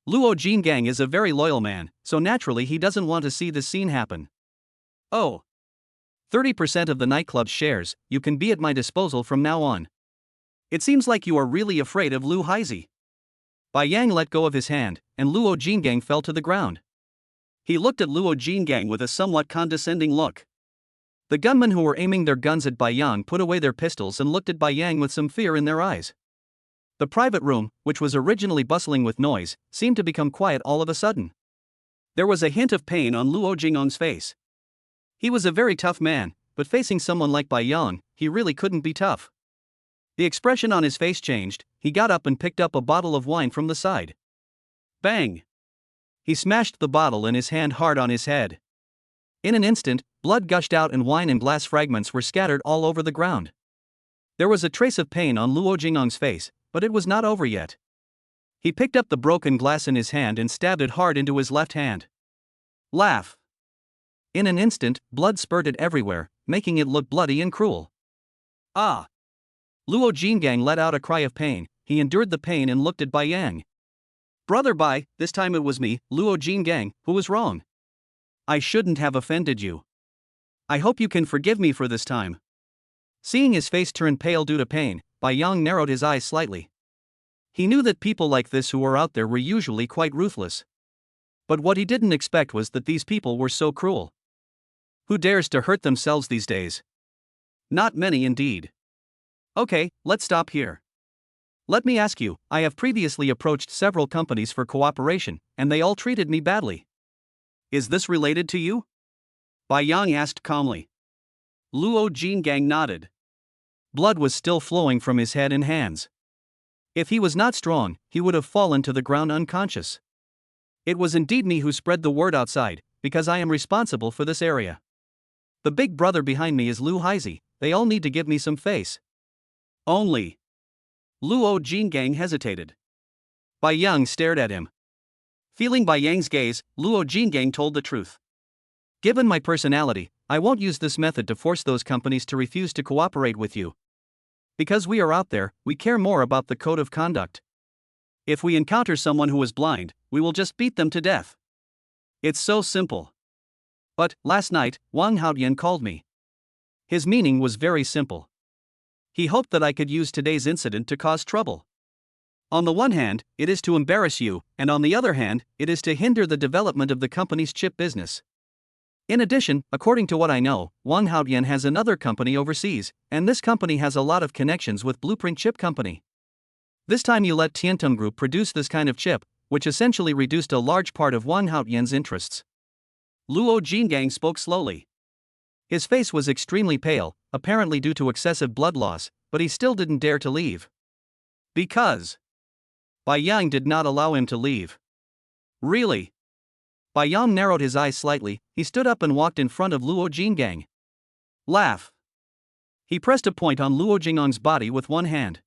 Luo Jingang is a very loyal man, so naturally he doesn't want to see this scene happen. Oh. 30% of the nightclub's shares, you can be at my disposal from now on. It seems like you are really afraid of Lu Haizi. Bai Yang let go of his hand, and Luo Jingang fell to the ground. He looked at Luo Jingang with a somewhat condescending look. The gunmen who were aiming their guns at Bai Yang put away their pistols and looked at Bai Yang with some fear in their eyes. The private room, which was originally bustling with noise, seemed to become quiet all of a sudden. There was a hint of pain on Luo Jing'an's face. He was a very tough man, but facing someone like Bai Yang, he really couldn't be tough. The expression on his face changed. He got up and picked up a bottle of wine from the side. Bang! He smashed the bottle in his hand hard on his head. In an instant, blood gushed out and wine and glass fragments were scattered all over the ground. There was a trace of pain on Luo Jing'an's face, but it was not over yet. He picked up the broken glass in his hand and stabbed it hard into his left hand. Laugh! In an instant, blood spurted everywhere, making it look bloody and cruel. Ah! Luo Jingang let out a cry of pain. He endured the pain and looked at Bai Yang. Brother Bai, this time it was me, Luo Jingang, who was wrong. I shouldn't have offended you. I hope you can forgive me for this time. Seeing his face turn pale due to pain, Bai Yang narrowed his eyes slightly. He knew that people like this who were out there were usually quite ruthless. But what he didn't expect was that these people were so cruel. Who dares to hurt themselves these days? Not many indeed. Okay, let's stop here. Let me ask you, I have previously approached several companies for cooperation, and they all treated me badly. Is this related to you? Bai Yang asked calmly. Luo Jingang nodded. Blood was still flowing from his head and hands. If he was not strong, he would have fallen to the ground unconscious. It was indeed me who spread the word outside, because I am responsible for this area. The big brother behind me is Lu Haizi. They all need to give me some face. Only. Luo Jingang hesitated. Bai Yang stared at him. Feeling Bai Yang's gaze, Luo Jingang told the truth. Given my personality, I won't use this method to force those companies to refuse to cooperate with you. Because we are out there, we care more about the code of conduct. If we encounter someone who is blind, we will just beat them to death. It's so simple. But, last night, Wang Haotian called me. His meaning was very simple. He hoped that I could use today's incident to cause trouble. On the one hand, it is to embarrass you, and on the other hand, it is to hinder the development of the company's chip business. In addition, according to what I know, Wang Haotian has another company overseas, and this company has a lot of connections with Blueprint Chip Company. This time you let Tiantung Group produce this kind of chip, which essentially reduced a large part of Wang Haotian's interests. Luo Jingang spoke slowly. His face was extremely pale, apparently due to excessive blood loss, but he still didn't dare to leave. Because Bai Yang did not allow him to leave. Really? Bai Yang narrowed his eyes slightly. He stood up and walked in front of Luo Jingang. Laugh. He pressed a point on Luo Jingang's body with one hand.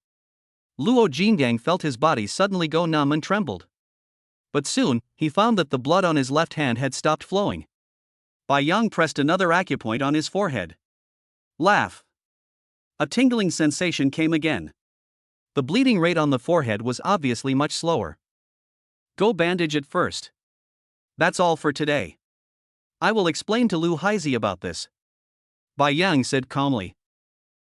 Luo Jingang felt his body suddenly go numb and trembled. But soon, he found that the blood on his left hand had stopped flowing. Bai Yang pressed another acupoint on his forehead. Laugh. A tingling sensation came again. The bleeding rate on the forehead was obviously much slower. Go bandage it first. That's all for today. I will explain to Lu Haizi about this. Bai Yang said calmly.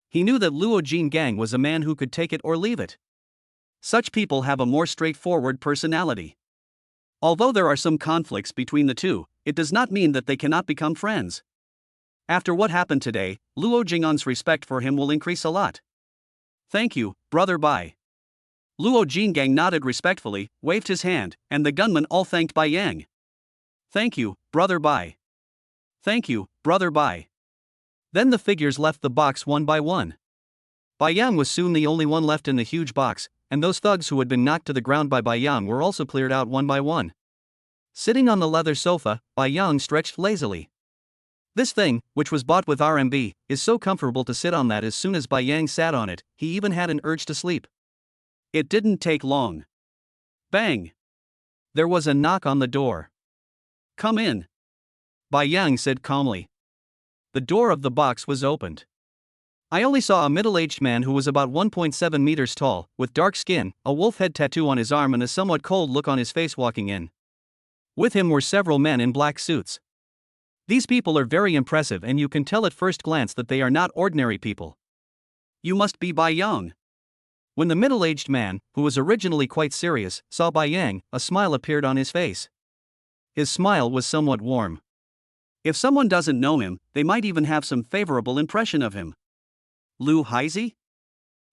He knew that Luo Jingang was a man who could take it or leave it. Such people have a more straightforward personality. Although there are some conflicts between the two, it does not mean that they cannot become friends. After what happened today, Luo Jing'an's respect for him will increase a lot. Thank you, brother Bai. Luo Jinggang nodded respectfully, waved his hand, and the gunmen all thanked Bai Yang. Thank you, brother Bai. Thank you, brother Bai. Then the figures left the box one by one. Bai Yang was soon the only one left in the huge box, and those thugs who had been knocked to the ground by Bai Yang were also cleared out one by one. Sitting on the leather sofa, Bai Yang stretched lazily. This thing, which was bought with RMB, is so comfortable to sit on that as soon as Bai Yang sat on it, he even had an urge to sleep. It didn't take long. Bang! There was a knock on the door. Come in. Bai Yang said calmly. The door of the box was opened. I only saw a middle-aged man who was about 1.7 meters tall, with dark skin, a wolf head tattoo on his arm and a somewhat cold look on his face walking in. With him were several men in black suits. These people are very impressive and you can tell at first glance that they are not ordinary people. You must be Bai Yang. When the middle-aged man, who was originally quite serious, saw Bai Yang, a smile appeared on his face. His smile was somewhat warm. If someone doesn't know him, they might even have some favorable impression of him. Lu Haizi?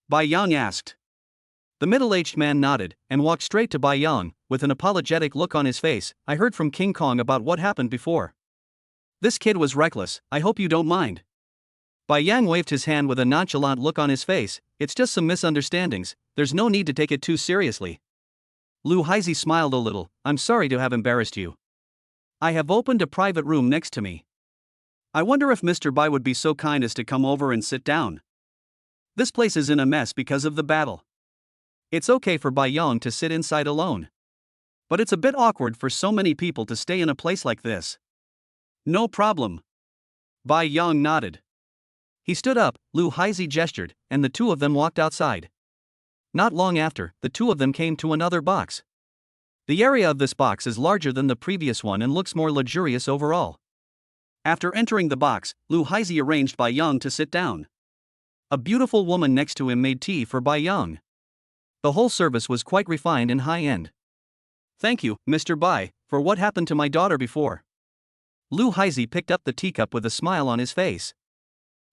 Bai Yang asked. The middle-aged man nodded and walked straight to Bai Yang, with an apologetic look on his face. I heard from King Kong about what happened before. This kid was reckless, I hope you don't mind. Bai Yang waved his hand with a nonchalant look on his face. It's just some misunderstandings, there's no need to take it too seriously. Lu Haizi smiled a little. I'm sorry to have embarrassed you. I have opened a private room next to me. I wonder if Mr. Bai would be so kind as to come over and sit down. This place is in a mess because of the battle. It's okay for Bai Yang to sit inside alone. But it's a bit awkward for so many people to stay in a place like this. No problem. Bai Yang nodded. He stood up, Lu Haizi gestured, and the two of them walked outside. Not long after, the two of them came to another box. The area of this box is larger than the previous one and looks more luxurious overall. After entering the box, Lu Haizi arranged Bai Yang to sit down. A beautiful woman next to him made tea for Bai Yang. The whole service was quite refined and high-end. Thank you, Mr. Bai, for what happened to my daughter before. Lu Haizi picked up the teacup with a smile on his face.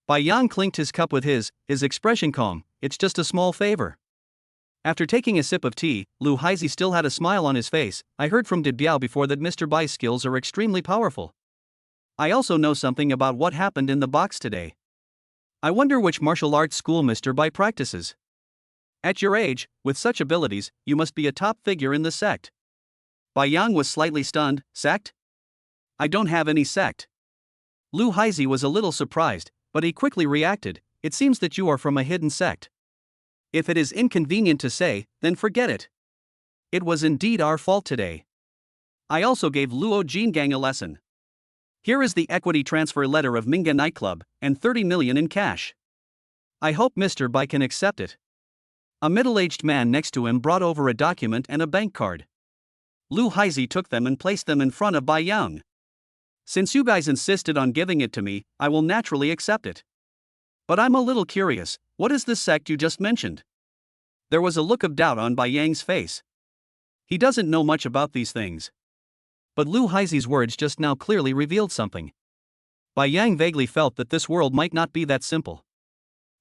Bai Yang clinked his cup with his expression calm. It's just a small favor. After taking a sip of tea, Lu Haizi still had a smile on his face. I heard from De Biao before that Mr. Bai's skills are extremely powerful. I also know something about what happened in the box today. I wonder which martial arts school Mr. Bai practices. At your age, with such abilities, you must be a top figure in the sect. Bai Yang was slightly stunned. Sect? I don't have any sect. Lu Haizi was a little surprised, but he quickly reacted. It seems that you are from a hidden sect. If it is inconvenient to say, then forget it. It was indeed our fault today. I also gave Luo Jinggang a lesson. Here is the equity transfer letter of Minga nightclub, and 30 million in cash. I hope Mr. Bai can accept it. A middle-aged man next to him brought over a document and a bank card. Lu Haizi took them and placed them in front of Bai Yang. Since you guys insisted on giving it to me, I will naturally accept it. But I'm a little curious, what is this sect you just mentioned? There was a look of doubt on Bai Yang's face. He doesn't know much about these things. But Lu Haizi's words just now clearly revealed something. Bai Yang vaguely felt that this world might not be that simple.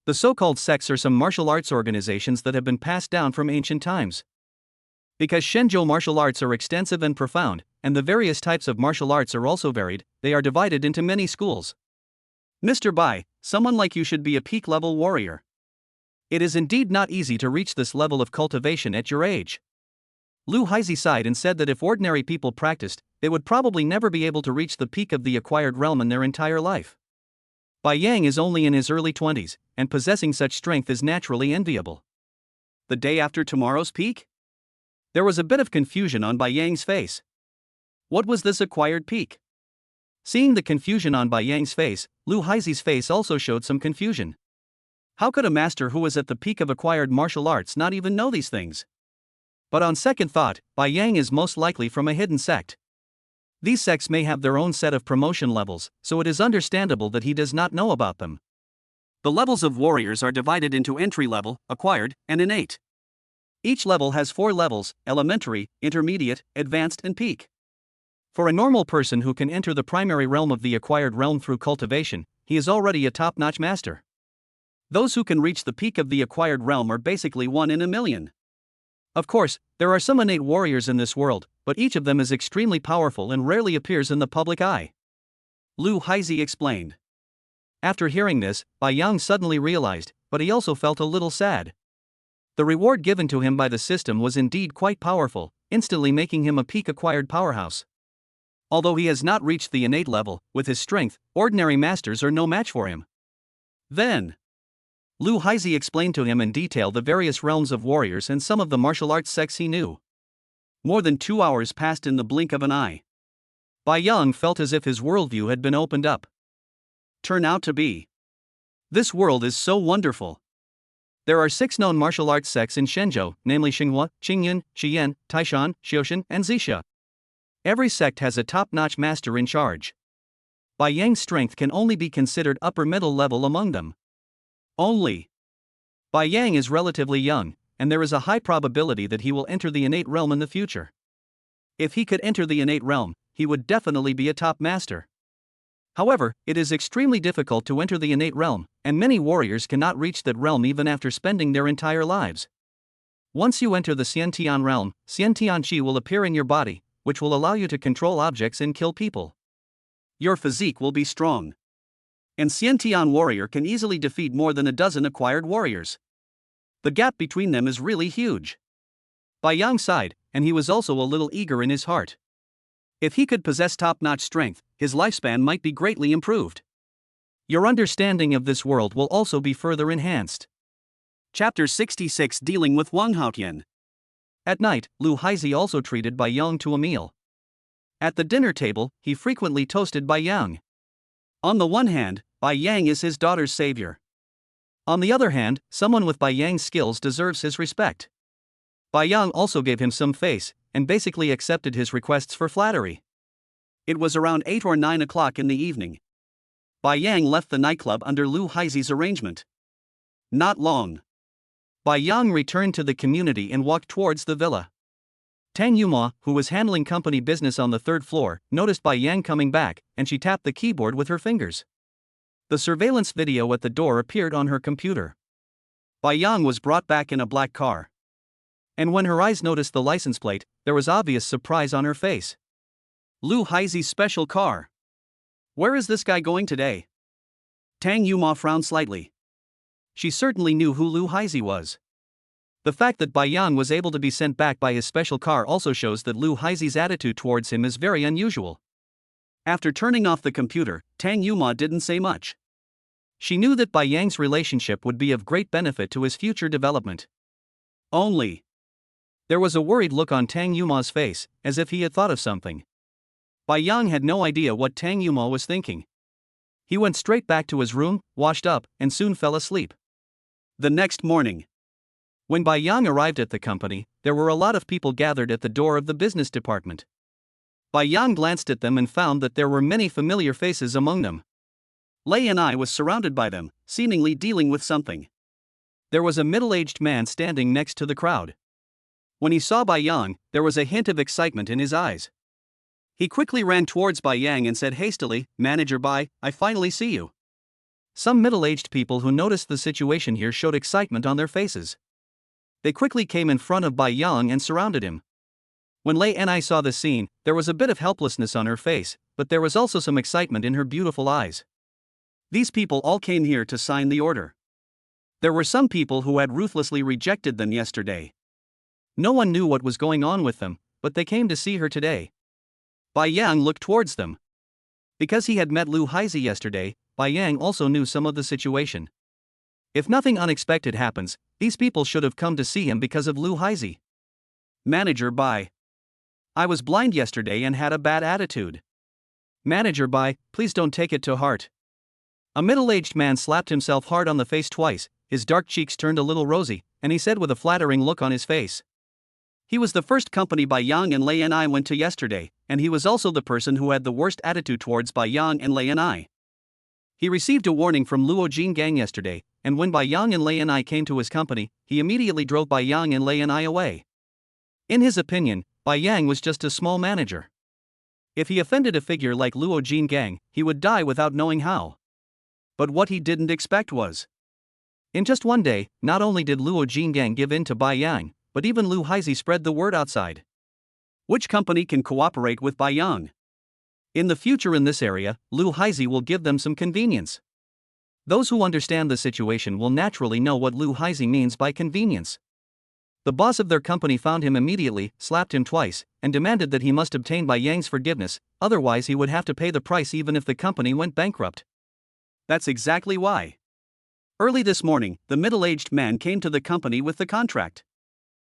The so-called sects are some martial arts organizations that have been passed down from ancient times. Because Shenzhou martial arts are extensive and profound, and the various types of martial arts are also varied, they are divided into many schools. Mr. Bai, someone like you should be a peak-level warrior. It is indeed not easy to reach this level of cultivation at your age. Lu Haizi sighed and said that if ordinary people practiced, they would probably never be able to reach the peak of the acquired realm in their entire life. Bai Yang is only in his early 20s, and possessing such strength is naturally enviable. The day after tomorrow's peak? There was a bit of confusion on Bai Yang's face. What was this acquired peak? Seeing the confusion on Bai Yang's face, Lu Haizi's face also showed some confusion. How could a master who is at the peak of acquired martial arts not even know these things? But on second thought, Bai Yang is most likely from a hidden sect. These sects may have their own set of promotion levels, so it is understandable that he does not know about them. The levels of warriors are divided into entry level, acquired, and innate. Each level has 4 levels: elementary, intermediate, advanced, and peak. For a normal person who can enter the primary realm of the acquired realm through cultivation, he is already a top-notch master. Those who can reach the peak of the acquired realm are basically 1 in a million. Of course, there are some innate warriors in this world, but each of them is extremely powerful and rarely appears in the public eye. Lu Haizi explained. After hearing this, Bai Yang suddenly realized, but he also felt a little sad. The reward given to him by the system was indeed quite powerful, instantly making him a peak-acquired powerhouse. Although he has not reached the innate level, with his strength, ordinary masters are no match for him. Then, Lu Haizi explained to him in detail the various realms of warriors and some of the martial arts sects he knew. More than 2 hours passed in the blink of an eye. Bai Yang felt as if his worldview had been opened up. Turn out to be. This world is so wonderful. There are 6 known martial arts sects in Shenzhou, namely Xinghua, Qingyun, Shiyan, Taishan, Xioshan, and Zixia. Every sect has a top-notch master in charge. Bai Yang's strength can only be considered upper-middle level among them. Only. Bai Yang is relatively young, and there is a high probability that he will enter the innate realm in the future. If he could enter the innate realm, he would definitely be a top master. However, it is extremely difficult to enter the innate realm, and many warriors cannot reach that realm even after spending their entire lives. Once you enter the Xiantian realm, Xiantian Qi will appear in your body, which will allow you to control objects and kill people. Your physique will be strong. And Xiantian warrior can easily defeat more than a dozen acquired warriors. The gap between them is really huge. Bai Yang sighed, and he was also a little eager in his heart. If he could possess top-notch strength, his lifespan might be greatly improved. Your understanding of this world will also be further enhanced. Chapter 66, Dealing with Wang Haotian. At night, Lu Haizi also treated Bai Yang to a meal. At the dinner table, he frequently toasted Bai Yang. On the one hand, Bai Yang is his daughter's savior. On the other hand, someone with Bai Yang's skills deserves his respect. Bai Yang also gave him some face, and basically accepted his requests for flattery. It was around 8 or 9 o'clock in the evening. Bai Yang left the nightclub under Lu Haizi's arrangement. Not long. Bai Yang returned to the community and walked towards the villa. Tang Yuma, who was handling company business on the 3rd floor, noticed Bai Yang coming back, and she tapped the keyboard with her fingers. The surveillance video at the door appeared on her computer. Bai Yang was brought back in a black car. And when her eyes noticed the license plate, there was obvious surprise on her face. Lu Haizi's special car. Where is this guy going today? Tang Yuma frowned slightly. She certainly knew who Lu Haizi was. The fact that Bai Yang was able to be sent back by his special car also shows that Lu Haizi's attitude towards him is very unusual. After turning off the computer, Tang Yuma didn't say much. She knew that Bai Yang's relationship would be of great benefit to his future development. Only. There was a worried look on Tang Yuma's face, as if he had thought of something. Bai Yang had no idea what Tang Yuma was thinking. He went straight back to his room, washed up, and soon fell asleep. The next morning, when Bai Yang arrived at the company, there were a lot of people gathered at the door of the business department. Bai Yang glanced at them and found that there were many familiar faces among them. Lei and I was surrounded by them, seemingly dealing with something. There was a middle-aged man standing next to the crowd. When he saw Bai Yang, there was a hint of excitement in his eyes. He quickly ran towards Bai Yang and said hastily, "Manager Bai, I finally see you." Some middle-aged people who noticed the situation here showed excitement on their faces. They quickly came in front of Bai Yang and surrounded him. When Lei and I saw the scene, there was a bit of helplessness on her face, but there was also some excitement in her beautiful eyes. These people all came here to sign the order. There were some people who had ruthlessly rejected them yesterday. No one knew what was going on with them, but they came to see her today. Bai Yang looked towards them. Because he had met Lu Haizi yesterday, Bai Yang also knew some of the situation. If nothing unexpected happens, these people should have come to see him because of Lu Haizi. Manager Bai. I was blind yesterday and had a bad attitude. Manager Bai, please don't take it to heart. A middle-aged man slapped himself hard on the face twice, his dark cheeks turned a little rosy, and he said with a flattering look on his face. He was the first company Bai Yang and Lei and I went to yesterday, and he was also the person who had the worst attitude towards Bai Yang and Lei and I. He received a warning from Luo Jin Gang yesterday, and when Bai Yang and Lei and I came to his company, he immediately drove Bai Yang and Lei and I away. In his opinion, Bai Yang was just a small manager. If he offended a figure like Luo Jingang, he would die without knowing how. But what he didn't expect was, in just one day, not only did Luo Jingang give in to Bai Yang, but even Lu Haizi spread the word outside. Which company can cooperate with Bai Yang? In the future in this area, Lu Haizi will give them some convenience. Those who understand the situation will naturally know what Lu Haizi means by convenience. The boss of their company found him immediately, slapped him twice, and demanded that he must obtain Bai Yang's forgiveness, otherwise he would have to pay the price even if the company went bankrupt. That's exactly why. Early this morning, the middle-aged man came to the company with the contract.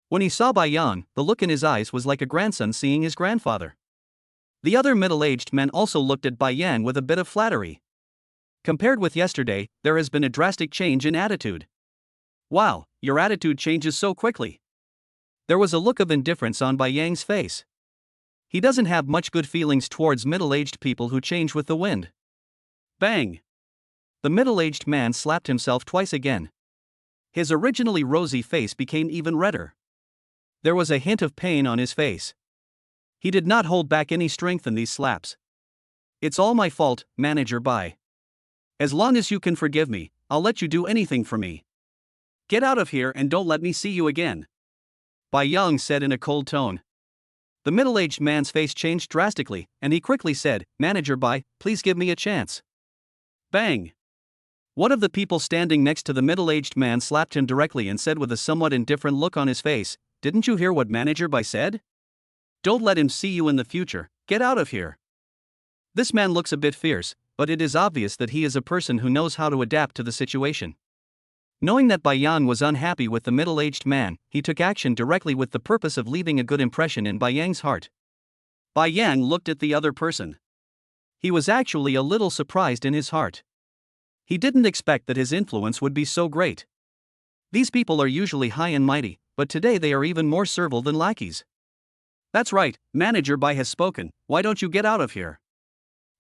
When he saw Bai Yang, the look in his eyes was like a grandson seeing his grandfather. The other middle-aged men also looked at Bai Yang with a bit of flattery. Compared with yesterday, there has been a drastic change in attitude. Wow, your attitude changes so quickly. There was a look of indifference on Bai Yang's face. He doesn't have much good feelings towards middle-aged people who change with the wind. Bang! The middle-aged man slapped himself twice again. His originally rosy face became even redder. There was a hint of pain on his face. He did not hold back any strength in these slaps. It's all my fault, Manager Bai. As long as you can forgive me, I'll let you do anything for me. Get out of here and don't let me see you again, Bai Yang said in a cold tone. The middle-aged man's face changed drastically, and he quickly said, Manager Bai, please give me a chance. Bang! One of the people standing next to the middle-aged man slapped him directly and said with a somewhat indifferent look on his face, Didn't you hear what Manager Bai said? Don't let him see you in the future, get out of here. This man looks a bit fierce, but it is obvious that he is a person who knows how to adapt to the situation. Knowing that Bai Yang was unhappy with the middle-aged man, he took action directly with the purpose of leaving a good impression in Bai Yang's heart. Bai Yang looked at the other person. He was actually a little surprised in his heart. He didn't expect that his influence would be so great. These people are usually high and mighty, but today they are even more servile than lackeys. That's right, Manager Bai has spoken, why don't you get out of here?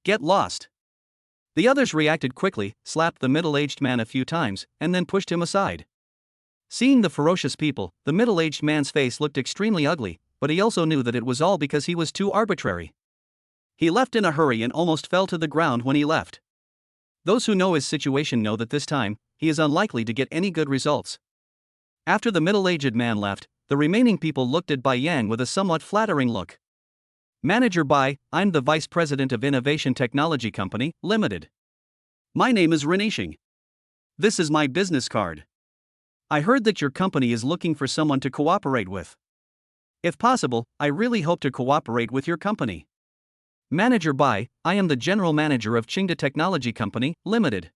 Get lost. The others reacted quickly, slapped the middle-aged man a few times, and then pushed him aside. Seeing the ferocious people, the middle-aged man's face looked extremely ugly, but he also knew that it was all because he was too arbitrary. He left in a hurry and almost fell to the ground when he left. Those who know his situation know that this time, he is unlikely to get any good results. After the middle-aged man left, the remaining people looked at Bai Yang with a somewhat flattering look. Manager Bai, I'm the Vice President of Innovation Technology Company, Limited. My name is Renishing. This is my business card. I heard that your company is looking for someone to cooperate with. If possible, I really hope to cooperate with your company. Manager Bai, I am the General Manager of Qingda Technology Company, Limited.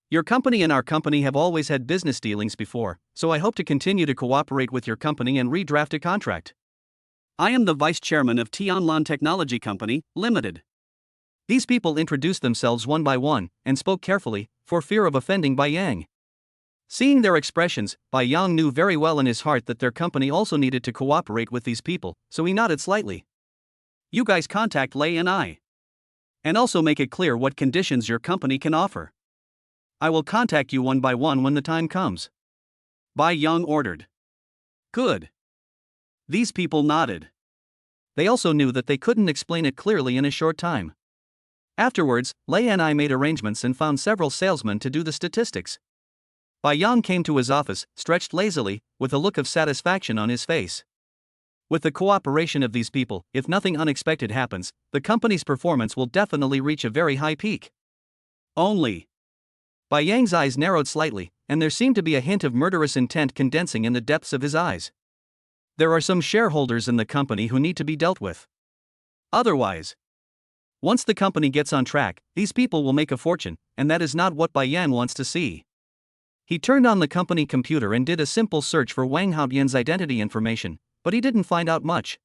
Your company and our company have always had business dealings before, so I hope to continue to cooperate with your company and redraft a contract. I am the Vice Chairman of Tianlan Technology Company, Limited. These people introduced themselves one by one, and spoke carefully, for fear of offending Bai Yang. Seeing their expressions, Bai Yang knew very well in his heart that their company also needed to cooperate with these people, so he nodded slightly. You guys contact Lei and I. And also make it clear what conditions your company can offer. I will contact you one by one when the time comes. Bai Yang ordered. Good. These people nodded. They also knew that they couldn't explain it clearly in a short time. Afterwards, Lei and I made arrangements and found several salesmen to do the statistics. Bai Yang came to his office, stretched lazily, with a look of satisfaction on his face. With the cooperation of these people, if nothing unexpected happens, the company's performance will definitely reach a very high peak. Only. Bai Yang's eyes narrowed slightly, and there seemed to be a hint of murderous intent condensing in the depths of his eyes. There are some shareholders in the company who need to be dealt with. Otherwise, once the company gets on track, these people will make a fortune, and that is not what Bai Yang wants to see. He turned on the company computer and did a simple search for Wang Haotian's identity information, but he didn't find out much.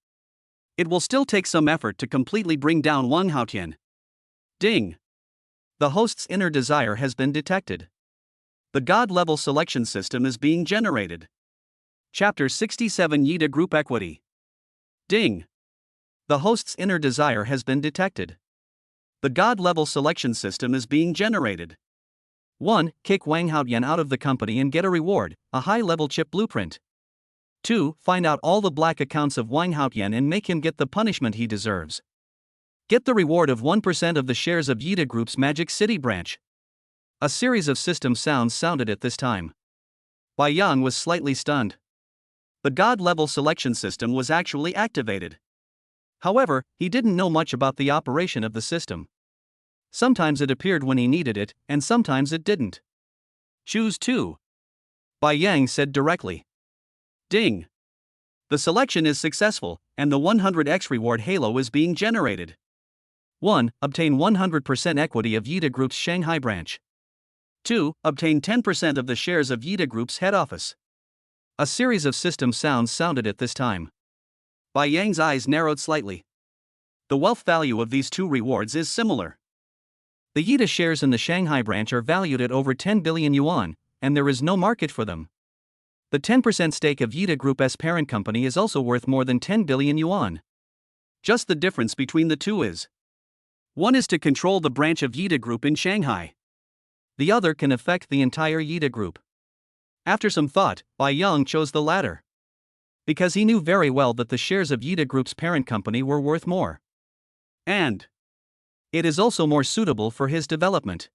It will still take some effort to completely bring down Wang Haotian. Ding! The host's inner desire has been detected. The God-level selection system is being generated. Chapter 67 Yida Group Equity. Ding! The host's inner desire has been detected. The God-level selection system is being generated. 1. Kick Wang Haotian out of the company and get a reward, a high-level chip blueprint. 2. Find out all the black accounts of Wang Haotian and make him get the punishment he deserves. Get the reward of 1% of the shares of Yida Group's Magic City branch. A series of system sounds sounded at this time. Bai Yang was slightly stunned. The God-level selection system was actually activated. However, he didn't know much about the operation of the system. Sometimes it appeared when he needed it, and sometimes it didn't. Choose 2. Bai Yang said directly. Ding! The selection is successful, and the 100x reward halo is being generated. 1. Obtain 100% equity of Yida Group's Shanghai branch. 2. Obtain 10% of the shares of Yida Group's head office. A series of system sounds sounded at this time. Bai Yang's eyes narrowed slightly. The wealth value of these two rewards is similar. The Yida shares in the Shanghai branch are valued at over 10 billion yuan, and there is no market for them. The 10% stake of Yida Group's parent company is also worth more than 10 billion yuan. Just the difference between the two is: one is to control the branch of Yida Group in Shanghai. The other can affect the entire Yida Group. After some thought, Bai Yang chose the latter. Because he knew very well that the shares of Yida Group's parent company were worth more. And it is also more suitable for his development.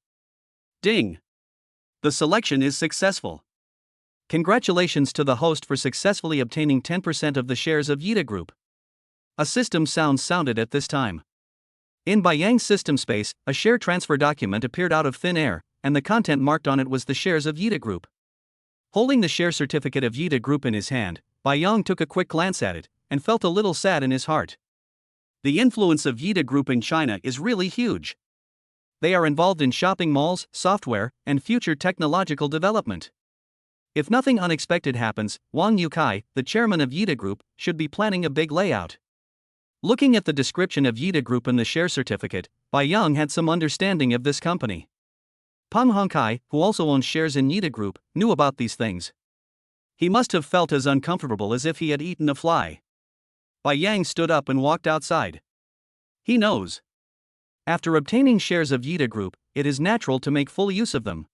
Ding! The selection is successful. Congratulations to the host for successfully obtaining 10% of the shares of Yida Group. A system sound sounded at this time. In Bai Yang's system space, a share transfer document appeared out of thin air, and the content marked on it was the shares of Yida Group. Holding the share certificate of Yida Group in his hand, Bai Yang took a quick glance at it, and felt a little sad in his heart. The influence of Yida Group in China is really huge. They are involved in shopping malls, software, and future technological development. If nothing unexpected happens, Wang Yukai, the chairman of Yida Group, should be planning a big layout. Looking at the description of Yida Group in the share certificate, Bai Yang had some understanding of this company. Peng Hongkai, who also owns shares in Yida Group, knew about these things. He must have felt as uncomfortable as if he had eaten a fly. Bai Yang stood up and walked outside. He knows. After obtaining shares of Yida Group, it is natural to make full use of them.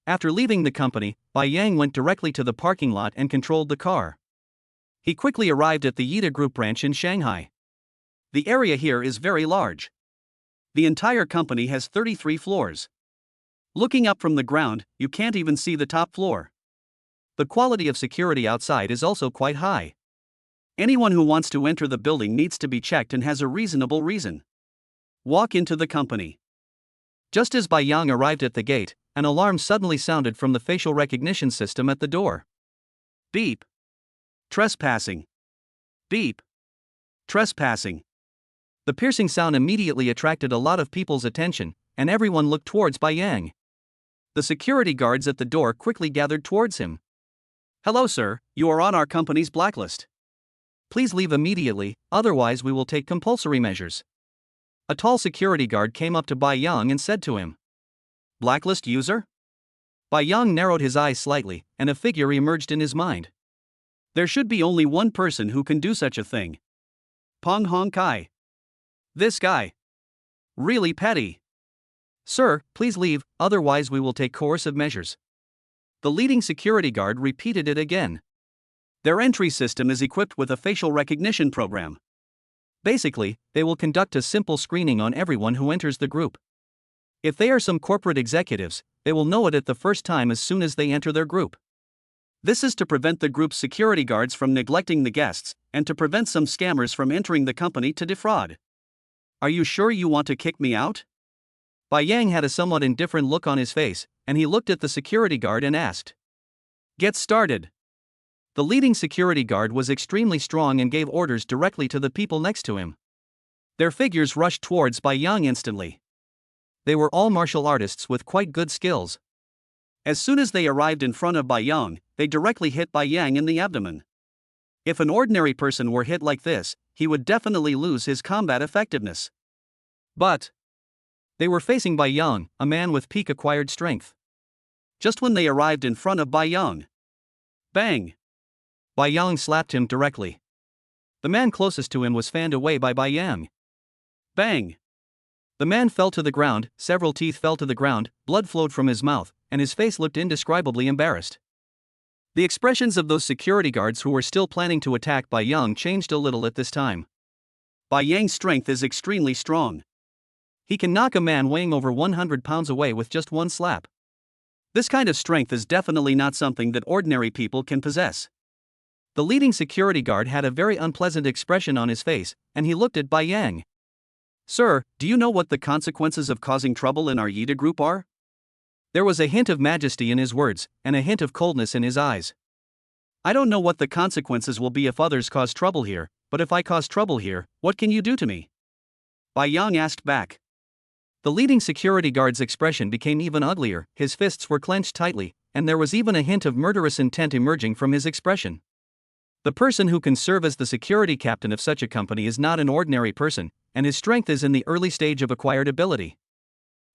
After leaving the company, Bai Yang went directly to the parking lot and controlled the car. He quickly arrived at the Yida Group branch in Shanghai. The area here is very large. The entire company has 33 floors. Looking up from the ground, you can't even see the top floor. The quality of security outside is also quite high. Anyone who wants to enter the building needs to be checked and has a reasonable reason. Walk into the company. Just as Bai Yang arrived at the gate, an alarm suddenly sounded from the facial recognition system at the door. Beep. Trespassing. Beep. Trespassing. The piercing sound immediately attracted a lot of people's attention, and everyone looked towards Bai Yang. The security guards at the door quickly gathered towards him. Hello sir, you are on our company's blacklist. Please leave immediately, otherwise we will take compulsory measures. A tall security guard came up to Bai Yang and said to him. Blacklist user? Bai Yang narrowed his eyes slightly, and a figure emerged in his mind. There should be only one person who can do such a thing. Peng Hongkai. This guy. Really petty. Sir, please leave, otherwise we will take coercive measures. The leading security guard repeated it again. Their entry system is equipped with a facial recognition program. Basically, they will conduct a simple screening on everyone who enters the group. If they are some corporate executives, they will know it at the first time as soon as they enter their group. This is to prevent the group's security guards from neglecting the guests, and to prevent some scammers from entering the company to defraud. Are you sure you want to kick me out? Bai Yang had a somewhat indifferent look on his face, and he looked at the security guard and asked. Get started. The leading security guard was extremely strong and gave orders directly to the people next to him. Their figures rushed towards Bai Yang instantly. They were all martial artists with quite good skills. As soon as they arrived in front of Bai Yang, they directly hit Bai Yang in the abdomen. If an ordinary person were hit like this, he would definitely lose his combat effectiveness. But they were facing Bai Yang, a man with peak acquired strength. Just when they arrived in front of Bai Yang, bang! Bai Yang slapped him directly. The man closest to him was fanned away by Bai Yang. Bang! The man fell to the ground, several teeth fell to the ground, blood flowed from his mouth, and his face looked indescribably embarrassed. The expressions of those security guards who were still planning to attack Bai Yang changed a little at this time. Bai Yang's strength is extremely strong. He can knock a man weighing over 100 pounds away with just one slap. This kind of strength is definitely not something that ordinary people can possess. The leading security guard had a very unpleasant expression on his face, and he looked at Bai Yang. "Sir, do you know what the consequences of causing trouble in our Yida group are?" There was a hint of majesty in his words, and a hint of coldness in his eyes. "I don't know what the consequences will be if others cause trouble here, but if I cause trouble here, what can you do to me?" Bai Yang asked back. The leading security guard's expression became even uglier, his fists were clenched tightly, and there was even a hint of murderous intent emerging from his expression. The person who can serve as the security captain of such a company is not an ordinary person, and his strength is in the early stage of acquired ability.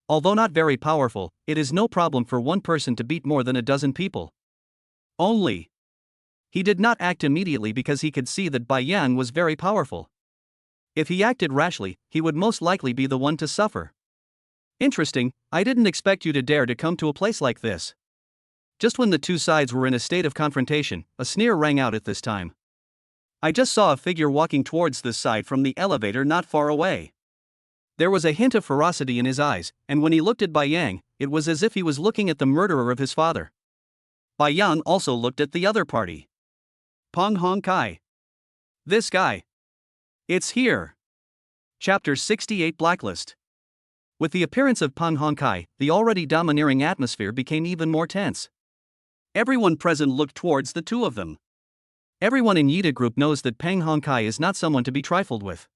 Although not very powerful, it is no problem for one person to beat more than a dozen people. Only. He did not act immediately because he could see that Bai Yang was very powerful. If he acted rashly, he would most likely be the one to suffer. "Interesting, I didn't expect you to dare to come to a place like this." Just when the two sides were in a state of confrontation, a sneer rang out at this time. "I just saw a figure walking towards this side from the elevator not far away." There was a hint of ferocity in his eyes, and when he looked at Bai Yang, it was as if he was looking at the murderer of his father. Bai Yang also looked at the other party. Peng Hongkai. "This guy. It's here." Chapter 68 Blacklist. With the appearance of Peng Hongkai, the already domineering atmosphere became even more tense. Everyone present looked towards the two of them. Everyone in Yida Group knows that Peng Hongkai is not someone to be trifled with.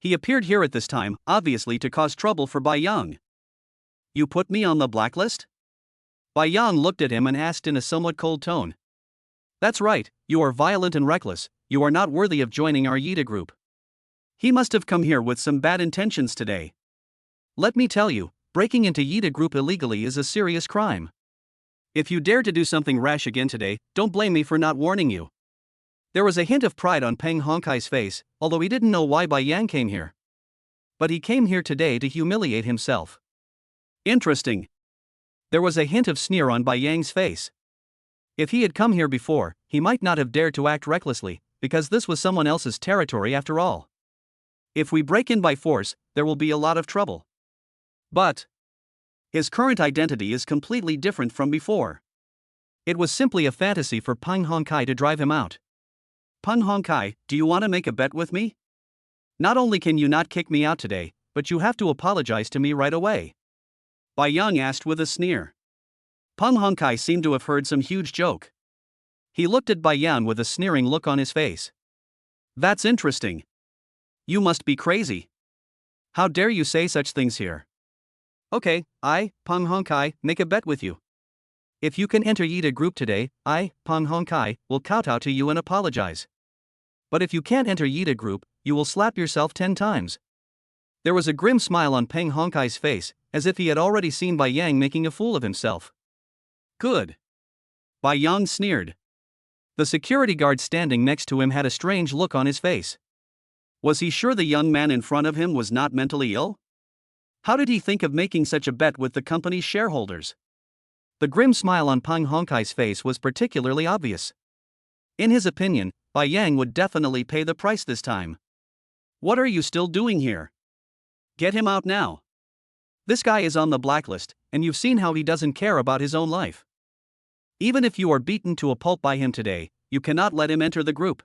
He appeared here at this time, obviously to cause trouble for Bai Yang. "You put me on the blacklist?" Bai Yang looked at him and asked in a somewhat cold tone. "That's right, you are violent and reckless, you are not worthy of joining our Yida Group. He must have come here with some bad intentions today. Let me tell you, breaking into Yida Group illegally is a serious crime. If you dare to do something rash again today, don't blame me for not warning you." There was a hint of pride on Peng Hongkai's face, although he didn't know why Bai Yang came here. But he came here today to humiliate himself. Interesting. There was a hint of sneer on Bai Yang's face. If he had come here before, he might not have dared to act recklessly, because this was someone else's territory after all. If we break in by force, there will be a lot of trouble. But his current identity is completely different from before. It was simply a fantasy for Peng Hongkai to drive him out. "Peng Hongkai, do you want to make a bet with me? Not only can you not kick me out today, but you have to apologize to me right away." Bai Yang asked with a sneer. Peng Hongkai seemed to have heard some huge joke. He looked at Bai Yang with a sneering look on his face. "That's interesting. You must be crazy. How dare you say such things here? Okay, I, Peng Hongkai, make a bet with you. If you can enter Yida Group today, I, Peng Hongkai, will kowtow to you and apologize. But if you can't enter Yida Group, you will slap yourself 10 times. There was a grim smile on Peng Hongkai's face, as if he had already seen Bai Yang making a fool of himself. "Good." Bai Yang sneered. The security guard standing next to him had a strange look on his face. Was he sure the young man in front of him was not mentally ill? How did he think of making such a bet with the company's shareholders? The grim smile on Peng Hongkai's face was particularly obvious. In his opinion, Bai Yang would definitely pay the price this time. "What are you still doing here? Get him out now. This guy is on the blacklist, and you've seen how he doesn't care about his own life. Even if you are beaten to a pulp by him today, you cannot let him enter the group.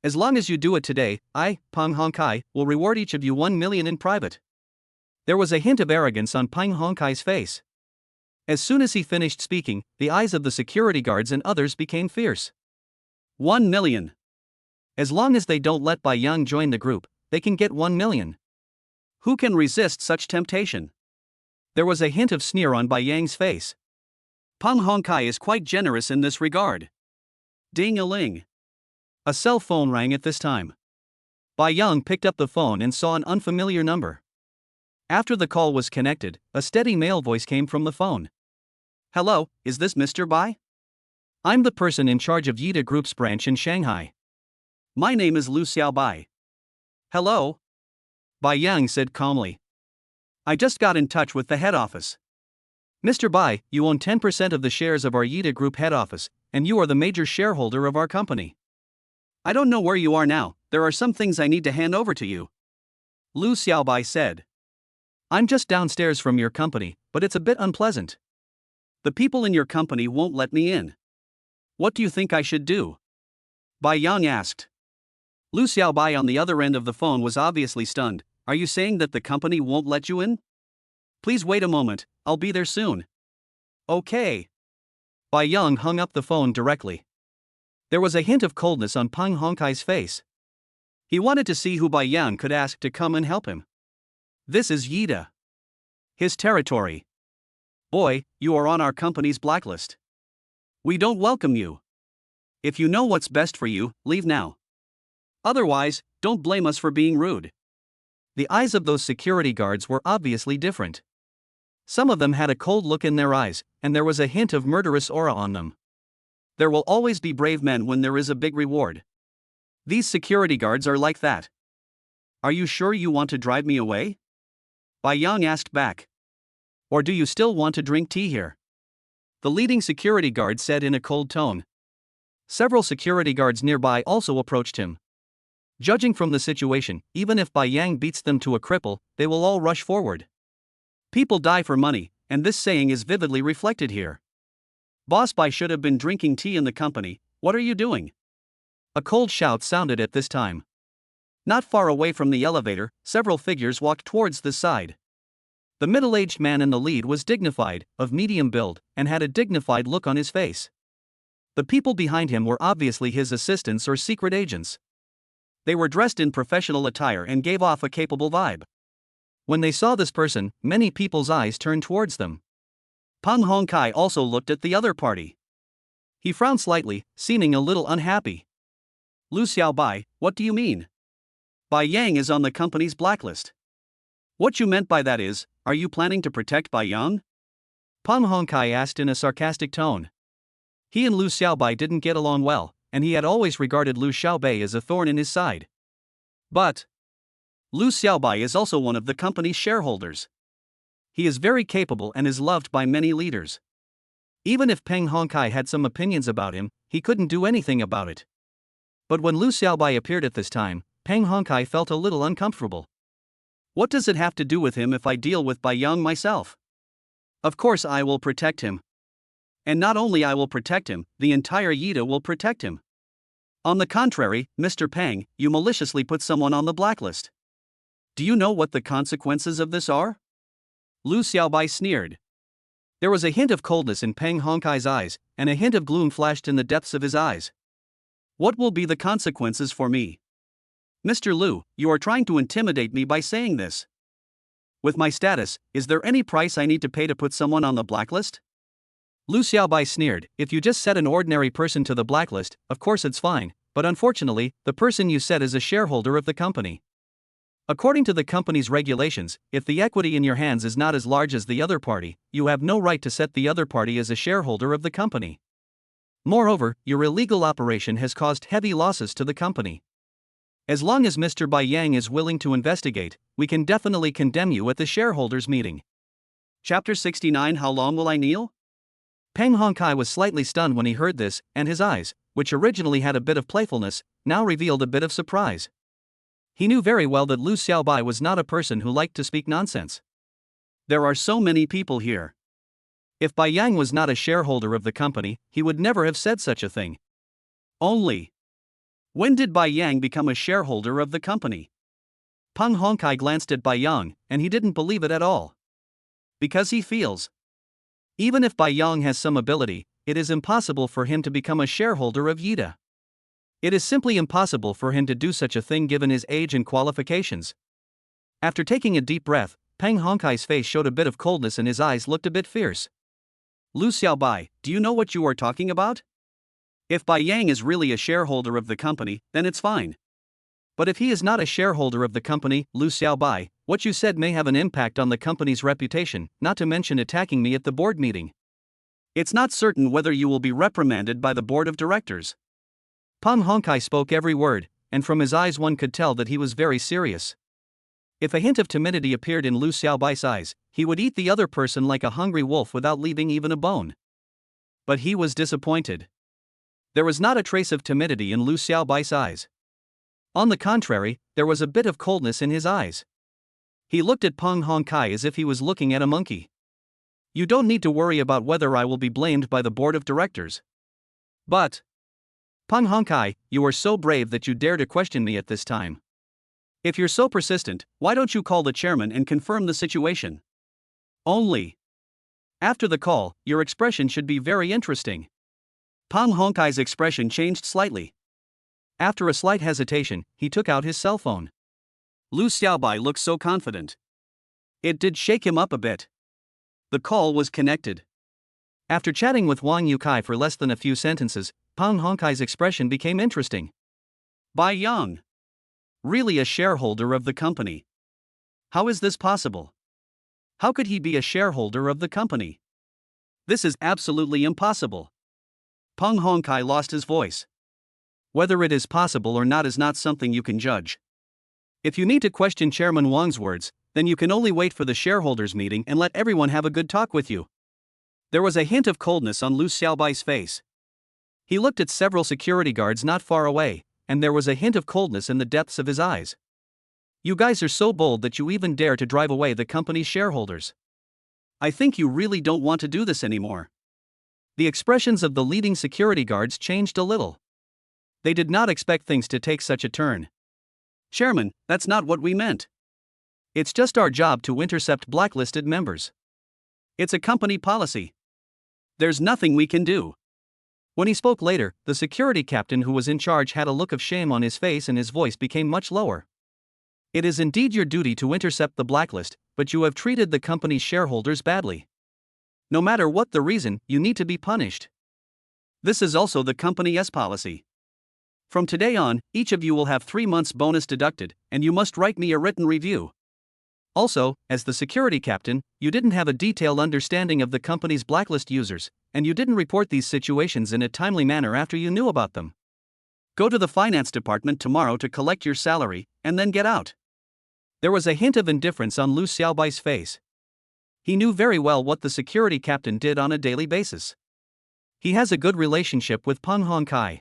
As long as you do it today, I, Peng Hongkai, will reward each of you 1 million in private." There was a hint of arrogance on Peng Hongkai's face. As soon as he finished speaking, the eyes of the security guards and others became fierce. 1 million. As long as they don't let Bai Yang join the group, they can get 1 million. Who can resist such temptation? There was a hint of sneer on Bai Yang's face. Peng Hongkai is quite generous in this regard. Ding-a-ling. A cell phone rang at this time. Bai Yang picked up the phone and saw an unfamiliar number. After the call was connected, a steady male voice came from the phone. "Hello, is this Mr. Bai? I'm the person in charge of Yida Group's branch in Shanghai. My name is Lu Xiaobai." "Hello?" Bai Yang said calmly. "I just got in touch with the head office. Mr. Bai, you own 10% of the shares of our Yida Group head office, and you are the major shareholder of our company. I don't know where you are now, there are some things I need to hand over to you. Lu Xiaobai said. I'm just downstairs from your company, but it's a bit unpleasant. The people in your company won't let me in. What do you think I should do? Bai Yang asked. Lu Xiaobai on the other end of the phone was obviously stunned. Are you saying that the company won't let you in? Please wait a moment, I'll be there soon. Okay. Bai Yang hung up the phone directly. There was a hint of coldness on Peng Hongkai's face. He wanted to see who Bai Yang could ask to come and help him. This is Yida. His territory. Boy, you are on our company's blacklist. We don't welcome you. If you know what's best for you, leave now. Otherwise, don't blame us for being rude. The eyes of those security guards were obviously different. Some of them had a cold look in their eyes, and there was a hint of murderous aura on them. There will always be brave men when there is a big reward. These security guards are like that. Are you sure you want to drive me away? Bai Yang asked back. Or do you still want to drink tea here? The leading security guard said in a cold tone. Several security guards nearby also approached him. Judging from the situation, even if Bai Yang beats them to a cripple, they will all rush forward. People die for money, and this saying is vividly reflected here. Boss Bai should have been drinking tea in the company, what are you doing? A cold shout sounded at this time. Not far away from the elevator, several figures walked towards the side. The middle-aged man in the lead was dignified, of medium build, and had a dignified look on his face. The people behind him were obviously his assistants or secret agents. They were dressed in professional attire and gave off a capable vibe. When they saw this person, many people's eyes turned towards them. Peng Hongkai also looked at the other party. He frowned slightly, seeming a little unhappy. Lu Xiaobai, what do you mean? Bai Yang is on the company's blacklist. What you meant by that is, are you planning to protect Bai Yang? Peng Hongkai asked in a sarcastic tone. He and Lu Xiaobai didn't get along well, and he had always regarded Lu Xiaobai as a thorn in his side. But Lu Xiaobai is also one of the company's shareholders. He is very capable and is loved by many leaders. Even if Peng Hongkai had some opinions about him, he couldn't do anything about it. But when Lu Xiaobai appeared at this time, Peng Hongkai felt a little uncomfortable. What does it have to do with him if I deal with Bai Yang myself? Of course I will protect him. And not only I will protect him, the entire Yida will protect him. On the contrary, Mr. Peng, you maliciously put someone on the blacklist. Do you know what the consequences of this are? Lu Xiaobai sneered. There was a hint of coldness in Peng Hongkai's eyes, and a hint of gloom flashed in the depths of his eyes. What will be the consequences for me? Mr. Lu, you are trying to intimidate me by saying this. With my status, is there any price I need to pay to put someone on the blacklist? Lu Xiaobai sneered, if you just set an ordinary person to the blacklist, of course it's fine, but unfortunately, the person you set is a shareholder of the company. According to the company's regulations, if the equity in your hands is not as large as the other party, you have no right to set the other party as a shareholder of the company. Moreover, your illegal operation has caused heavy losses to the company. As long as Mr. Bai Yang is willing to investigate, we can definitely condemn you at the shareholders' meeting. Chapter 69 How long will I kneel? Peng Hongkai was slightly stunned when he heard this, and his eyes, which originally had a bit of playfulness, now revealed a bit of surprise. He knew very well that Lu Xiaobai was not a person who liked to speak nonsense. There are so many people here. If Bai Yang was not a shareholder of the company, he would never have said such a thing. Only. When did Bai Yang become a shareholder of the company? Peng Hongkai glanced at Bai Yang, and he didn't believe it at all. Because he feels. Even if Bai Yang has some ability, it is impossible for him to become a shareholder of Yida. It is simply impossible for him to do such a thing given his age and qualifications. After taking a deep breath, Peng Hongkai's face showed a bit of coldness and his eyes looked a bit fierce. Lu Xiaobai, do you know what you are talking about? If Bai Yang is really a shareholder of the company, then it's fine. But if he is not a shareholder of the company, Lu Xiaobai, what you said may have an impact on the company's reputation, not to mention attacking me at the board meeting. It's not certain whether you will be reprimanded by the board of directors. Peng Hongkai spoke every word, and from his eyes one could tell that he was very serious. If a hint of timidity appeared in Lu Xiaobai's eyes, he would eat the other person like a hungry wolf without leaving even a bone. But he was disappointed. There was not a trace of timidity in Lu Xiaobai's eyes. On the contrary, there was a bit of coldness in his eyes. He looked at Peng Hongkai as if he was looking at a monkey. You don't need to worry about whether I will be blamed by the board of directors. But, Peng Hongkai, you are so brave that you dare to question me at this time. If you're so persistent, why don't you call the chairman and confirm the situation? Only. After the call, your expression should be very interesting. Peng Hongkai's expression changed slightly. After a slight hesitation, he took out his cell phone. Lu Xiaobai looked so confident. It did shake him up a bit. The call was connected. After chatting with Wang Yukai for less than a few sentences, Peng Hongkai's expression became interesting. Bai Yang. Really a shareholder of the company. How is this possible? How could he be a shareholder of the company? This is absolutely impossible. Peng Hongkai lost his voice. Whether it is possible or not is not something you can judge. If you need to question Chairman Wang's words, then you can only wait for the shareholders' meeting and let everyone have a good talk with you. There was a hint of coldness on Lu Xiaobai's face. He looked at several security guards not far away, and there was a hint of coldness in the depths of his eyes. You guys are so bold that you even dare to drive away the company's shareholders. I think you really don't want to do this anymore. The expressions of the leading security guards changed a little. They did not expect things to take such a turn. Chairman, that's not what we meant. It's just our job to intercept blacklisted members. It's a company policy. There's nothing we can do. When he spoke later, the security captain who was in charge had a look of shame on his face and his voice became much lower. It is indeed your duty to intercept the blacklist, but you have treated the company's shareholders badly. No matter what the reason, you need to be punished. This is also the company's policy. From today on, each of you will have 3 months bonus deducted, and you must write me a written review. Also, as the security captain, you didn't have a detailed understanding of the company's blacklist users, and you didn't report these situations in a timely manner after you knew about them. Go to the finance department tomorrow to collect your salary, and then get out. There was a hint of indifference on Lu Xiaobai's face. He knew very well what the security captain did on a daily basis. He has a good relationship with Peng Hongkai.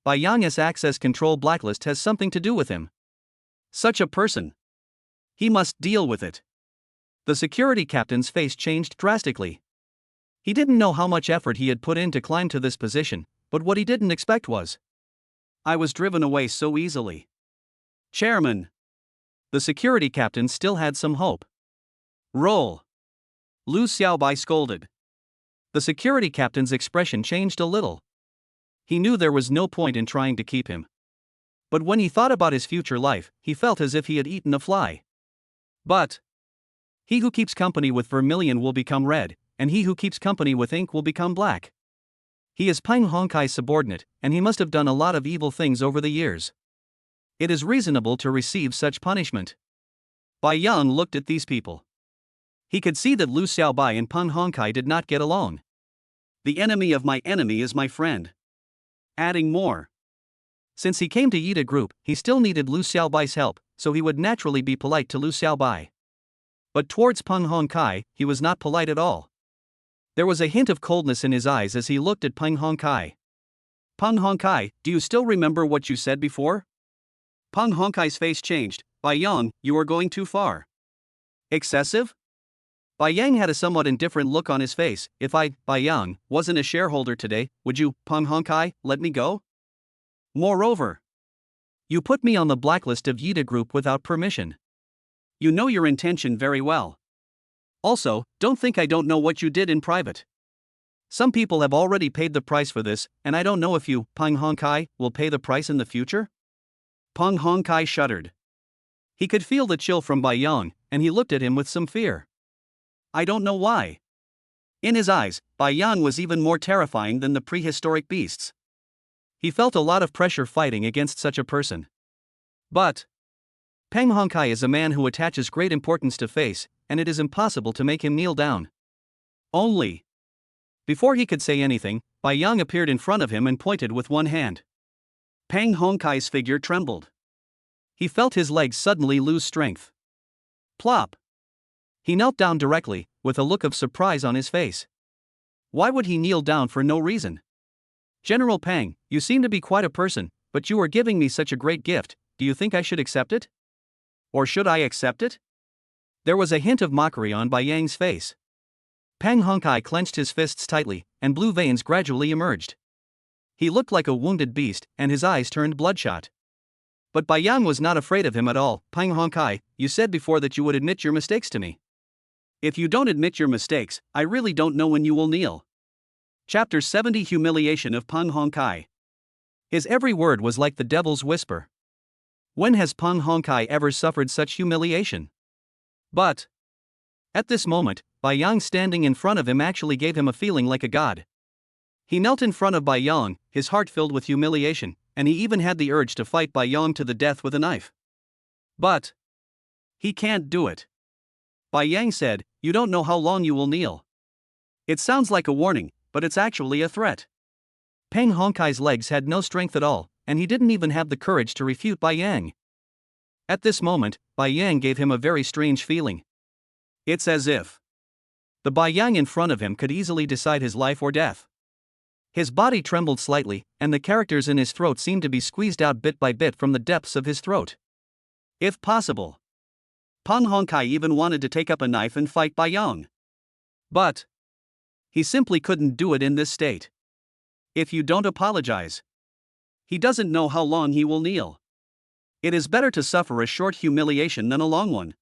Bai Yang's access control blacklist has something to do with him. Such a person. He must deal with it. The security captain's face changed drastically. He didn't know how much effort he had put in to climb to this position, but what he didn't expect was, I was driven away so easily. Chairman. The security captain still had some hope. Roll. Lu Xiaobai scolded. The security captain's expression changed a little. He knew there was no point in trying to keep him. But when he thought about his future life, he felt as if he had eaten a fly. But he who keeps company with vermilion will become red, and he who keeps company with ink will become black. He is Peng Hongkai's subordinate, and he must have done a lot of evil things over the years. It is reasonable to receive such punishment. Bai Yang looked at these people. He could see that Lu Xiaobai and Peng Hongkai did not get along. The enemy of my enemy is my friend. Adding more. Since he came to Yida Group, he still needed Lu Xiaobai's help, so he would naturally be polite to Lu Xiaobai. But towards Peng Hongkai, he was not polite at all. There was a hint of coldness in his eyes as he looked at Peng Hongkai. Peng Hongkai, do you still remember what you said before? Peng Hongkai's face changed. Bai Yang, you are going too far. Excessive? Bai Yang had a somewhat indifferent look on his face. If I, Bai Yang, wasn't a shareholder today, would you, Peng Hongkai, let me go? Moreover, you put me on the blacklist of Yida Group without permission. You know your intention very well. Also, don't think I don't know what you did in private. Some people have already paid the price for this, and I don't know if you, Peng Hongkai, will pay the price in the future? Peng Hongkai shuddered. He could feel the chill from Bai Yang, and he looked at him with some fear. I don't know why. In his eyes, Bai Yang was even more terrifying than the prehistoric beasts. He felt a lot of pressure fighting against such a person. But Peng Hongkai is a man who attaches great importance to face, and it is impossible to make him kneel down. Only. Before he could say anything, Bai Yang appeared in front of him and pointed with one hand. Peng Hongkai's figure trembled. He felt his legs suddenly lose strength. Plop. He knelt down directly, with a look of surprise on his face. Why would he kneel down for no reason? General Pang, you seem to be quite a person, but you are giving me such a great gift, do you think I should accept it? Or should I accept it? There was a hint of mockery on Bai Yang's face. Pang Hongkai clenched his fists tightly, and blue veins gradually emerged. He looked like a wounded beast, and his eyes turned bloodshot. But Bai Yang was not afraid of him at all. Pang Hongkai, you said before that you would admit your mistakes to me. If you don't admit your mistakes, I really don't know when you will kneel. Chapter 70 Humiliation of Pang Hongkai. His every word was like the devil's whisper. When has Pang Hongkai ever suffered such humiliation? But at this moment, Bai Yang standing in front of him actually gave him a feeling like a god. He knelt in front of Bai Yang, his heart filled with humiliation, and he even had the urge to fight Bai Yang to the death with a knife. But he can't do it. Bai Yang said, you don't know how long you will kneel. It sounds like a warning, but it's actually a threat. Pang Hongkai's legs had no strength at all, and he didn't even have the courage to refute Bai Yang. At this moment, Bai Yang gave him a very strange feeling. It's as if the Bai Yang in front of him could easily decide his life or death. His body trembled slightly, and the characters in his throat seemed to be squeezed out bit by bit from the depths of his throat. If possible, Pang Hongkai even wanted to take up a knife and fight Bai Yang. But he simply couldn't do it in this state. If you don't apologize, he doesn't know how long he will kneel. It is better to suffer a short humiliation than a long one.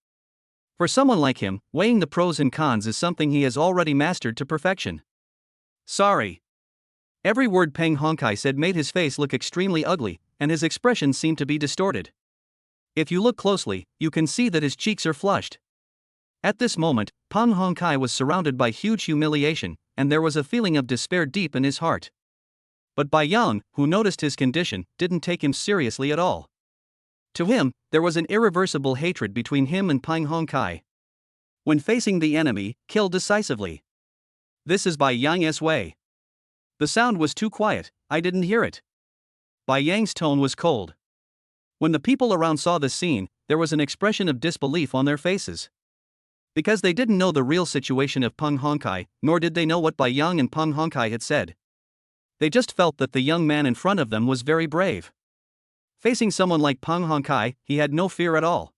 For someone like him, weighing the pros and cons is something he has already mastered to perfection. Sorry. Every word Pang Hongkai said made his face look extremely ugly, and his expression seemed to be distorted. If you look closely, you can see that his cheeks are flushed. At this moment, Pang Hongkai was surrounded by huge humiliation, and there was a feeling of despair deep in his heart. But Bai Yang, who noticed his condition, didn't take him seriously at all. To him, there was an irreversible hatred between him and Pang Hongkai. When facing the enemy, kill decisively. This is Bai Yang's way. The sound was too quiet, I didn't hear it. Bai Yang's tone was cold. When the people around saw this scene, there was an expression of disbelief on their faces. Because they didn't know the real situation of Pang Hongkai, nor did they know what Bai Yang and Pang Hongkai had said. They just felt that the young man in front of them was very brave. Facing someone like Pang Hongkai, he had no fear at all.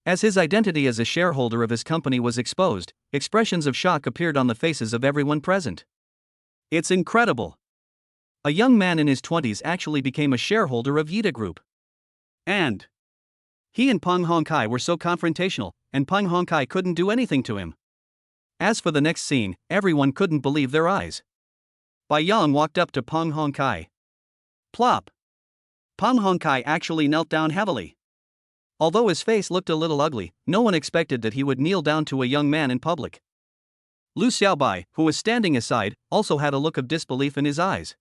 As his identity as a shareholder of his company was exposed, expressions of shock appeared on the faces of everyone present. It's incredible. A young man in his 20s actually became a shareholder of Yida Group. And he and Pang Hongkai were so confrontational, and Pang Hongkai couldn't do anything to him. As for the next scene, everyone couldn't believe their eyes. Bai Yang walked up to Pang Hongkai. Plop. Pang Hongkai actually knelt down heavily. Although his face looked a little ugly, no one expected that he would kneel down to a young man in public. Lu Xiaobai, who was standing aside, also had a look of disbelief in his eyes.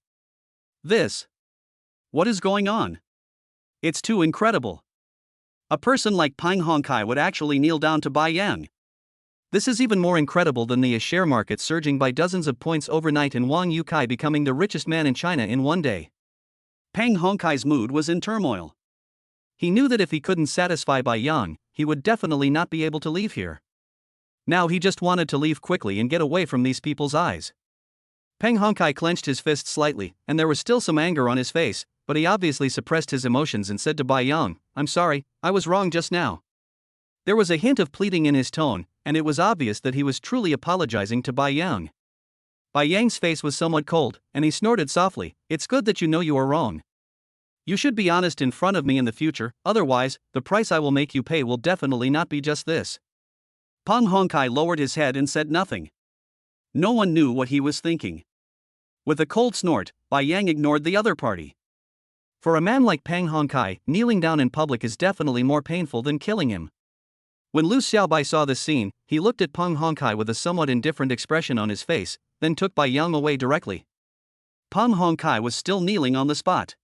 What is going on? It's too incredible. A person like Pang Hongkai would actually kneel down to Bai Yang. This is even more incredible than the share market surging by dozens of points overnight and Wang Yukai becoming the richest man in China in one day. Pang Hongkai's mood was in turmoil. He knew that if he couldn't satisfy Bai Yang, he would definitely not be able to leave here. Now he just wanted to leave quickly and get away from these people's eyes. Pang Hongkai clenched his fist slightly, and there was still some anger on his face, but he obviously suppressed his emotions and said to Bai Yang, I'm sorry, I was wrong just now. There was a hint of pleading in his tone, and it was obvious that he was truly apologizing to Bai Yang. Bai Yang's face was somewhat cold, and he snorted softly, it's good that you know you are wrong. You should be honest in front of me in the future, otherwise, the price I will make you pay will definitely not be just this. Pang Hongkai lowered his head and said nothing. No one knew what he was thinking. With a cold snort, Bai Yang ignored the other party. For a man like Pang Hongkai, kneeling down in public is definitely more painful than killing him. When Lu Xiaobai saw this scene, he looked at Pang Hongkai with a somewhat indifferent expression on his face, then took Bai Yang away directly. Pang Hongkai was still kneeling on the spot.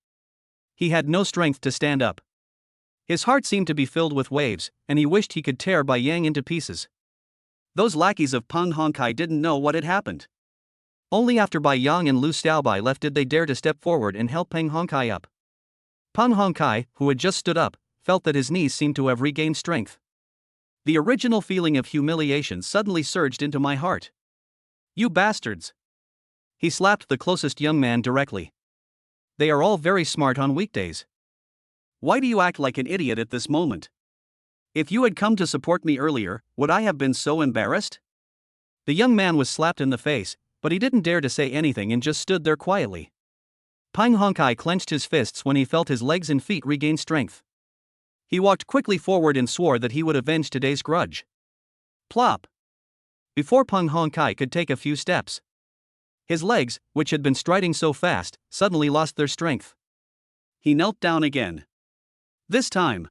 He had no strength to stand up. His heart seemed to be filled with waves, and he wished he could tear Bai Yang into pieces. Those lackeys of Pang Hongkai didn't know what had happened. Only after Bai Yang and Lu Xiaobai left did they dare to step forward and help Pang Hongkai up. Pang Hongkai, who had just stood up, felt that his knees seemed to have regained strength. The original feeling of humiliation suddenly surged into my heart. You bastards! He slapped the closest young man directly. They are all very smart on weekdays. Why do you act like an idiot at this moment? If you had come to support me earlier, would I have been so embarrassed? The young man was slapped in the face, but he didn't dare to say anything and just stood there quietly. Pang Hongkai clenched his fists when he felt his legs and feet regain strength. He walked quickly forward and swore that he would avenge today's grudge. Plop! Before Pang Hongkai could take a few steps, his legs, which had been striding so fast, suddenly lost their strength. He knelt down again. This time,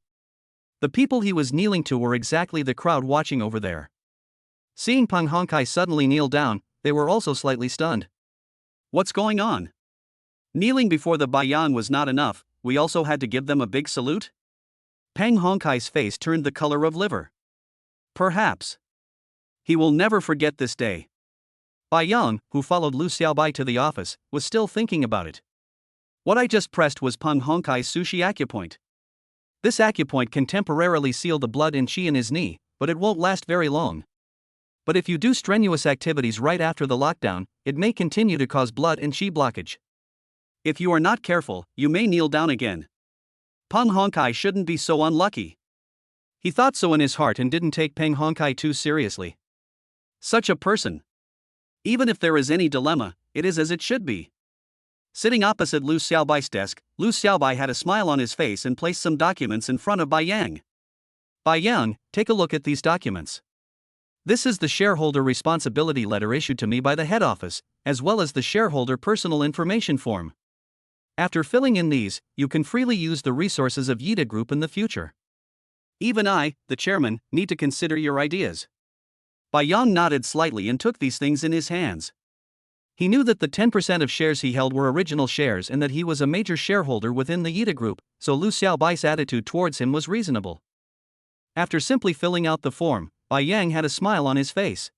the people he was kneeling to were exactly the crowd watching over there. Seeing Pang Hongkai suddenly kneel down, they were also slightly stunned. What's going on? Kneeling before the Baiyang was not enough, we also had to give them a big salute? Pang Hongkai's face turned the color of liver. Perhaps he will never forget this day. Baiyang, who followed Lu Xiaobai to the office, was still thinking about it. What I just pressed was Pang Hongkai's sushi acupoint. This acupoint can temporarily seal the blood and qi in his knee, but it won't last very long. But if you do strenuous activities right after the lockdown, it may continue to cause blood and qi blockage. If you are not careful, you may kneel down again. Pang Hongkai shouldn't be so unlucky. He thought so in his heart and didn't take Pang Hongkai too seriously. Such a person. Even if there is any dilemma, it is as it should be. Sitting opposite Lu Xiaobai's desk, Lu Xiaobai had a smile on his face and placed some documents in front of Baiyang. Baiyang, take a look at these documents. This is the shareholder responsibility letter issued to me by the head office, as well as the shareholder personal information form. After filling in these, you can freely use the resources of Yida Group in the future. Even I, the chairman, need to consider your ideas. Baiyang nodded slightly and took these things in his hands. He knew that the 10% of shares he held were original shares and that he was a major shareholder within the Yida Group, so Lu Xiaobai's attitude towards him was reasonable. After simply filling out the form, Baiyang had a smile on his face.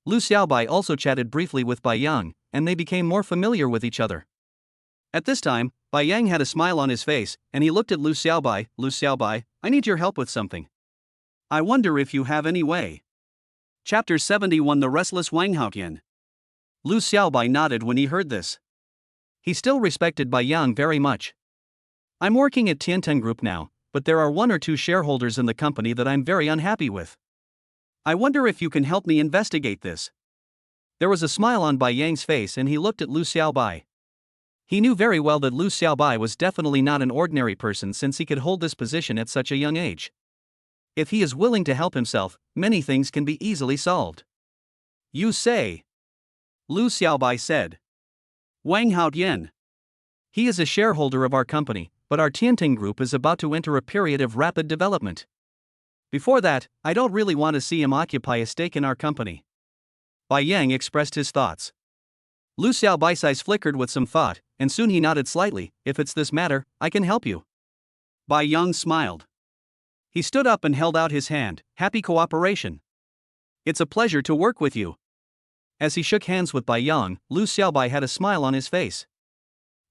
Lu Xiaobai also chatted briefly with Baiyang, and they became more familiar with each other. At this time, Baiyang had a smile on his face, and he looked at Lu Xiaobai. Lu Xiaobai, I need your help with something. I wonder if you have any way. Chapter 71 The Restless Wang Haotian. Lu Xiaobai nodded when he heard this. He still respected Baiyang very much. I'm working at Tianten Group now, but there are 1 or 2 shareholders in the company that I'm very unhappy with. I wonder if you can help me investigate this. There was a smile on Baiyang's face and he looked at Lu Xiaobai. He knew very well that Lu Xiaobai was definitely not an ordinary person since he could hold this position at such a young age. If he is willing to help himself, many things can be easily solved. You say? Lu Xiaobai said. Wang Haotian. He is a shareholder of our company, but our Tianting Group is about to enter a period of rapid development. Before that, I don't really want to see him occupy a stake in our company. Baiyang expressed his thoughts. Lu Xiaobai's eyes flickered with some thought, and soon he nodded slightly. If it's this matter, I can help you. Baiyang smiled. He stood up and held out his hand. Happy cooperation. It's a pleasure to work with you. As he shook hands with Baiyang, Lu Xiaobai had a smile on his face.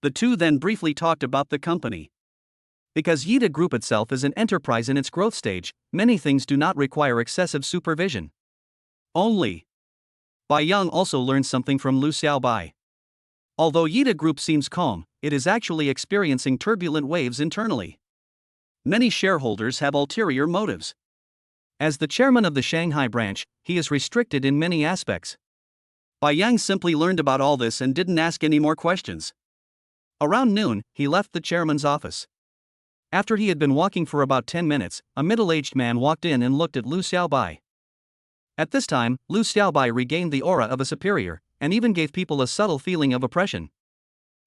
The two then briefly talked about the company. Because Yida Group itself is an enterprise in its growth stage, many things do not require excessive supervision. Only. Baiyang also learned something from Lu Xiaobai. Although Yida Group seems calm, it is actually experiencing turbulent waves internally. Many shareholders have ulterior motives. As the chairman of the Shanghai branch, he is restricted in many aspects. Baiyang simply learned about all this and didn't ask any more questions. Around noon, he left the chairman's office. After he had been walking for about 10 minutes, a middle-aged man walked in and looked at Lu Xiaobai. At this time, Lu Xiaobai regained the aura of a superior, and even gave people a subtle feeling of oppression.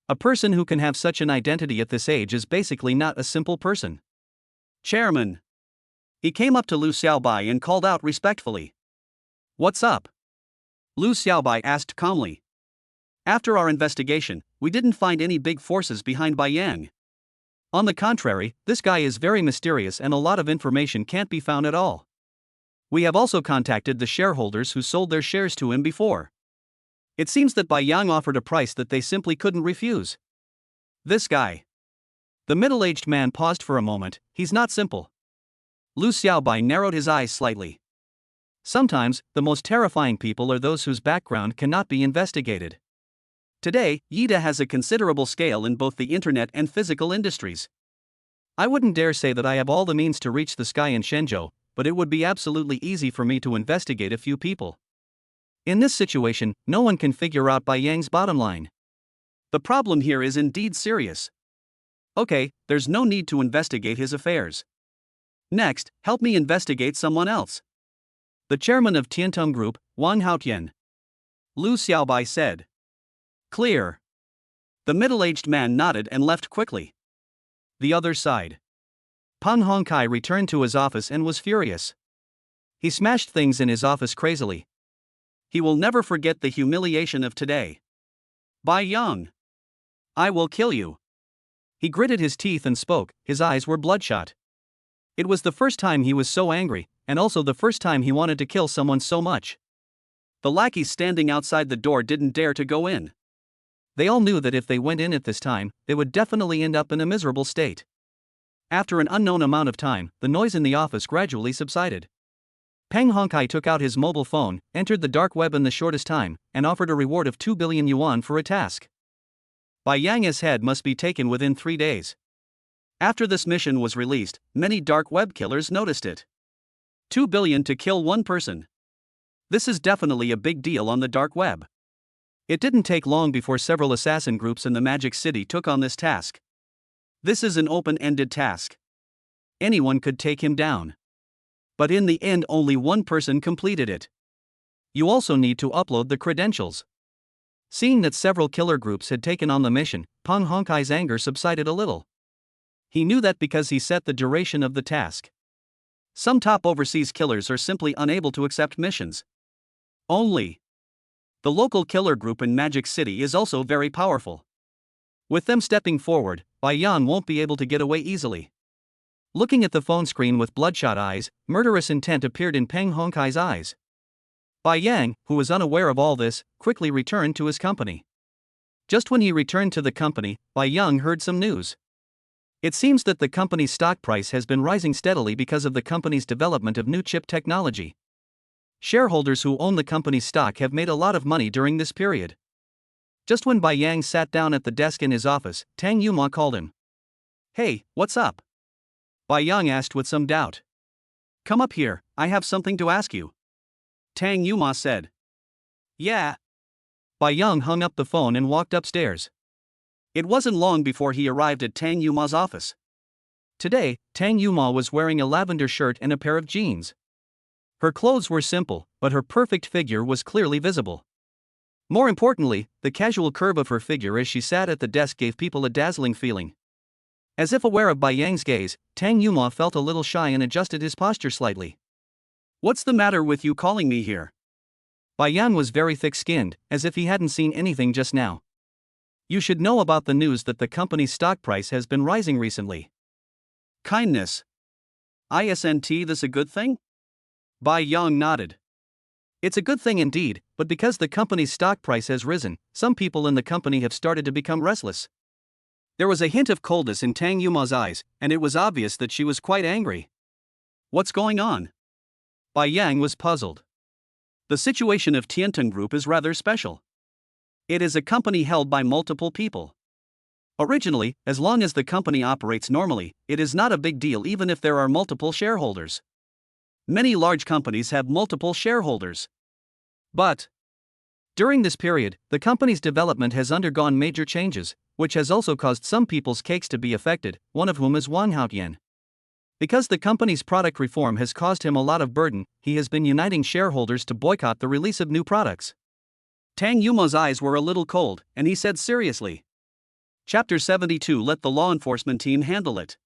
A person who can have such an identity at this age is basically not a simple person. Chairman. He came up to Lu Xiaobai and called out respectfully. What's up? Lu Xiaobai asked calmly. After our investigation, we didn't find any big forces behind Baiyang. On the contrary, this guy is very mysterious and a lot of information can't be found at all. We have also contacted the shareholders who sold their shares to him before. It seems that Baiyang offered a price that they simply couldn't refuse. This guy. The middle-aged man paused for a moment. He's not simple. Lu Xiaobai narrowed his eyes slightly. Sometimes, the most terrifying people are those whose background cannot be investigated. Today, Yida has a considerable scale in both the internet and physical industries. I wouldn't dare say that I have all the means to reach the sky in Shenzhou, but it would be absolutely easy for me to investigate a few people. In this situation, no one can figure out Bai Yang's bottom line. The problem here is indeed serious. Okay, there's no need to investigate his affairs. Next, help me investigate someone else. The chairman of Tiantung Group, Wang Haotian. Lu Xiaobai said. Clear. The middle-aged man nodded and left quickly. The other side. Pan Hongkai returned to his office and was furious. He smashed things in his office crazily. He will never forget the humiliation of today. Bai Yang. I will kill you. He gritted his teeth and spoke, his eyes were bloodshot. It was the first time he was so angry, and also the first time he wanted to kill someone so much. The lackeys standing outside the door didn't dare to go in. They all knew that if they went in at this time, they would definitely end up in a miserable state. After an unknown amount of time, the noise in the office gradually subsided. Peng Hongkai took out his mobile phone, entered the dark web in the shortest time, and offered a reward of 2 billion yuan for a task. Bai Yang's head must be taken within 3 days. After this mission was released, many dark web killers noticed it. 2 billion to kill one person. This is definitely a big deal on the dark web. It didn't take long before several assassin groups in the Magic City took on this task. This is an open-ended task. Anyone could take him down. But in the end only one person completed it. You also need to upload the credentials. Seeing that several killer groups had taken on the mission, Peng Hongkai's anger subsided a little. He knew that because he set the duration of the task. Some top overseas killers are simply unable to accept missions. Only. The local killer group in Magic City is also very powerful. With them stepping forward, Bai Yang won't be able to get away easily. Looking at the phone screen with bloodshot eyes, murderous intent appeared in Peng Hongkai's eyes. Bai Yang, who was unaware of all this, quickly returned to his company. Just when he returned to the company, Bai Yang heard some news. It seems that the company's stock price has been rising steadily because of the company's development of new chip technology. Shareholders who own the company's stock have made a lot of money during this period. Just when Bai Yang sat down at the desk in his office, Tang Yuma called him. Hey, what's up? Bai Yang asked with some doubt. Come up here, I have something to ask you. Tang Yuma said. Yeah. Bai Yang hung up the phone and walked upstairs. It wasn't long before he arrived at Tang Yuma's office. Today, Tang Yuma was wearing a lavender shirt and a pair of jeans. Her clothes were simple, but her perfect figure was clearly visible. More importantly, the casual curve of her figure as she sat at the desk gave people a dazzling feeling. As if aware of Bai Yang's gaze, Tang Yuma felt a little shy and adjusted his posture slightly. What's the matter with you calling me here? Bai Yang was very thick-skinned, as if he hadn't seen anything just now. You should know about the news that the company's stock price has been rising recently. Kindness. Isn't this a good thing? Bai Yang nodded. It's a good thing indeed, but because the company's stock price has risen, some people in the company have started to become restless. There was a hint of coldness in Tang Yuma's eyes, and it was obvious that she was quite angry. What's going on? Bai Yang was puzzled. The situation of Tiantung Group is rather special. It is a company held by multiple people. Originally, as long as the company operates normally, it is not a big deal even if there are multiple shareholders. Many large companies have multiple shareholders. But during this period, the company's development has undergone major changes, which has also caused some people's cakes to be affected, one of whom is Wang Haotian. Because the company's product reform has caused him a lot of burden, he has been uniting shareholders to boycott the release of new products. Tang Yuma's eyes were a little cold, and he said seriously. Chapter 72. Let the law enforcement team handle it.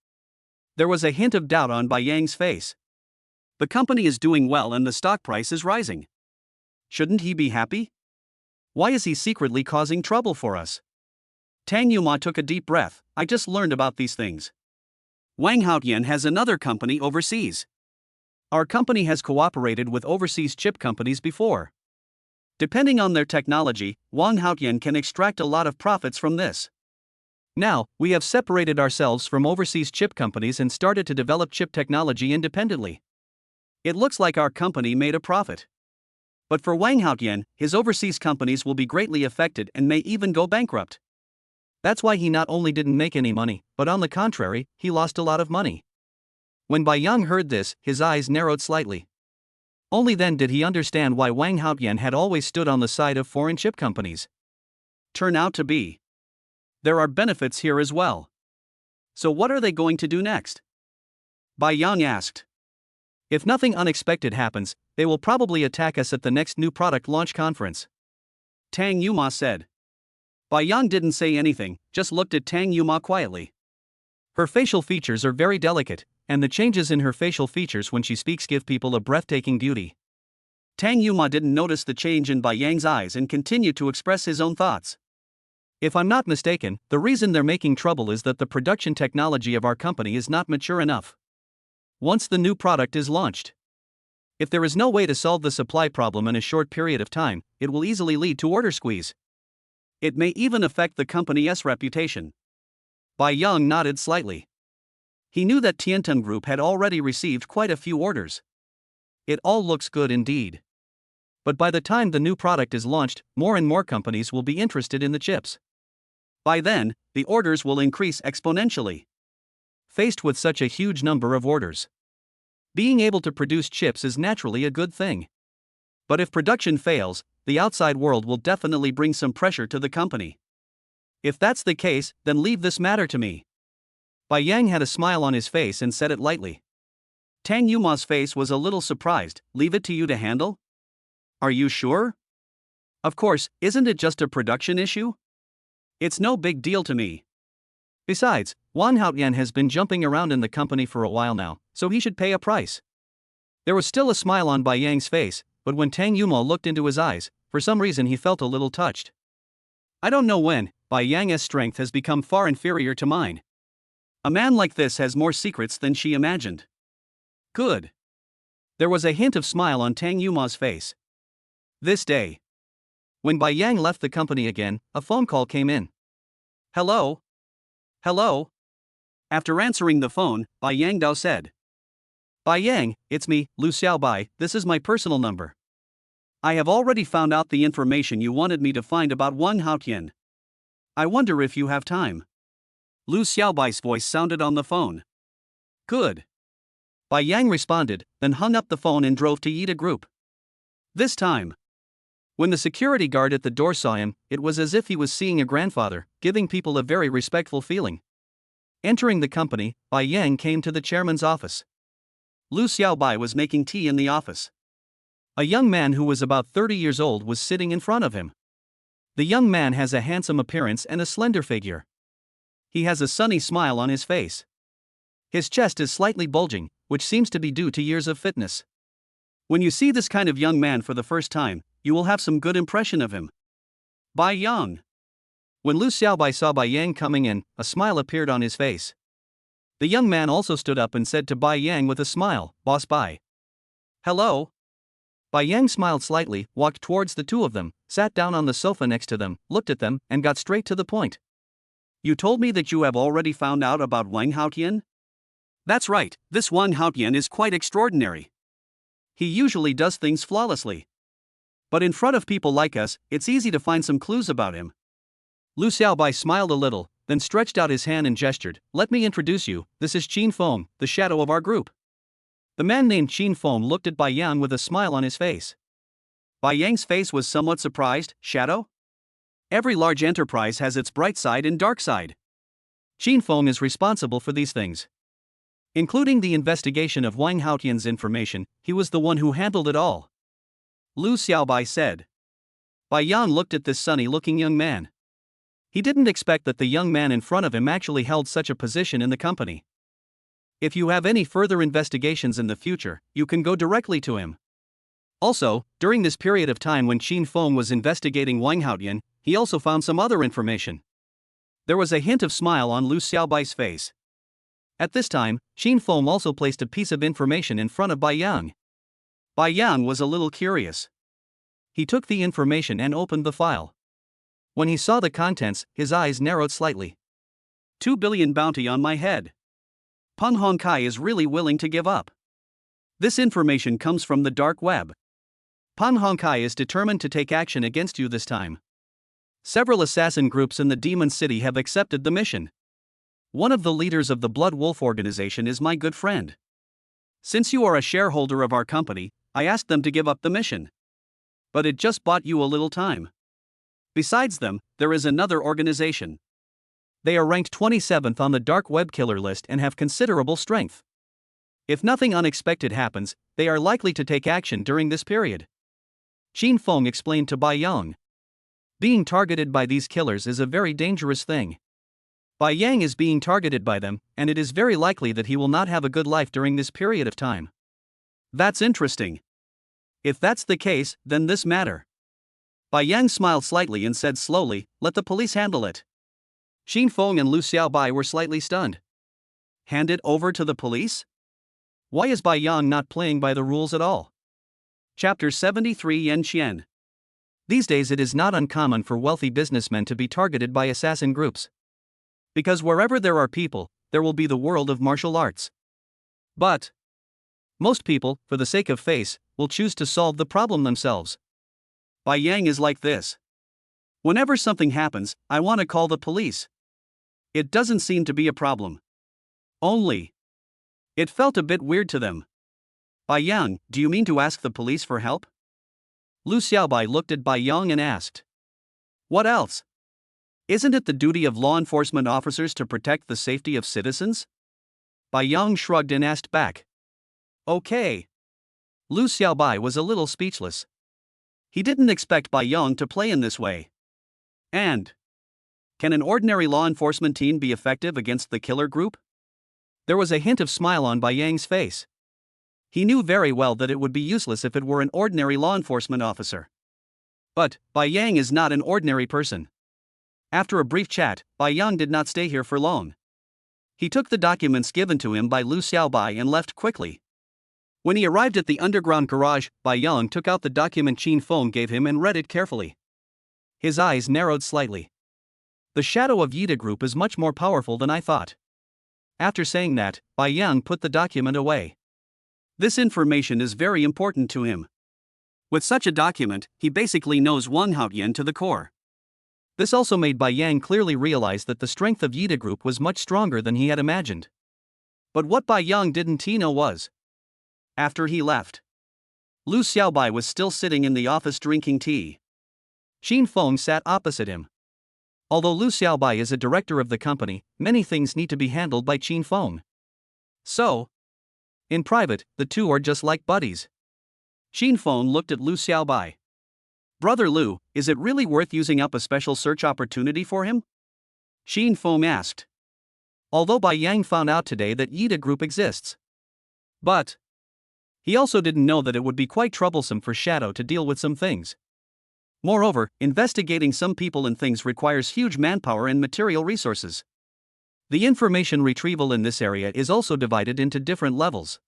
There was a hint of doubt on Bai Yang's face. The company is doing well and the stock price is rising. Shouldn't he be happy? Why is he secretly causing trouble for us? Tang Yuma took a deep breath. I just learned about these things. Wang Haotian has another company overseas. Our company has cooperated with overseas chip companies before. Depending on their technology, Wang Haotian can extract a lot of profits from this. Now, we have separated ourselves from overseas chip companies and started to develop chip technology independently. It looks like our company made a profit. But for Wang Haotian, his overseas companies will be greatly affected and may even go bankrupt. That's why he not only didn't make any money, but on the contrary, he lost a lot of money. When Bai Yang heard this, his eyes narrowed slightly. Only then did he understand why Wang Haotian had always stood on the side of foreign chip companies. Turn out to be. There are benefits here as well. So what are they going to do next? Bai Yang asked. If nothing unexpected happens, they will probably attack us at the next new product launch conference. Tang Yuma said. Bai Yang didn't say anything, just looked at Tang Yuma quietly. Her facial features are very delicate, and the changes in her facial features when she speaks give people a breathtaking beauty. Tang Yuma didn't notice the change in Bai Yang's eyes and continued to express his own thoughts. If I'm not mistaken, the reason they're making trouble is that the production technology of our company is not mature enough. Once the new product is launched, if there is no way to solve the supply problem in a short period of time, it will easily lead to order squeeze. It may even affect the company's reputation. Bai Yang nodded slightly. He knew that Tiantung Group had already received quite a few orders. It all looks good indeed. But by the time the new product is launched, more and more companies will be interested in the chips. By then, the orders will increase exponentially. Faced with such a huge number of orders, being able to produce chips is naturally a good thing. But if production fails, the outside world will definitely bring some pressure to the company. If that's the case, then leave this matter to me. Bai Yang had a smile on his face and said it lightly. Tang Yuma's face was a little surprised. Leave it to you to handle? Are you sure? Of course, isn't it just a production issue? It's no big deal to me. Besides, Wang Haotian has been jumping around in the company for a while now, so he should pay a price. There was still a smile on Bai Yang's face, but when Tang Yuma looked into his eyes, for some reason he felt a little touched. I don't know when, Bai Yang's strength has become far inferior to mine. A man like this has more secrets than she imagined. Good. There was a hint of smile on Tang Yuma's face. This day, when Bai Yang left the company again, a phone call came in. Hello? Hello? After answering the phone, Bai Yang Dao said. Bai Yang, it's me, Lu Xiaobai, this is my personal number. I have already found out the information you wanted me to find about Wang Haotian. I wonder if you have time. Lu Xiaobai's voice sounded on the phone. Good. Bai Yang responded, then hung up the phone and drove to Yida Group. This time, when the security guard at the door saw him, it was as if he was seeing a grandfather, giving people a very respectful feeling. Entering the company, Bai Yang came to the chairman's office. Lu Xiaobai was making tea in the office. A young man who was about 30 years old was sitting in front of him. The young man has a handsome appearance and a slender figure. He has a sunny smile on his face. His chest is slightly bulging, which seems to be due to years of fitness. When you see this kind of young man for the first time, you will have some good impression of him. Bai Yang. When Lu Xiaobai saw Bai Yang coming in, a smile appeared on his face. The young man also stood up and said to Bai Yang with a smile, Boss Bai. Hello? Bai Yang smiled slightly, walked towards the two of them, sat down on the sofa next to them, looked at them, and got straight to the point. You told me that you have already found out about Wang Haotian? That's right, this Wang Haotian is quite extraordinary. He usually does things flawlessly. But in front of people like us, it's easy to find some clues about him. Lu Xiaobai smiled a little, then stretched out his hand and gestured. Let me introduce you, this is Qin Feng, the shadow of our group. The man named Qin Feng looked at Bai Yang with a smile on his face. Bai Yang's face was somewhat surprised. Shadow? Every large enterprise has its bright side and dark side. Qin Feng is responsible for these things. Including the investigation of Wang Haotian's information, he was the one who handled it all. Lu Xiaobai said. Bai Yang looked at this sunny-looking young man. He didn't expect that the young man in front of him actually held such a position in the company. If you have any further investigations in the future, you can go directly to him. Also, during this period of time when Qin Feng was investigating Wang Haotian, he also found some other information. There was a hint of smile on Lu Xiaobai's face. At this time, Qin Feng also placed a piece of information in front of Bai Yang. Bai Yang was a little curious. He took the information and opened the file. When he saw the contents, his eyes narrowed slightly. 2 billion bounty on my head. Pun Hongkai is really willing to give up. This information comes from the dark web. Pun Hongkai is determined to take action against you this time. Several assassin groups in the Demon City have accepted the mission. One of the leaders of the Blood Wolf organization is my good friend. Since you are a shareholder of our company, I asked them to give up the mission. But it just bought you a little time. Besides them, there is another organization. They are ranked 27th on the dark web killer list and have considerable strength. If nothing unexpected happens, they are likely to take action during this period. Qin Feng explained to Bai Yang. Being targeted by these killers is a very dangerous thing. Bai Yang is being targeted by them, and it is very likely that he will not have a good life during this period of time. That's interesting. If that's the case, then this matter. Bai Yang smiled slightly and said slowly, let the police handle it. Qin Feng and Lu Xiaobai were slightly stunned. Hand it over to the police? Why is Bai Yang not playing by the rules at all? Chapter 73 Yan Qian. These days it is not uncommon for wealthy businessmen to be targeted by assassin groups. Because wherever there are people, there will be the world of martial arts. But most people, for the sake of face, will choose to solve the problem themselves. Bai Yang is like this. Whenever something happens, I want to call the police. It doesn't seem to be a problem. Only. It felt a bit weird to them. Bai Yang, do you mean to ask the police for help? Lu Xiaobai looked at Bai Yang and asked. What else? Isn't it the duty of law enforcement officers to protect the safety of citizens? Bai Yang shrugged and asked back. Okay. Lu Xiaobai was a little speechless. He didn't expect Bai Yang to play in this way. And can an ordinary law enforcement team be effective against the killer group? There was a hint of smile on Bai Yang's face. He knew very well that it would be useless if it were an ordinary law enforcement officer. But Bai Yang is not an ordinary person. After a brief chat, Bai Yang did not stay here for long. He took the documents given to him by Lu Xiaobai and left quickly. When he arrived at the underground garage, Bai Yang took out the document Qin Feng gave him and read it carefully. His eyes narrowed slightly. The shadow of Yida Group is much more powerful than I thought. After saying that, Bai Yang put the document away. This information is very important to him. With such a document, he basically knows Wang Haotian to the core. This also made Bai Yang clearly realize that the strength of Yida Group was much stronger than he had imagined. But what Bai Yang didn't know was. After he left, Lu Xiaobai was still sitting in the office drinking tea. Qin Feng sat opposite him. Although Lu Xiaobai is a director of the company, many things need to be handled by Qin Feng. So, in private, the two are just like buddies. Qin Feng looked at Lu Xiaobai. Brother Lu, is it really worth using up a special search opportunity for him? Qin Feng asked. Although Bai Yang found out today that Yida Group exists. But he also didn't know that it would be quite troublesome for Shadow to deal with some things. Moreover, investigating some people and things requires huge manpower and material resources. The information retrieval in this area is also divided into different levels.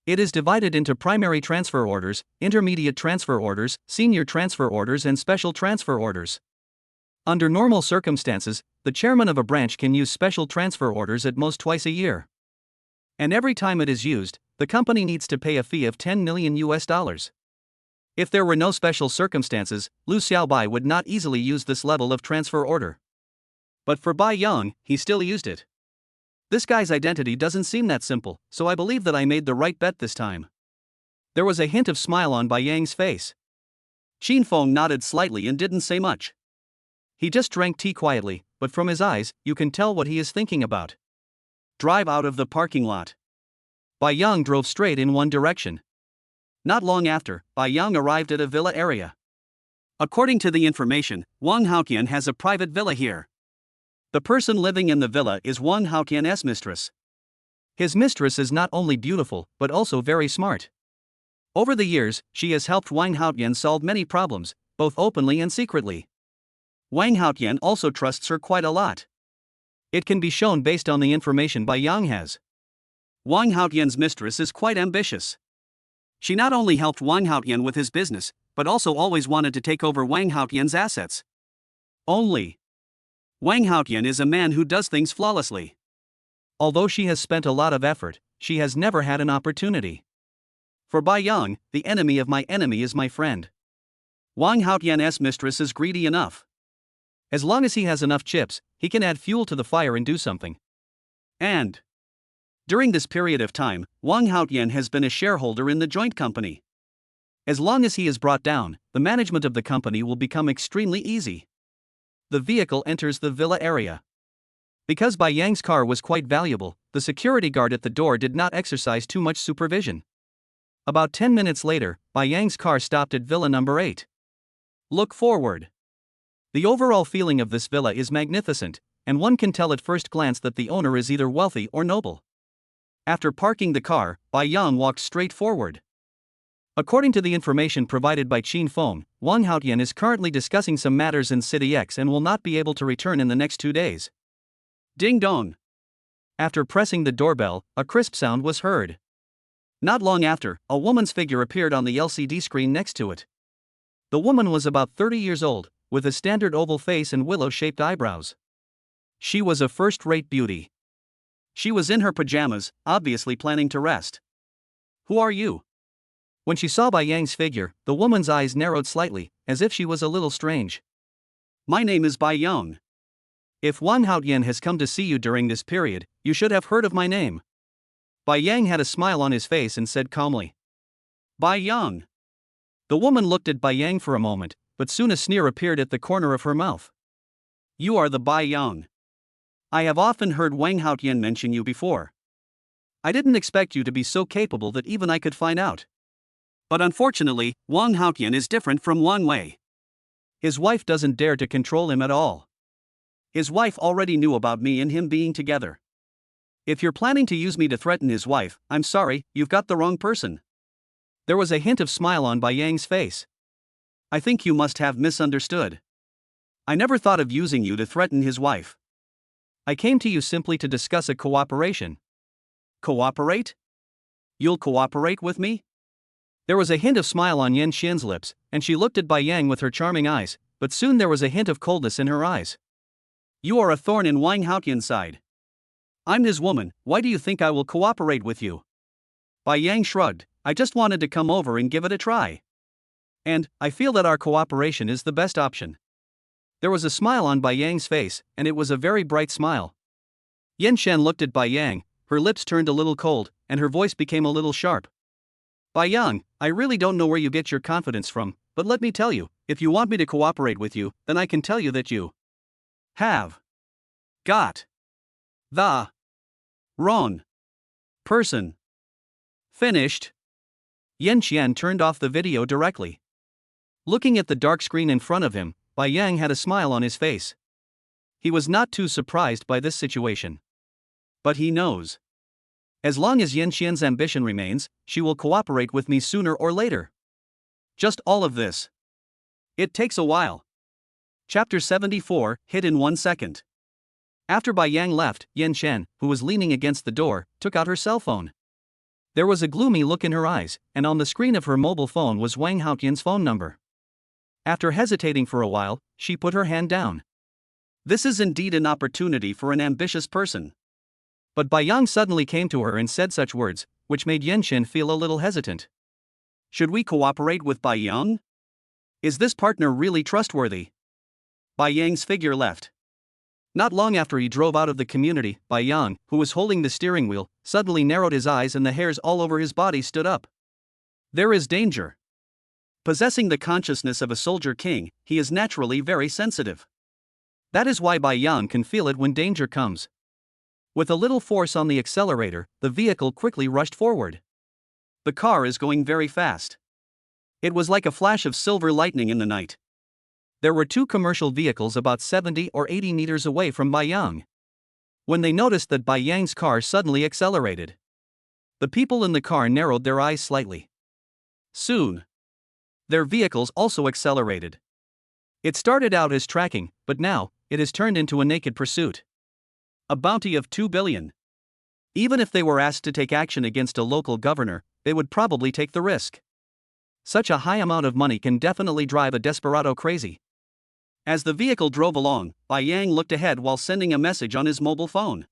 It is divided into primary transfer orders, intermediate transfer orders, senior transfer orders, and special transfer orders. Under normal circumstances, the chairman of a branch can use special transfer orders at most twice a year. And every time it is used, the company needs to pay a fee of $10 million. If there were no special circumstances, Lu Xiaobai would not easily use this level of transfer order. But for Bai Yang, he still used it. This guy's identity doesn't seem that simple, so I believe that I made the right bet this time. There was a hint of smile on Bai Yang's face. Qin Feng nodded slightly and didn't say much. He just drank tea quietly, but from his eyes, you can tell what he is thinking about. Drive out of the parking lot. Bai Yang drove straight in one direction. Not long after, Bai Yang arrived at a villa area. According to the information, Wang Haotian has a private villa here. The person living in the villa is Wang Haotian's mistress. His mistress is not only beautiful, but also very smart. Over the years, she has helped Wang Haotian solve many problems, both openly and secretly. Wang Haotian also trusts her quite a lot. It can be shown based on the information Bai Yang has. Wang Haotian's mistress is quite ambitious. She not only helped Wang Haotian with his business, but also always wanted to take over Wang Haotian's assets. Only Wang Haotian is a man who does things flawlessly. Although she has spent a lot of effort, she has never had an opportunity. For Bai Yang, the enemy of my enemy is my friend. Wang Haotian's mistress is greedy enough. As long as he has enough chips, he can add fuel to the fire and do something. And during this period of time, Wang Haotian has been a shareholder in the joint company. As long as he is brought down, the management of the company will become extremely easy. The vehicle enters the villa area. Because Bai Yang's car was quite valuable, the security guard at the door did not exercise too much supervision. About 10 minutes later, Bai Yang's car stopped at villa number 8. Look forward. The overall feeling of this villa is magnificent, and one can tell at first glance that the owner is either wealthy or noble. After parking the car, Bai Yang walked straight forward. According to the information provided by Qin Feng, Wang Haotian is currently discussing some matters in City X and will not be able to return in the next 2 days. Ding dong. After pressing the doorbell, a crisp sound was heard. Not long after, a woman's figure appeared on the LCD screen next to it. The woman was about 30 years old, with a standard oval face and willow-shaped eyebrows. She was a first-rate beauty. She was in her pajamas, obviously planning to rest. Who are you? When she saw Bai Yang's figure, the woman's eyes narrowed slightly, as if she was a little strange. My name is Bai Yang. If Wang Haotian has come to see you during this period, you should have heard of my name. Bai Yang had a smile on his face and said calmly. Bai Yang. The woman looked at Bai Yang for a moment, but soon a sneer appeared at the corner of her mouth. You are the Bai Yang. I have often heard Wang Haotian mention you before. I didn't expect you to be so capable that even I could find out. But unfortunately, Wang Haotian is different from Wang Wei. His wife doesn't dare to control him at all. His wife already knew about me and him being together. If you're planning to use me to threaten his wife, I'm sorry, you've got the wrong person. There was a hint of smile on Bai Yang's face. I think you must have misunderstood. I never thought of using you to threaten his wife. I came to you simply to discuss a cooperation. Cooperate? You'll cooperate with me? There was a hint of smile on Yan Xian's lips, and she looked at Bai Yang with her charming eyes, but soon there was a hint of coldness in her eyes. You are a thorn in Wang Haotian's side. I'm his woman, why do you think I will cooperate with you? Bai Yang shrugged, I just wanted to come over and give it a try. And, I feel that our cooperation is the best option. There was a smile on Bai Yang's face, and it was a very bright smile. Yan Shen looked at Bai Yang, her lips turned a little cold, and her voice became a little sharp. Bai Yang, I really don't know where you get your confidence from, but let me tell you, if you want me to cooperate with you, then I can tell you that you have got the wrong person. Finished. Yan Xian turned off the video directly. Looking at the dark screen in front of him, Bai Yang had a smile on his face. He was not too surprised by this situation. But he knows. As long as Yan Xian's ambition remains, she will cooperate with me sooner or later. Just all of this. It takes a while. Chapter 74, hit in 1 second. After Bai Yang left, Yan Shen, who was leaning against the door, took out her cell phone. There was a gloomy look in her eyes, and on the screen of her mobile phone was Wang Haotian's phone number. After hesitating for a while, she put her hand down. This is indeed an opportunity for an ambitious person. But Bai Yang suddenly came to her and said such words, which made Yan Shen feel a little hesitant. Should we cooperate with Bai Yang? Is this partner really trustworthy? Bai Yang's figure left. Not long after he drove out of the community, Bai Yang, who was holding the steering wheel, suddenly narrowed his eyes and the hairs all over his body stood up. There is danger. Possessing the consciousness of a soldier king, he is naturally very sensitive. That is why Bai Yang can feel it when danger comes. With a little force on the accelerator, the vehicle quickly rushed forward. The car is going very fast. It was like a flash of silver lightning in the night. There were 2 commercial vehicles about 70 or 80 meters away from Bai Yang. When they noticed that Bai Yang's car suddenly accelerated, the people in the car narrowed their eyes slightly. Soon, their vehicles also accelerated. It started out as tracking, but now, it has turned into a naked pursuit. A bounty of 2 billion. Even if they were asked to take action against a local governor, they would probably take the risk. Such a high amount of money can definitely drive a desperado crazy. As the vehicle drove along, Bai Yang looked ahead while sending a message on his mobile phone.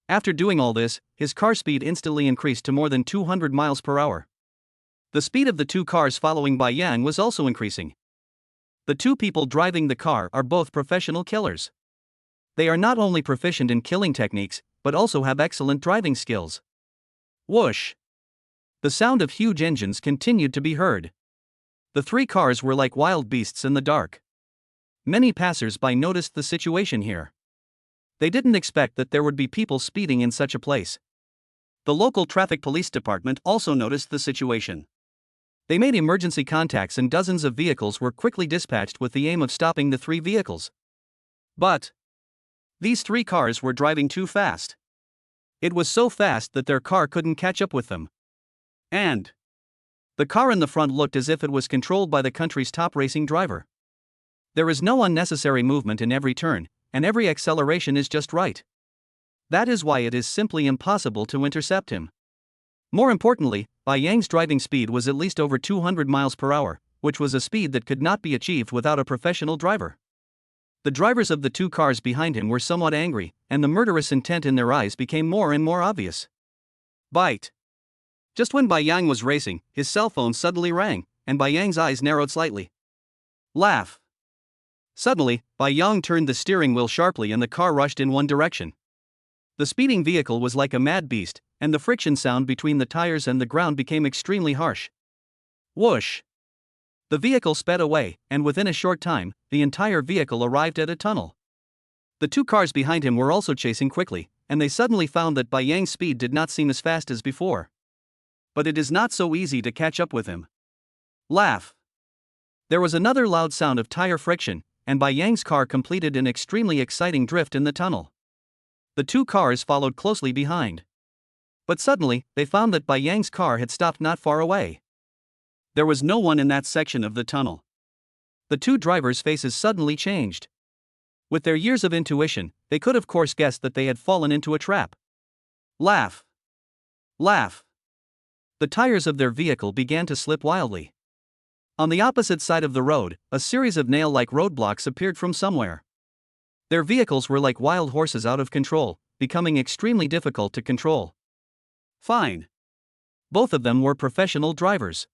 After doing all this, his car speed instantly increased to more than 200 miles per hour. The speed of the two cars following Bai Yang was also increasing. The two people driving the car are both professional killers. They are not only proficient in killing techniques, but also have excellent driving skills. Whoosh! The sound of huge engines continued to be heard. The three cars were like wild beasts in the dark. Many passers-by noticed the situation here. They didn't expect that there would be people speeding in such a place. The local traffic police department also noticed the situation. They made emergency contacts and dozens of vehicles were quickly dispatched with the aim of stopping the three vehicles. But these three cars were driving too fast. It was so fast that their car couldn't catch up with them. And the car in the front looked as if it was controlled by the country's top racing driver. There is no unnecessary movement in every turn, and every acceleration is just right. That is why it is simply impossible to intercept him. More importantly, Bai Yang's driving speed was at least over 200 miles per hour, which was a speed that could not be achieved without a professional driver. The drivers of the two cars behind him were somewhat angry, and the murderous intent in their eyes became more and more obvious. Bite! Just when Bai Yang was racing, his cell phone suddenly rang, and Bai Yang's eyes narrowed slightly. Laugh! Suddenly, Bai Yang turned the steering wheel sharply and the car rushed in one direction. The speeding vehicle was like a mad beast, and the friction sound between the tires and the ground became extremely harsh. Whoosh! The vehicle sped away, and within a short time, the entire vehicle arrived at a tunnel. The two cars behind him were also chasing quickly, and they suddenly found that Bai Yang's speed did not seem as fast as before. But it is not so easy to catch up with him. Laugh! There was another loud sound of tire friction, and Bai Yang's car completed an extremely exciting drift in the tunnel. The two cars followed closely behind. But suddenly, they found that Bai Yang's car had stopped not far away. There was no one in that section of the tunnel. The two drivers' faces suddenly changed. With their years of intuition, they could of course guess that they had fallen into a trap. Laugh! Laugh! The tires of their vehicle began to slip wildly. On the opposite side of the road, a series of nail-like roadblocks appeared from somewhere. Their vehicles were like wild horses out of control, becoming extremely difficult to control. Fine. Both of them were professional drivers.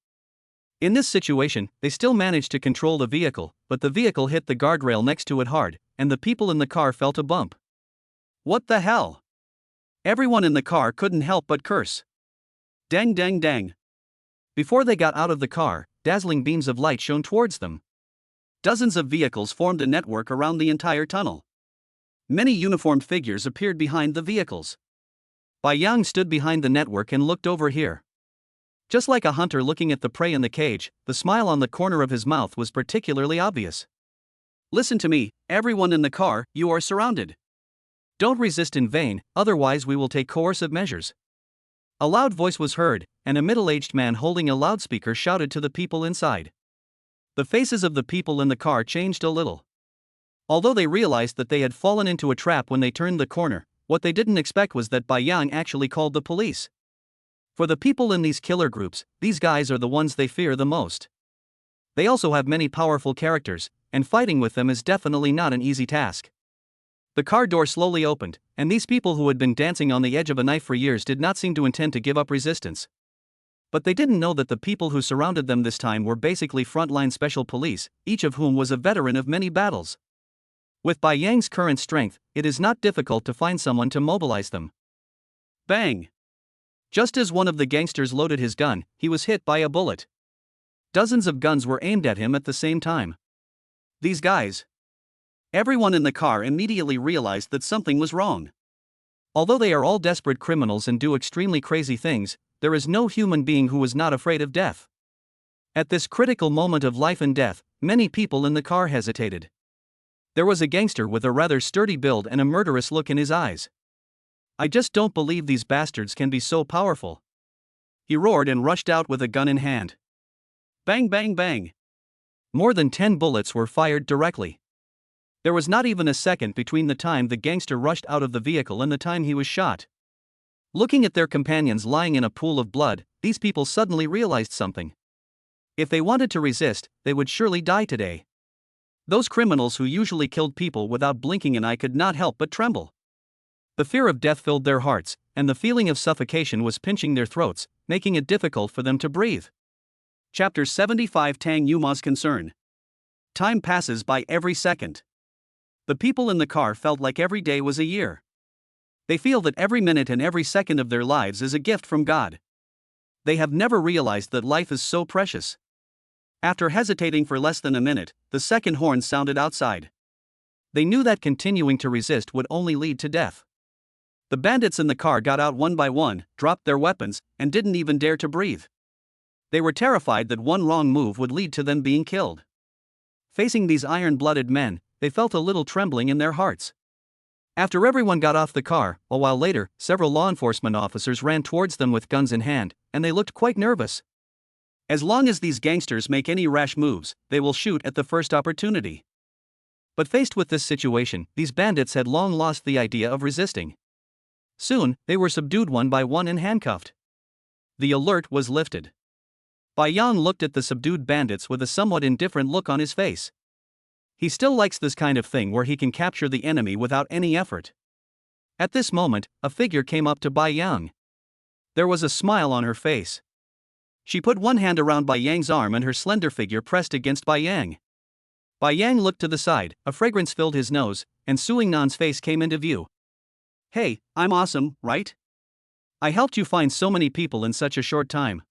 In this situation, they still managed to control the vehicle, but the vehicle hit the guardrail next to it hard, and the people in the car felt a bump. What the hell? Everyone in the car couldn't help but curse. Dang dang dang. Before they got out of the car, dazzling beams of light shone towards them. Dozens of vehicles formed a network around the entire tunnel. Many uniformed figures appeared behind the vehicles. Bai Yang stood behind the network and looked over here. Just like a hunter looking at the prey in the cage, the smile on the corner of his mouth was particularly obvious. Listen to me, everyone in the car, you are surrounded. Don't resist in vain, otherwise we will take coercive measures. A loud voice was heard, and a middle-aged man holding a loudspeaker shouted to the people inside. The faces of the people in the car changed a little. Although they realized that they had fallen into a trap when they turned the corner, what they didn't expect was that Bai Yang actually called the police. For the people in these killer groups, these guys are the ones they fear the most. They also have many powerful characters, and fighting with them is definitely not an easy task. The car door slowly opened, and these people who had been dancing on the edge of a knife for years did not seem to intend to give up resistance. But they didn't know that the people who surrounded them this time were basically frontline special police, each of whom was a veteran of many battles. With Bai Yang's current strength, it is not difficult to find someone to mobilize them. Bang! Just as one of the gangsters loaded his gun, he was hit by a bullet. Dozens of guns were aimed at him at the same time. These guys. Everyone in the car immediately realized that something was wrong. Although they are all desperate criminals and do extremely crazy things, there is no human being who is not afraid of death. At this critical moment of life and death, many people in the car hesitated. There was a gangster with a rather sturdy build and a murderous look in his eyes. I just don't believe these bastards can be so powerful. He roared and rushed out with a gun in hand. Bang bang bang. More than 10 bullets were fired directly. There was not even a second between the time the gangster rushed out of the vehicle and the time he was shot. Looking at their companions lying in a pool of blood, these people suddenly realized something. If they wanted to resist, they would surely die today. Those criminals who usually killed people without blinking an eye could not help but tremble. The fear of death filled their hearts, and the feeling of suffocation was pinching their throats, making it difficult for them to breathe. Chapter 75 Tang Yuma's Concern. Time passes by every second. The people in the car felt like every day was a year. They feel that every minute and every second of their lives is a gift from God. They have never realized that life is so precious. After hesitating for less than a minute, the second horn sounded outside. They knew that continuing to resist would only lead to death. The bandits in the car got out one by one, dropped their weapons, and didn't even dare to breathe. They were terrified that one wrong move would lead to them being killed. Facing these iron-blooded men, they felt a little trembling in their hearts. After everyone got off the car, a while later, several law enforcement officers ran towards them with guns in hand, and they looked quite nervous. As long as these gangsters make any rash moves, they will shoot at the first opportunity. But faced with this situation, these bandits had long lost the idea of resisting. Soon, they were subdued one by one and handcuffed. The alert was lifted. Bai Yang looked at the subdued bandits with a somewhat indifferent look on his face. He still likes this kind of thing where he can capture the enemy without any effort. At this moment, a figure came up to Bai Yang. There was a smile on her face. She put one hand around Bai Yang's arm and her slender figure pressed against Bai Yang. Bai Yang looked to the side, a fragrance filled his nose, and Suing Nan's face came into view. "Hey, I'm awesome, right? I helped you find so many people in such a short time."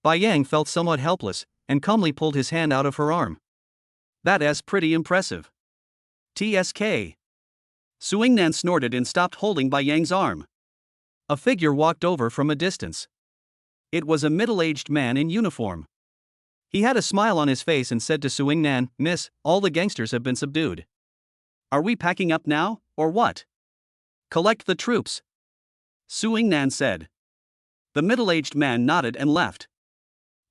Bai Yang felt somewhat helpless, and calmly pulled his hand out of her arm. "That's pretty impressive." TSK. Suing Nan snorted and stopped holding Bai Yang's arm. A figure walked over from a distance. It was a middle-aged man in uniform. He had a smile on his face and said to Suing Nan, "Miss, all the gangsters have been subdued. Are we packing up now, or what?" "Collect the troops," Suing Nan said. The middle-aged man nodded and left.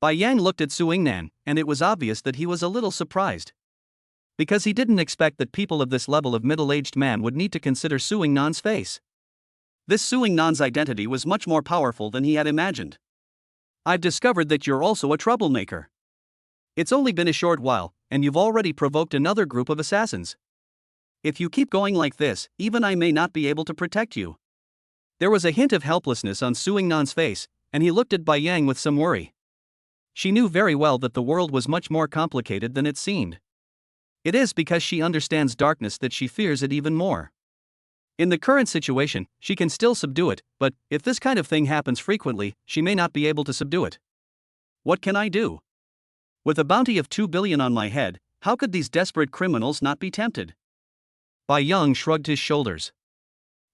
Bai Yang looked at Suing Nan, and it was obvious that he was a little surprised. Because he didn't expect that people of this level of middle-aged man would need to consider Suing Nan's face. This Suing Nan's identity was much more powerful than he had imagined. "I've discovered that you're also a troublemaker. It's only been a short while, and you've already provoked another group of assassins. If you keep going like this, even I may not be able to protect you." There was a hint of helplessness on Suing Nan's face, and he looked at Bai Yang with some worry. She knew very well that the world was much more complicated than it seemed. It is because she understands darkness that she fears it even more. In the current situation, she can still subdue it, but if this kind of thing happens frequently, she may not be able to subdue it. What can I do? With a bounty of 2 billion on my head, how could these desperate criminals not be tempted? Bai Yang shrugged his shoulders.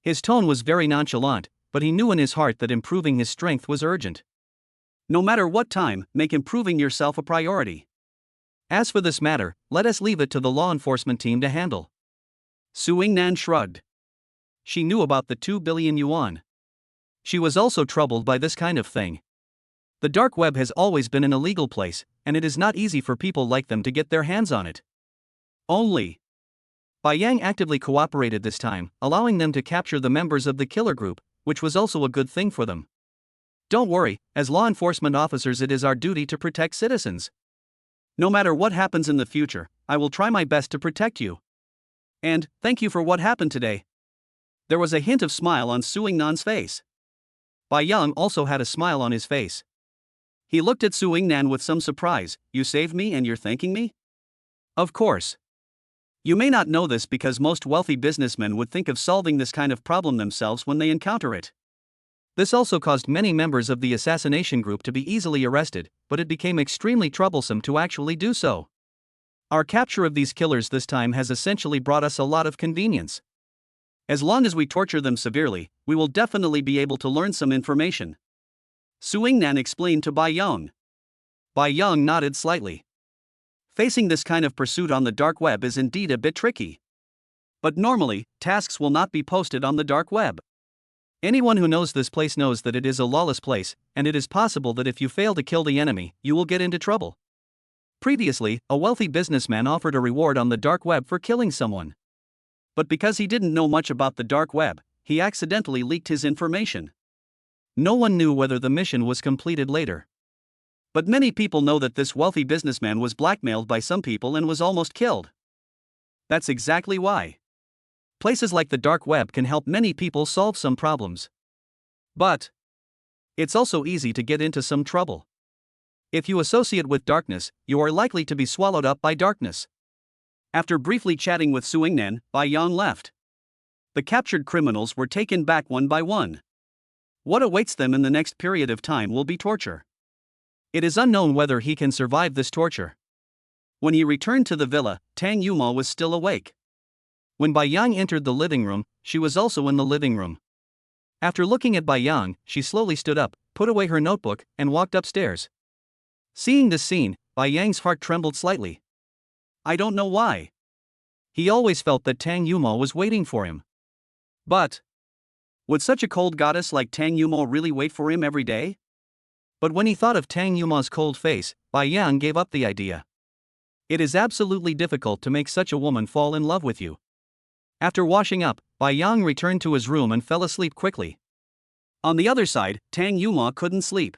His tone was very nonchalant, but he knew in his heart that improving his strength was urgent. No matter what time, make improving yourself a priority. As for this matter, let us leave it to the law enforcement team to handle. Suing Nan shrugged. She knew about the 2 billion yuan. She was also troubled by this kind of thing. The dark web has always been an illegal place, and it is not easy for people like them to get their hands on it. Only Bai Yang actively cooperated this time, allowing them to capture the members of the killer group, which was also a good thing for them. Don't worry, as law enforcement officers it is our duty to protect citizens. No matter what happens in the future, I will try my best to protect you. And, thank you for what happened today. There was a hint of smile on Suing Nan's face. Bai Yang also had a smile on his face. He looked at Suing Nan with some surprise. "You saved me and you're thanking me?" "Of course. You may not know this because most wealthy businessmen would think of solving this kind of problem themselves when they encounter it. This also caused many members of the assassination group to be easily arrested, but it became extremely troublesome to actually do so. Our capture of these killers this time has essentially brought us a lot of convenience. As long as we torture them severely, we will definitely be able to learn some information," Suing Nan explained to Bai Yang. Bai Yang nodded slightly. Facing this kind of pursuit on the dark web is indeed a bit tricky. But normally, tasks will not be posted on the dark web. Anyone who knows this place knows that it is a lawless place, and it is possible that if you fail to kill the enemy, you will get into trouble. Previously, a wealthy businessman offered a reward on the dark web for killing someone. But because he didn't know much about the dark web, he accidentally leaked his information. No one knew whether the mission was completed later. But many people know that this wealthy businessman was blackmailed by some people and was almost killed. That's exactly why. Places like the dark web can help many people solve some problems. But it's also easy to get into some trouble. If you associate with darkness, you are likely to be swallowed up by darkness. After briefly chatting with Suingnan, Bai Yang left. The captured criminals were taken back one by one. What awaits them in the next period of time will be torture. It is unknown whether he can survive this torture. When he returned to the villa, Tang Yuma was still awake. When Bai Yang entered the living room, she was also in the living room. After looking at Bai Yang, she slowly stood up, put away her notebook, and walked upstairs. Seeing this scene, Bai Yang's heart trembled slightly. I don't know why. He always felt that Tang Yuma was waiting for him. But would such a cold goddess like Tang Yuma really wait for him every day? But when he thought of Tang Yuma's cold face, Bai Yang gave up the idea. It is absolutely difficult to make such a woman fall in love with you. After washing up, Bai Yang returned to his room and fell asleep quickly. On the other side, Tang Yuma couldn't sleep.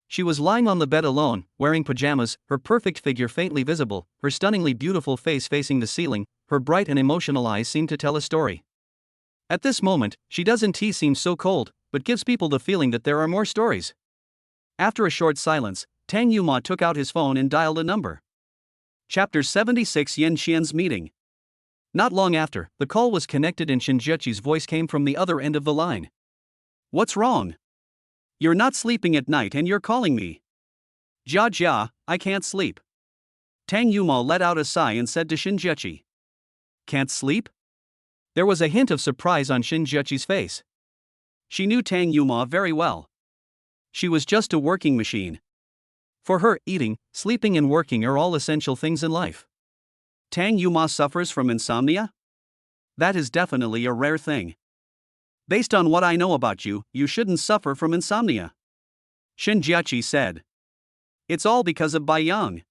She was lying on the bed alone, wearing pajamas, her perfect figure faintly visible, her stunningly beautiful face facing the ceiling, her bright and emotional eyes seemed to tell a story. At this moment, she doesn't seem so cold, but gives people the feeling that there are more stories. After a short silence, Tang Yuma took out his phone and dialed a number. Chapter 76 Yen Xian's meeting. Not long after, the call was connected and Shinjiachi's voice came from the other end of the line. What's wrong? You're not sleeping at night and you're calling me. Jia, I can't sleep. Tang Yuma let out a sigh and said to Shinjiachi. Can't sleep? There was a hint of surprise on Shinjiachi's face. She knew Tang Yuma very well. She was just a working machine. For her, eating, sleeping and working are all essential things in life. Tang Yuma suffers from insomnia? That is definitely a rare thing. Based on what I know about you, you shouldn't suffer from insomnia. Shinjiachi said. It's all because of Bai Yang.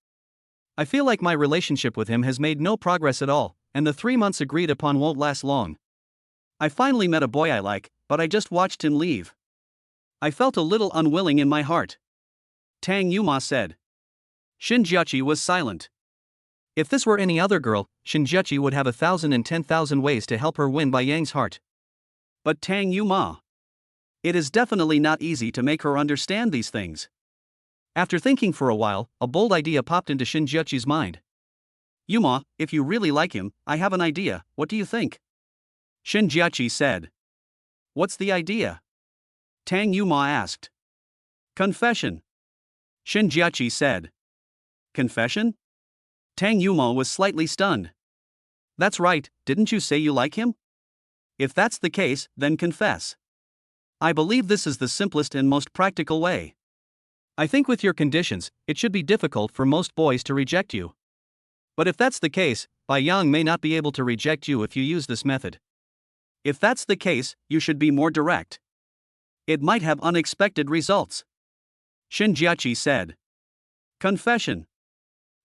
I feel like my relationship with him has made no progress at all, and the 3 months agreed upon won't last long. I finally met a boy I like, but I just watched him leave. I felt a little unwilling in my heart. Tang Yuma said. Shinjiachi was silent. If this were any other girl, Shinjiachi would have 1,000 and 10,000 ways to help her win Bai Yang's heart. But Tang Yuma. It is definitely not easy to make her understand these things. After thinking for a while, a bold idea popped into Shinjiachi's mind. Yuma, if you really like him, I have an idea, what do you think? Shinjiachi said. What's the idea? Tang Yuma asked. Confession. Shinjiachi said. Confession? Tang Yuma was slightly stunned. That's right, didn't you say you like him? If that's the case, then confess. I believe this is the simplest and most practical way. I think with your conditions, it should be difficult for most boys to reject you. But if that's the case, Bai Yang may not be able to reject you if you use this method. If that's the case, you should be more direct. It might have unexpected results. Shinjiachi said. Confession.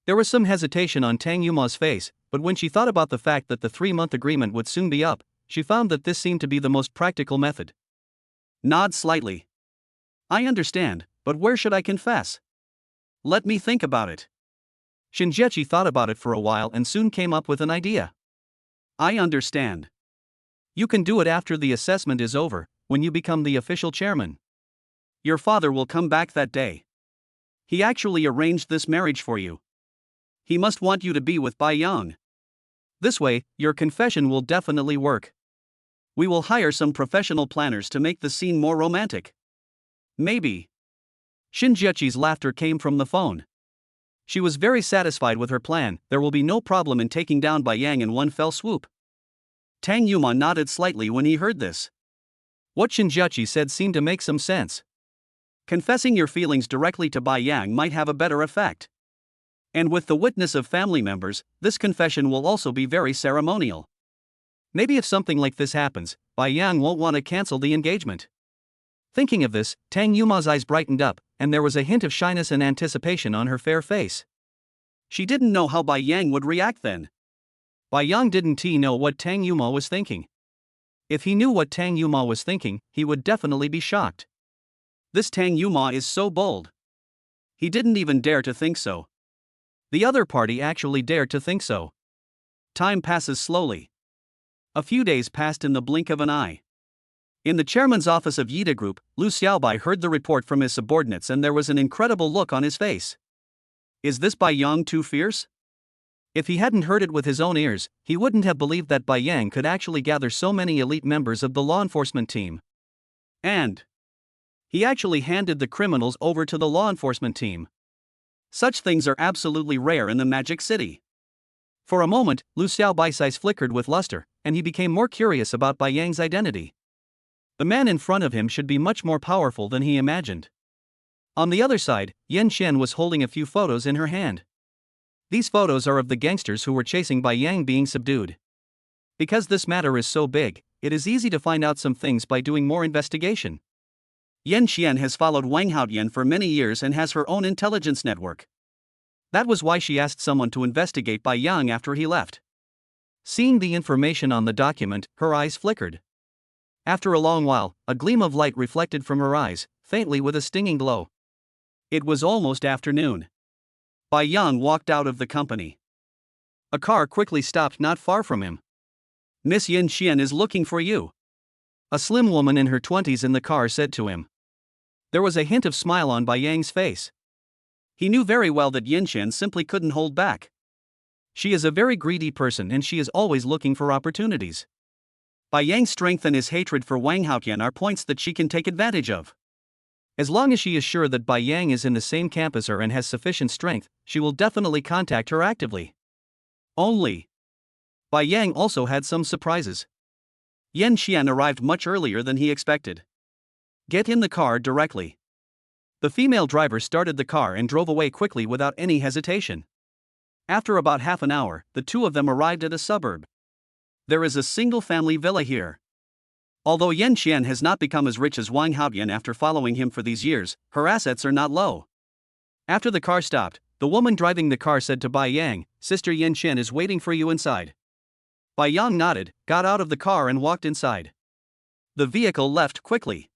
There was some hesitation on Tang Yuma's face, but when she thought about the fact that the 3-month agreement would soon be up, she found that this seemed to be the most practical method. Nod slightly. I understand, but where should I confess? Let me think about it. Shinjiachi thought about it for a while and soon came up with an idea. I understand. You can do it after the assessment is over, when you become the official chairman. Your father will come back that day. He actually arranged this marriage for you. He must want you to be with Bai Yang. This way, your confession will definitely work. We will hire some professional planners to make the scene more romantic. Maybe. Shinjiachi's laughter came from the phone. She was very satisfied with her plan, there will be no problem in taking down Bai Yang in one fell swoop. Tang Yuma nodded slightly when he heard this. What Shinjiachi said seemed to make some sense. Confessing your feelings directly to Bai Yang might have a better effect. And with the witness of family members, this confession will also be very ceremonial. Maybe if something like this happens, Bai Yang won't want to cancel the engagement. Thinking of this, Tang Yuma's eyes brightened up, and there was a hint of shyness and anticipation on her fair face. She didn't know how Bai Yang would react then. Bai Yang didn't know what Tang Yuma was thinking. If he knew what Tang Yuma was thinking, he would definitely be shocked. This Tang Yuma is so bold. He didn't even dare to think so. The other party actually dared to think so. Time passes slowly. A few days passed in the blink of an eye. In the chairman's office of Yida Group, Liu Xiaobai heard the report from his subordinates and there was an incredible look on his face. Is this Bai Yang too fierce? If he hadn't heard it with his own ears, he wouldn't have believed that Bai Yang could actually gather so many elite members of the law enforcement team. And he actually handed the criminals over to the law enforcement team. Such things are absolutely rare in the Magic City. For a moment, Liu Xiaobai's eyes flickered with luster, and he became more curious about Bai Yang's identity. The man in front of him should be much more powerful than he imagined. On the other side, Yan Xian was holding a few photos in her hand. These photos are of the gangsters who were chasing Bai Yang being subdued. Because this matter is so big, it is easy to find out some things by doing more investigation. Yan Xian has followed Wang Haotian for many years and has her own intelligence network. That was why she asked someone to investigate Bai Yang after he left. Seeing the information on the document, her eyes flickered. After a long while, a gleam of light reflected from her eyes, faintly with a stinging glow. It was almost afternoon. Bai Yang walked out of the company. A car quickly stopped not far from him. Miss Yan Xian is looking for you. A slim woman in her 20s in the car said to him. There was a hint of smile on Bai Yang's face. He knew very well that Yan Xian simply couldn't hold back. She is a very greedy person and she is always looking for opportunities. Bai Yang's strength and his hatred for Wang Haotian are points that she can take advantage of. As long as she is sure that Bai Yang is in the same camp as her and has sufficient strength, she will definitely contact her actively. Only Bai Yang also had some surprises. Yan Xian arrived much earlier than he expected. Get in the car directly. The female driver started the car and drove away quickly without any hesitation. After about half an hour, the two of them arrived at a suburb. There is a single-family villa here. Although Yan Xian has not become as rich as Wang Haotian after following him for these years, her assets are not low. After the car stopped, the woman driving the car said to Bai Yang, Sister Yan Xian is waiting for you inside. Bai Yang nodded, got out of the car and walked inside. The vehicle left quickly.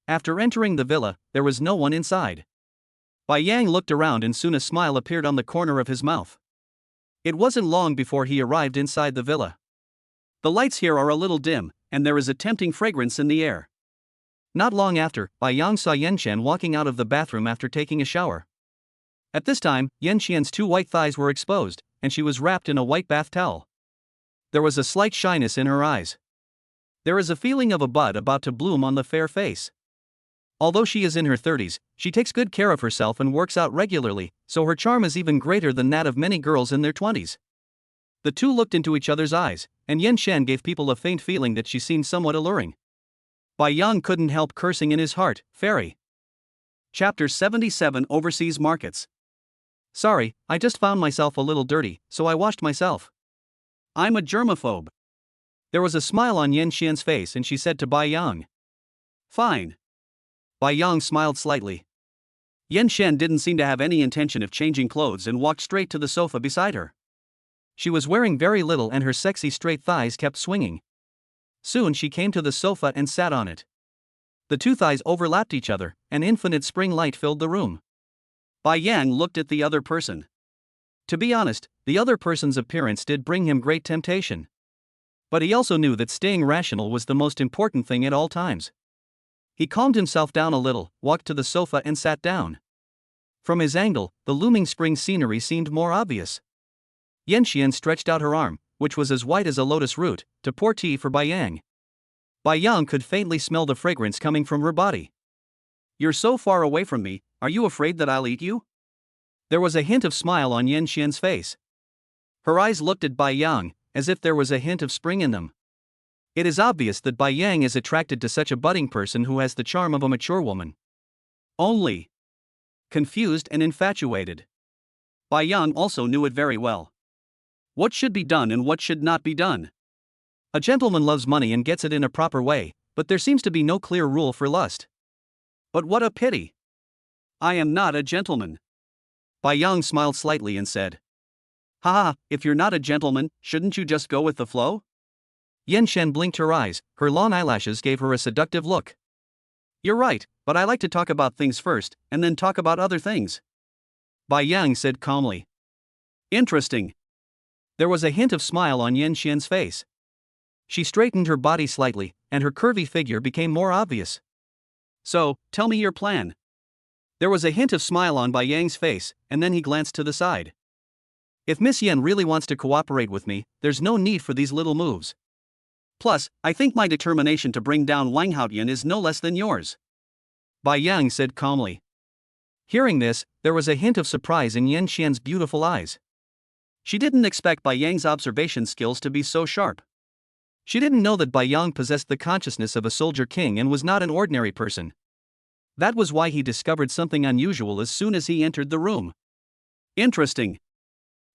After entering the villa, there was no one inside. Bai Yang looked around and soon a smile appeared on the corner of his mouth. It wasn't long before he arrived inside the villa. The lights here are a little dim, and there is a tempting fragrance in the air. Not long after, Bai Yang saw Yan Xian walking out of the bathroom after taking a shower. At this time, Yan Xian's two white thighs were exposed, and she was wrapped in a white bath towel. There was a slight shyness in her eyes. There is a feeling of a bud about to bloom on the fair face. Although she is in her 30s, she takes good care of herself and works out regularly, so her charm is even greater than that of many girls in their 20s. The two looked into each other's eyes, and Yan Xian gave people a faint feeling that she seemed somewhat alluring. Bai Yang couldn't help cursing in his heart, fairy. Chapter 77 Overseas Markets. Sorry, I just found myself a little dirty, so I washed myself. I'm a germaphobe. There was a smile on Yan Xian's face and she said to Bai Yang. Fine. Bai Yang smiled slightly. Yan Xian didn't seem to have any intention of changing clothes and walked straight to the sofa beside her. She was wearing very little and her sexy straight thighs kept swinging. Soon she came to the sofa and sat on it. The two thighs overlapped each other, an infinite spring light filled the room. Bai Yang looked at the other person. To be honest, the other person's appearance did bring him great temptation. But he also knew that staying rational was the most important thing at all times. He calmed himself down a little, walked to the sofa and sat down. From his angle, the looming spring scenery seemed more obvious. Yan Xian stretched out her arm, which was as white as a lotus root, to pour tea for Bai Yang. Bai Yang could faintly smell the fragrance coming from her body. You're so far away from me, are you afraid that I'll eat you? There was a hint of smile on Yan Xian's face. Her eyes looked at Bai Yang, as if there was a hint of spring in them. It is obvious that Bai Yang is attracted to such a budding person who has the charm of a mature woman. Only confused and infatuated. Bai Yang also knew it very well. What should be done and what should not be done. A gentleman loves money and gets it in a proper way, but there seems to be no clear rule for lust. But what a pity. I am not a gentleman. Bai Yang smiled slightly and said. Haha, if you're not a gentleman, shouldn't you just go with the flow? Yan Xian blinked her eyes, her long eyelashes gave her a seductive look. You're right, but I like to talk about things first, and then talk about other things. Bai Yang said calmly. Interesting. There was a hint of smile on Yan Xian's face. She straightened her body slightly, and her curvy figure became more obvious. So, tell me your plan. There was a hint of smile on Bai Yang's face, and then he glanced to the side. If Miss Yan really wants to cooperate with me, there's no need for these little moves. Plus, I think my determination to bring down Wang Haotian is no less than yours. Bai Yang said calmly. Hearing this, there was a hint of surprise in Yan Xian's beautiful eyes. She didn't expect Bai Yang's observation skills to be so sharp. She didn't know that Bai Yang possessed the consciousness of a soldier king and was not an ordinary person. That was why he discovered something unusual as soon as he entered the room. Interesting.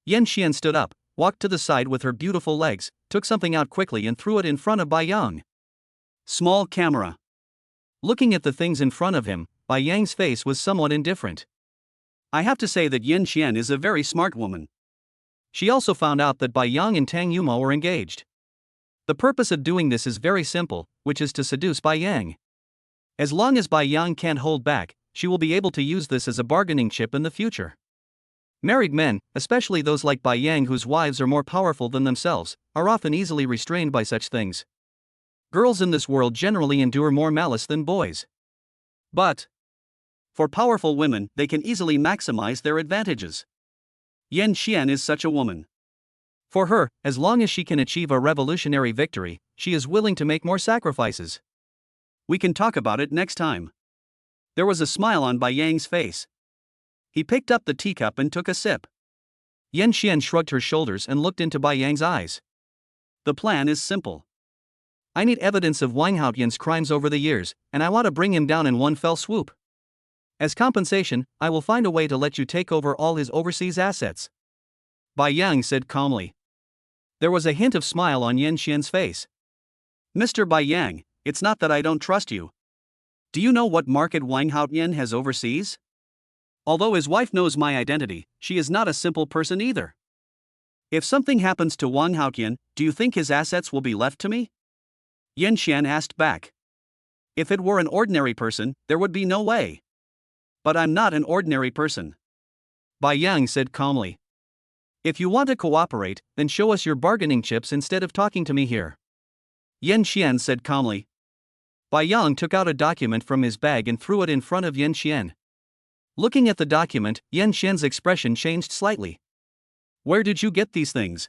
Yan Xian stood up, walked to the side with her beautiful legs, took something out quickly and threw it in front of Bai Yang. Small camera. Looking at the things in front of him, Bai Yang's face was somewhat indifferent. I have to say that Yan Xian is a very smart woman. She also found out that Bai Yang and Tang Yuma were engaged. The purpose of doing this is very simple, which is to seduce Bai Yang. As long as Bai Yang can't hold back, she will be able to use this as a bargaining chip in the future. Married men, especially those like Bai Yang whose wives are more powerful than themselves, are often easily restrained by such things. Girls in this world generally endure more malice than boys. But for powerful women, they can easily maximize their advantages. Yan Xian is such a woman. For her, as long as she can achieve a revolutionary victory, she is willing to make more sacrifices. We can talk about it next time. There was a smile on Bai Yang's face. He picked up the teacup and took a sip. Yan Xian shrugged her shoulders and looked into Bai Yang's eyes. The plan is simple. I need evidence of Wang Haotian's crimes over the years, and I want to bring him down in one fell swoop. As compensation, I will find a way to let you take over all his overseas assets. Bai Yang said calmly. There was a hint of smile on Yan Xian's face. Mr. Bai Yang, it's not that I don't trust you. Do you know what market Wang Haotian has overseas? Although his wife knows my identity, she is not a simple person either. If something happens to Wang Haotian, do you think his assets will be left to me? Yan Xian asked back. If it were an ordinary person, there would be no way. But I'm not an ordinary person. Bai Yang said calmly. If you want to cooperate, then show us your bargaining chips instead of talking to me here. Yan Xian said calmly. Bai Yang took out a document from his bag and threw it in front of Yan Xian. Looking at the document, Yan Xian's expression changed slightly. Where did you get these things?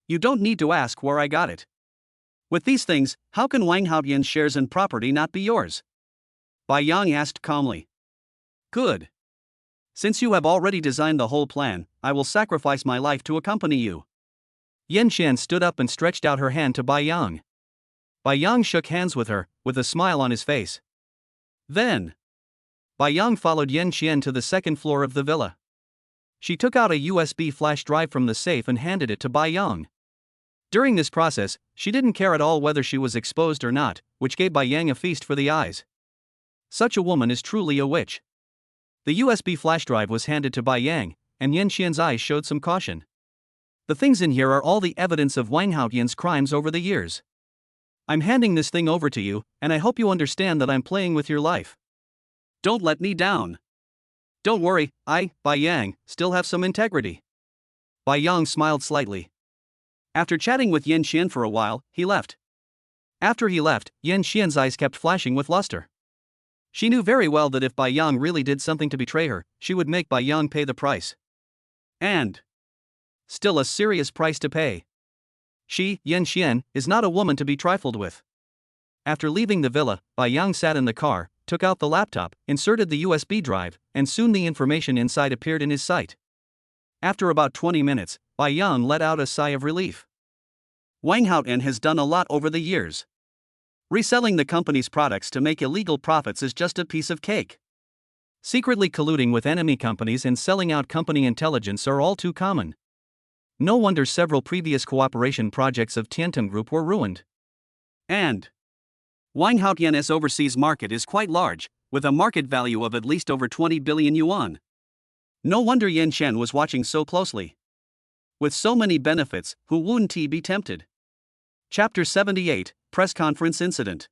You don't need to ask where I got it. With these things, how can Wang Haotian's shares and property not be yours? Bai Yang asked calmly. Good. Since you have already designed the whole plan, I will sacrifice my life to accompany you. Yan Xian stood up and stretched out her hand to Bai Yang. Bai Yang shook hands with her, with a smile on his face. Then, Bai Yang followed Yan Xian to the second floor of the villa. She took out a USB flash drive from the safe and handed it to Bai Yang. During this process, she didn't care at all whether she was exposed or not, which gave Bai Yang a feast for the eyes. Such a woman is truly a witch. The USB flash drive was handed to Bai Yang, and Yan Xian's eyes showed some caution. The things in here are all the evidence of Wang Haotian's crimes over the years. I'm handing this thing over to you, and I hope you understand that I'm playing with your life. Don't let me down. Don't worry, I, Bai Yang, still have some integrity. Bai Yang smiled slightly. After chatting with Yan Xian for a while, he left. After he left, Yan Xian's eyes kept flashing with luster. She knew very well that if Bai Yang really did something to betray her, she would make Bai Yang pay the price. And still a serious price to pay. She, Yan Xian, is not a woman to be trifled with. After leaving the villa, Bai Yang sat in the car, took out the laptop, inserted the USB drive, and soon the information inside appeared in his sight. After about 20 minutes, Bai Yang let out a sigh of relief. Wang Haotian has done a lot over the years. Reselling the company's products to make illegal profits is just a piece of cake. Secretly colluding with enemy companies and selling out company intelligence are all too common. No wonder several previous cooperation projects of Tiantum Group were ruined. And Wang Haotian's overseas market is quite large, with a market value of at least over 20 billion yuan. No wonder Yan Xian was watching so closely. With so many benefits, who wouldn't he be tempted? Chapter 78, Press Conference Incident.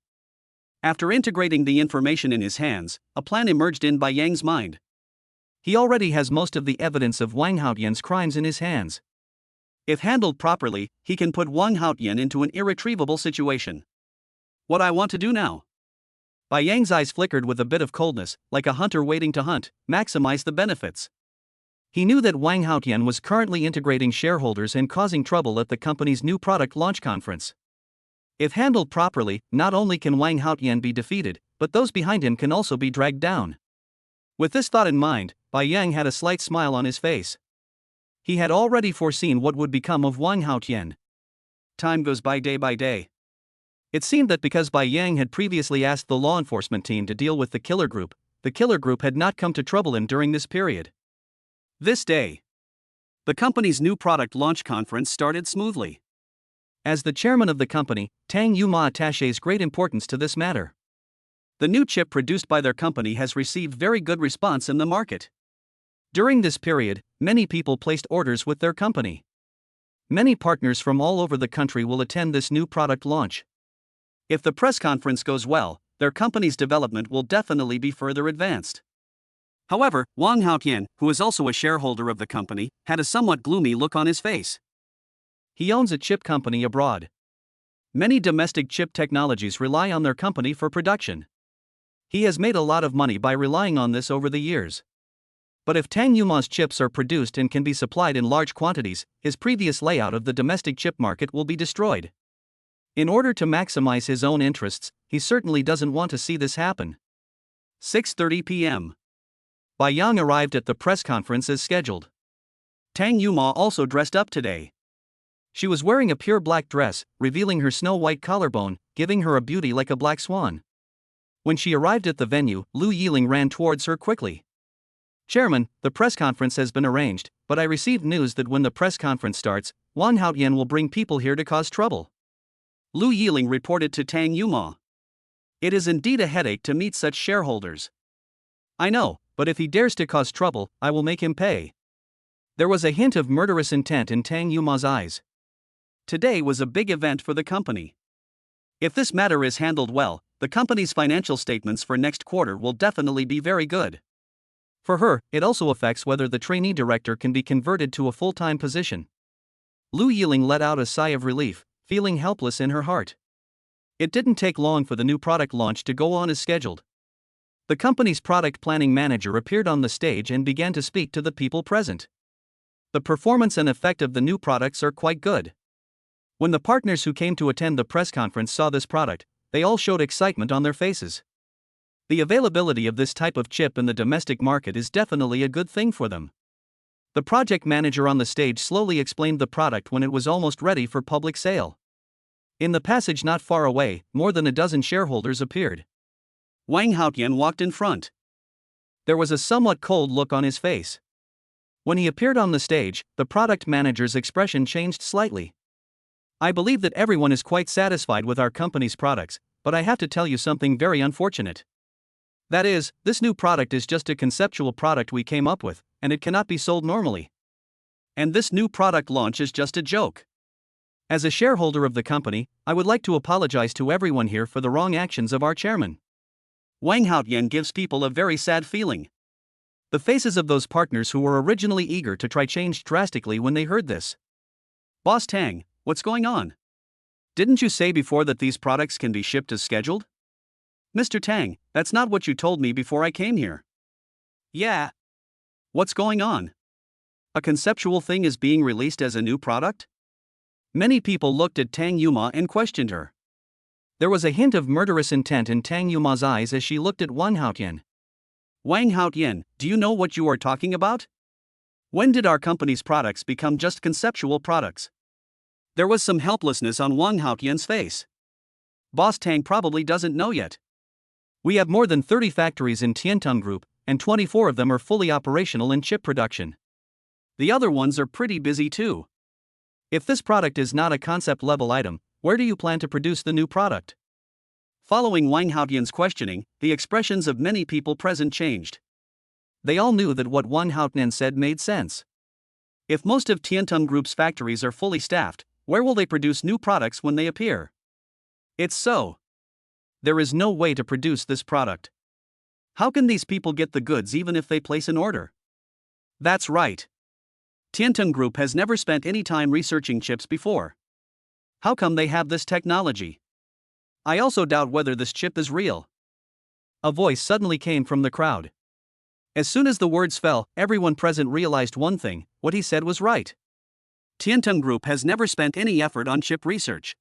After integrating the information in his hands, a plan emerged in Bai Yang's mind. He already has most of the evidence of Wang Haotian's crimes in his hands. If handled properly, he can put Wang Haotian into an irretrievable situation. What I want to do now? Bai Yang's eyes flickered with a bit of coldness, like a hunter waiting to hunt, maximize the benefits. He knew that Wang Haotian was currently integrating shareholders and causing trouble at the company's new product launch conference. If handled properly, not only can Wang Haotian be defeated, but those behind him can also be dragged down. With this thought in mind, Bai Yang had a slight smile on his face. He had already foreseen what would become of Wang Haotian. Time goes by day. It seemed that because Bai Yang had previously asked the law enforcement team to deal with the killer group had not come to trouble him during this period. This day, the company's new product launch conference started smoothly. As the chairman of the company, Tang Yuma attaches great importance to this matter. The new chip produced by their company has received very good response in the market. During this period, many people placed orders with their company. Many partners from all over the country will attend this new product launch. If the press conference goes well, their company's development will definitely be further advanced. However, Wang Haotian, who is also a shareholder of the company, had a somewhat gloomy look on his face. He owns a chip company abroad. Many domestic chip technologies rely on their company for production. He has made a lot of money by relying on this over the years. But if Tang Yuma's chips are produced and can be supplied in large quantities, his previous layout of the domestic chip market will be destroyed. In order to maximize his own interests, he certainly doesn't want to see this happen. 6:30 p.m. Bai Yang arrived at the press conference as scheduled. Tang Yuma also dressed up today. She was wearing a pure black dress, revealing her snow-white collarbone, giving her a beauty like a black swan. When she arrived at the venue, Lu Yiling ran towards her quickly. "Chairman, the press conference has been arranged, but I received news that when the press conference starts, Wang Haotian will bring people here to cause trouble." Lu Yiling reported to Tang Yuma. "It is indeed a headache to meet such shareholders." "I know, but if he dares to cause trouble, I will make him pay." There was a hint of murderous intent in Tang Yuma's eyes. Today was a big event for the company. If this matter is handled well, the company's financial statements for next quarter will definitely be very good. For her, it also affects whether the trainee director can be converted to a full-time position. Lu Yiling let out a sigh of relief, feeling helpless in her heart. It didn't take long for the new product launch to go on as scheduled. The company's product planning manager appeared on the stage and began to speak to the people present. The performance and effect of the new products are quite good. When the partners who came to attend the press conference saw this product, they all showed excitement on their faces. The availability of this type of chip in the domestic market is definitely a good thing for them. The project manager on the stage slowly explained the product when it was almost ready for public sale. In the passage not far away, more than a dozen shareholders appeared. Wang Haotian walked in front. There was a somewhat cold look on his face. When he appeared on the stage, the product manager's expression changed slightly. "I believe that everyone is quite satisfied with our company's products, but I have to tell you something very unfortunate. That is, this new product is just a conceptual product we came up with, and it cannot be sold normally. And this new product launch is just a joke. As a shareholder of the company, I would like to apologize to everyone here for the wrong actions of our chairman." Wang Haotian gives people a very sad feeling. The faces of those partners who were originally eager to try changed drastically when they heard this. "Boss Tang, what's going on? Didn't you say before that these products can be shipped as scheduled?" "Mr. Tang, that's not what you told me before I came here." "Yeah. What's going on? A conceptual thing is being released as a new product?" Many people looked at Tang Yuma and questioned her. There was a hint of murderous intent in Tang Yuma's eyes as she looked at Wang Haotian. "Wang Haotian, do you know what you are talking about? When did our company's products become just conceptual products?" There was some helplessness on Wang Haotian's face. "Boss Tang probably doesn't know yet. We have more than 30 factories in Tiantung Group, and 24 of them are fully operational in chip production. The other ones are pretty busy too. If this product is not a concept-level item, where do you plan to produce the new product?" Following Wang Haotian's questioning, the expressions of many people present changed. They all knew that what Wang Haotian said made sense. If most of Tiantung Group's factories are fully staffed, where will they produce new products when they appear? It's so. There is no way to produce this product. How can these people get the goods even if they place an order? That's right. Tiantung Group has never spent any time researching chips before. How come they have this technology? I also doubt whether this chip is real. A voice suddenly came from the crowd. As soon as the words fell, everyone present realized one thing: what he said was right. Tiantung Group has never spent any effort on chip research.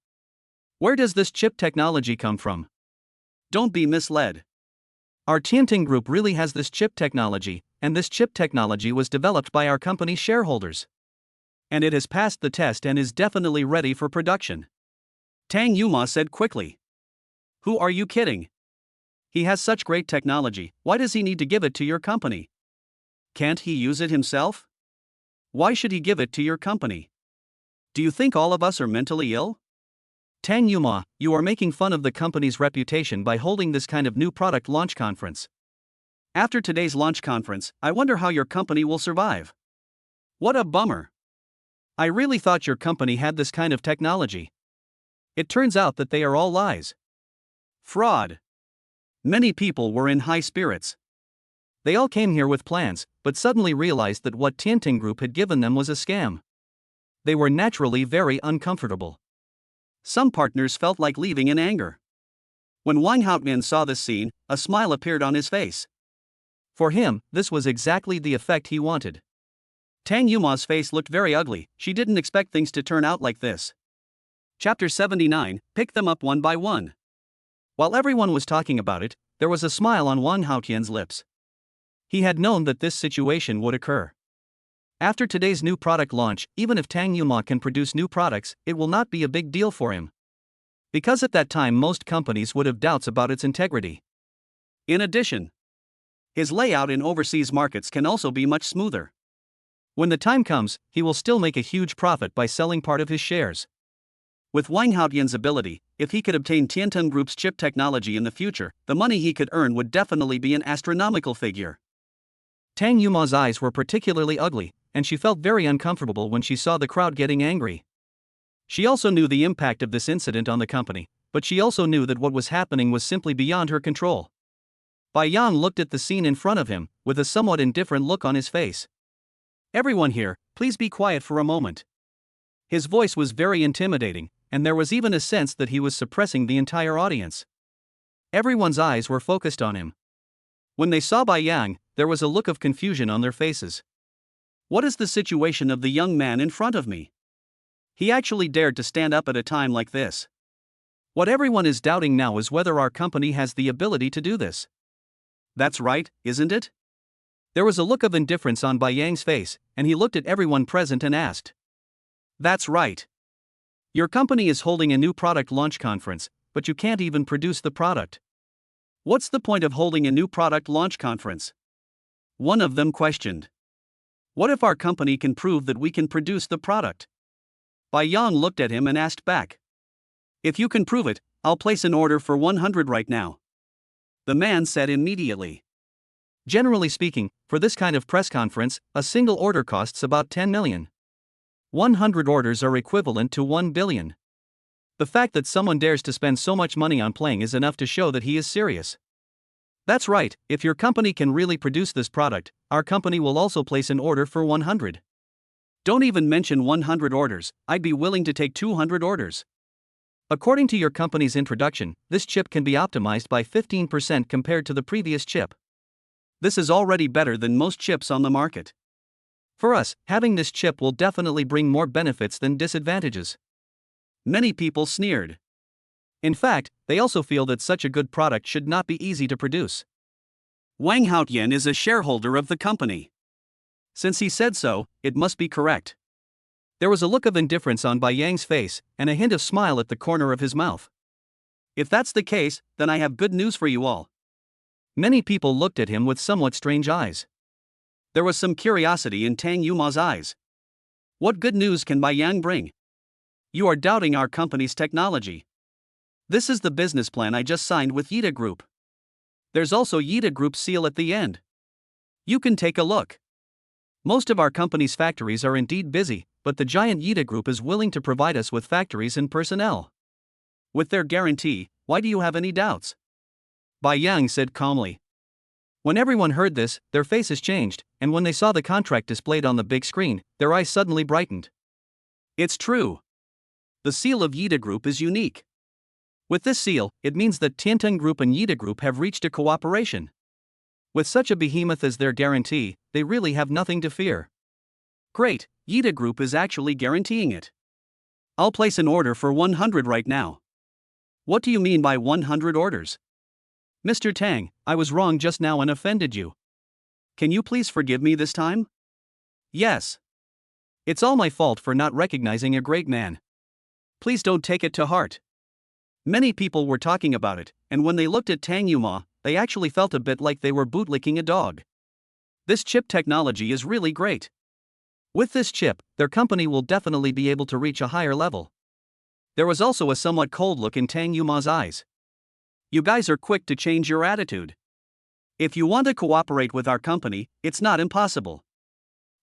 Where does this chip technology come from? Don't be misled. Our Tiantung Group really has this chip technology, and this chip technology was developed by our company's shareholders. And it has passed the test and is definitely ready for production. Tang Yuma said quickly. Who are you kidding? He has such great technology, why does he need to give it to your company? Can't he use it himself? Why should he give it to your company? Do you think all of us are mentally ill? Tang Yuma, you are making fun of the company's reputation by holding this kind of new product launch conference. After today's launch conference, I wonder how your company will survive. What a bummer. I really thought your company had this kind of technology. It turns out that they are all lies. Fraud. Many people were in high spirits. They all came here with plans, but suddenly realized that what Tiantung Group had given them was a scam. They were naturally very uncomfortable. Some partners felt like leaving in anger. When Wang Haotian saw this scene, a smile appeared on his face. For him, this was exactly the effect he wanted. Tang Yuma's face looked very ugly. She didn't expect things to turn out like this. Chapter 79, Pick them up one by one. While everyone was talking about it, there was a smile on Wang Haotian's lips. He had known that this situation would occur. After today's new product launch, even if Tang Yuma can produce new products, it will not be a big deal for him. Because at that time most companies would have doubts about its integrity. In addition, his layout in overseas markets can also be much smoother. When the time comes, he will still make a huge profit by selling part of his shares. With Wang Haotian's ability, if he could obtain Tiantung Group's chip technology in the future, the money he could earn would definitely be an astronomical figure. Tang Yuma's eyes were particularly ugly, and she felt very uncomfortable when she saw the crowd getting angry. She also knew the impact of this incident on the company, but she also knew that what was happening was simply beyond her control. Bai Yang looked at the scene in front of him, with a somewhat indifferent look on his face. Everyone here, please be quiet for a moment. His voice was very intimidating, and there was even a sense that he was suppressing the entire audience. Everyone's eyes were focused on him. When they saw Bai Yang, there was a look of confusion on their faces. What is the situation of the young man in front of me? He actually dared to stand up at a time like this. What everyone is doubting now is whether our company has the ability to do this. That's right, isn't it? There was a look of indifference on Bai Yang's face, and he looked at everyone present and asked. That's right. Your company is holding a new product launch conference, but you can't even produce the product. What's the point of holding a new product launch conference? One of them questioned. What if our company can prove that we can produce the product? Bai Yang looked at him and asked back. If you can prove it, I'll place an order for 100 right now. The man said immediately. Generally speaking, for this kind of press conference, a single order costs about 10 million. 100 orders are equivalent to 1 billion. The fact that someone dares to spend so much money on playing is enough to show that he is serious. That's right, if your company can really produce this product, our company will also place an order for 100. Don't even mention 100 orders, I'd be willing to take 200 orders. According to your company's introduction, this chip can be optimized by 15% compared to the previous chip. This is already better than most chips on the market. For us, having this chip will definitely bring more benefits than disadvantages. Many people sneered. In fact, they also feel that such a good product should not be easy to produce. Wang Haotian is a shareholder of the company. Since he said so, it must be correct. There was a look of indifference on Bai Yang's face, and a hint of smile at the corner of his mouth. If that's the case, then I have good news for you all. Many people looked at him with somewhat strange eyes. There was some curiosity in Tang Yuma's eyes. What good news can Bai Yang bring? You are doubting our company's technology. This is the business plan I just signed with Yida Group. There's also Yida Group's seal at the end. You can take a look. Most of our company's factories are indeed busy, but the giant Yida Group is willing to provide us with factories and personnel. With their guarantee, why do you have any doubts? Bai Yang said calmly. When everyone heard this, their faces changed, and when they saw the contract displayed on the big screen, their eyes suddenly brightened. It's true. The seal of Yida Group is unique. With this seal, it means that Tiantung Group and Yida Group have reached a cooperation. With such a behemoth as their guarantee, they really have nothing to fear. Great, Yida Group is actually guaranteeing it. I'll place an order for 100 right now. What do you mean by 100 orders? Mr. Tang, I was wrong just now and offended you. Can you please forgive me this time? Yes. It's all my fault for not recognizing a great man. Please don't take it to heart. Many people were talking about it, and when they looked at Tang Yuma, they actually felt a bit like they were bootlicking a dog. This chip technology is really great. With this chip, their company will definitely be able to reach a higher level. There was also a somewhat cold look in Tang Yuma's eyes. You guys are quick to change your attitude. If you want to cooperate with our company, it's not impossible.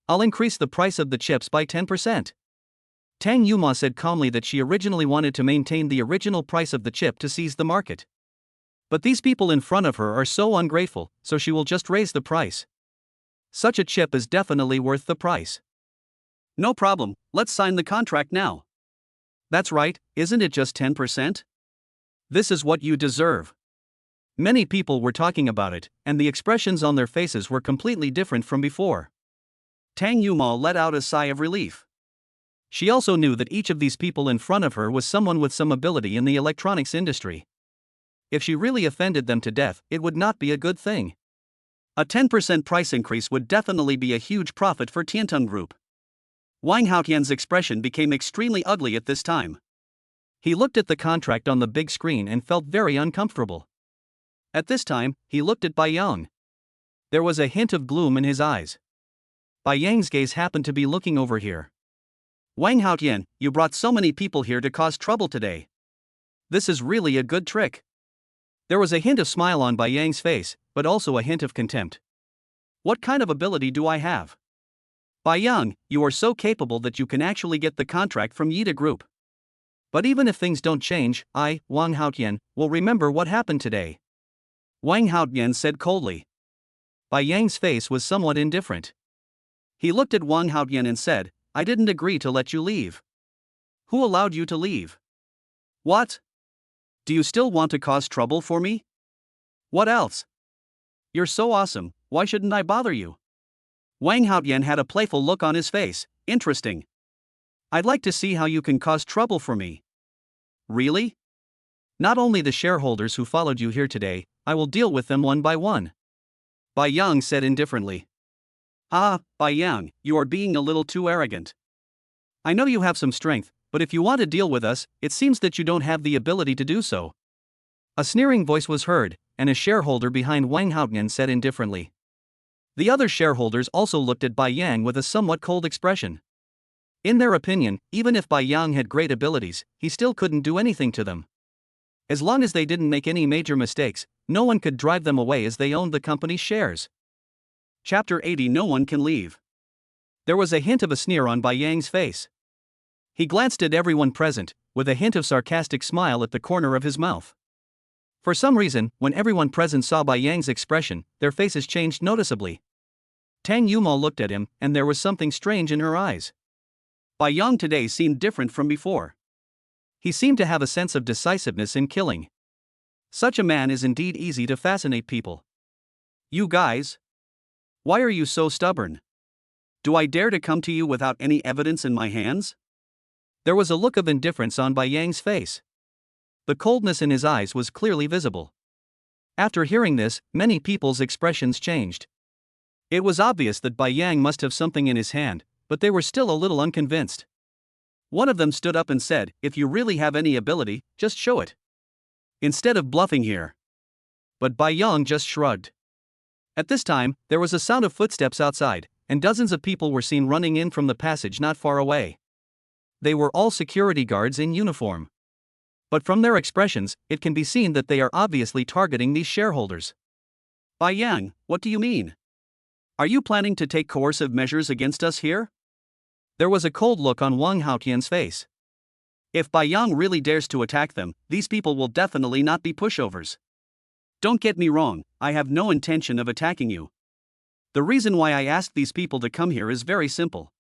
I'll increase the price of the chips by 10%. Tang Yuma said calmly that she originally wanted to maintain the original price of the chip to seize the market. But these people in front of her are so ungrateful, so she will just raise the price. Such a chip is definitely worth the price. No problem, let's sign the contract now. That's right, isn't it just 10%? This is what you deserve. Many people were talking about it, and the expressions on their faces were completely different from before. Tang Yuma let out a sigh of relief. She also knew that each of these people in front of her was someone with some ability in the electronics industry. If she really offended them to death, it would not be a good thing. A 10% price increase would definitely be a huge profit for Tiantung Group. Wang Haotian's expression became extremely ugly at this time. He looked at the contract on the big screen and felt very uncomfortable. At this time, he looked at Bai Yang. There was a hint of gloom in his eyes. Bai Yang's gaze happened to be looking over here. Wang Haotian, you brought so many people here to cause trouble today. This is really a good trick. There was a hint of smile on Bai Yang's face, but also a hint of contempt. What kind of ability do I have? Bai Yang, you are so capable that you can actually get the contract from Yida Group. But even if things don't change, I, Wang Haotian, will remember what happened today. Wang Haotian said coldly. Bai Yang's face was somewhat indifferent. He looked at Wang Haotian and said, I didn't agree to let you leave. Who allowed you to leave? What? Do you still want to cause trouble for me? What else? You're so awesome, why shouldn't I bother you? Wang Haotian had a playful look on his face. Interesting. I'd like to see how you can cause trouble for me. Really? Not only the shareholders who followed you here today, I will deal with them one by one. Bai Yang said indifferently. Ah, Bai Yang, you are being a little too arrogant. I know you have some strength, but if you want to deal with us, it seems that you don't have the ability to do so. A sneering voice was heard, and a shareholder behind Wang Haotian said indifferently. The other shareholders also looked at Bai Yang with a somewhat cold expression. In their opinion, even if Bai Yang had great abilities, he still couldn't do anything to them. As long as they didn't make any major mistakes, no one could drive them away as they owned the company's shares. Chapter 80. No one can leave. There was a hint of a sneer on Bai Yang's face. He glanced at everyone present, with a hint of sarcastic smile at the corner of his mouth. For some reason, when everyone present saw Bai Yang's expression, their faces changed noticeably. Tang Yuma looked at him, and there was something strange in her eyes. Bai Yang today seemed different from before. He seemed to have a sense of decisiveness in killing. Such a man is indeed easy to fascinate people. You guys? Why are you so stubborn? Do I dare to come to you without any evidence in my hands? There was a look of indifference on Bai Yang's face. The coldness in his eyes was clearly visible. After hearing this, many people's expressions changed. It was obvious that Bai Yang must have something in his hand, but they were still a little unconvinced. One of them stood up and said, if you really have any ability, just show it. Instead of bluffing here. But Bai Yang just shrugged. At this time, there was a sound of footsteps outside, and dozens of people were seen running in from the passage not far away. They were all security guards in uniform. But from their expressions, it can be seen that they are obviously targeting these shareholders. Bai Yang, what do you mean? Are you planning to take coercive measures against us here? There was a cold look on Wang Haotian's face. If Bai Yang really dares to attack them, these people will definitely not be pushovers. Don't get me wrong, I have no intention of attacking you. The reason why I asked these people to come here is very simple.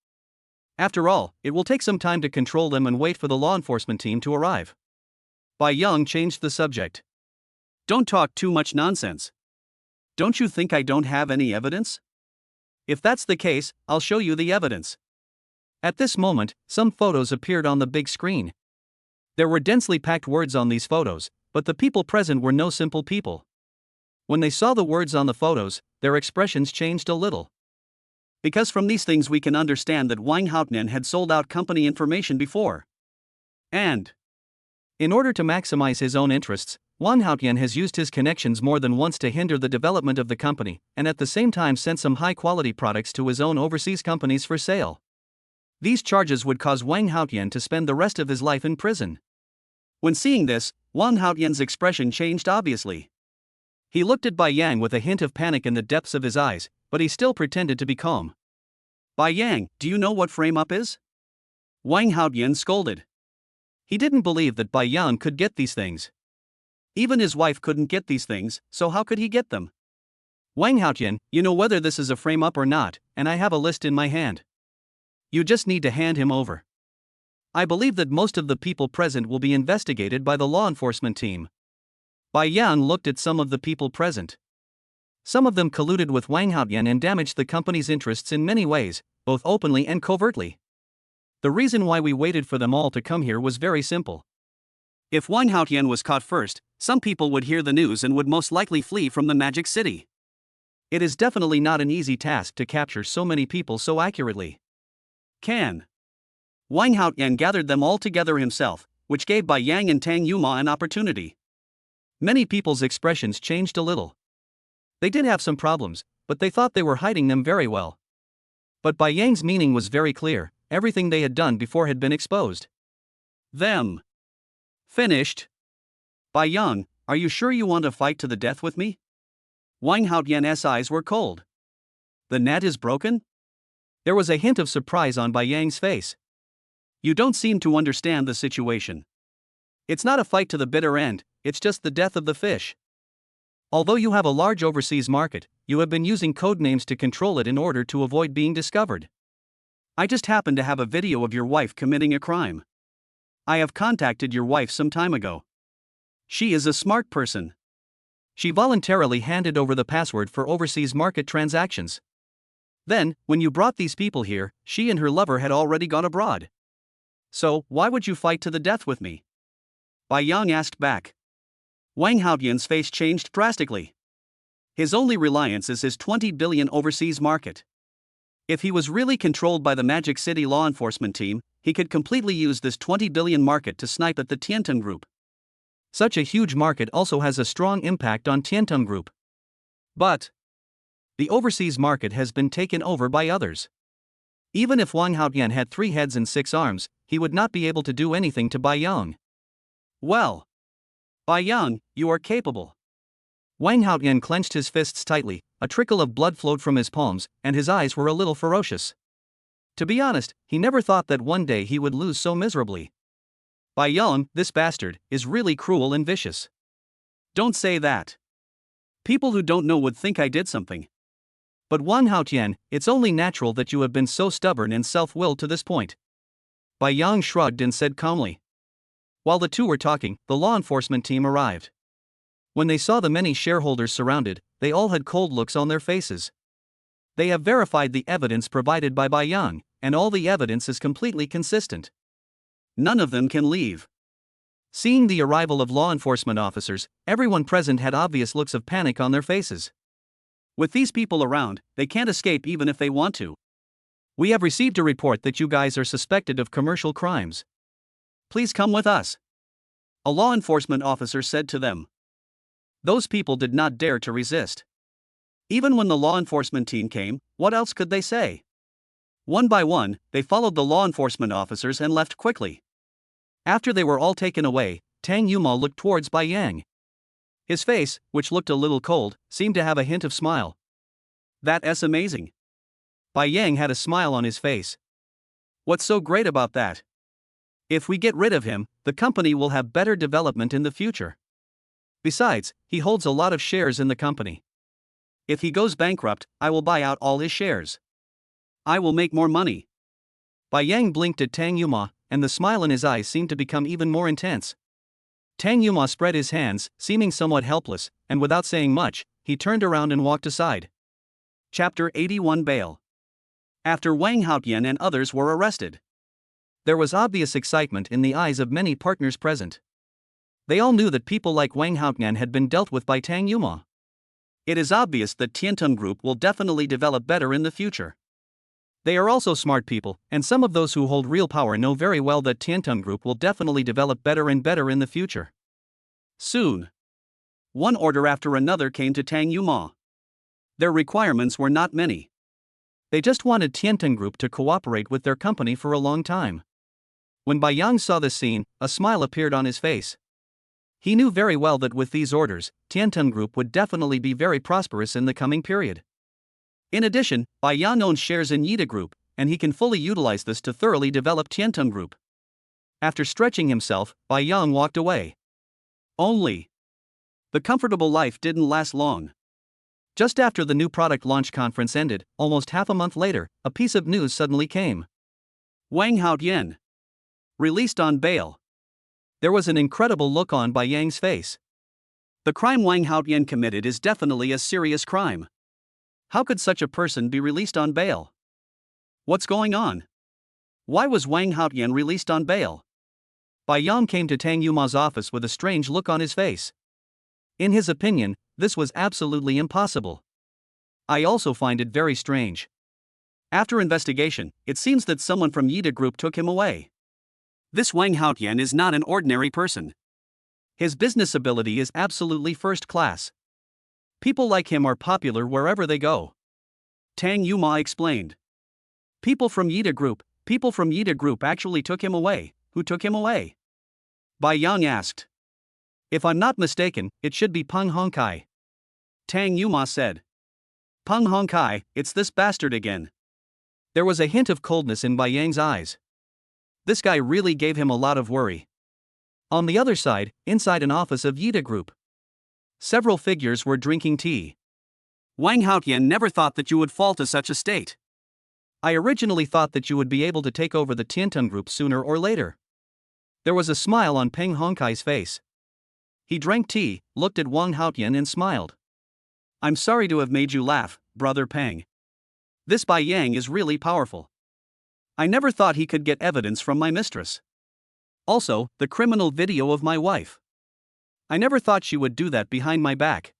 After all, it will take some time to control them and wait for the law enforcement team to arrive. Bai Yang changed the subject. Don't talk too much nonsense. Don't you think I don't have any evidence? If that's the case, I'll show you the evidence. At this moment, some photos appeared on the big screen. There were densely packed words on these photos, but the people present were no simple people. When they saw the words on the photos, their expressions changed a little. Because from these things we can understand that Wang Haotian had sold out company information before. And in order to maximize his own interests, Wang Haotian has used his connections more than once to hinder the development of the company, and at the same time sent some high-quality products to his own overseas companies for sale. These charges would cause Wang Haotian to spend the rest of his life in prison. When seeing this, Wang Haotian's expression changed obviously. He looked at Bai Yang with a hint of panic in the depths of his eyes, but he still pretended to be calm. Bai Yang, do you know what frame-up is? Wang Haotian scolded. He didn't believe that Bai Yang could get these things. Even his wife couldn't get these things, so how could he get them? Wang Haotian, you know whether this is a frame-up or not, and I have a list in my hand. You just need to hand him over. I believe that most of the people present will be investigated by the law enforcement team. Bai Yang looked at some of the people present. Some of them colluded with Wang Haotian and damaged the company's interests in many ways, both openly and covertly. The reason why we waited for them all to come here was very simple. If Wang Haotian was caught first, some people would hear the news and would most likely flee from the Magic City. It is definitely not an easy task to capture so many people so accurately. Wang Haotian gathered them all together himself, which gave Bai Yang and Tang Yuma an opportunity. Many people's expressions changed a little. They did have some problems, but they thought they were hiding them very well. But Bai Yang's meaning was very clear, everything they had done before had been exposed. Them. Finished. Bai Yang, are you sure you want to fight to the death with me? Wang Haotian's eyes were cold. The net is broken? There was a hint of surprise on Bai Yang's face. You don't seem to understand the situation. It's not a fight to the bitter end, it's just the death of the fish. Although you have a large overseas market, you have been using code names to control it in order to avoid being discovered. I just happen to have a video of your wife committing a crime. I have contacted your wife some time ago. She is a smart person. She voluntarily handed over the password for overseas market transactions. Then, when you brought these people here, she and her lover had already gone abroad. So, why would you fight to the death with me? Bai Yang asked back. Wang Haotian's face changed drastically. His only reliance is his 20 billion overseas market. If he was really controlled by the Magic City law enforcement team, he could completely use this 20 billion market to snipe at the Tiantung Group. Such a huge market also has a strong impact on Tiantung Group. But the overseas market has been taken over by others. Even if Wang Haotian had 3 heads and 6 arms, he would not be able to do anything to Bai Yang. Well, Bai Yang, you are capable. Wang Haotian clenched his fists tightly, a trickle of blood flowed from his palms, and his eyes were a little ferocious. To be honest, he never thought that one day he would lose so miserably. Bai Yang, this bastard, is really cruel and vicious. Don't say that. People who don't know would think I did something. But Wang Haotian, it's only natural that you have been so stubborn and self-willed to this point. Bai Yang shrugged and said calmly. While the two were talking, the law enforcement team arrived. When they saw the many shareholders surrounded, they all had cold looks on their faces. They have verified the evidence provided by Bai Yang, and all the evidence is completely consistent. None of them can leave. Seeing the arrival of law enforcement officers, everyone present had obvious looks of panic on their faces. With these people around, they can't escape even if they want to. We have received a report that you guys are suspected of commercial crimes. Please come with us. A law enforcement officer said to them. Those people did not dare to resist. Even when the law enforcement team came, what else could they say? One by one, they followed the law enforcement officers and left quickly. After they were all taken away, Tang Yuma looked towards Bai Yang. His face, which looked a little cold, seemed to have a hint of smile. That's amazing. Bai Yang had a smile on his face. What's so great about that? If we get rid of him, the company will have better development in the future. Besides, he holds a lot of shares in the company. If he goes bankrupt, I will buy out all his shares. I will make more money. Bai Yang blinked at Tang Yuma, and the smile in his eyes seemed to become even more intense. Tang Yuma spread his hands, seeming somewhat helpless, and without saying much, he turned around and walked aside. Chapter 81 Bail. After Wang Haotian and others were arrested, there was obvious excitement in the eyes of many partners present. They all knew that people like Wang Haotian had been dealt with by Tang Yuma. It is obvious that Tiantung Group will definitely develop better in the future. They are also smart people, and some of those who hold real power know very well that Tiantung Group will definitely develop better and better in the future. Soon, one order after another came to Tang Yuma. Their requirements were not many. They just wanted Tiantung Group to cooperate with their company for a long time. When Bai Yang saw this scene, a smile appeared on his face. He knew very well that with these orders, Tiantung Group would definitely be very prosperous in the coming period. In addition, Bai Yang owns shares in Yida Group, and he can fully utilize this to thoroughly develop Tiantung Group. After stretching himself, Bai Yang walked away. Only, the comfortable life didn't last long. Just after the new product launch conference ended, almost half a month later, a piece of news suddenly came. Wang Haotian released on bail. There was an incredible look on Bai Yang's face. The crime Wang Haotian committed is definitely a serious crime. How could such a person be released on bail? What's going on? Why was Wang Haotian released on bail? Bai Yang came to Tang Yuma's office with a strange look on his face. In his opinion, this was absolutely impossible. I also find it very strange. After investigation, it seems that someone from Yida Group took him away. This Wang Haotian is not an ordinary person. His business ability is absolutely first class. People like him are popular wherever they go. Tang Yuma explained. People from Yida Group actually took him away. Who took him away? Bai Yang asked. If I'm not mistaken, it should be Peng Hongkai. Tang Yuma said. Peng Hongkai, it's this bastard again. There was a hint of coldness in Bai Yang's eyes. This guy really gave him a lot of worry. On the other side, inside an office of Yida Group, several figures were drinking tea. Wang Haotian never thought that you would fall to such a state. I originally thought that you would be able to take over the Tiantung Group sooner or later. There was a smile on Peng Hongkai's face. He drank tea, looked at Wang Haotian and smiled. I'm sorry to have made you laugh, brother Peng. This Bai Yang is really powerful. I never thought he could get evidence from my mistress. Also, the criminal video of my wife. I never thought she would do that behind my back.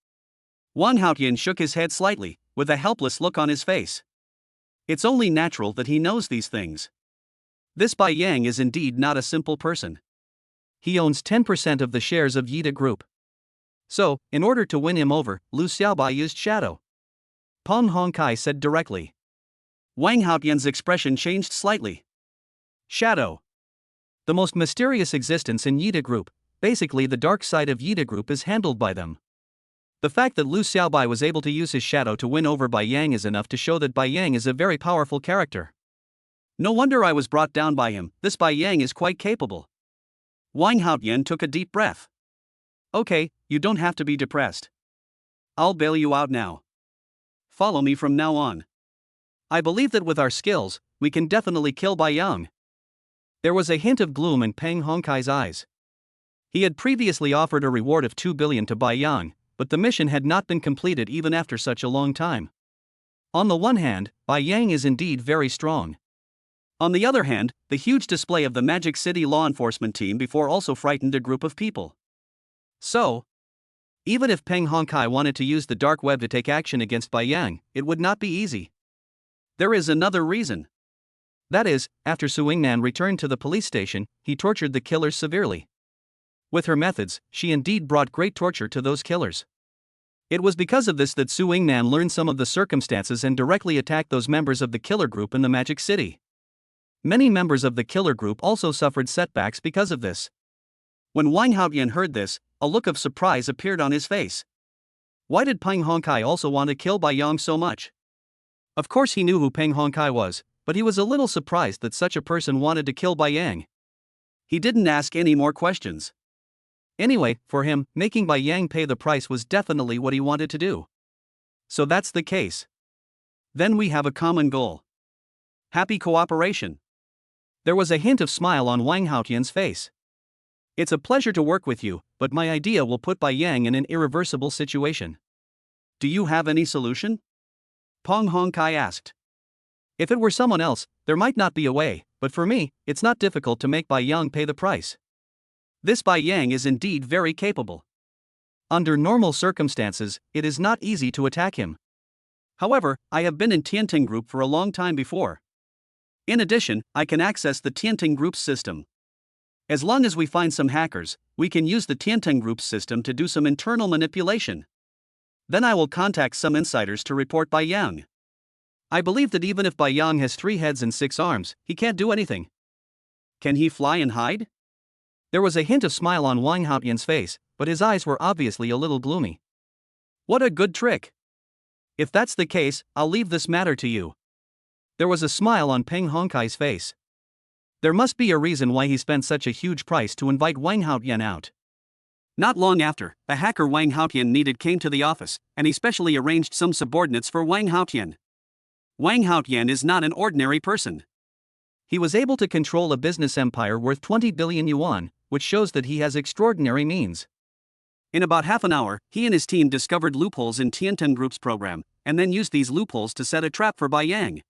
Wang Haotian shook his head slightly, with a helpless look on his face. It's only natural that he knows these things. This Bai Yang is indeed not a simple person. He owns 10% of the shares of Yida Group. So, in order to win him over, Lu Xiaobai used shadow. Peng Hongkai said directly. Wang Haotian's expression changed slightly. Shadow. The most mysterious existence in Yida Group, basically the dark side of Yida Group is handled by them. The fact that Lu Xiaobai was able to use his shadow to win over Bai Yang is enough to show that Bai Yang is a very powerful character. No wonder I was brought down by him, this Bai Yang is quite capable. Wang Haotian took a deep breath. Okay, you don't have to be depressed. I'll bail you out now. Follow me from now on. I believe that with our skills, we can definitely kill Bai Yang. There was a hint of gloom in Peng Hongkai's eyes. He had previously offered a reward of 2 billion to Bai Yang, but the mission had not been completed even after such a long time. On the one hand, Bai Yang is indeed very strong. On the other hand, the huge display of the Magic City law enforcement team before also frightened a group of people. So, even if Peng Hongkai wanted to use the dark web to take action against Bai Yang, it would not be easy. There is another reason. That is, after Su Yingnan returned to the police station, he tortured the killers severely. With her methods, she indeed brought great torture to those killers. It was because of this that Su Yingnan learned some of the circumstances and directly attacked those members of the killer group in the Magic City. Many members of the killer group also suffered setbacks because of this. When Wang Haotian heard this, a look of surprise appeared on his face. Why did Peng Hongkai also want to kill Bai Yang so much? Of course he knew who Peng Hongkai was, but he was a little surprised that such a person wanted to kill Bai Yang. He didn't ask any more questions. Anyway, for him, making Bai Yang pay the price was definitely what he wanted to do. So that's the case. Then we have a common goal. Happy cooperation. There was a hint of smile on Wang Haotian's face. It's a pleasure to work with you, but my idea will put Bai Yang in an irreversible situation. Do you have any solution? Peng Hongkai asked. If it were someone else, there might not be a way, but for me, it's not difficult to make Bai Yang pay the price. This Bai Yang is indeed very capable. Under normal circumstances, it is not easy to attack him. However, I have been in Tianting Group for a long time before. In addition, I can access the Tianting Group's system. As long as we find some hackers, we can use the Tianting Group's system to do some internal manipulation. Then I will contact some insiders to report Bai Yang. I believe that even if Bai Yang has 3 heads and 6 arms, he can't do anything. Can he fly and hide? There was a hint of smile on Wang Haotian's face, but his eyes were obviously a little gloomy. What a good trick! If that's the case, I'll leave this matter to you. There was a smile on Peng Hongkai's face. There must be a reason why he spent such a huge price to invite Wang Haotian out. Not long after, the hacker Wang Haotian needed came to the office, and he specially arranged some subordinates for Wang Haotian. Wang Haotian is not an ordinary person. He was able to control a business empire worth 20 billion yuan, which shows that he has extraordinary means. In about half an hour, he and his team discovered loopholes in Tianten Group's program, and then used these loopholes to set a trap for Bai Yang.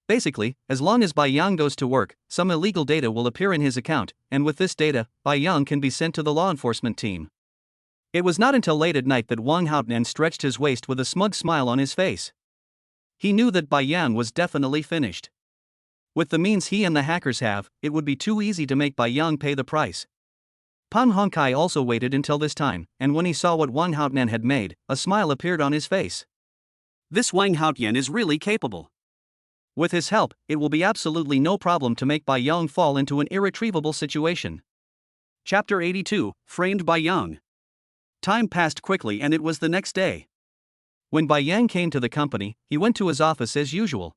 Basically, as long as Bai Yang goes to work, some illegal data will appear in his account, and with this data, Bai Yang can be sent to the law enforcement team. It was not until late at night that Wang Haotian stretched his waist with a smug smile on his face. He knew that Bai Yang was definitely finished. With the means he and the hackers have, it would be too easy to make Bai Yang pay the price. Peng Hongkai also waited until this time, and when he saw what Wang Haotian had made, a smile appeared on his face. This Wang Haotian is really capable. With his help, it will be absolutely no problem to make Bai Yang fall into an irretrievable situation. Chapter 82, Framed Bai Yang. Time passed quickly and it was the next day. When Bai Yang came to the company, he went to his office as usual.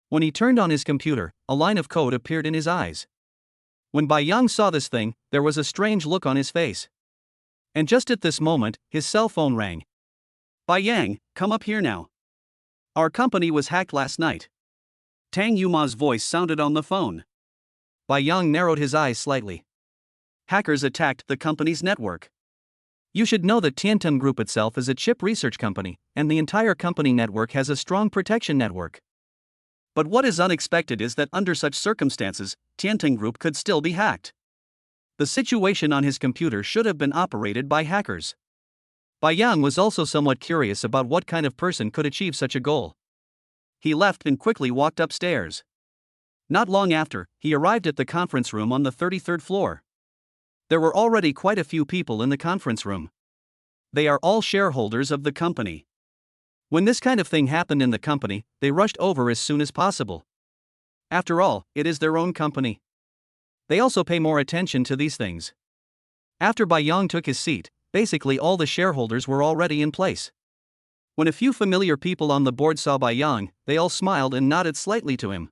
When he turned on his computer, a line of code appeared in his eyes. When Bai Yang saw this thing, there was a strange look on his face. And just at this moment, his cell phone rang. Bai Yang, come up here now. Our company was hacked last night. Tang Yuma's voice sounded on the phone. Bai Yang narrowed his eyes slightly. Hackers attacked the company's network. You should know that Tianten Group itself is a chip research company, and the entire company network has a strong protection network. But what is unexpected is that under such circumstances, Tianten Group could still be hacked. The situation on his computer should have been operated by hackers. Bai Yang was also somewhat curious about what kind of person could achieve such a goal. He left and quickly walked upstairs. Not long after, he arrived at the conference room on the 33rd floor. There were already quite a few people in the conference room. They are all shareholders of the company. When this kind of thing happened in the company, they rushed over as soon as possible. After all, it is their own company. They also pay more attention to these things. After Bai Yang took his seat, basically all the shareholders were already in place. When a few familiar people on the board saw Bai Yang, they all smiled and nodded slightly to him.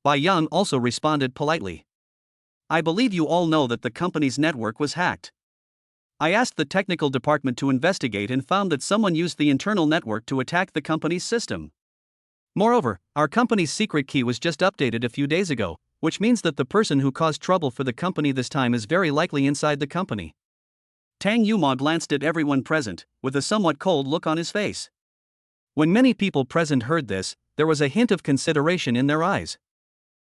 Bai Yang also responded politely. I believe you all know that the company's network was hacked. I asked the technical department to investigate and found that someone used the internal network to attack the company's system. Moreover, our company's secret key was just updated a few days ago, which means that the person who caused trouble for the company this time is very likely inside the company. Tang Yuma glanced at everyone present, with a somewhat cold look on his face. When many people present heard this, there was a hint of consideration in their eyes.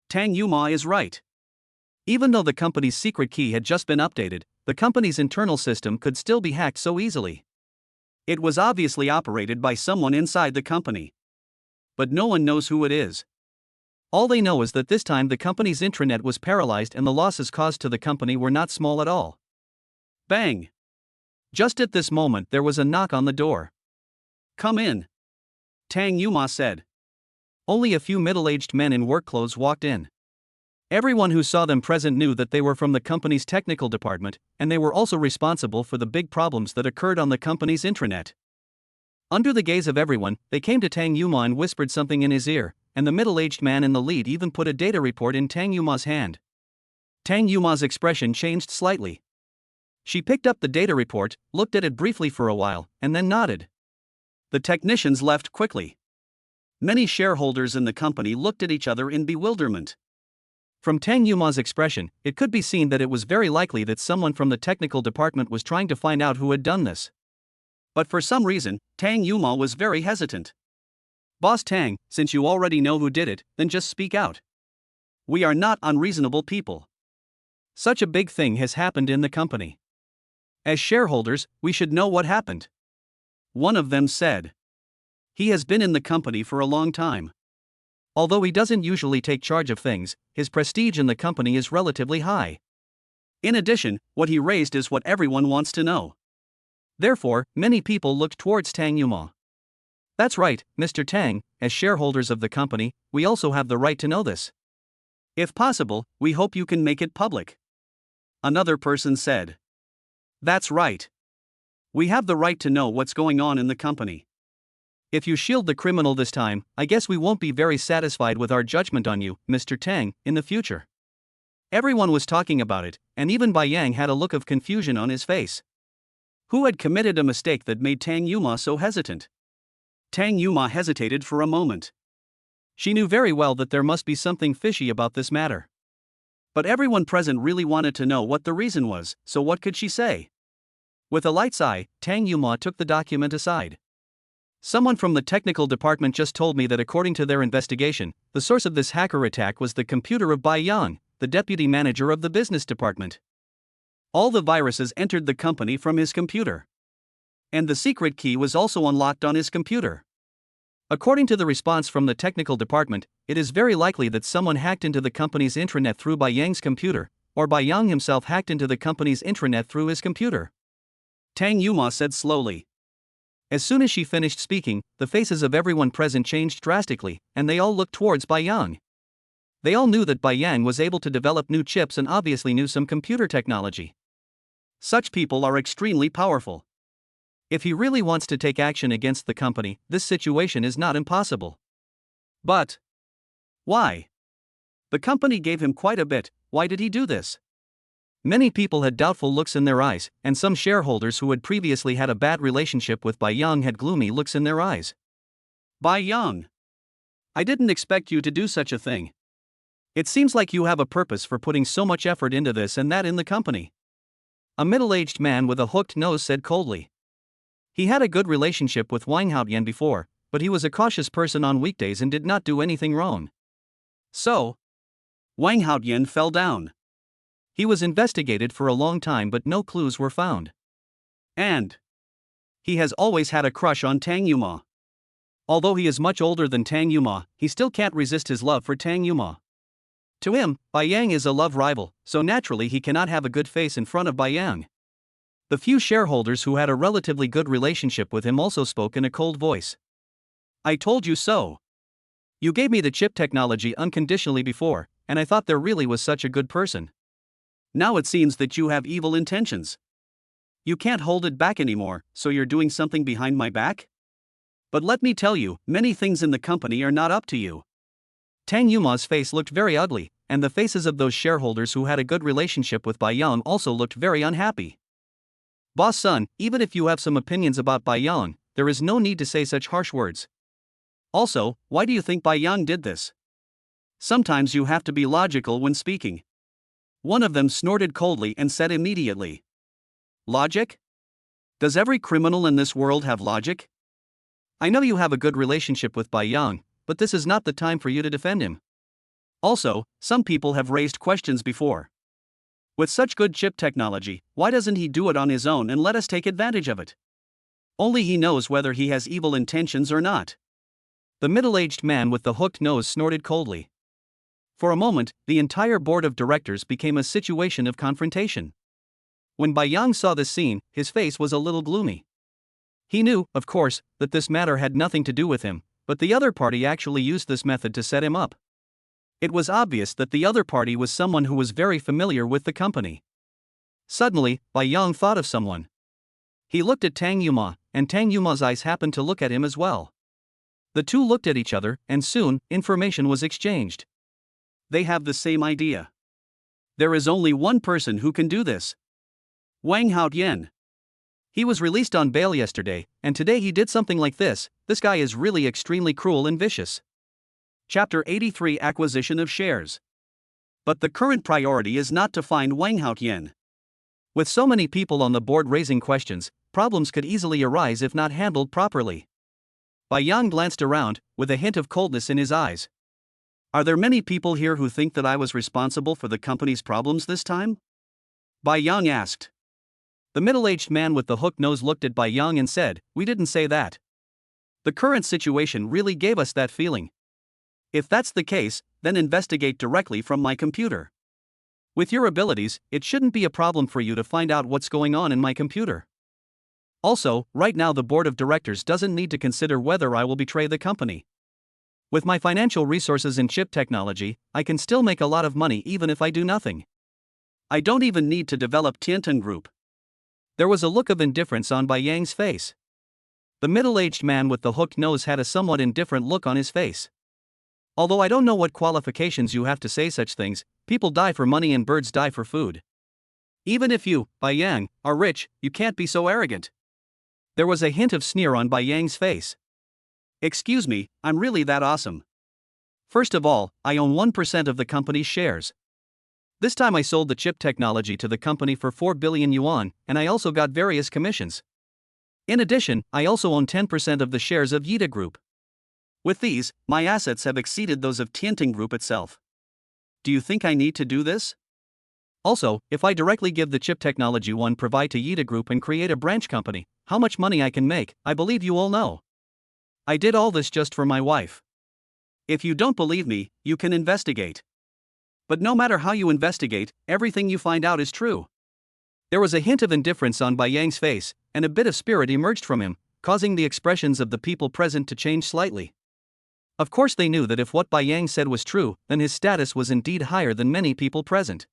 Tang Yuma is right. Even though the company's secret key had just been updated, the company's internal system could still be hacked so easily. It was obviously operated by someone inside the company. But no one knows who it is. All they know is that this time the company's intranet was paralyzed and the losses caused to the company were not small at all. Bang! Just at this moment there was a knock on the door. Come in. Tang Yuma said. Only a few middle-aged men in work clothes walked in. Everyone who saw them present knew that they were from the company's technical department, and they were also responsible for the big problems that occurred on the company's intranet. Under the gaze of everyone, they came to Tang Yuma and whispered something in his ear, and the middle-aged man in the lead even put a data report in Tang Yuma's hand. Tang Yuma's expression changed slightly. She picked up the data report, looked at it briefly for a while, and then nodded. The technicians left quickly. Many shareholders in the company looked at each other in bewilderment. From Tang Yuma's expression, it could be seen that it was very likely that someone from the technical department was trying to find out who had done this. But for some reason, Tang Yuma was very hesitant. Boss Tang, since you already know who did it, then just speak out. We are not unreasonable people. Such a big thing has happened in the company. As shareholders, we should know what happened. One of them said. He has been in the company for a long time. Although he doesn't usually take charge of things, his prestige in the company is relatively high. In addition, what he raised is what everyone wants to know. Therefore, many people looked towards Tang Yuma. That's right, Mr. Tang, as shareholders of the company, we also have the right to know this. If possible, we hope you can make it public. Another person said. That's right. We have the right to know what's going on in the company. If you shield the criminal this time, I guess we won't be very satisfied with our judgment on you, Mr. Tang, in the future. Everyone was talking about it, and even Bai Yang had a look of confusion on his face. Who had committed a mistake that made Tang Yuma so hesitant? Tang Yuma hesitated for a moment. She knew very well that there must be something fishy about this matter. But everyone present really wanted to know what the reason was, so what could she say? With a light sigh, Tang Yuma took the document aside. Someone from the technical department just told me that according to their investigation, the source of this hacker attack was the computer of Bai Yang, the deputy manager of the business department. All the viruses entered the company from his computer. And the secret key was also unlocked on his computer. According to the response from the technical department, it is very likely that someone hacked into the company's intranet through Bai Yang's computer, or Bai Yang himself hacked into the company's intranet through his computer. Tang Yuma said slowly. As soon as she finished speaking, the faces of everyone present changed drastically, and they all looked towards Bai Yang. They all knew that Bai Yang was able to develop new chips and obviously knew some computer technology. Such people are extremely powerful. If he really wants to take action against the company, this situation is not impossible. But why? The company gave him quite a bit, why did he do this? Many people had doubtful looks in their eyes, and some shareholders who had previously had a bad relationship with Bai Yang had gloomy looks in their eyes. Bai Yang, I didn't expect you to do such a thing. It seems like you have a purpose for putting so much effort into this and that in the company. A middle-aged man with a hooked nose said coldly. He had a good relationship with Wang Haoyan before, but he was a cautious person on weekdays and did not do anything wrong. So, Wang Haoyan fell down. He was investigated for a long time but no clues were found. And he has always had a crush on Tang Yuma. Although he is much older than Tang Yuma, he still can't resist his love for Tang Yuma. To him, Bai Yang is a love rival, so naturally he cannot have a good face in front of Bai Yang. The few shareholders who had a relatively good relationship with him also spoke in a cold voice. I told you so. You gave me the chip technology unconditionally before, and I thought there really was such a good person. Now it seems that you have evil intentions. You can't hold it back anymore, so you're doing something behind my back? But let me tell you, many things in the company are not up to you. Tang Yuma's face looked very ugly, and the faces of those shareholders who had a good relationship with Bai Yang also looked very unhappy. Boss son, even if you have some opinions about Bai Yang, there is no need to say such harsh words. Also, why do you think Bai Yang did this? Sometimes you have to be logical when speaking. One of them snorted coldly and said immediately. Logic? Does every criminal in this world have logic? I know you have a good relationship with Bai Yang, but this is not the time for you to defend him. Also, some people have raised questions before. With such good chip technology, why doesn't he do it on his own and let us take advantage of it? Only he knows whether he has evil intentions or not. The middle-aged man with the hooked nose snorted coldly. For a moment, the entire board of directors became a situation of confrontation. When Bai Yang saw this scene, his face was a little gloomy. He knew, of course, that this matter had nothing to do with him, but the other party actually used this method to set him up. It was obvious that the other party was someone who was very familiar with the company. Suddenly, Bai Yang thought of someone. He looked at Tang Yuma, and Tang Yuma's eyes happened to look at him as well. The two looked at each other, and soon, information was exchanged. They have the same idea. There is only one person who can do this. Wang Haotian. He was released on bail yesterday, and today he did something like this. This guy is really extremely cruel and vicious. Chapter 83 Acquisition of Shares. But the current priority is not to find Wang Haotian. With so many people on the board raising questions, problems could easily arise if not handled properly. Bai Yang glanced around, with a hint of coldness in his eyes. Are there many people here who think that I was responsible for the company's problems this time? Bai Yang asked. The middle-aged man with the hooked nose looked at Bai Yang and said, "We didn't say that. The current situation really gave us that feeling. If that's the case, then investigate directly from my computer. With your abilities, it shouldn't be a problem for you to find out what's going on in my computer. Also, right now the board of directors doesn't need to consider whether I will betray the company. With my financial resources in chip technology, I can still make a lot of money even if I do nothing. I don't even need to develop Tiantan Group." There was a look of indifference on Bai Yang's face. The middle-aged man with the hooked nose had a somewhat indifferent look on his face. Although I don't know what qualifications you have to say such things, people die for money and birds die for food. Even if you, Bai Yang, are rich, you can't be so arrogant. There was a hint of sneer on Bai Yang's face. Excuse me, I'm really that awesome. First of all, I own 1% of the company's shares. This time I sold the chip technology to the company for 4 billion yuan, and I also got various commissions. In addition, I also own 10% of the shares of Yida Group. With these, my assets have exceeded those of Tiantan Group itself. Do you think I need to do this? Also, if I directly give the chip technology one provide to Yida Group and create a branch company, how much money I can make, I believe you all know. I did all this just for my wife. If you don't believe me, you can investigate. But no matter how you investigate, everything you find out is true. There was a hint of indifference on Bai Yang's face, and a bit of spirit emerged from him, causing the expressions of the people present to change slightly. Of course they knew that if what Bai Yang said was true, then his status was indeed higher than many people present.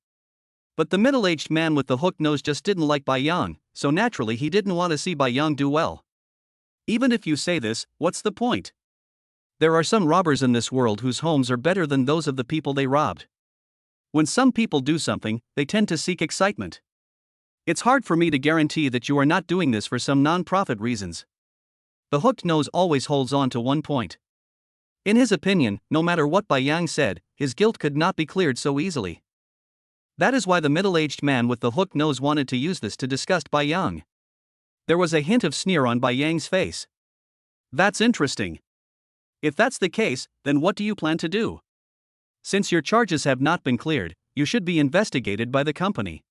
But the middle-aged man with the hooked nose just didn't like Bai Yang, so naturally he didn't want to see Bai Yang do well. Even if you say this, what's the point? There are some robbers in this world whose homes are better than those of the people they robbed. When some people do something, they tend to seek excitement. It's hard for me to guarantee that you are not doing this for some non-profit reasons. The hooked nose always holds on to one point. In his opinion, no matter what Bai Yang said, his guilt could not be cleared so easily. That is why the middle-aged man with the hooked nose wanted to use this to disgust Bai Yang. There was a hint of sneer on Bai Yang's face. That's interesting. If that's the case, then what do you plan to do? Since your charges have not been cleared, you should be investigated by the company.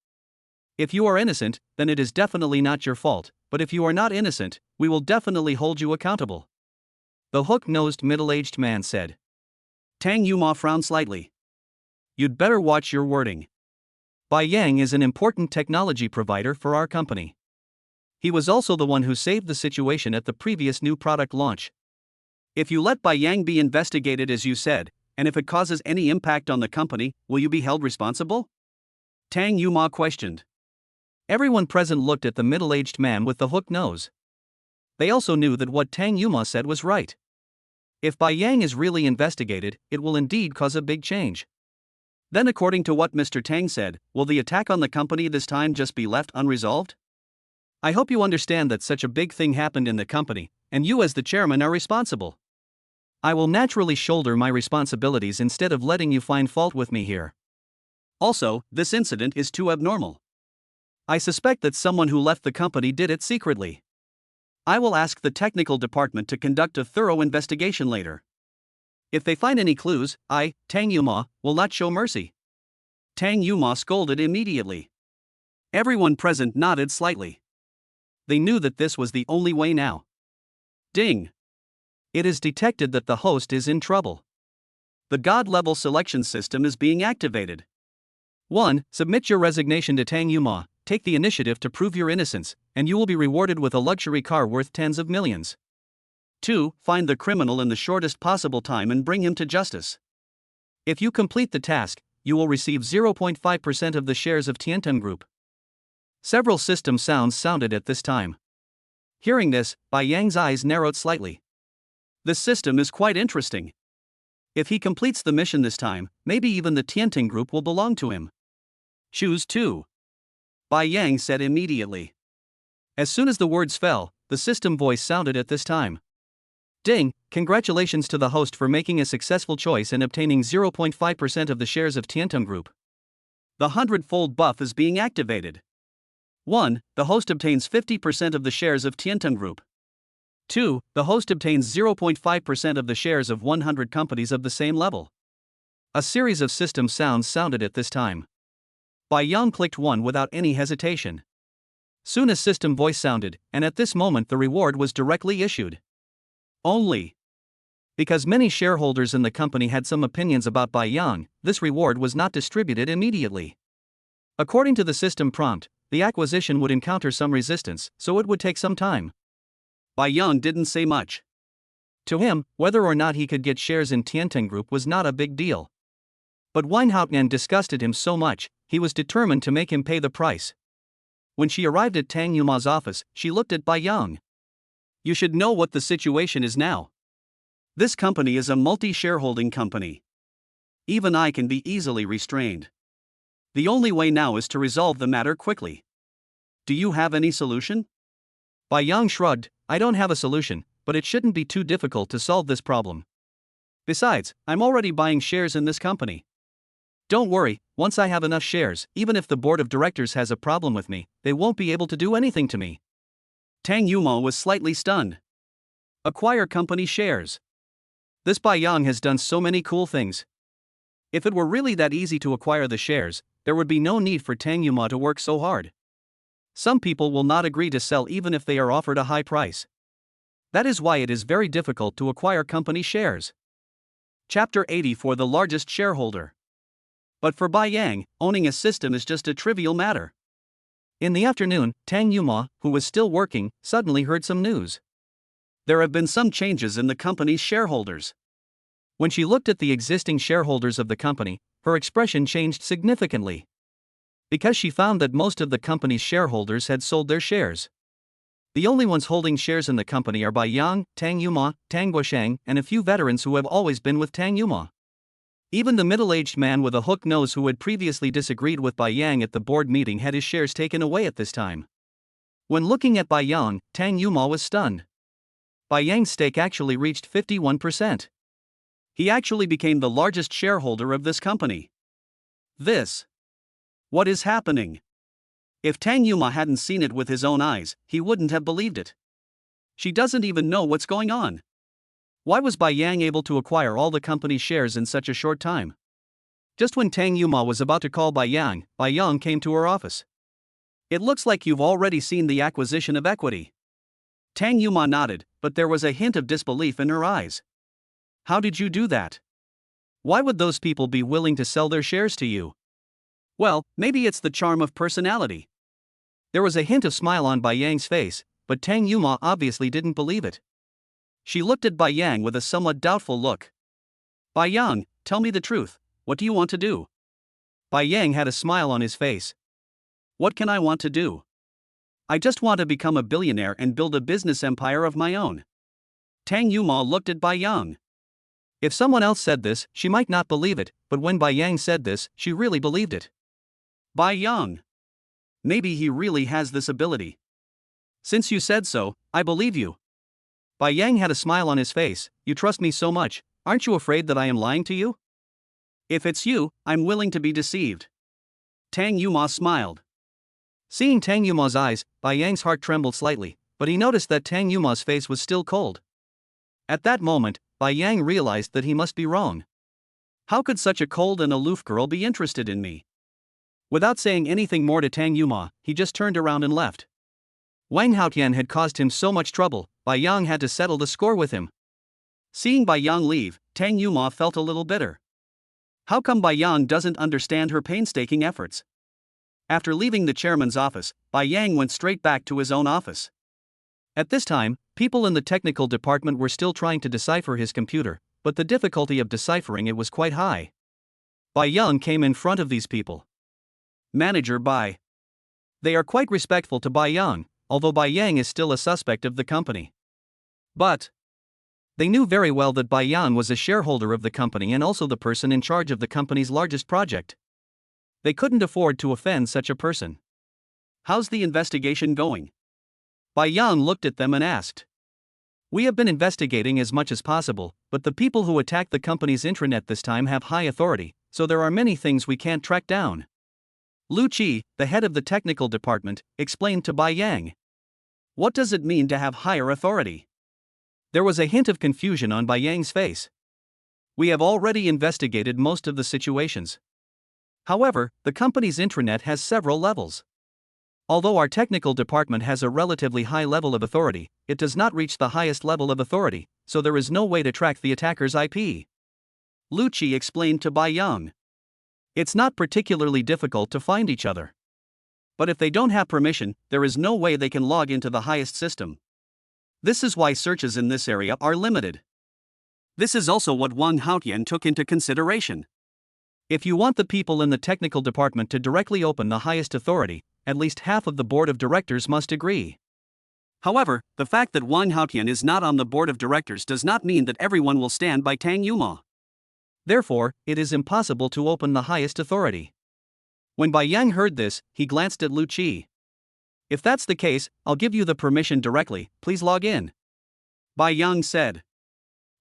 If you are innocent, then it is definitely not your fault, but if you are not innocent, we will definitely hold you accountable. The hook-nosed middle-aged man said. Tang Yuma frowned slightly. You'd better watch your wording. Bai Yang is an important technology provider for our company. He was also the one who saved the situation at the previous new product launch. If you let Bai Yang be investigated as you said, and if it causes any impact on the company, will you be held responsible? Tang Yuma questioned. Everyone present looked at the middle-aged man with the hooked nose. They also knew that what Tang Yuma said was right. If Bai Yang is really investigated, it will indeed cause a big change. Then according to what Mr. Tang said, will the attack on the company this time just be left unresolved? I hope you understand that such a big thing happened in the company, and you as the chairman are responsible. I will naturally shoulder my responsibilities instead of letting you find fault with me here. Also, this incident is too abnormal. I suspect that someone who left the company did it secretly. I will ask the technical department to conduct a thorough investigation later. If they find any clues, I, Tang Yuma, will not show mercy. Tang Yuma scolded immediately. Everyone present nodded slightly. They knew that this was the only way now. Ding! It is detected that the host is in trouble. The God-level selection system is being activated. 1. Submit your resignation to Tang Yuma, take the initiative to prove your innocence, and you will be rewarded with a luxury car worth tens of millions. 2. Find the criminal in the shortest possible time and bring him to justice. If you complete the task, you will receive 0.5% of the shares of Tiantan Group. Several system sounds sounded at this time. Hearing this, Bai Yang's eyes narrowed slightly. This system is quite interesting. If he completes the mission this time, maybe even the Tiantan Group will belong to him. Choose 2. Bai Yang said immediately. As soon as the words fell, the system voice sounded at this time. Ding, congratulations to the host for making a successful choice and obtaining 0.5% of the shares of Tiantum Group. The 100-fold buff is being activated. 1. The host obtains 50% of the shares of Tiantum Group. 2. The host obtains 0.5% of the shares of 100 companies of the same level. A series of system sounds sounded at this time. Bai Yang clicked 1 without any hesitation. Soon a system voice sounded, and at this moment the reward was directly issued. Only because many shareholders in the company had some opinions about Bai Yang, this reward was not distributed immediately. According to the system prompt, the acquisition would encounter some resistance, so it would take some time. Bai Yang didn't say much. To him, whether or not he could get shares in Tiantum Group was not a big deal. But Weinhauptmann disgusted him so much, he was determined to make him pay the price. When she arrived at Tang Yuma's office, she looked at Bai Yang. You should know what the situation is now. This company is a multi-shareholding company. Even I can be easily restrained. The only way now is to resolve the matter quickly. Do you have any solution? Bai Yang shrugged. I don't have a solution, but it shouldn't be too difficult to solve this problem. Besides, I'm already buying shares in this company. Don't worry, once I have enough shares, even if the board of directors has a problem with me, they won't be able to do anything to me. Tang Yuma was slightly stunned. Acquire company shares. This Bai Yang has done so many cool things. If it were really that easy to acquire the shares, there would be no need for Tang Yuma to work so hard. Some people will not agree to sell even if they are offered a high price. That is why it is very difficult to acquire company shares. Chapter 80 for the largest shareholder. But for Bai Yang, owning a system is just a trivial matter. In the afternoon, Tang Yuma, who was still working, suddenly heard some news. There have been some changes in the company's shareholders. When she looked at the existing shareholders of the company, her expression changed significantly. Because she found that most of the company's shareholders had sold their shares. The only ones holding shares in the company are Bai Yang, Tang Yuma, Tang Guosheng, and a few veterans who have always been with Tang Yuma. Even the middle-aged man with a hooked nose who had previously disagreed with Bai Yang at the board meeting had his shares taken away at this time. When looking at Bai Yang, Tang Yuma was stunned. Bai Yang's stake actually reached 51%. He actually became the largest shareholder of this company. What is happening? If Tang Yuma hadn't seen it with his own eyes, he wouldn't have believed it. She doesn't even know what's going on. Why was Bai Yang able to acquire all the company's shares in such a short time? Just when Tang Yuma was about to call Bai Yang came to her office. It looks like you've already seen the acquisition of equity. Tang Yuma nodded, but there was a hint of disbelief in her eyes. How did you do that? Why would those people be willing to sell their shares to you? Well, maybe it's the charm of personality. There was a hint of smile on Bai Yang's face, but Tang Yuma obviously didn't believe it. She looked at Bai Yang with a somewhat doubtful look. Bai Yang, tell me the truth, what do you want to do? Bai Yang had a smile on his face. What can I want to do? I just want to become a billionaire and build a business empire of my own. Tang Yuma looked at Bai Yang. If someone else said this, she might not believe it, but when Bai Yang said this, she really believed it. Bai Yang. Maybe he really has this ability. Since you said so, I believe you. Bai Yang had a smile on his face. You trust me so much, aren't you afraid that I am lying to you? If it's you, I'm willing to be deceived. Tang Yuma smiled. Seeing Tang Yuma's eyes, Bai Yang's heart trembled slightly, but he noticed that Tang Yuma's face was still cold. At that moment, Bai Yang realized that he must be wrong. How could such a cold and aloof girl be interested in me? Without saying anything more to Tang Yuma, he just turned around and left. Wang Haotian had caused him so much trouble, Bai Yang had to settle the score with him. Seeing Bai Yang leave, Tang Yuma felt a little bitter. How come Bai Yang doesn't understand her painstaking efforts? After leaving the chairman's office, Bai Yang went straight back to his own office. At this time, people in the technical department were still trying to decipher his computer, but the difficulty of deciphering it was quite high. Bai Yang came in front of these people. Manager Bai. They are quite respectful to Bai Yang, although Bai Yang is still a suspect of the company. But they knew very well that Bai Yang was a shareholder of the company and also the person in charge of the company's largest project. They couldn't afford to offend such a person. How's the investigation going? Bai Yang looked at them and asked. We have been investigating as much as possible, but the people who attacked the company's intranet this time have high authority, so there are many things we can't track down. Lu Qi, the head of the technical department, explained to Bai Yang. What does it mean to have higher authority? There was a hint of confusion on Bai Yang's face. We have already investigated most of the situations. However, the company's intranet has several levels. Although our technical department has a relatively high level of authority, it does not reach the highest level of authority, so there is no way to track the attacker's IP. Lu Qi explained to Bai Yang. It's not particularly difficult to find each other. But if they don't have permission, there is no way they can log into the highest system. This is why searches in this area are limited. This is also what Wang Haotian took into consideration. If you want the people in the technical department to directly open the highest authority, at least half of the board of directors must agree. However, the fact that Wang Haotian is not on the board of directors does not mean that everyone will stand by Tang Yuma. Therefore, it is impossible to open the highest authority. When Bai Yang heard this, he glanced at Lu Qi. If that's the case, I'll give you the permission directly, please log in. Bai Yang said.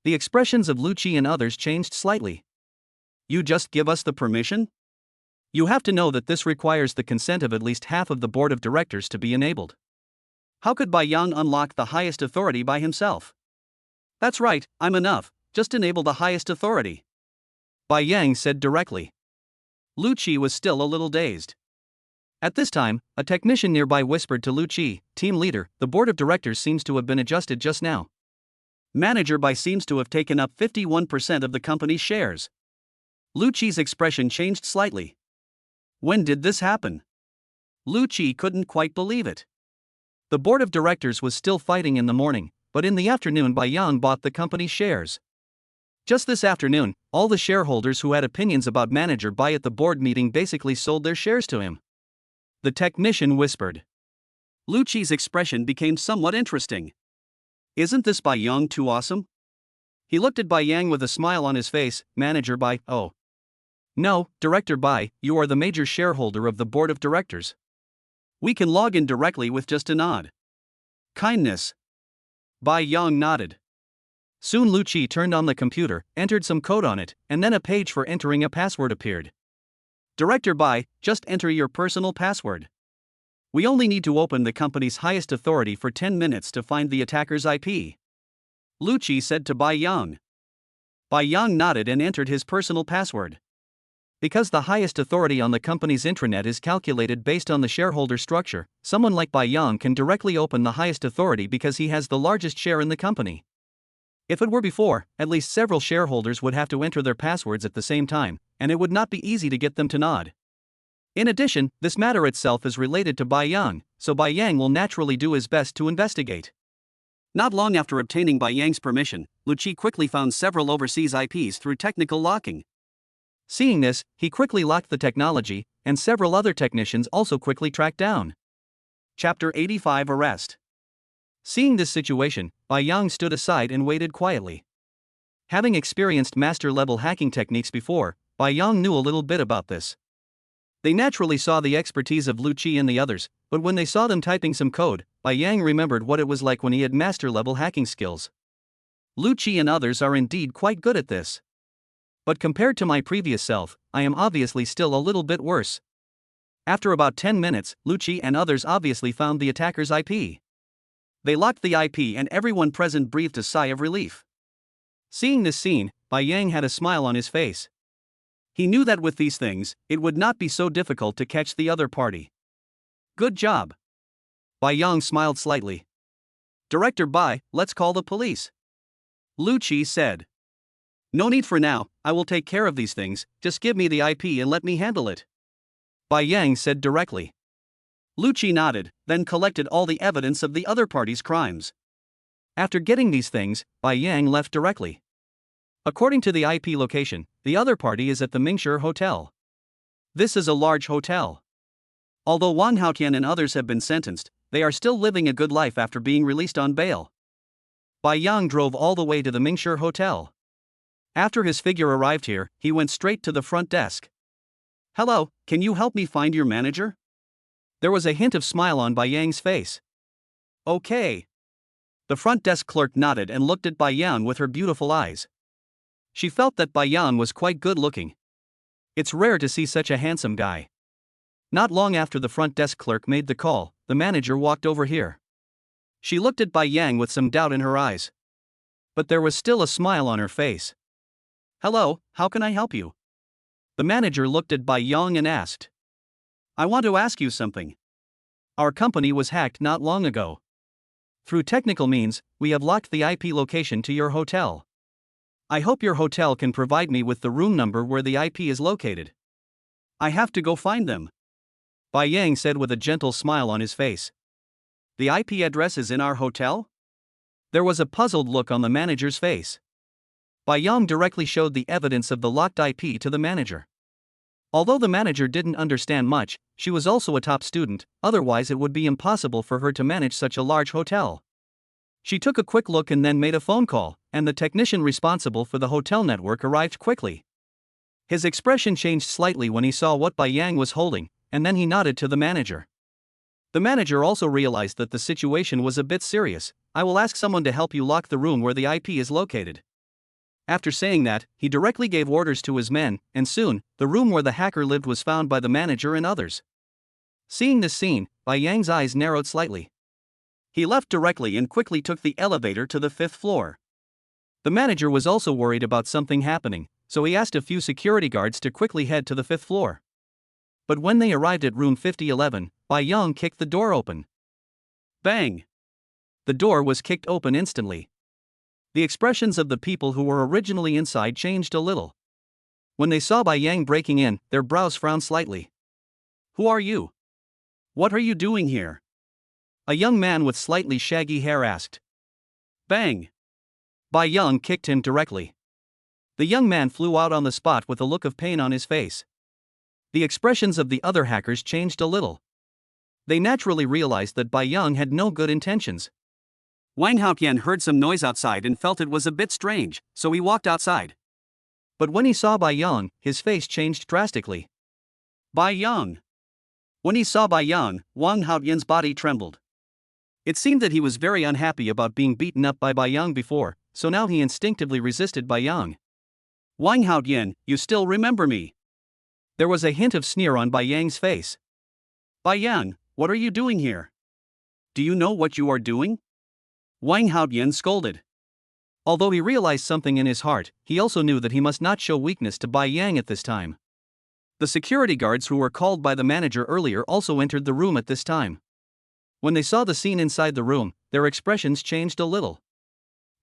The expressions of Lu Qi and others changed slightly. You just give us the permission? You have to know that this requires the consent of at least half of the board of directors to be enabled. How could Bai Yang unlock the highest authority by himself? That's right, I'm enough, just enable the highest authority. Bai Yang said directly. Lu Qi was still a little dazed. At this time, a technician nearby whispered to Lu Qi, team leader, the board of directors seems to have been adjusted just now. Manager Bai seems to have taken up 51% of the company's shares. Lu Qi's expression changed slightly. When did this happen? Lu Qi couldn't quite believe it. The board of directors was still fighting in the morning, but in the afternoon Bai Yang bought the company's shares. Just this afternoon, all the shareholders who had opinions about Manager Bai at the board meeting basically sold their shares to him. The technician whispered. Lu Qi's expression became somewhat interesting. Isn't this Bai Yang too awesome? He looked at Bai Yang with a smile on his face. Manager Bai, oh. No, Director Bai, you are the major shareholder of the board of directors. We can log in directly with just a nod. Kindness. Bai Yang nodded. Soon Lu Qi turned on the computer, entered some code on it, and then a page for entering a password appeared. Director Bai, just enter your personal password. We only need to open the company's highest authority for 10 minutes to find the attacker's IP. Lu Qi said to Bai Yang. Bai Yang nodded and entered his personal password. Because the highest authority on the company's intranet is calculated based on the shareholder structure, someone like Bai Yang can directly open the highest authority because he has the largest share in the company. If it were before, at least several shareholders would have to enter their passwords at the same time, and it would not be easy to get them to nod. In addition, this matter itself is related to Bai Yang, so Bai Yang will naturally do his best to investigate. Not long after obtaining Bai Yang's permission, Lu Qi quickly found several overseas IPs through technical locking. Seeing this, he quickly locked the technology, and several other technicians also quickly tracked down. Chapter 85 Arrest. Seeing this situation, Bai Yang stood aside and waited quietly. Having experienced master-level hacking techniques before, Bai Yang knew a little bit about this. They naturally saw the expertise of Lu Qi and the others, but when they saw them typing some code, Bai Yang remembered what it was like when he had master-level hacking skills. Lu Qi and others are indeed quite good at this. But compared to my previous self, I am obviously still a little bit worse. After about 10 minutes, Lu Qi and others obviously found the attacker's IP. They locked the IP and everyone present breathed a sigh of relief. Seeing this scene, Bai Yang had a smile on his face. He knew that with these things, it would not be so difficult to catch the other party. Good job. Bai Yang smiled slightly. Director Bai, let's call the police. Lu Qi said. No need for now, I will take care of these things, just give me the IP and let me handle it. Bai Yang said directly. Lu Qi nodded, then collected all the evidence of the other party's crimes. After getting these things, Bai Yang left directly. According to the IP location, the other party is at the Mingshi Hotel. This is a large hotel. Although Wang Haotian and others have been sentenced, they are still living a good life after being released on bail. Bai Yang drove all the way to the Mingshi Hotel. After his figure arrived here, he went straight to the front desk. Hello, can you help me find your manager? There was a hint of smile on Bai Yang's face. Okay. The front desk clerk nodded and looked at Bai Yang with her beautiful eyes. She felt that Bai Yang was quite good looking. It's rare to see such a handsome guy. Not long after the front desk clerk made the call, the manager walked over here. She looked at Bai Yang with some doubt in her eyes. But there was still a smile on her face. Hello, how can I help you? The manager looked at Bai Yang and asked. I want to ask you something. Our company was hacked not long ago. Through technical means, we have locked the IP location to your hotel. I hope your hotel can provide me with the room number where the IP is located. I have to go find them. Bai Yang said with a gentle smile on his face. The IP address is in our hotel? There was a puzzled look on the manager's face. Bai Yang directly showed the evidence of the locked IP to the manager. Although the manager didn't understand much, she was also a top student, otherwise it would be impossible for her to manage such a large hotel. She took a quick look and then made a phone call, and the technician responsible for the hotel network arrived quickly. His expression changed slightly when he saw what Bai Yang was holding, and then he nodded to the manager. The manager also realized that the situation was a bit serious. I will ask someone to help you lock the room where the IP is located. After saying that, he directly gave orders to his men, and soon, the room where the hacker lived was found by the manager and others. Seeing this scene, Bai Yang's eyes narrowed slightly. He left directly and quickly took the elevator to the 5th floor. The manager was also worried about something happening, so he asked a few security guards to quickly head to the 5th floor. But when they arrived at room 5011, Bai Yang kicked the door open. Bang! The door was kicked open instantly. The expressions of the people who were originally inside changed a little. When they saw Bai Yang breaking in, their brows frowned slightly. Who are you? What are you doing here? A young man with slightly shaggy hair asked. Bang! Bai Yang kicked him directly. The young man flew out on the spot with a look of pain on his face. The expressions of the other hackers changed a little. They naturally realized that Bai Yang had no good intentions. Wang Haotian heard some noise outside and felt it was a bit strange, so he walked outside. But when he saw Bai Yang, his face changed drastically. Bai Yang! When he saw Bai Yang, Wang Haotian's body trembled. It seemed that he was very unhappy about being beaten up by Bai Yang before, so now he instinctively resisted Bai Yang. Wang Haotian, you still remember me? There was a hint of sneer on Bai Yang's face. Bai Yang, what are you doing here? Do you know what you are doing? Wang Haotian scolded. Although he realized something in his heart, he also knew that he must not show weakness to Bai Yang at this time. The security guards who were called by the manager earlier also entered the room at this time. When they saw the scene inside the room, their expressions changed a little.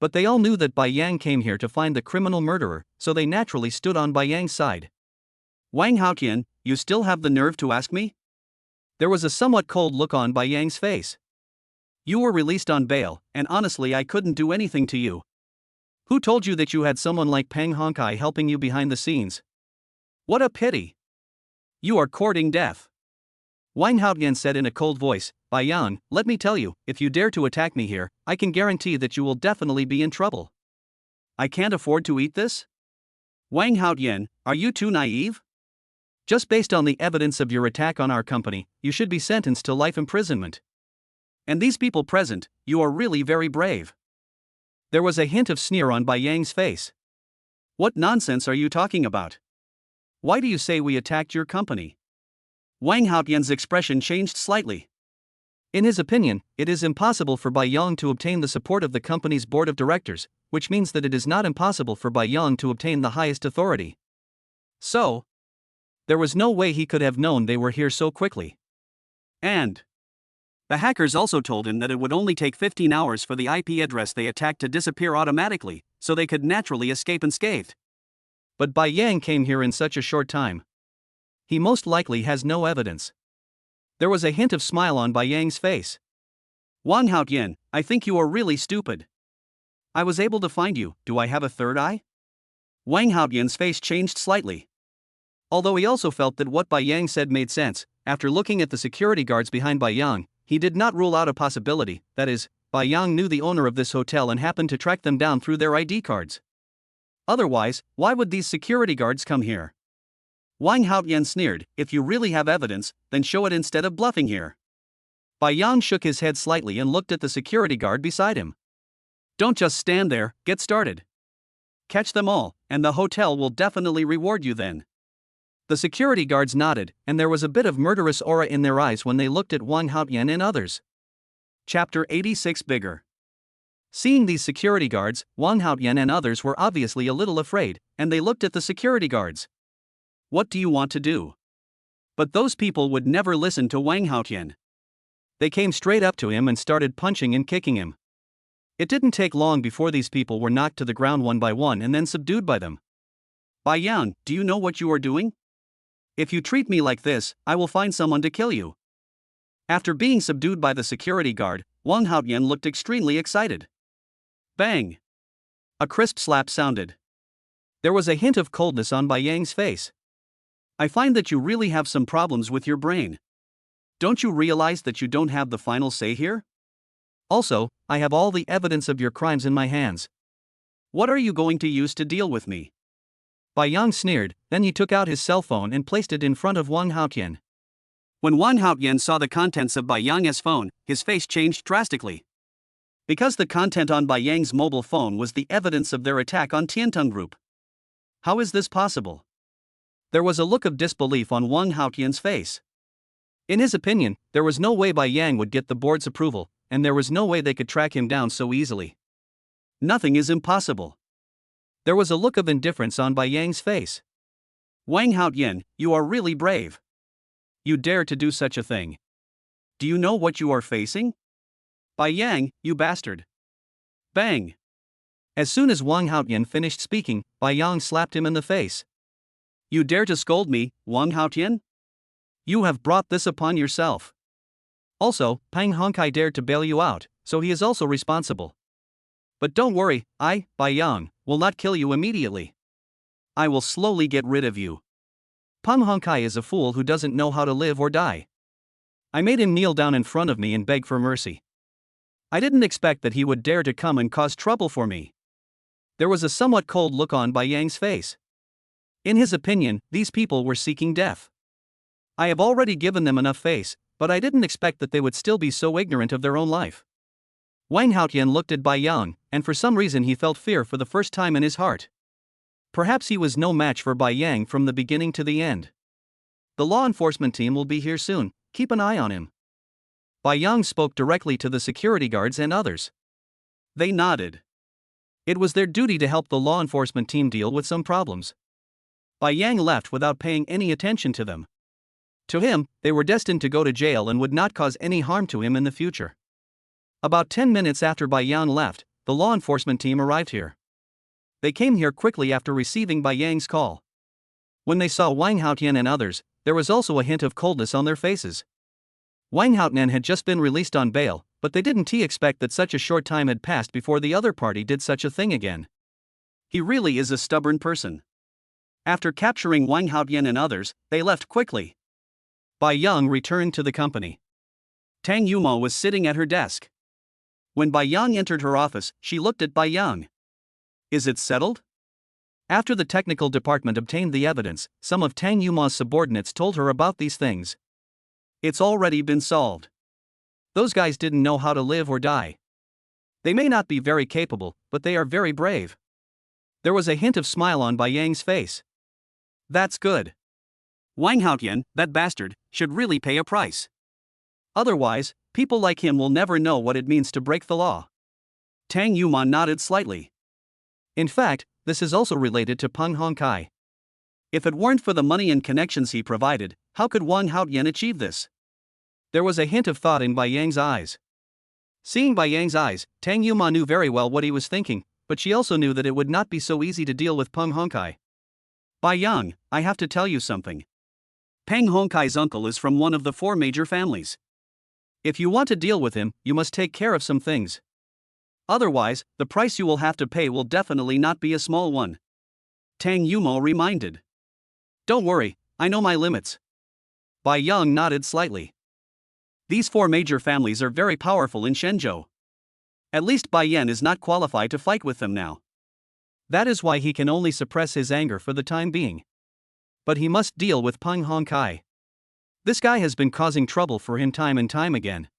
But they all knew that Bai Yang came here to find the criminal murderer, so they naturally stood on Bai Yang's side. Wang Haotian, you still have the nerve to ask me? There was a somewhat cold look on Bai Yang's face. You were released on bail, and honestly I couldn't do anything to you. Who told you that you had someone like Peng Hongkai helping you behind the scenes? What a pity. You are courting death. Wang Haotian said in a cold voice, Bai Yang, let me tell you, if you dare to attack me here, I can guarantee that you will definitely be in trouble. I can't afford to eat this? Wang Haotian, are you too naive? Just based on the evidence of your attack on our company, you should be sentenced to life imprisonment. And these people present, you are really very brave. There was a hint of sneer on Bai Yang's face. What nonsense are you talking about? Why do you say we attacked your company? Wang Haotian's expression changed slightly. In his opinion, it is impossible for Bai Yang to obtain the support of the company's board of directors, which means that it is not impossible for Bai Yang to obtain the highest authority. So, there was no way he could have known they were here so quickly. And the hackers also told him that it would only take 15 hours for the IP address they attacked to disappear automatically, so they could naturally escape unscathed. But Bai Yang came here in such a short time. He most likely has no evidence. There was a hint of smile on Bai Yang's face. Wang Haotian, I think you are really stupid. I was able to find you, do I have a third eye? Wang Haotian's face changed slightly. Although he also felt that what Bai Yang said made sense, after looking at the security guards behind Bai Yang, he did not rule out a possibility, that is, Bai Yang knew the owner of this hotel and happened to track them down through their ID cards. Otherwise, why would these security guards come here? Wang Haoyan sneered, if you really have evidence, then show it instead of bluffing here. Bai Yang shook his head slightly and looked at the security guard beside him. Don't just stand there, get started. Catch them all, and the hotel will definitely reward you then. The security guards nodded, and there was a bit of murderous aura in their eyes when they looked at Wang Haoyan and others. Chapter 86 Bigger. Seeing these security guards, Wang Haoyan and others were obviously a little afraid, and they looked at the security guards. What do you want to do? But those people would never listen to Wang Haoyan. They came straight up to him and started punching and kicking him. It didn't take long before these people were knocked to the ground one by one and then subdued by them. Bai Yang, do you know what you are doing? If you treat me like this, I will find someone to kill you. After being subdued by the security guard, Wang Haoyan looked extremely excited. Bang! A crisp slap sounded. There was a hint of coldness on Bai Yang's face. I find that you really have some problems with your brain. Don't you realize that you don't have the final say here? Also, I have all the evidence of your crimes in my hands. What are you going to use to deal with me? Bai Yang sneered, then he took out his cell phone and placed it in front of Wang Haoyan. When Wang Haoyan saw the contents of Bai Yang's phone, his face changed drastically. Because the content on Bai Yang's mobile phone was the evidence of their attack on Tiantung Group. How is this possible? There was a look of disbelief on Wang Haoyan's face. In his opinion, there was no way Bai Yang would get the board's approval, and there was no way they could track him down so easily. Nothing is impossible. There was a look of indifference on Bai Yang's face. Wang Haoyan, you are really brave. You dare to do such a thing. Do you know what you are facing? Bai Yang, you bastard. Bang! As soon as Wang Haoyan finished speaking, Bai Yang slapped him in the face. You dare to scold me, Wang Haoyan? You have brought this upon yourself. Also, Pang Hongkai dared to bail you out, so he is also responsible. But don't worry, I, Bai Yang, will not kill you immediately. I will slowly get rid of you. Pang Hongkai is a fool who doesn't know how to live or die. I made him kneel down in front of me and beg for mercy. I didn't expect that he would dare to come and cause trouble for me. There was a somewhat cold look on Bai Yang's face. In his opinion, these people were seeking death. I have already given them enough face, but I didn't expect that they would still be so ignorant of their own life. Wang Haoyan looked at Bai Yang, and for some reason he felt fear for the first time in his heart. Perhaps he was no match for Bai Yang from the beginning to the end. The law enforcement team will be here soon, keep an eye on him. Bai Yang spoke directly to the security guards and others. They nodded. It was their duty to help the law enforcement team deal with some problems. Bai Yang left without paying any attention to them. To him, they were destined to go to jail and would not cause any harm to him in the future. About 10 minutes after Bai Yang left, the law enforcement team arrived here. They came here quickly after receiving Bai Yang's call. When they saw Wang Haoyan and others, there was also a hint of coldness on their faces. Wang Haoyan had just been released on bail, but they didn't expect that such a short time had passed before the other party did such a thing again. He really is a stubborn person. After capturing Wang Haoyan and others, they left quickly. Bai Yang returned to the company. Tang Yuma was sitting at her desk. When Bai Yang entered her office, she looked at Bai Yang. Is it settled? After the technical department obtained the evidence, some of Tang Yuma's subordinates told her about these things. It's already been solved. Those guys didn't know how to live or die. They may not be very capable, but they are very brave. There was a hint of smile on Bai Yang's face. That's good. Wang Haoyan, that bastard, should really pay a price. Otherwise, people like him will never know what it means to break the law. Tang Yuma nodded slightly. In fact, this is also related to Pang Hongkai. If it weren't for the money and connections he provided, how could Wang Haoyan achieve this? There was a hint of thought in Bai Yang's eyes. Seeing Bai Yang's eyes, Tang Yuma knew very well what he was thinking, but she also knew that it would not be so easy to deal with Pang Hongkai. Bai Yang, I have to tell you something. Pang Hongkai's uncle is from one of the 4 major families. If you want to deal with him, you must take care of some things. Otherwise, the price you will have to pay will definitely not be a small one. Tang Yuma reminded. Don't worry, I know my limits. Bai Yang nodded slightly. These 4 major families are very powerful in Shenzhou. At least Bai Yan is not qualified to fight with them now. That is why he can only suppress his anger for the time being. But he must deal with Peng Hongkai. This guy has been causing trouble for him time and time again.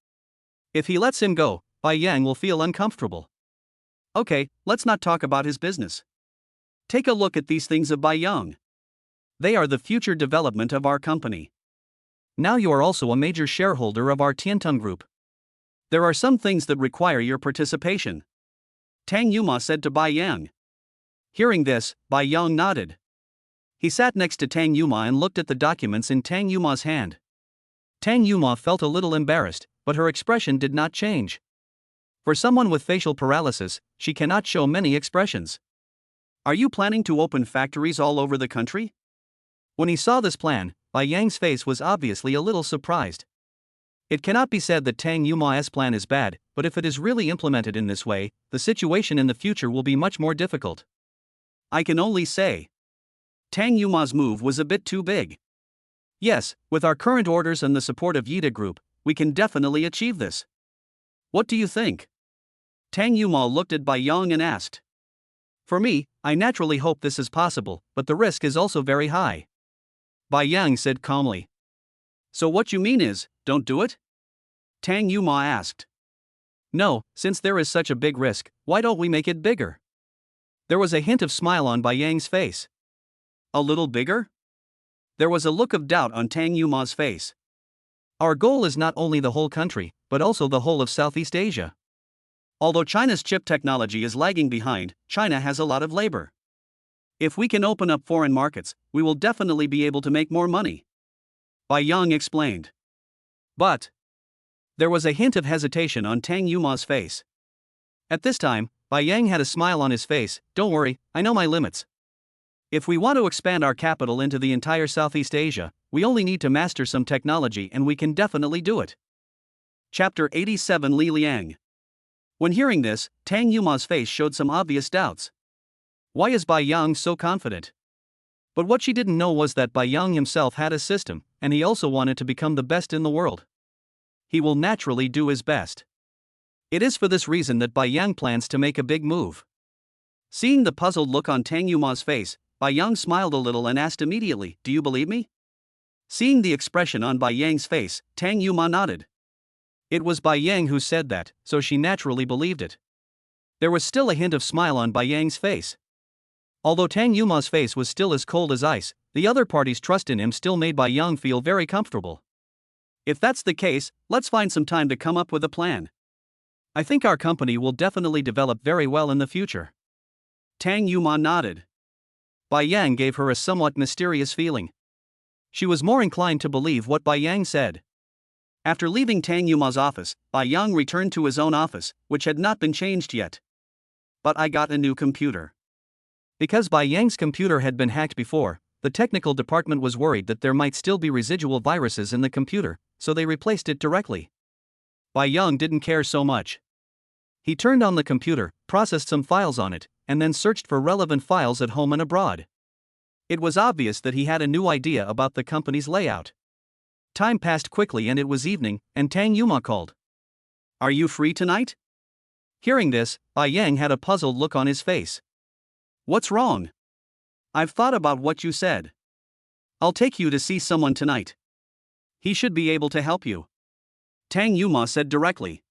If he lets him go, Bai Yang will feel uncomfortable. Okay, let's not talk about his business. Take a look at these things of Bai Yang. They are the future development of our company. Now you are also a major shareholder of our Tiantung Group. There are some things that require your participation, Tang Yuma said to Bai Yang. Hearing this, Bai Yang nodded. He sat next to Tang Yuma and looked at the documents in Tang Yuma's hand. Tang Yuma felt a little embarrassed, but her expression did not change. For someone with facial paralysis, she cannot show many expressions. Are you planning to open factories all over the country? When he saw this plan, Bai Yang's face was obviously a little surprised. It cannot be said that Tang Yuma's plan is bad, but if it is really implemented in this way, the situation in the future will be much more difficult. I can only say, Tang Yuma's move was a bit too big. Yes, with our current orders and the support of Yida Group, we can definitely achieve this. What do you think? Tang Yuma looked at Bai Yang and asked. For me, I naturally hope this is possible, but the risk is also very high. Bai Yang said calmly. So what you mean is, don't do it? Tang Yuma asked. No, since there is such a big risk, why don't we make it bigger? There was a hint of smile on Bai Yang's face. A little bigger? There was a look of doubt on Tang Yuma's face. Our goal is not only the whole country, but also the whole of Southeast Asia. Although China's chip technology is lagging behind, China has a lot of labor. If we can open up foreign markets, we will definitely be able to make more money. Bai Yang explained. But there was a hint of hesitation on Tang Yuma's face. At this time, Bai Yang had a smile on his face. Don't worry, I know my limits. If we want to expand our capital into the entire Southeast Asia, we only need to master some technology and we can definitely do it. Chapter 87 Li Liang. When hearing this, Tang Yuma's face showed some obvious doubts. Why is Bai Yang so confident? But what she didn't know was that Bai Yang himself had a system, and he also wanted to become the best in the world. He will naturally do his best. It is for this reason that Bai Yang plans to make a big move. Seeing the puzzled look on Tang Yuma's face, Bai Yang smiled a little and asked immediately, Do you believe me? Seeing the expression on Bai Yang's face, Tang Yuma nodded. It was Bai Yang who said that, so she naturally believed it. There was still a hint of smile on Bai Yang's face. Although Tang Yuma's face was still as cold as ice, the other party's trust in him still made Bai Yang feel very comfortable. If that's the case, let's find some time to come up with a plan. I think our company will definitely develop very well in the future. Tang Yuma nodded. Bai Yang gave her a somewhat mysterious feeling. She was more inclined to believe what Bai Yang said. After leaving Tang Yuma's office, Bai Yang returned to his own office, which had not been changed yet. But I got a new computer. Because Bai Yang's computer had been hacked before, the technical department was worried that there might still be residual viruses in the computer, so they replaced it directly. Bai Yang didn't care so much. He turned on the computer, processed some files on it, and then searched for relevant files at home and abroad. It was obvious that he had a new idea about the company's layout. Time passed quickly and it was evening, and Tang Yuma called. Are you free tonight? Hearing this, Bai Yang had a puzzled look on his face. What's wrong? I've thought about what you said. I'll take you to see someone tonight. He should be able to help you. Tang Yuma said directly.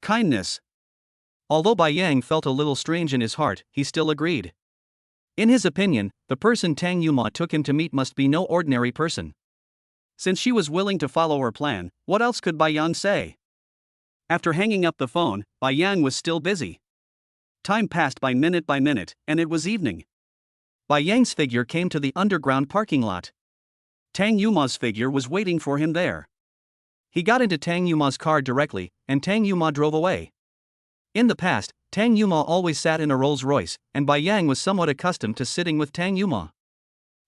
Kindness. Although Bai Yang felt a little strange in his heart, he still agreed. In his opinion, the person Tang Yuma took him to meet must be no ordinary person. Since she was willing to follow her plan, what else could Bai Yang say? After hanging up the phone, Bai Yang was still busy. Time passed by minute, and it was evening. Bai Yang's figure came to the underground parking lot. Tang Yuma's figure was waiting for him there. He got into Tang Yuma's car directly, and Tang Yuma drove away. In the past, Tang Yuma always sat in a Rolls-Royce, and Bai Yang was somewhat accustomed to sitting with Tang Yuma.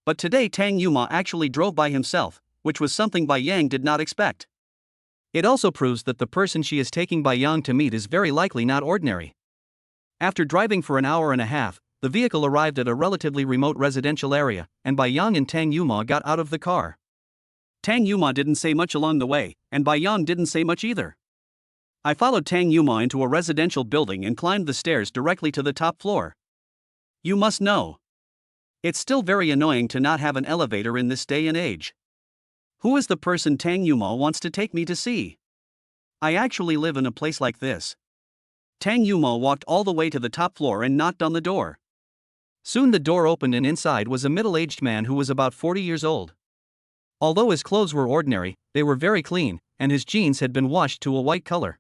But today Tang Yuma actually drove by himself, which was something Bai Yang did not expect. It also proves that the person she is taking Bai Yang to meet is very likely not ordinary. After driving for an hour and a half, the vehicle arrived at a relatively remote residential area, and Bai Yang and Tang Yuma got out of the car. Tang Yuma didn't say much along the way, and Bai Yang didn't say much either. I followed Tang Yuma into a residential building and climbed the stairs directly to the top floor. You must know. It's still very annoying to not have an elevator in this day and age. Who is the person Tang Yuma wants to take me to see? I actually live in a place like this. Tang Yuma walked all the way to the top floor and knocked on the door. Soon the door opened and inside was a middle-aged man who was about 40 years old. Although his clothes were ordinary, they were very clean, and his jeans had been washed to a white color.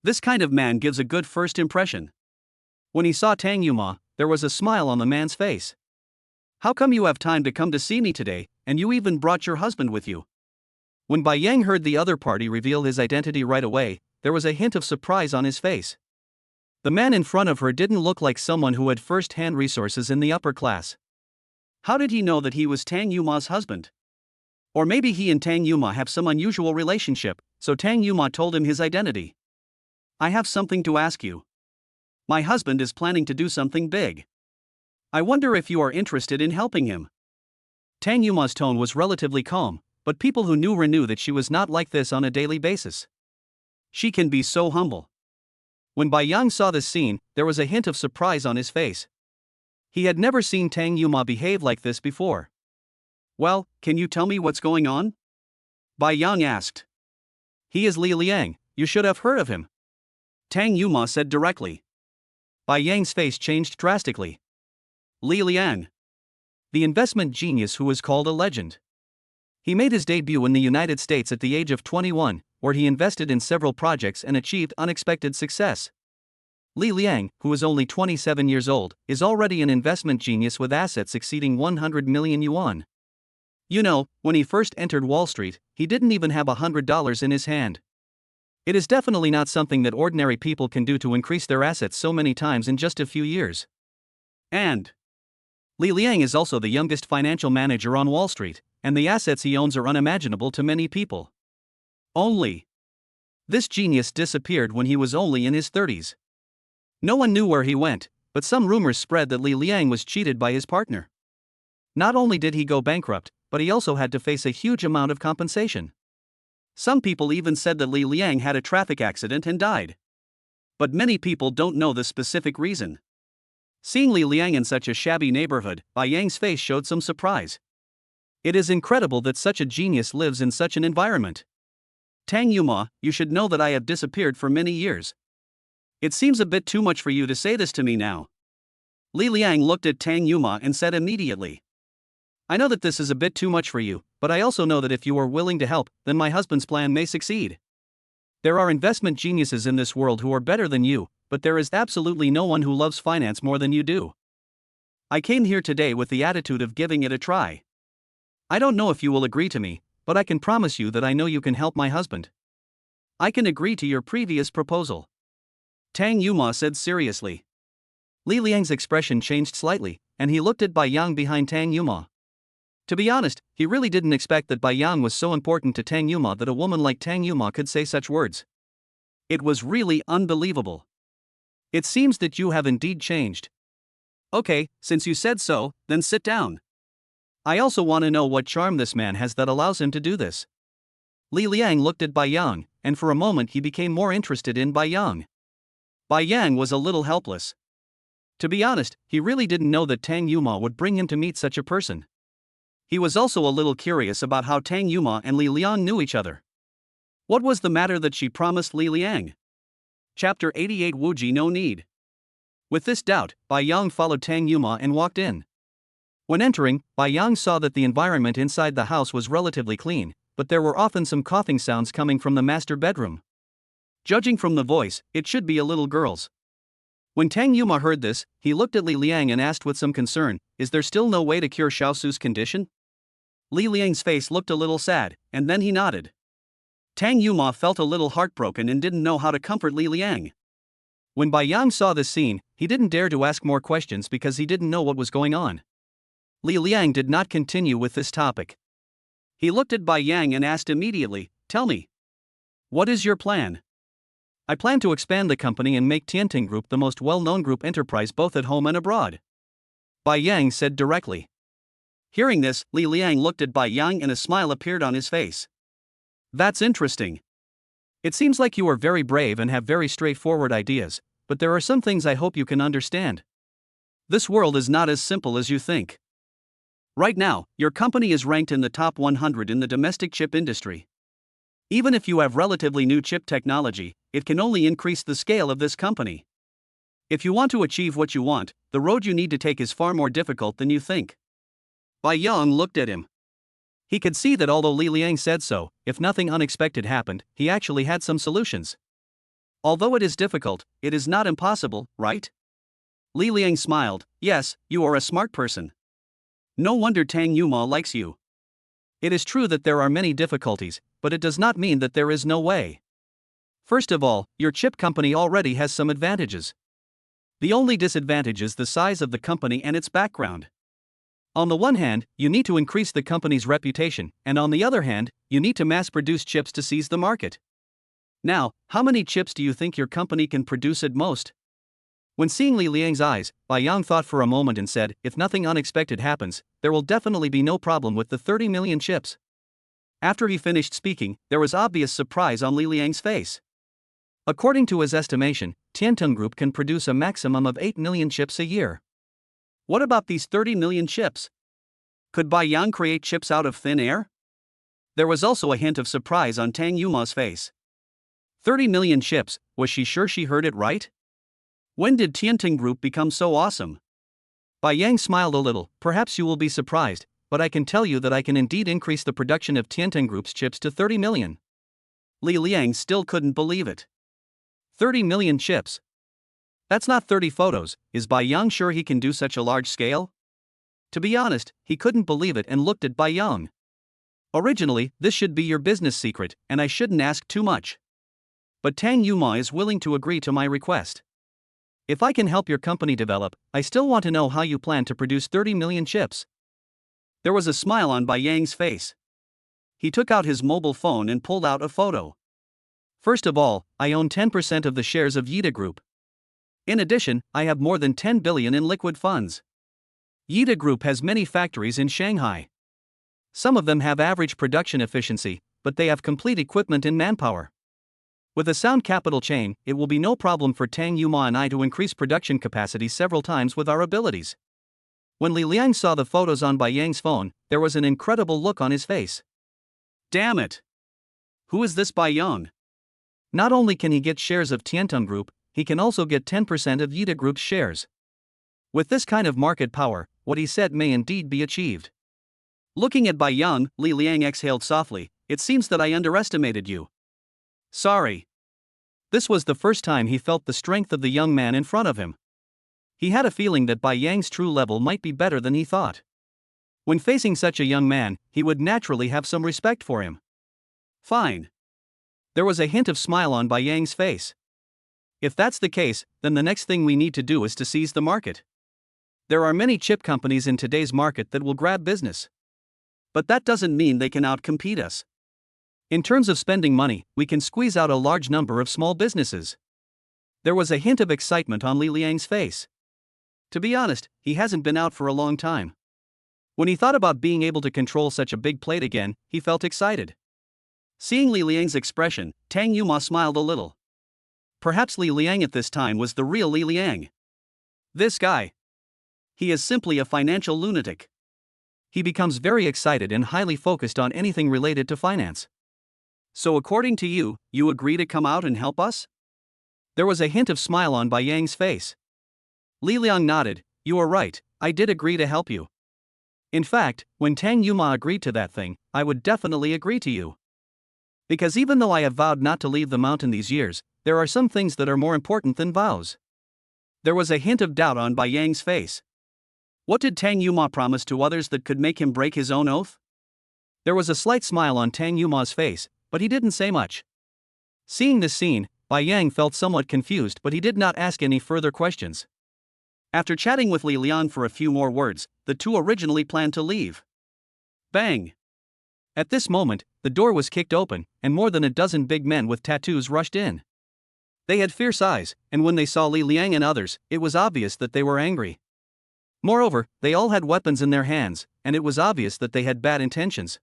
This kind of man gives a good first impression. When he saw Tang Yuma, there was a smile on the man's face. How come you have time to come to see me today, and you even brought your husband with you? When Bai Yang heard the other party reveal his identity right away, there was a hint of surprise on his face. The man in front of her didn't look like someone who had first-hand resources in the upper class. How did he know that he was Tang Yuma's husband? Or maybe he and Tang Yuma have some unusual relationship, so Tang Yuma told him his identity. I have something to ask you. My husband is planning to do something big. I wonder if you are interested in helping him. Tang Yuma's tone was relatively calm, but people who knew her knew that she was not like this on a daily basis. She can be so humble. When Bai Yang saw this scene, there was a hint of surprise on his face. He had never seen Tang Yuma behave like this before. Well, can you tell me what's going on? Bai Yang asked. He is Li Liang, you should have heard of him. Tang Yuma said directly. Bai Yang's face changed drastically. Li Liang. The investment genius who is called a legend. He made his debut in the United States at the age of 21, where he invested in several projects and achieved unexpected success. Li Liang, who is only 27 years old, is already an investment genius with assets exceeding 100 million yuan. You know, when he first entered Wall Street, he didn't even have $100 in his hand. It is definitely not something that ordinary people can do to increase their assets so many times in just a few years. And Li Liang is also the youngest financial manager on Wall Street, and the assets he owns are unimaginable to many people. This genius disappeared when he was only in his 30s. No one knew where he went, but some rumors spread that Li Liang was cheated by his partner. Not only did he go bankrupt, but he also had to face a huge amount of compensation. Some people even said that Li Liang had a traffic accident and died. But many people don't know the specific reason. Seeing Li Liang in such a shabby neighborhood, Bai Yang's face showed some surprise. It is incredible that such a genius lives in such an environment. Tang Yuma, you should know that I have disappeared for many years. It seems a bit too much for you to say this to me now. Li Liang looked at Tang Yuma and said immediately. I know that this is a bit too much for you, but I also know that if you are willing to help, then my husband's plan may succeed. There are investment geniuses in this world who are better than you, but there is absolutely no one who loves finance more than you do. I came here today with the attitude of giving it a try. I don't know if you will agree to me, but I can promise you that I know you can help my husband. I can agree to your previous proposal. Tang Yuma said seriously. Li Liang's expression changed slightly, and he looked at Bai Yang behind Tang Yuma. To be honest, he really didn't expect that Bai Yang was so important to Tang Yuma that a woman like Tang Yuma could say such words. It was really unbelievable. It seems that you have indeed changed. Okay, since you said so, then sit down. I also want to know what charm this man has that allows him to do this. Li Liang looked at Bai Yang, and for a moment he became more interested in Bai Yang. Bai Yang was a little helpless. To be honest, he really didn't know that Tang Yuma would bring him to meet such a person. He was also a little curious about how Tang Yuma and Li Liang knew each other. What was the matter that she promised Li Liang? Chapter 88 Wuji No Need. With this doubt, Bai Yang followed Tang Yuma and walked in. When entering, Bai Yang saw that the environment inside the house was relatively clean, but there were often some coughing sounds coming from the master bedroom. Judging from the voice, it should be a little girl's. When Tang Yuma heard this, he looked at Li Liang and asked with some concern, is there still no way to cure Xiaosu's condition? Li Liang's face looked a little sad, and then he nodded. Tang Yuma felt a little heartbroken and didn't know how to comfort Li Liang. When Bai Yang saw this scene, he didn't dare to ask more questions because he didn't know what was going on. Li Liang did not continue with this topic. He looked at Bai Yang and asked immediately, tell me. What is your plan? I plan to expand the company and make Tianting Group the most well-known group enterprise both at home and abroad. Bai Yang said directly. Hearing this, Li Liang looked at Bai Yang and a smile appeared on his face. That's interesting. It seems like you are very brave and have very straightforward ideas, but there are some things I hope you can understand. This world is not as simple as you think. Right now, your company is ranked in the top 100 in the domestic chip industry. Even if you have relatively new chip technology, it can only increase the scale of this company. If you want to achieve what you want, the road you need to take is far more difficult than you think. Bai Yang looked at him. He could see that although Li Liang said so, if nothing unexpected happened, he actually had some solutions. Although it is difficult, it is not impossible, right? Li Liang smiled. Yes, you are a smart person. No wonder Tang Yuma likes you. It is true that there are many difficulties, but it does not mean that there is no way. First of all, your chip company already has some advantages. The only disadvantage is the size of the company and its background. On the one hand, you need to increase the company's reputation, and on the other hand, you need to mass produce chips to seize the market. Now, how many chips do you think your company can produce at most? When seeing Li Liang's eyes, Bai Yang thought for a moment and said, if nothing unexpected happens, there will definitely be no problem with the 30 million chips. After he finished speaking, there was obvious surprise on Li Liang's face. According to his estimation, Tiantung Group can produce a maximum of 8 million chips a year. What about these 30 million chips? Could Bai Yang create chips out of thin air? There was also a hint of surprise on Tang Yuma's face. 30 million chips, was she sure she heard it right? When did Tiantung Group become so awesome? Bai Yang smiled a little. Perhaps you will be surprised, but I can tell you that I can indeed increase the production of Tiantung Group's chips to 30 million. Li Liang still couldn't believe it. 30 million chips. That's not 30 photos. Is Bai Yang sure he can do such a large scale? To be honest, he couldn't believe it and looked at Bai Yang. Originally, this should be your business secret, and I shouldn't ask too much. But Tang Yuma is willing to agree to my request. If I can help your company develop, I still want to know how you plan to produce 30 million chips. There was a smile on Bai Yang's face. He took out his mobile phone and pulled out a photo. First of all, I own 10% of the shares of Yida Group. In addition, I have more than 10 billion in liquid funds. Yida Group has many factories in Shanghai. Some of them have average production efficiency, but they have complete equipment and manpower. With a sound capital chain, it will be no problem for Tang Yuma and I to increase production capacity several times with our abilities. When Li Liang saw the photos on Bai Yang's phone, there was an incredible look on his face. Damn it! Who is this Bai Yang? Not only can he get shares of Tiantung Group, he can also get 10% of Yida Group's shares. With this kind of market power, what he said may indeed be achieved. Looking at Bai Yang, Li Liang exhaled softly. It seems that I underestimated you. Sorry. This was the first time he felt the strength of the young man in front of him. He had a feeling that Bai Yang's true level might be better than he thought. When facing such a young man, he would naturally have some respect for him. Fine. There was a hint of smile on Bai Yang's face. If that's the case, then the next thing we need to do is to seize the market. There are many chip companies in today's market that will grab business. But that doesn't mean they can outcompete us. In terms of spending money, we can squeeze out a large number of small businesses. There was a hint of excitement on Li Liang's face. To be honest, he hasn't been out for a long time. When he thought about being able to control such a big plate again, he felt excited. Seeing Li Liang's expression, Tang Yuma smiled a little. Perhaps Li Liang at this time was the real Li Liang. This guy. He is simply a financial lunatic. He becomes very excited and highly focused on anything related to finance. So according to you, you agree to come out and help us? There was a hint of smile on Bai Yang's face. Li Liang nodded. You are right, I did agree to help you. In fact, when Tang Yuma agreed to that thing, I would definitely agree to you. Because even though I have vowed not to leave the mountain these years, there are some things that are more important than vows. There was a hint of doubt on Bai Yang's face. What did Tang Yuma promise to others that could make him break his own oath? There was a slight smile on Tang Yuma's face, but he didn't say much. Seeing this scene, Bai Yang felt somewhat confused, but he did not ask any further questions. After chatting with Li Liang for a few more words, the two originally planned to leave. Bang! At this moment, the door was kicked open, and more than a dozen big men with tattoos rushed in. They had fierce eyes, and when they saw Li Liang and others, it was obvious that they were angry. Moreover, they all had weapons in their hands, and it was obvious that they had bad intentions.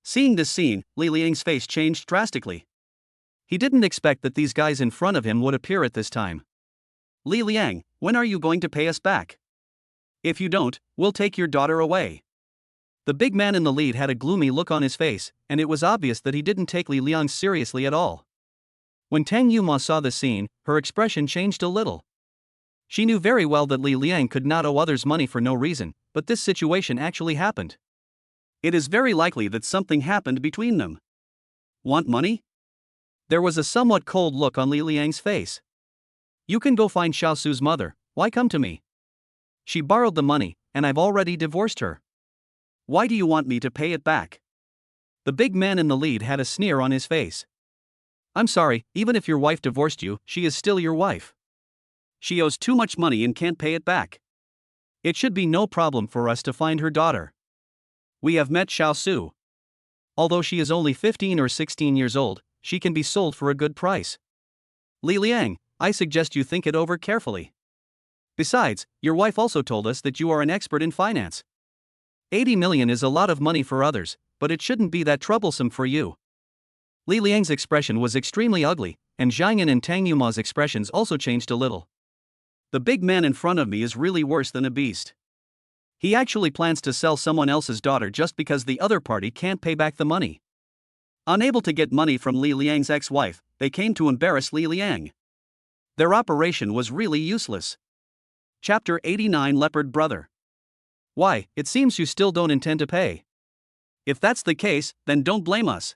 Seeing this scene, Li Liang's face changed drastically. He didn't expect that these guys in front of him would appear at this time. Li Liang, when are you going to pay us back? If you don't, we'll take your daughter away. The big man in the lead had a gloomy look on his face, and it was obvious that he didn't take Li Liang seriously at all. When Tang Yuma saw the scene, her expression changed a little. She knew very well that Li Liang could not owe others money for no reason, but this situation actually happened. It is very likely that something happened between them. Want money? There was a somewhat cold look on Li Liang's face. You can go find Xiao Su's mother, why come to me? She borrowed the money, and I've already divorced her. Why do you want me to pay it back? The big man in the lead had a sneer on his face. I'm sorry, even if your wife divorced you, she is still your wife. She owes too much money and can't pay it back. It should be no problem for us to find her daughter. We have met Xiao Su. Although she is only 15 or 16 years old, she can be sold for a good price. Li Liang, I suggest you think it over carefully. Besides, your wife also told us that you are an expert in finance. 80 million is a lot of money for others, but it shouldn't be that troublesome for you. Li Liang's expression was extremely ugly, and Zhang Yan and Tang Yuma's expressions also changed a little. The big man in front of me is really worse than a beast. He actually plans to sell someone else's daughter just because the other party can't pay back the money. Unable to get money from Li Liang's ex-wife, they came to embarrass Li Liang. Their operation was really useless. Chapter 89 Leopard Brother. Why, it seems you still don't intend to pay. If that's the case, then don't blame us.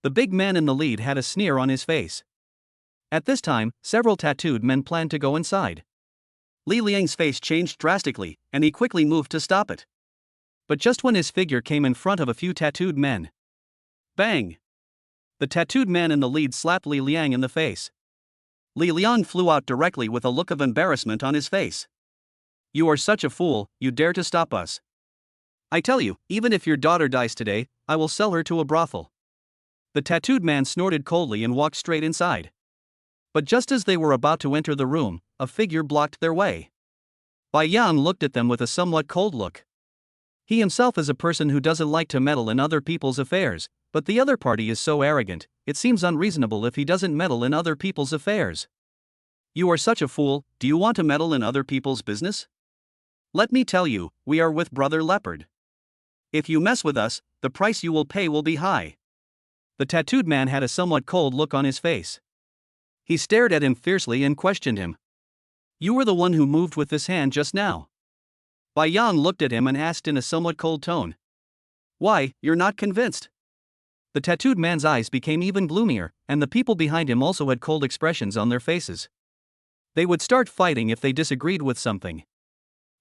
The big man in the lead had a sneer on his face. At this time, several tattooed men planned to go inside. Li Liang's face changed drastically, and he quickly moved to stop it. But just when his figure came in front of a few tattooed men. Bang! The tattooed man in the lead slapped Li Liang in the face. Li Liang flew out directly with a look of embarrassment on his face. You are such a fool, you dare to stop us. I tell you, even if your daughter dies today, I will sell her to a brothel. The tattooed man snorted coldly and walked straight inside. But just as they were about to enter the room, a figure blocked their way. Bai Yang looked at them with a somewhat cold look. He himself is a person who doesn't like to meddle in other people's affairs, but the other party is so arrogant, it seems unreasonable if he doesn't meddle in other people's affairs. You are such a fool, do you want to meddle in other people's business? Let me tell you, we are with Brother Leopard. If you mess with us, the price you will pay will be high. The tattooed man had a somewhat cold look on his face. He stared at him fiercely and questioned him. You were the one who moved with this hand just now. Bai Yang looked at him and asked in a somewhat cold tone. Why, you're not convinced? The tattooed man's eyes became even gloomier, and the people behind him also had cold expressions on their faces. They would start fighting if they disagreed with something.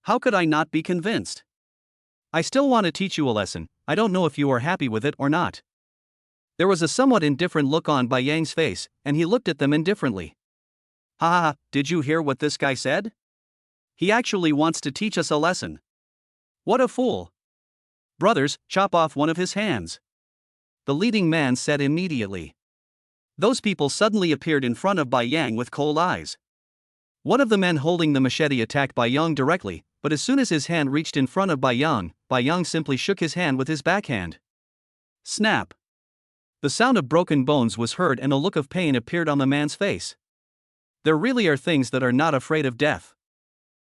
How could I not be convinced? I still want to teach you a lesson, I don't know if you are happy with it or not. There was a somewhat indifferent look on Bai Yang's face, and he looked at them indifferently. Ha ha ha, did you hear what this guy said? He actually wants to teach us a lesson. What a fool. Brothers, chop off one of his hands. The leading man said immediately. Those people suddenly appeared in front of Bai Yang with cold eyes. One of the men holding the machete attacked Bai Yang directly, but as soon as his hand reached in front of Bai Yang simply shook his hand with his backhand. Snap. The sound of broken bones was heard and a look of pain appeared on the man's face. There really are things that are not afraid of death.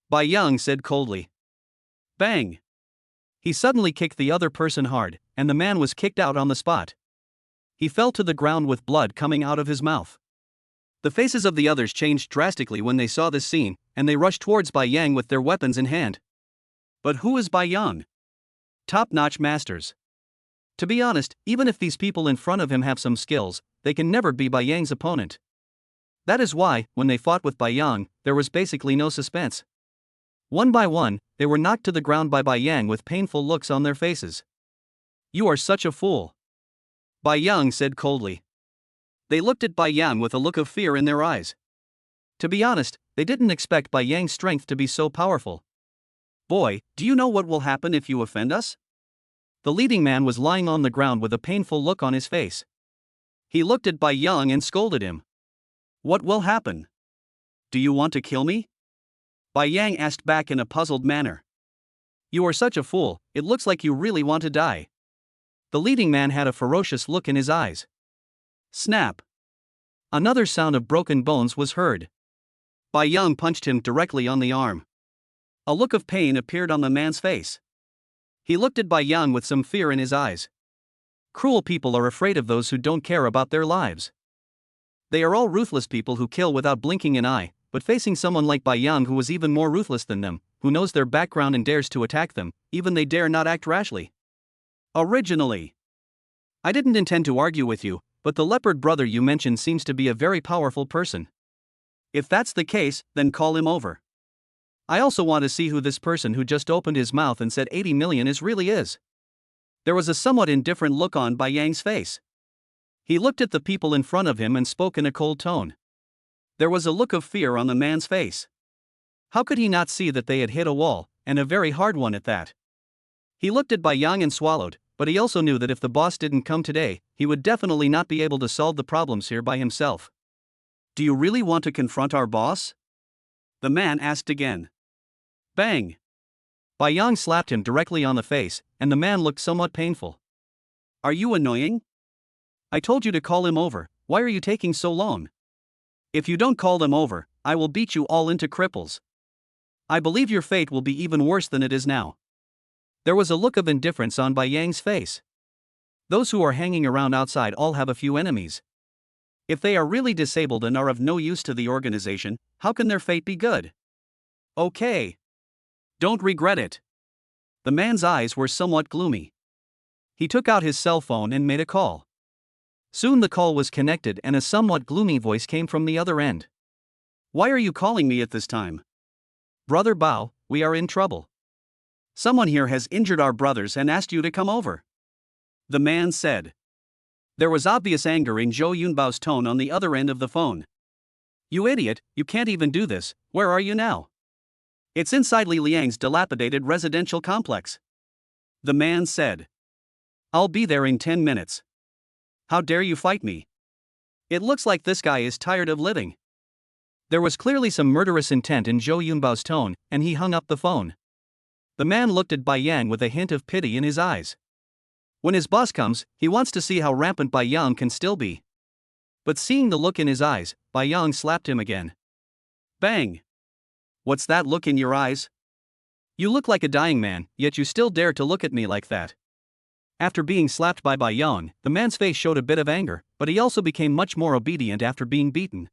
Bai Yang said coldly. Bang! He suddenly kicked the other person hard, and the man was kicked out on the spot. He fell to the ground with blood coming out of his mouth. The faces of the others changed drastically when they saw this scene, and they rushed towards Bai Yang with their weapons in hand. But who is Bai Yang? Top-notch masters. To be honest, even if these people in front of him have some skills, they can never be Bai Yang's opponent. That is why, when they fought with Bai Yang, there was basically no suspense. One by one, they were knocked to the ground by Bai Yang with painful looks on their faces. You are such a fool. Bai Yang said coldly. They looked at Bai Yang with a look of fear in their eyes. To be honest, they didn't expect Bai Yang's strength to be so powerful. Boy, do you know what will happen if you offend us? The leading man was lying on the ground with a painful look on his face. He looked at Bai Yang and scolded him. What will happen? Do you want to kill me? Bai Yang asked back in a puzzled manner. You are such a fool, it looks like you really want to die. The leading man had a ferocious look in his eyes. Snap. Another sound of broken bones was heard. Bai Yang punched him directly on the arm. A look of pain appeared on the man's face. He looked at Bai Yang with some fear in his eyes. Cruel people are afraid of those who don't care about their lives. They are all ruthless people who kill without blinking an eye, but facing someone like Bai Yang who was even more ruthless than them, who knows their background and dares to attack them, even they dare not act rashly. Originally, I didn't intend to argue with you, but the leopard brother you mentioned seems to be a very powerful person. If that's the case, then call him over. I also want to see who this person who just opened his mouth and said 80 million really is. There was a somewhat indifferent look on Bai Yang's face. He looked at the people in front of him and spoke in a cold tone. There was a look of fear on the man's face. How could he not see that they had hit a wall, and a very hard one at that? He looked at Bai Yang and swallowed, but he also knew that if the boss didn't come today, he would definitely not be able to solve the problems here by himself. Do you really want to confront our boss? The man asked again. Bang! Bai Yang slapped him directly on the face, and the man looked somewhat painful. Are you annoying? I told you to call him over, why are you taking so long? If you don't call them over, I will beat you all into cripples. I believe your fate will be even worse than it is now. There was a look of indifference on Bai Yang's face. Those who are hanging around outside all have a few enemies. If they are really disabled and are of no use to the organization, how can their fate be good? Okay. Don't regret it. The man's eyes were somewhat gloomy. He took out his cell phone and made a call. Soon the call was connected and a somewhat gloomy voice came from the other end. Why are you calling me at this time? Brother Bao, we are in trouble. Someone here has injured our brothers and asked you to come over. The man said. There was obvious anger in Zhou Yunbao's tone on the other end of the phone. You idiot, you can't even do this, where are you now? It's inside Li Liang's dilapidated residential complex. The man said. I'll be there in 10 minutes. How dare you fight me? It looks like this guy is tired of living. There was clearly some murderous intent in Zhou Yunbao's tone, and he hung up the phone. The man looked at Bai Yang with a hint of pity in his eyes. When his boss comes, he wants to see how rampant Bai Yang can still be. But seeing the look in his eyes, Bai Yang slapped him again. Bang! What's that look in your eyes? You look like a dying man, yet you still dare to look at me like that. After being slapped by Bai Yang, the man's face showed a bit of anger, but he also became much more obedient after being beaten.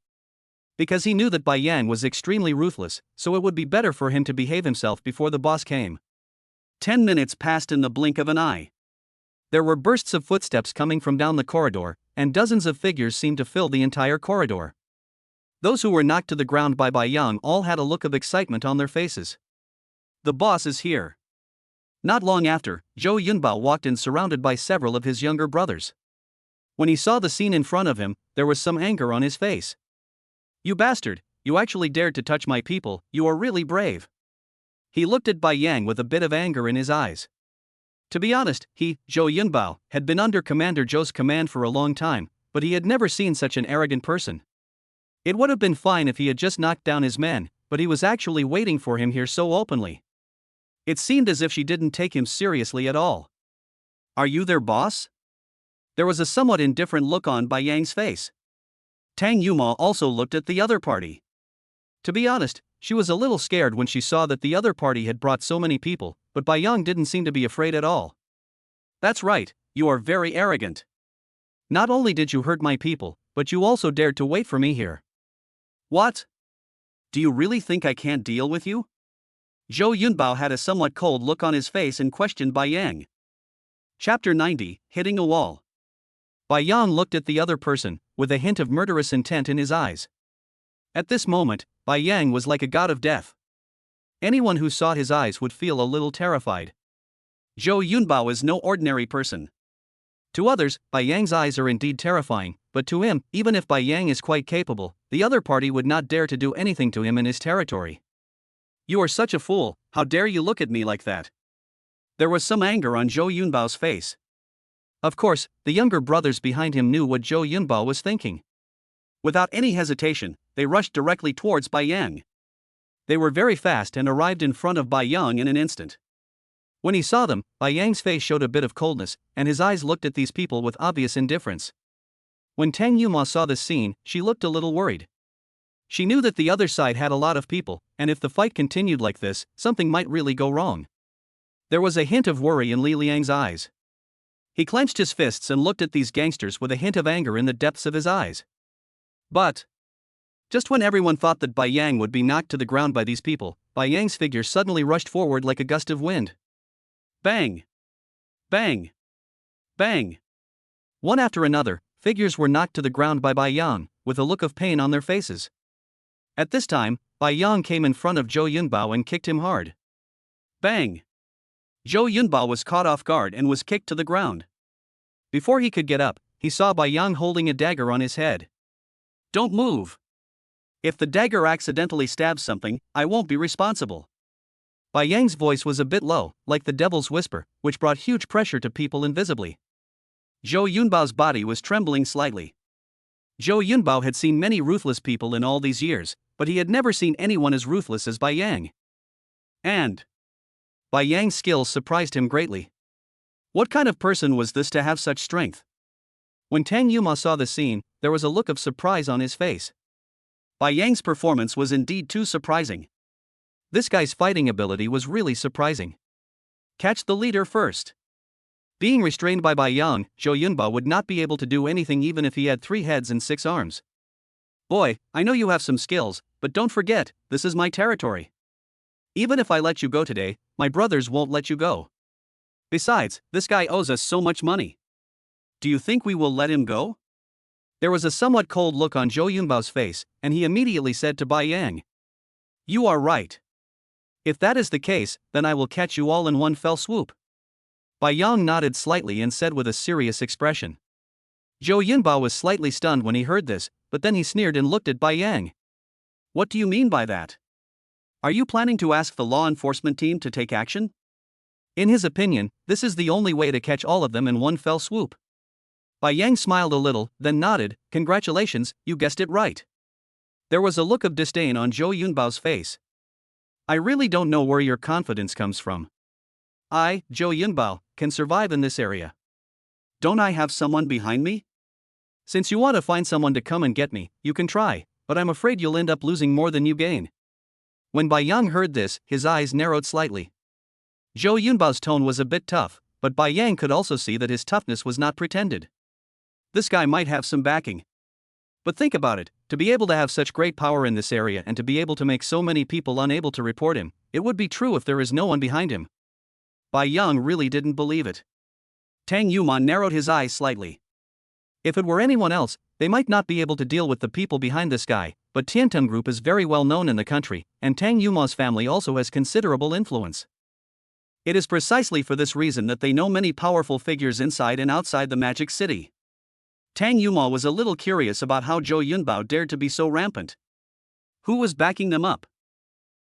Because he knew that Bai Yang was extremely ruthless, so it would be better for him to behave himself before the boss came. 10 minutes passed in the blink of an eye. There were bursts of footsteps coming from down the corridor, and dozens of figures seemed to fill the entire corridor. Those who were knocked to the ground by Bai Yang all had a look of excitement on their faces. The boss is here. Not long after, Zhou Yunbao walked in surrounded by several of his younger brothers. When he saw the scene in front of him, there was some anger on his face. You bastard, you actually dared to touch my people, you are really brave. He looked at Bai Yang with a bit of anger in his eyes. To be honest, he, Zhou Yunbao, had been under Commander Zhou's command for a long time, but he had never seen such an arrogant person. It would have been fine if he had just knocked down his men, but he was actually waiting for him here so openly. It seemed as if she didn't take him seriously at all. Are you their boss? There was a somewhat indifferent look on Bai Yang's face. Tang Yuma also looked at the other party. To be honest, she was a little scared when she saw that the other party had brought so many people, but Bai Yang didn't seem to be afraid at all. That's right, you are very arrogant. Not only did you hurt my people, but you also dared to wait for me here. What? Do you really think I can't deal with you? Zhou Yunbao had a somewhat cold look on his face and questioned Bai Yang. Chapter 90, Hitting a Wall. Bai Yang looked at the other person, with a hint of murderous intent in his eyes. At this moment, Bai Yang was like a god of death. Anyone who saw his eyes would feel a little terrified. Zhou Yunbao is no ordinary person. To others, Bai Yang's eyes are indeed terrifying, but to him, even if Bai Yang is quite capable, the other party would not dare to do anything to him in his territory. You are such a fool, how dare you look at me like that? There was some anger on Zhou Yunbao's face. Of course, the younger brothers behind him knew what Zhou Yunbao was thinking. Without any hesitation, they rushed directly towards Bai Yang. They were very fast and arrived in front of Bai Yang in an instant. When he saw them, Bai Yang's face showed a bit of coldness, and his eyes looked at these people with obvious indifference. When Tang Yuma saw this scene, she looked a little worried. She knew that the other side had a lot of people, and if the fight continued like this, something might really go wrong. There was a hint of worry in Li Liang's eyes. He clenched his fists and looked at these gangsters with a hint of anger in the depths of his eyes. But just when everyone thought that Bai Yang would be knocked to the ground by these people, Bai Yang's figure suddenly rushed forward like a gust of wind. Bang! Bang! Bang! One after another, figures were knocked to the ground by Bai Yang, with a look of pain on their faces. At this time, Bai Yang came in front of Zhou Yunbao and kicked him hard. Bang! Zhou Yunbao was caught off guard and was kicked to the ground. Before he could get up, he saw Bai Yang holding a dagger on his head. Don't move! If the dagger accidentally stabs something, I won't be responsible. Bai Yang's voice was a bit low, like the devil's whisper, which brought huge pressure to people invisibly. Zhou Yunbao's body was trembling slightly. Zhou Yunbao had seen many ruthless people in all these years, but he had never seen anyone as ruthless as Bai Yang. And Bai Yang's skills surprised him greatly. What kind of person was this to have such strength? When Tang Yuma saw the scene, there was a look of surprise on his face. Bai Yang's performance was indeed too surprising. This guy's fighting ability was really surprising. Catch the leader first. Being restrained by Bai Yang, Zhou Yunbao would not be able to do anything even if he had 3 heads and 6 arms. Boy, I know you have some skills, but don't forget, this is my territory. Even if I let you go today, my brothers won't let you go. Besides, this guy owes us so much money. Do you think we will let him go? There was a somewhat cold look on Zhou Yunbao's face, and he immediately said to Bai Yang, "You are right. If that is the case, then I will catch you all in one fell swoop." Bai Yang nodded slightly and said with a serious expression. Zhou Yunbao was slightly stunned when he heard this, but then he sneered and looked at Bai Yang. What do you mean by that? Are you planning to ask the law enforcement team to take action? In his opinion, this is the only way to catch all of them in one fell swoop. Bai Yang smiled a little, then nodded. Congratulations, you guessed it right. There was a look of disdain on Zhou Yunbao's face. I really don't know where your confidence comes from. I, Zhou Yunbao, can survive in this area. Don't I have someone behind me? Since you want to find someone to come and get me, you can try, but I'm afraid you'll end up losing more than you gain. When Bai Yang heard this, his eyes narrowed slightly. Zhou Yunbao's tone was a bit tough, but Bai Yang could also see that his toughness was not pretended. This guy might have some backing. But think about it, to be able to have such great power in this area and to be able to make so many people unable to report him, it would be true if there is no one behind him. Bai Yang really didn't believe it. Tang Yuma narrowed his eyes slightly. If it were anyone else, they might not be able to deal with the people behind this guy, but Tiantum Group is very well known in the country, and Tang Yuma's family also has considerable influence. It is precisely for this reason that they know many powerful figures inside and outside the Magic City. Tang Yuma was a little curious about how Zhou Yunbao dared to be so rampant. Who was backing them up?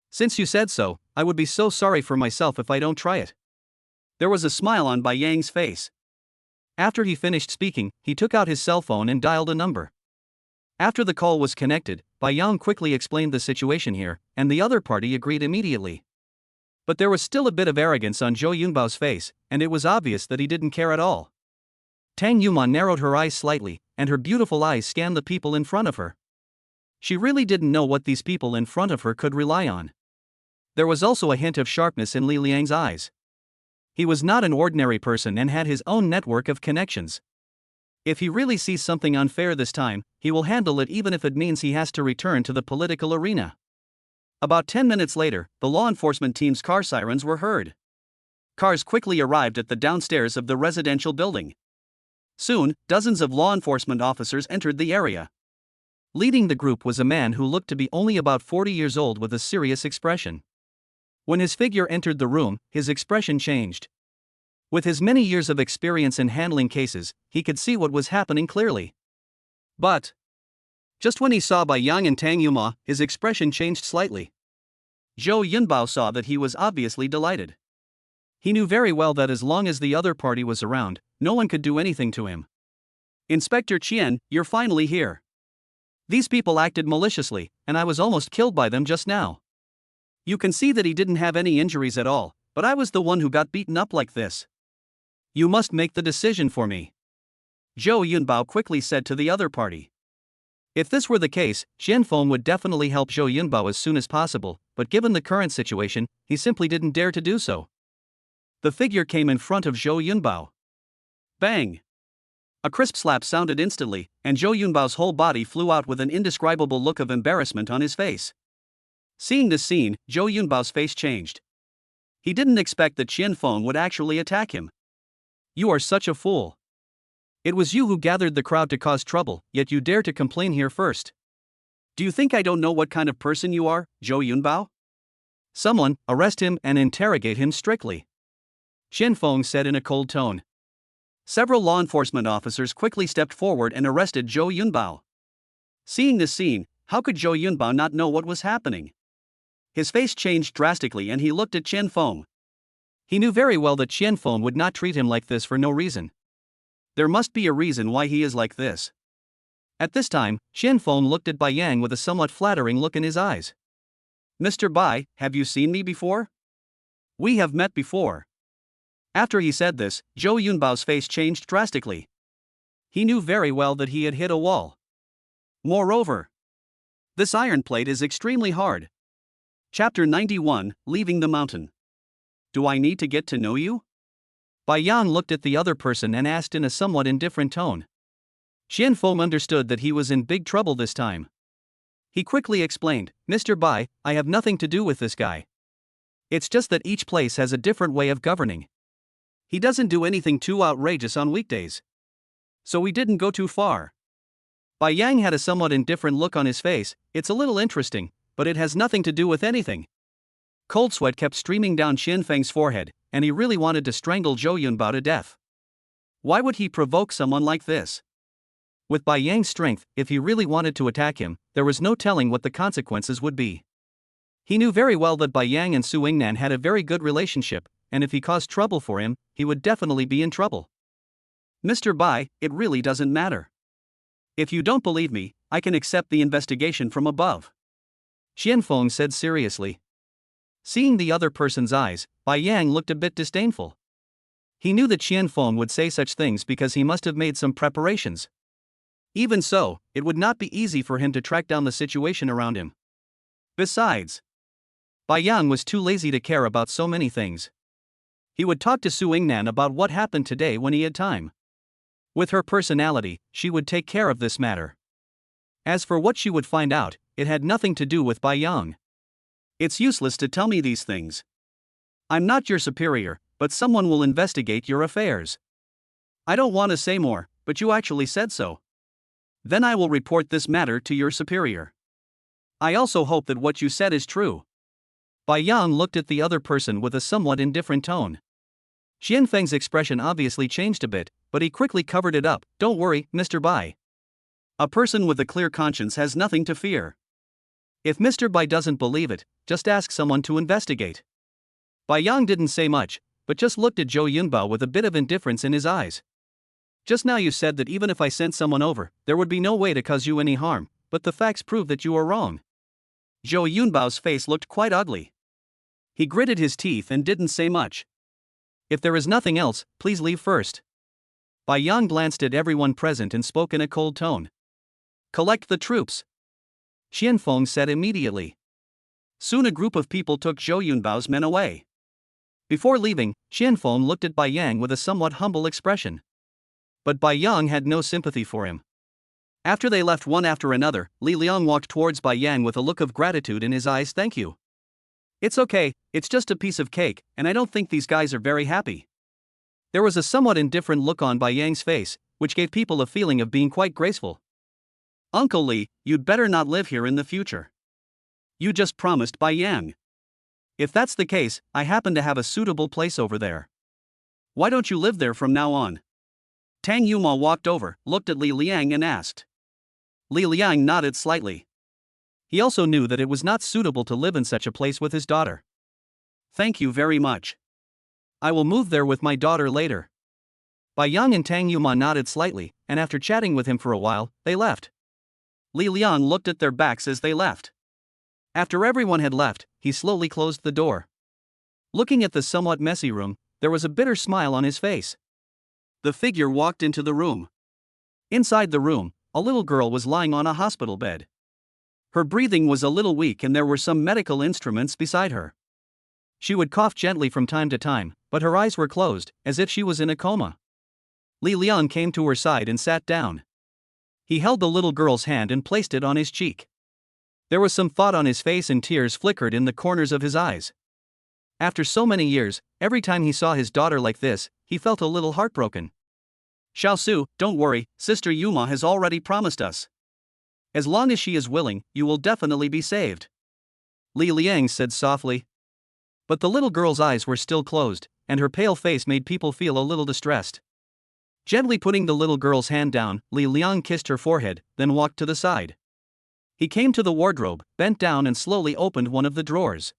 Since you said so, I would be so sorry for myself if I don't try it. There was a smile on Bai Yang's face. After he finished speaking, he took out his cell phone and dialed a number. After the call was connected, Bai Yang quickly explained the situation here, and the other party agreed immediately. But there was still a bit of arrogance on Zhou Yunbao's face, and it was obvious that he didn't care at all. Tang Yuma narrowed her eyes slightly, and her beautiful eyes scanned the people in front of her. She really didn't know what these people in front of her could rely on. There was also a hint of sharpness in Li Liang's eyes. He was not an ordinary person and had his own network of connections. If he really sees something unfair this time, he will handle it even if it means he has to return to the political arena. About 10 minutes later, the law enforcement team's car sirens were heard. Cars quickly arrived at the downstairs of the residential building. Soon, dozens of law enforcement officers entered the area. Leading the group was a man who looked to be only about 40 years old with a serious expression. When his figure entered the room, his expression changed. With his many years of experience in handling cases, he could see what was happening clearly. But just when he saw Bai Yang and Tang Yuma, his expression changed slightly. Zhou Yunbao saw that he was obviously delighted. He knew very well that as long as the other party was around, no one could do anything to him. Inspector Qian, you're finally here. These people acted maliciously, and I was almost killed by them just now. You can see that he didn't have any injuries at all, but I was the one who got beaten up like this. You must make the decision for me. Zhou Yunbao quickly said to the other party. If this were the case, Xianfeng would definitely help Zhou Yunbao as soon as possible, but given the current situation, he simply didn't dare to do so. The figure came in front of Zhou Yunbao. Bang! A crisp slap sounded instantly, and Zhou Yunbao's whole body flew out with an indescribable look of embarrassment on his face. Seeing this scene, Zhou Yunbao's face changed. He didn't expect that Qian Feng would actually attack him. You are such a fool. It was you who gathered the crowd to cause trouble, yet you dare to complain here first. Do you think I don't know what kind of person you are, Zhou Yunbao? Someone, arrest him and interrogate him strictly. Qian Feng said in a cold tone. Several law enforcement officers quickly stepped forward and arrested Zhou Yunbao. Seeing this scene, how could Zhou Yunbao not know what was happening? His face changed drastically and he looked at Qian Feng. He knew very well that Qian Feng would not treat him like this for no reason. There must be a reason why he is like this. At this time, Qian Feng looked at Bai Yang with a somewhat flattering look in his eyes. Mr. Bai, have you seen me before? We have met before. After he said this, Zhou Yunbao's face changed drastically. He knew very well that he had hit a wall. Moreover, this iron plate is extremely hard. Chapter 91, Leaving the Mountain. Do I need to get to know you? Bai Yang looked at the other person and asked in a somewhat indifferent tone. Qian Feng understood that he was in big trouble this time. He quickly explained, Mr. Bai, I have nothing to do with this guy. It's just that each place has a different way of governing. He doesn't do anything too outrageous on weekdays. So we didn't go too far. Bai Yang had a somewhat indifferent look on his face. It's a little interesting, but it has nothing to do with anything. Cold sweat kept streaming down Qian Feng's forehead, and he really wanted to strangle Zhou Yunbao to death. Why would he provoke someone like this? With Bai Yang's strength, if he really wanted to attack him, there was no telling what the consequences would be. He knew very well that Bai Yang and Su Yingnan had a very good relationship, and if he caused trouble for him, he would definitely be in trouble. Mr. Bai, it really doesn't matter. If you don't believe me, I can accept the investigation from above. Qian Feng said seriously. Seeing the other person's eyes, Bai Yang looked a bit disdainful. He knew that Qian Feng would say such things because he must have made some preparations. Even so, it would not be easy for him to track down the situation around him. Besides, Bai Yang was too lazy to care about so many things. He would talk to Su Yingnan about what happened today when he had time. With her personality, she would take care of this matter. As for what she would find out, it had nothing to do with Bai Yang. It's useless to tell me these things. I'm not your superior, but someone will investigate your affairs. I don't want to say more, but you actually said so. Then I will report this matter to your superior. I also hope that what you said is true. Bai Yang looked at the other person with a somewhat indifferent tone. Qian Feng's expression obviously changed a bit, but he quickly covered it up. Don't worry, Mr. Bai. A person with a clear conscience has nothing to fear. If Mr. Bai doesn't believe it, just ask someone to investigate. Bai Yang didn't say much, but just looked at Zhou Yunbao with a bit of indifference in his eyes. Just now you said that even if I sent someone over, there would be no way to cause you any harm, but the facts prove that you are wrong. Zhou Yunbao's face looked quite ugly. He gritted his teeth and didn't say much. If there is nothing else, please leave first. Bai Yang glanced at everyone present and spoke in a cold tone. Collect the troops. Qian Feng said immediately. Soon a group of people took Zhou Yunbao's men away. Before leaving, Qian Feng looked at Bai Yang with a somewhat humble expression. But Bai Yang had no sympathy for him. After they left one after another, Li Liang walked towards Bai Yang with a look of gratitude in his eyes. Thank you. It's okay, it's just a piece of cake, and I don't think these guys are very happy. There was a somewhat indifferent look on Bai Yang's face, which gave people a feeling of being quite graceful. Uncle Li, you'd better not live here in the future. You just promised Bai Yang. If that's the case, I happen to have a suitable place over there. Why don't you live there from now on? Tang Yuma walked over, looked at Li Liang and asked. Li Liang nodded slightly. He also knew that it was not suitable to live in such a place with his daughter. Thank you very much. I will move there with my daughter later. Bai Yang and Tang Yuma nodded slightly, and after chatting with him for a while, they left. Li Liang looked at their backs as they left. After everyone had left, he slowly closed the door. Looking at the somewhat messy room, there was a bitter smile on his face. The figure walked into the room. Inside the room, a little girl was lying on a hospital bed. Her breathing was a little weak and there were some medical instruments beside her. She would cough gently from time to time, but her eyes were closed, as if she was in a coma. Li Liang came to her side and sat down. He held the little girl's hand and placed it on his cheek. There was some thought on his face and tears flickered in the corners of his eyes. After so many years, every time he saw his daughter like this, he felt a little heartbroken. Xiaosu, don't worry, Sister Yuma has already promised us. As long as she is willing, you will definitely be saved. Li Liang said softly. But the little girl's eyes were still closed, and her pale face made people feel a little distressed. Gently putting the little girl's hand down, Li Liang kissed her forehead, then walked to the side. He came to the wardrobe, bent down and slowly opened one of the drawers.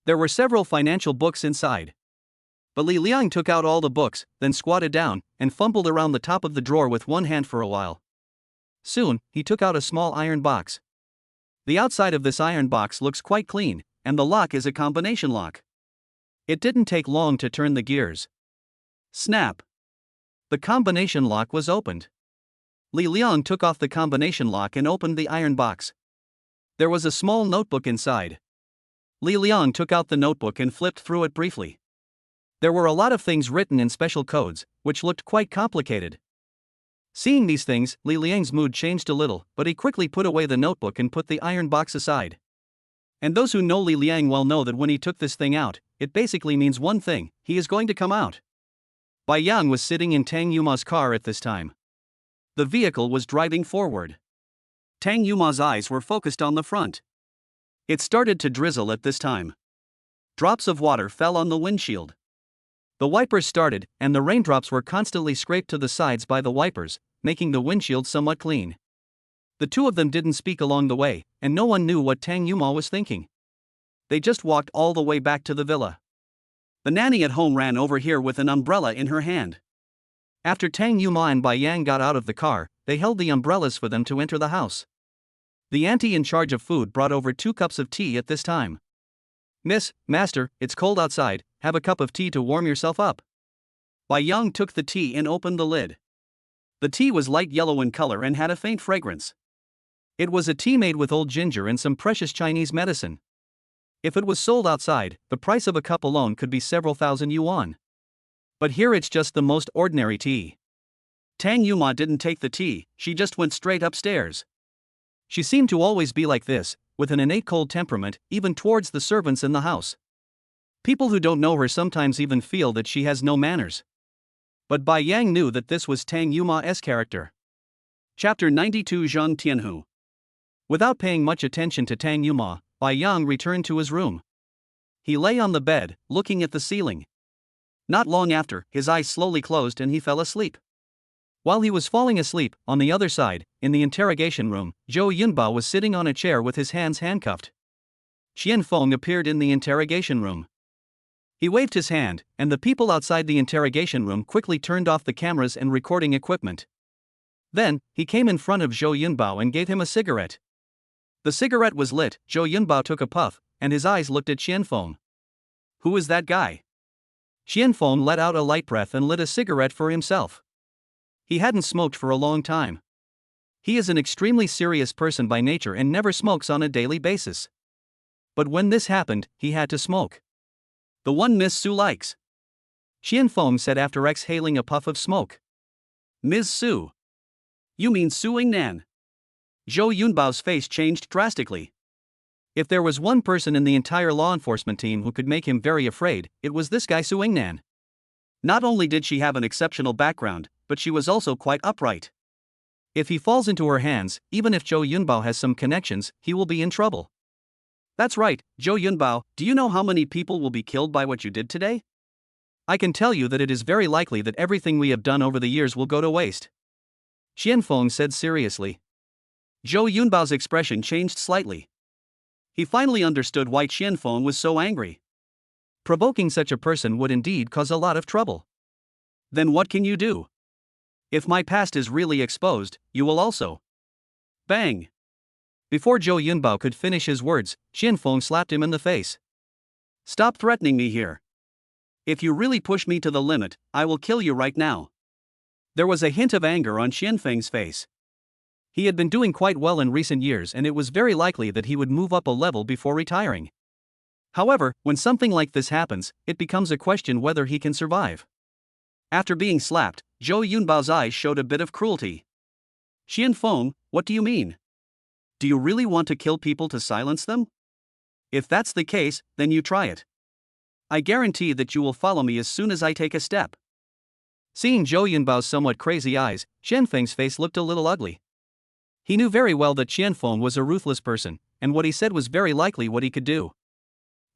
There were several financial books inside. But Li Liang took out all the books, then squatted down, and fumbled around the top of the drawer with one hand for a while. Soon, he took out a small iron box. The outside of this iron box looks quite clean, and the lock is a combination lock. It didn't take long to turn the gears. Snap! The combination lock was opened. Li Liang took off the combination lock and opened the iron box. There was a small notebook inside. Li Liang took out the notebook and flipped through it briefly. There were a lot of things written in special codes, which looked quite complicated. Seeing these things, Li Liang's mood changed a little, but he quickly put away the notebook and put the iron box aside. And those who know Li Liang well know that when he took this thing out, it basically means one thing: he is going to come out. Bai Yang was sitting in Tang Yuma's car at this time. The vehicle was driving forward. Tang Yuma's eyes were focused on the front. It started to drizzle at this time. Drops of water fell on the windshield. The wipers started, and the raindrops were constantly scraped to the sides by the wipers, making the windshield somewhat clean. The two of them didn't speak along the way, and no one knew what Tang Yuma was thinking. They just walked all the way back to the villa. The nanny at home ran over here with an umbrella in her hand. After Tang Yuma and Bai Yang got out of the car, they held the umbrellas for them to enter the house. The auntie in charge of food brought over 2 cups of tea at this time. Miss, Master, it's cold outside, have a cup of tea to warm yourself up. Bai Yang took the tea and opened the lid. The tea was light yellow in color and had a faint fragrance. It was a tea made with old ginger and some precious Chinese medicine. If it was sold outside, the price of a cup alone could be several thousand yuan. But here it's just the most ordinary tea. Tang Yuma didn't take the tea, she just went straight upstairs. She seemed to always be like this, with an innate cold temperament, even towards the servants in the house. People who don't know her sometimes even feel that she has no manners. But Bai Yang knew that this was Tang Yuma's character. Chapter 92 Zhang Tianhu. Without paying much attention to Tang Yuma, Bai Yang returned to his room. He lay on the bed, looking at the ceiling. Not long after, his eyes slowly closed and he fell asleep. While he was falling asleep, on the other side, in the interrogation room, Zhou Yunbao was sitting on a chair with his hands handcuffed. Qian Feng appeared in the interrogation room. He waved his hand, and the people outside the interrogation room quickly turned off the cameras and recording equipment. Then, he came in front of Zhou Yunbao and gave him a cigarette. The cigarette was lit, Zhou Yunbao took a puff, and his eyes looked at Qian Feng. Who is that guy? Qian Feng let out a light breath and lit a cigarette for himself. He hadn't smoked for a long time. He is an extremely serious person by nature and never smokes on a daily basis. But when this happened, he had to smoke. The one Miss Su likes. Qian Feng said after exhaling a puff of smoke. Ms. Su. You mean Su Yingnan? Zhou Yunbao's face changed drastically. If there was one person in the entire law enforcement team who could make him very afraid, it was this guy Su Yingnan. Not only did she have an exceptional background, but she was also quite upright. If he falls into her hands, even if Zhou Yunbao has some connections, he will be in trouble. That's right, Zhou Yunbao, do you know how many people will be killed by what you did today? I can tell you that it is very likely that everything we have done over the years will go to waste. Qian Feng said seriously. Zhou Yunbao's expression changed slightly. He finally understood why Qian Feng was so angry. Provoking such a person would indeed cause a lot of trouble. Then what can you do? If my past is really exposed, you will also. Bang! Before Zhou Yunbao could finish his words, Qian Feng slapped him in the face. Stop threatening me here. If you really push me to the limit, I will kill you right now. There was a hint of anger on Qian Feng's face. He had been doing quite well in recent years and it was very likely that he would move up a level before retiring. However, when something like this happens, it becomes a question whether he can survive. After being slapped, Zhou Yunbao's eyes showed a bit of cruelty. Qianfeng, what do you mean? Do you really want to kill people to silence them? If that's the case, then you try it. I guarantee that you will follow me as soon as I take a step. Seeing Zhou Yunbao's somewhat crazy eyes, Qianfeng's face looked a little ugly. He knew very well that Qianfeng was a ruthless person, and what he said was very likely what he could do.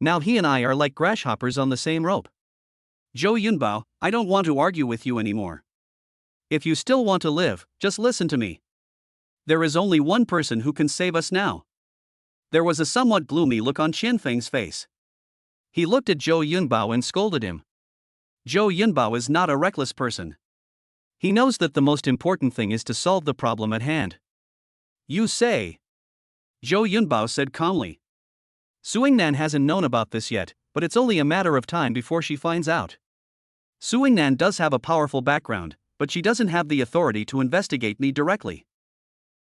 Now he and I are like grasshoppers on the same rope. Zhou Yunbao, I don't want to argue with you anymore. If you still want to live, just listen to me. There is only one person who can save us now. There was a somewhat gloomy look on Qianfeng's face. He looked at Zhou Yunbao and scolded him. Zhou Yunbao is not a reckless person. He knows that the most important thing is to solve the problem at hand. You say? Zhou Yunbao said calmly. Suingnan hasn't known about this yet, but it's only a matter of time before she finds out. Suingnan does have a powerful background, but she doesn't have the authority to investigate me directly.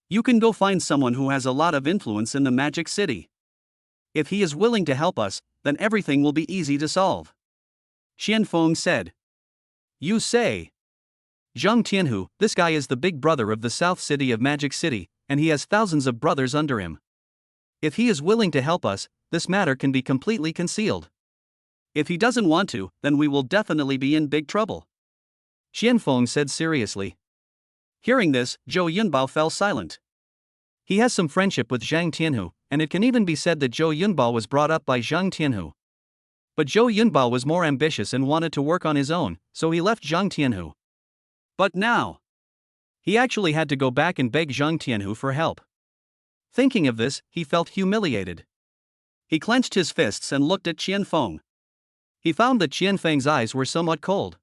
You can go find someone who has a lot of influence in the Magic City. If he is willing to help us, then everything will be easy to solve. Qianfeng said. You say? Zhang Tianhu, this guy is the big brother of the south city of Magic City, and he has thousands of brothers under him. If he is willing to help us, this matter can be completely concealed. If he doesn't want to, then we will definitely be in big trouble. Qianfeng said seriously. Hearing this, Zhou Yunbao fell silent. He has some friendship with Zhang Tianhu, and it can even be said that Zhou Yunbao was brought up by Zhang Tianhu. But Zhou Yunbao was more ambitious and wanted to work on his own, so he left Zhang Tianhu. But now, he actually had to go back and beg Zhang Tianhu for help. Thinking of this, he felt humiliated. He clenched his fists and looked at Qianfeng. He found that Qianfeng's eyes were somewhat cold.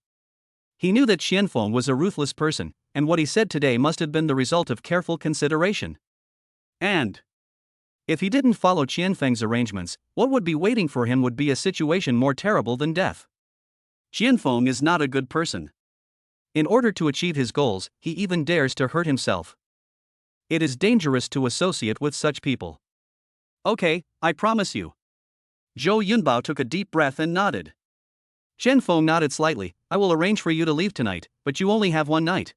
He knew that Qianfeng was a ruthless person, and what he said today must have been the result of careful consideration. And if he didn't follow Qianfeng's arrangements, what would be waiting for him would be a situation more terrible than death. Qianfeng is not a good person. In order to achieve his goals, he even dares to hurt himself. It is dangerous to associate with such people. Okay, I promise you. Zhou Yunbao took a deep breath and nodded. Qianfeng nodded slightly. I will arrange for you to leave tonight, but you only have one night.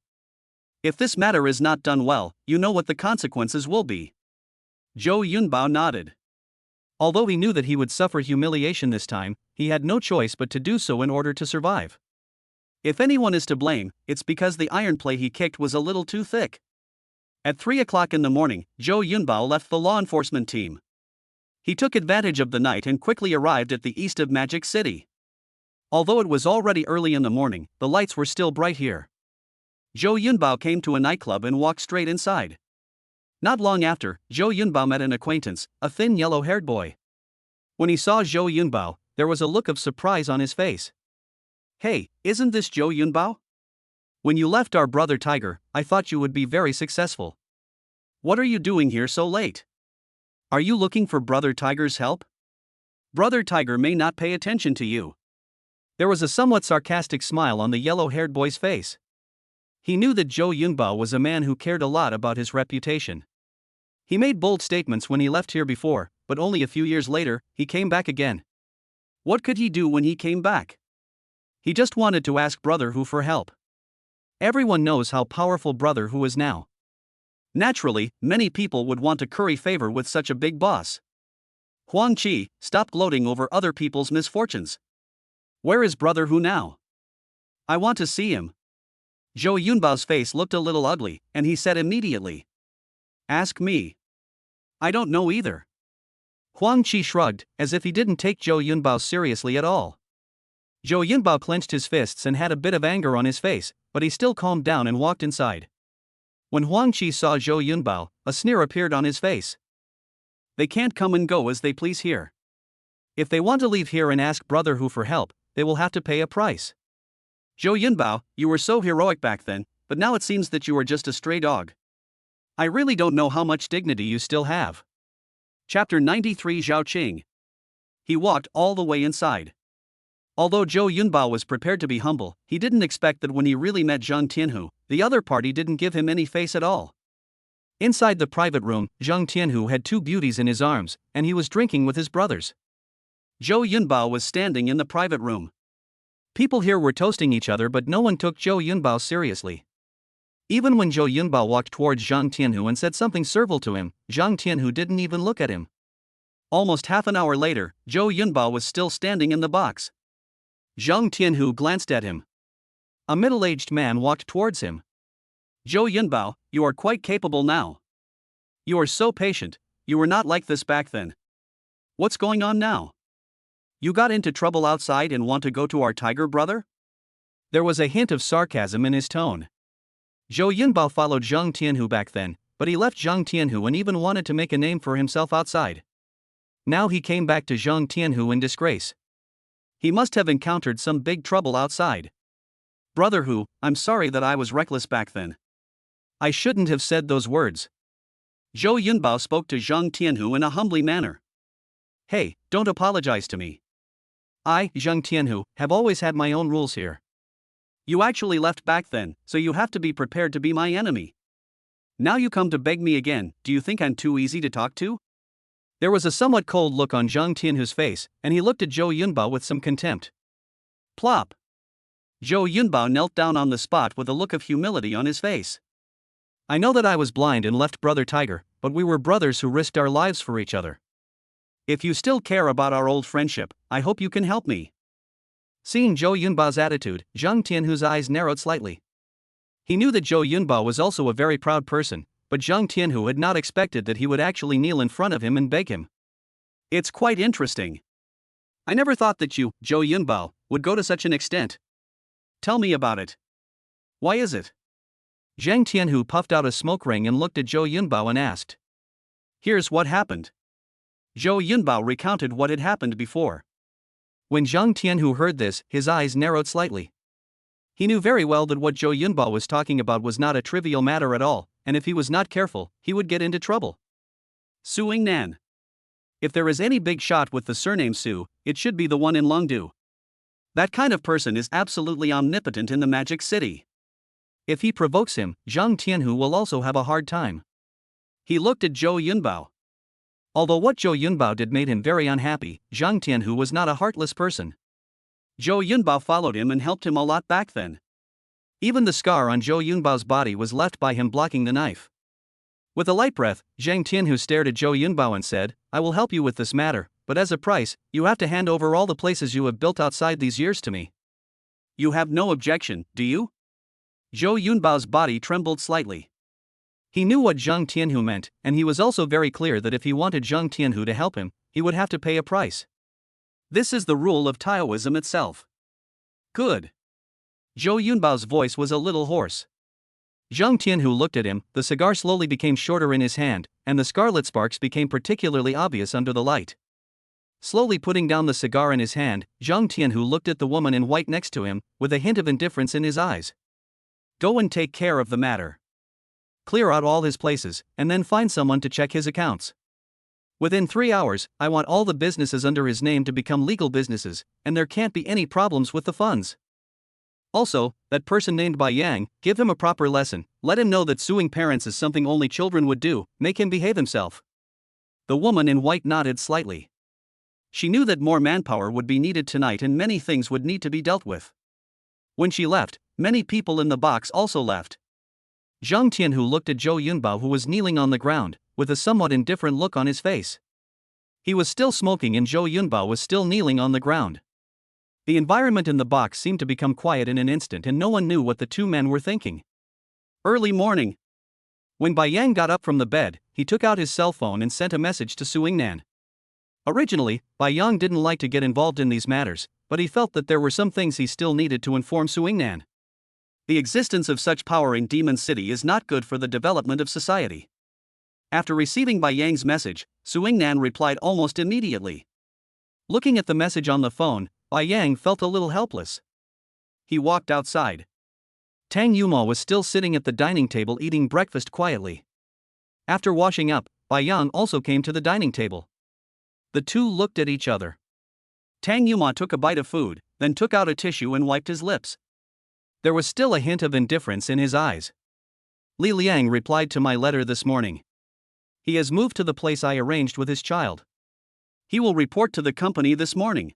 If this matter is not done well, you know what the consequences will be. Zhou Yunbao nodded. Although he knew that he would suffer humiliation this time, he had no choice but to do so in order to survive. If anyone is to blame, it's because the iron plate he kicked was a little too thick. At 3 o'clock in the morning, Zhou Yunbao left the law enforcement team. He took advantage of the night and quickly arrived at the east of Magic City. Although it was already early in the morning, the lights were still bright here. Zhou Yunbao came to a nightclub and walked straight inside. Not long after, Zhou Yunbao met an acquaintance, a thin yellow-haired boy. When he saw Zhou Yunbao, there was a look of surprise on his face. Hey, isn't this Zhou Yunbao? When you left our brother Tiger, I thought you would be very successful. What are you doing here so late? Are you looking for Brother Tiger's help? Brother Tiger may not pay attention to you. There was a somewhat sarcastic smile on the yellow-haired boy's face. He knew that Zhou Yunbao was a man who cared a lot about his reputation. He made bold statements when he left here before, but only a few years later, he came back again. What could he do when he came back? He just wanted to ask Brother Hu for help. Everyone knows how powerful Brother Hu is now. Naturally, many people would want to curry favor with such a big boss. Huang Qi, stop gloating over other people's misfortunes. Where is Brother Hu now? I want to see him. Zhou Yunbao's face looked a little ugly, and he said immediately. Ask me. I don't know either. Huang Qi shrugged, as if he didn't take Zhou Yunbao seriously at all. Zhou Yunbao clenched his fists and had a bit of anger on his face, but he still calmed down and walked inside. When Huang Qi saw Zhou Yunbao, a sneer appeared on his face. They can't come and go as they please here. If they want to leave here and ask Brother Hu for help, they will have to pay a price. Zhou Yunbao, you were so heroic back then, but now it seems that you are just a stray dog. I really don't know how much dignity you still have. Chapter 93 Zhao Qing. He walked all the way inside. Although Zhou Yunbao was prepared to be humble, he didn't expect that when he really met Zhang Tianhu, the other party didn't give him any face at all. Inside the private room, Zhang Tianhu had two beauties in his arms, and he was drinking with his brothers. Zhou Yunbao was standing in the private room. People here were toasting each other, but no one took Zhou Yunbao seriously. Even when Zhou Yunbao walked towards Zhang Tianhu and said something servile to him, Zhang Tianhu didn't even look at him. Almost half an hour later, Zhou Yunbao was still standing in the box. Zhang Tianhu glanced at him. A middle-aged man walked towards him. Zhou Yunbao, you are quite capable now. You are so patient, you were not like this back then. What's going on now? You got into trouble outside and want to go to our tiger brother? There was a hint of sarcasm in his tone. Zhou Yunbao followed Zhang Tianhu back then, but he left Zhang Tianhu and even wanted to make a name for himself outside. Now he came back to Zhang Tianhu in disgrace. He must have encountered some big trouble outside. Brother Hu, I'm sorry that I was reckless back then. I shouldn't have said those words. Zhou Yunbao spoke to Zhang Tianhu in a humbly manner. Hey, don't apologize to me. I, Zhang Tianhu, have always had my own rules here. You actually left back then, so you have to be prepared to be my enemy. Now you come to beg me again, do you think I'm too easy to talk to? There was a somewhat cold look on Zhang Tianhu's face, and he looked at Zhou Yunbao with some contempt. Plop. Zhou Yunbao knelt down on the spot with a look of humility on his face. I know that I was blind and left Brother Tiger, but we were brothers who risked our lives for each other. If you still care about our old friendship, I hope you can help me. Seeing Zhou Yunbao's attitude, Zhang Tianhu's eyes narrowed slightly. He knew that Zhou Yunbao was also a very proud person, but Zhang Tianhu had not expected that he would actually kneel in front of him and beg him. It's quite interesting. I never thought that you, Zhou Yunbao, would go to such an extent. Tell me about it. Why is it? Zhang Tianhu puffed out a smoke ring and looked at Zhou Yunbao and asked. Here's what happened. Zhou Yunbao recounted what had happened before. When Zhang Tianhu heard this, his eyes narrowed slightly. He knew very well that what Zhou Yunbao was talking about was not a trivial matter at all, and if he was not careful, he would get into trouble. Su Yingnan. If there is any big shot with the surname Su, it should be the one in Longdu. That kind of person is absolutely omnipotent in the Magic City. If he provokes him, Zhang Tianhu will also have a hard time. He looked at Zhou Yunbao. Although what Zhou Yunbao did made him very unhappy, Zhang Tianhu was not a heartless person. Zhou Yunbao followed him and helped him a lot back then. Even the scar on Zhou Yunbao's body was left by him blocking the knife. With a light breath, Zhang Tianhu stared at Zhou Yunbao and said, I will help you with this matter, but as a price, you have to hand over all the places you have built outside these years to me. You have no objection, do you? Zhou Yunbao's body trembled slightly. He knew what Zhang Tianhu meant, and he was also very clear that if he wanted Zhang Tianhu to help him, he would have to pay a price. This is the rule of Taoism itself. Good. Zhou Yunbao's voice was a little hoarse. Zhang Tianhu looked at him, the cigar slowly became shorter in his hand, and the scarlet sparks became particularly obvious under the light. Slowly putting down the cigar in his hand, Zhang Tianhu looked at the woman in white next to him, with a hint of indifference in his eyes. Go and take care of the matter. Clear out all his places, and then find someone to check his accounts. Within 3 hours, I want all the businesses under his name to become legal businesses, and there can't be any problems with the funds. Also, that person named Bai Yang, give him a proper lesson, let him know that suing parents is something only children would do, make him behave himself. The woman in white nodded slightly. She knew that more manpower would be needed tonight and many things would need to be dealt with. When she left, many people in the box also left. Zhang Tianhu looked at Zhou Yunbao, who was kneeling on the ground, with a somewhat indifferent look on his face. He was still smoking and Zhou Yunbao was still kneeling on the ground. The environment in the box seemed to become quiet in an instant and no one knew what the two men were thinking. Early morning. When Bai Yang got up from the bed, he took out his cell phone and sent a message to Su Yingnan. Originally, Bai Yang didn't like to get involved in these matters, but he felt that there were some things he still needed to inform Su Yingnan. The existence of such power in Demon City is not good for the development of society. After receiving Bai Yang's message, Su Yingnan replied almost immediately. Looking at the message on the phone, Bai Yang felt a little helpless. He walked outside. Tang Yuma was still sitting at the dining table eating breakfast quietly. After washing up, Bai Yang also came to the dining table. The two looked at each other. Tang Yuma took a bite of food, then took out a tissue and wiped his lips. There was still a hint of indifference in his eyes. Li Liang replied to my letter this morning. He has moved to the place I arranged with his child. He will report to the company this morning.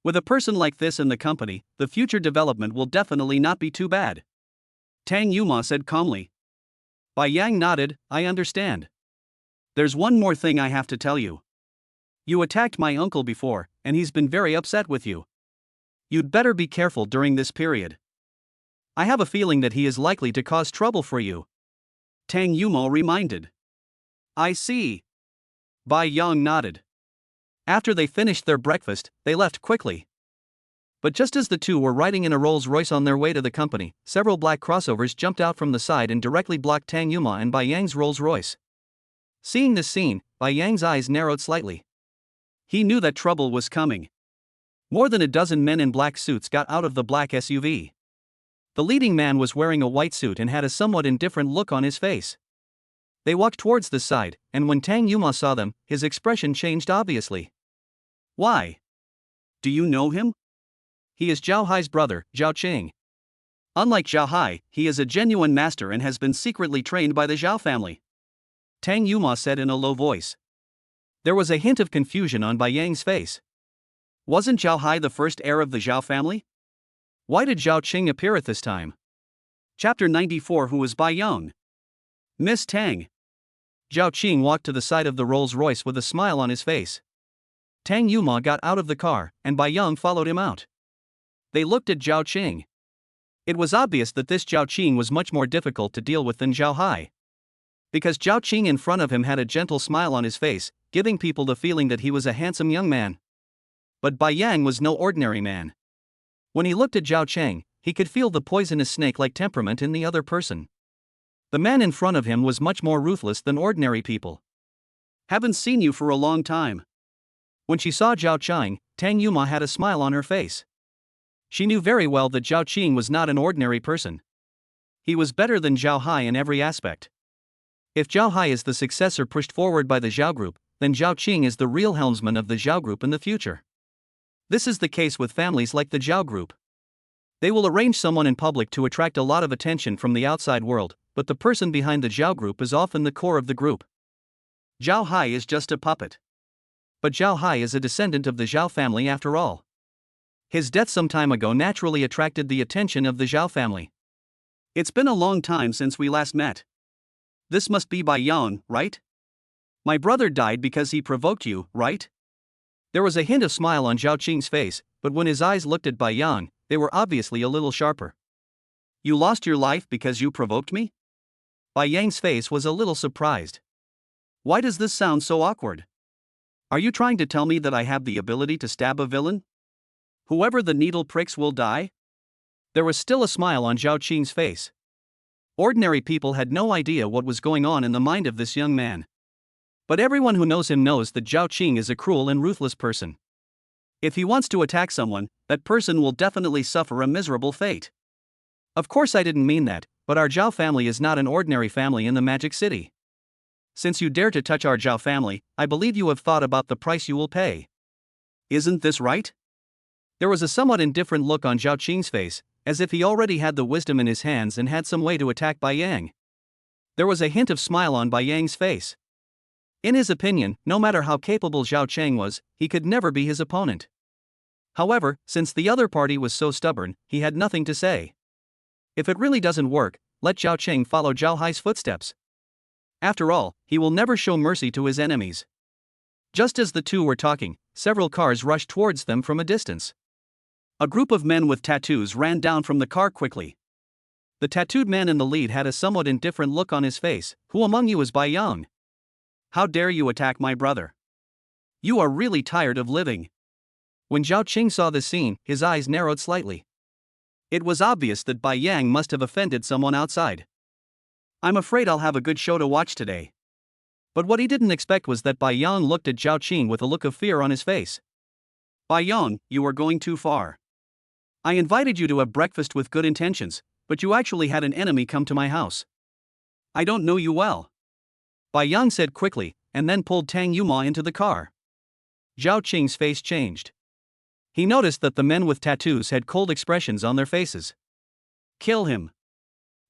With a person like this in the company, the future development will definitely not be too bad. Tang Yuma said calmly. Bai Yang nodded, I understand. There's one more thing I have to tell you. You attacked my uncle before, and he's been very upset with you. You'd better be careful during this period. I have a feeling that he is likely to cause trouble for you. Tang Yuma reminded. I see. Bai Yang nodded. After they finished their breakfast, they left quickly. But just as the two were riding in a Rolls-Royce on their way to the company, several black crossovers jumped out from the side and directly blocked Tang Yuma and Bai Yang's Rolls-Royce. Seeing this scene, Bai Yang's eyes narrowed slightly. He knew that trouble was coming. More than a dozen men in black suits got out of the black SUV. The leading man was wearing a white suit and had a somewhat indifferent look on his face. They walked towards the side, and when Tang Yuma saw them, his expression changed obviously. Why? Do you know him? He is Zhao Hai's brother, Zhao Qing. Unlike Zhao Hai, he is a genuine master and has been secretly trained by the Zhao family. Tang Yuma said in a low voice. There was a hint of confusion on Bai Yang's face. Wasn't Zhao Hai the first heir of the Zhao family? Why did Zhao Qing appear at this time? Chapter 94. Who was Bai Yang? Miss Tang. Zhao Qing walked to the side of the Rolls-Royce with a smile on his face. Tang Yuma got out of the car, and Bai Yang followed him out. They looked at Zhao Qing. It was obvious that this Zhao Qing was much more difficult to deal with than Zhao Hai. Because Zhao Qing in front of him had a gentle smile on his face, giving people the feeling that he was a handsome young man. But Bai Yang was no ordinary man. When he looked at Zhao Qing, he could feel the poisonous snake-like temperament in the other person. The man in front of him was much more ruthless than ordinary people. Haven't seen you for a long time. When she saw Zhao Qing, Tang Yuma had a smile on her face. She knew very well that Zhao Qing was not an ordinary person. He was better than Zhao Hai in every aspect. If Zhao Hai is the successor pushed forward by the Zhao group, then Zhao Qing is the real helmsman of the Zhao group in the future. This is the case with families like the Zhao group. They will arrange someone in public to attract a lot of attention from the outside world, but the person behind the Zhao group is often the core of the group. Zhao Hai is just a puppet. But Zhao Hai is a descendant of the Zhao family after all. His death some time ago naturally attracted the attention of the Zhao family. It's been a long time since we last met. This must be Bai Yang, right? My brother died because he provoked you, right? There was a hint of smile on Zhao Qing's face, but when his eyes looked at Bai Yang, they were obviously a little sharper. You lost your life because you provoked me? Bai Yang's face was a little surprised. Why does this sound so awkward? Are you trying to tell me that I have the ability to stab a villain? Whoever the needle pricks will die? There was still a smile on Zhao Qing's face. Ordinary people had no idea what was going on in the mind of this young man. But everyone who knows him knows that Zhao Qing is a cruel and ruthless person. If he wants to attack someone, that person will definitely suffer a miserable fate. Of course I didn't mean that, but our Zhao family is not an ordinary family in the Magic City. Since you dare to touch our Zhao family, I believe you have thought about the price you will pay. Isn't this right? There was a somewhat indifferent look on Zhao Qing's face, as if he already had the wisdom in his hands and had some way to attack Bai Yang. There was a hint of smile on Bai Yang's face. In his opinion, no matter how capable Zhao Qing was, he could never be his opponent. However, since the other party was so stubborn, he had nothing to say. If it really doesn't work, let Zhao Qing follow Zhao Hai's footsteps. After all, he will never show mercy to his enemies. Just as the two were talking, several cars rushed towards them from a distance. A group of men with tattoos ran down from the car quickly. The tattooed man in the lead had a somewhat indifferent look on his face. Who among you is Bai Yang? How dare you attack my brother? You are really tired of living. When Zhao Qing saw this scene, his eyes narrowed slightly. It was obvious that Bai Yang must have offended someone outside. I'm afraid I'll have a good show to watch today. But what he didn't expect was that Bai Yang looked at Zhao Qing with a look of fear on his face. Bai Yang, you are going too far. I invited you to have breakfast with good intentions, but you actually had an enemy come to my house. I don't know you well. Bai Yang said quickly, and then pulled Tang Yuma into the car. Zhao Qing's face changed. He noticed that the men with tattoos had cold expressions on their faces. Kill him.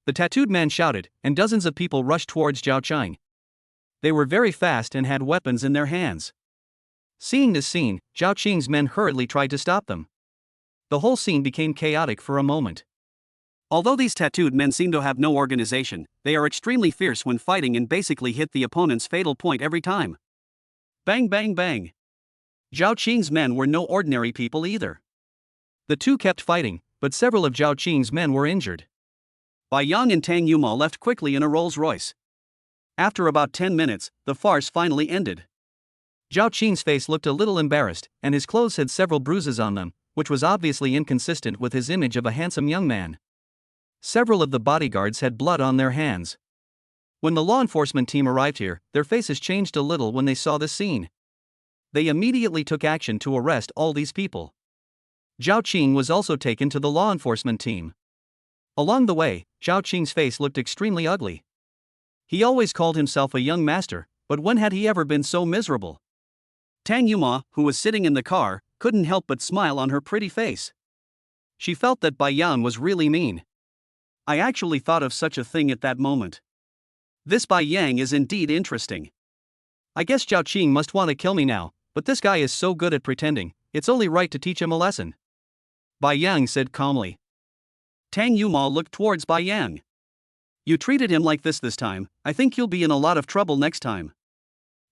The tattooed man shouted, and dozens of people rushed towards Zhao Qing. They were very fast and had weapons in their hands. Seeing this scene, Zhao Qing's men hurriedly tried to stop them. The whole scene became chaotic for a moment. Although these tattooed men seem to have no organization, they are extremely fierce when fighting and basically hit the opponent's fatal point every time. Bang bang bang. Zhao Qing's men were no ordinary people either. The two kept fighting, but several of Zhao Qing's men were injured. Bai Yang and Tang Yuma left quickly in a Rolls-Royce. After about 10 minutes, the farce finally ended. Zhao Qing's face looked a little embarrassed, and his clothes had several bruises on them, which was obviously inconsistent with his image of a handsome young man. Several of the bodyguards had blood on their hands. When the law enforcement team arrived here, their faces changed a little when they saw this scene. They immediately took action to arrest all these people. Zhao Qing was also taken to the law enforcement team. Along the way, Zhao Qing's face looked extremely ugly. He always called himself a young master, but when had he ever been so miserable? Tang Yuma, who was sitting in the car, couldn't help but smile on her pretty face. She felt that Bai Yang was really mean. I actually thought of such a thing at that moment. This Bai Yang is indeed interesting. I guess Zhao Qing must want to kill me now, but this guy is so good at pretending, it's only right to teach him a lesson. Bai Yang said calmly. Tang Yuma looked towards Bai Yang. You treated him like this time, I think you'll be in a lot of trouble next time.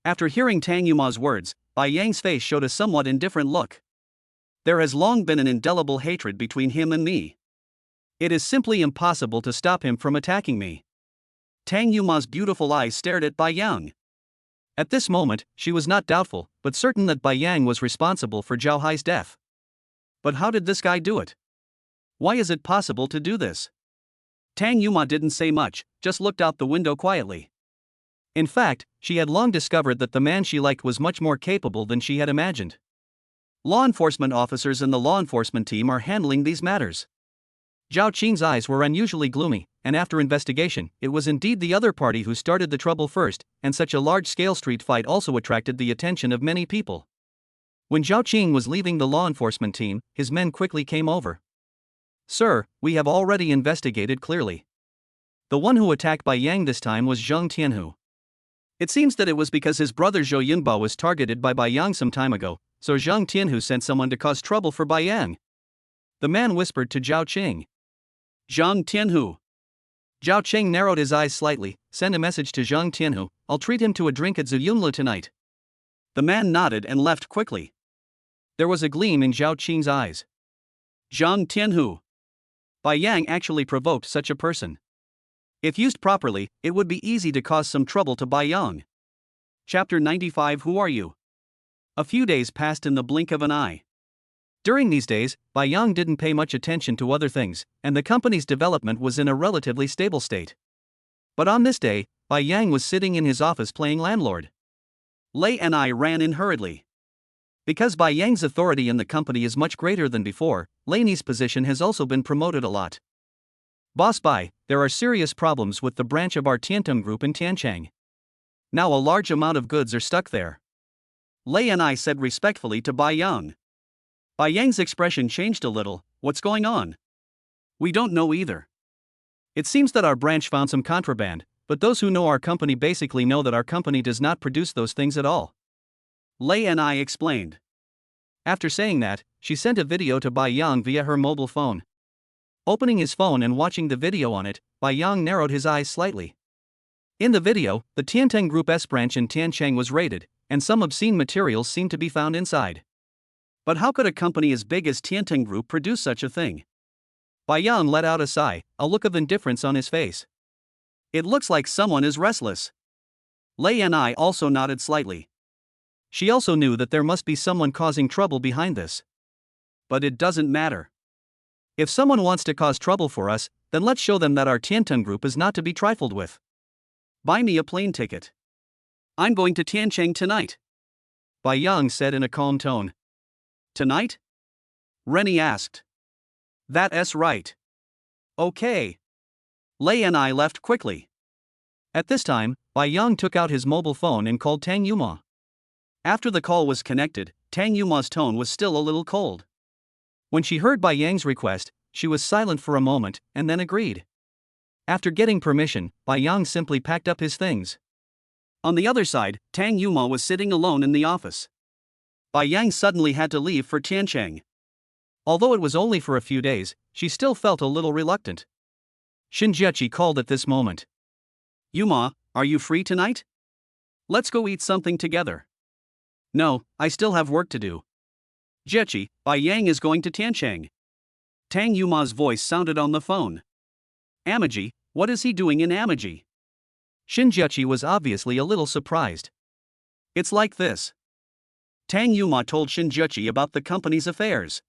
After hearing Tang Yuma's words, Bai Yang's face showed a somewhat indifferent look. There has long been an indelible hatred between him and me. It is simply impossible to stop him from attacking me. Tang Yuma's beautiful eyes stared at Bai Yang. At this moment, she was not doubtful, but certain that Bai Yang was responsible for Zhao Hai's death. But how did this guy do it? Why is it possible to do this? Tang Yuma didn't say much, just looked out the window quietly. In fact, she had long discovered that the man she liked was much more capable than she had imagined. Law enforcement officers and the law enforcement team are handling these matters. Zhao Qing's eyes were unusually gloomy, and after investigation, it was indeed the other party who started the trouble first, and such a large-scale street fight also attracted the attention of many people. When Zhao Qing was leaving the law enforcement team, his men quickly came over. Sir, we have already investigated clearly. The one who attacked Bai Yang this time was Zheng Tianhu. It seems that it was because his brother Zhou Yunbao was targeted by Bai Yang some time ago, so Zheng Tianhu sent someone to cause trouble for Bai Yang. The man whispered to Zhao Qing. Zheng Tianhu. Zhao Qing narrowed his eyes slightly, sent a message to Zheng Tianhu, I'll treat him to a drink at Zuyunlu tonight. The man nodded and left quickly. There was a gleam in Zhao Qing's eyes. Zheng Tianhu. Bai Yang actually provoked such a person. If used properly, it would be easy to cause some trouble to Bai Yang. Chapter 95 Who are you? A few days passed in the blink of an eye. During these days, Bai Yang didn't pay much attention to other things, and the company's development was in a relatively stable state. But on this day, Bai Yang was sitting in his office playing landlord. Lei and I ran in hurriedly. Because Bai Yang's authority in the company is much greater than before, Laney's position has also been promoted a lot. Boss Bai, there are serious problems with the branch of our Tiantum group in Tianchang. Now a large amount of goods are stuck there. Lei and I said respectfully to Bai Yang. Bai Yang's expression changed a little, what's going on? We don't know either. It seems that our branch found some contraband, but those who know our company basically know that our company does not produce those things at all. Lei and I explained. After saying that, she sent a video to Bai Yang via her mobile phone. Opening his phone and watching the video on it, Bai Yang narrowed his eyes slightly. In the video, the Tiancheng Group S branch in Tiancheng was raided, and some obscene materials seemed to be found inside. But how could a company as big as Tiancheng Group produce such a thing? Bai Yang let out a sigh, a look of indifference on his face. It looks like someone is restless. Lei and I also nodded slightly. She also knew that there must be someone causing trouble behind this. But it doesn't matter. If someone wants to cause trouble for us, then let's show them that our Tiancheng Group is not to be trifled with. Buy me a plane ticket. I'm going to Tiancheng tonight. Bai Yang said in a calm tone. Tonight? Rennie asked. That's right. Okay. Lei and I left quickly. At this time, Bai Yang took out his mobile phone and called Tang Yuma. After the call was connected, Tang Yuma's tone was still a little cold. When she heard Bai Yang's request, she was silent for a moment and then agreed. After getting permission, Bai Yang simply packed up his things. On the other side, Tang Yuma was sitting alone in the office. Bai Yang suddenly had to leave for Tiancheng. Although it was only for a few days, she still felt a little reluctant. Shinjiachi called at this moment. Yuma, are you free tonight? Let's go eat something together. No, I still have work to do. Jiechi, Bai Yang is going to Tiancheng. Tang Yuma's voice sounded on the phone. Amaji, what is he doing in Amaji? Shinjiachi was obviously a little surprised. It's like this. Tang Yuma told Shinjiachi about the company's affairs.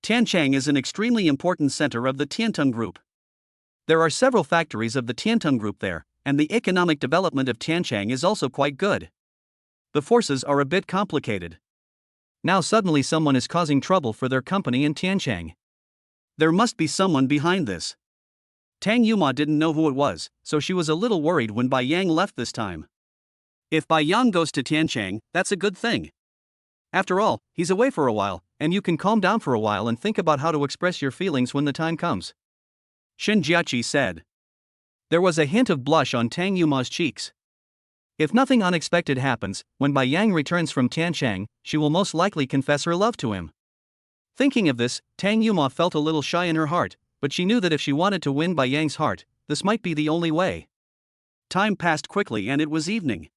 Tiancheng is an extremely important center of the Tiantung Group. There are several factories of the Tiantung Group there, and the economic development of Tiancheng is also quite good. The forces are a bit complicated. Now suddenly someone is causing trouble for their company in Tiancheng. There must be someone behind this. Tang Yuma didn't know who it was, so she was a little worried when Bai Yang left this time. If Bai Yang goes to Tiancheng, that's a good thing. After all, he's away for a while, and you can calm down for a while and think about how to express your feelings when the time comes. Shinjiachi said. There was a hint of blush on Tang Yuma's cheeks. If nothing unexpected happens, when Bai Yang returns from Tiancheng, she will most likely confess her love to him. Thinking of this, Tang Yuma felt a little shy in her heart, but she knew that if she wanted to win Bai Yang's heart, this might be the only way. Time passed quickly and it was evening.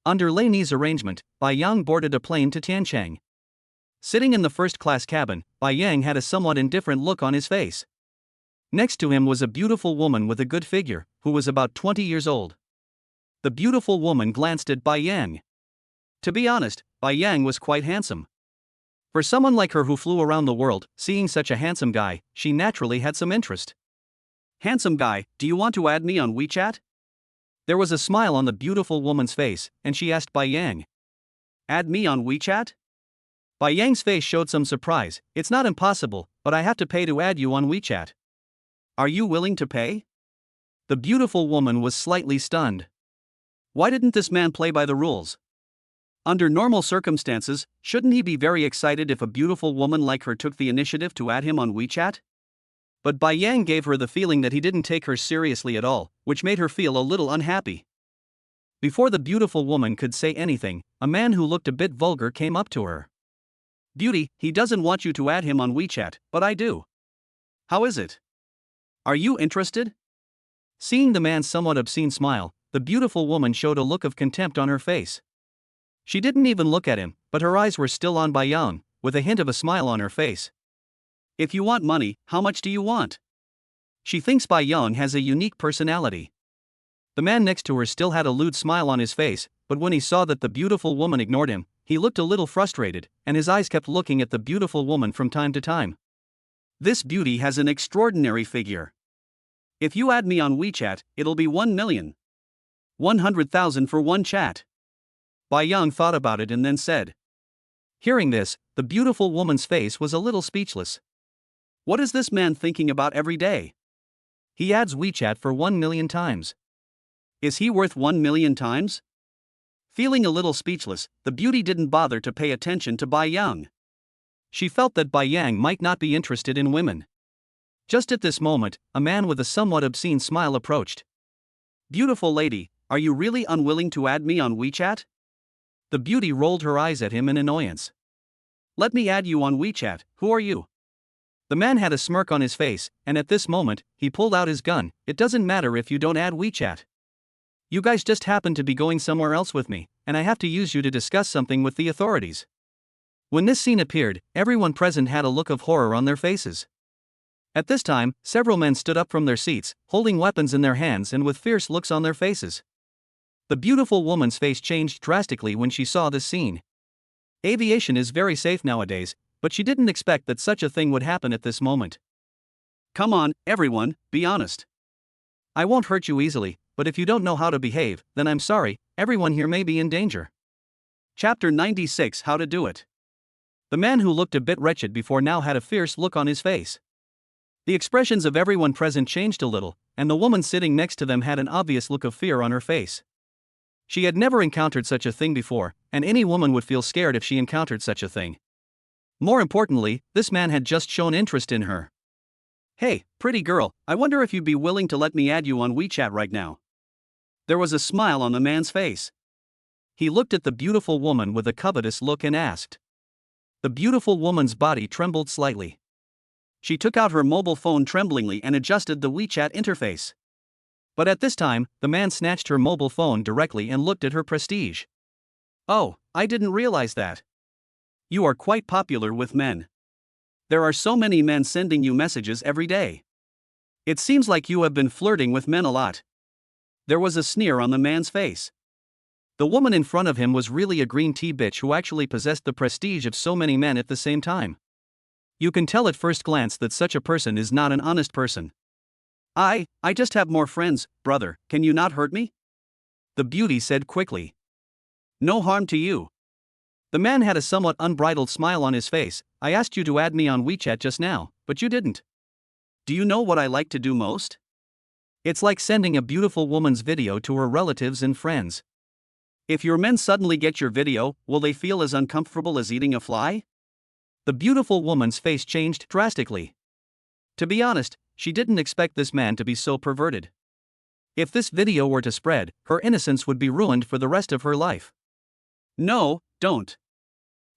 Under Lei Ni's arrangement, Bai Yang boarded a plane to Tiancheng. Sitting in the first-class cabin, Bai Yang had a somewhat indifferent look on his face. Next to him was a beautiful woman with a good figure, who was about 20 years old. The beautiful woman glanced at Bai Yang. To be honest, Bai Yang was quite handsome. For someone like her who flew around the world, seeing such a handsome guy, she naturally had some interest. Handsome guy, do you want to add me on WeChat? There was a smile on the beautiful woman's face, and she asked Bai Yang. Add me on WeChat? Bai Yang's face showed some surprise. It's not impossible, but I have to pay to add you on WeChat. Are you willing to pay? The beautiful woman was slightly stunned. Why didn't this man play by the rules? Under normal circumstances, shouldn't he be very excited if a beautiful woman like her took the initiative to add him on WeChat? But Bai Yang gave her the feeling that he didn't take her seriously at all, which made her feel a little unhappy. Before the beautiful woman could say anything, a man who looked a bit vulgar came up to her. Beauty, he doesn't want you to add him on WeChat, but I do. How is it? Are you interested? Seeing the man's somewhat obscene smile, the beautiful woman showed a look of contempt on her face. She didn't even look at him, but her eyes were still on Bai Yang, with a hint of a smile on her face. If you want money, how much do you want? She thinks Bai Yang has a unique personality. The man next to her still had a lewd smile on his face, but when he saw that the beautiful woman ignored him, he looked a little frustrated, and his eyes kept looking at the beautiful woman from time to time. This beauty has an extraordinary figure. If you add me on WeChat, it'll be 1 million. 100,000 for one chat. Bai Yang thought about it and then said. Hearing this, the beautiful woman's face was a little speechless. What is this man thinking about every day? He adds WeChat for 1 million times. Is he worth 1 million times? Feeling a little speechless, the beauty didn't bother to pay attention to Bai Yang. She felt that Bai Yang might not be interested in women. Just at this moment, a man with a somewhat obscene smile approached. Beautiful lady, are you really unwilling to add me on WeChat? The beauty rolled her eyes at him in annoyance. Let me add you on WeChat, who are you? The man had a smirk on his face, and at this moment, he pulled out his gun. It doesn't matter if you don't add WeChat. You guys just happen to be going somewhere else with me, and I have to use you to discuss something with the authorities. When this scene appeared, everyone present had a look of horror on their faces. At this time, several men stood up from their seats, holding weapons in their hands and with fierce looks on their faces. The beautiful woman's face changed drastically when she saw this scene. Aviation is very safe nowadays, but she didn't expect that such a thing would happen at this moment. Come on, everyone, be honest. I won't hurt you easily, but if you don't know how to behave, then I'm sorry, everyone here may be in danger. Chapter 96 How to Do It. The man who looked a bit wretched before now had a fierce look on his face. The expressions of everyone present changed a little, and the woman sitting next to them had an obvious look of fear on her face. She had never encountered such a thing before, and any woman would feel scared if she encountered such a thing. More importantly, this man had just shown interest in her. Hey, pretty girl, I wonder if you'd be willing to let me add you on WeChat right now. There was a smile on the man's face. He looked at the beautiful woman with a covetous look and asked. The beautiful woman's body trembled slightly. She took out her mobile phone tremblingly and adjusted the WeChat interface. But at this time, the man snatched her mobile phone directly and looked at her prestige. Oh, I didn't realize that. You are quite popular with men. There are so many men sending you messages every day. It seems like you have been flirting with men a lot. There was a sneer on the man's face. The woman in front of him was really a green tea bitch who actually possessed the prestige of so many men at the same time. You can tell at first glance that such a person is not an honest person. I just have more friends, brother, can you not hurt me? The beauty said quickly. No harm to you. The man had a somewhat unbridled smile on his face. I asked you to add me on WeChat just now, but you didn't. Do you know what I like to do most? It's like sending a beautiful woman's video to her relatives and friends. If your men suddenly get your video, will they feel as uncomfortable as eating a fly? The beautiful woman's face changed drastically. To be honest, she didn't expect this man to be so perverted. If this video were to spread, her innocence would be ruined for the rest of her life. No, don't.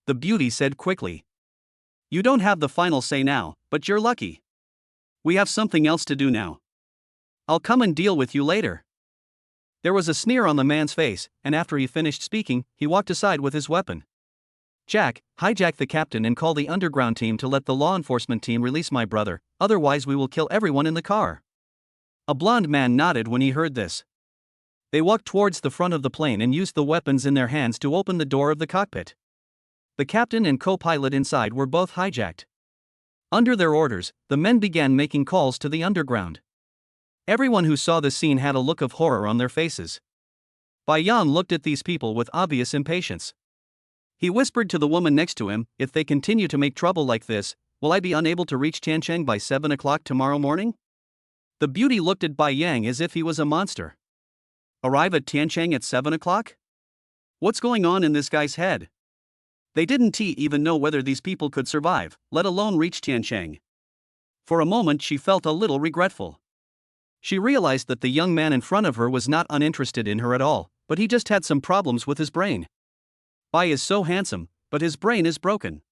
The beauty said quickly. You don't have the final say now, but you're lucky. We have something else to do now. I'll come and deal with you later. There was a sneer on the man's face, and after he finished speaking, he walked aside with his weapon. Jack, hijack the captain and call the underground team to let the law enforcement team release my brother, otherwise we will kill everyone in the car. A blond man nodded when he heard this. They walked towards the front of the plane and used the weapons in their hands to open the door of the cockpit. The captain and co-pilot inside were both hijacked. Under their orders, the men began making calls to the underground. Everyone who saw the scene had a look of horror on their faces. Bai Yang looked at these people with obvious impatience. He whispered to the woman next to him, if they continue to make trouble like this, will I be unable to reach Tiancheng by 7 o'clock tomorrow morning? The beauty looked at Bai Yang as if he was a monster. Arrive at Tiancheng at 7 o'clock? What's going on in this guy's head? They didn't even know whether these people could survive, let alone reach Tiancheng. For a moment she felt a little regretful. She realized that the young man in front of her was not uninterested in her at all, but he just had some problems with his brain. Bai is so handsome, but his brain is broken.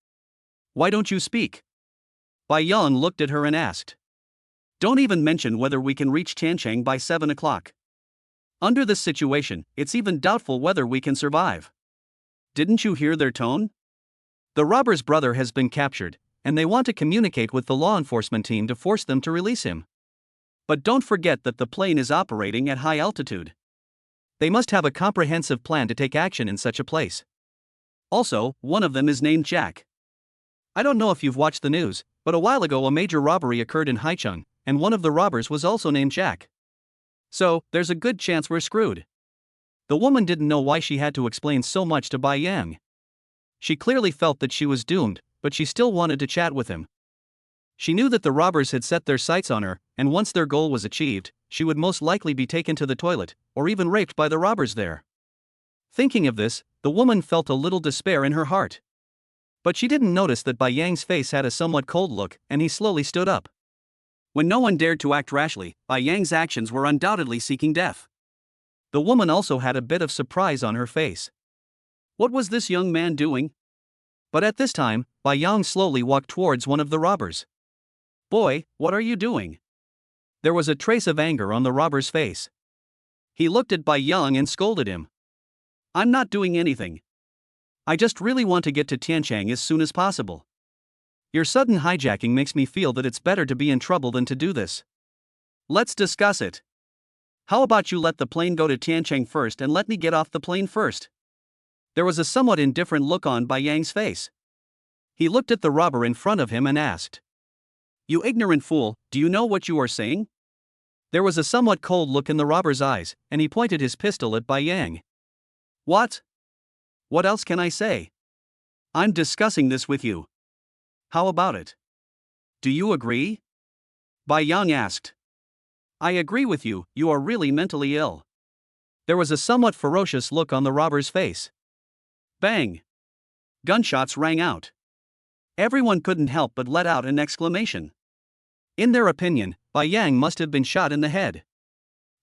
Why don't you speak? Bai Yang looked at her and asked. Don't even mention whether we can reach Tiancheng by 7 o'clock. Under this situation, it's even doubtful whether we can survive. Didn't you hear their tone? The robber's brother has been captured, and they want to communicate with the law enforcement team to force them to release him. But don't forget that the plane is operating at high altitude. They must have a comprehensive plan to take action in such a place. Also, one of them is named Jack. I don't know if you've watched the news, but a while ago a major robbery occurred in Haicheng, and one of the robbers was also named Jack. So, there's a good chance we're screwed. The woman didn't know why she had to explain so much to Bai Yang. She clearly felt that she was doomed, but she still wanted to chat with him. She knew that the robbers had set their sights on her, and once their goal was achieved, she would most likely be taken to the toilet, or even raped by the robbers there. Thinking of this, the woman felt a little despair in her heart. But she didn't notice that Bai Yang's face had a somewhat cold look, and he slowly stood up. When no one dared to act rashly, Bai Yang's actions were undoubtedly seeking death. The woman also had a bit of surprise on her face. What was this young man doing? But at this time, Bai Yang slowly walked towards one of the robbers. Boy, what are you doing? There was a trace of anger on the robber's face. He looked at Bai Yang and scolded him. I'm not doing anything. I just really want to get to Tiancheng as soon as possible. Your sudden hijacking makes me feel that it's better to be in trouble than to do this. Let's discuss it. How about you let the plane go to Tiancheng first and let me get off the plane first? There was a somewhat indifferent look on Bai Yang's face. He looked at the robber in front of him and asked. You ignorant fool, do you know what you are saying? There was a somewhat cold look in the robber's eyes, and he pointed his pistol at Bai Yang. What? What else can I say? I'm discussing this with you. How about it? Do you agree? Bai Yang asked. I agree with you, you are really mentally ill. There was a somewhat ferocious look on the robber's face. Bang! Gunshots rang out. Everyone couldn't help but let out an exclamation. In their opinion, Bai Yang must have been shot in the head.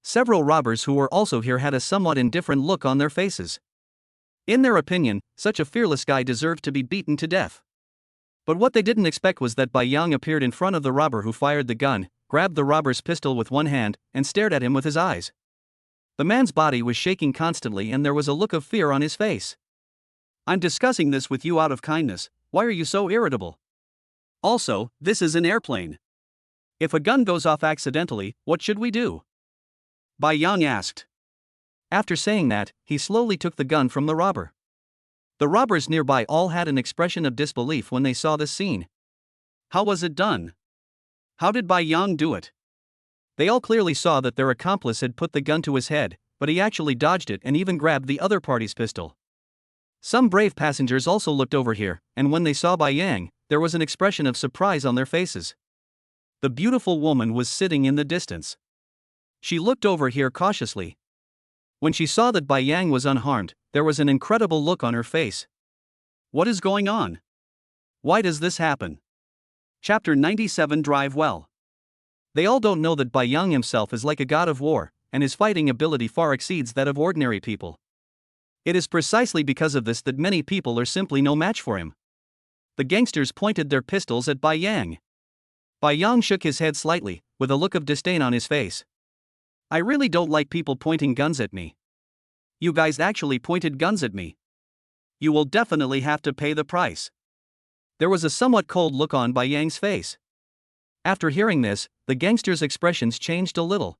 Several robbers who were also here had a somewhat indifferent look on their faces. In their opinion, such a fearless guy deserved to be beaten to death. But what they didn't expect was that Bai Yang appeared in front of the robber who fired the gun, grabbed the robber's pistol with one hand, and stared at him with his eyes. The man's body was shaking constantly and there was a look of fear on his face. "I'm discussing this with you out of kindness, why are you so irritable? Also, this is an airplane. If a gun goes off accidentally, what should we do?" Bai Yang asked. After saying that, he slowly took the gun from the robber. The robbers nearby all had an expression of disbelief when they saw this scene. How was it done? How did Bai Yang do it? They all clearly saw that their accomplice had put the gun to his head, but he actually dodged it and even grabbed the other party's pistol. Some brave passengers also looked over here, and when they saw Bai Yang, there was an expression of surprise on their faces. The beautiful woman was sitting in the distance. She looked over here cautiously. When she saw that Bai Yang was unharmed, there was an incredible look on her face. What is going on? Why does this happen? Chapter 97 Drive Well. They all don't know that Bai Yang himself is like a god of war, and his fighting ability far exceeds that of ordinary people. It is precisely because of this that many people are simply no match for him. The gangsters pointed their pistols at Bai Yang. Bai Yang shook his head slightly, with a look of disdain on his face. "I really don't like people pointing guns at me. You guys actually pointed guns at me. You will definitely have to pay the price." There was a somewhat cold look on Bai Yang's face. After hearing this, the gangsters' expressions changed a little.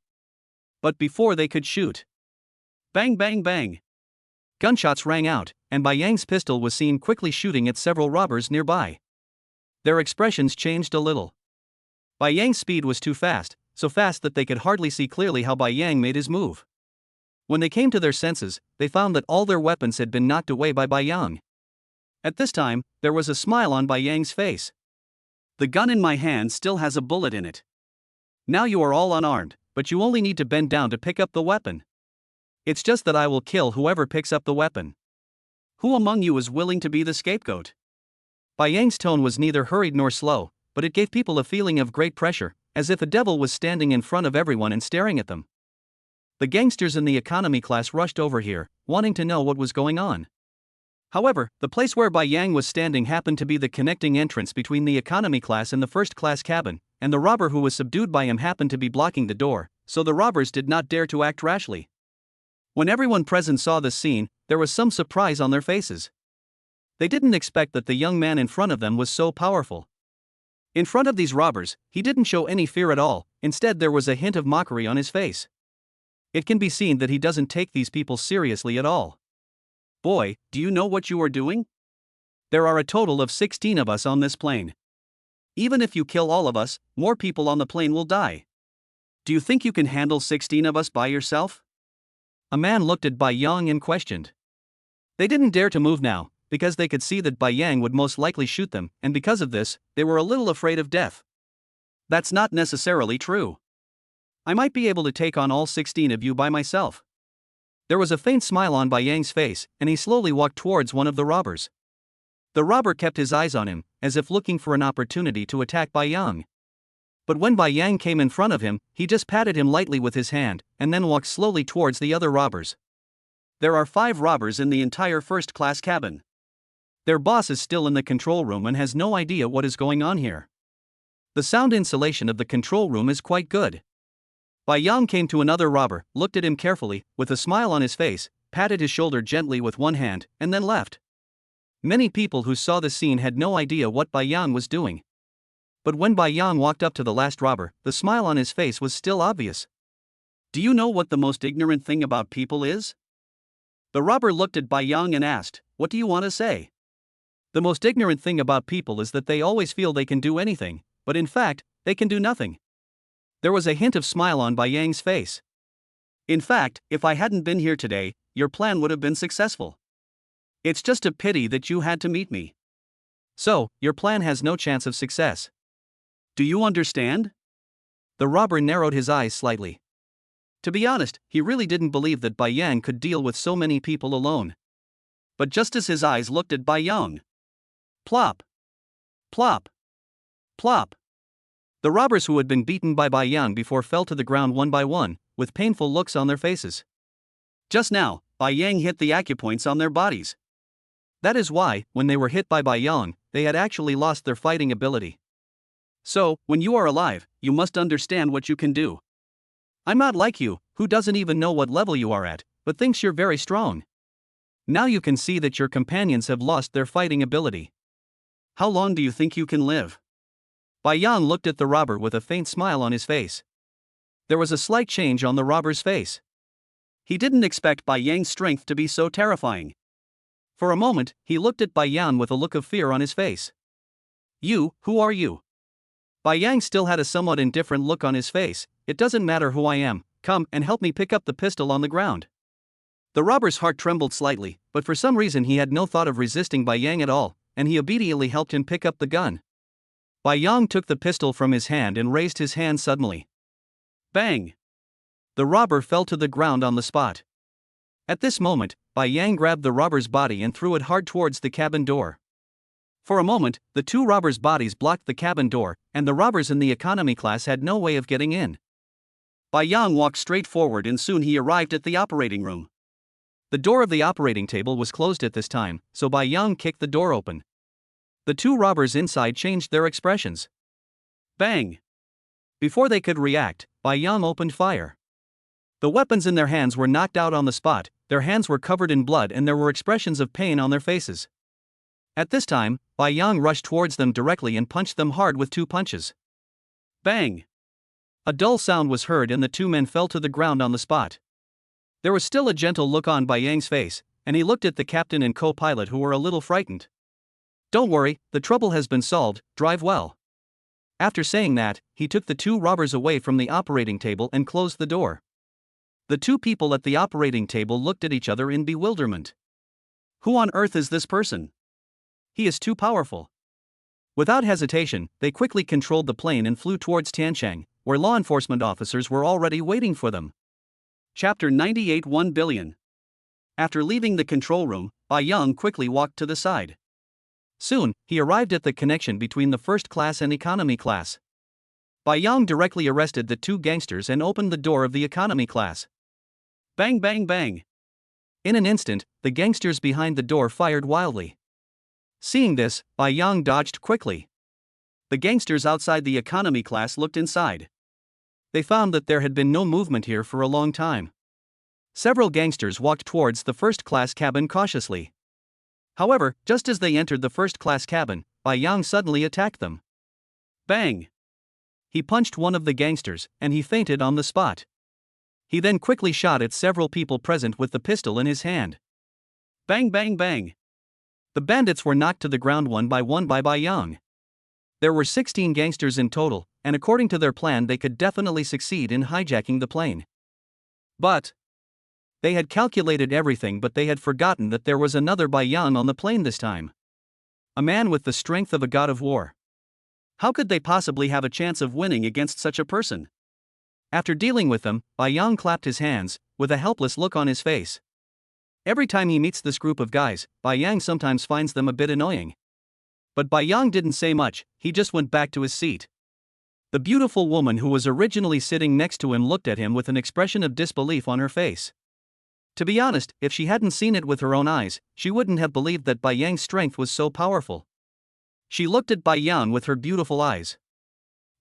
But before they could shoot, bang bang bang! Gunshots rang out, and Bai Yang's pistol was seen quickly shooting at several robbers nearby. Their expressions changed a little. Bai Yang's speed was too fast, so fast that they could hardly see clearly how Bai Yang made his move. When they came to their senses, they found that all their weapons had been knocked away by Bai Yang. At this time, there was a smile on Bai Yang's face. "The gun in my hand still has a bullet in it. Now you are all unarmed, but you only need to bend down to pick up the weapon. It's just that I will kill whoever picks up the weapon. Who among you is willing to be the scapegoat?" Bai Yang's tone was neither hurried nor slow, but it gave people a feeling of great pressure, as if a devil was standing in front of everyone and staring at them. The gangsters in the economy class rushed over here, wanting to know what was going on. However, the place where Bai Yang was standing happened to be the connecting entrance between the economy class and the first-class cabin, and the robber who was subdued by him happened to be blocking the door, so the robbers did not dare to act rashly. When everyone present saw this scene, there was some surprise on their faces. They didn't expect that the young man in front of them was so powerful. In front of these robbers, he didn't show any fear at all, instead there was a hint of mockery on his face. It can be seen that he doesn't take these people seriously at all. "Boy, do you know what you are doing? There are a total of 16 of us on this plane. Even if you kill all of us, more people on the plane will die. Do you think you can handle 16 of us by yourself?" A man looked at Bai Yang and questioned. They didn't dare to move now, because they could see that Bai Yang would most likely shoot them, and because of this, they were a little afraid of death. "That's not necessarily true. I might be able to take on all 16 of you by myself." There was a faint smile on Bai Yang's face, and he slowly walked towards one of the robbers. The robber kept his eyes on him, as if looking for an opportunity to attack Bai Yang. But when Bai Yang came in front of him, he just patted him lightly with his hand, and then walked slowly towards the other robbers. There are 5 robbers in the entire first-class cabin. Their boss is still in the control room and has no idea what is going on here. The sound insulation of the control room is quite good. Bai Yang came to another robber, looked at him carefully, with a smile on his face, patted his shoulder gently with one hand, and then left. Many people who saw the scene had no idea what Bai Yang was doing. But when Bai Yang walked up to the last robber, the smile on his face was still obvious. "Do you know what the most ignorant thing about people is?" The robber looked at Bai Yang and asked, "What do you want to say?" "The most ignorant thing about people is that they always feel they can do anything, but in fact, they can do nothing." There was a hint of smile on Bai Yang's face. "In fact, if I hadn't been here today, your plan would have been successful. It's just a pity that you had to meet me. So, your plan has no chance of success. Do you understand?" The robber narrowed his eyes slightly. To be honest, he really didn't believe that Bai Yang could deal with so many people alone. But just as his eyes looked at Bai Yang, plop, plop, plop. The robbers who had been beaten by Bai Yang before fell to the ground one by one, with painful looks on their faces. Just now, Bai Yang hit the acupoints on their bodies. That is why, when they were hit by Bai Yang, they had actually lost their fighting ability. So, when you are alive, you must understand what you can do. I'm not like you, who doesn't even know what level you are at, but thinks you're very strong. Now you can see that your companions have lost their fighting ability. How long do you think you can live? Bai Yang looked at the robber with a faint smile on his face. There was a slight change on the robber's face. He didn't expect Bai Yang's strength to be so terrifying. For a moment, he looked at Bai Yang with a look of fear on his face. You, who are you? Bai Yang still had a somewhat indifferent look on his face. It doesn't matter who I am, come and help me pick up the pistol on the ground. The robber's heart trembled slightly, but for some reason he had no thought of resisting Bai Yang at all, and he obediently helped him pick up the gun. Bai Yang took the pistol from his hand and raised his hand suddenly. Bang! The robber fell to the ground on the spot. At this moment, Bai Yang grabbed the robber's body and threw it hard towards the cabin door. For a moment, the two robbers' bodies blocked the cabin door, and the robbers in the economy class had no way of getting in. Bai Yang walked straight forward and soon he arrived at the operating room. The door of the operating table was closed at this time, so Bai Yang kicked the door open. The two robbers inside changed their expressions. Bang! Before they could react, Bai Yang opened fire. The weapons in their hands were knocked out on the spot, their hands were covered in blood and there were expressions of pain on their faces. At this time, Bai Yang rushed towards them directly and punched them hard with 2 punches. Bang! A dull sound was heard and the two men fell to the ground on the spot. There was still a gentle look on Bai Yang's face, and he looked at the captain and co-pilot who were a little frightened. Don't worry, the trouble has been solved, drive well. After saying that, he took the two robbers away from the operating table and closed the door. The two people at the operating table looked at each other in bewilderment. Who on earth is this person? He is too powerful. Without hesitation, they quickly controlled the plane and flew towards Tiancheng, where law enforcement officers were already waiting for them. Chapter 98 1 billion. After leaving the control room, Bai Yang quickly walked to the side. Soon, he arrived at the connection between the first class and economy class. Bai Yang directly arrested the two gangsters and opened the door of the economy class. Bang bang bang! In an instant, the gangsters behind the door fired wildly. Seeing this, Bai Yang dodged quickly. The gangsters outside the economy class looked inside. They found that there had been no movement here for a long time. Several gangsters walked towards the first-class cabin cautiously. However, just as they entered the first-class cabin, Bai Yang suddenly attacked them. Bang! He punched one of the gangsters, and he fainted on the spot. He then quickly shot at several people present with the pistol in his hand. Bang bang bang! The bandits were knocked to the ground one by Bai Yang. There were 16 gangsters in total, and according to their plan they could definitely succeed in hijacking the plane. But they had calculated everything, but they had forgotten that there was another Bai Yang on the plane this time. A man with the strength of a god of war. How could they possibly have a chance of winning against such a person? After dealing with them, Bai Yang clapped his hands, with a helpless look on his face. Every time he meets this group of guys, Bai Yang sometimes finds them a bit annoying. But Bai Yang didn't say much, he just went back to his seat. The beautiful woman who was originally sitting next to him looked at him with an expression of disbelief on her face. To be honest, if she hadn't seen it with her own eyes, she wouldn't have believed that Bai Yang's strength was so powerful. She looked at Bai Yang with her beautiful eyes.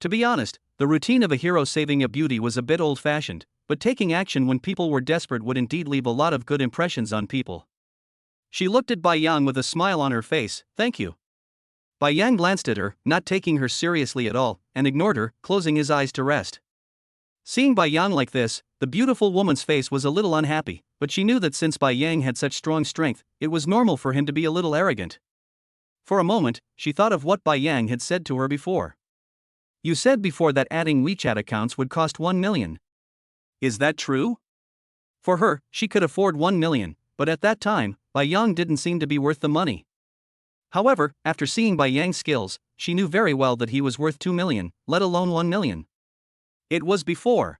To be honest, the routine of a hero saving a beauty was a bit old-fashioned, but taking action when people were desperate would indeed leave a lot of good impressions on people. She looked at Bai Yang with a smile on her face. Thank you. Bai Yang glanced at her, not taking her seriously at all, and ignored her, closing his eyes to rest. Seeing Bai Yang like this, the beautiful woman's face was a little unhappy, but she knew that since Bai Yang had such strong strength, it was normal for him to be a little arrogant. For a moment, she thought of what Bai Yang had said to her before. You said before that adding WeChat accounts would cost 1 million. Is that true? For her, she could afford 1 million, but at that time, Bai Yang didn't seem to be worth the money. However, after seeing Bai Yang's skills, she knew very well that he was worth 2 million, let alone 1 million. It was before.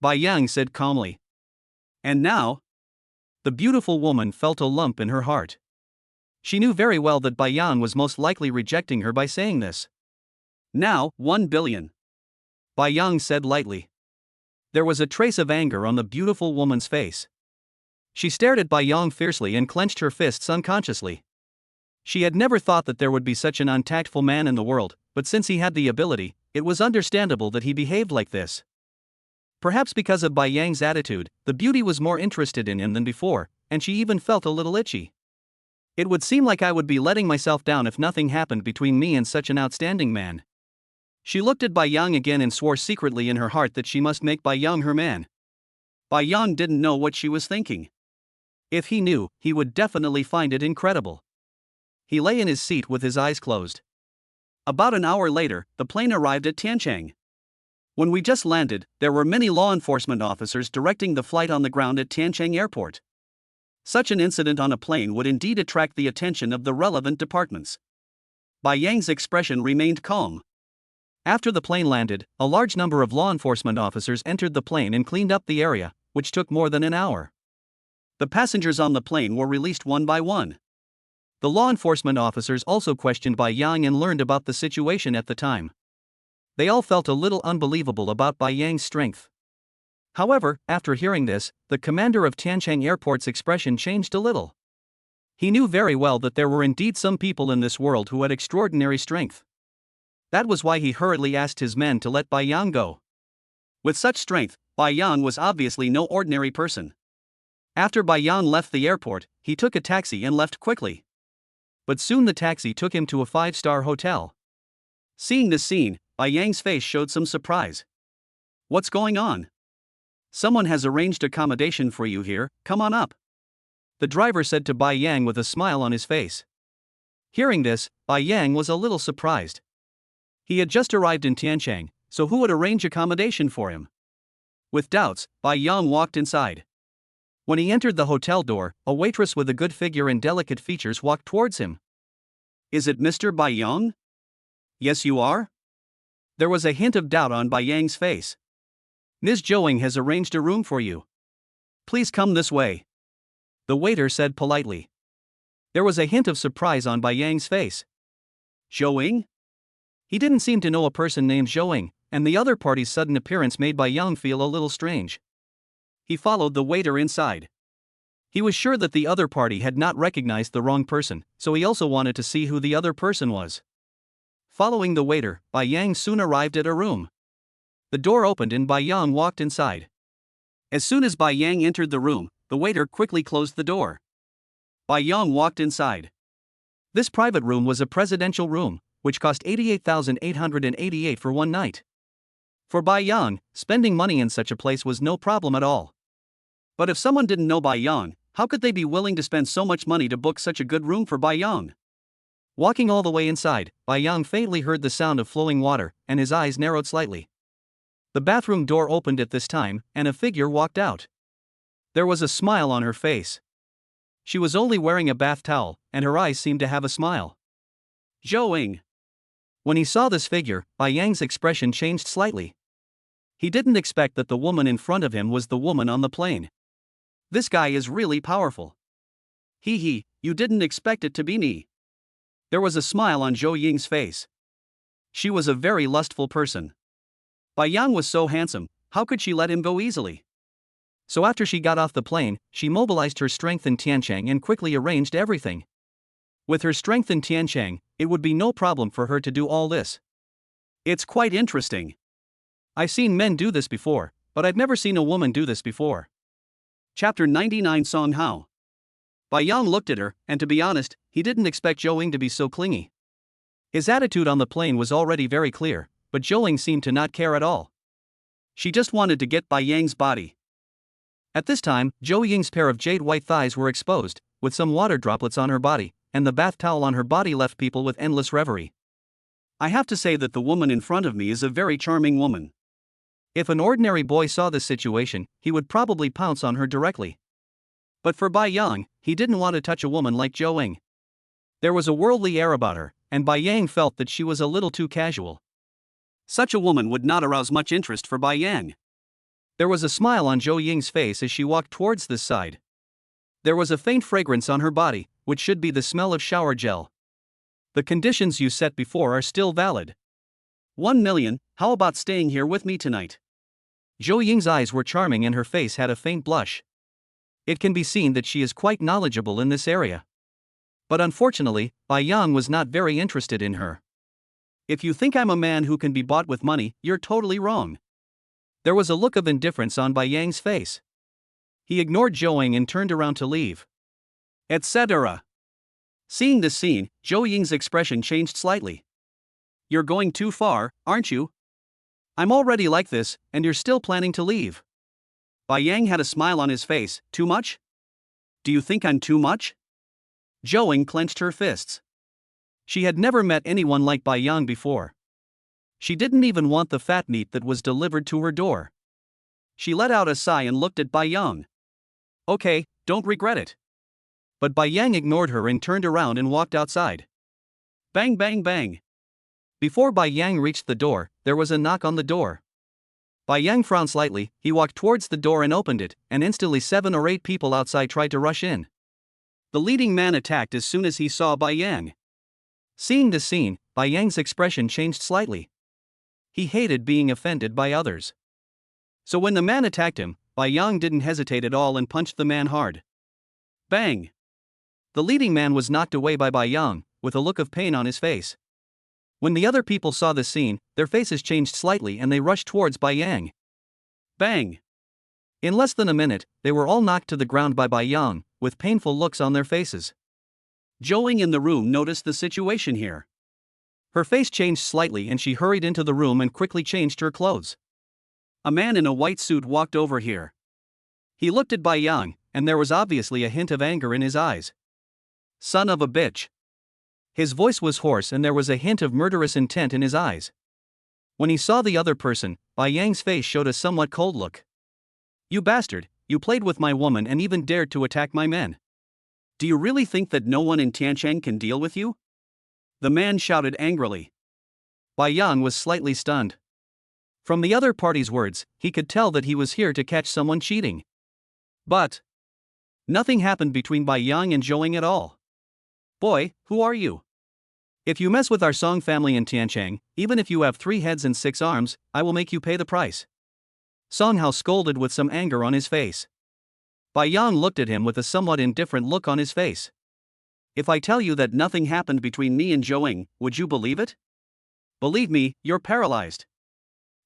Bai Yang said calmly. And now? The beautiful woman felt a lump in her heart. She knew very well that Bai Yang was most likely rejecting her by saying this. Now, 1 billion. Bai Yang said lightly. There was a trace of anger on the beautiful woman's face. She stared at Bai Yong fiercely and clenched her fists unconsciously. She had never thought that there would be such an untactful man in the world, but since he had the ability, it was understandable that he behaved like this. Perhaps because of Bai Yang's attitude, the beauty was more interested in him than before, and she even felt a little itchy. It would seem like I would be letting myself down if nothing happened between me and such an outstanding man. She looked at Bai Yang again and swore secretly in her heart that she must make Bai Yang her man. Bai Yang didn't know what she was thinking. If he knew, he would definitely find it incredible. He lay in his seat with his eyes closed. About an hour later, the plane arrived at Tianchang. When we just landed, there were many law enforcement officers directing the flight on the ground at Tianchang Airport. Such an incident on a plane would indeed attract the attention of the relevant departments. Bai Yang's expression remained calm. After the plane landed, a large number of law enforcement officers entered the plane and cleaned up the area, which took more than an hour. The passengers on the plane were released one by one. The law enforcement officers also questioned Bai Yang and learned about the situation at the time. They all felt a little unbelievable about Bai Yang's strength. However, after hearing this, the commander of Tianchang Airport's expression changed a little. He knew very well that there were indeed some people in this world who had extraordinary strength. That was why he hurriedly asked his men to let Bai Yang go. With such strength, Bai Yang was obviously no ordinary person. After Bai Yang left the airport, he took a taxi and left quickly. But soon the taxi took him to a 5-star hotel. Seeing this scene, Bai Yang's face showed some surprise. "What's going on? Someone has arranged accommodation for you here, come on up," the driver said to Bai Yang with a smile on his face. Hearing this, Bai Yang was a little surprised. He had just arrived in Tianchang, so who would arrange accommodation for him? With doubts, Bai Yang walked inside. When he entered the hotel door, a waitress with a good figure and delicate features walked towards him. "Is it Mr. Bai Yang?" "Yes, you are." There was a hint of doubt on Bai Yang's face. "Ms. Zhouing has arranged a room for you. Please come this way," the waiter said politely. There was a hint of surprise on Bai Yang's face. Zhouing? He didn't seem to know a person named Zhouing, and the other party's sudden appearance made Bai Yang feel a little strange. He followed the waiter inside. He was sure that the other party had not recognized the wrong person, so he also wanted to see who the other person was. Following the waiter, Bai Yang soon arrived at a room. The door opened and Bai Yang walked inside. As soon as Bai Yang entered the room, the waiter quickly closed the door. Bai Yang walked inside. This private room was a presidential room, which cost 88,888 for one night. For Bai Yang, spending money in such a place was no problem at all. But if someone didn't know Bai Yang, how could they be willing to spend so much money to book such a good room for Bai Yang? Walking all the way inside, Bai Yang faintly heard the sound of flowing water, and his eyes narrowed slightly. The bathroom door opened at this time, and a figure walked out. There was a smile on her face. She was only wearing a bath towel, and her eyes seemed to have a smile. Zhouing. When he saw this figure, Bai Yang's expression changed slightly. He didn't expect that the woman in front of him was the woman on the plane. This guy is really powerful. He, you didn't expect it to be me. There was a smile on Zhou Ying's face. She was a very lustful person. Bai Yang was so handsome, how could she let him go easily? So after she got off the plane, she mobilized her strength in Tianchang and quickly arranged everything. With her strength in Tianchang, it would be no problem for her to do all this. It's quite interesting. I've seen men do this before, but I've never seen a woman do this before. Chapter 99 Song Hao. Bai Yang looked at her, and to be honest, he didn't expect Zhouing to be so clingy. His attitude on the plane was already very clear, but Zhouing seemed to not care at all. She just wanted to get Bai Yang's body. At this time, Zhou Ying's pair of jade white thighs were exposed, with some water droplets on her body, and the bath towel on her body left people with endless reverie. I have to say that the woman in front of me is a very charming woman. If an ordinary boy saw this situation, he would probably pounce on her directly. But for Bai Yang, he didn't want to touch a woman like Zhouing. There was a worldly air about her, and Bai Yang felt that she was a little too casual. Such a woman would not arouse much interest for Bai Yang. There was a smile on Zhou Ying's face as she walked towards this side. There was a faint fragrance on her body, which should be the smell of shower gel. The conditions you set before are still valid. 1 million, how about staying here with me tonight? Zhou Ying's eyes were charming and her face had a faint blush. It can be seen that she is quite knowledgeable in this area. But unfortunately, Bai Yang was not very interested in her. If you think I'm a man who can be bought with money, you're totally wrong. There was a look of indifference on Bai Yang's face. He ignored Zhou and turned around to leave. Etc. Seeing this scene, Zhou Ying's expression changed slightly. You're going too far, aren't you? I'm already like this, and you're still planning to leave. Bai Yang had a smile on his face. Too much? Do you think I'm too much? Zhou Ying clenched her fists. She had never met anyone like Bai Yang before. She didn't even want the fat meat that was delivered to her door. She let out a sigh and looked at Bai Yang. Okay, don't regret it. But Bai Yang ignored her and turned around and walked outside. Bang bang bang. Before Bai Yang reached the door, there was a knock on the door. Bai Yang frowned slightly, he walked towards the door and opened it, and instantly 7 or 8 people outside tried to rush in. The leading man attacked as soon as he saw Bai Yang. Seeing this scene, Bai Yang's expression changed slightly. He hated being offended by others. So when the man attacked him, Bai Yang didn't hesitate at all and punched the man hard. Bang! The leading man was knocked away by Bai Yang, with a look of pain on his face. When the other people saw the scene, their faces changed slightly and they rushed towards Bai Yang. Bang! In less than a minute, they were all knocked to the ground by Bai Yang, with painful looks on their faces. Zhou Ying in the room noticed the situation here. Her face changed slightly and she hurried into the room and quickly changed her clothes. A man in a white suit walked over here. He looked at Bai Yang, and there was obviously a hint of anger in his eyes. Son of a bitch. His voice was hoarse and there was a hint of murderous intent in his eyes. When he saw the other person, Bai Yang's face showed a somewhat cold look. You bastard, you played with my woman and even dared to attack my men. Do you really think that no one in Tiancheng can deal with you? The man shouted angrily. Bai Yang was slightly stunned. From the other party's words, he could tell that he was here to catch someone cheating. But nothing happened between Bai Yang and Zhou Ying at all. Boy, who are you? If you mess with our Song family in Tiancheng, even if you have 3 heads and 6 arms, I will make you pay the price. Song Hao scolded with some anger on his face. Bai Yang looked at him with a somewhat indifferent look on his face. If I tell you that nothing happened between me and Zhou Ying, would you believe it? Believe me, you're paralyzed.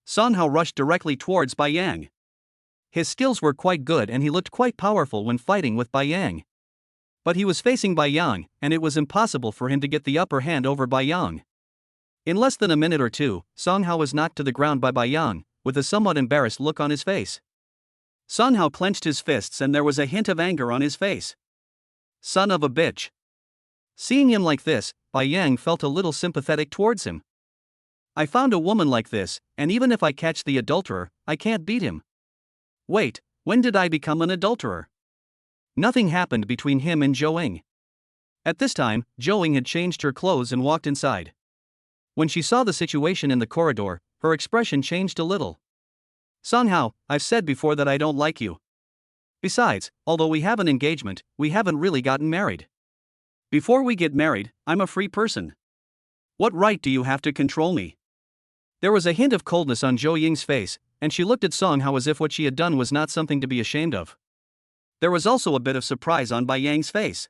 Song Hao rushed directly towards Bai Yang. His skills were quite good and he looked quite powerful when fighting with Bai Yang. But he was facing Bai Yang, and it was impossible for him to get the upper hand over Bai Yang. In less than a minute or two, Song Hao was knocked to the ground by Bai Yang, with a somewhat embarrassed look on his face. Song Hao clenched his fists and there was a hint of anger on his face. Son of a bitch. Seeing him like this, Bai Yang felt a little sympathetic towards him. I found a woman like this, and even if I catch the adulterer, I can't beat him. Wait, when did I become an adulterer? Nothing happened between him and Zhou Ying. At this time, Zhou Ying had changed her clothes and walked inside. When she saw the situation in the corridor, her expression changed a little. Song Hao, I've said before that I don't like you. Besides, although we have an engagement, we haven't really gotten married. Before we get married, I'm a free person. What right do you have to control me? There was a hint of coldness on Zhou Ying's face, and she looked at Song Hao as if what she had done was not something to be ashamed of. There was also a bit of surprise on Bai Yang's face.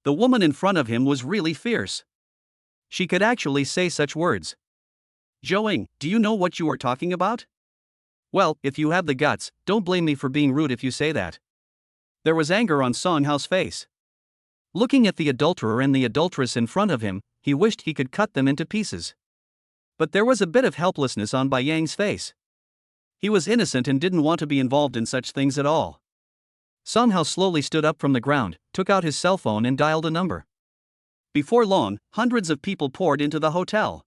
The woman in front of him was really fierce. She could actually say such words. Zhou Ying, do you know what you are talking about? Well, if you have the guts, don't blame me for being rude if you say that. There was anger on Song Hao's face. Looking at the adulterer and the adulteress in front of him, he wished he could cut them into pieces. But there was a bit of helplessness on Bai Yang's face. He was innocent and didn't want to be involved in such things at all. Song Hao slowly stood up from the ground, took out his cell phone and dialed a number. Before long, hundreds of people poured into the hotel.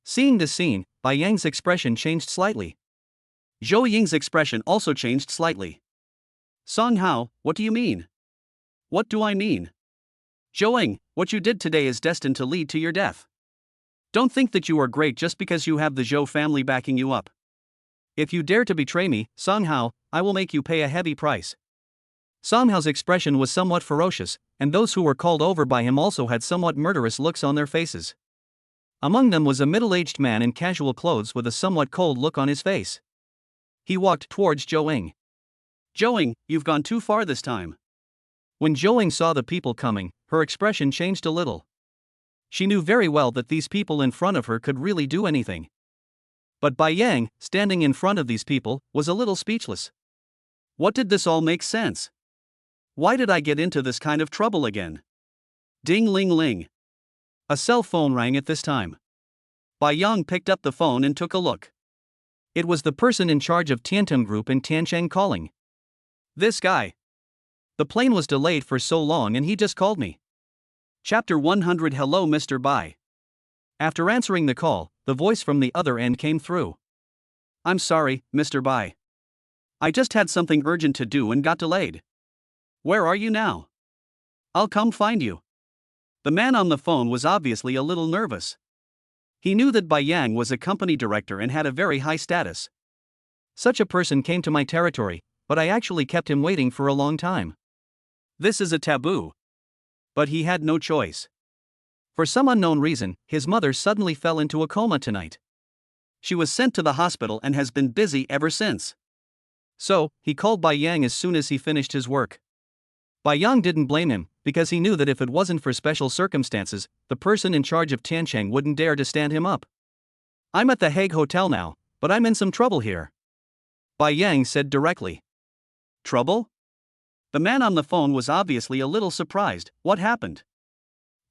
Seeing this scene, Bai Yang's expression changed slightly. Zhou Ying's expression also changed slightly. Song Hao, what do you mean? What do I mean? Zhou Ying, what you did today is destined to lead to your death. Don't think that you are great just because you have the Zhou family backing you up. If you dare to betray me, Song Hao, I will make you pay a heavy price. Song Hao's expression was somewhat ferocious, and those who were called over by him also had somewhat murderous looks on their faces. Among them was a middle-aged man in casual clothes with a somewhat cold look on his face. He walked towards Zhou Ying. Zhou, you've gone too far this time. When Zhou saw the people coming, her expression changed a little. She knew very well that these people in front of her could really do anything. But Bai Yang, standing in front of these people, was a little speechless. What did this all make sense? Why did I get into this kind of trouble again? Ding ling ling. A cell phone rang at this time. Bai Yang picked up the phone and took a look. It was the person in charge of Tiantum Group in Tiancheng calling. This guy. The plane was delayed for so long and he just called me. Chapter 100. Hello Mr. Bai. After answering the call, the voice from the other end came through. I'm sorry, Mr. Bai. I just had something urgent to do and got delayed. Where are you now? I'll come find you. The man on the phone was obviously a little nervous. He knew that Bai Yang was a company director and had a very high status. Such a person came to my territory, but I actually kept him waiting for a long time. This is a taboo. But he had no choice. For some unknown reason, his mother suddenly fell into a coma tonight. She was sent to the hospital and has been busy ever since. So, he called Bai Yang as soon as he finished his work. Bai Yang didn't blame him, because he knew that if it wasn't for special circumstances, the person in charge of Tiancheng wouldn't dare to stand him up. I'm at the Hague Hotel now, but I'm in some trouble here. Bai Yang said directly. Trouble? The man on the phone was obviously a little surprised. What happened?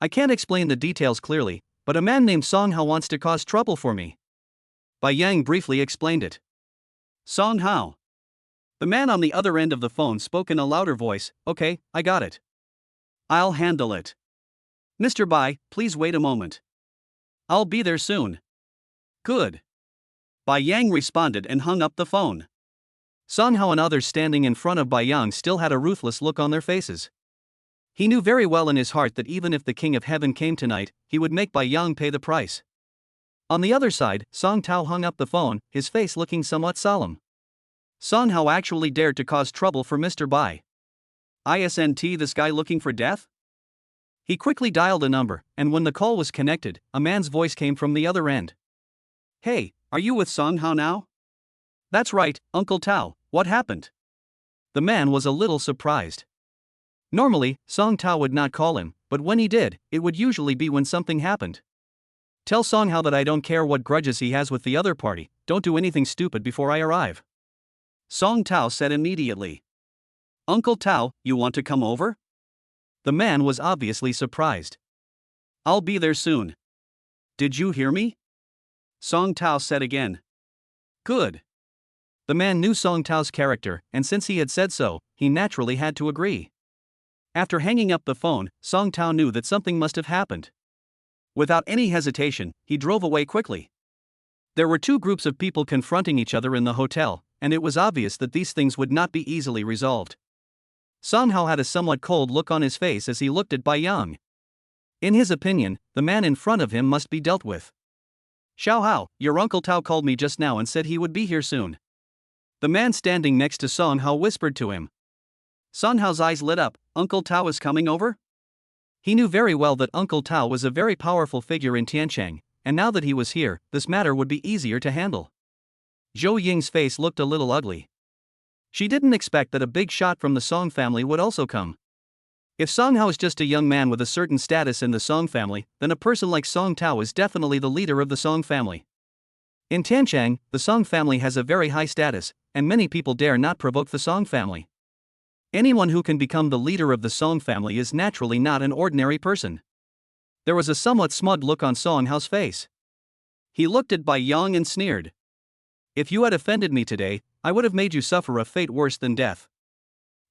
I can't explain the details clearly, but a man named Song Hao wants to cause trouble for me. Bai Yang briefly explained it. Song Hao. The man on the other end of the phone spoke in a louder voice. Okay, I got it. I'll handle it. Mr. Bai, please wait a moment. I'll be there soon. Good. Bai Yang responded and hung up the phone. Song Hao and others standing in front of Bai Yang still had a ruthless look on their faces. He knew very well in his heart that even if the King of Heaven came tonight, he would make Bai Yang pay the price. On the other side, Song Tao hung up the phone, his face looking somewhat solemn. Song Hao actually dared to cause trouble for Mr. Bai. Isn't this guy looking for death? He quickly dialed a number, and when the call was connected, a man's voice came from the other end. Hey, are you with Song Hao now? That's right, Uncle Tao, what happened? The man was a little surprised. Normally, Song Tao would not call him, but when he did, it would usually be when something happened. Tell Song Hao that I don't care what grudges he has with the other party, don't do anything stupid before I arrive. Song Tao said immediately. Uncle Tao, you want to come over? The man was obviously surprised. I'll be there soon. Did you hear me? Song Tao said again. Good. The man knew Song Tao's character, and since he had said so, he naturally had to agree. After hanging up the phone, Song Tao knew that something must have happened. Without any hesitation, he drove away quickly. There were two groups of people confronting each other in the hotel, and it was obvious that these things would not be easily resolved. Song Hao had a somewhat cold look on his face as he looked at Bai Yang. In his opinion, the man in front of him must be dealt with. Xiao Hao, your Uncle Tao called me just now and said he would be here soon. The man standing next to Song Hao whispered to him. Song Hao's eyes lit up. Uncle Tao is coming over? He knew very well that Uncle Tao was a very powerful figure in Tiancheng, and now that he was here, this matter would be easier to handle. Zhou Ying's face looked a little ugly. She didn't expect that a big shot from the Song family would also come. If Song Hao is just a young man with a certain status in the Song family, then a person like Song Tao is definitely the leader of the Song family. In Tiancheng, the Song family has a very high status, and many people dare not provoke the Song family. Anyone who can become the leader of the Song family is naturally not an ordinary person. There was a somewhat smug look on Song Hao's face. He looked at Bai Yang and sneered. If you had offended me today, I would have made you suffer a fate worse than death.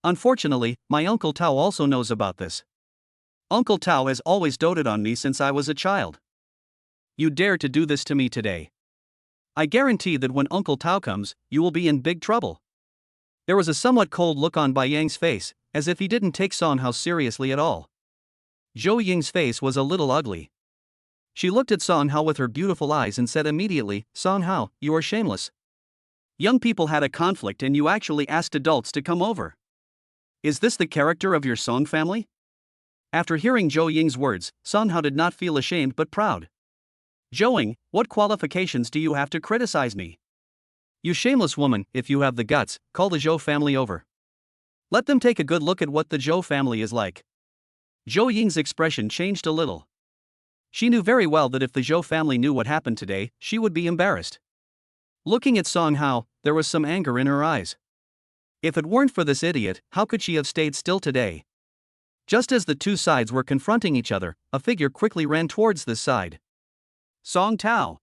Unfortunately, my Uncle Tao also knows about this. Uncle Tao has always doted on me since I was a child. You dare to do this to me today. I guarantee that when Uncle Tao comes, you will be in big trouble. There was a somewhat cold look on Bai Yang's face, as if he didn't take Song Hao seriously at all. Zhou Ying's face was a little ugly. She looked at Song Hao with her beautiful eyes and said immediately, Song Hao, you are shameless. Young people had a conflict and you actually asked adults to come over. Is this the character of your Song family? After hearing Zhou Ying's words, Song Hao did not feel ashamed but proud. Zhou Ying, what qualifications do you have to criticize me? You shameless woman, if you have the guts, call the Zhou family over. Let them take a good look at what the Zhou family is like. Zhou Ying's expression changed a little. She knew very well that if the Zhou family knew what happened today, she would be embarrassed. Looking at Song Hao, there was some anger in her eyes. If it weren't for this idiot, how could she have stayed still today? Just as the two sides were confronting each other, a figure quickly ran towards this side. Song Tao.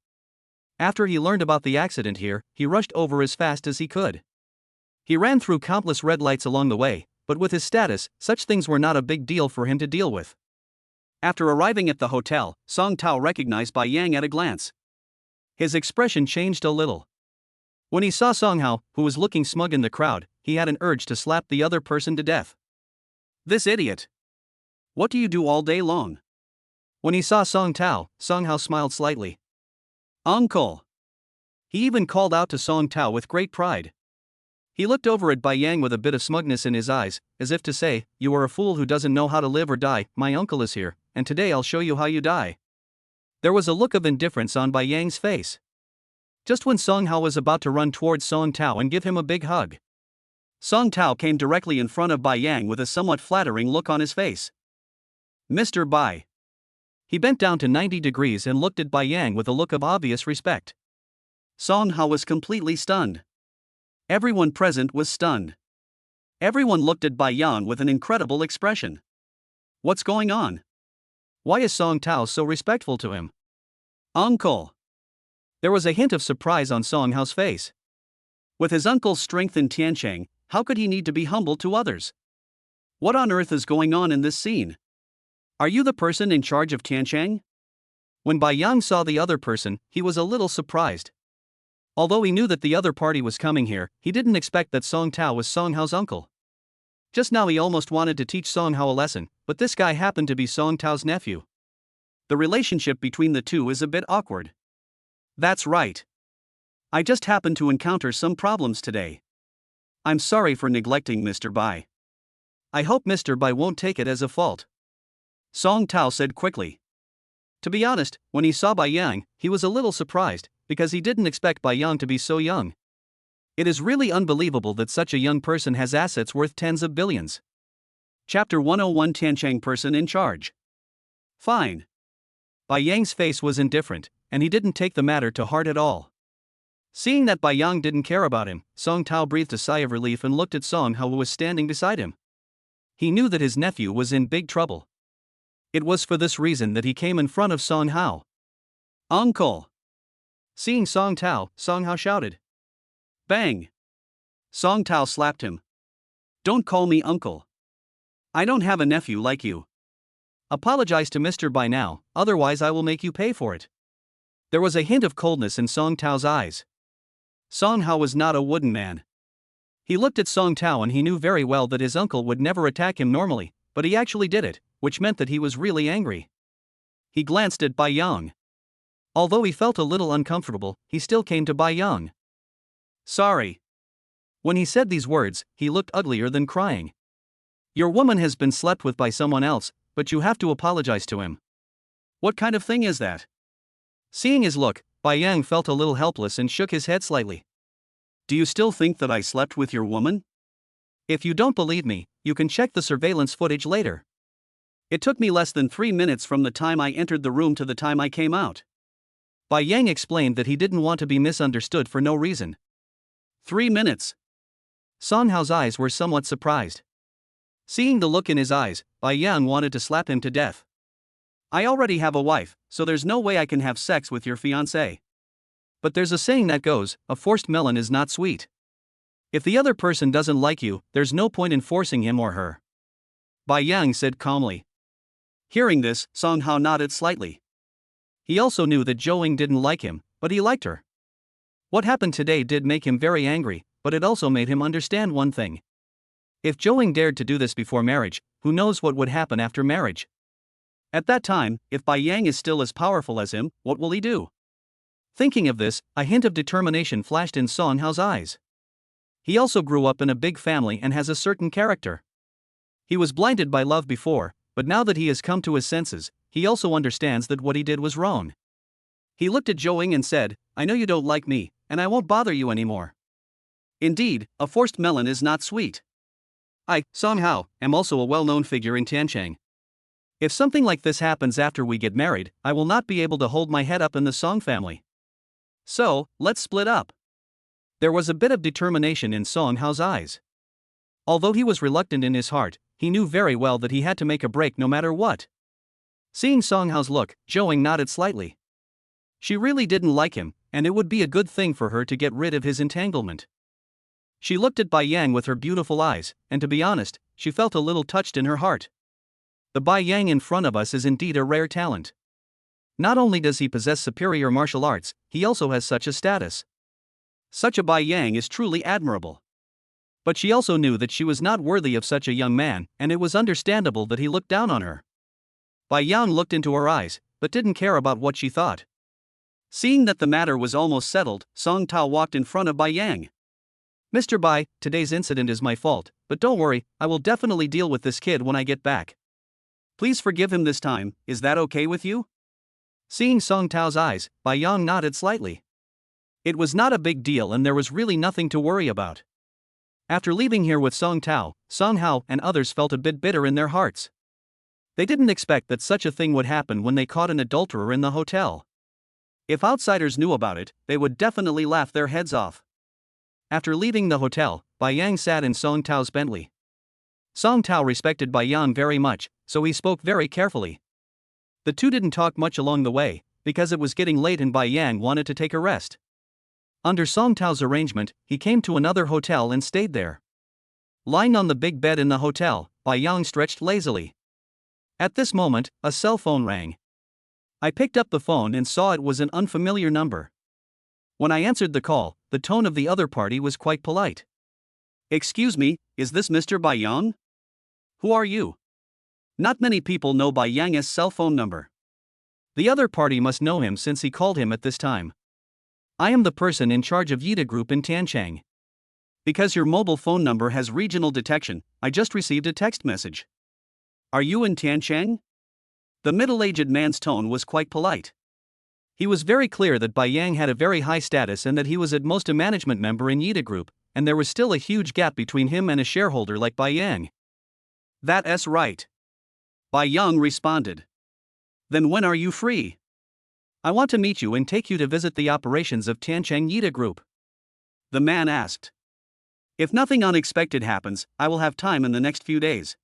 After he learned about the accident here, he rushed over as fast as he could. He ran through countless red lights along the way, but with his status, such things were not a big deal for him to deal with. After arriving at the hotel, Song Tao recognized Bai Yang at a glance. His expression changed a little. When he saw Song Hao, who was looking smug in the crowd, he had an urge to slap the other person to death. This idiot! What do you do all day long? When he saw Song Tao, Song Hao smiled slightly. Uncle! He even called out to Song Tao with great pride. He looked over at Bai Yang with a bit of smugness in his eyes, as if to say, "You are a fool who doesn't know how to live or die. My uncle is here, and today I'll show you how you die." There was a look of indifference on Bai Yang's face. Just when Song Hao was about to run towards Song Tao and give him a big hug, Song Tao came directly in front of Bai Yang with a somewhat flattering look on his face. Mr. Bai. He bent down to 90 degrees and looked at Bai Yang with a look of obvious respect. Song Hao was completely stunned. Everyone present was stunned. Everyone looked at Bai Yang with an incredible expression. What's going on? Why is Song Tao so respectful to him? Uncle! There was a hint of surprise on Song Hao's face. With his uncle's strength in Tiancheng, how could he need to be humble to others? What on earth is going on in this scene? Are you the person in charge of Tiancheng? When Bai Yang saw the other person, he was a little surprised. Although he knew that the other party was coming here, he didn't expect that Song Tao was Song Hao's uncle. Just now he almost wanted to teach Song Hao a lesson, but this guy happened to be Song Tao's nephew. The relationship between the two is a bit awkward. That's right. I just happened to encounter some problems today. I'm sorry for neglecting Mr. Bai. I hope Mr. Bai won't take it as a fault. Song Tao said quickly. To be honest, when he saw Bai Yang, he was a little surprised, because he didn't expect Bai Yang to be so young. It is really unbelievable that such a young person has assets worth tens of billions. Chapter 101 Tiancheng Person in Charge. Fine. Bai Yang's face was indifferent, and he didn't take the matter to heart at all. Seeing that Bai Yang didn't care about him, Song Tao breathed a sigh of relief and looked at Song Hao, who was standing beside him. He knew that his nephew was in big trouble. It was for this reason that he came in front of Song Hao. Uncle! Seeing Song Tao, Song Hao shouted. Bang! Song Tao slapped him. Don't call me uncle. I don't have a nephew like you. Apologize to Mr. Bai now, otherwise I will make you pay for it. There was a hint of coldness in Song Tao's eyes. Song Hao was not a wooden man. He looked at Song Tao and he knew very well that his uncle would never attack him normally, but he actually did it, which meant that he was really angry. He glanced at Bai Yang. Although he felt a little uncomfortable, he still came to Bai Yang. Sorry. When he said these words, he looked uglier than crying. Your woman has been slept with by someone else, but you have to apologize to him. What kind of thing is that? Seeing his look, Bai Yang felt a little helpless and shook his head slightly. Do you still think that I slept with your woman? If you don't believe me, you can check the surveillance footage later. It took me less than 3 minutes from the time I entered the room to the time I came out. Bai Yang explained that he didn't want to be misunderstood for no reason. 3 minutes. Song Hao's eyes were somewhat surprised. Seeing the look in his eyes, Bai Yang wanted to slap him to death. I already have a wife, so there's no way I can have sex with your fiancé. But there's a saying that goes, a forced melon is not sweet. If the other person doesn't like you, there's no point in forcing him or her. Bai Yang said calmly. Hearing this, Song Hao nodded slightly. He also knew that Zhou Ying didn't like him, but he liked her. What happened today did make him very angry, but it also made him understand one thing. If Zhou Ying dared to do this before marriage, who knows what would happen after marriage? At that time, if Bai Yang is still as powerful as him, what will he do? Thinking of this, a hint of determination flashed in Song Hao's eyes. He also grew up in a big family and has a certain character. He was blinded by love before, but now that he has come to his senses, he also understands that what he did was wrong. He looked at Zhou Ying and said, I know you don't like me, and I won't bother you anymore. Indeed, a forced melon is not sweet. I, Song Hao, am also a well-known figure in Tiancheng. If something like this happens after we get married, I will not be able to hold my head up in the Song family. So, let's split up. There was a bit of determination in Song Hao's eyes. Although he was reluctant in his heart, he knew very well that he had to make a break no matter what. Seeing Song Hao's look, Zhou Ying nodded slightly. She really didn't like him, and it would be a good thing for her to get rid of his entanglement. She looked at Bai Yang with her beautiful eyes, and to be honest, she felt a little touched in her heart. The Bai Yang in front of us is indeed a rare talent. Not only does he possess superior martial arts, he also has such a status. Such a Bai Yang is truly admirable. But she also knew that she was not worthy of such a young man, and it was understandable that he looked down on her. Bai Yang looked into her eyes, but didn't care about what she thought. Seeing that the matter was almost settled, Song Tao walked in front of Bai Yang. Mr. Bai, today's incident is my fault, but don't worry, I will definitely deal with this kid when I get back. Please forgive him this time, is that okay with you? Seeing Song Tao's eyes, Bai Yang nodded slightly. It was not a big deal and there was really nothing to worry about. After leaving here with Song Tao, Song Hao and others felt a bit bitter in their hearts. They didn't expect that such a thing would happen when they caught an adulterer in the hotel. If outsiders knew about it, they would definitely laugh their heads off. After leaving the hotel, Bai Yang sat in Song Tao's Bentley. Song Tao respected Bai Yang very much, so he spoke very carefully. The two didn't talk much along the way, because it was getting late and Bai Yang wanted to take a rest. Under Song Tao's arrangement, he came to another hotel and stayed there. Lying on the big bed in the hotel, Bai Yang stretched lazily. At this moment, a cell phone rang. I picked up the phone and saw it was an unfamiliar number. When I answered the call, the tone of the other party was quite polite. Excuse me, is this Mr. Bai Yang? Who are you? Not many people know Bai Yang's cell phone number. The other party must know him since he called him at this time. I am the person in charge of Yida Group in Tiancheng. Because your mobile phone number has regional detection, I just received a text message. Are you in Tiancheng? The middle-aged man's tone was quite polite. He was very clear that Bai Yang had a very high status and that he was at most a management member in Yida Group, and there was still a huge gap between him and a shareholder like Bai Yang. That's right. Bai Yang responded. Then when are you free? I want to meet you and take you to visit the operations of Tiancheng Yida Group. The man asked. If nothing unexpected happens, I will have time in the next few days.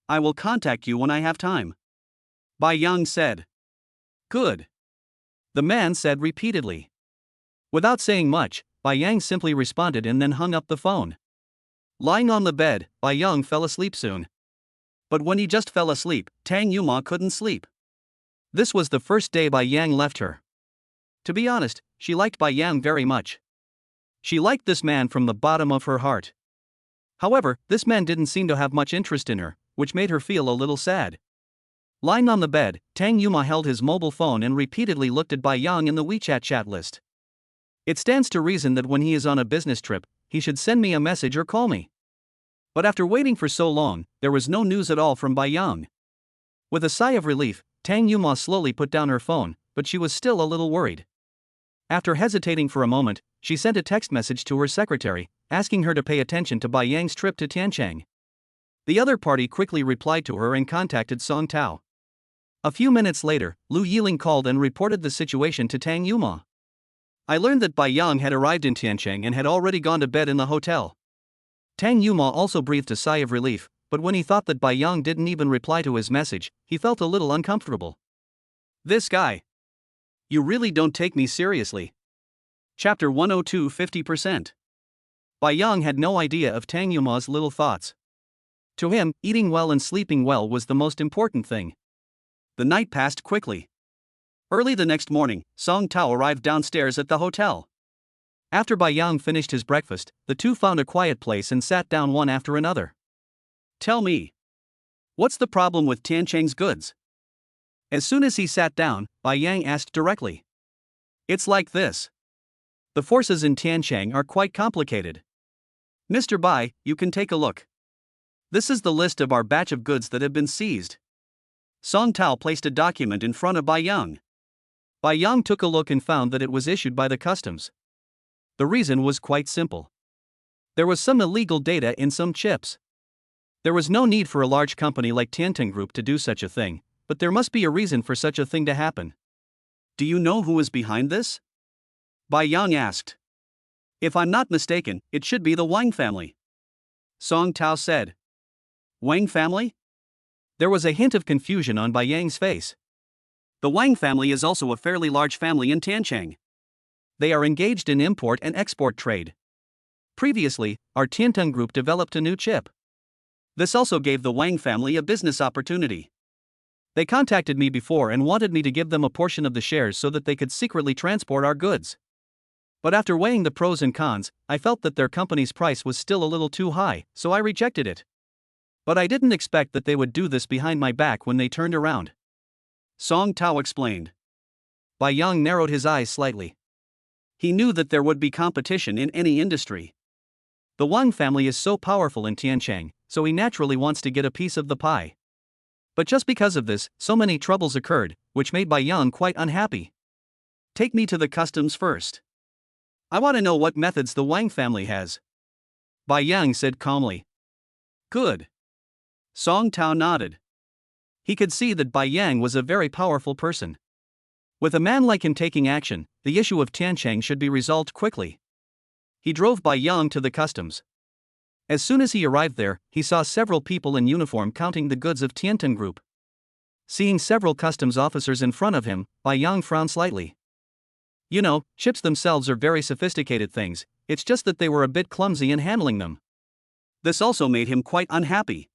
I will contact you when I have time. Bai Yang said. Good. The man said repeatedly. Without saying much, Bai Yang simply responded and then hung up the phone. Lying on the bed, Bai Yang fell asleep soon. But when he just fell asleep, Tang Yuma couldn't sleep. This was the first day Bai Yang left her. To be honest, she liked Bai Yang very much. She liked this man from the bottom of her heart. However, this man didn't seem to have much interest in her, which made her feel a little sad. Lying on the bed, Tang Yuma held his mobile phone and repeatedly looked at Bai Yang in the WeChat chat list. It stands to reason that when he is on a business trip, he should send me a message or call me. But after waiting for so long, there was no news at all from Bai Yang. With a sigh of relief, Tang Yuma slowly put down her phone, but she was still a little worried. After hesitating for a moment, she sent a text message to her secretary, asking her to pay attention to Bai Yang's trip to Tiancheng. The other party quickly replied to her and contacted Song Tao. A few minutes later, Lu Yiling called and reported the situation to Tang Yuma. I learned that Bai Yang had arrived in Tiancheng and had already gone to bed in the hotel. Tang Yuma also breathed a sigh of relief, but when he thought that Bai Yang didn't even reply to his message, he felt a little uncomfortable. This guy. You really don't take me seriously. Chapter 102 50%. Bai Yang had no idea of Tang Yuma's little thoughts. To him, eating well and sleeping well was the most important thing. The night passed quickly. Early the next morning, Song Tao arrived downstairs at the hotel. After Bai Yang finished his breakfast, the two found a quiet place and sat down one after another. Tell me. What's the problem with Tiancheng's goods? As soon as he sat down, Bai Yang asked directly. It's like this. The forces in Tiancheng are quite complicated. Mr. Bai, you can take a look. This is the list of our batch of goods that have been seized. Song Tao placed a document in front of Bai Yang. Bai Yang took a look and found that it was issued by the customs. The reason was quite simple. There was some illegal data in some chips. There was no need for a large company like Tiantan Group to do such a thing, but there must be a reason for such a thing to happen. Do you know who is behind this? Bai Yang asked. If I'm not mistaken, it should be the Wang family. Song Tao said. Wang family? There was a hint of confusion on Bai Yang's face. The Wang family is also a fairly large family in Tiancheng. They are engaged in import and export trade. Previously, our Tiantan Group developed a new chip. This also gave the Wang family a business opportunity. They contacted me before and wanted me to give them a portion of the shares so that they could secretly transport our goods. But after weighing the pros and cons, I felt that their company's price was still a little too high, so I rejected it. But I didn't expect that they would do this behind my back when they turned around. Song Tao explained. Bai Yang narrowed his eyes slightly. He knew that there would be competition in any industry. The Wang family is so powerful in Tiancheng, so he naturally wants to get a piece of the pie. But just because of this, so many troubles occurred, which made Bai Yang quite unhappy. Take me to the customs first. I want to know what methods the Wang family has. Bai Yang said calmly. Good. Song Tao nodded. He could see that Bai Yang was a very powerful person. With a man like him taking action, the issue of Tiancheng should be resolved quickly. He drove Bai Yang to the customs. As soon as he arrived there, he saw several people in uniform counting the goods of Tiantan Group. Seeing several customs officers in front of him, Bai Yang frowned slightly. You know, ships themselves are very sophisticated things, it's just that they were a bit clumsy in handling them. This also made him quite unhappy.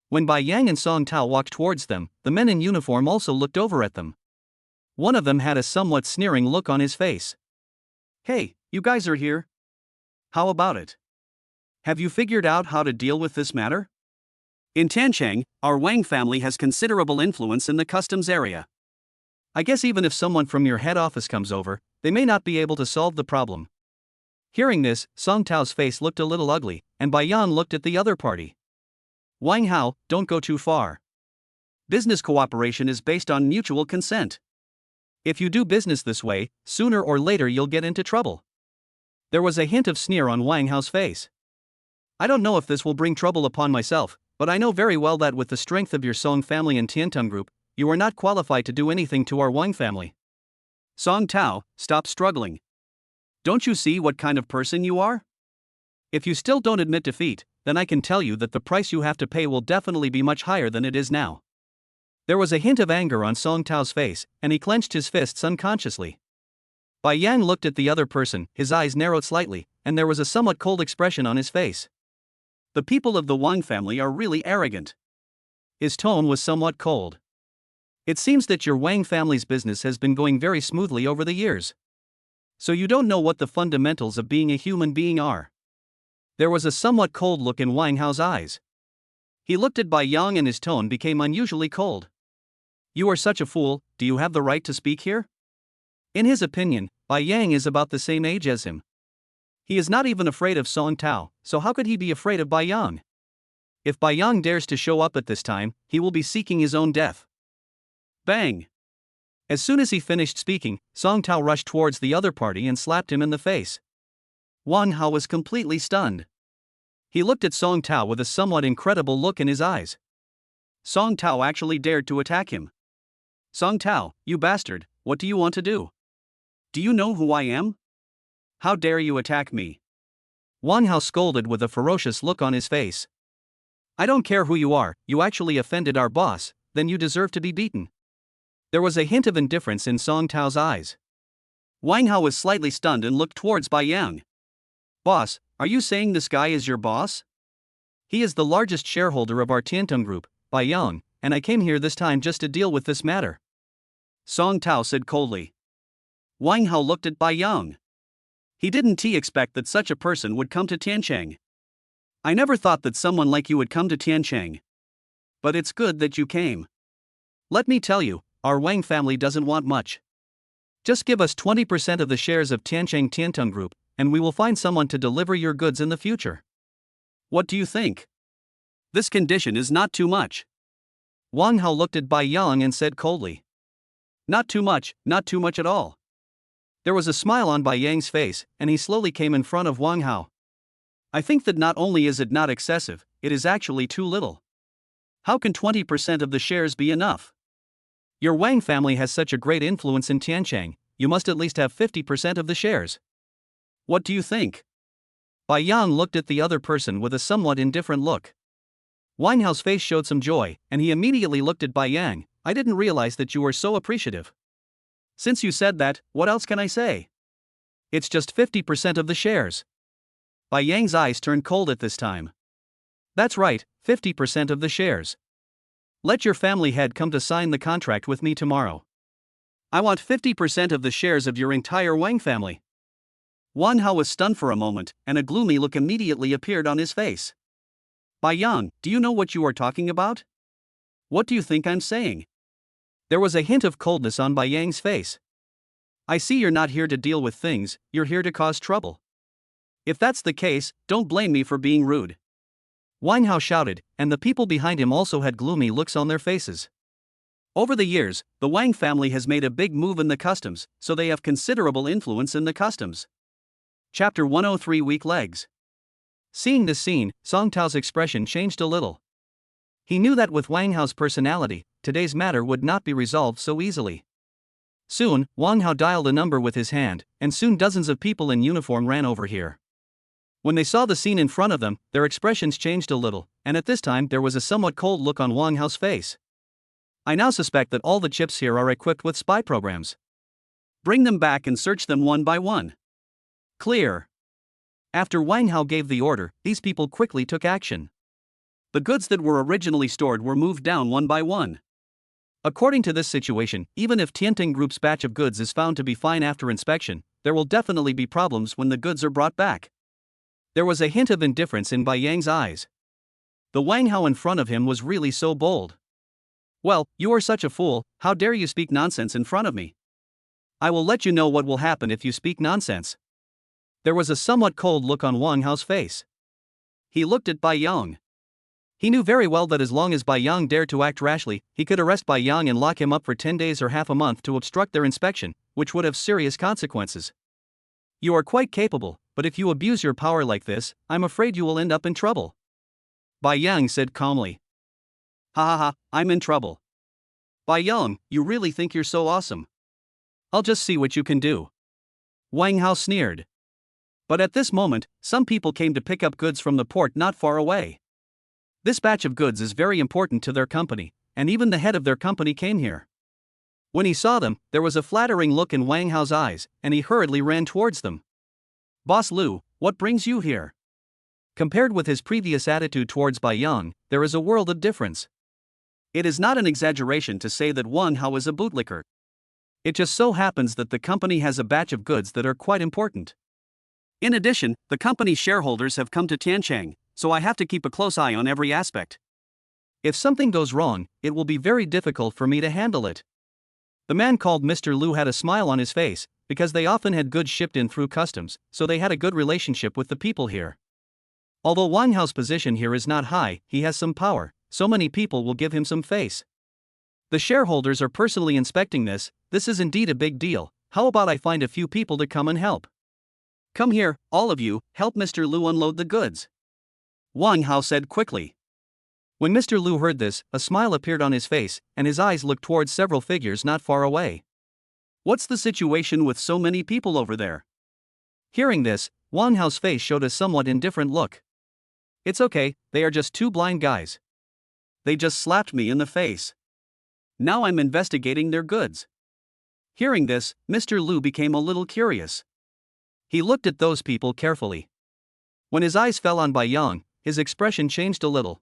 When Bai Yang and Song Tao walked towards them, the men in uniform also looked over at them. One of them had a somewhat sneering look on his face. Hey, you guys are here? How about it? Have you figured out how to deal with this matter? In Tiancheng, our Wang family has considerable influence in the customs area. I guess even if someone from your head office comes over, they may not be able to solve the problem. Hearing this, Song Tao's face looked a little ugly, and Bai Yang looked at the other party. Wang Hao, don't go too far. Business cooperation is based on mutual consent. If you do business this way, sooner or later you'll get into trouble. There was a hint of sneer on Wang Hao's face. I don't know if this will bring trouble upon myself, but I know very well that with the strength of your Song family and Tiantan Group, you are not qualified to do anything to our Wang family. Song Tao, stop struggling. Don't you see what kind of person you are? If you still don't admit defeat, then I can tell you that the price you have to pay will definitely be much higher than it is now. There was a hint of anger on Song Tao's face, and he clenched his fists unconsciously. Bai Yang looked at the other person, his eyes narrowed slightly, and there was a somewhat cold expression on his face. The people of the Wang family are really arrogant. His tone was somewhat cold. It seems that your Wang family's business has been going very smoothly over the years. So you don't know what the fundamentals of being a human being are. There was a somewhat cold look in Wang Hao's eyes. He looked at Bai Yang and his tone became unusually cold. You are such a fool, do you have the right to speak here? In his opinion, Bai Yang is about the same age as him. He is not even afraid of Song Tao, so how could he be afraid of Bai Yang? If Bai Yang dares to show up at this time, he will be seeking his own death. Bang! As soon as he finished speaking, Song Tao rushed towards the other party and slapped him in the face. Wang Hao was completely stunned. He looked at Song Tao with a somewhat incredible look in his eyes. Song Tao actually dared to attack him. Song Tao, you bastard, what do you want to do? Do you know who I am? How dare you attack me? Wang Hao scolded with a ferocious look on his face. I don't care who you are, you actually offended our boss, then you deserve to be beaten. There was a hint of indifference in Song Tao's eyes. Wang Hao was slightly stunned and looked towards Bai Yang. Boss, are you saying this guy is your boss? He is the largest shareholder of our Tiantan Group, Bai Yang, and I came here this time just to deal with this matter. Song Tao said coldly. Wang Hao looked at Bai Yang. He didn't expect that such a person would come to Tiancheng. I never thought that someone like you would come to Tiancheng. But it's good that you came. Let me tell you, our Wang family doesn't want much. Just give us 20% of the shares of Tiancheng Tiantan Group, and we will find someone to deliver your goods in the future. What do you think? This condition is not too much. Wang Hao looked at Bai Yang and said coldly. Not too much at all. There was a smile on Bai Yang's face, and he slowly came in front of Wang Hao. I think that not only is it not excessive, it is actually too little. How can 20% of the shares be enough? Your Wang family has such a great influence in Tiancheng, you must at least have 50% of the shares. What do you think? Bai Yang looked at the other person with a somewhat indifferent look. Wang Hao's face showed some joy, and he immediately looked at Bai Yang. I didn't realize that you were so appreciative. Since you said that, what else can I say? It's just 50% of the shares. Bai Yang's eyes turned cold at this time. That's right, 50% of the shares. Let your family head come to sign the contract with me tomorrow. I want 50% of the shares of your entire Wang family. Wang Hao was stunned for a moment, and a gloomy look immediately appeared on his face. Bai Yang, do you know what you are talking about? What do you think I'm saying? There was a hint of coldness on Bai Yang's face. I see you're not here to deal with things, you're here to cause trouble. If that's the case, don't blame me for being rude. Wang Hao shouted, and the people behind him also had gloomy looks on their faces. Over the years, the Wang family has made a big move in the customs, so they have considerable influence in the customs. Chapter 103 Weak Legs. Seeing this scene, Song Tao's expression changed a little. He knew that with Wang Hao's personality, today's matter would not be resolved so easily. Soon, Wang Hao dialed a number with his hand, and soon dozens of people in uniform ran over here. When they saw the scene in front of them, their expressions changed a little, and at this time there was a somewhat cold look on Wang Hao's face. I now suspect that all the chips here are equipped with spy programs. Bring them back and search them one by one. Clear. After Wang Hao gave the order, these people quickly took action. The goods that were originally stored were moved down one by one. According to this situation, even if Tianting Group's batch of goods is found to be fine after inspection, there will definitely be problems when the goods are brought back. There was a hint of indifference in Bai Yang's eyes. The Wang Hao in front of him was really so bold. Well, you are such a fool, how dare you speak nonsense in front of me? I will let you know what will happen if you speak nonsense. There was a somewhat cold look on Wang Hao's face. He looked at Bai Yang. He knew very well that as long as Bai Yang dared to act rashly, he could arrest Bai Yang and lock him up for 10 days or half a month to obstruct their inspection, which would have serious consequences. You are quite capable, but if you abuse your power like this, I'm afraid you will end up in trouble. Bai Yang said calmly. Ha ha ha, I'm in trouble. Bai Yang, you really think you're so awesome? I'll just see what you can do. Wang Hao sneered. But at this moment, some people came to pick up goods from the port not far away. This batch of goods is very important to their company, and even the head of their company came here. When he saw them, there was a flattering look in Wang Hao's eyes, and he hurriedly ran towards them. Boss Lu, what brings you here? Compared with his previous attitude towards Bai Yang, there is a world of difference. It is not an exaggeration to say that Wang Hao is a bootlicker. It just so happens that the company has a batch of goods that are quite important. In addition, the company's shareholders have come to Tiancheng, so I have to keep a close eye on every aspect. If something goes wrong, it will be very difficult for me to handle it. The man called Mr. Lu had a smile on his face, because they often had goods shipped in through customs, so they had a good relationship with the people here. Although Wang Hao's position here is not high, he has some power, so many people will give him some face. The shareholders are personally inspecting this is indeed a big deal. How about I find a few people to come and help? Come here, all of you, help Mr. Lu unload the goods. Wang Hao said quickly. When Mr. Lu heard this, a smile appeared on his face, and his eyes looked towards several figures not far away. What's the situation with so many people over there? Hearing this, Wang Hao's face showed a somewhat indifferent look. It's okay, they are just two blind guys. They just slapped me in the face. Now I'm investigating their goods. Hearing this, Mr. Lu became a little curious. He looked at those people carefully. When his eyes fell on Bai Yang, his expression changed a little.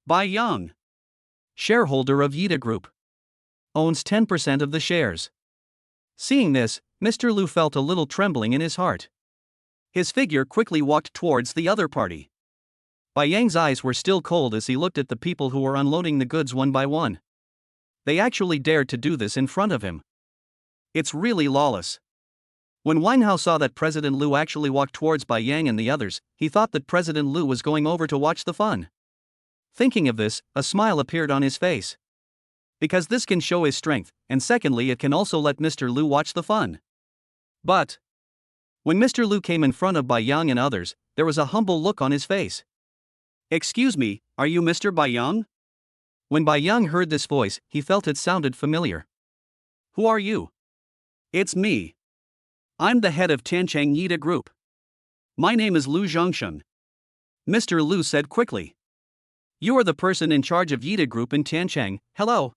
Bai Yang, shareholder of Yida Group, owns 10% of the shares. Seeing this, Mr. Lu felt a little trembling in his heart. His figure quickly walked towards the other party. Bai Yang's eyes were still cold as he looked at the people who were unloading the goods one by one. They actually dared to do this in front of him. It's really lawless. When Wang Hao saw that President Lu actually walked towards Bai Yang and the others, he thought that President Lu was going over to watch the fun. Thinking of this, a smile appeared on his face. Because this can show his strength, and secondly it can also let Mr. Lu watch the fun. But when Mr. Lu came in front of Bai Yang and others, there was a humble look on his face. Excuse me, are you Mr. Bayang? When Bayang heard this voice, he felt it sounded familiar. Who are you? It's me. I'm the head of Tiancheng Yida Group. My name is Lu Zhongshen. Mr. Lu said quickly. You are the person in charge of Yida Group in Tiancheng, hello.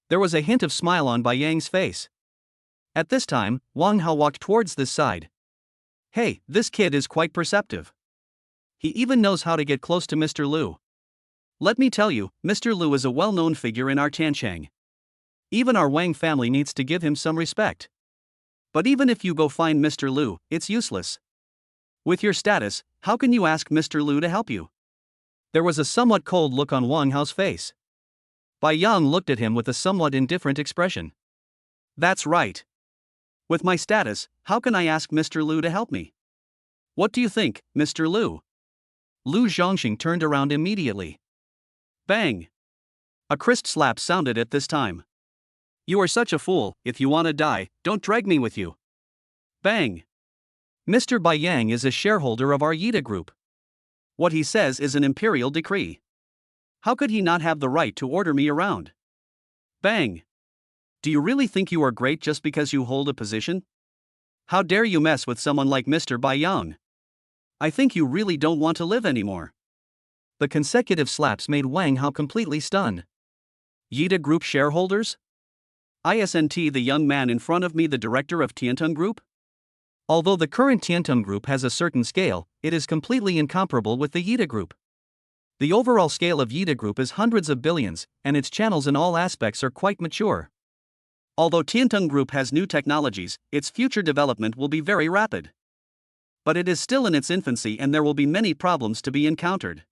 There was a hint of smile on Bayang's face. At this time, Wang Hao walked towards this side. Hey, this kid is quite perceptive. He even knows how to get close to Mr. Lu. Let me tell you, Mr. Lu is a well-known figure in our Tiancheng. Even our Wang family needs to give him some respect. But even if you go find Mr. Lu, it's useless. With your status, how can you ask Mr. Lu to help you? There was a somewhat cold look on Wang Hao's face. Bai Yang looked at him with a somewhat indifferent expression. That's right. With my status, how can I ask Mr. Lu to help me? What do you think, Mr. Lu? Lu Zhongxing turned around immediately. Bang! A crisp slap sounded at this time. You are such a fool, if you want to die, don't drag me with you. Bang! Mr. Bai Yang is a shareholder of our Yida Group. What he says is an imperial decree. How could he not have the right to order me around? Bang! Do you really think you are great just because you hold a position? How dare you mess with someone like Mr. Bai Yang? I think you really don't want to live anymore. The consecutive slaps made Wang Hao completely stunned. Yida Group shareholders? Isn't the young man in front of me the director of Tiantung Group? Although the current Tiantung Group has a certain scale, it is completely incomparable with the Yida Group. The overall scale of Yida Group is hundreds of billions, and its channels in all aspects are quite mature. Although Tiantung Group has new technologies, its future development will be very rapid. But it is still in its infancy and there will be many problems to be encountered.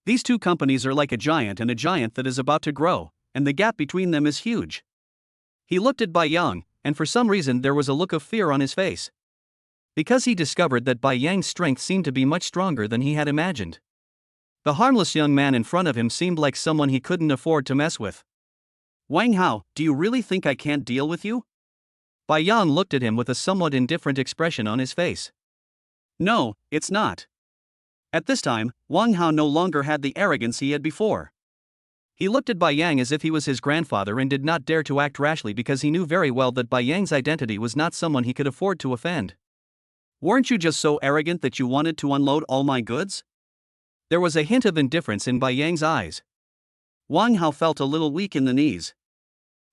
These two companies are like a giant and a giant that is about to grow, and the gap between them is huge. He looked at Bai Yang, and for some reason there was a look of fear on his face. Because he discovered that Bai Yang's strength seemed to be much stronger than he had imagined. The harmless young man in front of him seemed like someone he couldn't afford to mess with. Wang Hao, do you really think I can't deal with you? Bai Yang looked at him with a somewhat indifferent expression on his face. No, it's not. At this time, Wang Hao no longer had the arrogance he had before. He looked at Bai Yang as if he was his grandfather and did not dare to act rashly because he knew very well that Bai Yang's identity was not someone he could afford to offend. Weren't you just so arrogant that you wanted to unload all my goods? There was a hint of indifference in Bai Yang's eyes. Wang Hao felt a little weak in the knees.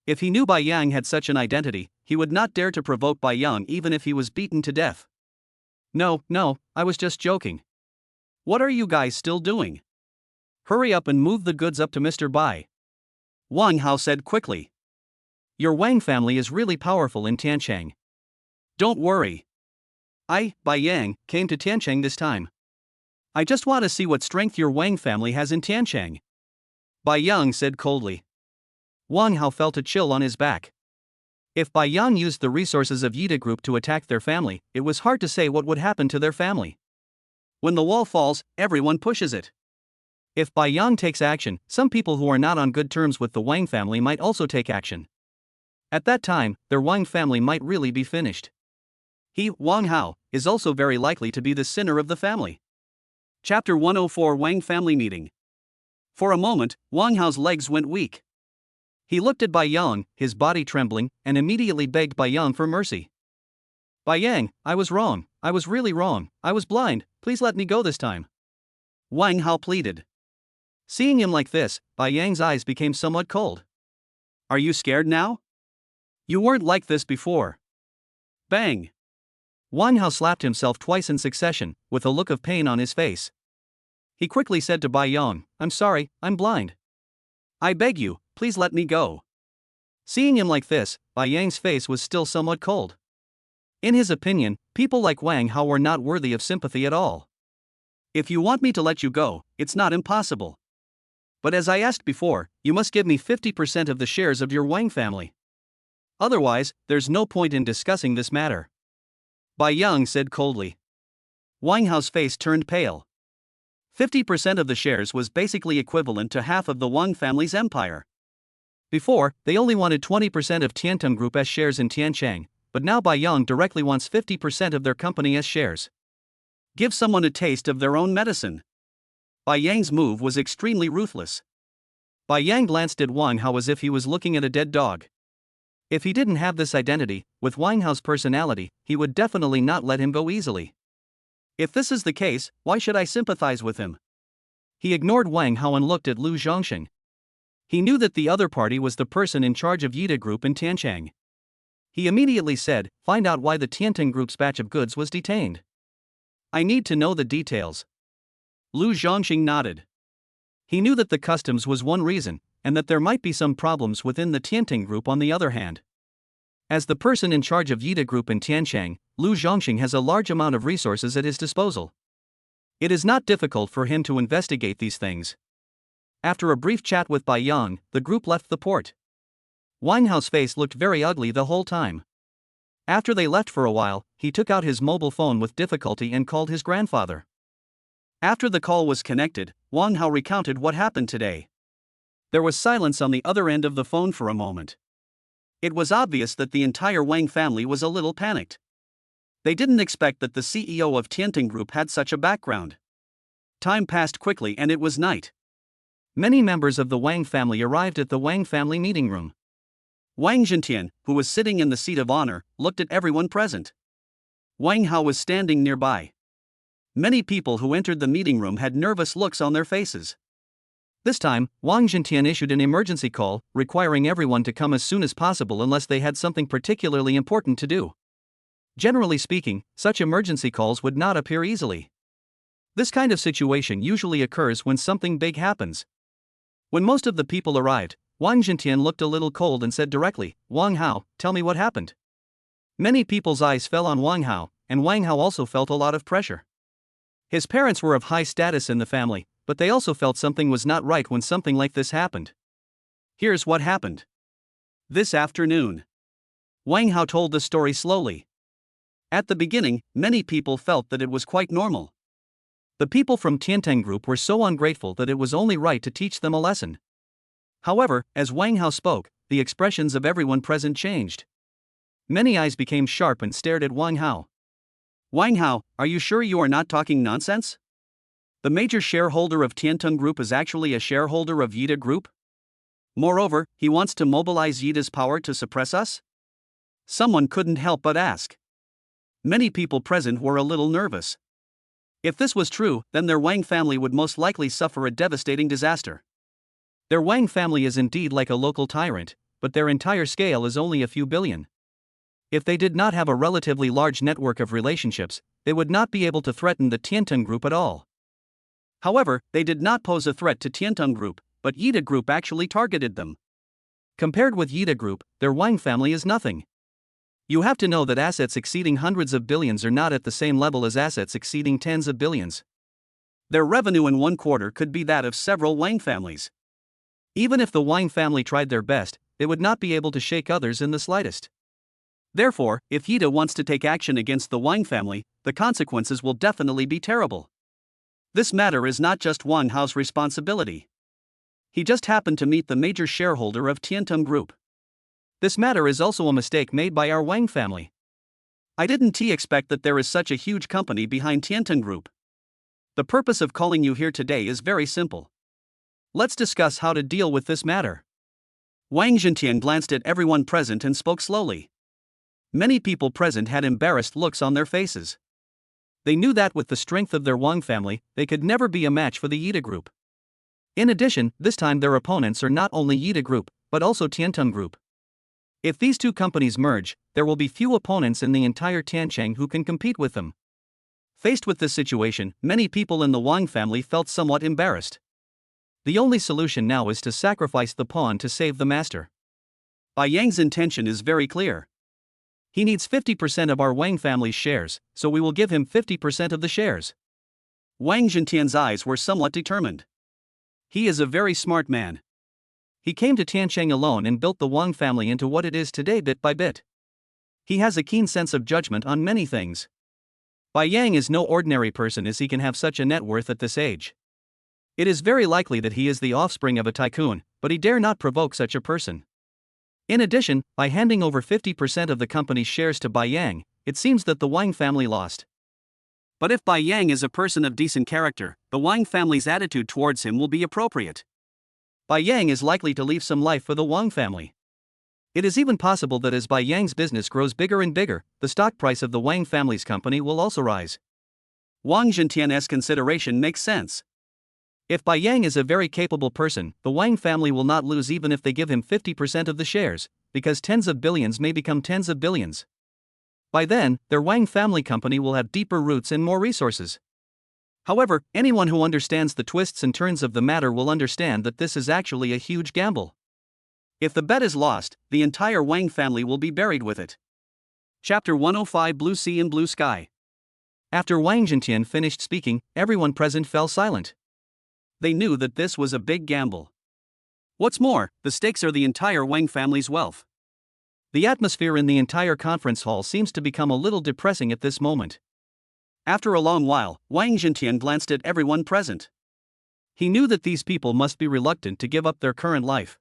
If he knew Bai Yang had such an identity, he would not dare to provoke Bai Yang even if he was beaten to death. No, I was just joking. What are you guys still doing? Hurry up and move the goods up to Mr. Bai. Wang Hao said quickly. Your Wang family is really powerful in Tiancheng. Don't worry. I, Bai Yang, came to Tiancheng this time. I just want to see what strength your Wang family has in Tiancheng. Bai Yang said coldly. Wang Hao felt a chill on his back. If Bai Yang used the resources of Yida Group to attack their family, it was hard to say what would happen to their family. When the wall falls, everyone pushes it. If Bai Yang takes action, some people who are not on good terms with the Wang family might also take action. At that time, their Wang family might really be finished. He, Wang Hao, is also very likely to be the sinner of the family. Chapter 104 Wang Family Meeting. For a moment, Wang Hao's legs went weak. He looked at Bai Yang, his body trembling, and immediately begged Bai Yang for mercy. Bai Yang, I was wrong, I was really wrong, I was blind, please let me go this time. Wang Hao pleaded. Seeing him like this, Bai Yang's eyes became somewhat cold. Are you scared now? You weren't like this before. Bang! Wang Hao slapped himself twice in succession, with a look of pain on his face. He quickly said to Bai Yang, I'm sorry, I'm blind. I beg you, please let me go. Seeing him like this, Bai Yang's face was still somewhat cold. In his opinion, people like Wang Hao were not worthy of sympathy at all. If you want me to let you go, it's not impossible. But as I asked before, you must give me 50% of the shares of your Wang family. Otherwise, there's no point in discussing this matter. Bai Yang said coldly. Wang Hao's face turned pale. 50% of the shares was basically equivalent to half of the Wang family's empire. Before, they only wanted 20% of Tiantung Group as shares in Tiancheng, but now Bai Yang directly wants 50% of their company as shares. Give someone a taste of their own medicine. Bai Yang's move was extremely ruthless. Bai Yang glanced at Wang Hao as if he was looking at a dead dog. If he didn't have this identity, with Wang Hao's personality, he would definitely not let him go easily. If this is the case, why should I sympathize with him? He ignored Wang Hao and looked at Lu Zhongxing. He knew that the other party was the person in charge of Yida Group in Tianchang. He immediately said, "Find out why the Tiancheng Group's batch of goods was detained. I need to know the details." Lu Zhongxing nodded. He knew that the customs was one reason, and that there might be some problems within the Tiancheng Group on the other hand. As the person in charge of Yida Group in Tianchang, Lu Zhongxing has a large amount of resources at his disposal. It is not difficult for him to investigate these things. After a brief chat with Bai Yang, the group left the port. Wang Hao's face looked very ugly the whole time. After they left for a while, he took out his mobile phone with difficulty and called his grandfather. After the call was connected, Wang Hao recounted what happened today. There was silence on the other end of the phone for a moment. It was obvious that the entire Wang family was a little panicked. They didn't expect that the CEO of Tiancheng Group had such a background. Time passed quickly and it was night. Many members of the Wang family arrived at the Wang family meeting room. Wang Zhentian, who was sitting in the seat of honor, looked at everyone present. Wang Hao was standing nearby. Many people who entered the meeting room had nervous looks on their faces. This time, Wang Zhentian issued an emergency call, requiring everyone to come as soon as possible unless they had something particularly important to do. Generally speaking, such emergency calls would not appear easily. This kind of situation usually occurs when something big happens. When most of the people arrived, Wang Zhentian looked a little cold and said directly, "Wang Hao, tell me what happened." Many people's eyes fell on Wang Hao, and Wang Hao also felt a lot of pressure. His parents were of high status in the family, but they also felt something was not right when something like this happened. Here's what happened. This afternoon. Wang Hao told the story slowly. At the beginning, many people felt that it was quite normal. The people from Tiancheng Group were so ungrateful that it was only right to teach them a lesson. However, as Wang Hao spoke, the expressions of everyone present changed. Many eyes became sharp and stared at Wang Hao. "Wang Hao, are you sure you are not talking nonsense? The major shareholder of Tiancheng Group is actually a shareholder of Yida Group? Moreover, he wants to mobilize Yida's power to suppress us?" Someone couldn't help but ask. Many people present were a little nervous. If this was true, then their Wang family would most likely suffer a devastating disaster. Their Wang family is indeed like a local tyrant, but their entire scale is only a few billion. If they did not have a relatively large network of relationships, they would not be able to threaten the Tiancheng Group at all. However, they did not pose a threat to Tiancheng Group, but Yida Group actually targeted them. Compared with Yida Group, their Wang family is nothing. You have to know that assets exceeding hundreds of billions are not at the same level as assets exceeding tens of billions. Their revenue in one quarter could be that of several Wang families. Even if the Wang family tried their best, they would not be able to shake others in the slightest. Therefore, if Yida wants to take action against the Wang family, the consequences will definitely be terrible. This matter is not just Wang Hao's responsibility. He just happened to meet the major shareholder of Tiancheng Group. This matter is also a mistake made by our Wang family. I didn't expect that there is such a huge company behind Tiancheng Group. The purpose of calling you here today is very simple. Let's discuss how to deal with this matter. Wang Zhentian glanced at everyone present and spoke slowly. Many people present had embarrassed looks on their faces. They knew that with the strength of their Wang family, they could never be a match for the Yida Group. In addition, this time their opponents are not only Yida Group, but also Tiancheng Group. If these two companies merge, there will be few opponents in the entire Tiancheng who can compete with them. Faced with this situation, many people in the Wang family felt somewhat embarrassed. The only solution now is to sacrifice the pawn to save the master. Bai Yang's intention is very clear. He needs 50% of our Wang family's shares, so we will give him 50% of the shares. Wang Zhentian's eyes were somewhat determined. He is a very smart man. He came to Tiancheng alone and built the Wang family into what it is today bit by bit. He has a keen sense of judgment on many things. Bai Yang is no ordinary person as he can have such a net worth at this age. It is very likely that he is the offspring of a tycoon, but he dare not provoke such a person. In addition, by handing over 50% of the company's shares to Bai Yang, it seems that the Wang family lost. But if Bai Yang is a person of decent character, the Wang family's attitude towards him will be appropriate. Bai Yang is likely to leave some life for the Wang family. It is even possible that as Bai Yang's business grows bigger and bigger, the stock price of the Wang family's company will also rise. Wang Zhentian's consideration makes sense. If Bai Yang is a very capable person, the Wang family will not lose even if they give him 50% of the shares, because tens of billions may become tens of billions. By then, their Wang family company will have deeper roots and more resources. However, anyone who understands the twists and turns of the matter will understand that this is actually a huge gamble. If the bet is lost, the entire Wang family will be buried with it. Chapter 105 Blue Sea and Blue Sky. After Wang Zhentian finished speaking, everyone present fell silent. They knew that this was a big gamble. What's more, the stakes are the entire Wang family's wealth. The atmosphere in the entire conference hall seems to become a little depressing at this moment. After a long while, Wang Zhentian glanced at everyone present. He knew that these people must be reluctant to give up their current life.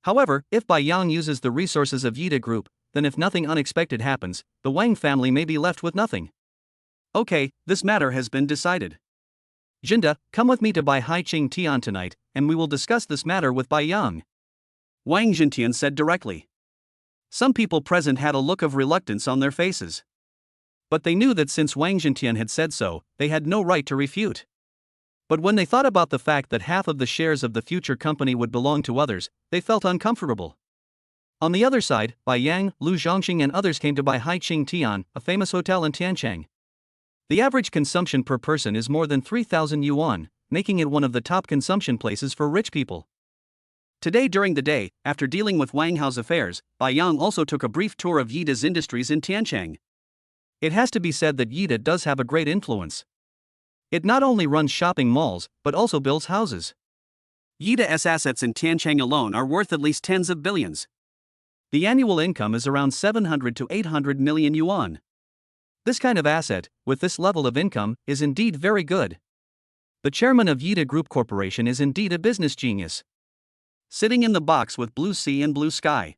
However, if Bai Yang uses the resources of Yida Group, then if nothing unexpected happens, the Wang family may be left with nothing. Okay, this matter has been decided. Jinda, come with me to Bai Hai Ching Tian tonight, and we will discuss this matter with Bai Yang. Wang Zhentian said directly. Some people present had a look of reluctance on their faces. But they knew that since Wang Zhentian had said so, they had no right to refute. But when they thought about the fact that half of the shares of the future company would belong to others, they felt uncomfortable. On the other side, Bai Yang, Lu Zhongxing and others came to Bai Hai Ching Tian, a famous hotel in Tiancheng. The average consumption per person is more than 3,000 yuan, making it one of the top consumption places for rich people. Today during the day, after dealing with Wang Hao's affairs, Bai Yang also took a brief tour of Yida's industries in Tiancheng. It has to be said that Yida does have a great influence. It not only runs shopping malls, but also builds houses. Yida's assets in Tiancheng alone are worth at least tens of billions. The annual income is around 700 to 800 million yuan. This kind of asset, with this level of income, is indeed very good. The chairman of Yida Group Corporation is indeed a business genius. Sitting in the box with Blue Sea and Blue Sky.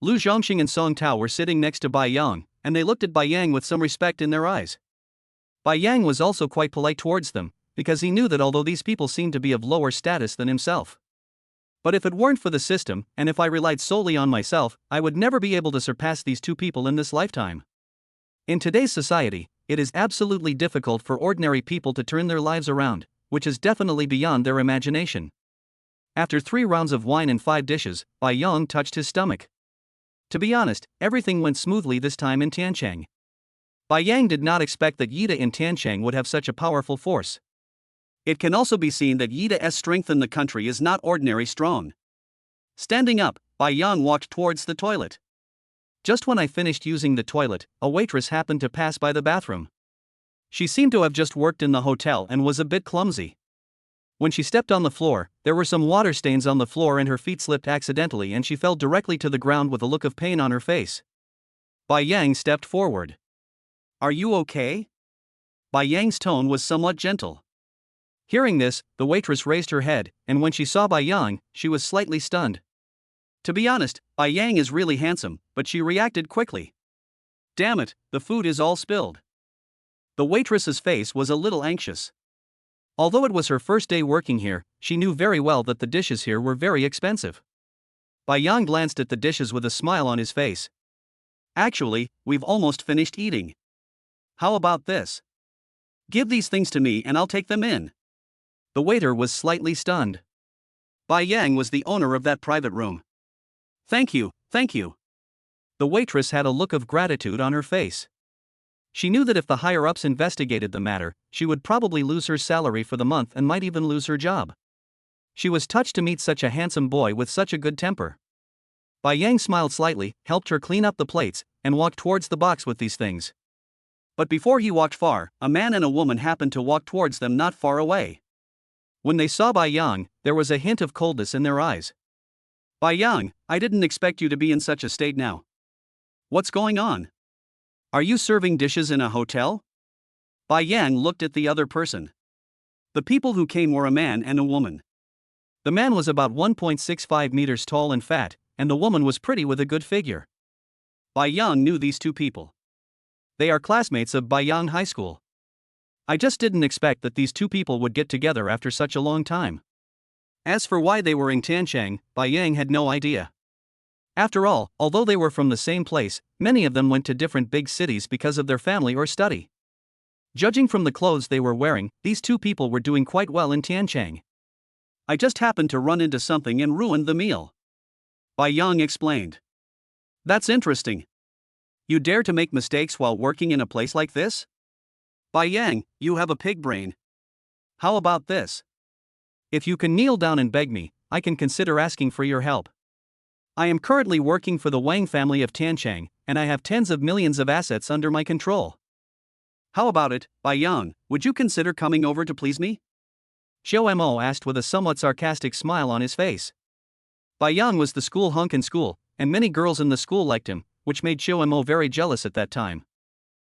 Lu Zhongxing and Song Tao were sitting next to Bai Yang, and they looked at Bai Yang with some respect in their eyes. Bai Yang was also quite polite towards them, because he knew that although these people seemed to be of lower status than himself. But if it weren't for the system, and if I relied solely on myself, I would never be able to surpass these two people in this lifetime. In today's society, it is absolutely difficult for ordinary people to turn their lives around, which is definitely beyond their imagination. After 3 rounds of wine and 5 dishes, Bai Yang touched his stomach. To be honest, everything went smoothly this time in Tiancheng. Bai Yang did not expect that Yida in Tiancheng would have such a powerful force. It can also be seen that Yida's strength in the country is not ordinary strong. Standing up, Bai Yang walked towards the toilet. Just when I finished using the toilet, a waitress happened to pass by the bathroom. She seemed to have just worked in the hotel and was a bit clumsy. When she stepped on the floor, there were some water stains on the floor and her feet slipped accidentally and she fell directly to the ground with a look of pain on her face. Bai Yang stepped forward. Are you okay? Bai Yang's tone was somewhat gentle. Hearing this, the waitress raised her head, and when she saw Bai Yang, she was slightly stunned. To be honest, Bai Yang is really handsome, but she reacted quickly. Damn it, the food is all spilled. The waitress's face was a little anxious. Although it was her first day working here, she knew very well that the dishes here were very expensive. Bai Yang glanced at the dishes with a smile on his face. Actually, we've almost finished eating. How about this? Give these things to me and I'll take them in. The waiter was slightly stunned. Bai Yang was the owner of that private room. Thank you, thank you. The waitress had a look of gratitude on her face. She knew that if the higher-ups investigated the matter, she would probably lose her salary for the month and might even lose her job. She was touched to meet such a handsome boy with such a good temper. Bai Yang smiled slightly, helped her clean up the plates, and walked towards the box with these things. But before he walked far, a man and a woman happened to walk towards them not far away. When they saw Bai Yang, there was a hint of coldness in their eyes. Bai Yang, I didn't expect you to be in such a state now. What's going on? Are you serving dishes in a hotel? Bai Yang looked at the other person. The people who came were a man and a woman. The man was about 1.65 meters tall and fat, and the woman was pretty with a good figure. Bai Yang knew these two people. They are classmates of Baiyang High School. I just didn't expect that these two people would get together after such a long time. As for why they were in Tianchang, Bai Yang had no idea. After all, although they were from the same place, many of them went to different big cities because of their family or study. Judging from the clothes they were wearing, these two people were doing quite well in Tianchang. I just happened to run into something and ruined the meal, Bai Yang explained. That's interesting. You dare to make mistakes while working in a place like this? Bai Yang, you have a pig brain. How about this? If you can kneel down and beg me, I can consider asking for your help. I am currently working for the Wang family of Tianchang, and I have tens of millions of assets under my control. How about it, Bai Yang, would you consider coming over to please me? Xiao Mo asked with a somewhat sarcastic smile on his face. Bai Yang was the school hunk in school, and many girls in the school liked him, which made Xiao Mo very jealous at that time.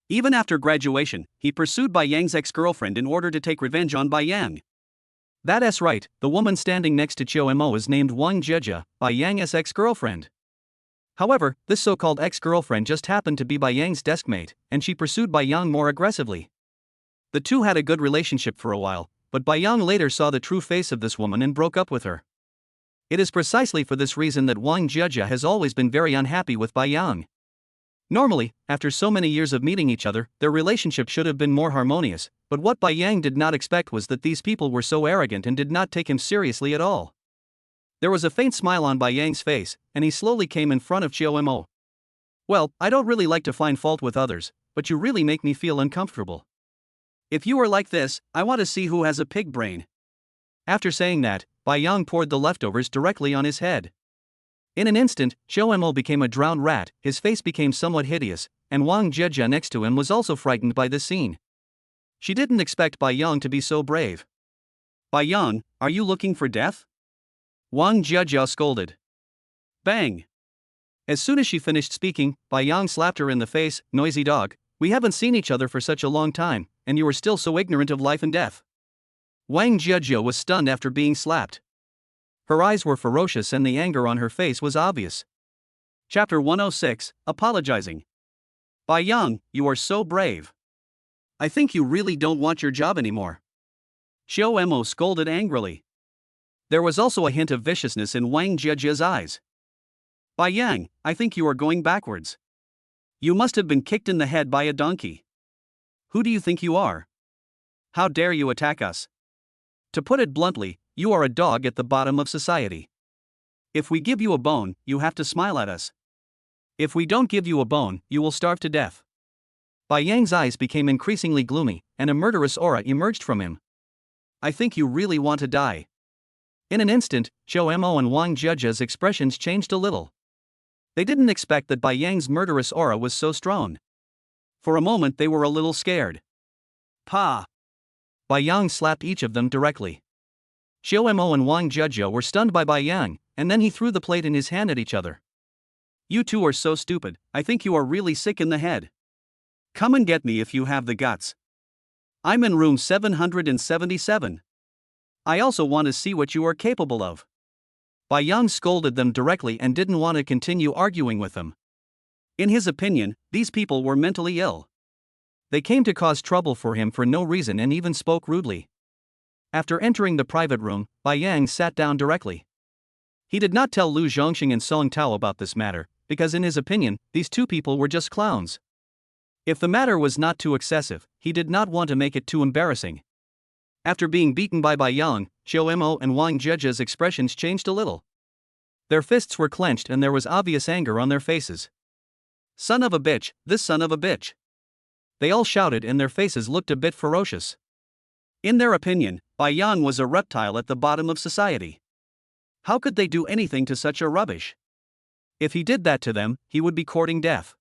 Even after graduation, he pursued Bai Yang's ex-girlfriend in order to take revenge on Bai Yang. That's right, the woman standing next to Xiao Mo is named Wang Jieja, Bai Yang's ex-girlfriend. However, this so-called ex-girlfriend just happened to be Bai Yang's deskmate, and she pursued Bai Yang more aggressively. The two had a good relationship for a while, but Bai Yang later saw the true face of this woman and broke up with her. It is precisely for this reason that Wang Jieja has always been very unhappy with Bai Yang. Normally, after so many years of meeting each other, their relationship should have been more harmonious, but what Bai Yang did not expect was that these people were so arrogant and did not take him seriously at all. There was a faint smile on Bai Yang's face, and he slowly came in front of Xiao Mo. Well, I don't really like to find fault with others, but you really make me feel uncomfortable. If you are like this, I want to see who has a pig brain. After saying that, Bai Yang poured the leftovers directly on his head. In an instant, Xiao Mo became a drowned rat, his face became somewhat hideous, and Wang Jieja next to him was also frightened by this scene. She didn't expect Bai Yang to be so brave. Bai Yang, are you looking for death? Wang Jieja scolded. Bang! As soon as she finished speaking, Bai Yang slapped her in the face. Noisy dog, we haven't seen each other for such a long time, and you are still so ignorant of life and death. Wang Jieja was stunned after being slapped. Her eyes were ferocious and the anger on her face was obvious. Chapter 106, Apologizing. Bai Yang, you are so brave. I think you really don't want your job anymore. Xiao Mo scolded angrily. There was also a hint of viciousness in Wang Jieja's eyes. Bai Yang, I think you are going backwards. You must have been kicked in the head by a donkey. Who do you think you are? How dare you attack us? To put it bluntly, you are a dog at the bottom of society. If we give you a bone, you have to smile at us. If we don't give you a bone, you will starve to death. Bai Yang's eyes became increasingly gloomy, and a murderous aura emerged from him. I think you really want to die. In an instant, Xiao Mo and Wang Jieja's expressions changed a little. They didn't expect that Bai Yang's murderous aura was so strong. For a moment they were a little scared. Pa! Bai Yang slapped each of them directly. Xiao Mo and Wang Jieja were stunned by Bai Yang, and then he threw the plate in his hand at each other. You two are so stupid, I think you are really sick in the head. Come and get me if you have the guts. I'm in room 777. I also want to see what you are capable of. Bai Yang scolded them directly and didn't want to continue arguing with them. In his opinion, these people were mentally ill. They came to cause trouble for him for no reason and even spoke rudely. After entering the private room, Bai Yang sat down directly. He did not tell Lu Zhongxing and Song Tao about this matter, because in his opinion, these two people were just clowns. If the matter was not too excessive, he did not want to make it too embarrassing. After being beaten by Bai Yang, Xiao Mo and Wang Jieja's expressions changed a little. Their fists were clenched and there was obvious anger on their faces. Son of a bitch, this son of a bitch. They all shouted and their faces looked a bit ferocious. In their opinion, Bai Yang was a reptile at the bottom of society. How could they do anything to such a rubbish? If he did that to them, he would be courting death.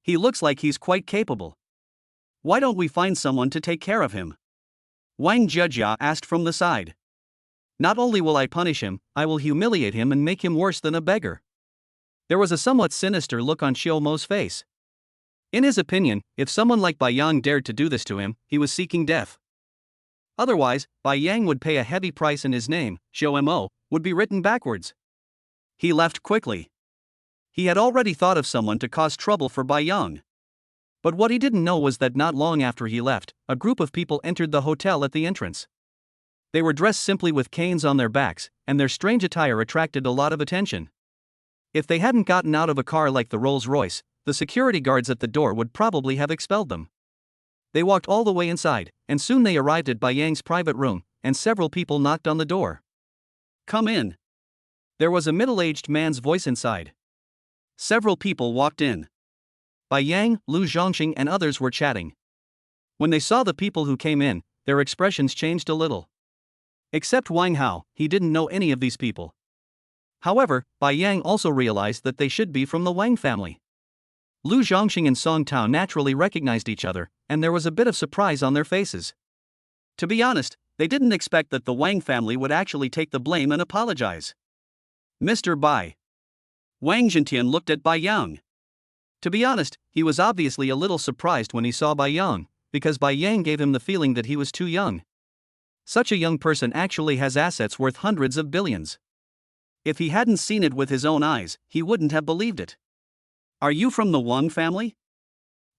He looks like he's quite capable. Why don't we find someone to take care of him? Wang Jieja asked from the side. Not only will I punish him, I will humiliate him and make him worse than a beggar. There was a somewhat sinister look on Xiao Mo's face. In his opinion, if someone like Bai Yang dared to do this to him, he was seeking death. Otherwise, Bai Yang would pay a heavy price and his name, Xiao Mo, would be written backwards. He left quickly. He had already thought of someone to cause trouble for Bai Yang. But what he didn't know was that not long after he left, a group of people entered the hotel at the entrance. They were dressed simply with canes on their backs, and their strange attire attracted a lot of attention. If they hadn't gotten out of a car like the Rolls-Royce, the security guards at the door would probably have expelled them. They walked all the way inside, and soon they arrived at Bai Yang's private room, and several people knocked on the door. "Come in." There was a middle-aged man's voice inside. Several people walked in. Bai Yang, Lu Zhongxing and others were chatting. When they saw the people who came in, their expressions changed a little. Except Wang Hao, he didn't know any of these people. However, Bai Yang also realized that they should be from the Wang family. Lu Zhongxing and Song Tao naturally recognized each other, and there was a bit of surprise on their faces. To be honest, they didn't expect that the Wang family would actually take the blame and apologize. "Mr. Bai." Wang Zhentian looked at Bai Yang. To be honest, he was obviously a little surprised when he saw Bai Yang, because Bai Yang gave him the feeling that he was too young. Such a young person actually has assets worth hundreds of billions. If he hadn't seen it with his own eyes, he wouldn't have believed it. "Are you from the Wang family?"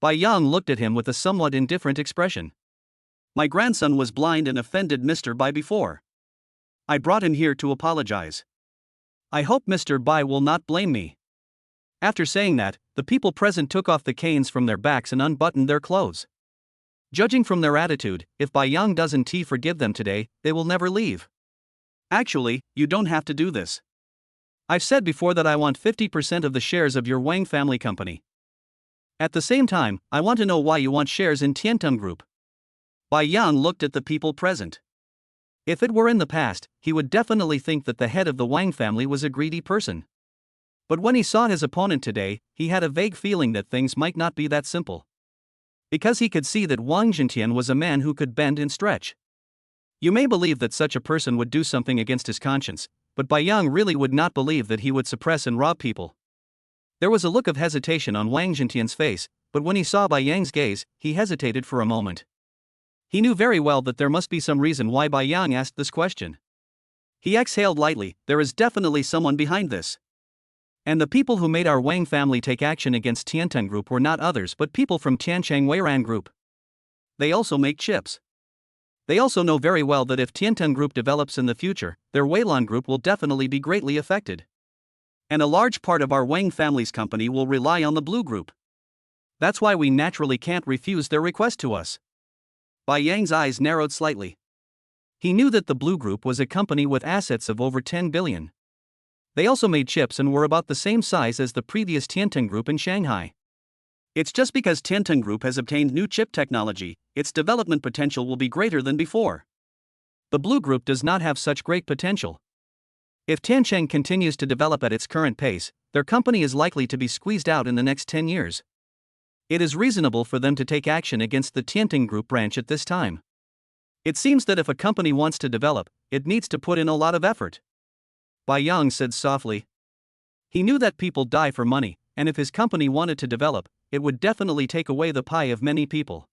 Bai Yang looked at him with a somewhat indifferent expression. "My grandson was blind and offended Mr. Bai before. I brought him here to apologize. I hope Mr. Bai will not blame me." After saying that, the people present took off the canes from their backs and unbuttoned their clothes. Judging from their attitude, if Bai Yang doesn't forgive them today, they will never leave. "Actually, you don't have to do this. I've said before that I want 50% of the shares of your Wang family company. At the same time, I want to know why you want shares in Tiantung Group." Bai Yang looked at the people present. If it were in the past, he would definitely think that the head of the Wang family was a greedy person. But when he saw his opponent today, he had a vague feeling that things might not be that simple. Because he could see that Wang Zhentian was a man who could bend and stretch. You may believe that such a person would do something against his conscience, but Bai Yang really would not believe that he would suppress and rob people. There was a look of hesitation on Wang Zhentian's face, but when he saw Bai Yang's gaze, he hesitated for a moment. He knew very well that there must be some reason why Bai Yang asked this question. He exhaled lightly. There is definitely someone behind this. And the people who made our Wang family take action against Tiantung Group were not others but people from Tiancheng Weiran Group. They also make chips. They also know very well that if Tiantung Group develops in the future, their Weilan Group will definitely be greatly affected. And a large part of our Wang family's company will rely on the Blue Group. That's why we naturally can't refuse their request to us. Bai Yang's eyes narrowed slightly. He knew that the Blue Group was a company with assets of over 10 billion. They also made chips and were about the same size as the previous Tiantung Group in Shanghai. It's just because Tiantung Group has obtained new chip technology, its development potential will be greater than before. The Blue Group does not have such great potential. If Tiancheng continues to develop at its current pace, their company is likely to be squeezed out in the next 10 years. It is reasonable for them to take action against the Tiantung Group branch at this time. It seems that if a company wants to develop, it needs to put in a lot of effort. Bai Yang said softly. He knew that people die for money, and if his company wanted to develop, it would definitely take away the pie of many people.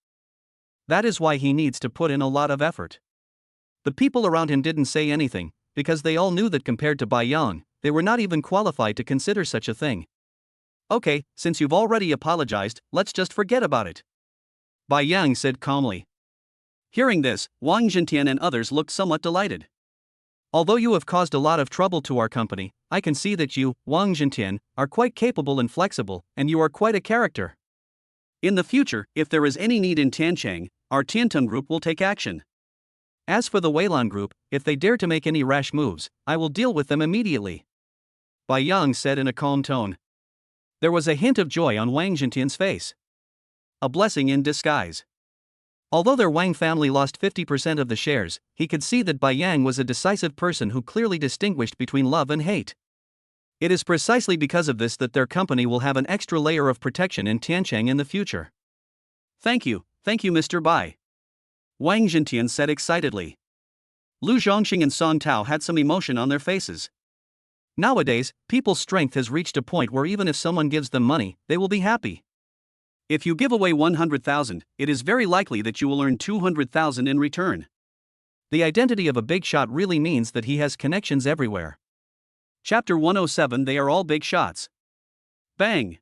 That is why he needs to put in a lot of effort. The people around him didn't say anything, because they all knew that compared to Bai Yang, they were not even qualified to consider such a thing. "Okay, since you've already apologized, let's just forget about it," Bai Yang said calmly. Hearing this, Wang Zhentian and others looked somewhat delighted. "Although you have caused a lot of trouble to our company, I can see that you, Wang Zhentian, are quite capable and flexible, and you are quite a character. In the future, if there is any need in Tiancheng, our Tiantung Group will take action. As for the Weilan Group, if they dare to make any rash moves, I will deal with them immediately," Bai Yang said in a calm tone. There was a hint of joy on Wang Zhentian's face. A blessing in disguise. Although their Wang family lost 50% of the shares, he could see that Bai Yang was a decisive person who clearly distinguished between love and hate. It is precisely because of this that their company will have an extra layer of protection in Tiancheng in the future. Thank you, Mr. Bai," Wang Zhentian said excitedly. Lu Zhongxing and Song Tao had some emotion on their faces. Nowadays, people's strength has reached a point where even if someone gives them money, they will be happy. If you give away 100,000, it is very likely that you will earn 200,000 in return. The identity of a big shot really means that he has connections everywhere. Chapter 107. They are all big shots. Bang!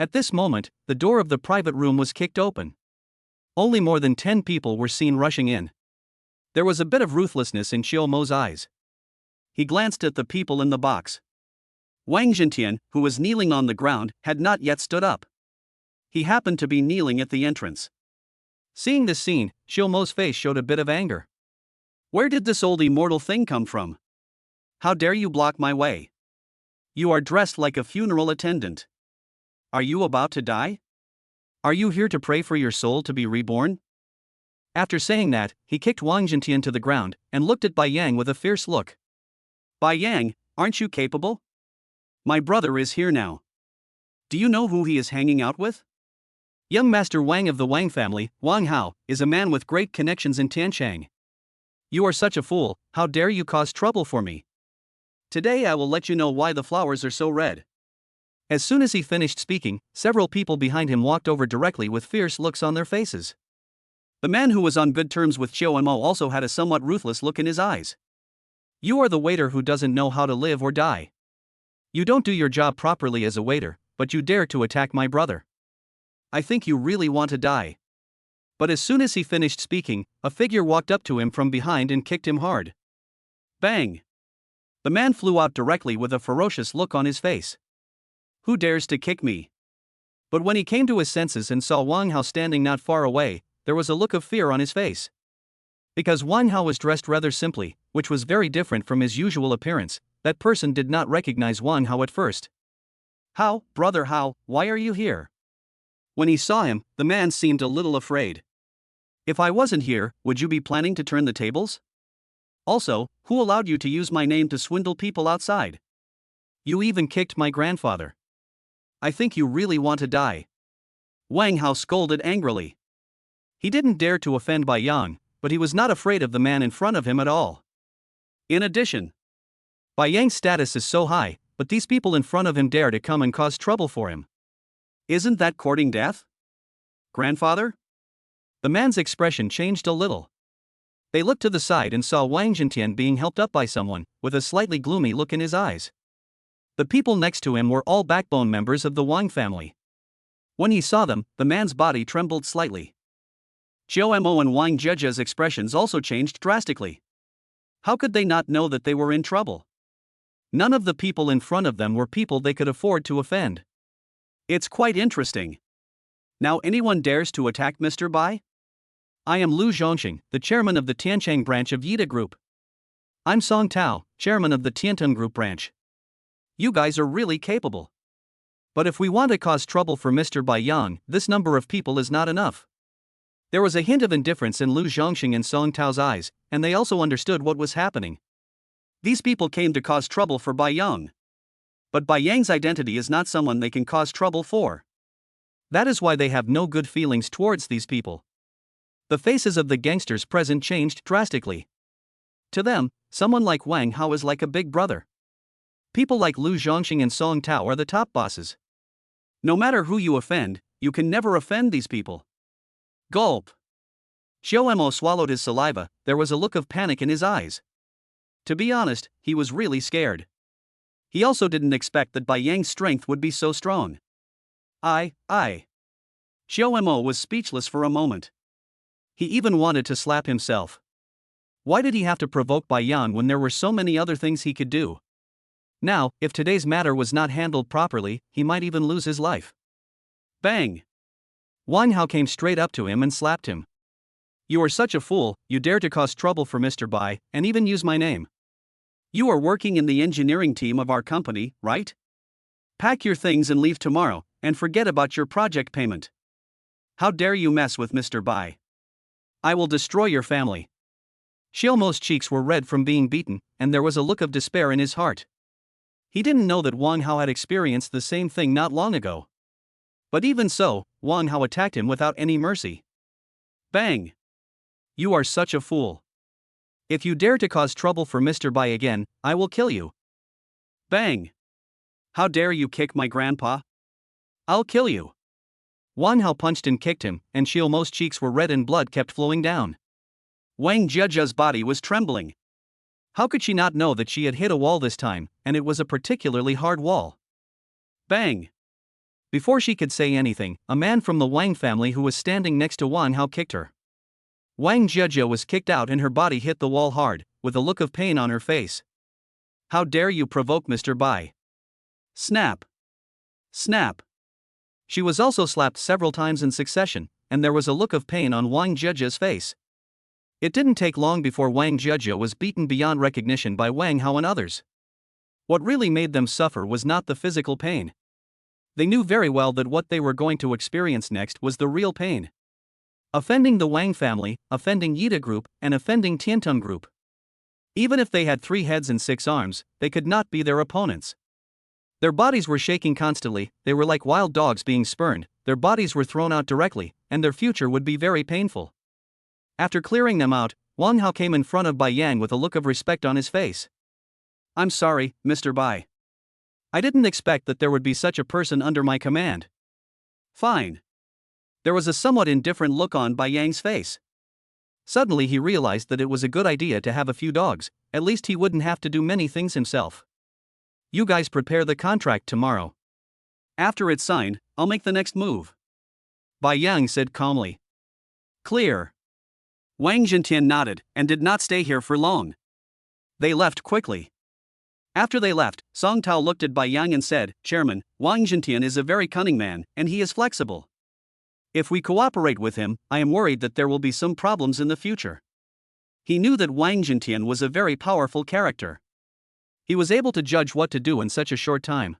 At this moment, the door of the private room was kicked open. Only more than 10 people were seen rushing in. There was a bit of ruthlessness in Xiao Mo's eyes. He glanced at the people in the box. Wang Zhentian, who was kneeling on the ground, had not yet stood up. He happened to be kneeling at the entrance. Seeing this scene, Xiao Mo's face showed a bit of anger. Where did this old immortal thing come from? How dare you block my way? You are dressed like a funeral attendant. Are you about to die? Are you here to pray for your soul to be reborn? After saying that, he kicked Wang Zhentian to the ground and looked at Bai Yang with a fierce look. Bai Yang, aren't you capable? My brother is here now. Do you know who he is hanging out with? Young Master Wang of the Wang family, Wang Hao, is a man with great connections in Tianchang. You are such a fool, how dare you cause trouble for me? Today I will let you know why the flowers are so red. As soon as he finished speaking, several people behind him walked over directly with fierce looks on their faces. The man who was on good terms with Xiao Mo also had a somewhat ruthless look in his eyes. You are the waiter who doesn't know how to live or die. You don't do your job properly as a waiter, but you dare to attack my brother. I think you really want to die. But as soon as he finished speaking, a figure walked up to him from behind and kicked him hard. Bang! The man flew out directly with a ferocious look on his face. Who dares to kick me? But when he came to his senses and saw Wang Hao standing not far away, there was a look of fear on his face. Because Wang Hao was dressed rather simply, which was very different from his usual appearance, that person did not recognize Wang Hao at first. How, brother Hao, why are you here? When he saw him, the man seemed a little afraid. If I wasn't here, would you be planning to turn the tables? Also, who allowed you to use my name to swindle people outside? You even kicked my grandfather. I think you really want to die. Wang Hao scolded angrily. He didn't dare to offend Bai Yang, but he was not afraid of the man in front of him at all. In addition, Bai Yang's status is so high, but these people in front of him dare to come and cause trouble for him. Isn't that courting death? Grandfather? The man's expression changed a little. They looked to the side and saw Wang Zhentian being helped up by someone, with a slightly gloomy look in his eyes. The people next to him were all backbone members of the Wang family. When he saw them, the man's body trembled slightly. Xiao Mo and Wang Jiejia's expressions also changed drastically. How could they not know that they were in trouble? None of the people in front of them were people they could afford to offend. It's quite interesting. Now anyone dares to attack Mr. Bai? I am Lu Zhongxing, the chairman of the Tianchang branch of Yida Group. I'm Song Tao, chairman of the Tiantung Group branch. You guys are really capable. But if we want to cause trouble for Mr. Bai Yang, this number of people is not enough. There was a hint of indifference in Lu Zhongxing and Song Tao's eyes, and they also understood what was happening. These people came to cause trouble for Bai Yang. But Bai Yang's identity is not someone they can cause trouble for. That is why they have no good feelings towards these people. The faces of the gangsters present changed drastically. To them, someone like Wang Hao is like a big brother. People like Lu Zhongxing and Song Tao are the top bosses. No matter who you offend, you can never offend these people. Gulp. Xiao Mo swallowed his saliva, there was a look of panic in his eyes. To be honest, he was really scared. He also didn't expect that Bai Yang's strength would be so strong. Xiao Mo was speechless for a moment. He even wanted to slap himself. Why did he have to provoke Bai Yang when there were so many other things he could do? Now, if today's matter was not handled properly, he might even lose his life. Bang! Wang Hao came straight up to him and slapped him. You are such a fool, you dare to cause trouble for Mr. Bai, and even use my name. You are working in the engineering team of our company, right? Pack your things and leave tomorrow, and forget about your project payment. How dare you mess with Mr. Bai? I will destroy your family. Xiao Mo's cheeks were red from being beaten, and there was a look of despair in his heart. He didn't know that Wang Hao had experienced the same thing not long ago. But even so, Wang Hao attacked him without any mercy. Bang! You are such a fool. If you dare to cause trouble for Mr. Bai again, I will kill you. Bang! How dare you kick my grandpa? I'll kill you. Wang Hao punched and kicked him, and Xiao Mo's cheeks were red and blood kept flowing down. Wang Jiejia's body was trembling. How could she not know that she had hit a wall this time, and it was a particularly hard wall? Bang! Before she could say anything, a man from the Wang family who was standing next to Wang Hao kicked her. Wang Zhezhou was kicked out and her body hit the wall hard, with a look of pain on her face. "How dare you provoke Mr. Bai?" Snap! Snap! She was also slapped several times in succession, and there was a look of pain on Wang Zhezhou's face. It didn't take long before Wang Zhezhou was beaten beyond recognition by Wang Hao and others. What really made them suffer was not the physical pain. They knew very well that what they were going to experience next was the real pain. Offending the Wang family, offending Yida Group, and offending Tiantung Group. Even if they had 3 heads and 6 arms, they could not be their opponents. Their bodies were shaking constantly, they were like wild dogs being spurned, their bodies were thrown out directly, and their future would be very painful. After clearing them out, Wang Hao came in front of Bai Yang with a look of respect on his face. "I'm sorry, Mr. Bai. I didn't expect that there would be such a person under my command." "Fine." There was a somewhat indifferent look on Bai Yang's face. Suddenly he realized that it was a good idea to have a few dogs, at least he wouldn't have to do many things himself. "You guys prepare the contract tomorrow. After it's signed, I'll make the next move," Bai Yang said calmly. "Clear." Wang Zhentian nodded, and did not stay here for long. They left quickly. After they left, Song Tao looked at Bai Yang and said, "Chairman, Wang Zhentian is a very cunning man, and he is flexible. If we cooperate with him, I am worried that there will be some problems in the future." He knew that Wang Zhentian was a very powerful character. He was able to judge what to do in such a short time.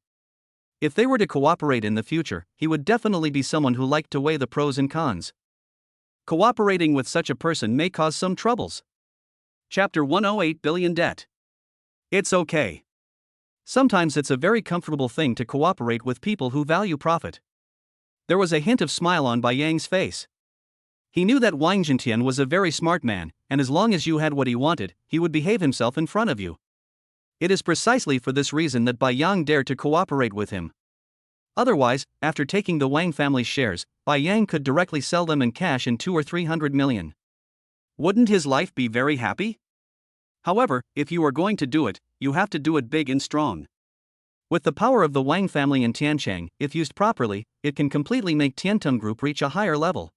If they were to cooperate in the future, he would definitely be someone who liked to weigh the pros and cons. Cooperating with such a person may cause some troubles. Chapter 108 Billion Debt. It's okay. Sometimes it's a very comfortable thing to cooperate with people who value profit. There was a hint of smile on Bai Yang's face. He knew that Wang Zhentian was a very smart man, and as long as you had what he wanted, he would behave himself in front of you. It is precisely for this reason that Bai Yang dared to cooperate with him. Otherwise, after taking the Wang family's shares, Bai Yang could directly sell them in cash in 200 or 300 million. Wouldn't his life be very happy? However, if you are going to do it, you have to do it big and strong. With the power of the Wang family in Tiancheng, if used properly, it can completely make Tiantung Group reach a higher level.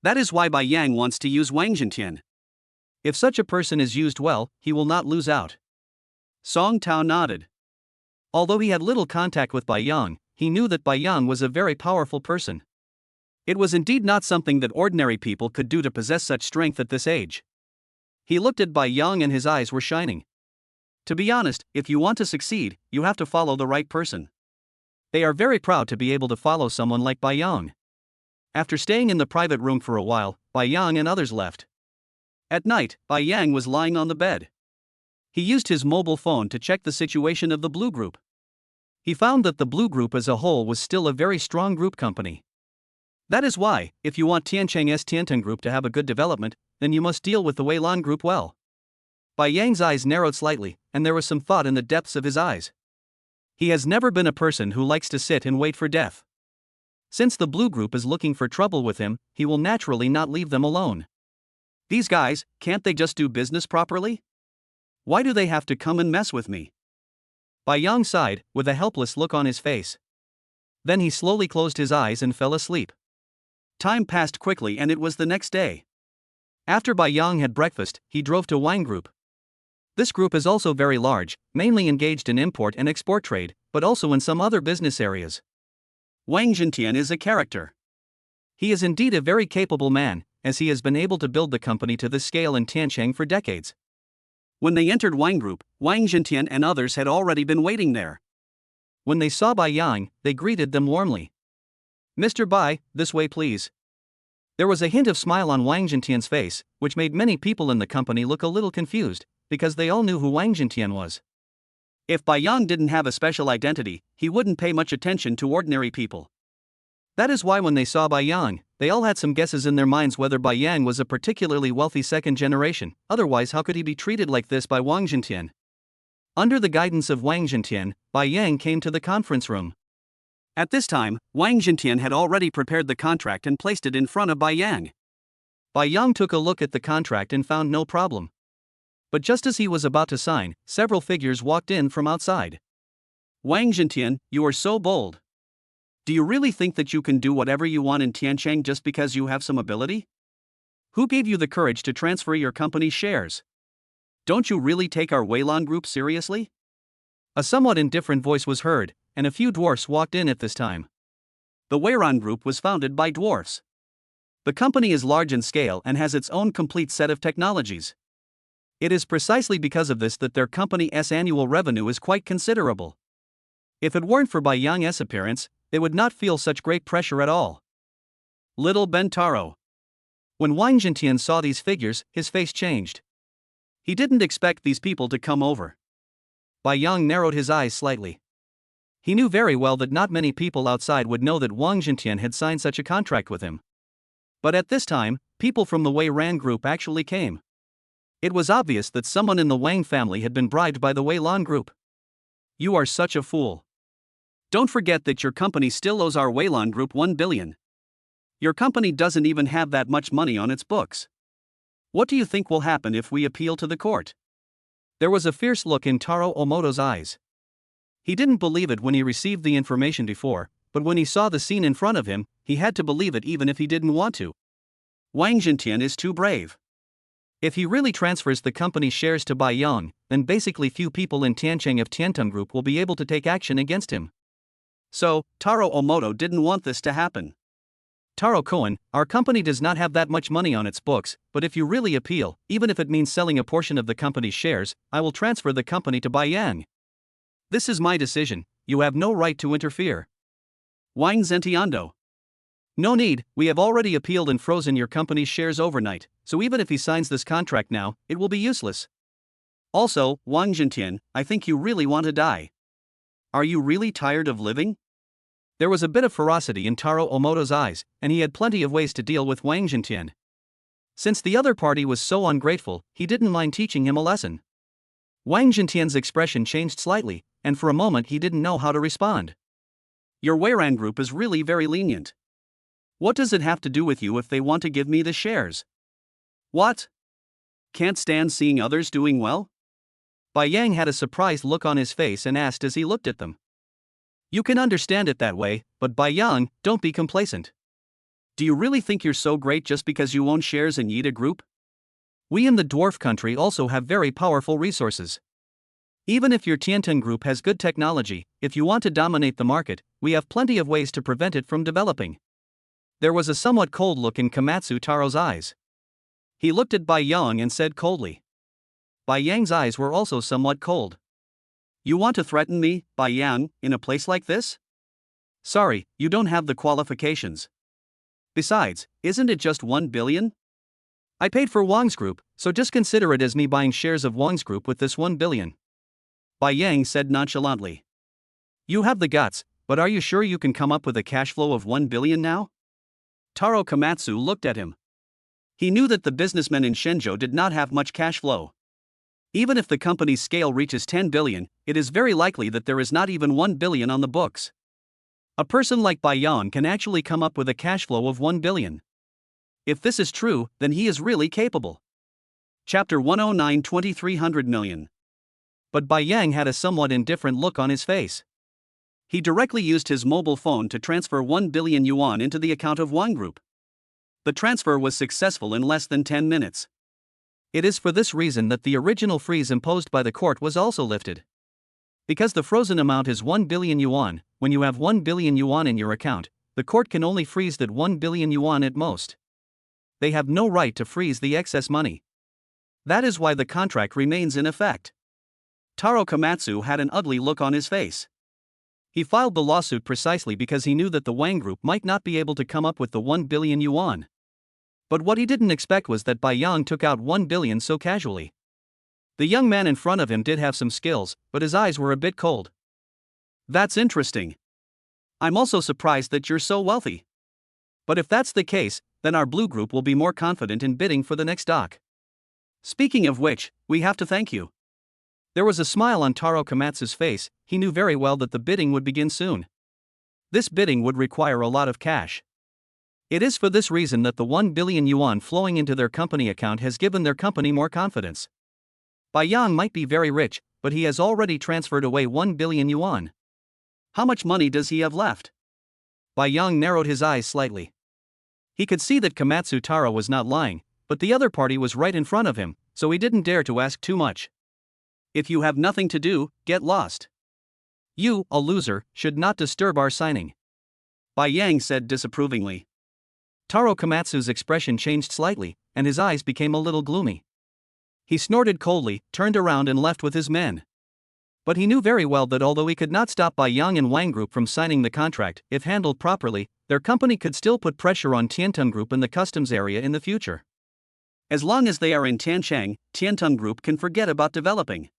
That is why Bai Yang wants to use Wang Zhentian. If such a person is used well, he will not lose out. Song Tao nodded. Although he had little contact with Bai Yang, he knew that Bai Yang was a very powerful person. It was indeed not something that ordinary people could do to possess such strength at this age. He looked at Bai Yang and his eyes were shining. To be honest, if you want to succeed, you have to follow the right person. They are very proud to be able to follow someone like Bai Yang. After staying in the private room for a while, Bai Yang and others left. At night, Bai Yang was lying on the bed. He used his mobile phone to check the situation of the Blue Group. He found that the Blue Group as a whole was still a very strong group company. That is why, if you want Tiancheng's Tiantung Group to have a good development, then you must deal with the Weilan Group well. Bai Yang's eyes narrowed slightly, and there was some thought in the depths of his eyes. He has never been a person who likes to sit and wait for death. Since the Blue Group is looking for trouble with him, he will naturally not leave them alone. These guys, can't they just do business properly? Why do they have to come and mess with me? Bai Yang sighed, with a helpless look on his face. Then he slowly closed his eyes and fell asleep. Time passed quickly and it was the next day. After Bai Yang had breakfast, he drove to Wang Group. This group is also very large, mainly engaged in import and export trade, but also in some other business areas. Wang Zhentian is a character. He is indeed a very capable man, as he has been able to build the company to this scale in Tiancheng for decades. When they entered Wang Group, Wang Zhentian and others had already been waiting there. When they saw Bai Yang, they greeted them warmly. "Mr. Bai, this way please." There was a hint of smile on Wang Zhentian's face, which made many people in the company look a little confused, because they all knew who Wang Zhentian was. If Bai Yang didn't have a special identity, he wouldn't pay much attention to ordinary people. That is why when they saw Bai Yang, they all had some guesses in their minds whether Bai Yang was a particularly wealthy second generation, otherwise how could he be treated like this by Wang Zhentian? Under the guidance of Wang Zhentian, Bai Yang came to the conference room. At this time, Wang Zhentian had already prepared the contract and placed it in front of Bai Yang. Bai Yang took a look at the contract and found no problem. But just as he was about to sign, several figures walked in from outside. "Wang Zhentian, you are so bold. Do you really think that you can do whatever you want in Tiancheng just because you have some ability? Who gave you the courage to transfer your company's shares? Don't you really take our Weylan group seriously? A somewhat indifferent voice was heard, and a few dwarfs walked in at this time. The Weylan group was founded by dwarfs. The company is large in scale and has its own complete set of technologies. It is precisely because of this that their company's annual revenue is quite considerable. If it weren't for Bai Yang's appearance, they would not feel such great pressure at all. Little Bentaro. When Wang Jintian saw these figures, his face changed. He didn't expect these people to come over. Bai Yang narrowed his eyes slightly. He knew very well that not many people outside would know that Wang Jintian had signed such a contract with him. But at this time, people from the Wei Ran group actually came. It was obvious that someone in the Wang family had been bribed by the Wei Lan group. You are such a fool. Don't forget that your company still owes our Wei Lan group 1 billion. Your company doesn't even have that much money on its books. What do you think will happen if we appeal to the court? There was a fierce look in Taro Omoto's eyes. He didn't believe it when he received the information before, but when he saw the scene in front of him, he had to believe it even if he didn't want to. Wang Jintian is too brave. If he really transfers the company's shares to Bai Yang, then basically few people in Tiancheng of Tiantung Group will be able to take action against him. So, Taro Omoto didn't want this to happen. Taro Koen, our company does not have that much money on its books, but if you really appeal, even if it means selling a portion of the company's shares, I will transfer the company to Bai Yang. This is my decision, you have no right to interfere. Wang Zentiando. No need, we have already appealed and frozen your company's shares overnight, so even if he signs this contract now, it will be useless. Also, Wang Jintian, I think you really want to die. Are you really tired of living? There was a bit of ferocity in Taro Omoto's eyes, and he had plenty of ways to deal with Wang Jintian. Since the other party was so ungrateful, he didn't mind teaching him a lesson. Wang Jintian's expression changed slightly, and for a moment he didn't know how to respond. Your Weiran group is really very lenient. What does it have to do with you if they want to give me the shares? What? Can't stand seeing others doing well? Bai Yang had a surprised look on his face and asked as he looked at them. You can understand it that way, but Bai Yang, don't be complacent. Do you really think you're so great just because you own shares in Yida Group? We in the dwarf country also have very powerful resources. Even if your Tiantan Group has good technology, if you want to dominate the market, we have plenty of ways to prevent it from developing. There was a somewhat cold look in Komatsu Taro's eyes. He looked at Bai Yang and said coldly. Bai Yang's eyes were also somewhat cold. You want to threaten me, Bai Yang, in a place like this? Sorry, you don't have the qualifications. Besides, isn't it just 1 billion? I paid for Wang's group, so just consider it as me buying shares of Wang's group with this 1 billion. Bai Yang said nonchalantly. You have the guts, but are you sure you can come up with a cash flow of 1 billion now? Taro Komatsu looked at him. He knew that the businessmen in Shenzhou did not have much cash flow. Even if the company's scale reaches 10 billion, it is very likely that there is not even 1 billion on the books. A person like Bai Yang can actually come up with a cash flow of 1 billion. If this is true, then he is really capable. Chapter 109 2300 million. But Bai Yang had a somewhat indifferent look on his face. He directly used his mobile phone to transfer 1 billion yuan into the account of Wang Group. The transfer was successful in less than 10 minutes. It is for this reason that the original freeze imposed by the court was also lifted. Because the frozen amount is 1 billion yuan, when you have 1 billion yuan in your account, the court can only freeze that 1 billion yuan at most. They have no right to freeze the excess money. That is why the contract remains in effect. Taro Komatsu had an ugly look on his face. He filed the lawsuit precisely because he knew that the Wang Group might not be able to come up with the 1 billion yuan. But what he didn't expect was that Bai Yang took out 1 billion so casually. The young man in front of him did have some skills, but his eyes were a bit cold. That's interesting. I'm also surprised that you're so wealthy. But if that's the case, then our Blue Group will be more confident in bidding for the next stock. Speaking of which, we have to thank you. There was a smile on Taro Komatsu's face. He knew very well that the bidding would begin soon. This bidding would require a lot of cash. It is for this reason that the 1 billion yuan flowing into their company account has given their company more confidence. Bai Yang might be very rich, but he has already transferred away 1 billion yuan. How much money does he have left? Bai Yang narrowed his eyes slightly. He could see that Komatsu Taro was not lying, but the other party was right in front of him, so he didn't dare to ask too much. If you have nothing to do, get lost. You, a loser, should not disturb our signing. Bai Yang said disapprovingly. Taro Komatsu's expression changed slightly, and his eyes became a little gloomy. He snorted coldly, turned around and left with his men. But he knew very well that although he could not stop Bai Yang and Wang Group from signing the contract, if handled properly, their company could still put pressure on Tiantung Group in the customs area in the future. As long as they are in Tianchang, Tiantung Group can forget about developing.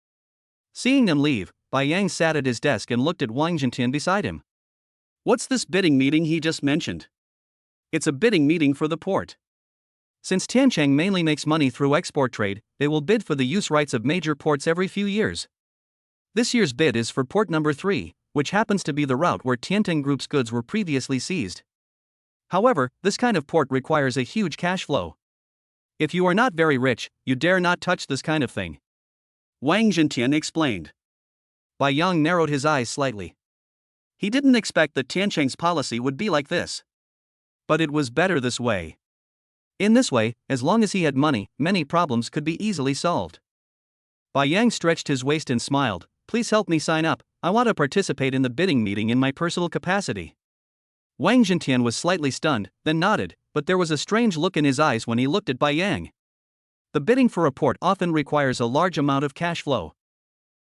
Seeing them leave, Bai Yang sat at his desk and looked at Wang Jintian beside him. What's this bidding meeting he just mentioned? It's a bidding meeting for the port. Since Tianchang mainly makes money through export trade, they will bid for the use rights of major ports every few years. This year's bid is for port number 3, which happens to be the route where Tiantung Group's goods were previously seized. However, this kind of port requires a huge cash flow. If you are not very rich, you dare not touch this kind of thing. Wang Jintian explained. Bai Yang narrowed his eyes slightly. He didn't expect that Tianchang's policy would be like this. But it was better this way. In this way, as long as he had money, many problems could be easily solved. Bai Yang stretched his waist and smiled. Please help me sign up, I want to participate in the bidding meeting in my personal capacity. Wang Jintian was slightly stunned, then nodded, but there was a strange look in his eyes when he looked at Bai Yang. The bidding for a port often requires a large amount of cash flow.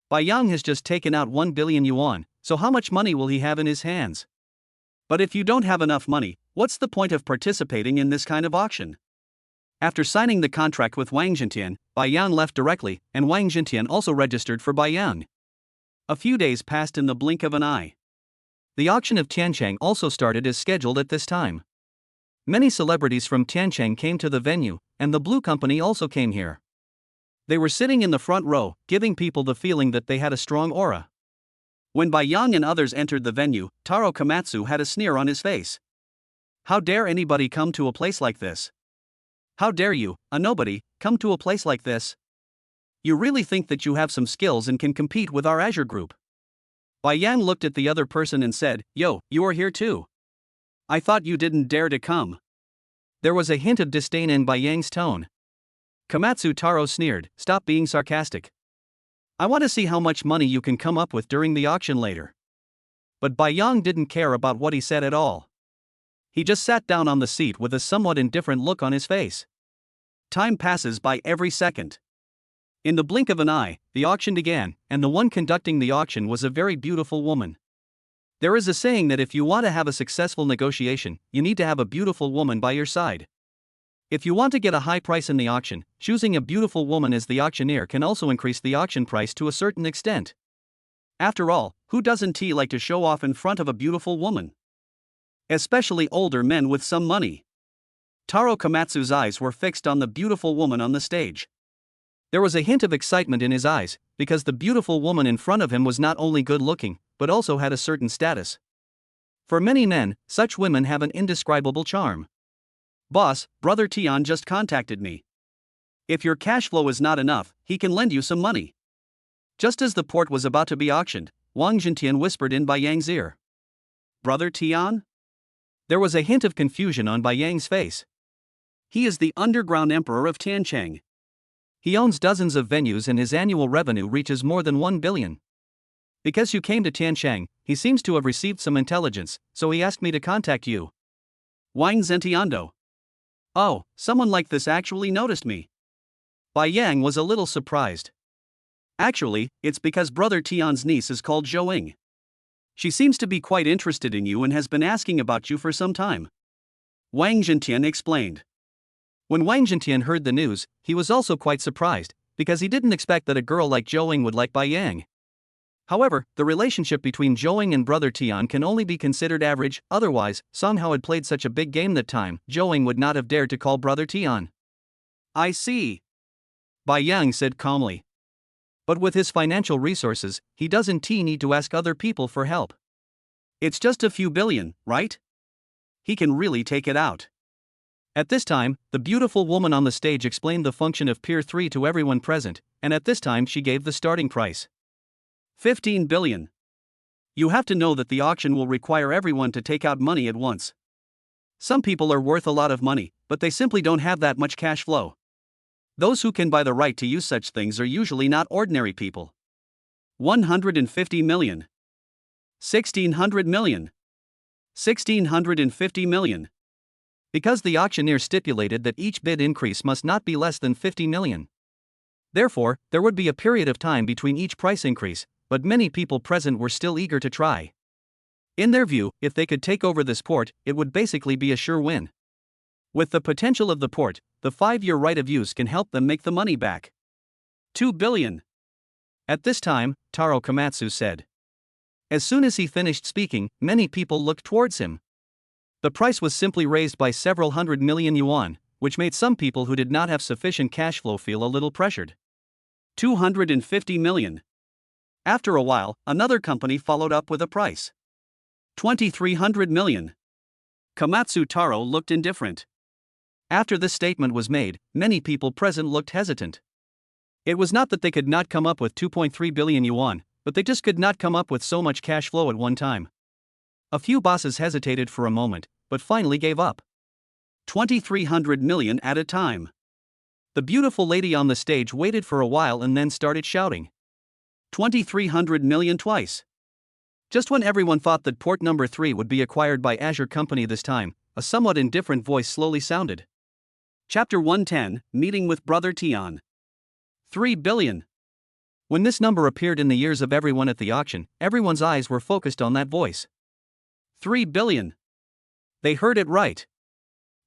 Bai Yang has just taken out 1 billion yuan, so how much money will he have in his hands? But if you don't have enough money, what's the point of participating in this kind of auction? After signing the contract with Wang Jintian, Bai Yang left directly, and Wang Jintian also registered for Bai Yang. A few days passed in the blink of an eye. The auction of Tianchang also started as scheduled at this time. Many celebrities from Tianchang came to the venue, and the Blue Company also came here. They were sitting in the front row, giving people the feeling that they had a strong aura. When Bai Yang and others entered the venue, Taro Komatsu had a sneer on his face. How dare anybody come to a place like this? How dare you, a nobody, come to a place like this? You really think that you have some skills and can compete with our Azure group? Bai Yang looked at the other person and said, Yo, you are here too. I thought you didn't dare to come. There was a hint of disdain in Bai Yang's tone. Komatsu Taro sneered, stop being sarcastic. I want to see how much money you can come up with during the auction later. But Bai Yang didn't care about what he said at all. He just sat down on the seat with a somewhat indifferent look on his face. Time passes by every second. In the blink of an eye, the auction began, and the one conducting the auction was a very beautiful woman. There is a saying that if you want to have a successful negotiation, you need to have a beautiful woman by your side. If you want to get a high price in the auction, choosing a beautiful woman as the auctioneer can also increase the auction price to a certain extent. After all, who doesn't like to show off in front of a beautiful woman? Especially older men with some money. Taro Komatsu's eyes were fixed on the beautiful woman on the stage. There was a hint of excitement in his eyes, because the beautiful woman in front of him was not only good-looking, but also had a certain status. For many men, such women have an indescribable charm. Boss, Brother Tian just contacted me. If your cash flow is not enough, he can lend you some money. Just as the port was about to be auctioned, Wang Jintian whispered in Bai Yang's ear. Brother Tian? There was a hint of confusion on Bai Yang's face. He is the underground emperor of Tianchang. He owns dozens of venues and his annual revenue reaches more than 1 billion. Because you came to Tianchang, he seems to have received some intelligence, so he asked me to contact you. Wang Zentiando. Oh, someone like this actually noticed me. Bai Yang was a little surprised. Actually, it's because Brother Tian's niece is called Zhou. She seems to be quite interested in you and has been asking about you for some time. Wang Jintian explained. When Wang Jintian heard the news, he was also quite surprised, because he didn't expect that a girl like Zhou would like Bai Yang. However, the relationship between Zhou and Brother Tian can only be considered average, otherwise, Song Hao had played such a big game that time, Zhou would not have dared to call Brother Tian. I see. Bai Yang said calmly. But with his financial resources, he doesn't need to ask other people for help. It's just a few billion, right? He can really take it out. At this time, the beautiful woman on the stage explained the function of Pier 3 to everyone present, and at this time she gave the starting price. 15 billion. You have to know that the auction will require everyone to take out money at once. Some people are worth a lot of money, but they simply don't have that much cash flow. Those who can buy the right to use such things are usually not ordinary people. 150 million. 1600 million. 1650 million. Because the auctioneer stipulated that each bid increase must not be less than 50 million. Therefore, there would be a period of time between each price increase, but many people present were still eager to try. In their view, if they could take over this port, it would basically be a sure win. With the potential of the port, the 5-year right of use can help them make the money back. 2 billion. At this time, Taro Komatsu said. As soon as he finished speaking, many people looked towards him. The price was simply raised by several hundred million yuan, which made some people who did not have sufficient cash flow feel a little pressured. 250 million. After a while, another company followed up with a price. 2300 million. Komatsu Taro looked indifferent. After this statement was made, many people present looked hesitant. It was not that they could not come up with 2.3 billion yuan, but they just could not come up with so much cash flow at one time. A few bosses hesitated for a moment, but finally gave up. 2300 million at a time. The beautiful lady on the stage waited for a while and then started shouting. 2300 million twice. Just when everyone thought that port number 3 would be acquired by Azure Company this time, a somewhat indifferent voice slowly sounded. Chapter 110, Meeting with Brother Tian. 3 billion. When this number appeared in the ears of everyone at the auction, everyone's eyes were focused on that voice. 3 billion. They heard it right.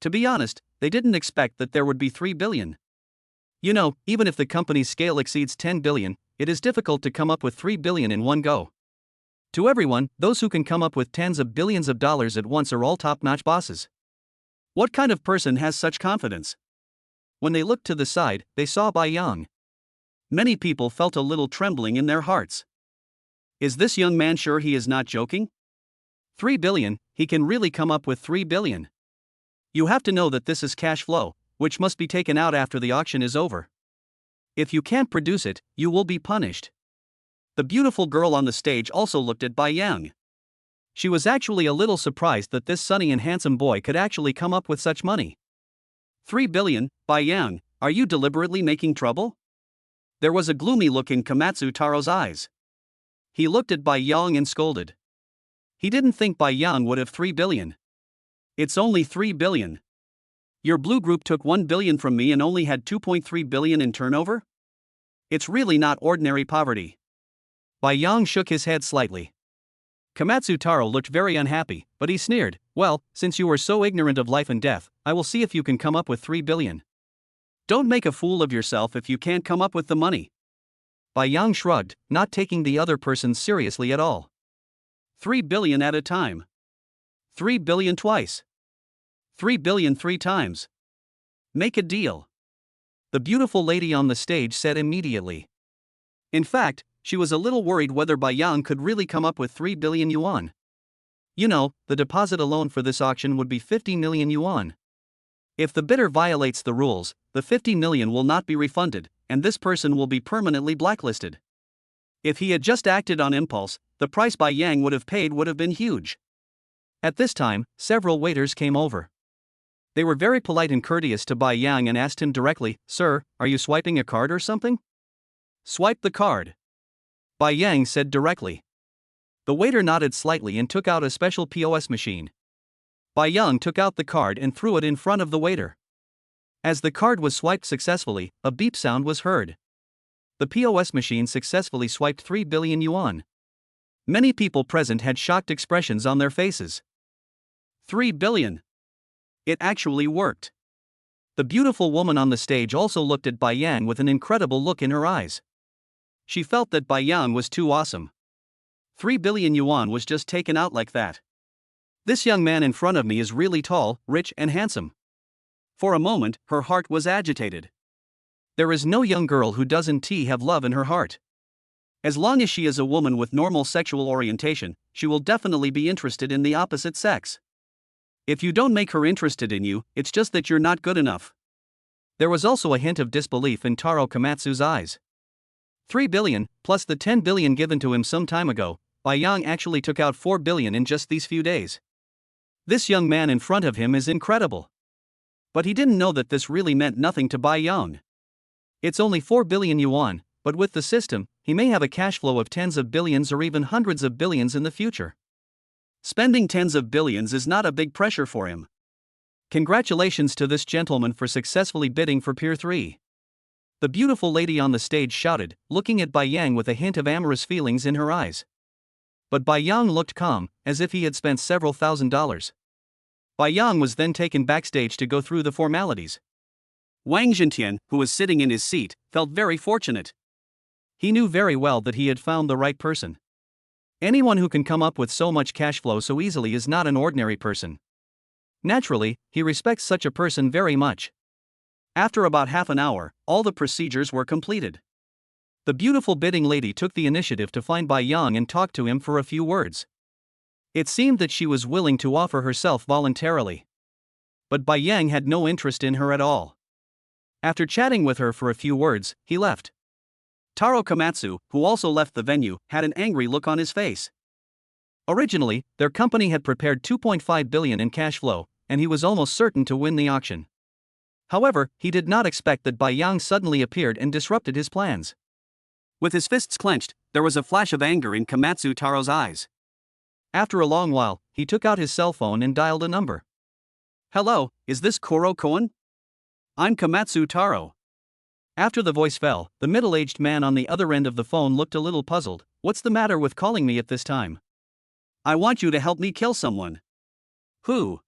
To be honest, they didn't expect that there would be 3 billion. You know, even if the company's scale exceeds 10 billion, it is difficult to come up with 3 billion in one go. To everyone, those who can come up with tens of billions of dollars at once are all top-notch bosses. What kind of person has such confidence? When they looked to the side, they saw Bai Yang. Many people felt a little trembling in their hearts. Is this young man sure he is not joking? 3 billion, he can really come up with 3 billion. You have to know that this is cash flow, which must be taken out after the auction is over. If you can't produce it, you will be punished. The beautiful girl on the stage also looked at Bai Yang. She was actually a little surprised that this sunny and handsome boy could actually come up with such money. 3 billion, Bai Yang, are you deliberately making trouble? There was a gloomy look in Komatsu Taro's eyes. He looked at Bai Yang and scolded. He didn't think Bai Yang would have 3 billion. It's only 3 billion. Your blue group took 1 billion from me and only had 2.3 billion in turnover? It's really not ordinary poverty. Bai Yang shook his head slightly. Komatsu Taro looked very unhappy, but he sneered, well, since you are so ignorant of life and death, I will see if you can come up with 3 billion. Don't make a fool of yourself if you can't come up with the money. Bai Yang shrugged, not taking the other person seriously at all. 3 billion at a time. 3 billion twice. 3 billion 3 times. Make a deal. The beautiful lady on the stage said immediately. In fact, she was a little worried whether Bai Yang could really come up with 3 billion yuan. You know, the deposit alone for this auction would be 50 million yuan. If the bidder violates the rules, the 50 million will not be refunded, and this person will be permanently blacklisted. If he had just acted on impulse, the price Bai Yang would have paid would have been huge. At this time, several waiters came over. They were very polite and courteous to Bai Yang and asked him directly, Sir, are you swiping a card or something? Swipe the card. Bai Yang said directly. The waiter nodded slightly and took out a special POS machine. Bai Yang took out the card and threw it in front of the waiter. As the card was swiped successfully, a beep sound was heard. The POS machine successfully swiped 3 billion yuan. Many people present had shocked expressions on their faces. 3 billion. It actually worked. The beautiful woman on the stage also looked at Bai Yang with an incredible look in her eyes. She felt that Bai Yang was too awesome. 3 billion yuan was just taken out like that. This young man in front of me is really tall, rich, and handsome. For a moment, her heart was agitated. There is no young girl who doesn't have love in her heart. As long as she is a woman with normal sexual orientation, she will definitely be interested in the opposite sex. If you don't make her interested in you, it's just that you're not good enough. There was also a hint of disbelief in Taro Komatsu's eyes. 3 billion, plus the 10 billion given to him some time ago, Bai Yang actually took out 4 billion in just these few days. This young man in front of him is incredible. But he didn't know that this really meant nothing to Bai Yang. It's only 4 billion yuan, but with the system, he may have a cash flow of tens of billions or even hundreds of billions in the future. Spending tens of billions is not a big pressure for him. Congratulations to this gentleman for successfully bidding for Pier 3. The beautiful lady on the stage shouted, looking at Bai Yang with a hint of amorous feelings in her eyes. But Bai Yang looked calm, as if he had spent several $1,000s. Bai Yang was then taken backstage to go through the formalities. Wang Zhentian, who was sitting in his seat, felt very fortunate. He knew very well that he had found the right person. Anyone who can come up with so much cash flow so easily is not an ordinary person. Naturally, he respects such a person very much. After about half an hour, all the procedures were completed. The beautiful bidding lady took the initiative to find Bai Yang and talk to him for a few words. It seemed that she was willing to offer herself voluntarily. But Bai Yang had no interest in her at all. After chatting with her for a few words, he left. Taro Komatsu, who also left the venue, had an angry look on his face. Originally, their company had prepared 2.5 billion in cash flow, and he was almost certain to win the auction. However, he did not expect that Bai Yang suddenly appeared and disrupted his plans. With his fists clenched, there was a flash of anger in Komatsu Taro's eyes. After a long while, he took out his cell phone and dialed a number. "Hello, is this Koro Koen? I'm Komatsu Taro." After the voice fell, the middle-aged man on the other end of the phone looked a little puzzled. "What's the matter with calling me at this time?" "I want you to help me kill someone." "Who?"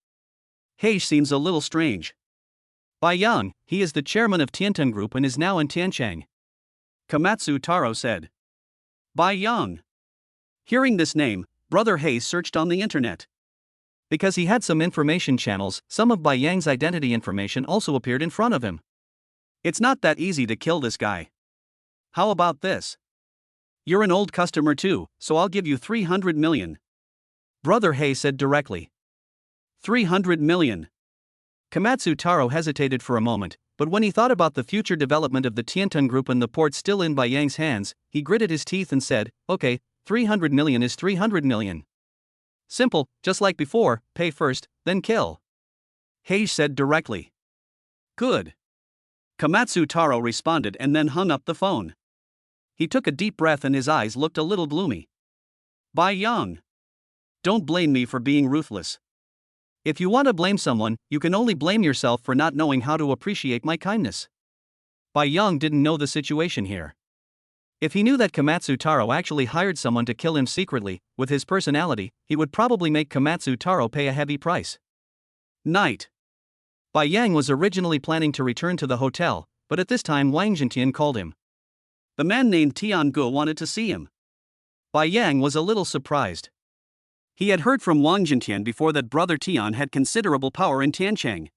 "Heish seems a little strange." "Bai Yang, he is the chairman of Tiantan Group and is now in Tianchang," Komatsu Taro said. "Bai Yang." Hearing this name, Brother Heish searched on the internet. Because he had some information channels, some of Bai Yang's identity information also appeared in front of him. "It's not that easy to kill this guy. How about this? You're an old customer too, so I'll give you 300 million. Brother Heish said directly. 300 million. Komatsu Taro hesitated for a moment, but when he thought about the future development of the Tiantan Group and the port still in Bai Yang's hands, he gritted his teeth and said, "Okay, 300 million is 300 million. Simple, just like before, pay first, then kill." Heish said directly. "Good." Komatsu Taro responded and then hung up the phone. He took a deep breath and his eyes looked a little gloomy. "Bai Yang. Don't blame me for being ruthless. If you want to blame someone, you can only blame yourself for not knowing how to appreciate my kindness." Bai Yang didn't know the situation here. If he knew that Komatsu Taro actually hired someone to kill him secretly, with his personality, he would probably make Komatsu Taro pay a heavy price. Night. Bai Yang was originally planning to return to the hotel, but at this time Wang Zhentian called him. The man named Tian Ge wanted to see him. Bai Yang was a little surprised. He had heard from Wang Zhentian before that Brother Tian had considerable power in Tianchang.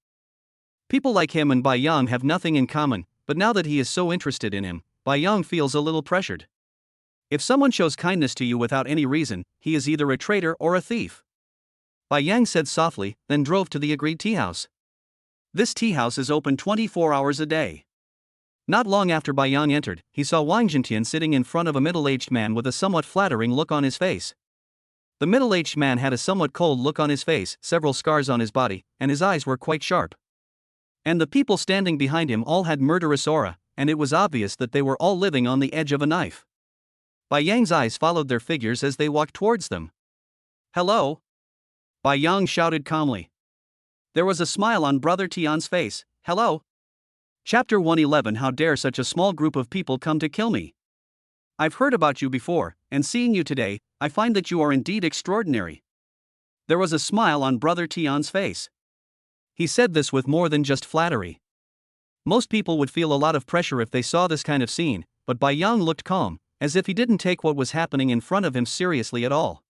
People like him and Bai Yang have nothing in common, but now that he is so interested in him, Bai Yang feels a little pressured. If someone shows kindness to you without any reason, he is either a traitor or a thief. Bai Yang said softly, then drove to the agreed tea house. This tea house is open 24 hours a day. Not long after Bai Yang entered, he saw Wang Zhentian sitting in front of a middle-aged man with a somewhat flattering look on his face. The middle-aged man had a somewhat cold look on his face, several scars on his body, and his eyes were quite sharp. And the people standing behind him all had murderous aura, and it was obvious that they were all living on the edge of a knife. Bai Yang's eyes followed their figures as they walked towards them. "Hello?" Bai Yang shouted calmly. There was a smile on Brother Tian's face. "Hello?" Chapter 111. How dare such a small group of people come to kill me? I've heard about you before, and seeing you today, I find that you are indeed extraordinary. There was a smile on Brother Tian's face. He said this with more than just flattery. Most people would feel a lot of pressure if they saw this kind of scene, but Bai Yang looked calm, as if he didn't take what was happening in front of him seriously at all.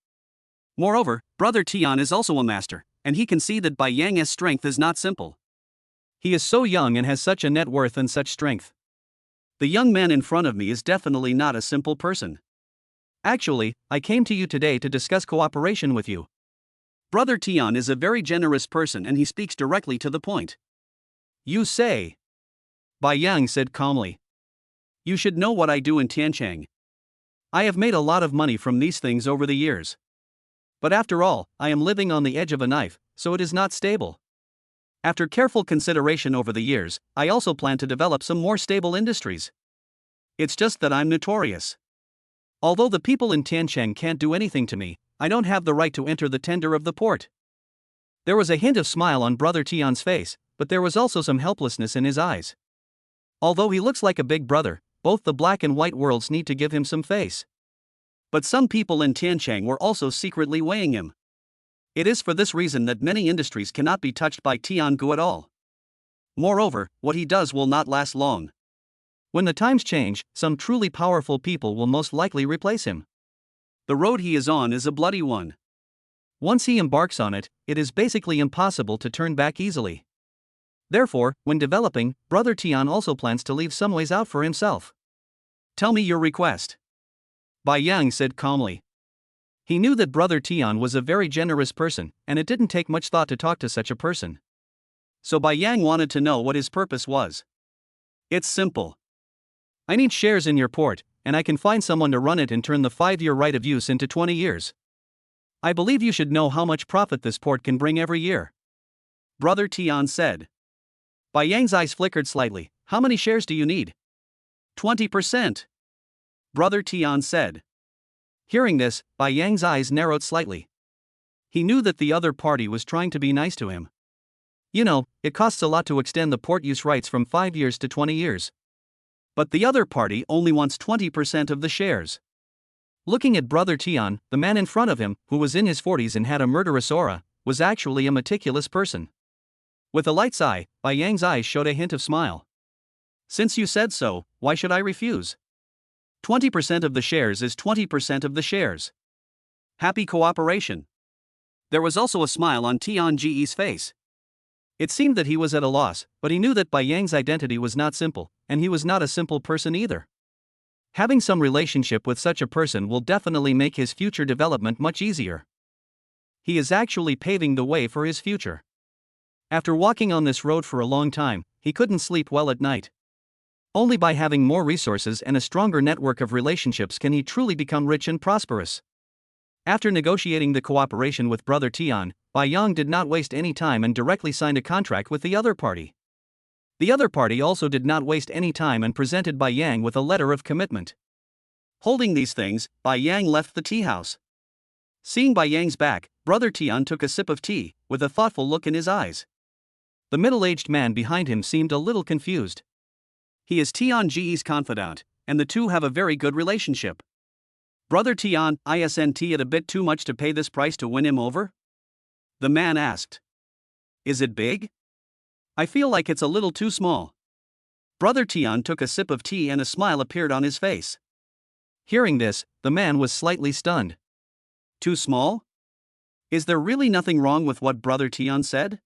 Moreover, Brother Tian is also a master, and he can see that Bai Yang's strength is not simple. He is so young and has such a net worth and such strength. The young man in front of me is definitely not a simple person. Actually, I came to you today to discuss cooperation with you. Brother Tian is a very generous person and he speaks directly to the point. You say? Bai Yang said calmly. You should know what I do in Tianchang. I have made a lot of money from these things over the years. But after all, I am living on the edge of a knife, so it is not stable. After careful consideration over the years, I also plan to develop some more stable industries. It's just that I'm notorious. Although the people in Tiancheng can't do anything to me, I don't have the right to enter the tender of the port. There was a hint of smile on Brother Tian's face, but there was also some helplessness in his eyes. Although he looks like a big brother, both the black and white worlds need to give him some face. But some people in Tiancheng were also secretly weighing him. It is for this reason that many industries cannot be touched by Tiangu at all. Moreover, what he does will not last long. When the times change, some truly powerful people will most likely replace him. The road he is on is a bloody one. Once he embarks on it, it is basically impossible to turn back easily. Therefore, when developing, Brother Tian also plans to leave some ways out for himself. Tell me your request. Bai Yang said calmly. He knew that Brother Tian was a very generous person, and it didn't take much thought to talk to such a person. So Bai Yang wanted to know what his purpose was. It's simple. I need shares in your port, and I can find someone to run it and turn the 5-year right of use into 20 years. I believe you should know how much profit this port can bring every year. Brother Tian said. Bai Yang's eyes flickered slightly. How many shares do you need? 20%. Brother Tian said. Hearing this, Bai Yang's eyes narrowed slightly. He knew that the other party was trying to be nice to him. You know, it costs a lot to extend the port use rights from 5 years to 20 years. But the other party only wants 20% of the shares. Looking at Brother Tian, the man in front of him, who was in his 40s and had a murderous aura, was actually a meticulous person. With a light sigh, Bai Yang's eyes showed a hint of smile. Since you said so, why should I refuse? 20% of the shares is 20% of the shares. Happy cooperation. There was also a smile on Tian Ji's face. It seemed that he was at a loss, but he knew that Bai Yang's identity was not simple, and he was not a simple person either. Having some relationship with such a person will definitely make his future development much easier. He is actually paving the way for his future. After walking on this road for a long time, he couldn't sleep well at night. Only by having more resources and a stronger network of relationships can he truly become rich and prosperous. After negotiating the cooperation with Brother Tian, Bai Yang did not waste any time and directly signed a contract with the other party. The other party also did not waste any time and presented Bai Yang with a letter of commitment. Holding these things, Bai Yang left the tea house. Seeing Bai Yang's back, Brother Tian took a sip of tea, with a thoughtful look in his eyes. The middle-aged man behind him seemed a little confused. He is Tian Ji's confidant, and the two have a very good relationship. Brother Tian, isn't it a bit too much to pay this price to win him over? The man asked. Is it big? I feel like it's a little too small. Brother Tian took a sip of tea and a smile appeared on his face. Hearing this, the man was slightly stunned. Too small? Is there really nothing wrong with what Brother Tian said?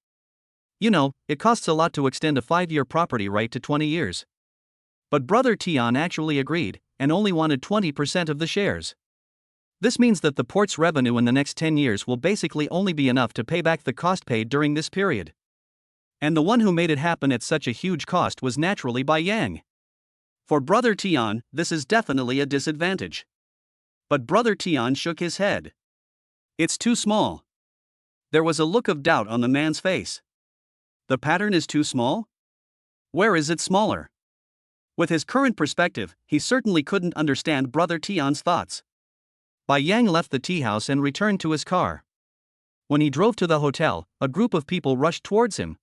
You know, it costs a lot to extend a 5-year property right to 20 years. But Brother Tian actually agreed, and only wanted 20% of the shares. This means that the port's revenue in the next 10 years will basically only be enough to pay back the cost paid during this period. And the one who made it happen at such a huge cost was naturally Bai Yang. For Brother Tian, this is definitely a disadvantage. But Brother Tian shook his head. It's too small. There was a look of doubt on the man's face. The pattern is too small? Where is it smaller? With his current perspective, he certainly couldn't understand Brother Tian's thoughts. Bai Yang left the tea house and returned to his car. When he drove to the hotel, a group of people rushed towards him.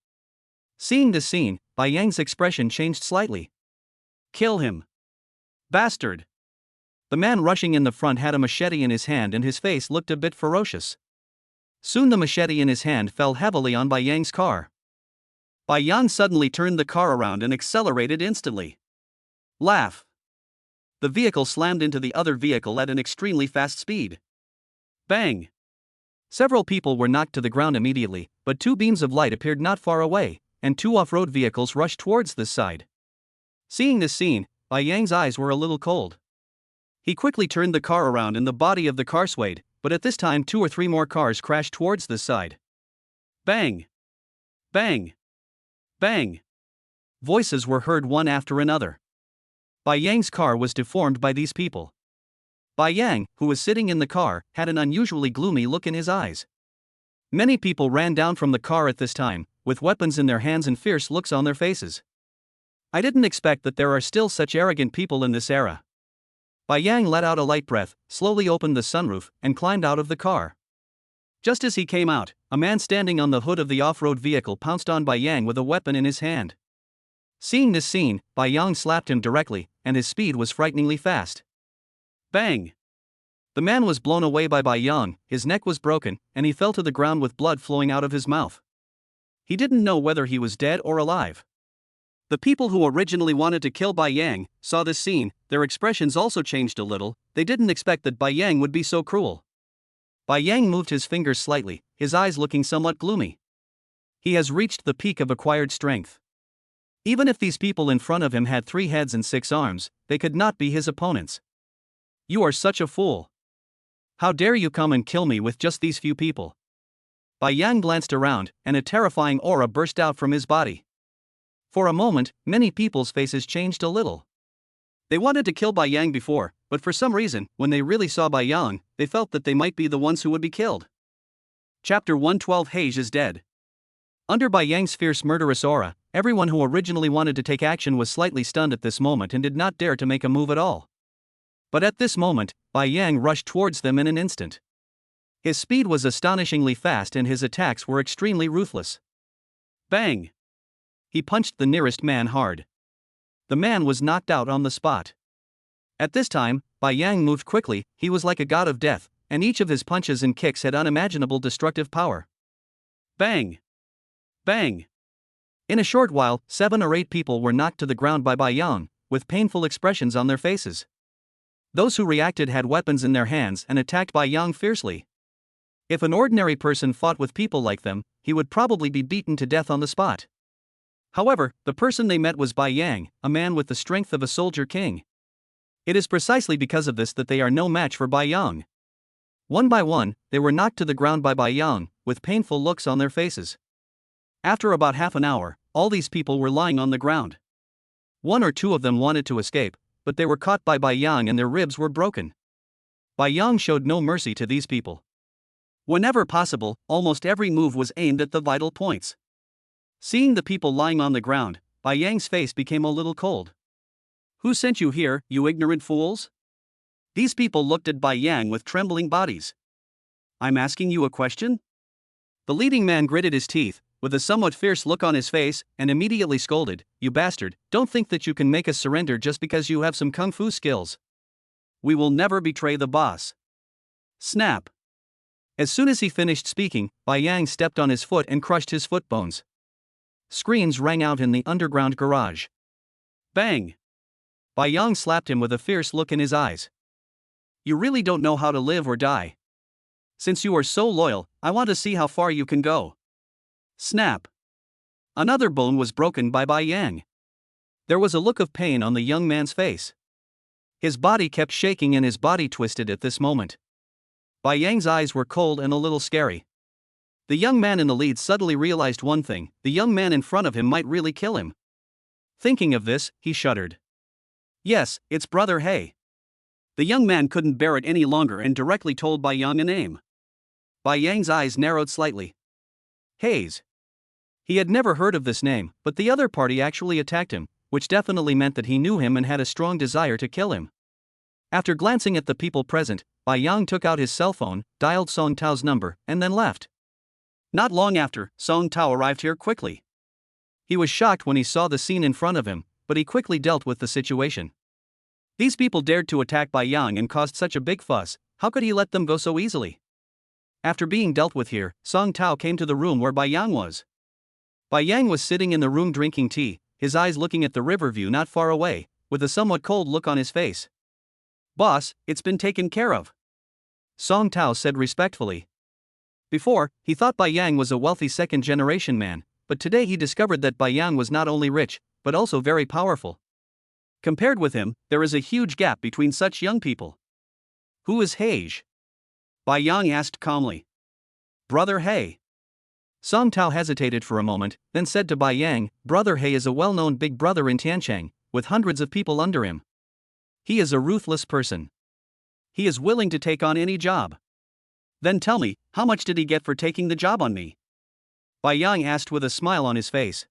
Seeing this scene, Bai Yang's expression changed slightly. Kill him. Bastard. The man rushing in the front had a machete in his hand and his face looked a bit ferocious. Soon the machete in his hand fell heavily on Bai Yang's car. Bai Yang suddenly turned the car around and accelerated instantly. Laugh. The vehicle slammed into the other vehicle at an extremely fast speed. Bang. Several people were knocked to the ground immediately, but 2 beams of light appeared not far away, and 2 off-road vehicles rushed towards this side. Seeing this scene, Bai Yang's eyes were a little cold. He quickly turned the car around and the body of the car swayed, but at this time 2 or 3 more cars crashed towards this side. Bang. Bang. Bang. Voices were heard one after another. Bai Yang's car was deformed by these people. Bai Yang, who was sitting in the car, had an unusually gloomy look in his eyes. Many people ran down from the car at this time, with weapons in their hands and fierce looks on their faces. I didn't expect that there are still such arrogant people in this era. Bai Yang let out a light breath, slowly opened the sunroof, and climbed out of the car. Just as he came out, a man standing on the hood of the off-road vehicle pounced on Bai Yang with a weapon in his hand. Seeing this scene, Bai Yang slapped him directly, and his speed was frighteningly fast. Bang! The man was blown away by Bai Yang, his neck was broken, and he fell to the ground with blood flowing out of his mouth. He didn't know whether he was dead or alive. The people who originally wanted to kill Bai Yang saw this scene, their expressions also changed a little, they didn't expect that Bai Yang would be so cruel. Bai Yang moved his fingers slightly, his eyes looking somewhat gloomy. He has reached the peak of acquired strength. Even if these people in front of him had 3 heads and 6 arms, they could not be his opponents. You are such a fool. How dare you come and kill me with just these few people? Bai Yang glanced around, and a terrifying aura burst out from his body. For a moment, many people's faces changed a little. They wanted to kill Bai Yang before, but for some reason, when they really saw Bai Yang, they felt that they might be the ones who would be killed. Chapter 112 Hage is dead. Under Bai Yang's fierce murderous aura, everyone who originally wanted to take action was slightly stunned at this moment and did not dare to make a move at all. But at this moment, Bai Yang rushed towards them in an instant. His speed was astonishingly fast and his attacks were extremely ruthless. Bang! He punched the nearest man hard. The man was knocked out on the spot. At this time, Bai Yang moved quickly, he was like a god of death, and each of his punches and kicks had unimaginable destructive power. Bang! Bang! In a short while, 7 or 8 people were knocked to the ground by Bai Yang, with painful expressions on their faces. Those who reacted had weapons in their hands and attacked Bai Yang fiercely. If an ordinary person fought with people like them, he would probably be beaten to death on the spot. However, the person they met was Bai Yang, a man with the strength of a soldier king. It is precisely because of this that they are no match for Bai Yang. One by one, they were knocked to the ground by Bai Yang, with painful looks on their faces. After about half an hour, all these people were lying on the ground. 1 or 2 of them wanted to escape, but they were caught by Bai Yang and their ribs were broken. Bai Yang showed no mercy to these people. Whenever possible, almost every move was aimed at the vital points. Seeing the people lying on the ground, Bai Yang's face became a little cold. Who sent you here, you ignorant fools? These people looked at Bai Yang with trembling bodies. I'm asking you a question? The leading man gritted his teeth, with a somewhat fierce look on his face, and immediately scolded, You bastard, don't think that you can make us surrender just because you have some kung fu skills. We will never betray the boss. Snap. As soon as he finished speaking, Bai Yang stepped on his foot and crushed his foot bones. Screams rang out in the underground garage. Bang! Bai Yang slapped him with a fierce look in his eyes. You really don't know how to live or die. Since you are so loyal, I want to see how far you can go. Snap! Another bone was broken by Bai Yang. There was a look of pain on the young man's face. His body kept shaking and his body twisted at this moment. Bai Yang's eyes were cold and a little scary. The young man in the lead suddenly realized one thing, the young man in front of him might really kill him. Thinking of this, he shuddered. Yes, it's Brother He. The young man couldn't bear it any longer and directly told Bai Yang a name. Bai Yang's eyes narrowed slightly. Hayes. He had never heard of this name, but the other party actually attacked him, which definitely meant that he knew him and had a strong desire to kill him. After glancing at the people present, Bai Yang took out his cell phone, dialed Song Tao's number, and then left. Not long after, Song Tao arrived here quickly. He was shocked when he saw the scene in front of him, but he quickly dealt with the situation. These people dared to attack Bai Yang and caused such a big fuss, how could he let them go so easily? After being dealt with here, Song Tao came to the room where Bai Yang was. Bai Yang was sitting in the room drinking tea, his eyes looking at the river view not far away, with a somewhat cold look on his face. Boss, it's been taken care of. Song Tao said respectfully. Before, he thought Bai Yang was a wealthy second-generation man, but today he discovered that Bai Yang was not only rich, but also very powerful. Compared with him, there is a huge gap between such young people. Who is Hage? Bai Yang asked calmly. Brother He. Song Tao hesitated for a moment, then said to Bai Yang, Brother He is a well-known big brother in Tiancheng, with hundreds of people under him. He is a ruthless person. He is willing to take on any job. Then tell me, how much did he get for taking the job on me? Bai Yang asked with a smile on his face.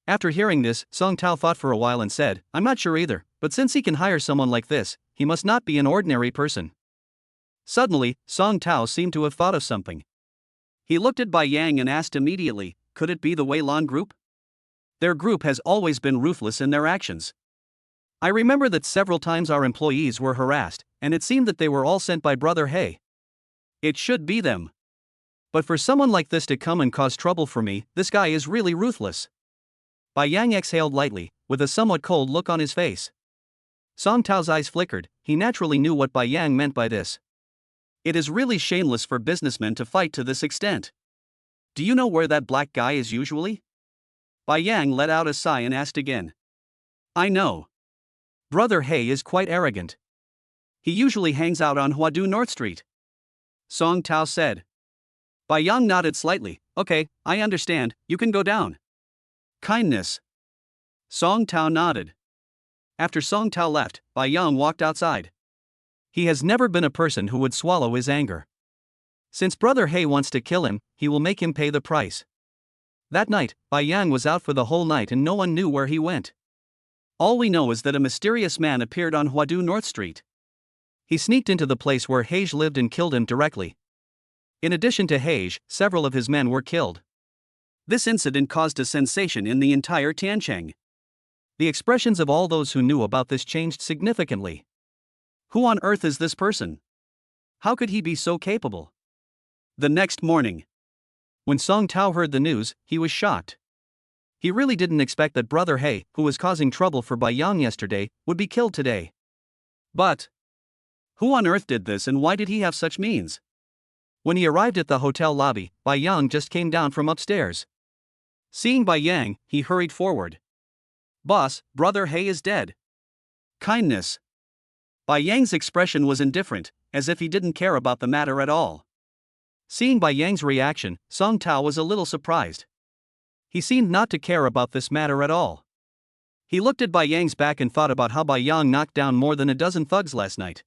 After hearing this, Song Tao thought for a while and said, I'm not sure either, but since he can hire someone like this, he must not be an ordinary person. Suddenly, Song Tao seemed to have thought of something. He looked at Bai Yang and asked immediately, could it be the Wei Lan group? Their group has always been ruthless in their actions. I remember that several times our employees were harassed, and it seemed that they were all sent by Brother He. It should be them. But for someone like this to come and cause trouble for me, this guy is really ruthless. Bai Yang exhaled lightly, with a somewhat cold look on his face. Song Tao's eyes flickered. He naturally knew what Bai Yang meant by this. It is really shameless for businessmen to fight to this extent. Do you know where that black guy is usually? Bai Yang let out a sigh and asked again. I know. Brother He is quite arrogant. He usually hangs out on Huadu North Street. Song Tao said. Bai Yang nodded slightly. Okay, I understand, you can go down. Kindness. Song Tao nodded. After Song Tao left, Bai Yang walked outside. He has never been a person who would swallow his anger. Since Brother He wants to kill him, he will make him pay the price. That night, Bai Yang was out for the whole night and no one knew where he went. All we know is that a mysterious man appeared on Huadu North Street. He sneaked into the place where Hage lived and killed him directly. In addition to Hage, several of his men were killed. This incident caused a sensation in the entire Tiancheng. The expressions of all those who knew about this changed significantly. Who on earth is this person? How could he be so capable? The next morning, when Song Tao heard the news, he was shocked. He really didn't expect that Brother He, who was causing trouble for Bai Yang yesterday, would be killed today. But who on earth did this and why did he have such means? When he arrived at the hotel lobby, Bai Yang just came down from upstairs. Seeing Bai Yang, he hurried forward. Boss, Brother He is dead. Kindness. Bai Yang's expression was indifferent, as if he didn't care about the matter at all. Seeing Bai Yang's reaction, Song Tao was a little surprised. He seemed not to care about this matter at all. He looked at Bai Yang's back and thought about how Bai Yang knocked down more than a dozen thugs last night.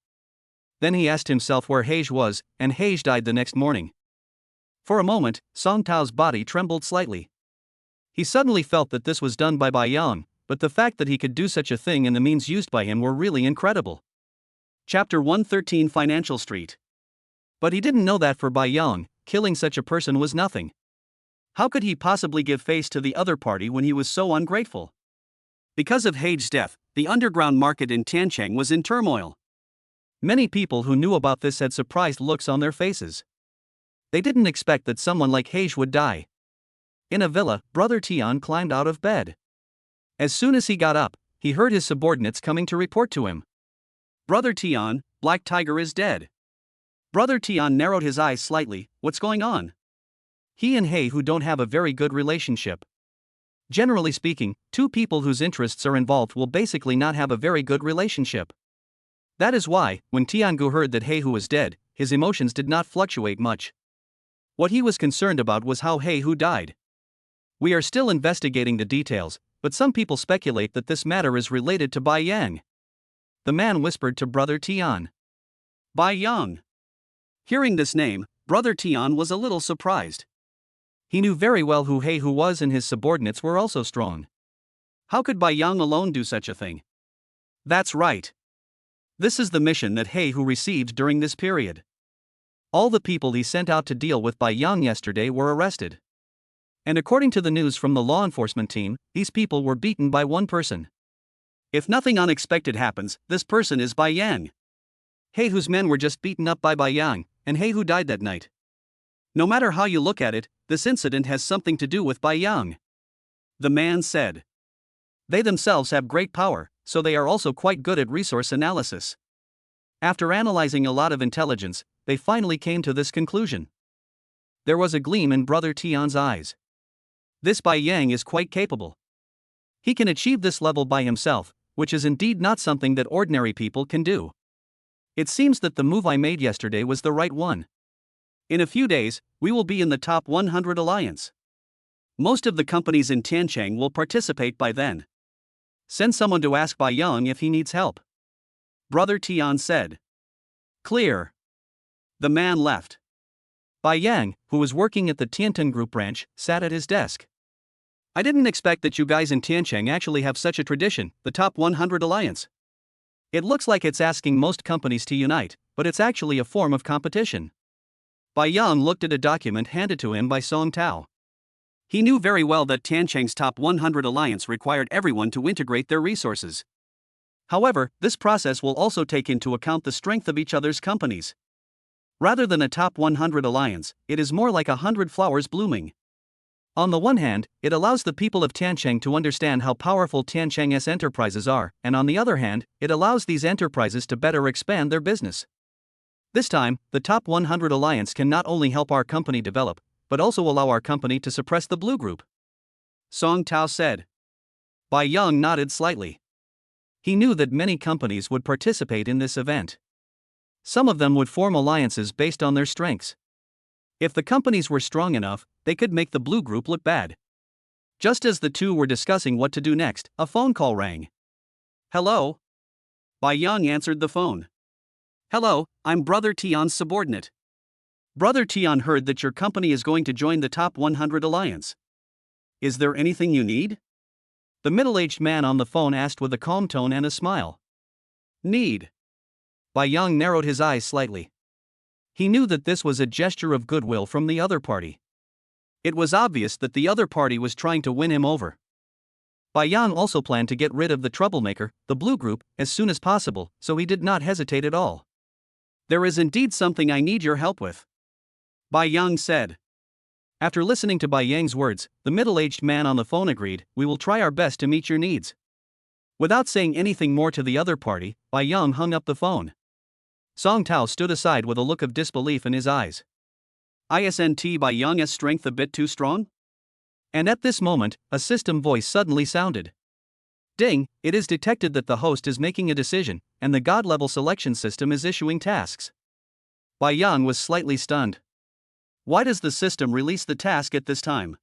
Then he asked himself where Hage was, and Hage died the next morning. For a moment, Song Tao's body trembled slightly. He suddenly felt that this was done by Bai Yang, but the fact that he could do such a thing and the means used by him were really incredible. Chapter 113 Financial Street. But he didn't know that for Bai Yang, killing such a person was nothing. How could he possibly give face to the other party when he was so ungrateful? Because of Hage's death, the underground market in Tiancheng was in turmoil. Many people who knew about this had surprised looks on their faces. They didn't expect that someone like Hage would die. In a villa, Brother Tian climbed out of bed. As soon as he got up, he heard his subordinates coming to report to him. Brother Tian, Black Tiger is dead. Brother Tian narrowed his eyes slightly. What's going on? He and He who don't have a very good relationship. Generally speaking, two people whose interests are involved will basically not have a very good relationship. That is why, when Tiangu heard that He who was dead, his emotions did not fluctuate much. What he was concerned about was how He who died. We are still investigating the details, but some people speculate that this matter is related to Bai Yang. The man whispered to Brother Tian. Bai Yang. Hearing this name, Brother Tian was a little surprised. He knew very well who He who was and his subordinates were also strong. How could Bai Yang alone do such a thing? That's right. This is the mission that He who received during this period. All the people he sent out to deal with Bai Yang yesterday were arrested. And according to the news from the law enforcement team, these people were beaten by one person. If nothing unexpected happens, this person is Bai Yang. He whose men were just beaten up by Bai Yang, and He who died that night. No matter how you look at it, this incident has something to do with Bai Yang. The man said. They themselves have great power, so they are also quite good at resource analysis. After analyzing a lot of intelligence, they finally came to this conclusion. There was a gleam in Brother Tian's eyes. This Bai Yang is quite capable. He can achieve this level by himself, which is indeed not something that ordinary people can do. It seems that the move I made yesterday was the right one. In a few days, we will be in the top 100 alliance. Most of the companies in Tiancheng will participate by then. Send someone to ask Bai Yang if he needs help. Brother Tian said. Clear. The man left. Bai Yang, who was working at the Tiantan Group branch, sat at his desk. I didn't expect that you guys in Tiancheng actually have such a tradition, the Top 100 Alliance. It looks like it's asking most companies to unite, but it's actually a form of competition. Bai Yang looked at a document handed to him by Song Tao. He knew very well that Tiancheng's Top 100 Alliance required everyone to integrate their resources. However, this process will also take into account the strength of each other's companies. Rather than a Top 100 Alliance, it is more like 100 flowers blooming. On the one hand, it allows the people of Tiancheng to understand how powerful Tiancheng's enterprises are, and on the other hand, it allows these enterprises to better expand their business. This time, the Top 100 Alliance can not only help our company develop, but also allow our company to suppress the Blue Group. Song Tao said. Bai Yang nodded slightly. He knew that many companies would participate in this event. Some of them would form alliances based on their strengths. If the companies were strong enough, they could make the Blue Group look bad. Just as the two were discussing what to do next, a phone call rang. Hello? Bai Yang answered the phone. Hello, I'm Brother Tian's subordinate. Brother Tian heard that your company is going to join the Top 100 Alliance. Is there anything you need? The middle-aged man on the phone asked with a calm tone and a smile. Need? Bai Yang narrowed his eyes slightly. He knew that this was a gesture of goodwill from the other party. It was obvious that the other party was trying to win him over. Bai Yang also planned to get rid of the troublemaker, the Blue Group, as soon as possible, so he did not hesitate at all. There is indeed something I need your help with, Bai Yang said. After listening to Bai Yang's words, the middle-aged man on the phone agreed, we will try our best to meet your needs. Without saying anything more to the other party, Bai Yang hung up the phone. Song Tao stood aside with a look of disbelief in his eyes. Isn't Bai Yang's strength a bit too strong? And at this moment, a system voice suddenly sounded. Ding, it is detected that the host is making a decision, and the God-level selection system is issuing tasks. Bai Yang was slightly stunned. Why does the system release the task at this time?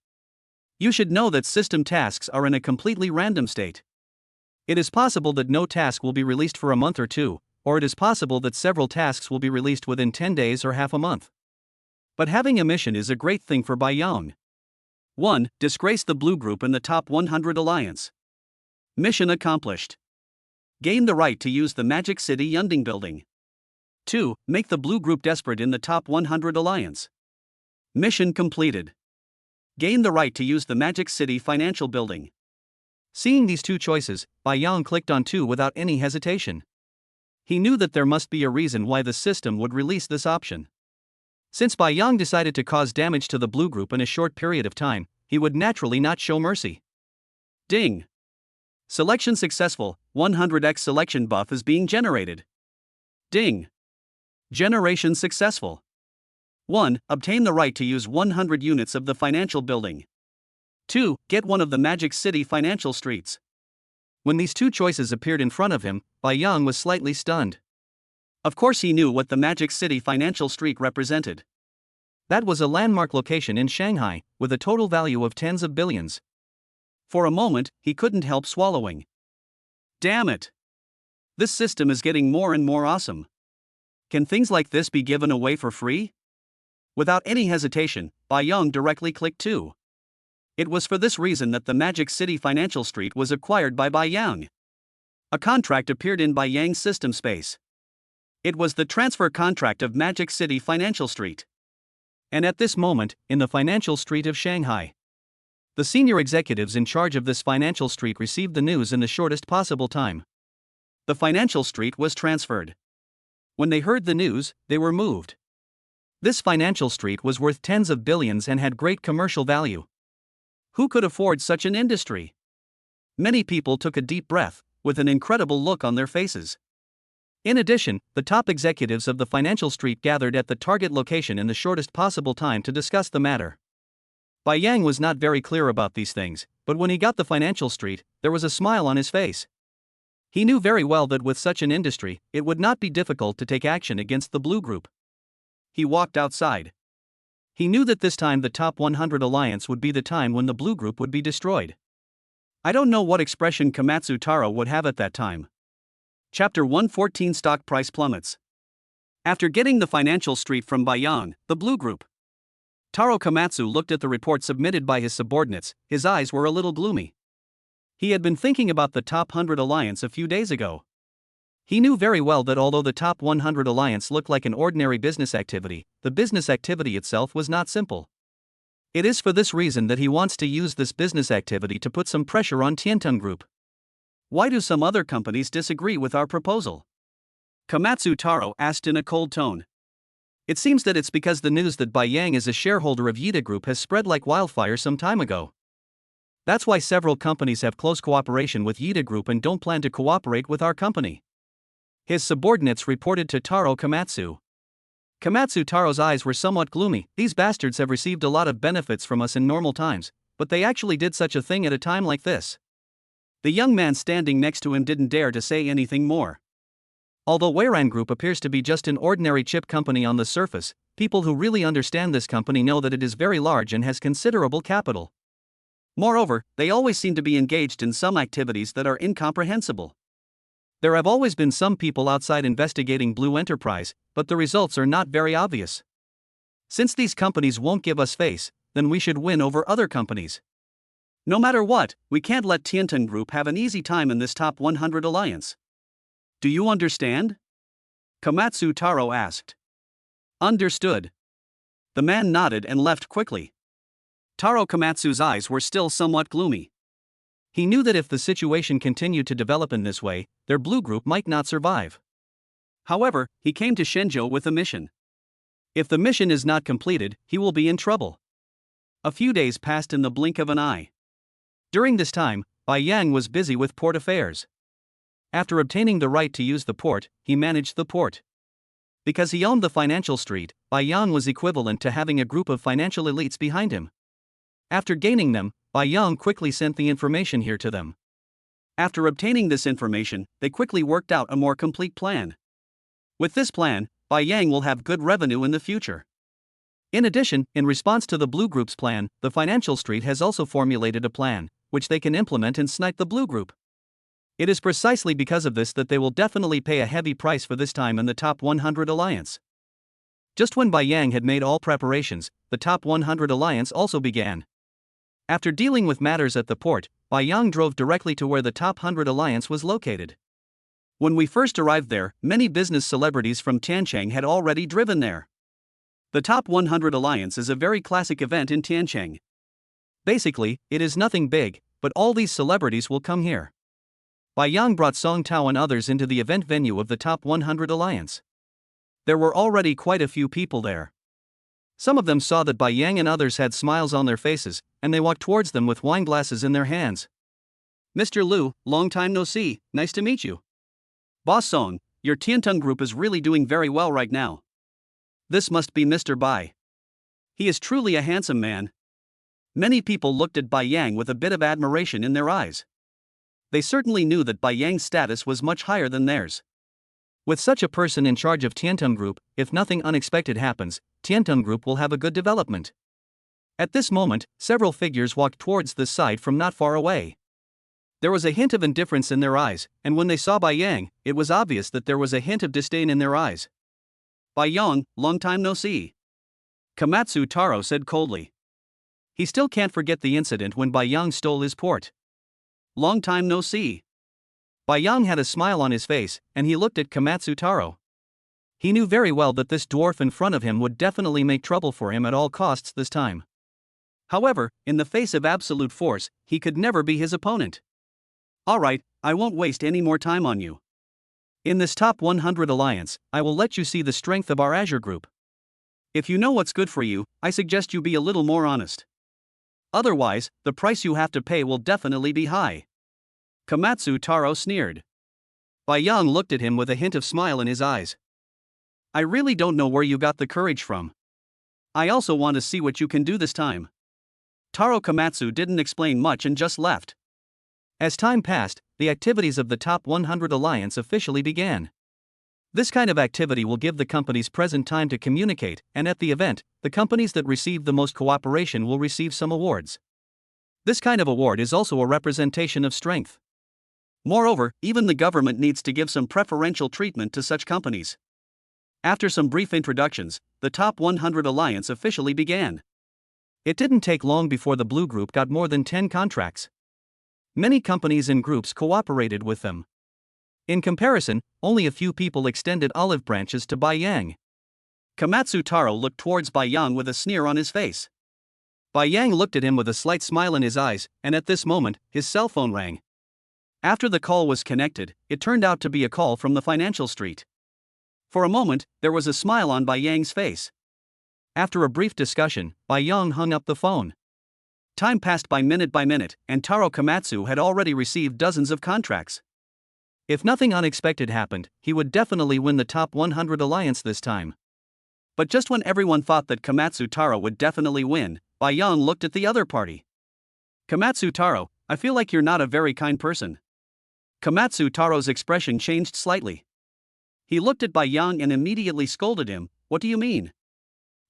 You should know that system tasks are in a completely random state. It is possible that no task will be released for a month or two, or it is possible that several tasks will be released within 10 days or half a month. But having a mission is a great thing for Bai Yang. 1. Disgrace the Blue Group in the Top 100 Alliance. Mission accomplished. Gain the right to use the Magic City Yunding building. 2. Make the Blue Group desperate in the Top 100 Alliance. Mission completed. Gain the right to use the Magic City Financial Building. Seeing these two choices, Bai Yang clicked on 2 without any hesitation. He knew that there must be a reason why the system would release this option. Since Bai Yang decided to cause damage to the Blue Group in a short period of time, he would naturally not show mercy. Ding! Selection successful, 100x selection buff is being generated. Ding! Generation successful. 1. Obtain the right to use 100 units of the financial building. 2. Get one of the Magic City financial streets. When these two choices appeared in front of him, Bai Yang was slightly stunned. Of course he knew what the Magic City financial street represented. That was a landmark location in Shanghai, with a total value of tens of billions. For a moment, he couldn't help swallowing. Damn it! This system is getting more and more awesome. Can things like this be given away for free? Without any hesitation, Bai Yang directly clicked 2. It was for this reason that the Magic City Financial Street was acquired by Bai Yang. A contract appeared in Bai Yang's system space. It was the transfer contract of Magic City Financial Street. And at this moment, in the financial street of Shanghai, the senior executives in charge of this financial street received the news in the shortest possible time. The financial street was transferred. When they heard the news, they were moved. This financial street was worth tens of billions and had great commercial value. Who could afford such an industry? Many people took a deep breath, with an incredible look on their faces. In addition, the top executives of the financial street gathered at the target location in the shortest possible time to discuss the matter. Bai Yang was not very clear about these things, but when he got the financial street, there was a smile on his face. He knew very well that with such an industry, it would not be difficult to take action against the Blue Group. He walked outside. He knew that this time the Top 100 Alliance would be the time when the Blue Group would be destroyed. I don't know what expression Komatsu Taro would have at that time. Chapter 114 Stock Price Plummets. After getting the financial street from Baiyang, the Blue Group, Taro Komatsu looked at the report submitted by his subordinates. His eyes were a little gloomy. He had been thinking about the Top 100 Alliance a few days ago. He knew very well that although the Top 100 Alliance looked like an ordinary business activity, the business activity itself was not simple. It is for this reason that he wants to use this business activity to put some pressure on Tiantong Group. Why do some other companies disagree with our proposal? Komatsu Taro asked in a cold tone. It seems that it's because the news that Baiyang is a shareholder of Yida Group has spread like wildfire some time ago. That's why several companies have close cooperation with Yida Group and don't plan to cooperate with our company. His subordinates reported to Taro Komatsu. Komatsu Taro's eyes were somewhat gloomy. These bastards have received a lot of benefits from us in normal times, but they actually did such a thing at a time like this. The young man standing next to him didn't dare to say anything more. Although Weiran Group appears to be just an ordinary chip company on the surface, people who really understand this company know that it is very large and has considerable capital. Moreover, they always seem to be engaged in some activities that are incomprehensible. There have always been some people outside investigating Blue Enterprise, but the results are not very obvious. Since these companies won't give us face, then we should win over other companies. No matter what, we can't let Tiantong Group have an easy time in this Top 100 Alliance. Do you understand? Komatsu Taro asked. Understood. The man nodded and left quickly. Taro Komatsu's eyes were still somewhat gloomy. He knew that if the situation continued to develop in this way, their Blue Group might not survive. However, he came to Shenzhou with a mission. If the mission is not completed, he will be in trouble. A few days passed in the blink of an eye. During this time, Baiyang was busy with port affairs. After obtaining the right to use the port, he managed the port. Because he owned the financial street, Baiyang was equivalent to having a group of financial elites behind him. After gaining them, Baiyang quickly sent the information here to them. After obtaining this information, they quickly worked out a more complete plan. With this plan, Baiyang will have good revenue in the future. In addition, in response to the Blue Group's plan, the financial street has also formulated a plan, which they can implement and snipe the Blue Group. It is precisely because of this that they will definitely pay a heavy price for this time in the Top 100 Alliance. Just when Baiyang had made all preparations, the Top 100 Alliance also began. After dealing with matters at the port, Baiyang drove directly to where the Top 100 Alliance was located. When we first arrived there, many business celebrities from Tiancheng had already driven there. The Top 100 Alliance is a very classic event in Tiancheng. Basically, it is nothing big, but all these celebrities will come here. Baiyang brought Song Tao and others into the event venue of the Top 100 Alliance. There were already quite a few people there. Some of them saw that Baiyang and others had smiles on their faces, and they walked towards them with wine glasses in their hands. Mr. Liu, long time no see, nice to meet you. Boss Song, your Tiantong Group is really doing very well right now. This must be Mr. Bai. He is truly a handsome man. Many people looked at Baiyang with a bit of admiration in their eyes. They certainly knew that Baiyang's status was much higher than theirs. With such a person in charge of Tiantong Group, if nothing unexpected happens, Tiantong Group will have a good development. At this moment, several figures walked towards this side from not far away. There was a hint of indifference in their eyes, and when they saw Baiyang, it was obvious that there was a hint of disdain in their eyes. Baiyang, long time no see. Komatsu Taro said coldly. He still can't forget the incident when Baiyang stole his port. Long time no see. Baiyang had a smile on his face, and he looked at Komatsu Taro. He knew very well that this dwarf in front of him would definitely make trouble for him at all costs this time. However, in the face of absolute force, he could never be his opponent. Alright, I won't waste any more time on you. In this Top 100 Alliance, I will let you see the strength of our Azure Group. If you know what's good for you, I suggest you be a little more honest. Otherwise, the price you have to pay will definitely be high. Komatsu Taro sneered. Baiyang looked at him with a hint of smile in his eyes. I really don't know where you got the courage from. I also want to see what you can do this time. Taro Komatsu didn't explain much and just left. As time passed, the activities of the Top 100 Alliance officially began. This kind of activity will give the companies present time to communicate, and at the event, the companies that receive the most cooperation will receive some awards. This kind of award is also a representation of strength. Moreover, even the government needs to give some preferential treatment to such companies. After some brief introductions, the Top 100 Alliance officially began. It didn't take long before the Blue Group got more than 10 contracts. Many companies and groups cooperated with them. In comparison, only a few people extended olive branches to Bai Yang. Komatsu Taro looked towards Bai Yang with a sneer on his face. Bai Yang looked at him with a slight smile in his eyes, and at this moment, his cell phone rang. After the call was connected, it turned out to be a call from the financial street. For a moment, there was a smile on Bai Yang's face. After a brief discussion, Bai Yang hung up the phone. Time passed by minute, and Taro Komatsu had already received dozens of contracts. If nothing unexpected happened, he would definitely win the Top 100 Alliance this time. But just when everyone thought that Komatsu Taro would definitely win, Bai Yang looked at the other party. Komatsu Taro, I feel like you're not a very kind person. Komatsu Taro's expression changed slightly. He looked at Bai Yang and immediately scolded him. What do you mean?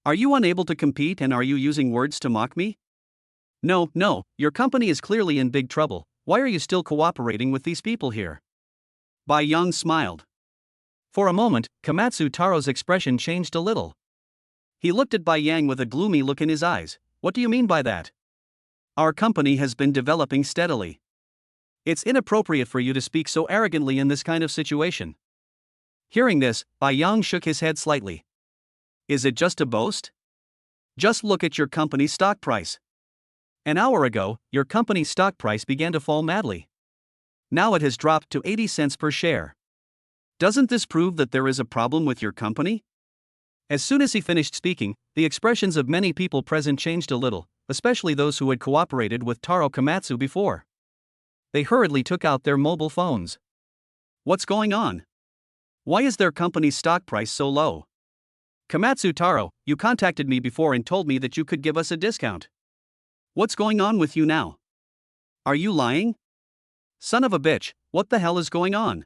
Are you unable to compete and are you using words to mock me? No, your company is clearly in big trouble. Why are you still cooperating with these people here? Bai Yang smiled. For a moment, Komatsu Taro's expression changed a little. He looked at Bai Yang with a gloomy look in his eyes. What do you mean by that? Our company has been developing steadily. It's inappropriate for you to speak so arrogantly in this kind of situation. Hearing this, Bai Yang shook his head slightly. Is it just a boast? Just look at your company's stock price. An hour ago, your company's stock price began to fall madly. Now it has dropped to 80 cents per share. Doesn't this prove that there is a problem with your company? As soon as he finished speaking, the expressions of many people present changed a little, especially those who had cooperated with Taro Komatsu before. They hurriedly took out their mobile phones. What's going on? Why is their company's stock price so low? Komatsu Taro, you contacted me before and told me that you could give us a discount. What's going on with you now? Are you lying? Son of a bitch, what the hell is going on?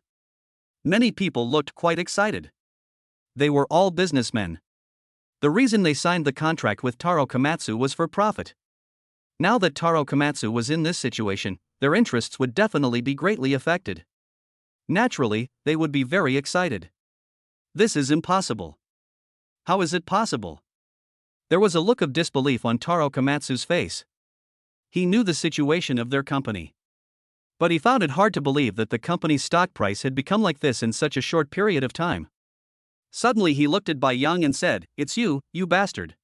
Many people looked quite excited. They were all businessmen. The reason they signed the contract with Taro Komatsu was for profit. Now that Taro Komatsu was in this situation, their interests would definitely be greatly affected. Naturally, they would be very excited. This is impossible. How is it possible? There was a look of disbelief on Taro Komatsu's face. He knew the situation of their company. But he found it hard to believe that the company's stock price had become like this in such a short period of time. Suddenly he looked at Bai Yang and said, "It's you, you bastard."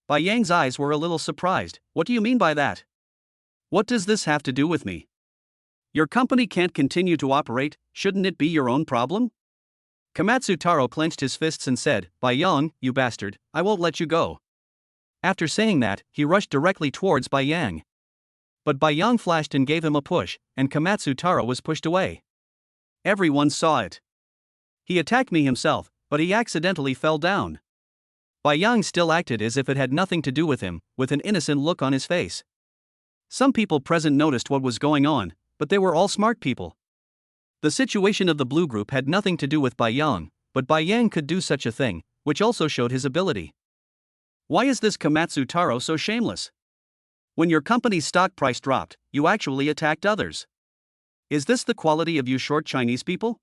Bai Yang's eyes were a little surprised. What do you mean by that? What does this have to do with me? Your company can't continue to operate, shouldn't it be your own problem? Komatsu Taro clenched his fists and said, "Bai Yang, you bastard, I won't let you go." After saying that, he rushed directly towards Bai Yang. But Bai Yang flashed and gave him a push, and Komatsu Taro was pushed away. Everyone saw it. He attacked me himself, but he accidentally fell down. Bai Yang still acted as if it had nothing to do with him, with an innocent look on his face. Some people present noticed what was going on, but they were all smart people. The situation of the Blue Group had nothing to do with Bai Yang, but Bai Yang could do such a thing, which also showed his ability. Why is this Komatsu Taro so shameless? When your company's stock price dropped, you actually attacked others. Is this the quality of you short Chinese people?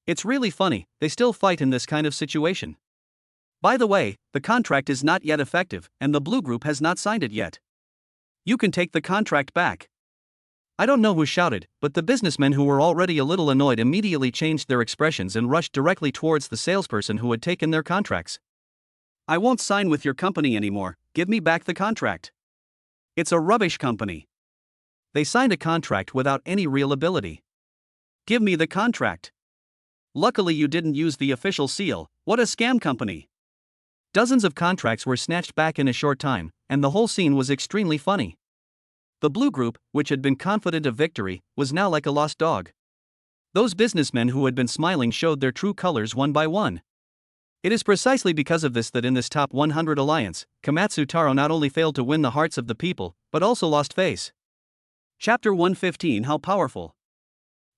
It's really funny, they still fight in this kind of situation. By the way, the contract is not yet effective, and the Blue Group has not signed it yet. You can take the contract back. I don't know who shouted, but the businessmen who were already a little annoyed immediately changed their expressions and rushed directly towards the salesperson who had taken their contracts. I won't sign with your company anymore, give me back the contract. It's a rubbish company. They signed a contract without any real ability. Give me the contract. Luckily you didn't use the official seal, what a scam company. Dozens of contracts were snatched back in a short time, and the whole scene was extremely funny. The Blue Group, which had been confident of victory, was now like a lost dog. Those businessmen who had been smiling showed their true colors one by one. It is precisely because of this that in this Top 100 Alliance, Komatsu Taro not only failed to win the hearts of the people, but also lost face. Chapter 115 How Powerful.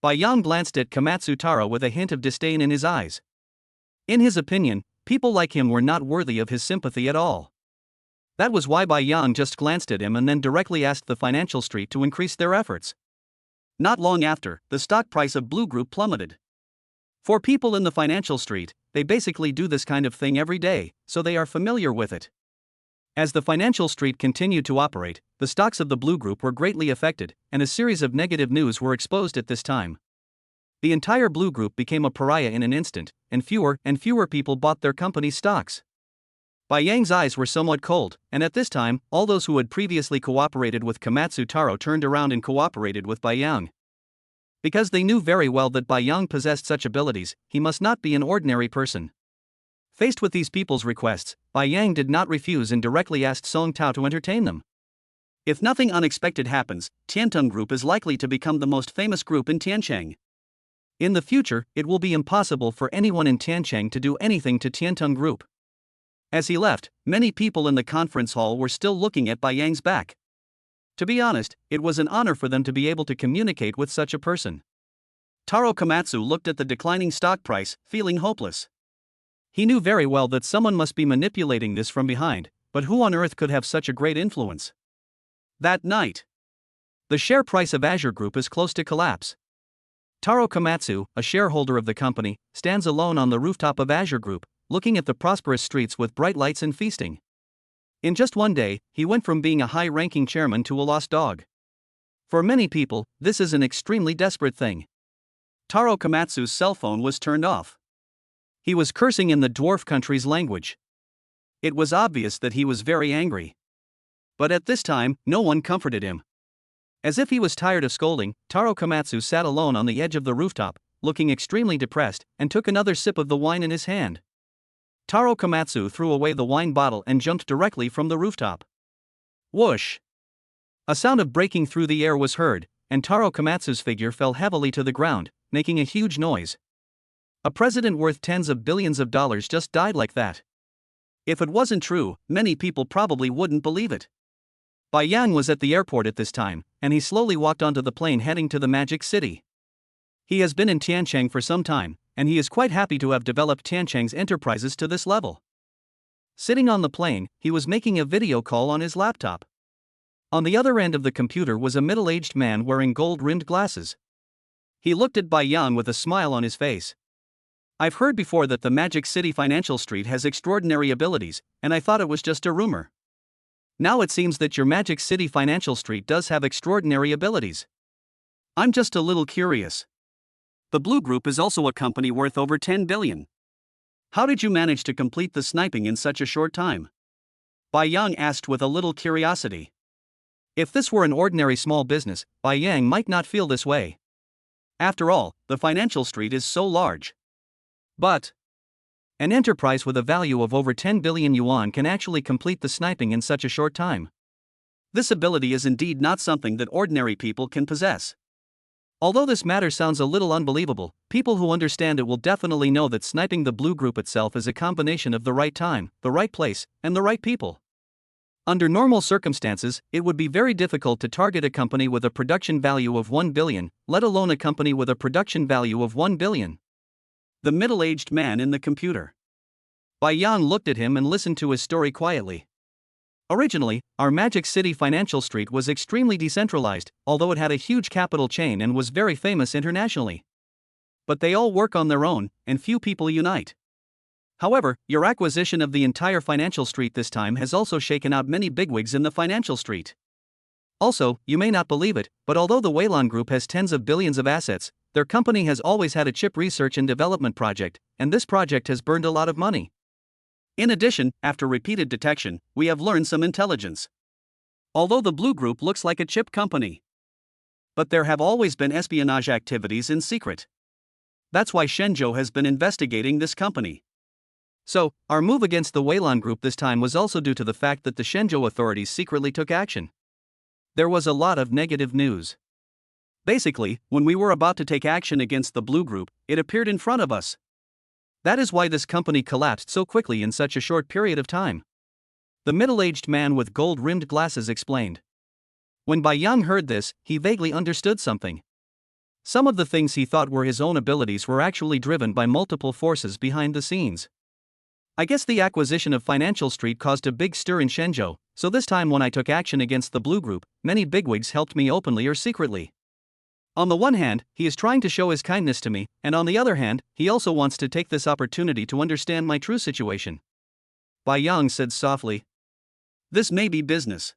Bai Yang glanced at Komatsu Taro with a hint of disdain in his eyes. In his opinion, people like him were not worthy of his sympathy at all. That was why Bai Yang just glanced at him and then directly asked the financial street to increase their efforts. Not long after, the stock price of Blue Group plummeted. For people in the financial street, they basically do this kind of thing every day, so they are familiar with it. As the financial street continued to operate, the stocks of the Blue Group were greatly affected, and a series of negative news were exposed at this time. The entire Blue Group became a pariah in an instant, and fewer people bought their company's stocks. Bai Yang's eyes were somewhat cold, and at this time, all those who had previously cooperated with Komatsu Taro turned around and cooperated with Bai Yang. Because they knew very well that Bai Yang possessed such abilities, he must not be an ordinary person. Faced with these people's requests, Bai Yang did not refuse and directly asked Song Tao to entertain them. If nothing unexpected happens, Tiantung Group is likely to become the most famous group in Tiancheng. In the future, it will be impossible for anyone in Tiancheng to do anything to Tiantung Group. As he left, many people in the conference hall were still looking at Bai Yang's back. To be honest, it was an honor for them to be able to communicate with such a person. Taro Komatsu looked at the declining stock price, feeling hopeless. He knew very well that someone must be manipulating this from behind, but who on earth could have such a great influence? That night, the share price of Azure Group is close to collapse. Taro Komatsu, a shareholder of the company, stands alone on the rooftop of Azure Group, looking at the prosperous streets with bright lights and feasting. In just one day, he went from being a high-ranking chairman to a lost dog. For many people, this is an extremely desperate thing. Taro Komatsu's cell phone was turned off. He was cursing in the dwarf country's language. It was obvious that he was very angry. But at this time, no one comforted him. As if he was tired of scolding, Taro Komatsu sat alone on the edge of the rooftop, looking extremely depressed, and took another sip of the wine in his hand. Taro Komatsu threw away the wine bottle and jumped directly from the rooftop. Whoosh! A sound of breaking through the air was heard, and Taro Komatsu's figure fell heavily to the ground, making a huge noise. A president worth tens of billions of dollars just died like that. If it wasn't true, many people probably wouldn't believe it. Bai Yang was at the airport at this time, and he slowly walked onto the plane heading to the Magic City. He has been in Tiancheng for some time, and he is quite happy to have developed Tiancheng's enterprises to this level. Sitting on the plane, he was making a video call on his laptop. On the other end of the computer was a middle-aged man wearing gold-rimmed glasses. He looked at Bai Yang with a smile on his face. I've heard before that the Magic City Financial Street has extraordinary abilities, and I thought it was just a rumor. Now it seems that your Magic City Financial Street does have extraordinary abilities. I'm just a little curious. The Blue Group is also a company worth over 10 billion. How did you manage to complete the sniping in such a short time? Bai Yang asked with a little curiosity. If this were an ordinary small business, Bai Yang might not feel this way. After all, the financial street is so large. But an enterprise with a value of over 10 billion yuan can actually complete the sniping in such a short time. This ability is indeed not something that ordinary people can possess. Although this matter sounds a little unbelievable, people who understand it will definitely know that sniping the Blue Group itself is a combination of the right time, the right place, and the right people. Under normal circumstances, it would be very difficult to target a company with a production value of 1 billion, let alone a company with a production value of 1 billion. The middle-aged man in the computer. Bai Yang looked at him and listened to his story quietly. Originally, our Magic City Financial Street was extremely decentralized, although it had a huge capital chain and was very famous internationally. But they all work on their own, and few people unite. However, your acquisition of the entire financial street this time has also shaken out many bigwigs in the financial street. Also, you may not believe it, but although the Weylan Group has tens of billions of assets, their company has always had a chip research and development project, and this project has burned a lot of money. In addition, after repeated detection, we have learned some intelligence. Although the Blue Group looks like a chip company, but there have always been espionage activities in secret. That's why Shenzhou has been investigating this company. So, our move against the Weylan Group this time was also due to the fact that the Shenzhou authorities secretly took action. There was a lot of negative news. Basically, when we were about to take action against the Blue Group, it appeared in front of us. That is why this company collapsed so quickly in such a short period of time. The middle-aged man with gold-rimmed glasses explained. When Bai Yang heard this, he vaguely understood something. Some of the things he thought were his own abilities were actually driven by multiple forces behind the scenes. I guess the acquisition of Financial Street caused a big stir in Shenzhou, so this time when I took action against the Blue Group, many bigwigs helped me openly or secretly. On the one hand, he is trying to show his kindness to me, and on the other hand, he also wants to take this opportunity to understand my true situation. Bai Yang said softly. This may be business.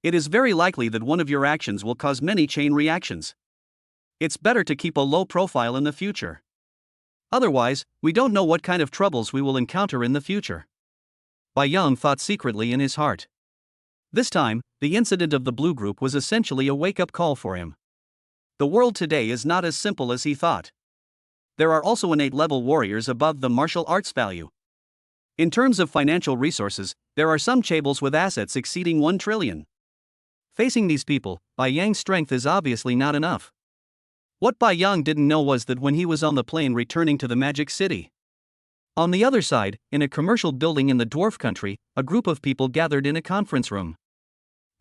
It is very likely that one of your actions will cause many chain reactions. It's better to keep a low profile in the future. Otherwise, we don't know what kind of troubles we will encounter in the future. Bai Yang thought secretly in his heart. This time, the incident of the Blue Group was essentially a wake-up call for him. The world today is not as simple as he thought. There are also innate level warriors above the martial arts value. In terms of financial resources, there are some chaebols with assets exceeding 1 trillion. Facing these people, Bai Yang's strength is obviously not enough. What Bai Yang didn't know was that when he was on the plane returning to the Magic City. On the other side, in a commercial building in the dwarf country, a group of people gathered in a conference room.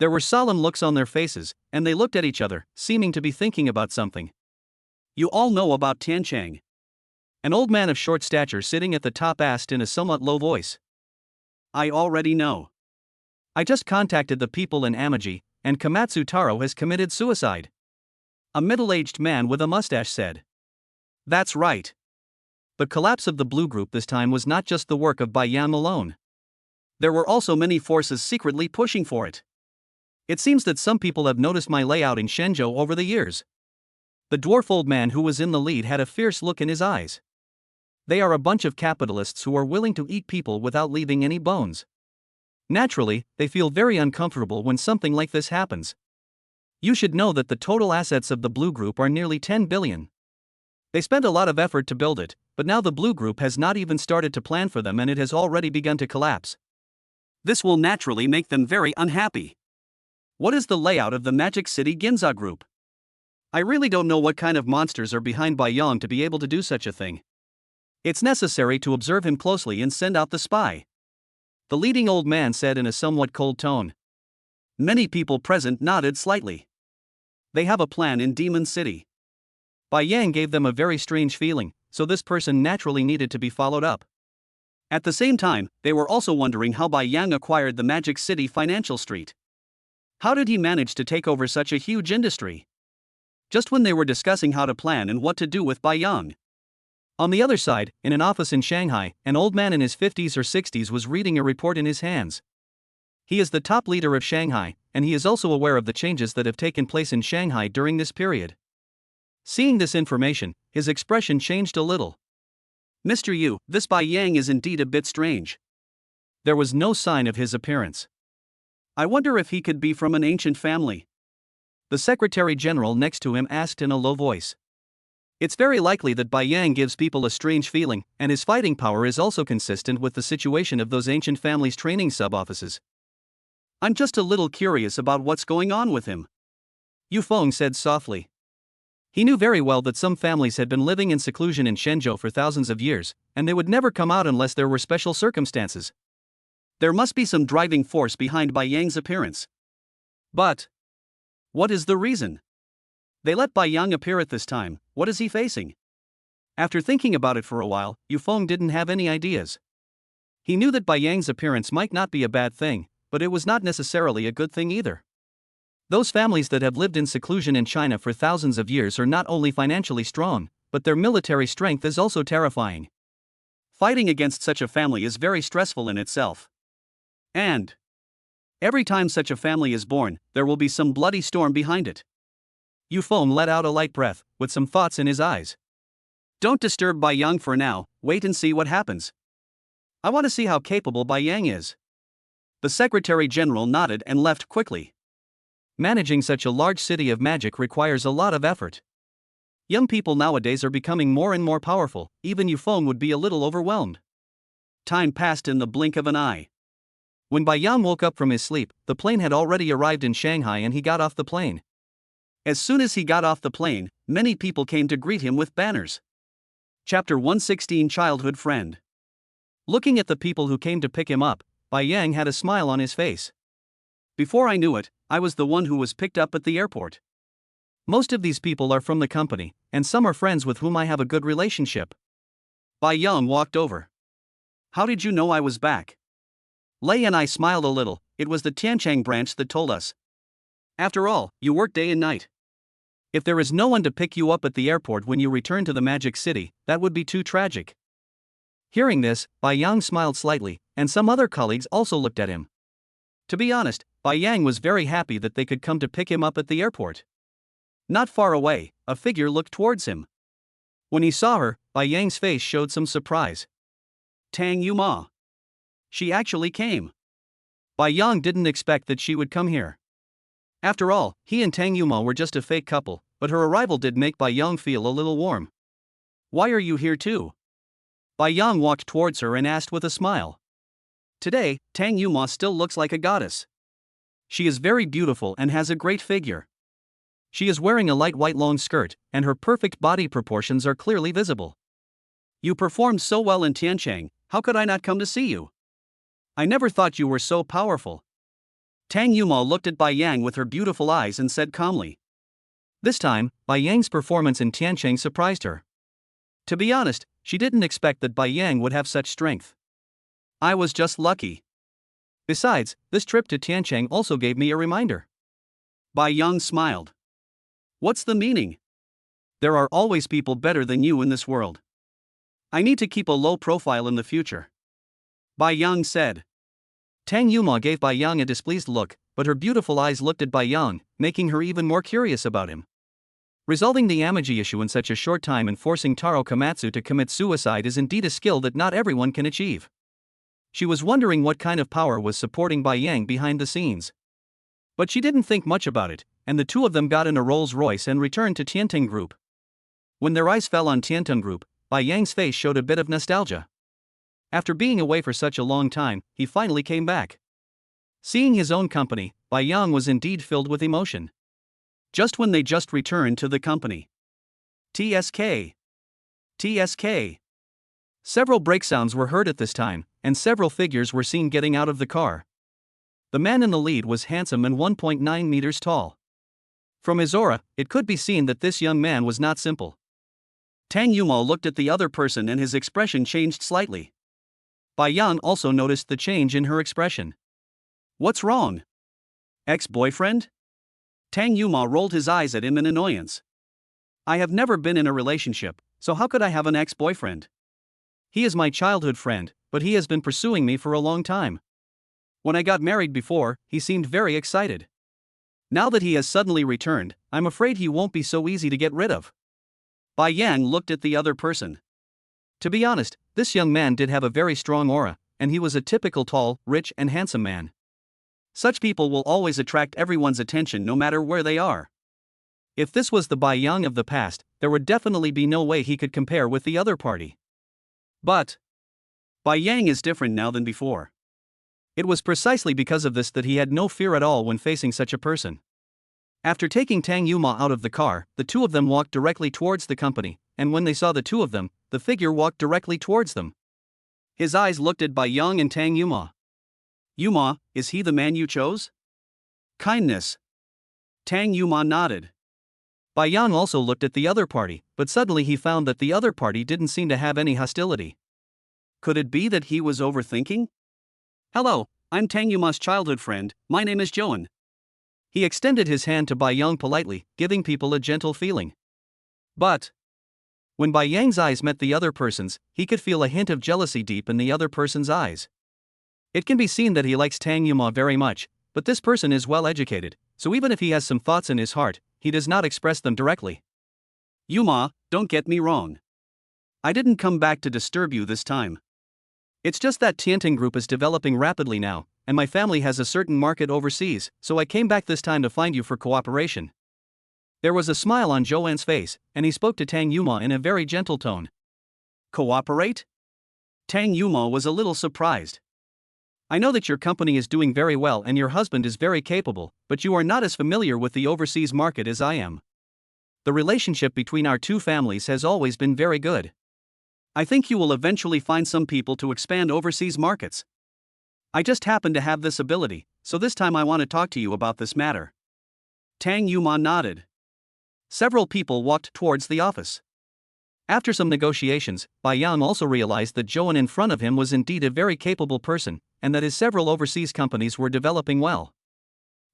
There were solemn looks on their faces, and they looked at each other, seeming to be thinking about something. You all know about Tianchang. An old man of short stature sitting at the top asked in a somewhat low voice. I already know. I just contacted the people in Amaji, and Komatsu Taro has committed suicide. A middle-aged man with a mustache said. That's right. The collapse of the Blue Group this time was not just the work of Bai Yang alone. There were also many forces secretly pushing for it. It seems that some people have noticed my layout in Shenzhou over the years. The dwarf old man who was in the lead had a fierce look in his eyes. They are a bunch of capitalists who are willing to eat people without leaving any bones. Naturally, they feel very uncomfortable when something like this happens. You should know that the total assets of the Blue Group are nearly 10 billion. They spent a lot of effort to build it, but now the Blue Group has not even started to plan for them and it has already begun to collapse. This will naturally make them very unhappy. What is the layout of the Magic City Ginza Group? I really don't know what kind of monsters are behind Bai Yang to be able to do such a thing. It's necessary to observe him closely and send out the spy. The leading old man said in a somewhat cold tone. Many people present nodded slightly. They have a plan in Demon City. Bai Yang gave them a very strange feeling, so this person naturally needed to be followed up. At the same time, they were also wondering how Bai Yang acquired the Magic City Financial Street. How did he manage to take over such a huge industry? Just when they were discussing how to plan and what to do with Bai Yang. On the other side, in an office in Shanghai, an old man in his 50s or 60s was reading a report in his hands. He is the top leader of Shanghai, and he is also aware of the changes that have taken place in Shanghai during this period. Seeing this information, his expression changed a little. Mr. Yu, this Bai Yang is indeed a bit strange. There was no sign of his appearance. I wonder if he could be from an ancient family. The Secretary General next to him asked in a low voice. It's very likely that Bai Yang gives people a strange feeling, and his fighting power is also consistent with the situation of those ancient families' training sub-offices. I'm just a little curious about what's going on with him. Yu Feng said softly. He knew very well that some families had been living in seclusion in Shenzhou for thousands of years, and they would never come out unless there were special circumstances. There must be some driving force behind Bai Yang's appearance. But what is the reason? They let Bai Yang appear at this time. What is he facing? After thinking about it for a while, Yu Feng didn't have any ideas. He knew that Bai Yang's appearance might not be a bad thing, but it was not necessarily a good thing either. Those families that have lived in seclusion in China for thousands of years are not only financially strong, but their military strength is also terrifying. Fighting against such a family is very stressful in itself. And every time such a family is born, there will be some bloody storm behind it. Yu Feng let out a light breath, with some thoughts in his eyes. Don't disturb Bai Yang for now, wait and see what happens. I want to see how capable Bai Yang is. The Secretary General nodded and left quickly. Managing such a large city of magic requires a lot of effort. Young people nowadays are becoming more and more powerful, even Yu Feng would be a little overwhelmed. Time passed in the blink of an eye. When Bai Yang woke up from his sleep, the plane had already arrived in Shanghai and he got off the plane. As soon as he got off the plane, many people came to greet him with banners. Chapter 116 Childhood Friend. Looking at the people who came to pick him up, Bai Yang had a smile on his face. Before I knew it, I was the one who was picked up at the airport. Most of these people are from the company, and some are friends with whom I have a good relationship. Bai Yang walked over. How did you know I was back? Lei and I smiled a little. It was the Tianchang branch that told us. After all, you work day and night. If there is no one to pick you up at the airport when you return to the Magic City, that would be too tragic. Hearing this, Bai Yang smiled slightly, and some other colleagues also looked at him. To be honest, Bai Yang was very happy that they could come to pick him up at the airport. Not far away, a figure looked towards him. When he saw her, Bai Yang's face showed some surprise. Tang Yuma. She actually came. Bai Yang didn't expect that she would come here. After all, he and Tang Yuma were just a fake couple, but her arrival did make Bai Yang feel a little warm. Why are you here too? Bai Yang walked towards her and asked with a smile. Today, Tang Yuma still looks like a goddess. She is very beautiful and has a great figure. She is wearing a light white long skirt, and her perfect body proportions are clearly visible. You performed so well in Tiancheng, how could I not come to see you? I never thought you were so powerful. Tang Yuma looked at Bai Yang with her beautiful eyes and said calmly. This time, Bai Yang's performance in Tiancheng surprised her. To be honest, she didn't expect that Bai Yang would have such strength. I was just lucky. Besides, this trip to Tiancheng also gave me a reminder. Bai Yang smiled. What's the meaning? There are always people better than you in this world. I need to keep a low profile in the future. Bai Yang said. Tang Yuma gave Bai Yang a displeased look, but her beautiful eyes looked at Bai Yang, making her even more curious about him. Resolving the Amaji issue in such a short time and forcing Taro Komatsu to commit suicide is indeed a skill that not everyone can achieve. She was wondering what kind of power was supporting Bai Yang behind the scenes. But she didn't think much about it, and the two of them got in a Rolls-Royce and returned to Tianting Group. When their eyes fell on Tianting Group, Bai Yang's face showed a bit of nostalgia. After being away for such a long time, he finally came back. Seeing his own company, Bai Yang was indeed filled with emotion. Just when they just returned to the company. TSK. TSK. Several brake sounds were heard at this time, and several figures were seen getting out of the car. The man in the lead was handsome and 1.9 meters tall. From his aura, it could be seen that this young man was not simple. Tang Yuma looked at the other person and his expression changed slightly. Bai Yang also noticed the change in her expression. What's wrong? Ex-boyfriend? Tang Yuma rolled his eyes at him in annoyance. I have never been in a relationship, so how could I have an ex-boyfriend? He is my childhood friend, but he has been pursuing me for a long time. When I got married before, he seemed very excited. Now that he has suddenly returned, I'm afraid he won't be so easy to get rid of. Bai Yang looked at the other person. To be honest, this young man did have a very strong aura, and he was a typical tall, rich and handsome man. Such people will always attract everyone's attention no matter where they are. If this was the Bai Yang of the past, there would definitely be no way he could compare with the other party. But Bai Yang is different now than before. It was precisely because of this that he had no fear at all when facing such a person. After taking Tang Yuma out of the car, the two of them walked directly towards the company, and when they saw the two of them, the figure walked directly towards them. His eyes looked at Bai Yang and Tang Yuma. Yuma, is he the man you chose? Kindness. Tang Yuma nodded. Bai Yang also looked at the other party, but suddenly he found that the other party didn't seem to have any hostility. Could it be that he was overthinking? Hello, I'm Tang Yuma's childhood friend, my name is Joan. He extended his hand to Bai Yang politely, giving people a gentle feeling. But when Bai Yang's eyes met the other person's, he could feel a hint of jealousy deep in the other person's eyes. It can be seen that he likes Tang Yuma very much, but this person is well educated, so even if he has some thoughts in his heart, he does not express them directly. Yuma, don't get me wrong. I didn't come back to disturb you this time. It's just that Tianting Group is developing rapidly now, and my family has a certain market overseas, so I came back this time to find you for cooperation. There was a smile on Joanne's face, and he spoke to Tang Yuma in a very gentle tone. Cooperate? Tang Yuma was a little surprised. I know that your company is doing very well and your husband is very capable, but you are not as familiar with the overseas market as I am. The relationship between our two families has always been very good. I think you will eventually find some people to expand overseas markets. I just happen to have this ability, so this time I want to talk to you about this matter. Tang Yuma nodded. Several people walked towards the office. After some negotiations, Bai Yang also realized that Joan in front of him was indeed a very capable person, and that his several overseas companies were developing well.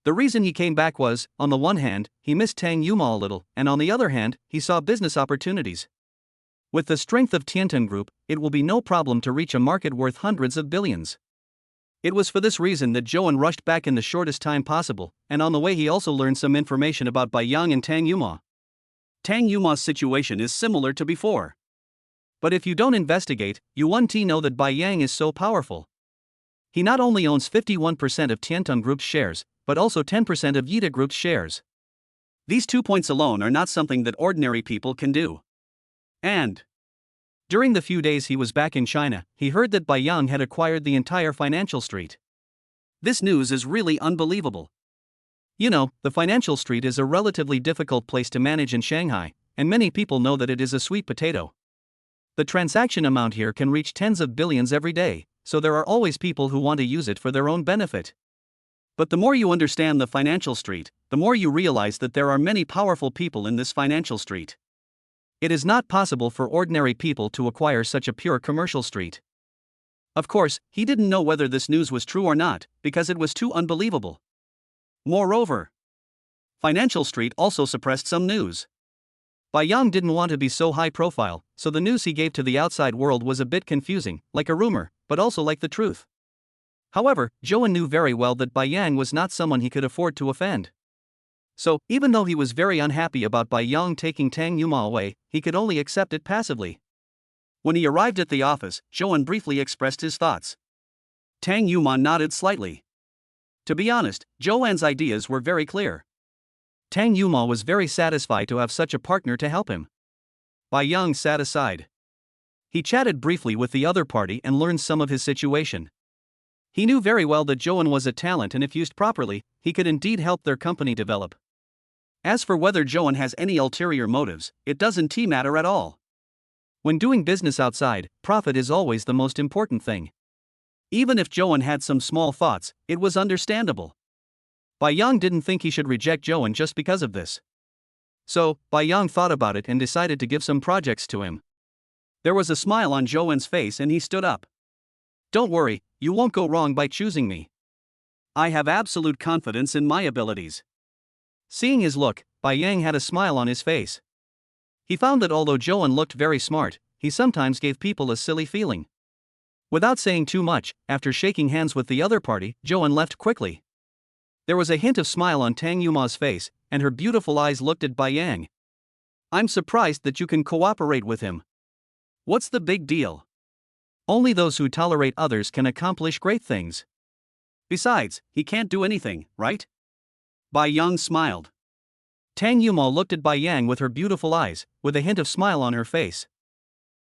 The reason he came back was, on the one hand, he missed Tang Yuma a little, and on the other hand, he saw business opportunities. With the strength of Tiantan Group, it will be no problem to reach a market worth hundreds of billions. It was for this reason that Zhou rushed back in the shortest time possible, and on the way he also learned some information about Bai Yang and Tang Yuma. Tang Yuma's situation is similar to before. But if you don't investigate, you won't know that Bai Yang is so powerful. He not only owns 51% of Tiantan Group's shares, but also 10% of Yida Group's shares. These 2 points alone are not something that ordinary people can do. And during the few days he was back in China, he heard that Bai Yang had acquired the entire financial street. This news is really unbelievable. You know, the financial street is a relatively difficult place to manage in Shanghai, and many people know that it is a sweet potato. The transaction amount here can reach tens of billions every day, so there are always people who want to use it for their own benefit. But the more you understand the financial street, the more you realize that there are many powerful people in this financial street. It is not possible for ordinary people to acquire such a pure commercial street. Of course, he didn't know whether this news was true or not, because it was too unbelievable. Moreover, Financial Street also suppressed some news. Bai Yang didn't want to be so high profile, so the news he gave to the outside world was a bit confusing, like a rumor, but also like the truth. However, Zhou knew very well that Bai Yang was not someone he could afford to offend. So, even though he was very unhappy about Bai Yang taking Tang Yuma away, he could only accept it passively. When he arrived at the office, Zhou briefly expressed his thoughts. Tang Yuma nodded slightly. To be honest, Zhou's ideas were very clear. Tang Yuma was very satisfied to have such a partner to help him. Bai Yang sat aside. He chatted briefly with the other party and learned some of his situation. He knew very well that Zhou was a talent, and if used properly, he could indeed help their company develop. As for whether Zhou has any ulterior motives, it doesn't matter at all. When doing business outside, profit is always the most important thing. Even if Zhou had some small thoughts, it was understandable. Bai Yang didn't think he should reject Zhou just because of this. So, Bai Yang thought about it and decided to give some projects to him. There was a smile on Zhou's face and he stood up. Don't worry, you won't go wrong by choosing me. I have absolute confidence in my abilities. Seeing his look, Bai Yang had a smile on his face. He found that although Zhou looked very smart, he sometimes gave people a silly feeling. Without saying too much, after shaking hands with the other party, Zhou left quickly. There was a hint of smile on Tang Yuma's face, and her beautiful eyes looked at Bai Yang. I'm surprised that you can cooperate with him. What's the big deal? Only those who tolerate others can accomplish great things. Besides, he can't do anything, right? Bai Yang smiled. Tang Yuma looked at Bai Yang with her beautiful eyes, with a hint of smile on her face.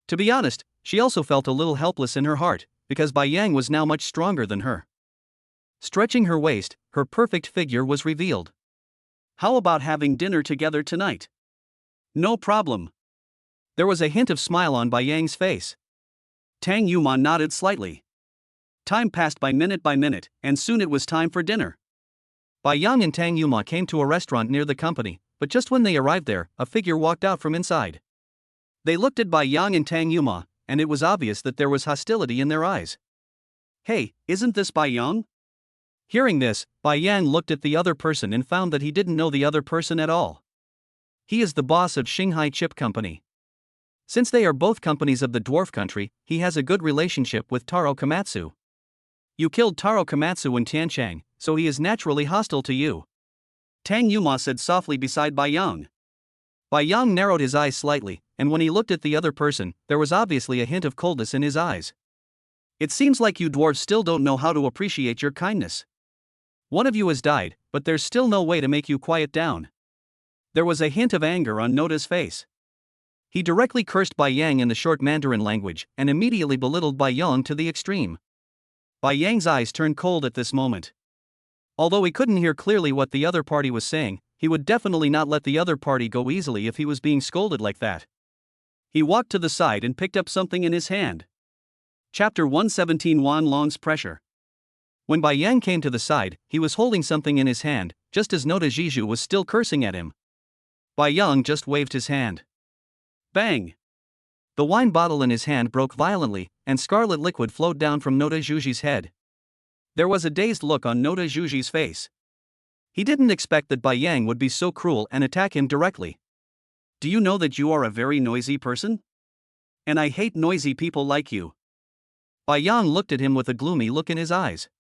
To be honest, she also felt a little helpless in her heart, because Bai Yang was now much stronger than her. Stretching her waist, her perfect figure was revealed. How about having dinner together tonight? No problem. There was a hint of smile on Bai Yang's face. Tang Yuma nodded slightly. Time passed by minute, and soon it was time for dinner. Bai Yang and Tang Yuma came to a restaurant near the company, but just when they arrived there, a figure walked out from inside. They looked at Bai Yang and Tang Yuma, and it was obvious that there was hostility in their eyes. Hey, isn't this Bai Yang? Hearing this, Bai Yang looked at the other person and found that he didn't know the other person at all. He is the boss of Shanghai Chip Company. Since they are both companies of the dwarf country, he has a good relationship with Taro Komatsu. You killed Taro Komatsu in Tianchang, so he is naturally hostile to you. Tang Yuma said softly beside Bai Yang. Bai Yang narrowed his eyes slightly, and when he looked at the other person, there was obviously a hint of coldness in his eyes. It seems like you dwarves still don't know how to appreciate your kindness. One of you has died, but there's still no way to make you quiet down. There was a hint of anger on Noda's face. He directly cursed Bai Yang in the short Mandarin language, and immediately belittled Bai Yang to the extreme. Bai Yang's eyes turned cold at this moment. Although he couldn't hear clearly what the other party was saying, he would definitely not let the other party go easily if he was being scolded like that. He walked to the side and picked up something in his hand. Chapter 117 Wan Long's Pressure. When Bai Yang came to the side, he was holding something in his hand, just as Noda Jiju was still cursing at him. Bai Yang just waved his hand. Bang! The wine bottle in his hand broke violently, and scarlet liquid flowed down from Noda Juji's head. There was a dazed look on Noda Juji's face. He didn't expect that Bai Yang would be so cruel and attack him directly. Do you know that you are a very noisy person? And I hate noisy people like you. Bai Yang looked at him with a gloomy look in his eyes.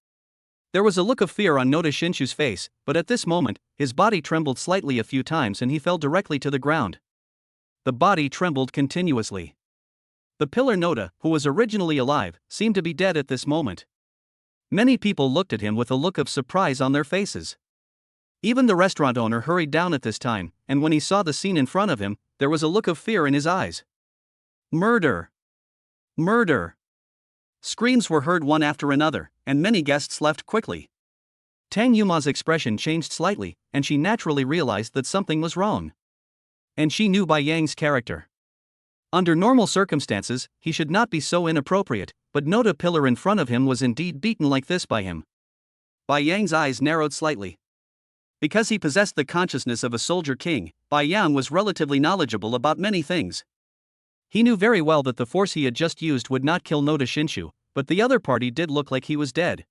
There was a look of fear on Noda Shinshu's face, but at this moment, his body trembled slightly a few times and he fell directly to the ground. The body trembled continuously. The pillar Noda, who was originally alive, seemed to be dead at this moment. Many people looked at him with a look of surprise on their faces. Even the restaurant owner hurried down at this time, and when he saw the scene in front of him, there was a look of fear in his eyes. Murder! Murder! Screams were heard one after another, and many guests left quickly. Tang Yuma's expression changed slightly, and she naturally realized that something was wrong. And she knew Bai Yang's character. Under normal circumstances, he should not be so inappropriate, but Noda pillar in front of him was indeed beaten like this by him. Bai Yang's eyes narrowed slightly. Because he possessed the consciousness of a soldier king, Bai Yang was relatively knowledgeable about many things. He knew very well that the force he had just used would not kill Noda Shinshu, but the other party did look like he was dead.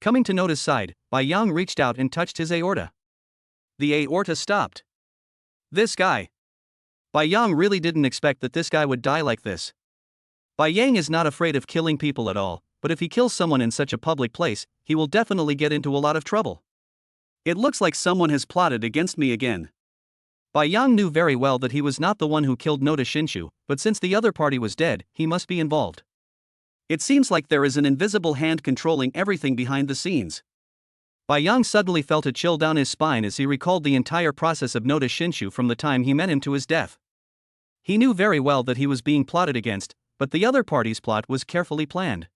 Coming to Noda's side, Bai Yang reached out and touched his aorta. The aorta stopped. This guy. Bai Yang really didn't expect that this guy would die like this. Bai Yang is not afraid of killing people at all, but if he kills someone in such a public place, he will definitely get into a lot of trouble. It looks like someone has plotted against me again. Bai Yang knew very well that he was not the one who killed Noda Shinshu, but since the other party was dead, he must be involved. It seems like there is an invisible hand controlling everything behind the scenes. Bai Yang suddenly felt a chill down his spine as he recalled the entire process of Noda Shinshu from the time he met him to his death. He knew very well that he was being plotted against, but the other party's plot was carefully planned.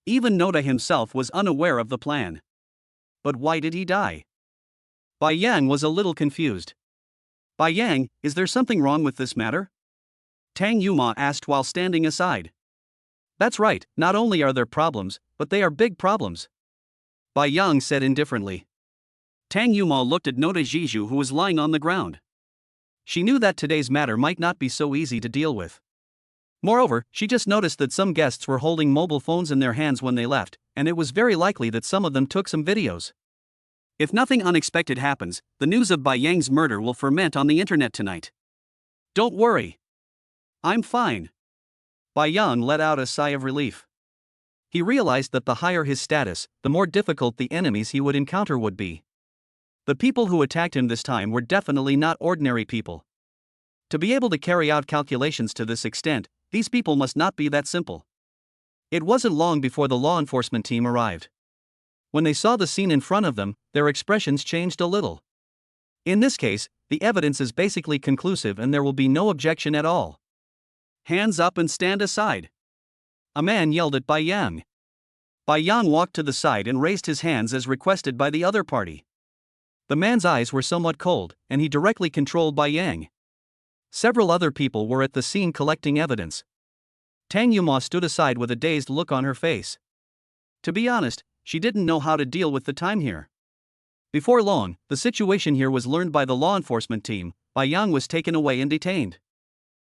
Even Noda himself was unaware of the plan. But why did he die? Bai Yang was a little confused. Bai Yang, is there something wrong with this matter? Tang Yuma asked while standing aside. That's right, not only are there problems, but they are big problems. Bai Yang said indifferently. Tang Yuma looked at Noda Jiju who was lying on the ground. She knew that today's matter might not be so easy to deal with. Moreover, she just noticed that some guests were holding mobile phones in their hands when they left, and it was very likely that some of them took some videos. If nothing unexpected happens, the news of Bai Yang's murder will ferment on the internet tonight. Don't worry. I'm fine. Bai Yang let out a sigh of relief. He realized that the higher his status, the more difficult the enemies he would encounter would be. The people who attacked him this time were definitely not ordinary people. To be able to carry out calculations to this extent, these people must not be that simple. It wasn't long before the law enforcement team arrived. When they saw the scene in front of them, their expressions changed a little. In this case, the evidence is basically conclusive and there will be no objection at all. Hands up and stand aside. A man yelled at Bai Yang. Bai Yang walked to the side and raised his hands as requested by the other party. The man's eyes were somewhat cold, and he directly controlled Bai Yang. Several other people were at the scene collecting evidence. Tang Yuma stood aside with a dazed look on her face. To be honest, she didn't know how to deal with the time here. Before long, the situation here was learned by the law enforcement team. Bai Yang was taken away and detained.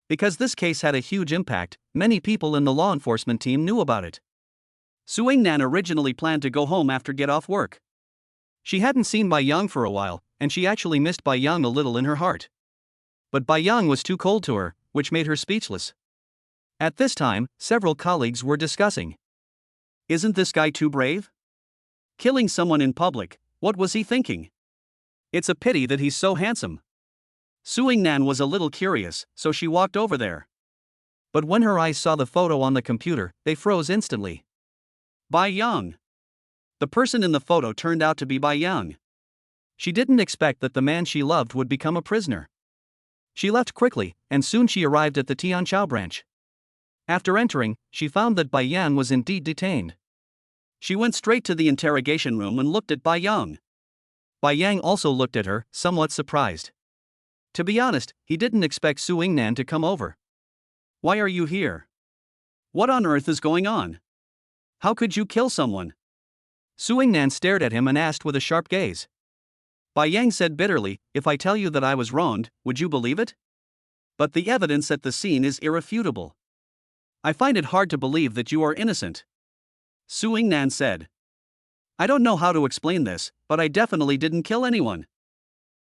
Because this case had a huge impact, many people in the law enforcement team knew about it. Su Yingnan originally planned to go home after get off work. She hadn't seen Bai Yang for a while, and she actually missed Bai Yang a little in her heart. But Bai Yang was too cold to her, which made her speechless. At this time, several colleagues were discussing. Isn't this guy too brave? Killing someone in public, what was he thinking? It's a pity that he's so handsome. Su Yingnan was a little curious, so she walked over there. But when her eyes saw the photo on the computer, they froze instantly. Bai Yang. The person in the photo turned out to be Bai Yang. She didn't expect that the man she loved would become a prisoner. She left quickly, and soon she arrived at the Tianqiao branch. After entering, she found that Bai Yang was indeed detained. She went straight to the interrogation room and looked at Bai Yang. Bai Yang also looked at her, somewhat surprised. To be honest, he didn't expect Su Yingnan to come over. Why are you here? What on earth is going on? How could you kill someone? Su Yingnan stared at him and asked with a sharp gaze. Bai Yang said bitterly, if I tell you that I was wronged, would you believe it? But the evidence at the scene is irrefutable. I find it hard to believe that you are innocent. Su Yingnan said. I don't know how to explain this, but I definitely didn't kill anyone.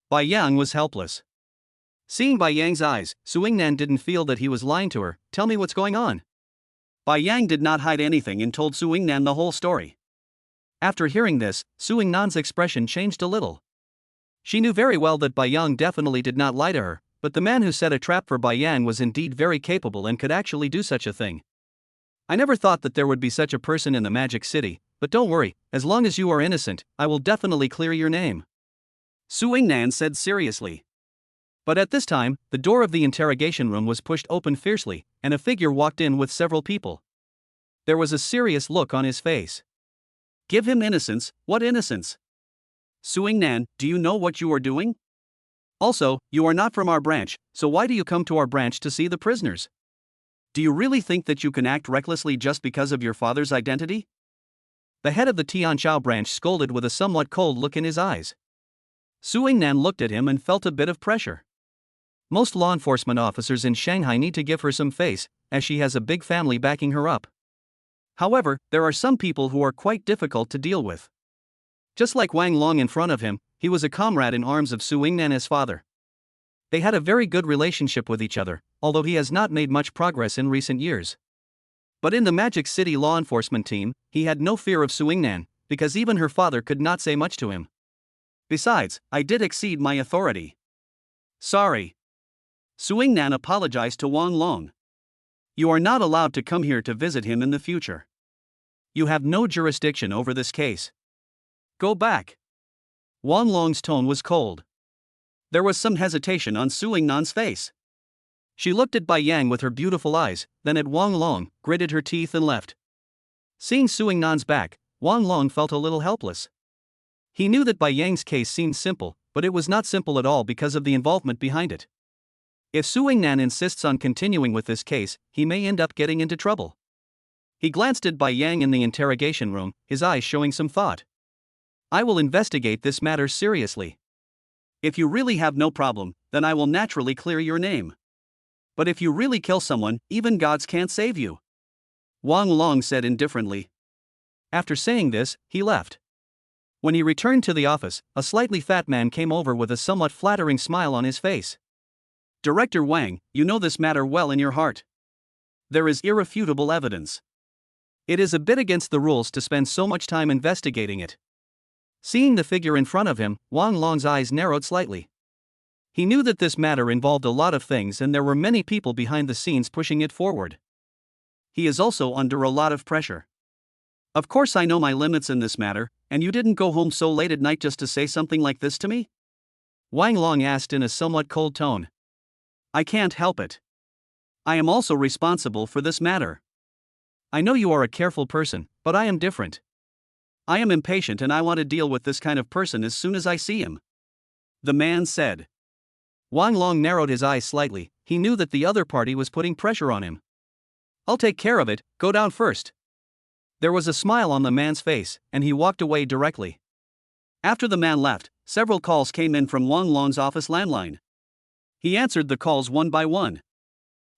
Bai Yang was helpless. Seeing Bai Yang's eyes, Su Yingnan didn't feel that he was lying to her. Tell me what's going on. Bai Yang did not hide anything and told Su Yingnan the whole story. After hearing this, Su Yingnan's expression changed a little. She knew very well that Bai Yang definitely did not lie to her, but the man who set a trap for Bai Yang was indeed very capable and could actually do such a thing. I never thought that there would be such a person in the Magic City, but don't worry, as long as you are innocent, I will definitely clear your name. Su Yingnan said seriously. But at this time, the door of the interrogation room was pushed open fiercely, and a figure walked in with several people. There was a serious look on his face. Give him innocence. What innocence? Su Yingnan, do you know what you are doing? Also, you are not from our branch, so why do you come to our branch to see the prisoners? Do you really think that you can act recklessly just because of your father's identity? The head of the Tianqiao branch scolded with a somewhat cold look in his eyes. Su Yingnan looked at him and felt a bit of pressure. Most law enforcement officers in Shanghai need to give her some face, as she has a big family backing her up. However, there are some people who are quite difficult to deal with. Just like Wang Long in front of him, he was a comrade in arms of Su Yingnan as father. They had a very good relationship with each other, although he has not made much progress in recent years. But in the Magic City law enforcement team, he had no fear of Su Yingnan, because even her father could not say much to him. Besides, I did exceed my authority. Sorry. Su Yingnan apologized to Wang Long. You are not allowed to come here to visit him in the future. You have no jurisdiction over this case. Go back. Wang Long's tone was cold. There was some hesitation on Su Yingnan's face. She looked at Bai Yang with her beautiful eyes, then at Wang Long, gritted her teeth and left. Seeing Su Yingnan's back, Wang Long felt a little helpless. He knew that Bai Yang's case seemed simple, but it was not simple at all because of the involvement behind it. If Su Yingnan insists on continuing with this case, he may end up getting into trouble. He glanced at Bai Yang in the interrogation room, his eyes showing some thought. I will investigate this matter seriously. If you really have no problem, then I will naturally clear your name. But if you really kill someone, even gods can't save you. Wang Long said indifferently. After saying this, he left. When he returned to the office, a slightly fat man came over with a somewhat flattering smile on his face. Director Wang, you know this matter well in your heart. There is irrefutable evidence. It is a bit against the rules to spend so much time investigating it. Seeing the figure in front of him, Wang Long's eyes narrowed slightly. He knew that this matter involved a lot of things and there were many people behind the scenes pushing it forward. He is also under a lot of pressure. Of course I know my limits in this matter, and you didn't go home so late at night just to say something like this to me? Wang Long asked in a somewhat cold tone. I can't help it. I am also responsible for this matter. I know you are a careful person, but I am different. I am impatient and I want to deal with this kind of person as soon as I see him. The man said. Wang Long narrowed his eyes slightly. He knew that the other party was putting pressure on him. I'll take care of it, go down first. There was a smile on the man's face, and he walked away directly. After the man left, several calls came in from Wang Long's office landline. He answered the calls one by one.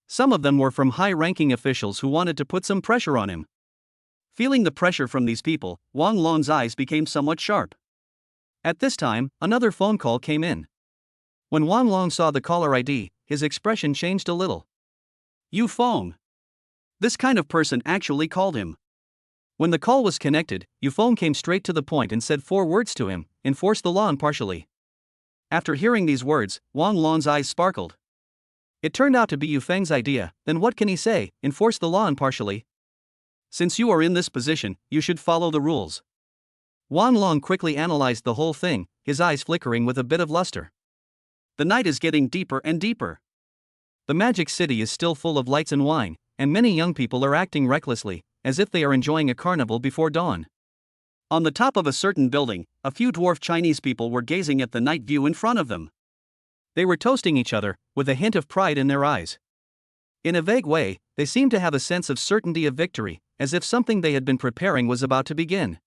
Some of them were from high-ranking officials who wanted to put some pressure on him. Feeling the pressure from these people, Wang Long's eyes became somewhat sharp. At this time, another phone call came in. When Wang Long saw the caller ID, his expression changed a little. You phone. This kind of person actually called him. When the call was connected, Yufeng came straight to the point and said 4 words to him: enforce the law impartially. After hearing these words, Wang Long's eyes sparkled. It turned out to be Yufeng's idea, then what can he say, enforce the law impartially? Since you are in this position, you should follow the rules. Wang Long quickly analyzed the whole thing, his eyes flickering with a bit of luster. The night is getting deeper and deeper. The Magic City is still full of lights and wine, and many young people are acting recklessly, as if they are enjoying a carnival before dawn. On the top of a certain building, a few dwarf Chinese people were gazing at the night view in front of them. They were toasting each other, with a hint of pride in their eyes. In a vague way, they seemed to have a sense of certainty of victory, as if something they had been preparing was about to begin.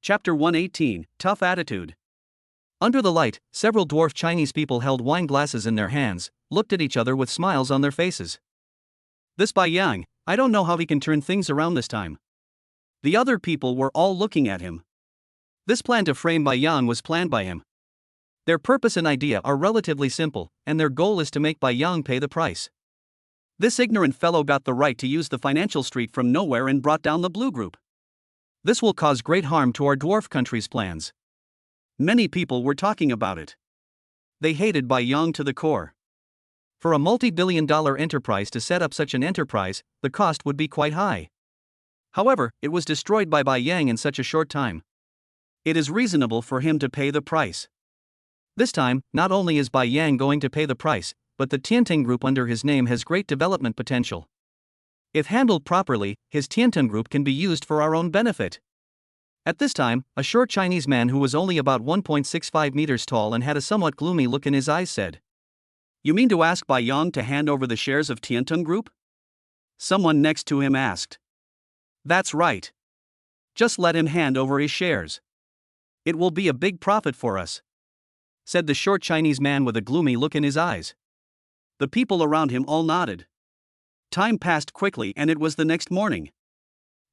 Chapter 118, Tough Attitude. Under the light, several dwarf Chinese people held wine glasses in their hands, looked at each other with smiles on their faces. This Bai Yang, I don't know how he can turn things around this time. The other people were all looking at him. This plan to frame Bai Yang was planned by him. Their purpose and idea are relatively simple, and their goal is to make Bai Yang pay the price. This ignorant fellow got the right to use the financial street from nowhere and brought down the Blue Group. This will cause great harm to our dwarf country's plans. Many people were talking about it. They hated Bai Yang to the core. For a multi-billion-dollar enterprise to set up such an enterprise, the cost would be quite high. However, it was destroyed by Bai Yang in such a short time. It is reasonable for him to pay the price. This time, not only is Bai Yang going to pay the price, but the Tianting Group under his name has great development potential. If handled properly, his Tianting Group can be used for our own benefit. At this time, a short Chinese man who was only about 1.65 meters tall and had a somewhat gloomy look in his eyes said, "You mean to ask Bai Yang to hand over the shares of Tiantung Group?" Someone next to him asked. "That's right. Just let him hand over his shares. It will be a big profit for us," said the short Chinese man with a gloomy look in his eyes. The people around him all nodded. Time passed quickly and it was the next morning.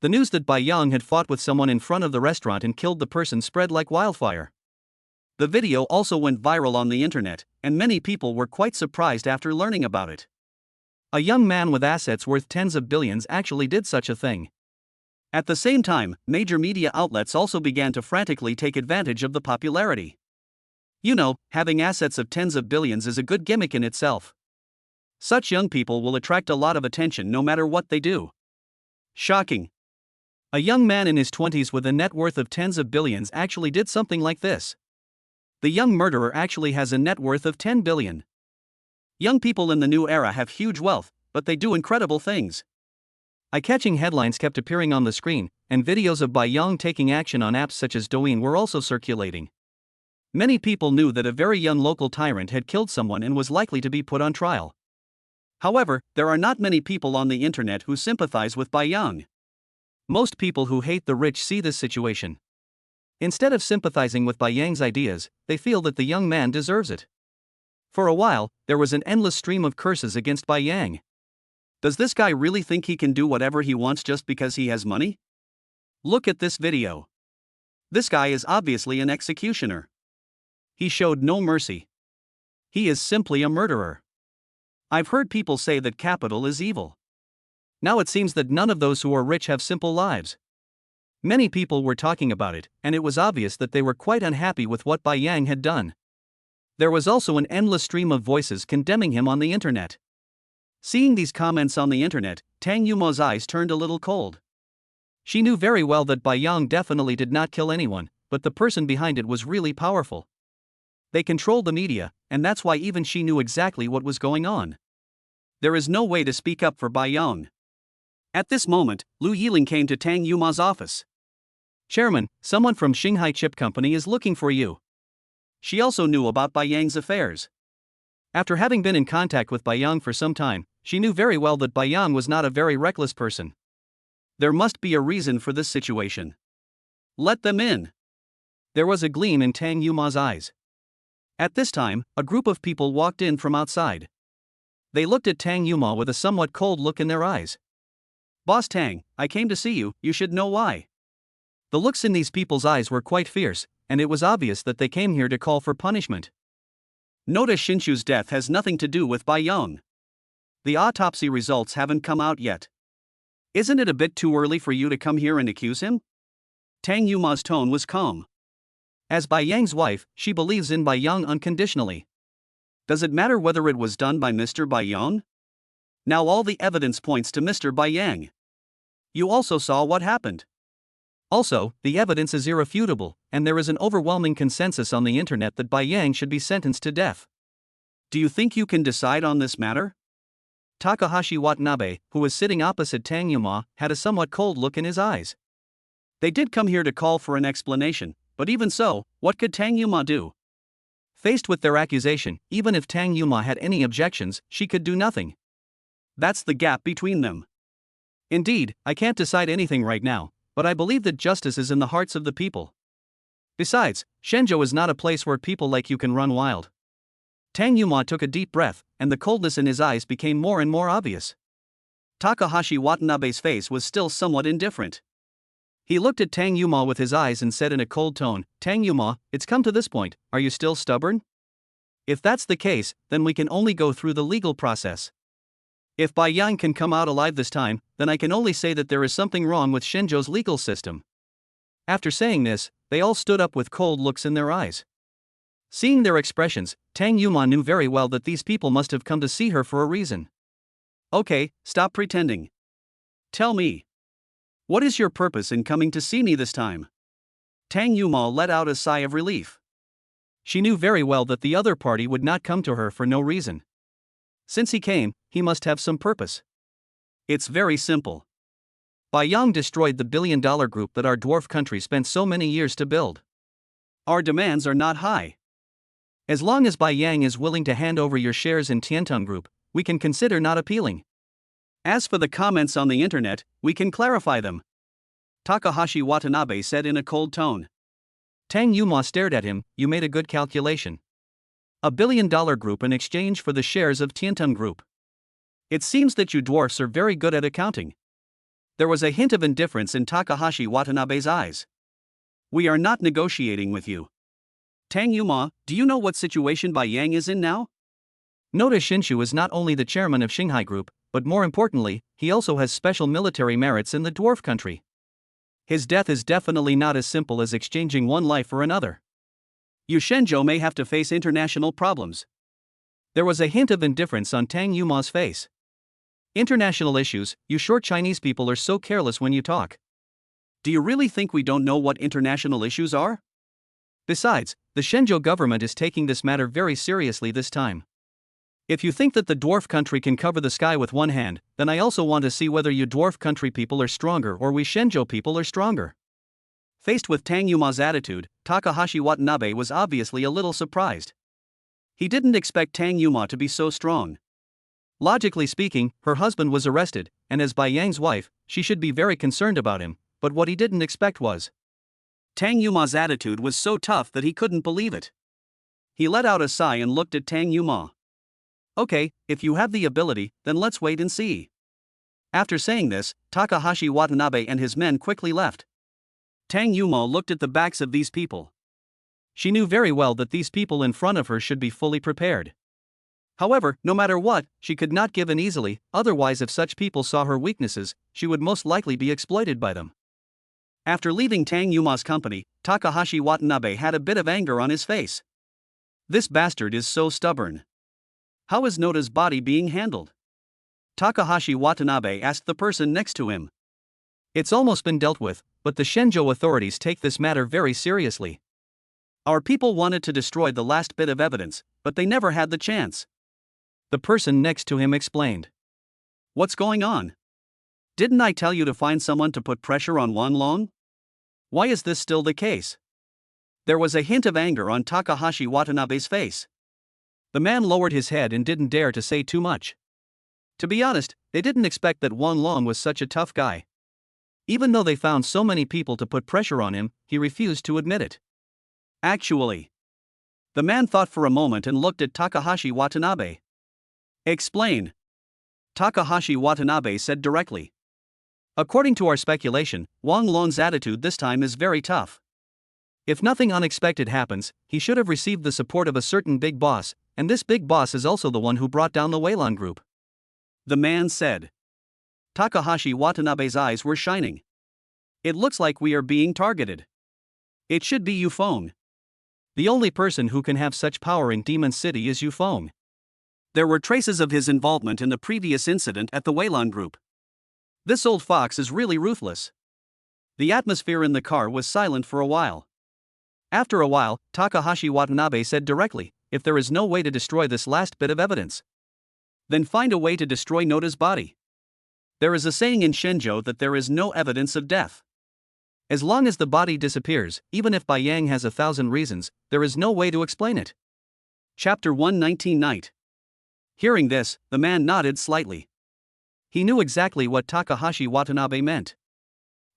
The news that Bai Yang had fought with someone in front of the restaurant and killed the person spread like wildfire. The video also went viral on the internet, and many people were quite surprised after learning about it. A young man with assets worth tens of billions actually did such a thing. At the same time, major media outlets also began to frantically take advantage of the popularity. You know, having assets of tens of billions is a good gimmick in itself. Such young people will attract a lot of attention no matter what they do. Shocking. A young man in his 20s with a net worth of tens of billions actually did something like this. The young murderer actually has a net worth of 10 billion. Young people in the new era have huge wealth, but they do incredible things. Eye-catching headlines kept appearing on the screen, and videos of Bai Yang taking action on apps such as Douyin were also circulating. Many people knew that a very young local tyrant had killed someone and was likely to be put on trial. However, there are not many people on the internet who sympathize with Bai Yang. Most people who hate the rich see this situation. Instead of sympathizing with Bai Yang's ideas, they feel that the young man deserves it. For a while, there was an endless stream of curses against Bai Yang. Does this guy really think he can do whatever he wants just because he has money? Look at this video. This guy is obviously an executioner. He showed no mercy. He is simply a murderer. I've heard people say that capital is evil. Now it seems that none of those who are rich have simple lives. Many people were talking about it, and it was obvious that they were quite unhappy with what Bai Yang had done. There was also an endless stream of voices condemning him on the internet. Seeing these comments on the internet, Tang Yuma's eyes turned a little cold. She knew very well that Bai Yang definitely did not kill anyone, but the person behind it was really powerful. They controlled the media, and that's why even she knew exactly what was going on. There is no way to speak up for Bai Yang. At this moment, Lu Yiling came to Tang Yuma's office. "Chairman, someone from Shanghai Chip Company is looking for you." She also knew about Bai Yang's affairs. After having been in contact with Bai Yang for some time, she knew very well that Bai Yang was not a very reckless person. There must be a reason for this situation. Let them in. There was a gleam in Tang Yuma's eyes. At this time, a group of people walked in from outside. They looked at Tang Yuma with a somewhat cold look in their eyes. "Boss Tang, I came to see you, you should know why." The looks in these people's eyes were quite fierce, and it was obvious that they came here to call for punishment. Notice Shinshu's death has nothing to do with Bai Yang. The autopsy results haven't come out yet. Isn't it a bit too early for you to come here and accuse him? Tang Yuma's tone was calm. As Bai Yang's wife, she believes in Bai Yang unconditionally. Does it matter whether it was done by Mr. Bai Yang? Now all the evidence points to Mr. Bai Yang. You also saw what happened. Also, the evidence is irrefutable, and there is an overwhelming consensus on the internet that Bai Yang should be sentenced to death. Do you think you can decide on this matter? Takahashi Watanabe, who was sitting opposite Tang Yuma, had a somewhat cold look in his eyes. They did come here to call for an explanation, but even so, what could Tang Yuma do? Faced with their accusation, even if Tang Yuma had any objections, she could do nothing. That's the gap between them. Indeed, I can't decide anything right now, but I believe that justice is in the hearts of the people. Besides, Shenzhou is not a place where people like you can run wild. Tang Yuma took a deep breath, and the coldness in his eyes became more and more obvious. Takahashi Watanabe's face was still somewhat indifferent. He looked at Tang Yuma with his eyes and said in a cold tone, "Tang Yuma, it's come to this point, are you still stubborn? If that's the case, then we can only go through the legal process. If Bai Yang can come out alive this time, then I can only say that there is something wrong with Shenzhou's legal system." After saying this, they all stood up with cold looks in their eyes. Seeing their expressions, Tang Yuma knew very well that these people must have come to see her for a reason. "Okay, stop pretending. Tell me, what is your purpose in coming to see me this time?" Tang Yuma let out a sigh of relief. She knew very well that the other party would not come to her for no reason. Since he came, he must have some purpose. It's very simple. Bai Yang destroyed the billion-dollar group that our dwarf country spent so many years to build. Our demands are not high. As long as Bai Yang is willing to hand over your shares in Tiantong Group, we can consider not appealing. As for the comments on the internet, we can clarify them, Takahashi Watanabe said in a cold tone. Tang Yuma stared at him. "You made a good calculation. $1 billion group in exchange for the shares of Tiantong Group. It seems that you dwarfs are very good at accounting." There was a hint of indifference in Takahashi Watanabe's eyes. "We are not negotiating with you. Tang Yuma, do you know what situation Bai Yang is in now? Noda Shinshu is not only the chairman of Shanghai Group, but more importantly, he also has special military merits in the dwarf country. His death is definitely not as simple as exchanging one life for another. Yu Shenzhou may have to face international problems." There was a hint of indifference on Tang Yuma's face. "International issues, you short Chinese people are so careless when you talk. Do you really think we don't know what international issues are? Besides, the Shenzhou government is taking this matter very seriously this time. If you think that the dwarf country can cover the sky with one hand, then I also want to see whether you dwarf country people are stronger or we Shenzhou people are stronger." Faced with Tang Yuma's attitude, Takahashi Watanabe was obviously a little surprised. He didn't expect Tang Yuma to be so strong. Logically speaking, her husband was arrested, and as Bai Yang's wife, she should be very concerned about him, but what he didn't expect was Tang Yuma's attitude was so tough that he couldn't believe it. He let out a sigh and looked at Tang Yuma. "Okay, if you have the ability, then let's wait and see." After saying this, Takahashi Watanabe and his men quickly left. Tang Yuma looked at the backs of these people. She knew very well that these people in front of her should be fully prepared. However, no matter what, she could not give in easily, otherwise if such people saw her weaknesses, she would most likely be exploited by them. After leaving Tang Yuma's company, Takahashi Watanabe had a bit of anger on his face. This bastard is so stubborn. How is Noda's body being handled? Takahashi Watanabe asked the person next to him. It's almost been dealt with, but the Shenzhou authorities take this matter very seriously. Our people wanted to destroy the last bit of evidence, but they never had the chance. The person next to him explained. What's going on? Didn't I tell you to find someone to put pressure on Wang Long? Why is this still the case? There was a hint of anger on Takahashi Watanabe's face. The man lowered his head and didn't dare to say too much. To be honest, they didn't expect that Wang Long was such a tough guy. Even though they found so many people to put pressure on him, he refused to admit it. Actually, the man thought for a moment and looked at Takahashi Watanabe. Explain. Takahashi Watanabe said directly. According to our speculation, Wang Long's attitude this time is very tough. If nothing unexpected happens, he should have received the support of a certain big boss, and this big boss is also the one who brought down the Weylan Group. The man said. Takahashi Watanabe's eyes were shining. It looks like we are being targeted. It should be Yufeng. The only person who can have such power in Demon City is Yufeng. There were traces of his involvement in the previous incident at the Weylan Group. This old fox is really ruthless. The atmosphere in the car was silent for a while. After a while, Takahashi Watanabe said directly, if there is no way to destroy this last bit of evidence, then find a way to destroy Noda's body. There is a saying in Shenzhou that there is no evidence of death. As long as the body disappears, even if Bai Yang has 1,000 reasons, there is no way to explain it. Chapter 119 Night. Hearing this, the man nodded slightly. He knew exactly what Takahashi Watanabe meant.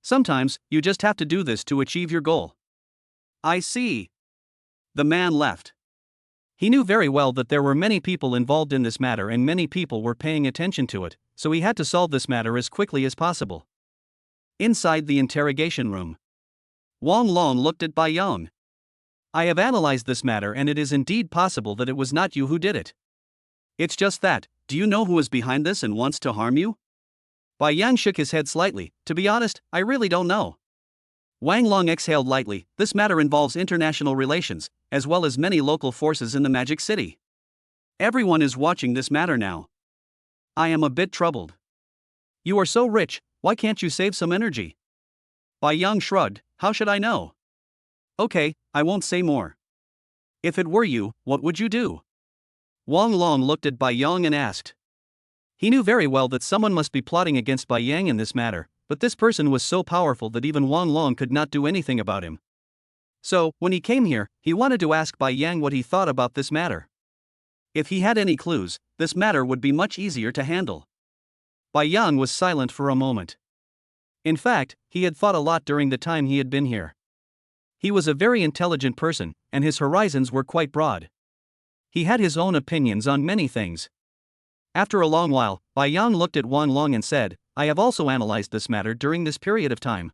Sometimes, you just have to do this to achieve your goal. I see. The man left. He knew very well that there were many people involved in this matter and many people were paying attention to it, so he had to solve this matter as quickly as possible. Inside the interrogation room, Wang Long looked at Bai Yang. I have analyzed this matter and it is indeed possible that it was not you who did it. It's just that, do you know who is behind this and wants to harm you? Bai Yang shook his head slightly. To be honest, I really don't know. Wang Long exhaled lightly. This matter involves international relations, as well as many local forces in the Magic City. Everyone is watching this matter now. I am a bit troubled. You are so rich, why can't you save some energy? Bai Yang shrugged. How should I know? Okay, I won't say more. If it were you, what would you do? Wang Long looked at Bai Yang and asked. He knew very well that someone must be plotting against Bai Yang in this matter, but this person was so powerful that even Wang Long could not do anything about him. So, when he came here, he wanted to ask Bai Yang what he thought about this matter. If he had any clues, this matter would be much easier to handle. Bai Yang was silent for a moment. In fact, he had thought a lot during the time he had been here. He was a very intelligent person, and his horizons were quite broad. He had his own opinions on many things. After a long while, Bai Yang looked at Wang Long and said, I have also analyzed this matter during this period of time.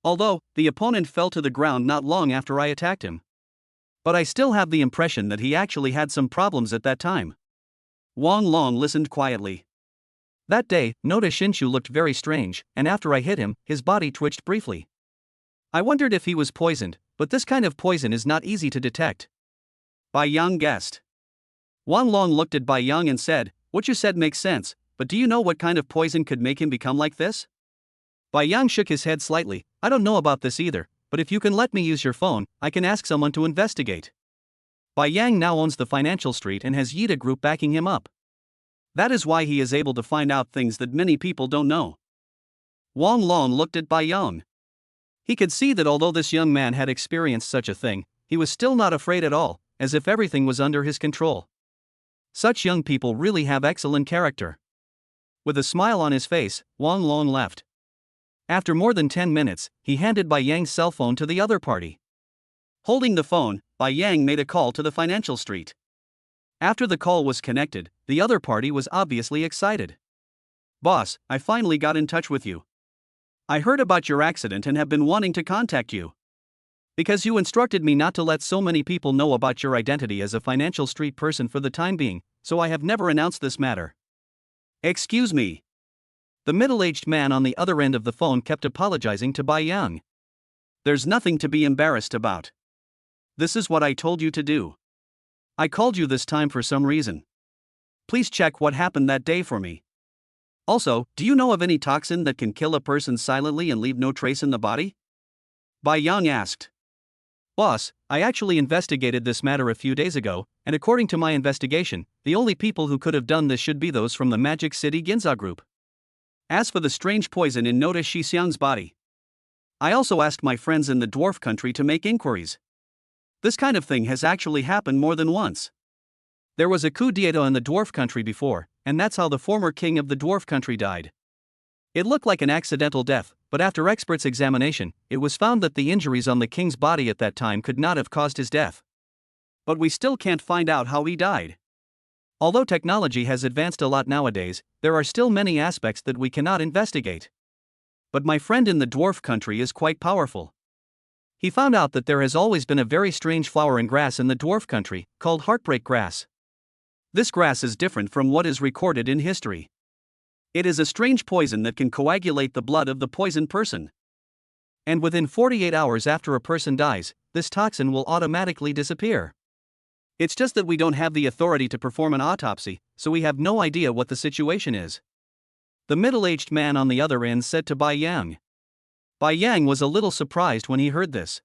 Although, the opponent fell to the ground not long after I attacked him. But I still have the impression that he actually had some problems at that time. Wang Long listened quietly. That day, Noda Shinshu looked very strange, and after I hit him, his body twitched briefly. I wondered if he was poisoned, but this kind of poison is not easy to detect. Bai Yang guessed. Wang Long looked at Bai Yang and said, What you said makes sense, but do you know what kind of poison could make him become like this? Bai Yang shook his head slightly. I don't know about this either, but if you can let me use your phone, I can ask someone to investigate. Bai Yang now owns the financial street and has Yida Group backing him up. That is why he is able to find out things that many people don't know. Wang Long looked at Bai Yang. He could see that although this young man had experienced such a thing, he was still not afraid at all, as if everything was under his control. Such young people really have excellent character. With a smile on his face, Wang Long left. After more than 10 minutes, he handed Bai Yang's cell phone to the other party. Holding the phone, Bai Yang made a call to the financial street. After the call was connected, the other party was obviously excited. Boss, I finally got in touch with you. I heard about your accident and have been wanting to contact you. Because you instructed me not to let so many people know about your identity as a financial street person for the time being, so I have never announced this matter. Excuse me. The middle-aged man on the other end of the phone kept apologizing to Bai Yang. There's nothing to be embarrassed about. This is what I told you to do. I called you this time for some reason. Please check what happened that day for me. Also, do you know of any toxin that can kill a person silently and leave no trace in the body? Bai Yang asked. Boss, I actually investigated this matter a few days ago, and according to my investigation, the only people who could have done this should be those from the Magic City Ginza Group. As for the strange poison in Noda Shixiang's body, I also asked my friends in the dwarf country to make inquiries. This kind of thing has actually happened more than once. There was a coup d'etat in the dwarf country before, and that's how the former king of the dwarf country died. It looked like an accidental death, but after experts' examination, it was found that the injuries on the king's body at that time could not have caused his death. But we still can't find out how he died. Although technology has advanced a lot nowadays, there are still many aspects that we cannot investigate. But my friend in the dwarf country is quite powerful. He found out that there has always been a very strange flowering grass in the dwarf country, called heartbreak grass. This grass is different from what is recorded in history. It is a strange poison that can coagulate the blood of the poisoned person. And within 48 hours after a person dies, this toxin will automatically disappear. It's just that we don't have the authority to perform an autopsy, so we have no idea what the situation is. The middle-aged man on the other end said to Bai Yang. Bai Yang was a little surprised when he heard this.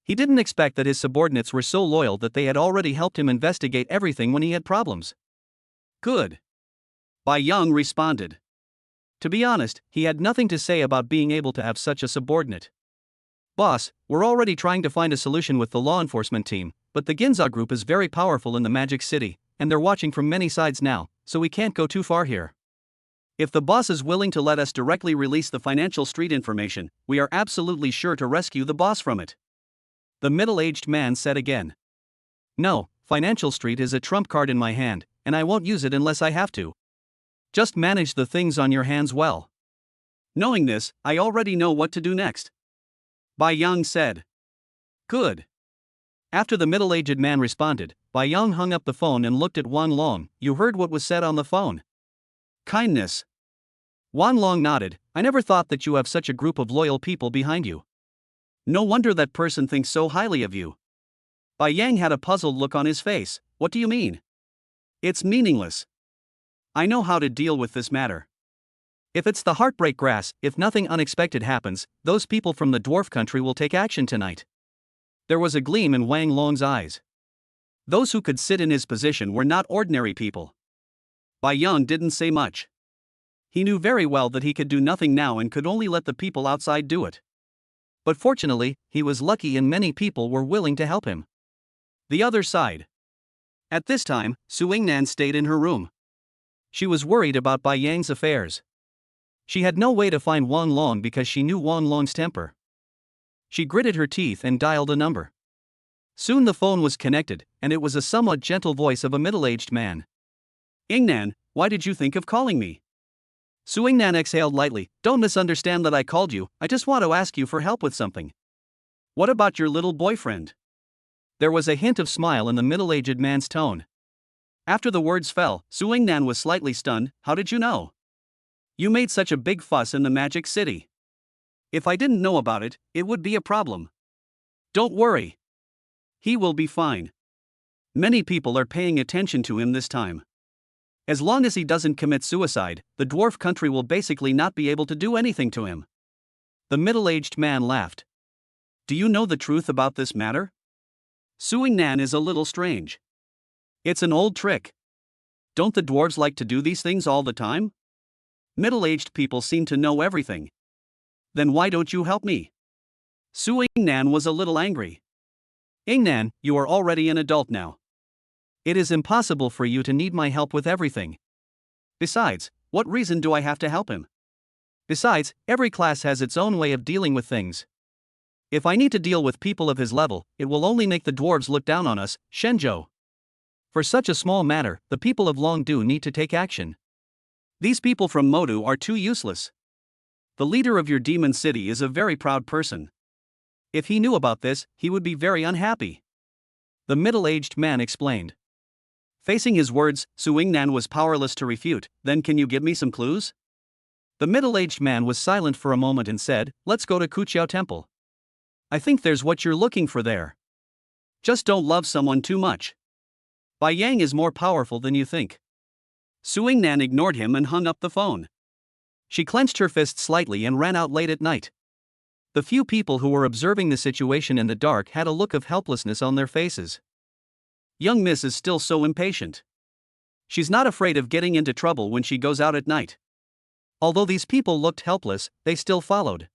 He didn't expect that his subordinates were so loyal that they had already helped him investigate everything when he had problems. Good. Bai Yang responded. To be honest, he had nothing to say about being able to have such a subordinate. Boss, we're already trying to find a solution with the law enforcement team, but the Ginza Group is very powerful in the Magic City, and they're watching from many sides now, so we can't go too far here. If the boss is willing to let us directly release the financial street information, we are absolutely sure to rescue the boss from it. The middle-aged man said again. No, financial street is a trump card in my hand, and I won't use it unless I have to. Just manage the things on your hands well. Knowing this, I already know what to do next. Bai Yang said. Good. After the middle-aged man responded, Bai Yang hung up the phone and looked at Wan Long. You heard what was said on the phone. Kindness. Wan Long nodded. I never thought that you have such a group of loyal people behind you. No wonder that person thinks so highly of you. Bai Yang had a puzzled look on his face. What do you mean? It's meaningless. I know how to deal with this matter. If it's the heartbreak grass, if nothing unexpected happens, those people from the dwarf country will take action tonight. There was a gleam in Wang Long's eyes. Those who could sit in his position were not ordinary people. Bai Yang didn't say much. He knew very well that he could do nothing now and could only let the people outside do it. But fortunately, he was lucky and many people were willing to help him. The other side. At this time, Su Yingnan stayed in her room. She was worried about Bai Yang's affairs. She had no way to find Wan Long because she knew Wan Long's temper. She gritted her teeth and dialed a number. Soon the phone was connected, and it was a somewhat gentle voice of a middle-aged man. Yingnan, why did you think of calling me? Su Yingnan exhaled lightly. Don't misunderstand that I called you, I just want to ask you for help with something. What about your little boyfriend? There was a hint of smile in the middle-aged man's tone. After the words fell, Su Yingnan was slightly stunned. How did you know? You made such a big fuss in the Magic City. If I didn't know about it, it would be a problem. Don't worry. He will be fine. Many people are paying attention to him this time. As long as he doesn't commit suicide, the dwarf country will basically not be able to do anything to him. The middle-aged man laughed. Do you know the truth about this matter? Su Yingnan is a little strange. It's an old trick. Don't the dwarves like to do these things all the time? Middle-aged people seem to know everything. Then why don't you help me? Su Yingnan was a little angry. Yingnan, you are already an adult now. It is impossible for you to need my help with everything. Besides, what reason do I have to help him? Besides, every class has its own way of dealing with things. If I need to deal with people of his level, it will only make the dwarves look down on us, Shenzhou. For such a small matter, the people of Longdu need to take action. These people from Modu are too useless. The leader of your demon city is a very proud person. If he knew about this, he would be very unhappy. The middle-aged man explained. Facing his words, Su Yingnan was powerless to refute. Then can you give me some clues? The middle-aged man was silent for a moment and said, let's go to Kuqiao Temple. I think there's what you're looking for there. Just don't love someone too much. Bai Yang is more powerful than you think. Su Yingnan ignored him and hung up the phone. She clenched her fist slightly and ran out late at night. The few people who were observing the situation in the dark had a look of helplessness on their faces. Young Miss is still so impatient. She's not afraid of getting into trouble when she goes out at night. Although these people looked helpless, they still followed.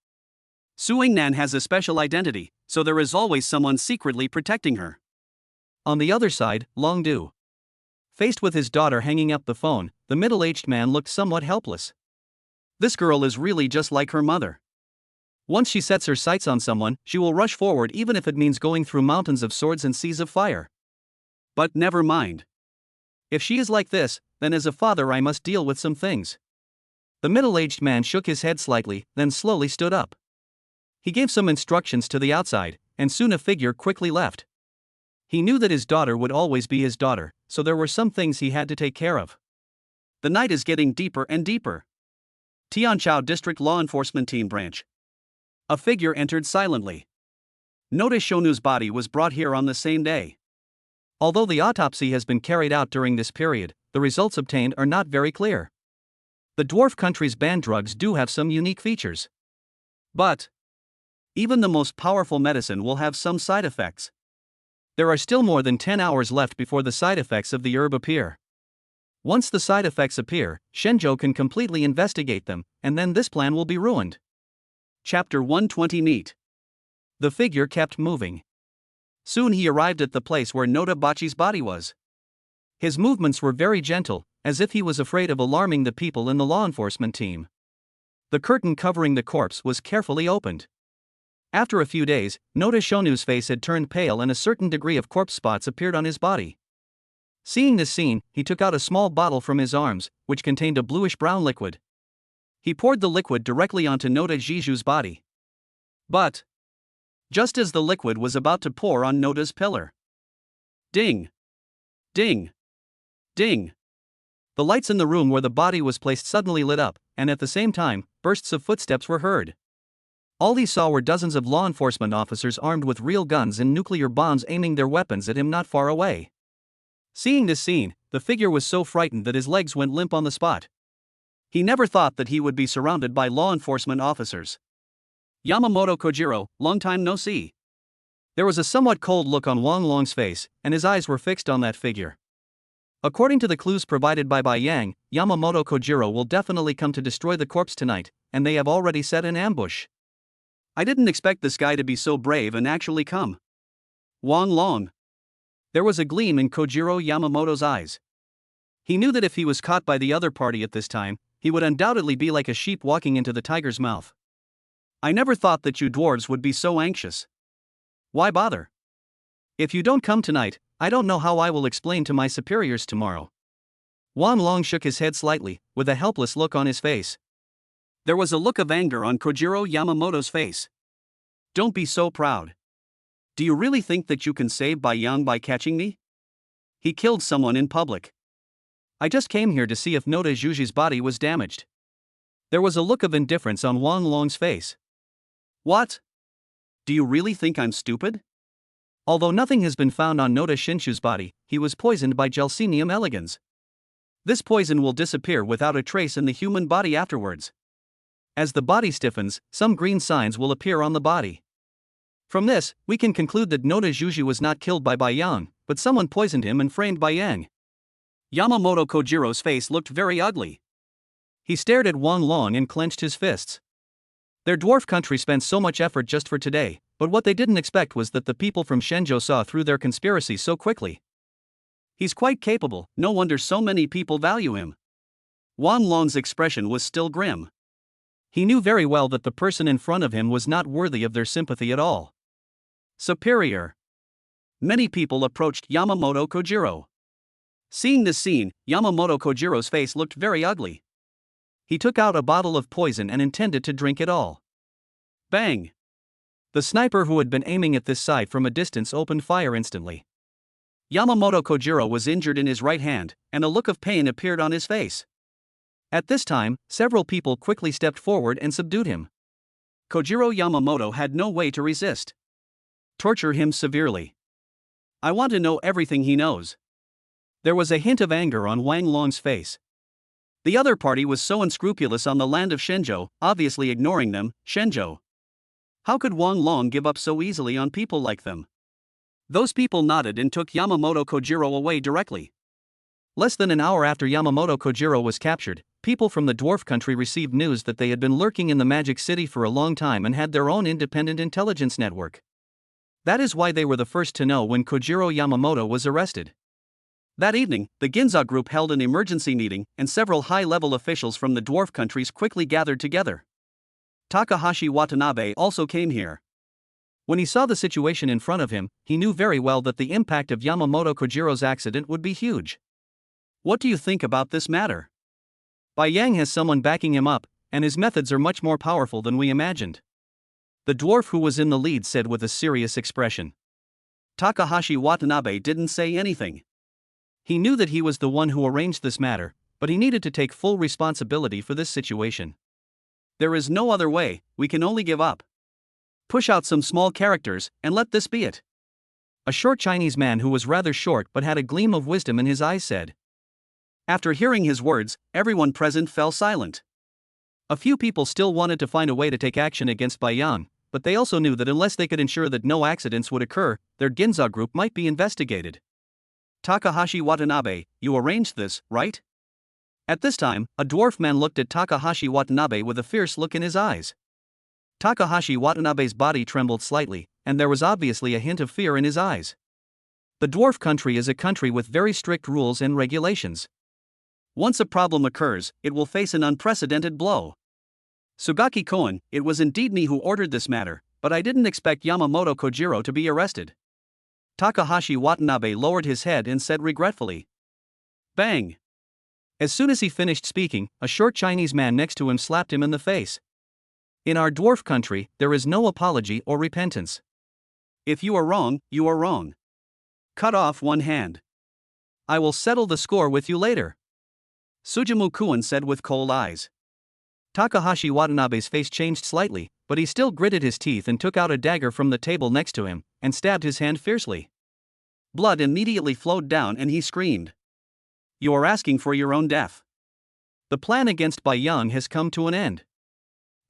Su Yingnan has a special identity, so there is always someone secretly protecting her. On the other side, Longdu. Faced with his daughter hanging up the phone, the middle-aged man looked somewhat helpless. This girl is really just like her mother. Once she sets her sights on someone, she will rush forward even if it means going through mountains of swords and seas of fire. But never mind. If she is like this, then as a father I must deal with some things. The middle-aged man shook his head slightly, then slowly stood up. He gave some instructions to the outside, and soon a figure quickly left. He knew that his daughter would always be his daughter, so there were some things he had to take care of. The night is getting deeper and deeper. Tianchao District Law Enforcement Team Branch. A figure entered silently. Notice Shonu's body was brought here on the same day. Although the autopsy has been carried out during this period, the results obtained are not very clear. The dwarf country's banned drugs do have some unique features. But even the most powerful medicine will have some side effects. There are still more than 10 hours left before the side effects of the herb appear. Once the side effects appear, Shenzhou can completely investigate them, and then this plan will be ruined. Chapter 120 Meet. The figure kept moving. Soon he arrived at the place where Nota Bachi's body was. His movements were very gentle, as if he was afraid of alarming the people in the law enforcement team. The curtain covering the corpse was carefully opened. After a few days, Nota Shonu's face had turned pale and a certain degree of corpse spots appeared on his body. Seeing this scene, he took out a small bottle from his arms, which contained a bluish-brown liquid. He poured the liquid directly onto Nota Jiju's body. But just as the liquid was about to pour on Nota's pillar, ding! Ding! Ding! The lights in the room where the body was placed suddenly lit up, and at the same time, bursts of footsteps were heard. All he saw were dozens of law enforcement officers armed with real guns and nuclear bombs aiming their weapons at him not far away. Seeing this scene, the figure was so frightened that his legs went limp on the spot. He never thought that he would be surrounded by law enforcement officers. Yamamoto Kojiro, long time no see. There was a somewhat cold look on Wang Long's face, and his eyes were fixed on that figure. According to the clues provided by Bai Yang, Yamamoto Kojiro will definitely come to destroy the corpse tonight, and they have already set an ambush. I didn't expect this guy to be so brave and actually come. Wang Long. There was a gleam in Kojiro Yamamoto's eyes. He knew that if he was caught by the other party at this time, he would undoubtedly be like a sheep walking into the tiger's mouth. I never thought that you dwarves would be so anxious. Why bother? If you don't come tonight, I don't know how I will explain to my superiors tomorrow. Wang Long shook his head slightly, with a helpless look on his face. There was a look of anger on Kojiro Yamamoto's face. Don't be so proud. Do you really think that you can save Bai Yang by catching me? He killed someone in public. I just came here to see if Nota Jiju's body was damaged. There was a look of indifference on Wang Long's face. What? Do you really think I'm stupid? Although nothing has been found on Nota Jiju's body, he was poisoned by Gelsinium elegans. This poison will disappear without a trace in the human body afterwards. As the body stiffens, some green signs will appear on the body. From this, we can conclude that Nota Jiju was not killed by Bai Yang, but someone poisoned him and framed Bai Yang. Yamamoto Kojiro's face looked very ugly. He stared at Wang Long and clenched his fists. Their dwarf country spent so much effort just for today, but what they didn't expect was that the people from Shenzhou saw through their conspiracy so quickly. He's quite capable, no wonder so many people value him. Wang Long's expression was still grim. He knew very well that the person in front of him was not worthy of their sympathy at all. Superior. Many people approached Yamamoto Kojiro. Seeing this scene, Yamamoto Kojiro's face looked very ugly. He took out a bottle of poison and intended to drink it all. Bang! The sniper who had been aiming at this side from a distance opened fire instantly. Yamamoto Kojiro was injured in his right hand, and a look of pain appeared on his face. At this time, several people quickly stepped forward and subdued him. Kojiro Yamamoto had no way to resist. Torture him severely. I want to know everything he knows. There was a hint of anger on Wang Long's face. The other party was so unscrupulous on the land of Shenzhou, obviously ignoring them, Shenzhou. How could Wang Long give up so easily on people like them? Those people nodded and took Yamamoto Kojiro away directly. Less than an hour after Yamamoto Kojiro was captured, people from the dwarf country received news that they had been lurking in the Magic City for a long time and had their own independent intelligence network. That is why they were the first to know when Kojiro Yamamoto was arrested. That evening, the Ginza group held an emergency meeting, and several high-level officials from the dwarf countries quickly gathered together. Takahashi Watanabe also came here. When he saw the situation in front of him, he knew very well that the impact of Yamamoto Kojiro's accident would be huge. What do you think about this matter? Bai Yang has someone backing him up, and his methods are much more powerful than we imagined. The dwarf who was in the lead said with a serious expression. Takahashi Watanabe didn't say anything. He knew that he was the one who arranged this matter, but he needed to take full responsibility for this situation. There is no other way, we can only give up. Push out some small characters, and let this be it. A short Chinese man who was rather short but had a gleam of wisdom in his eyes said. After hearing his words, everyone present fell silent. A few people still wanted to find a way to take action against Bai Yang, but they also knew that unless they could ensure that no accidents would occur, their Ginza group might be investigated. Takahashi Watanabe, you arranged this, right? At this time, a dwarf man looked at Takahashi Watanabe with a fierce look in his eyes. Takahashi Watanabe's body trembled slightly, and there was obviously a hint of fear in his eyes. The dwarf country is a country with very strict rules and regulations. Once a problem occurs, it will face an unprecedented blow. Sugaki Koen, it was indeed me who ordered this matter, but I didn't expect Yamamoto Kojiro to be arrested. Takahashi Watanabe lowered his head and said regretfully. Bang! As soon as he finished speaking, a short Chinese man next to him slapped him in the face. In our dwarf country, there is no apology or repentance. If you are wrong, you are wrong. Cut off one hand. I will settle the score with you later. Sujumu Kuan said with cold eyes. Takahashi Watanabe's face changed slightly, but he still gritted his teeth and took out a dagger from the table next to him, and stabbed his hand fiercely. Blood immediately flowed down and he screamed. You are asking for your own death. The plan against Bai Yang has come to an end.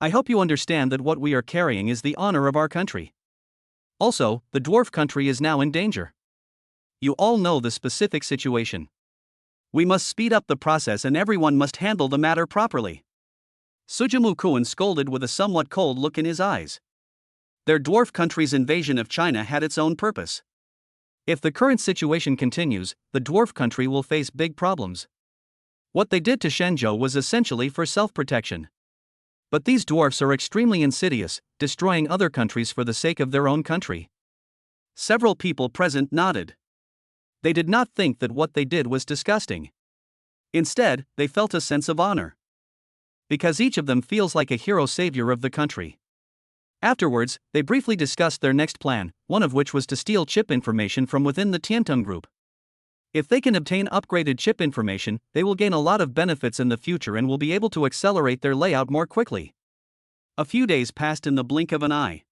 I hope you understand that what we are carrying is the honor of our country. Also, the dwarf country is now in danger. You all know the specific situation. We must speed up the process and everyone must handle the matter properly. Sujumu Kuan scolded with a somewhat cold look in his eyes. Their dwarf country's invasion of China had its own purpose. If the current situation continues, the dwarf country will face big problems. What they did to Shenzhou was essentially for self-protection. But these dwarfs are extremely insidious, destroying other countries for the sake of their own country. Several people present nodded. They did not think that what they did was disgusting. Instead, they felt a sense of honor. Because each of them feels like a hero savior of the country. Afterwards, they briefly discussed their next plan, one of which was to steal chip information from within the Tiantung group. If they can obtain upgraded chip information, they will gain a lot of benefits in the future and will be able to accelerate their layout more quickly. A few days passed in the blink of an eye.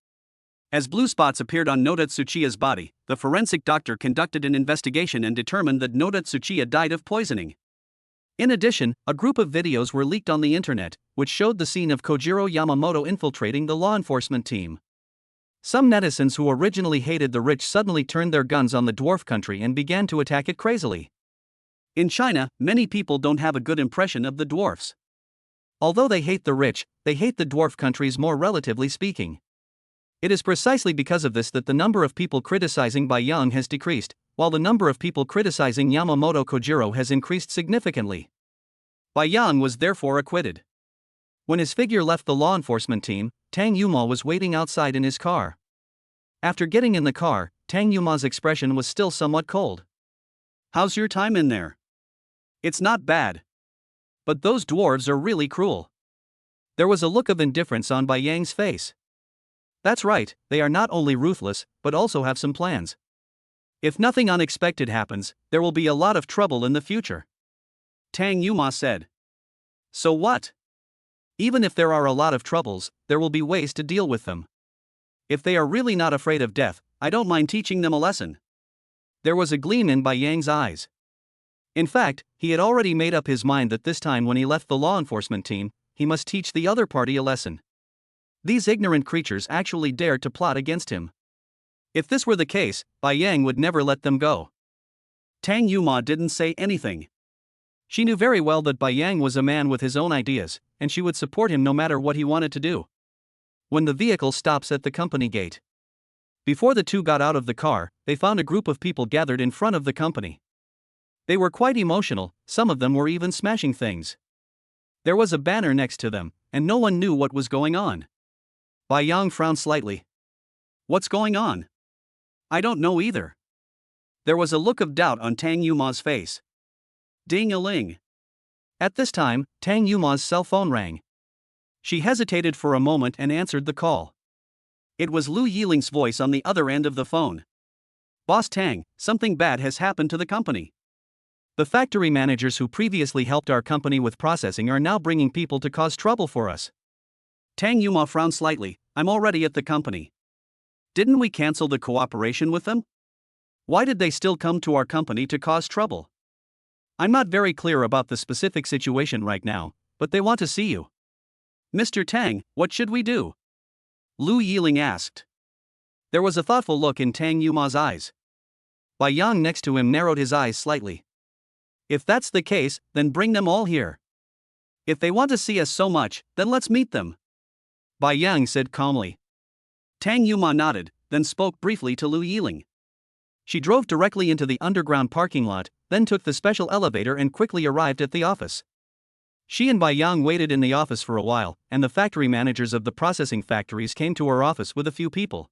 As blue spots appeared on Noda Tsuchiya's body, the forensic doctor conducted an investigation and determined that Noda Tsuchiya died of poisoning. In addition, a group of videos were leaked on the internet, which showed the scene of Kojiro Yamamoto infiltrating the law enforcement team. Some netizens who originally hated the rich suddenly turned their guns on the dwarf country and began to attack it crazily. In China, many people don't have a good impression of the dwarfs. Although they hate the rich, they hate the dwarf countries more relatively speaking. It is precisely because of this that the number of people criticizing Bai Yang has decreased, while the number of people criticizing Yamamoto Kojiro has increased significantly. Bai Yang was therefore acquitted. When his figure left the law enforcement team, Tang Yuma was waiting outside in his car. After getting in the car, Tang Yuma's expression was still somewhat cold. How's your time in there? It's not bad. But those dwarves are really cruel. There was a look of indifference on Bai Yang's face. That's right, they are not only ruthless, but also have some plans. If nothing unexpected happens, there will be a lot of trouble in the future. Tang Yuma said. So what? Even if there are a lot of troubles, there will be ways to deal with them. If they are really not afraid of death, I don't mind teaching them a lesson. There was a gleam in Bai Yang's eyes. In fact, he had already made up his mind that this time when he left the law enforcement team, he must teach the other party a lesson. These ignorant creatures actually dared to plot against him. If this were the case, Bai Yang would never let them go. Tang Yuma didn't say anything. She knew very well that Bai Yang was a man with his own ideas, and she would support him no matter what he wanted to do. When the vehicle stops at the company gate. Before the two got out of the car, they found a group of people gathered in front of the company. They were quite emotional, some of them were even smashing things. There was a banner next to them, and no one knew what was going on. Bai Yang frowned slightly. What's going on? I don't know either. There was a look of doubt on Tang Yuma's face. Ding-a-ling. At this time, Tang Yuma's cell phone rang. She hesitated for a moment and answered the call. It was Lu Yiling's voice on the other end of the phone. Boss Tang, something bad has happened to the company. The factory managers who previously helped our company with processing are now bringing people to cause trouble for us. Tang Yuma frowned slightly. I'm already at the company. Didn't we cancel the cooperation with them? Why did they still come to our company to cause trouble? I'm not very clear about the specific situation right now, but they want to see you. Mr. Tang, what should we do? Lu Yiling asked. There was a thoughtful look in Tang Yuma's eyes. Bai Yang next to him narrowed his eyes slightly. If that's the case, then bring them all here. If they want to see us so much, then let's meet them. Bai Yang said calmly. Tang Yuma nodded, then spoke briefly to Lu Yiling. She drove directly into the underground parking lot, then took the special elevator and quickly arrived at the office. She and Bai Yang waited in the office for a while, and the factory managers of the processing factories came to her office with a few people.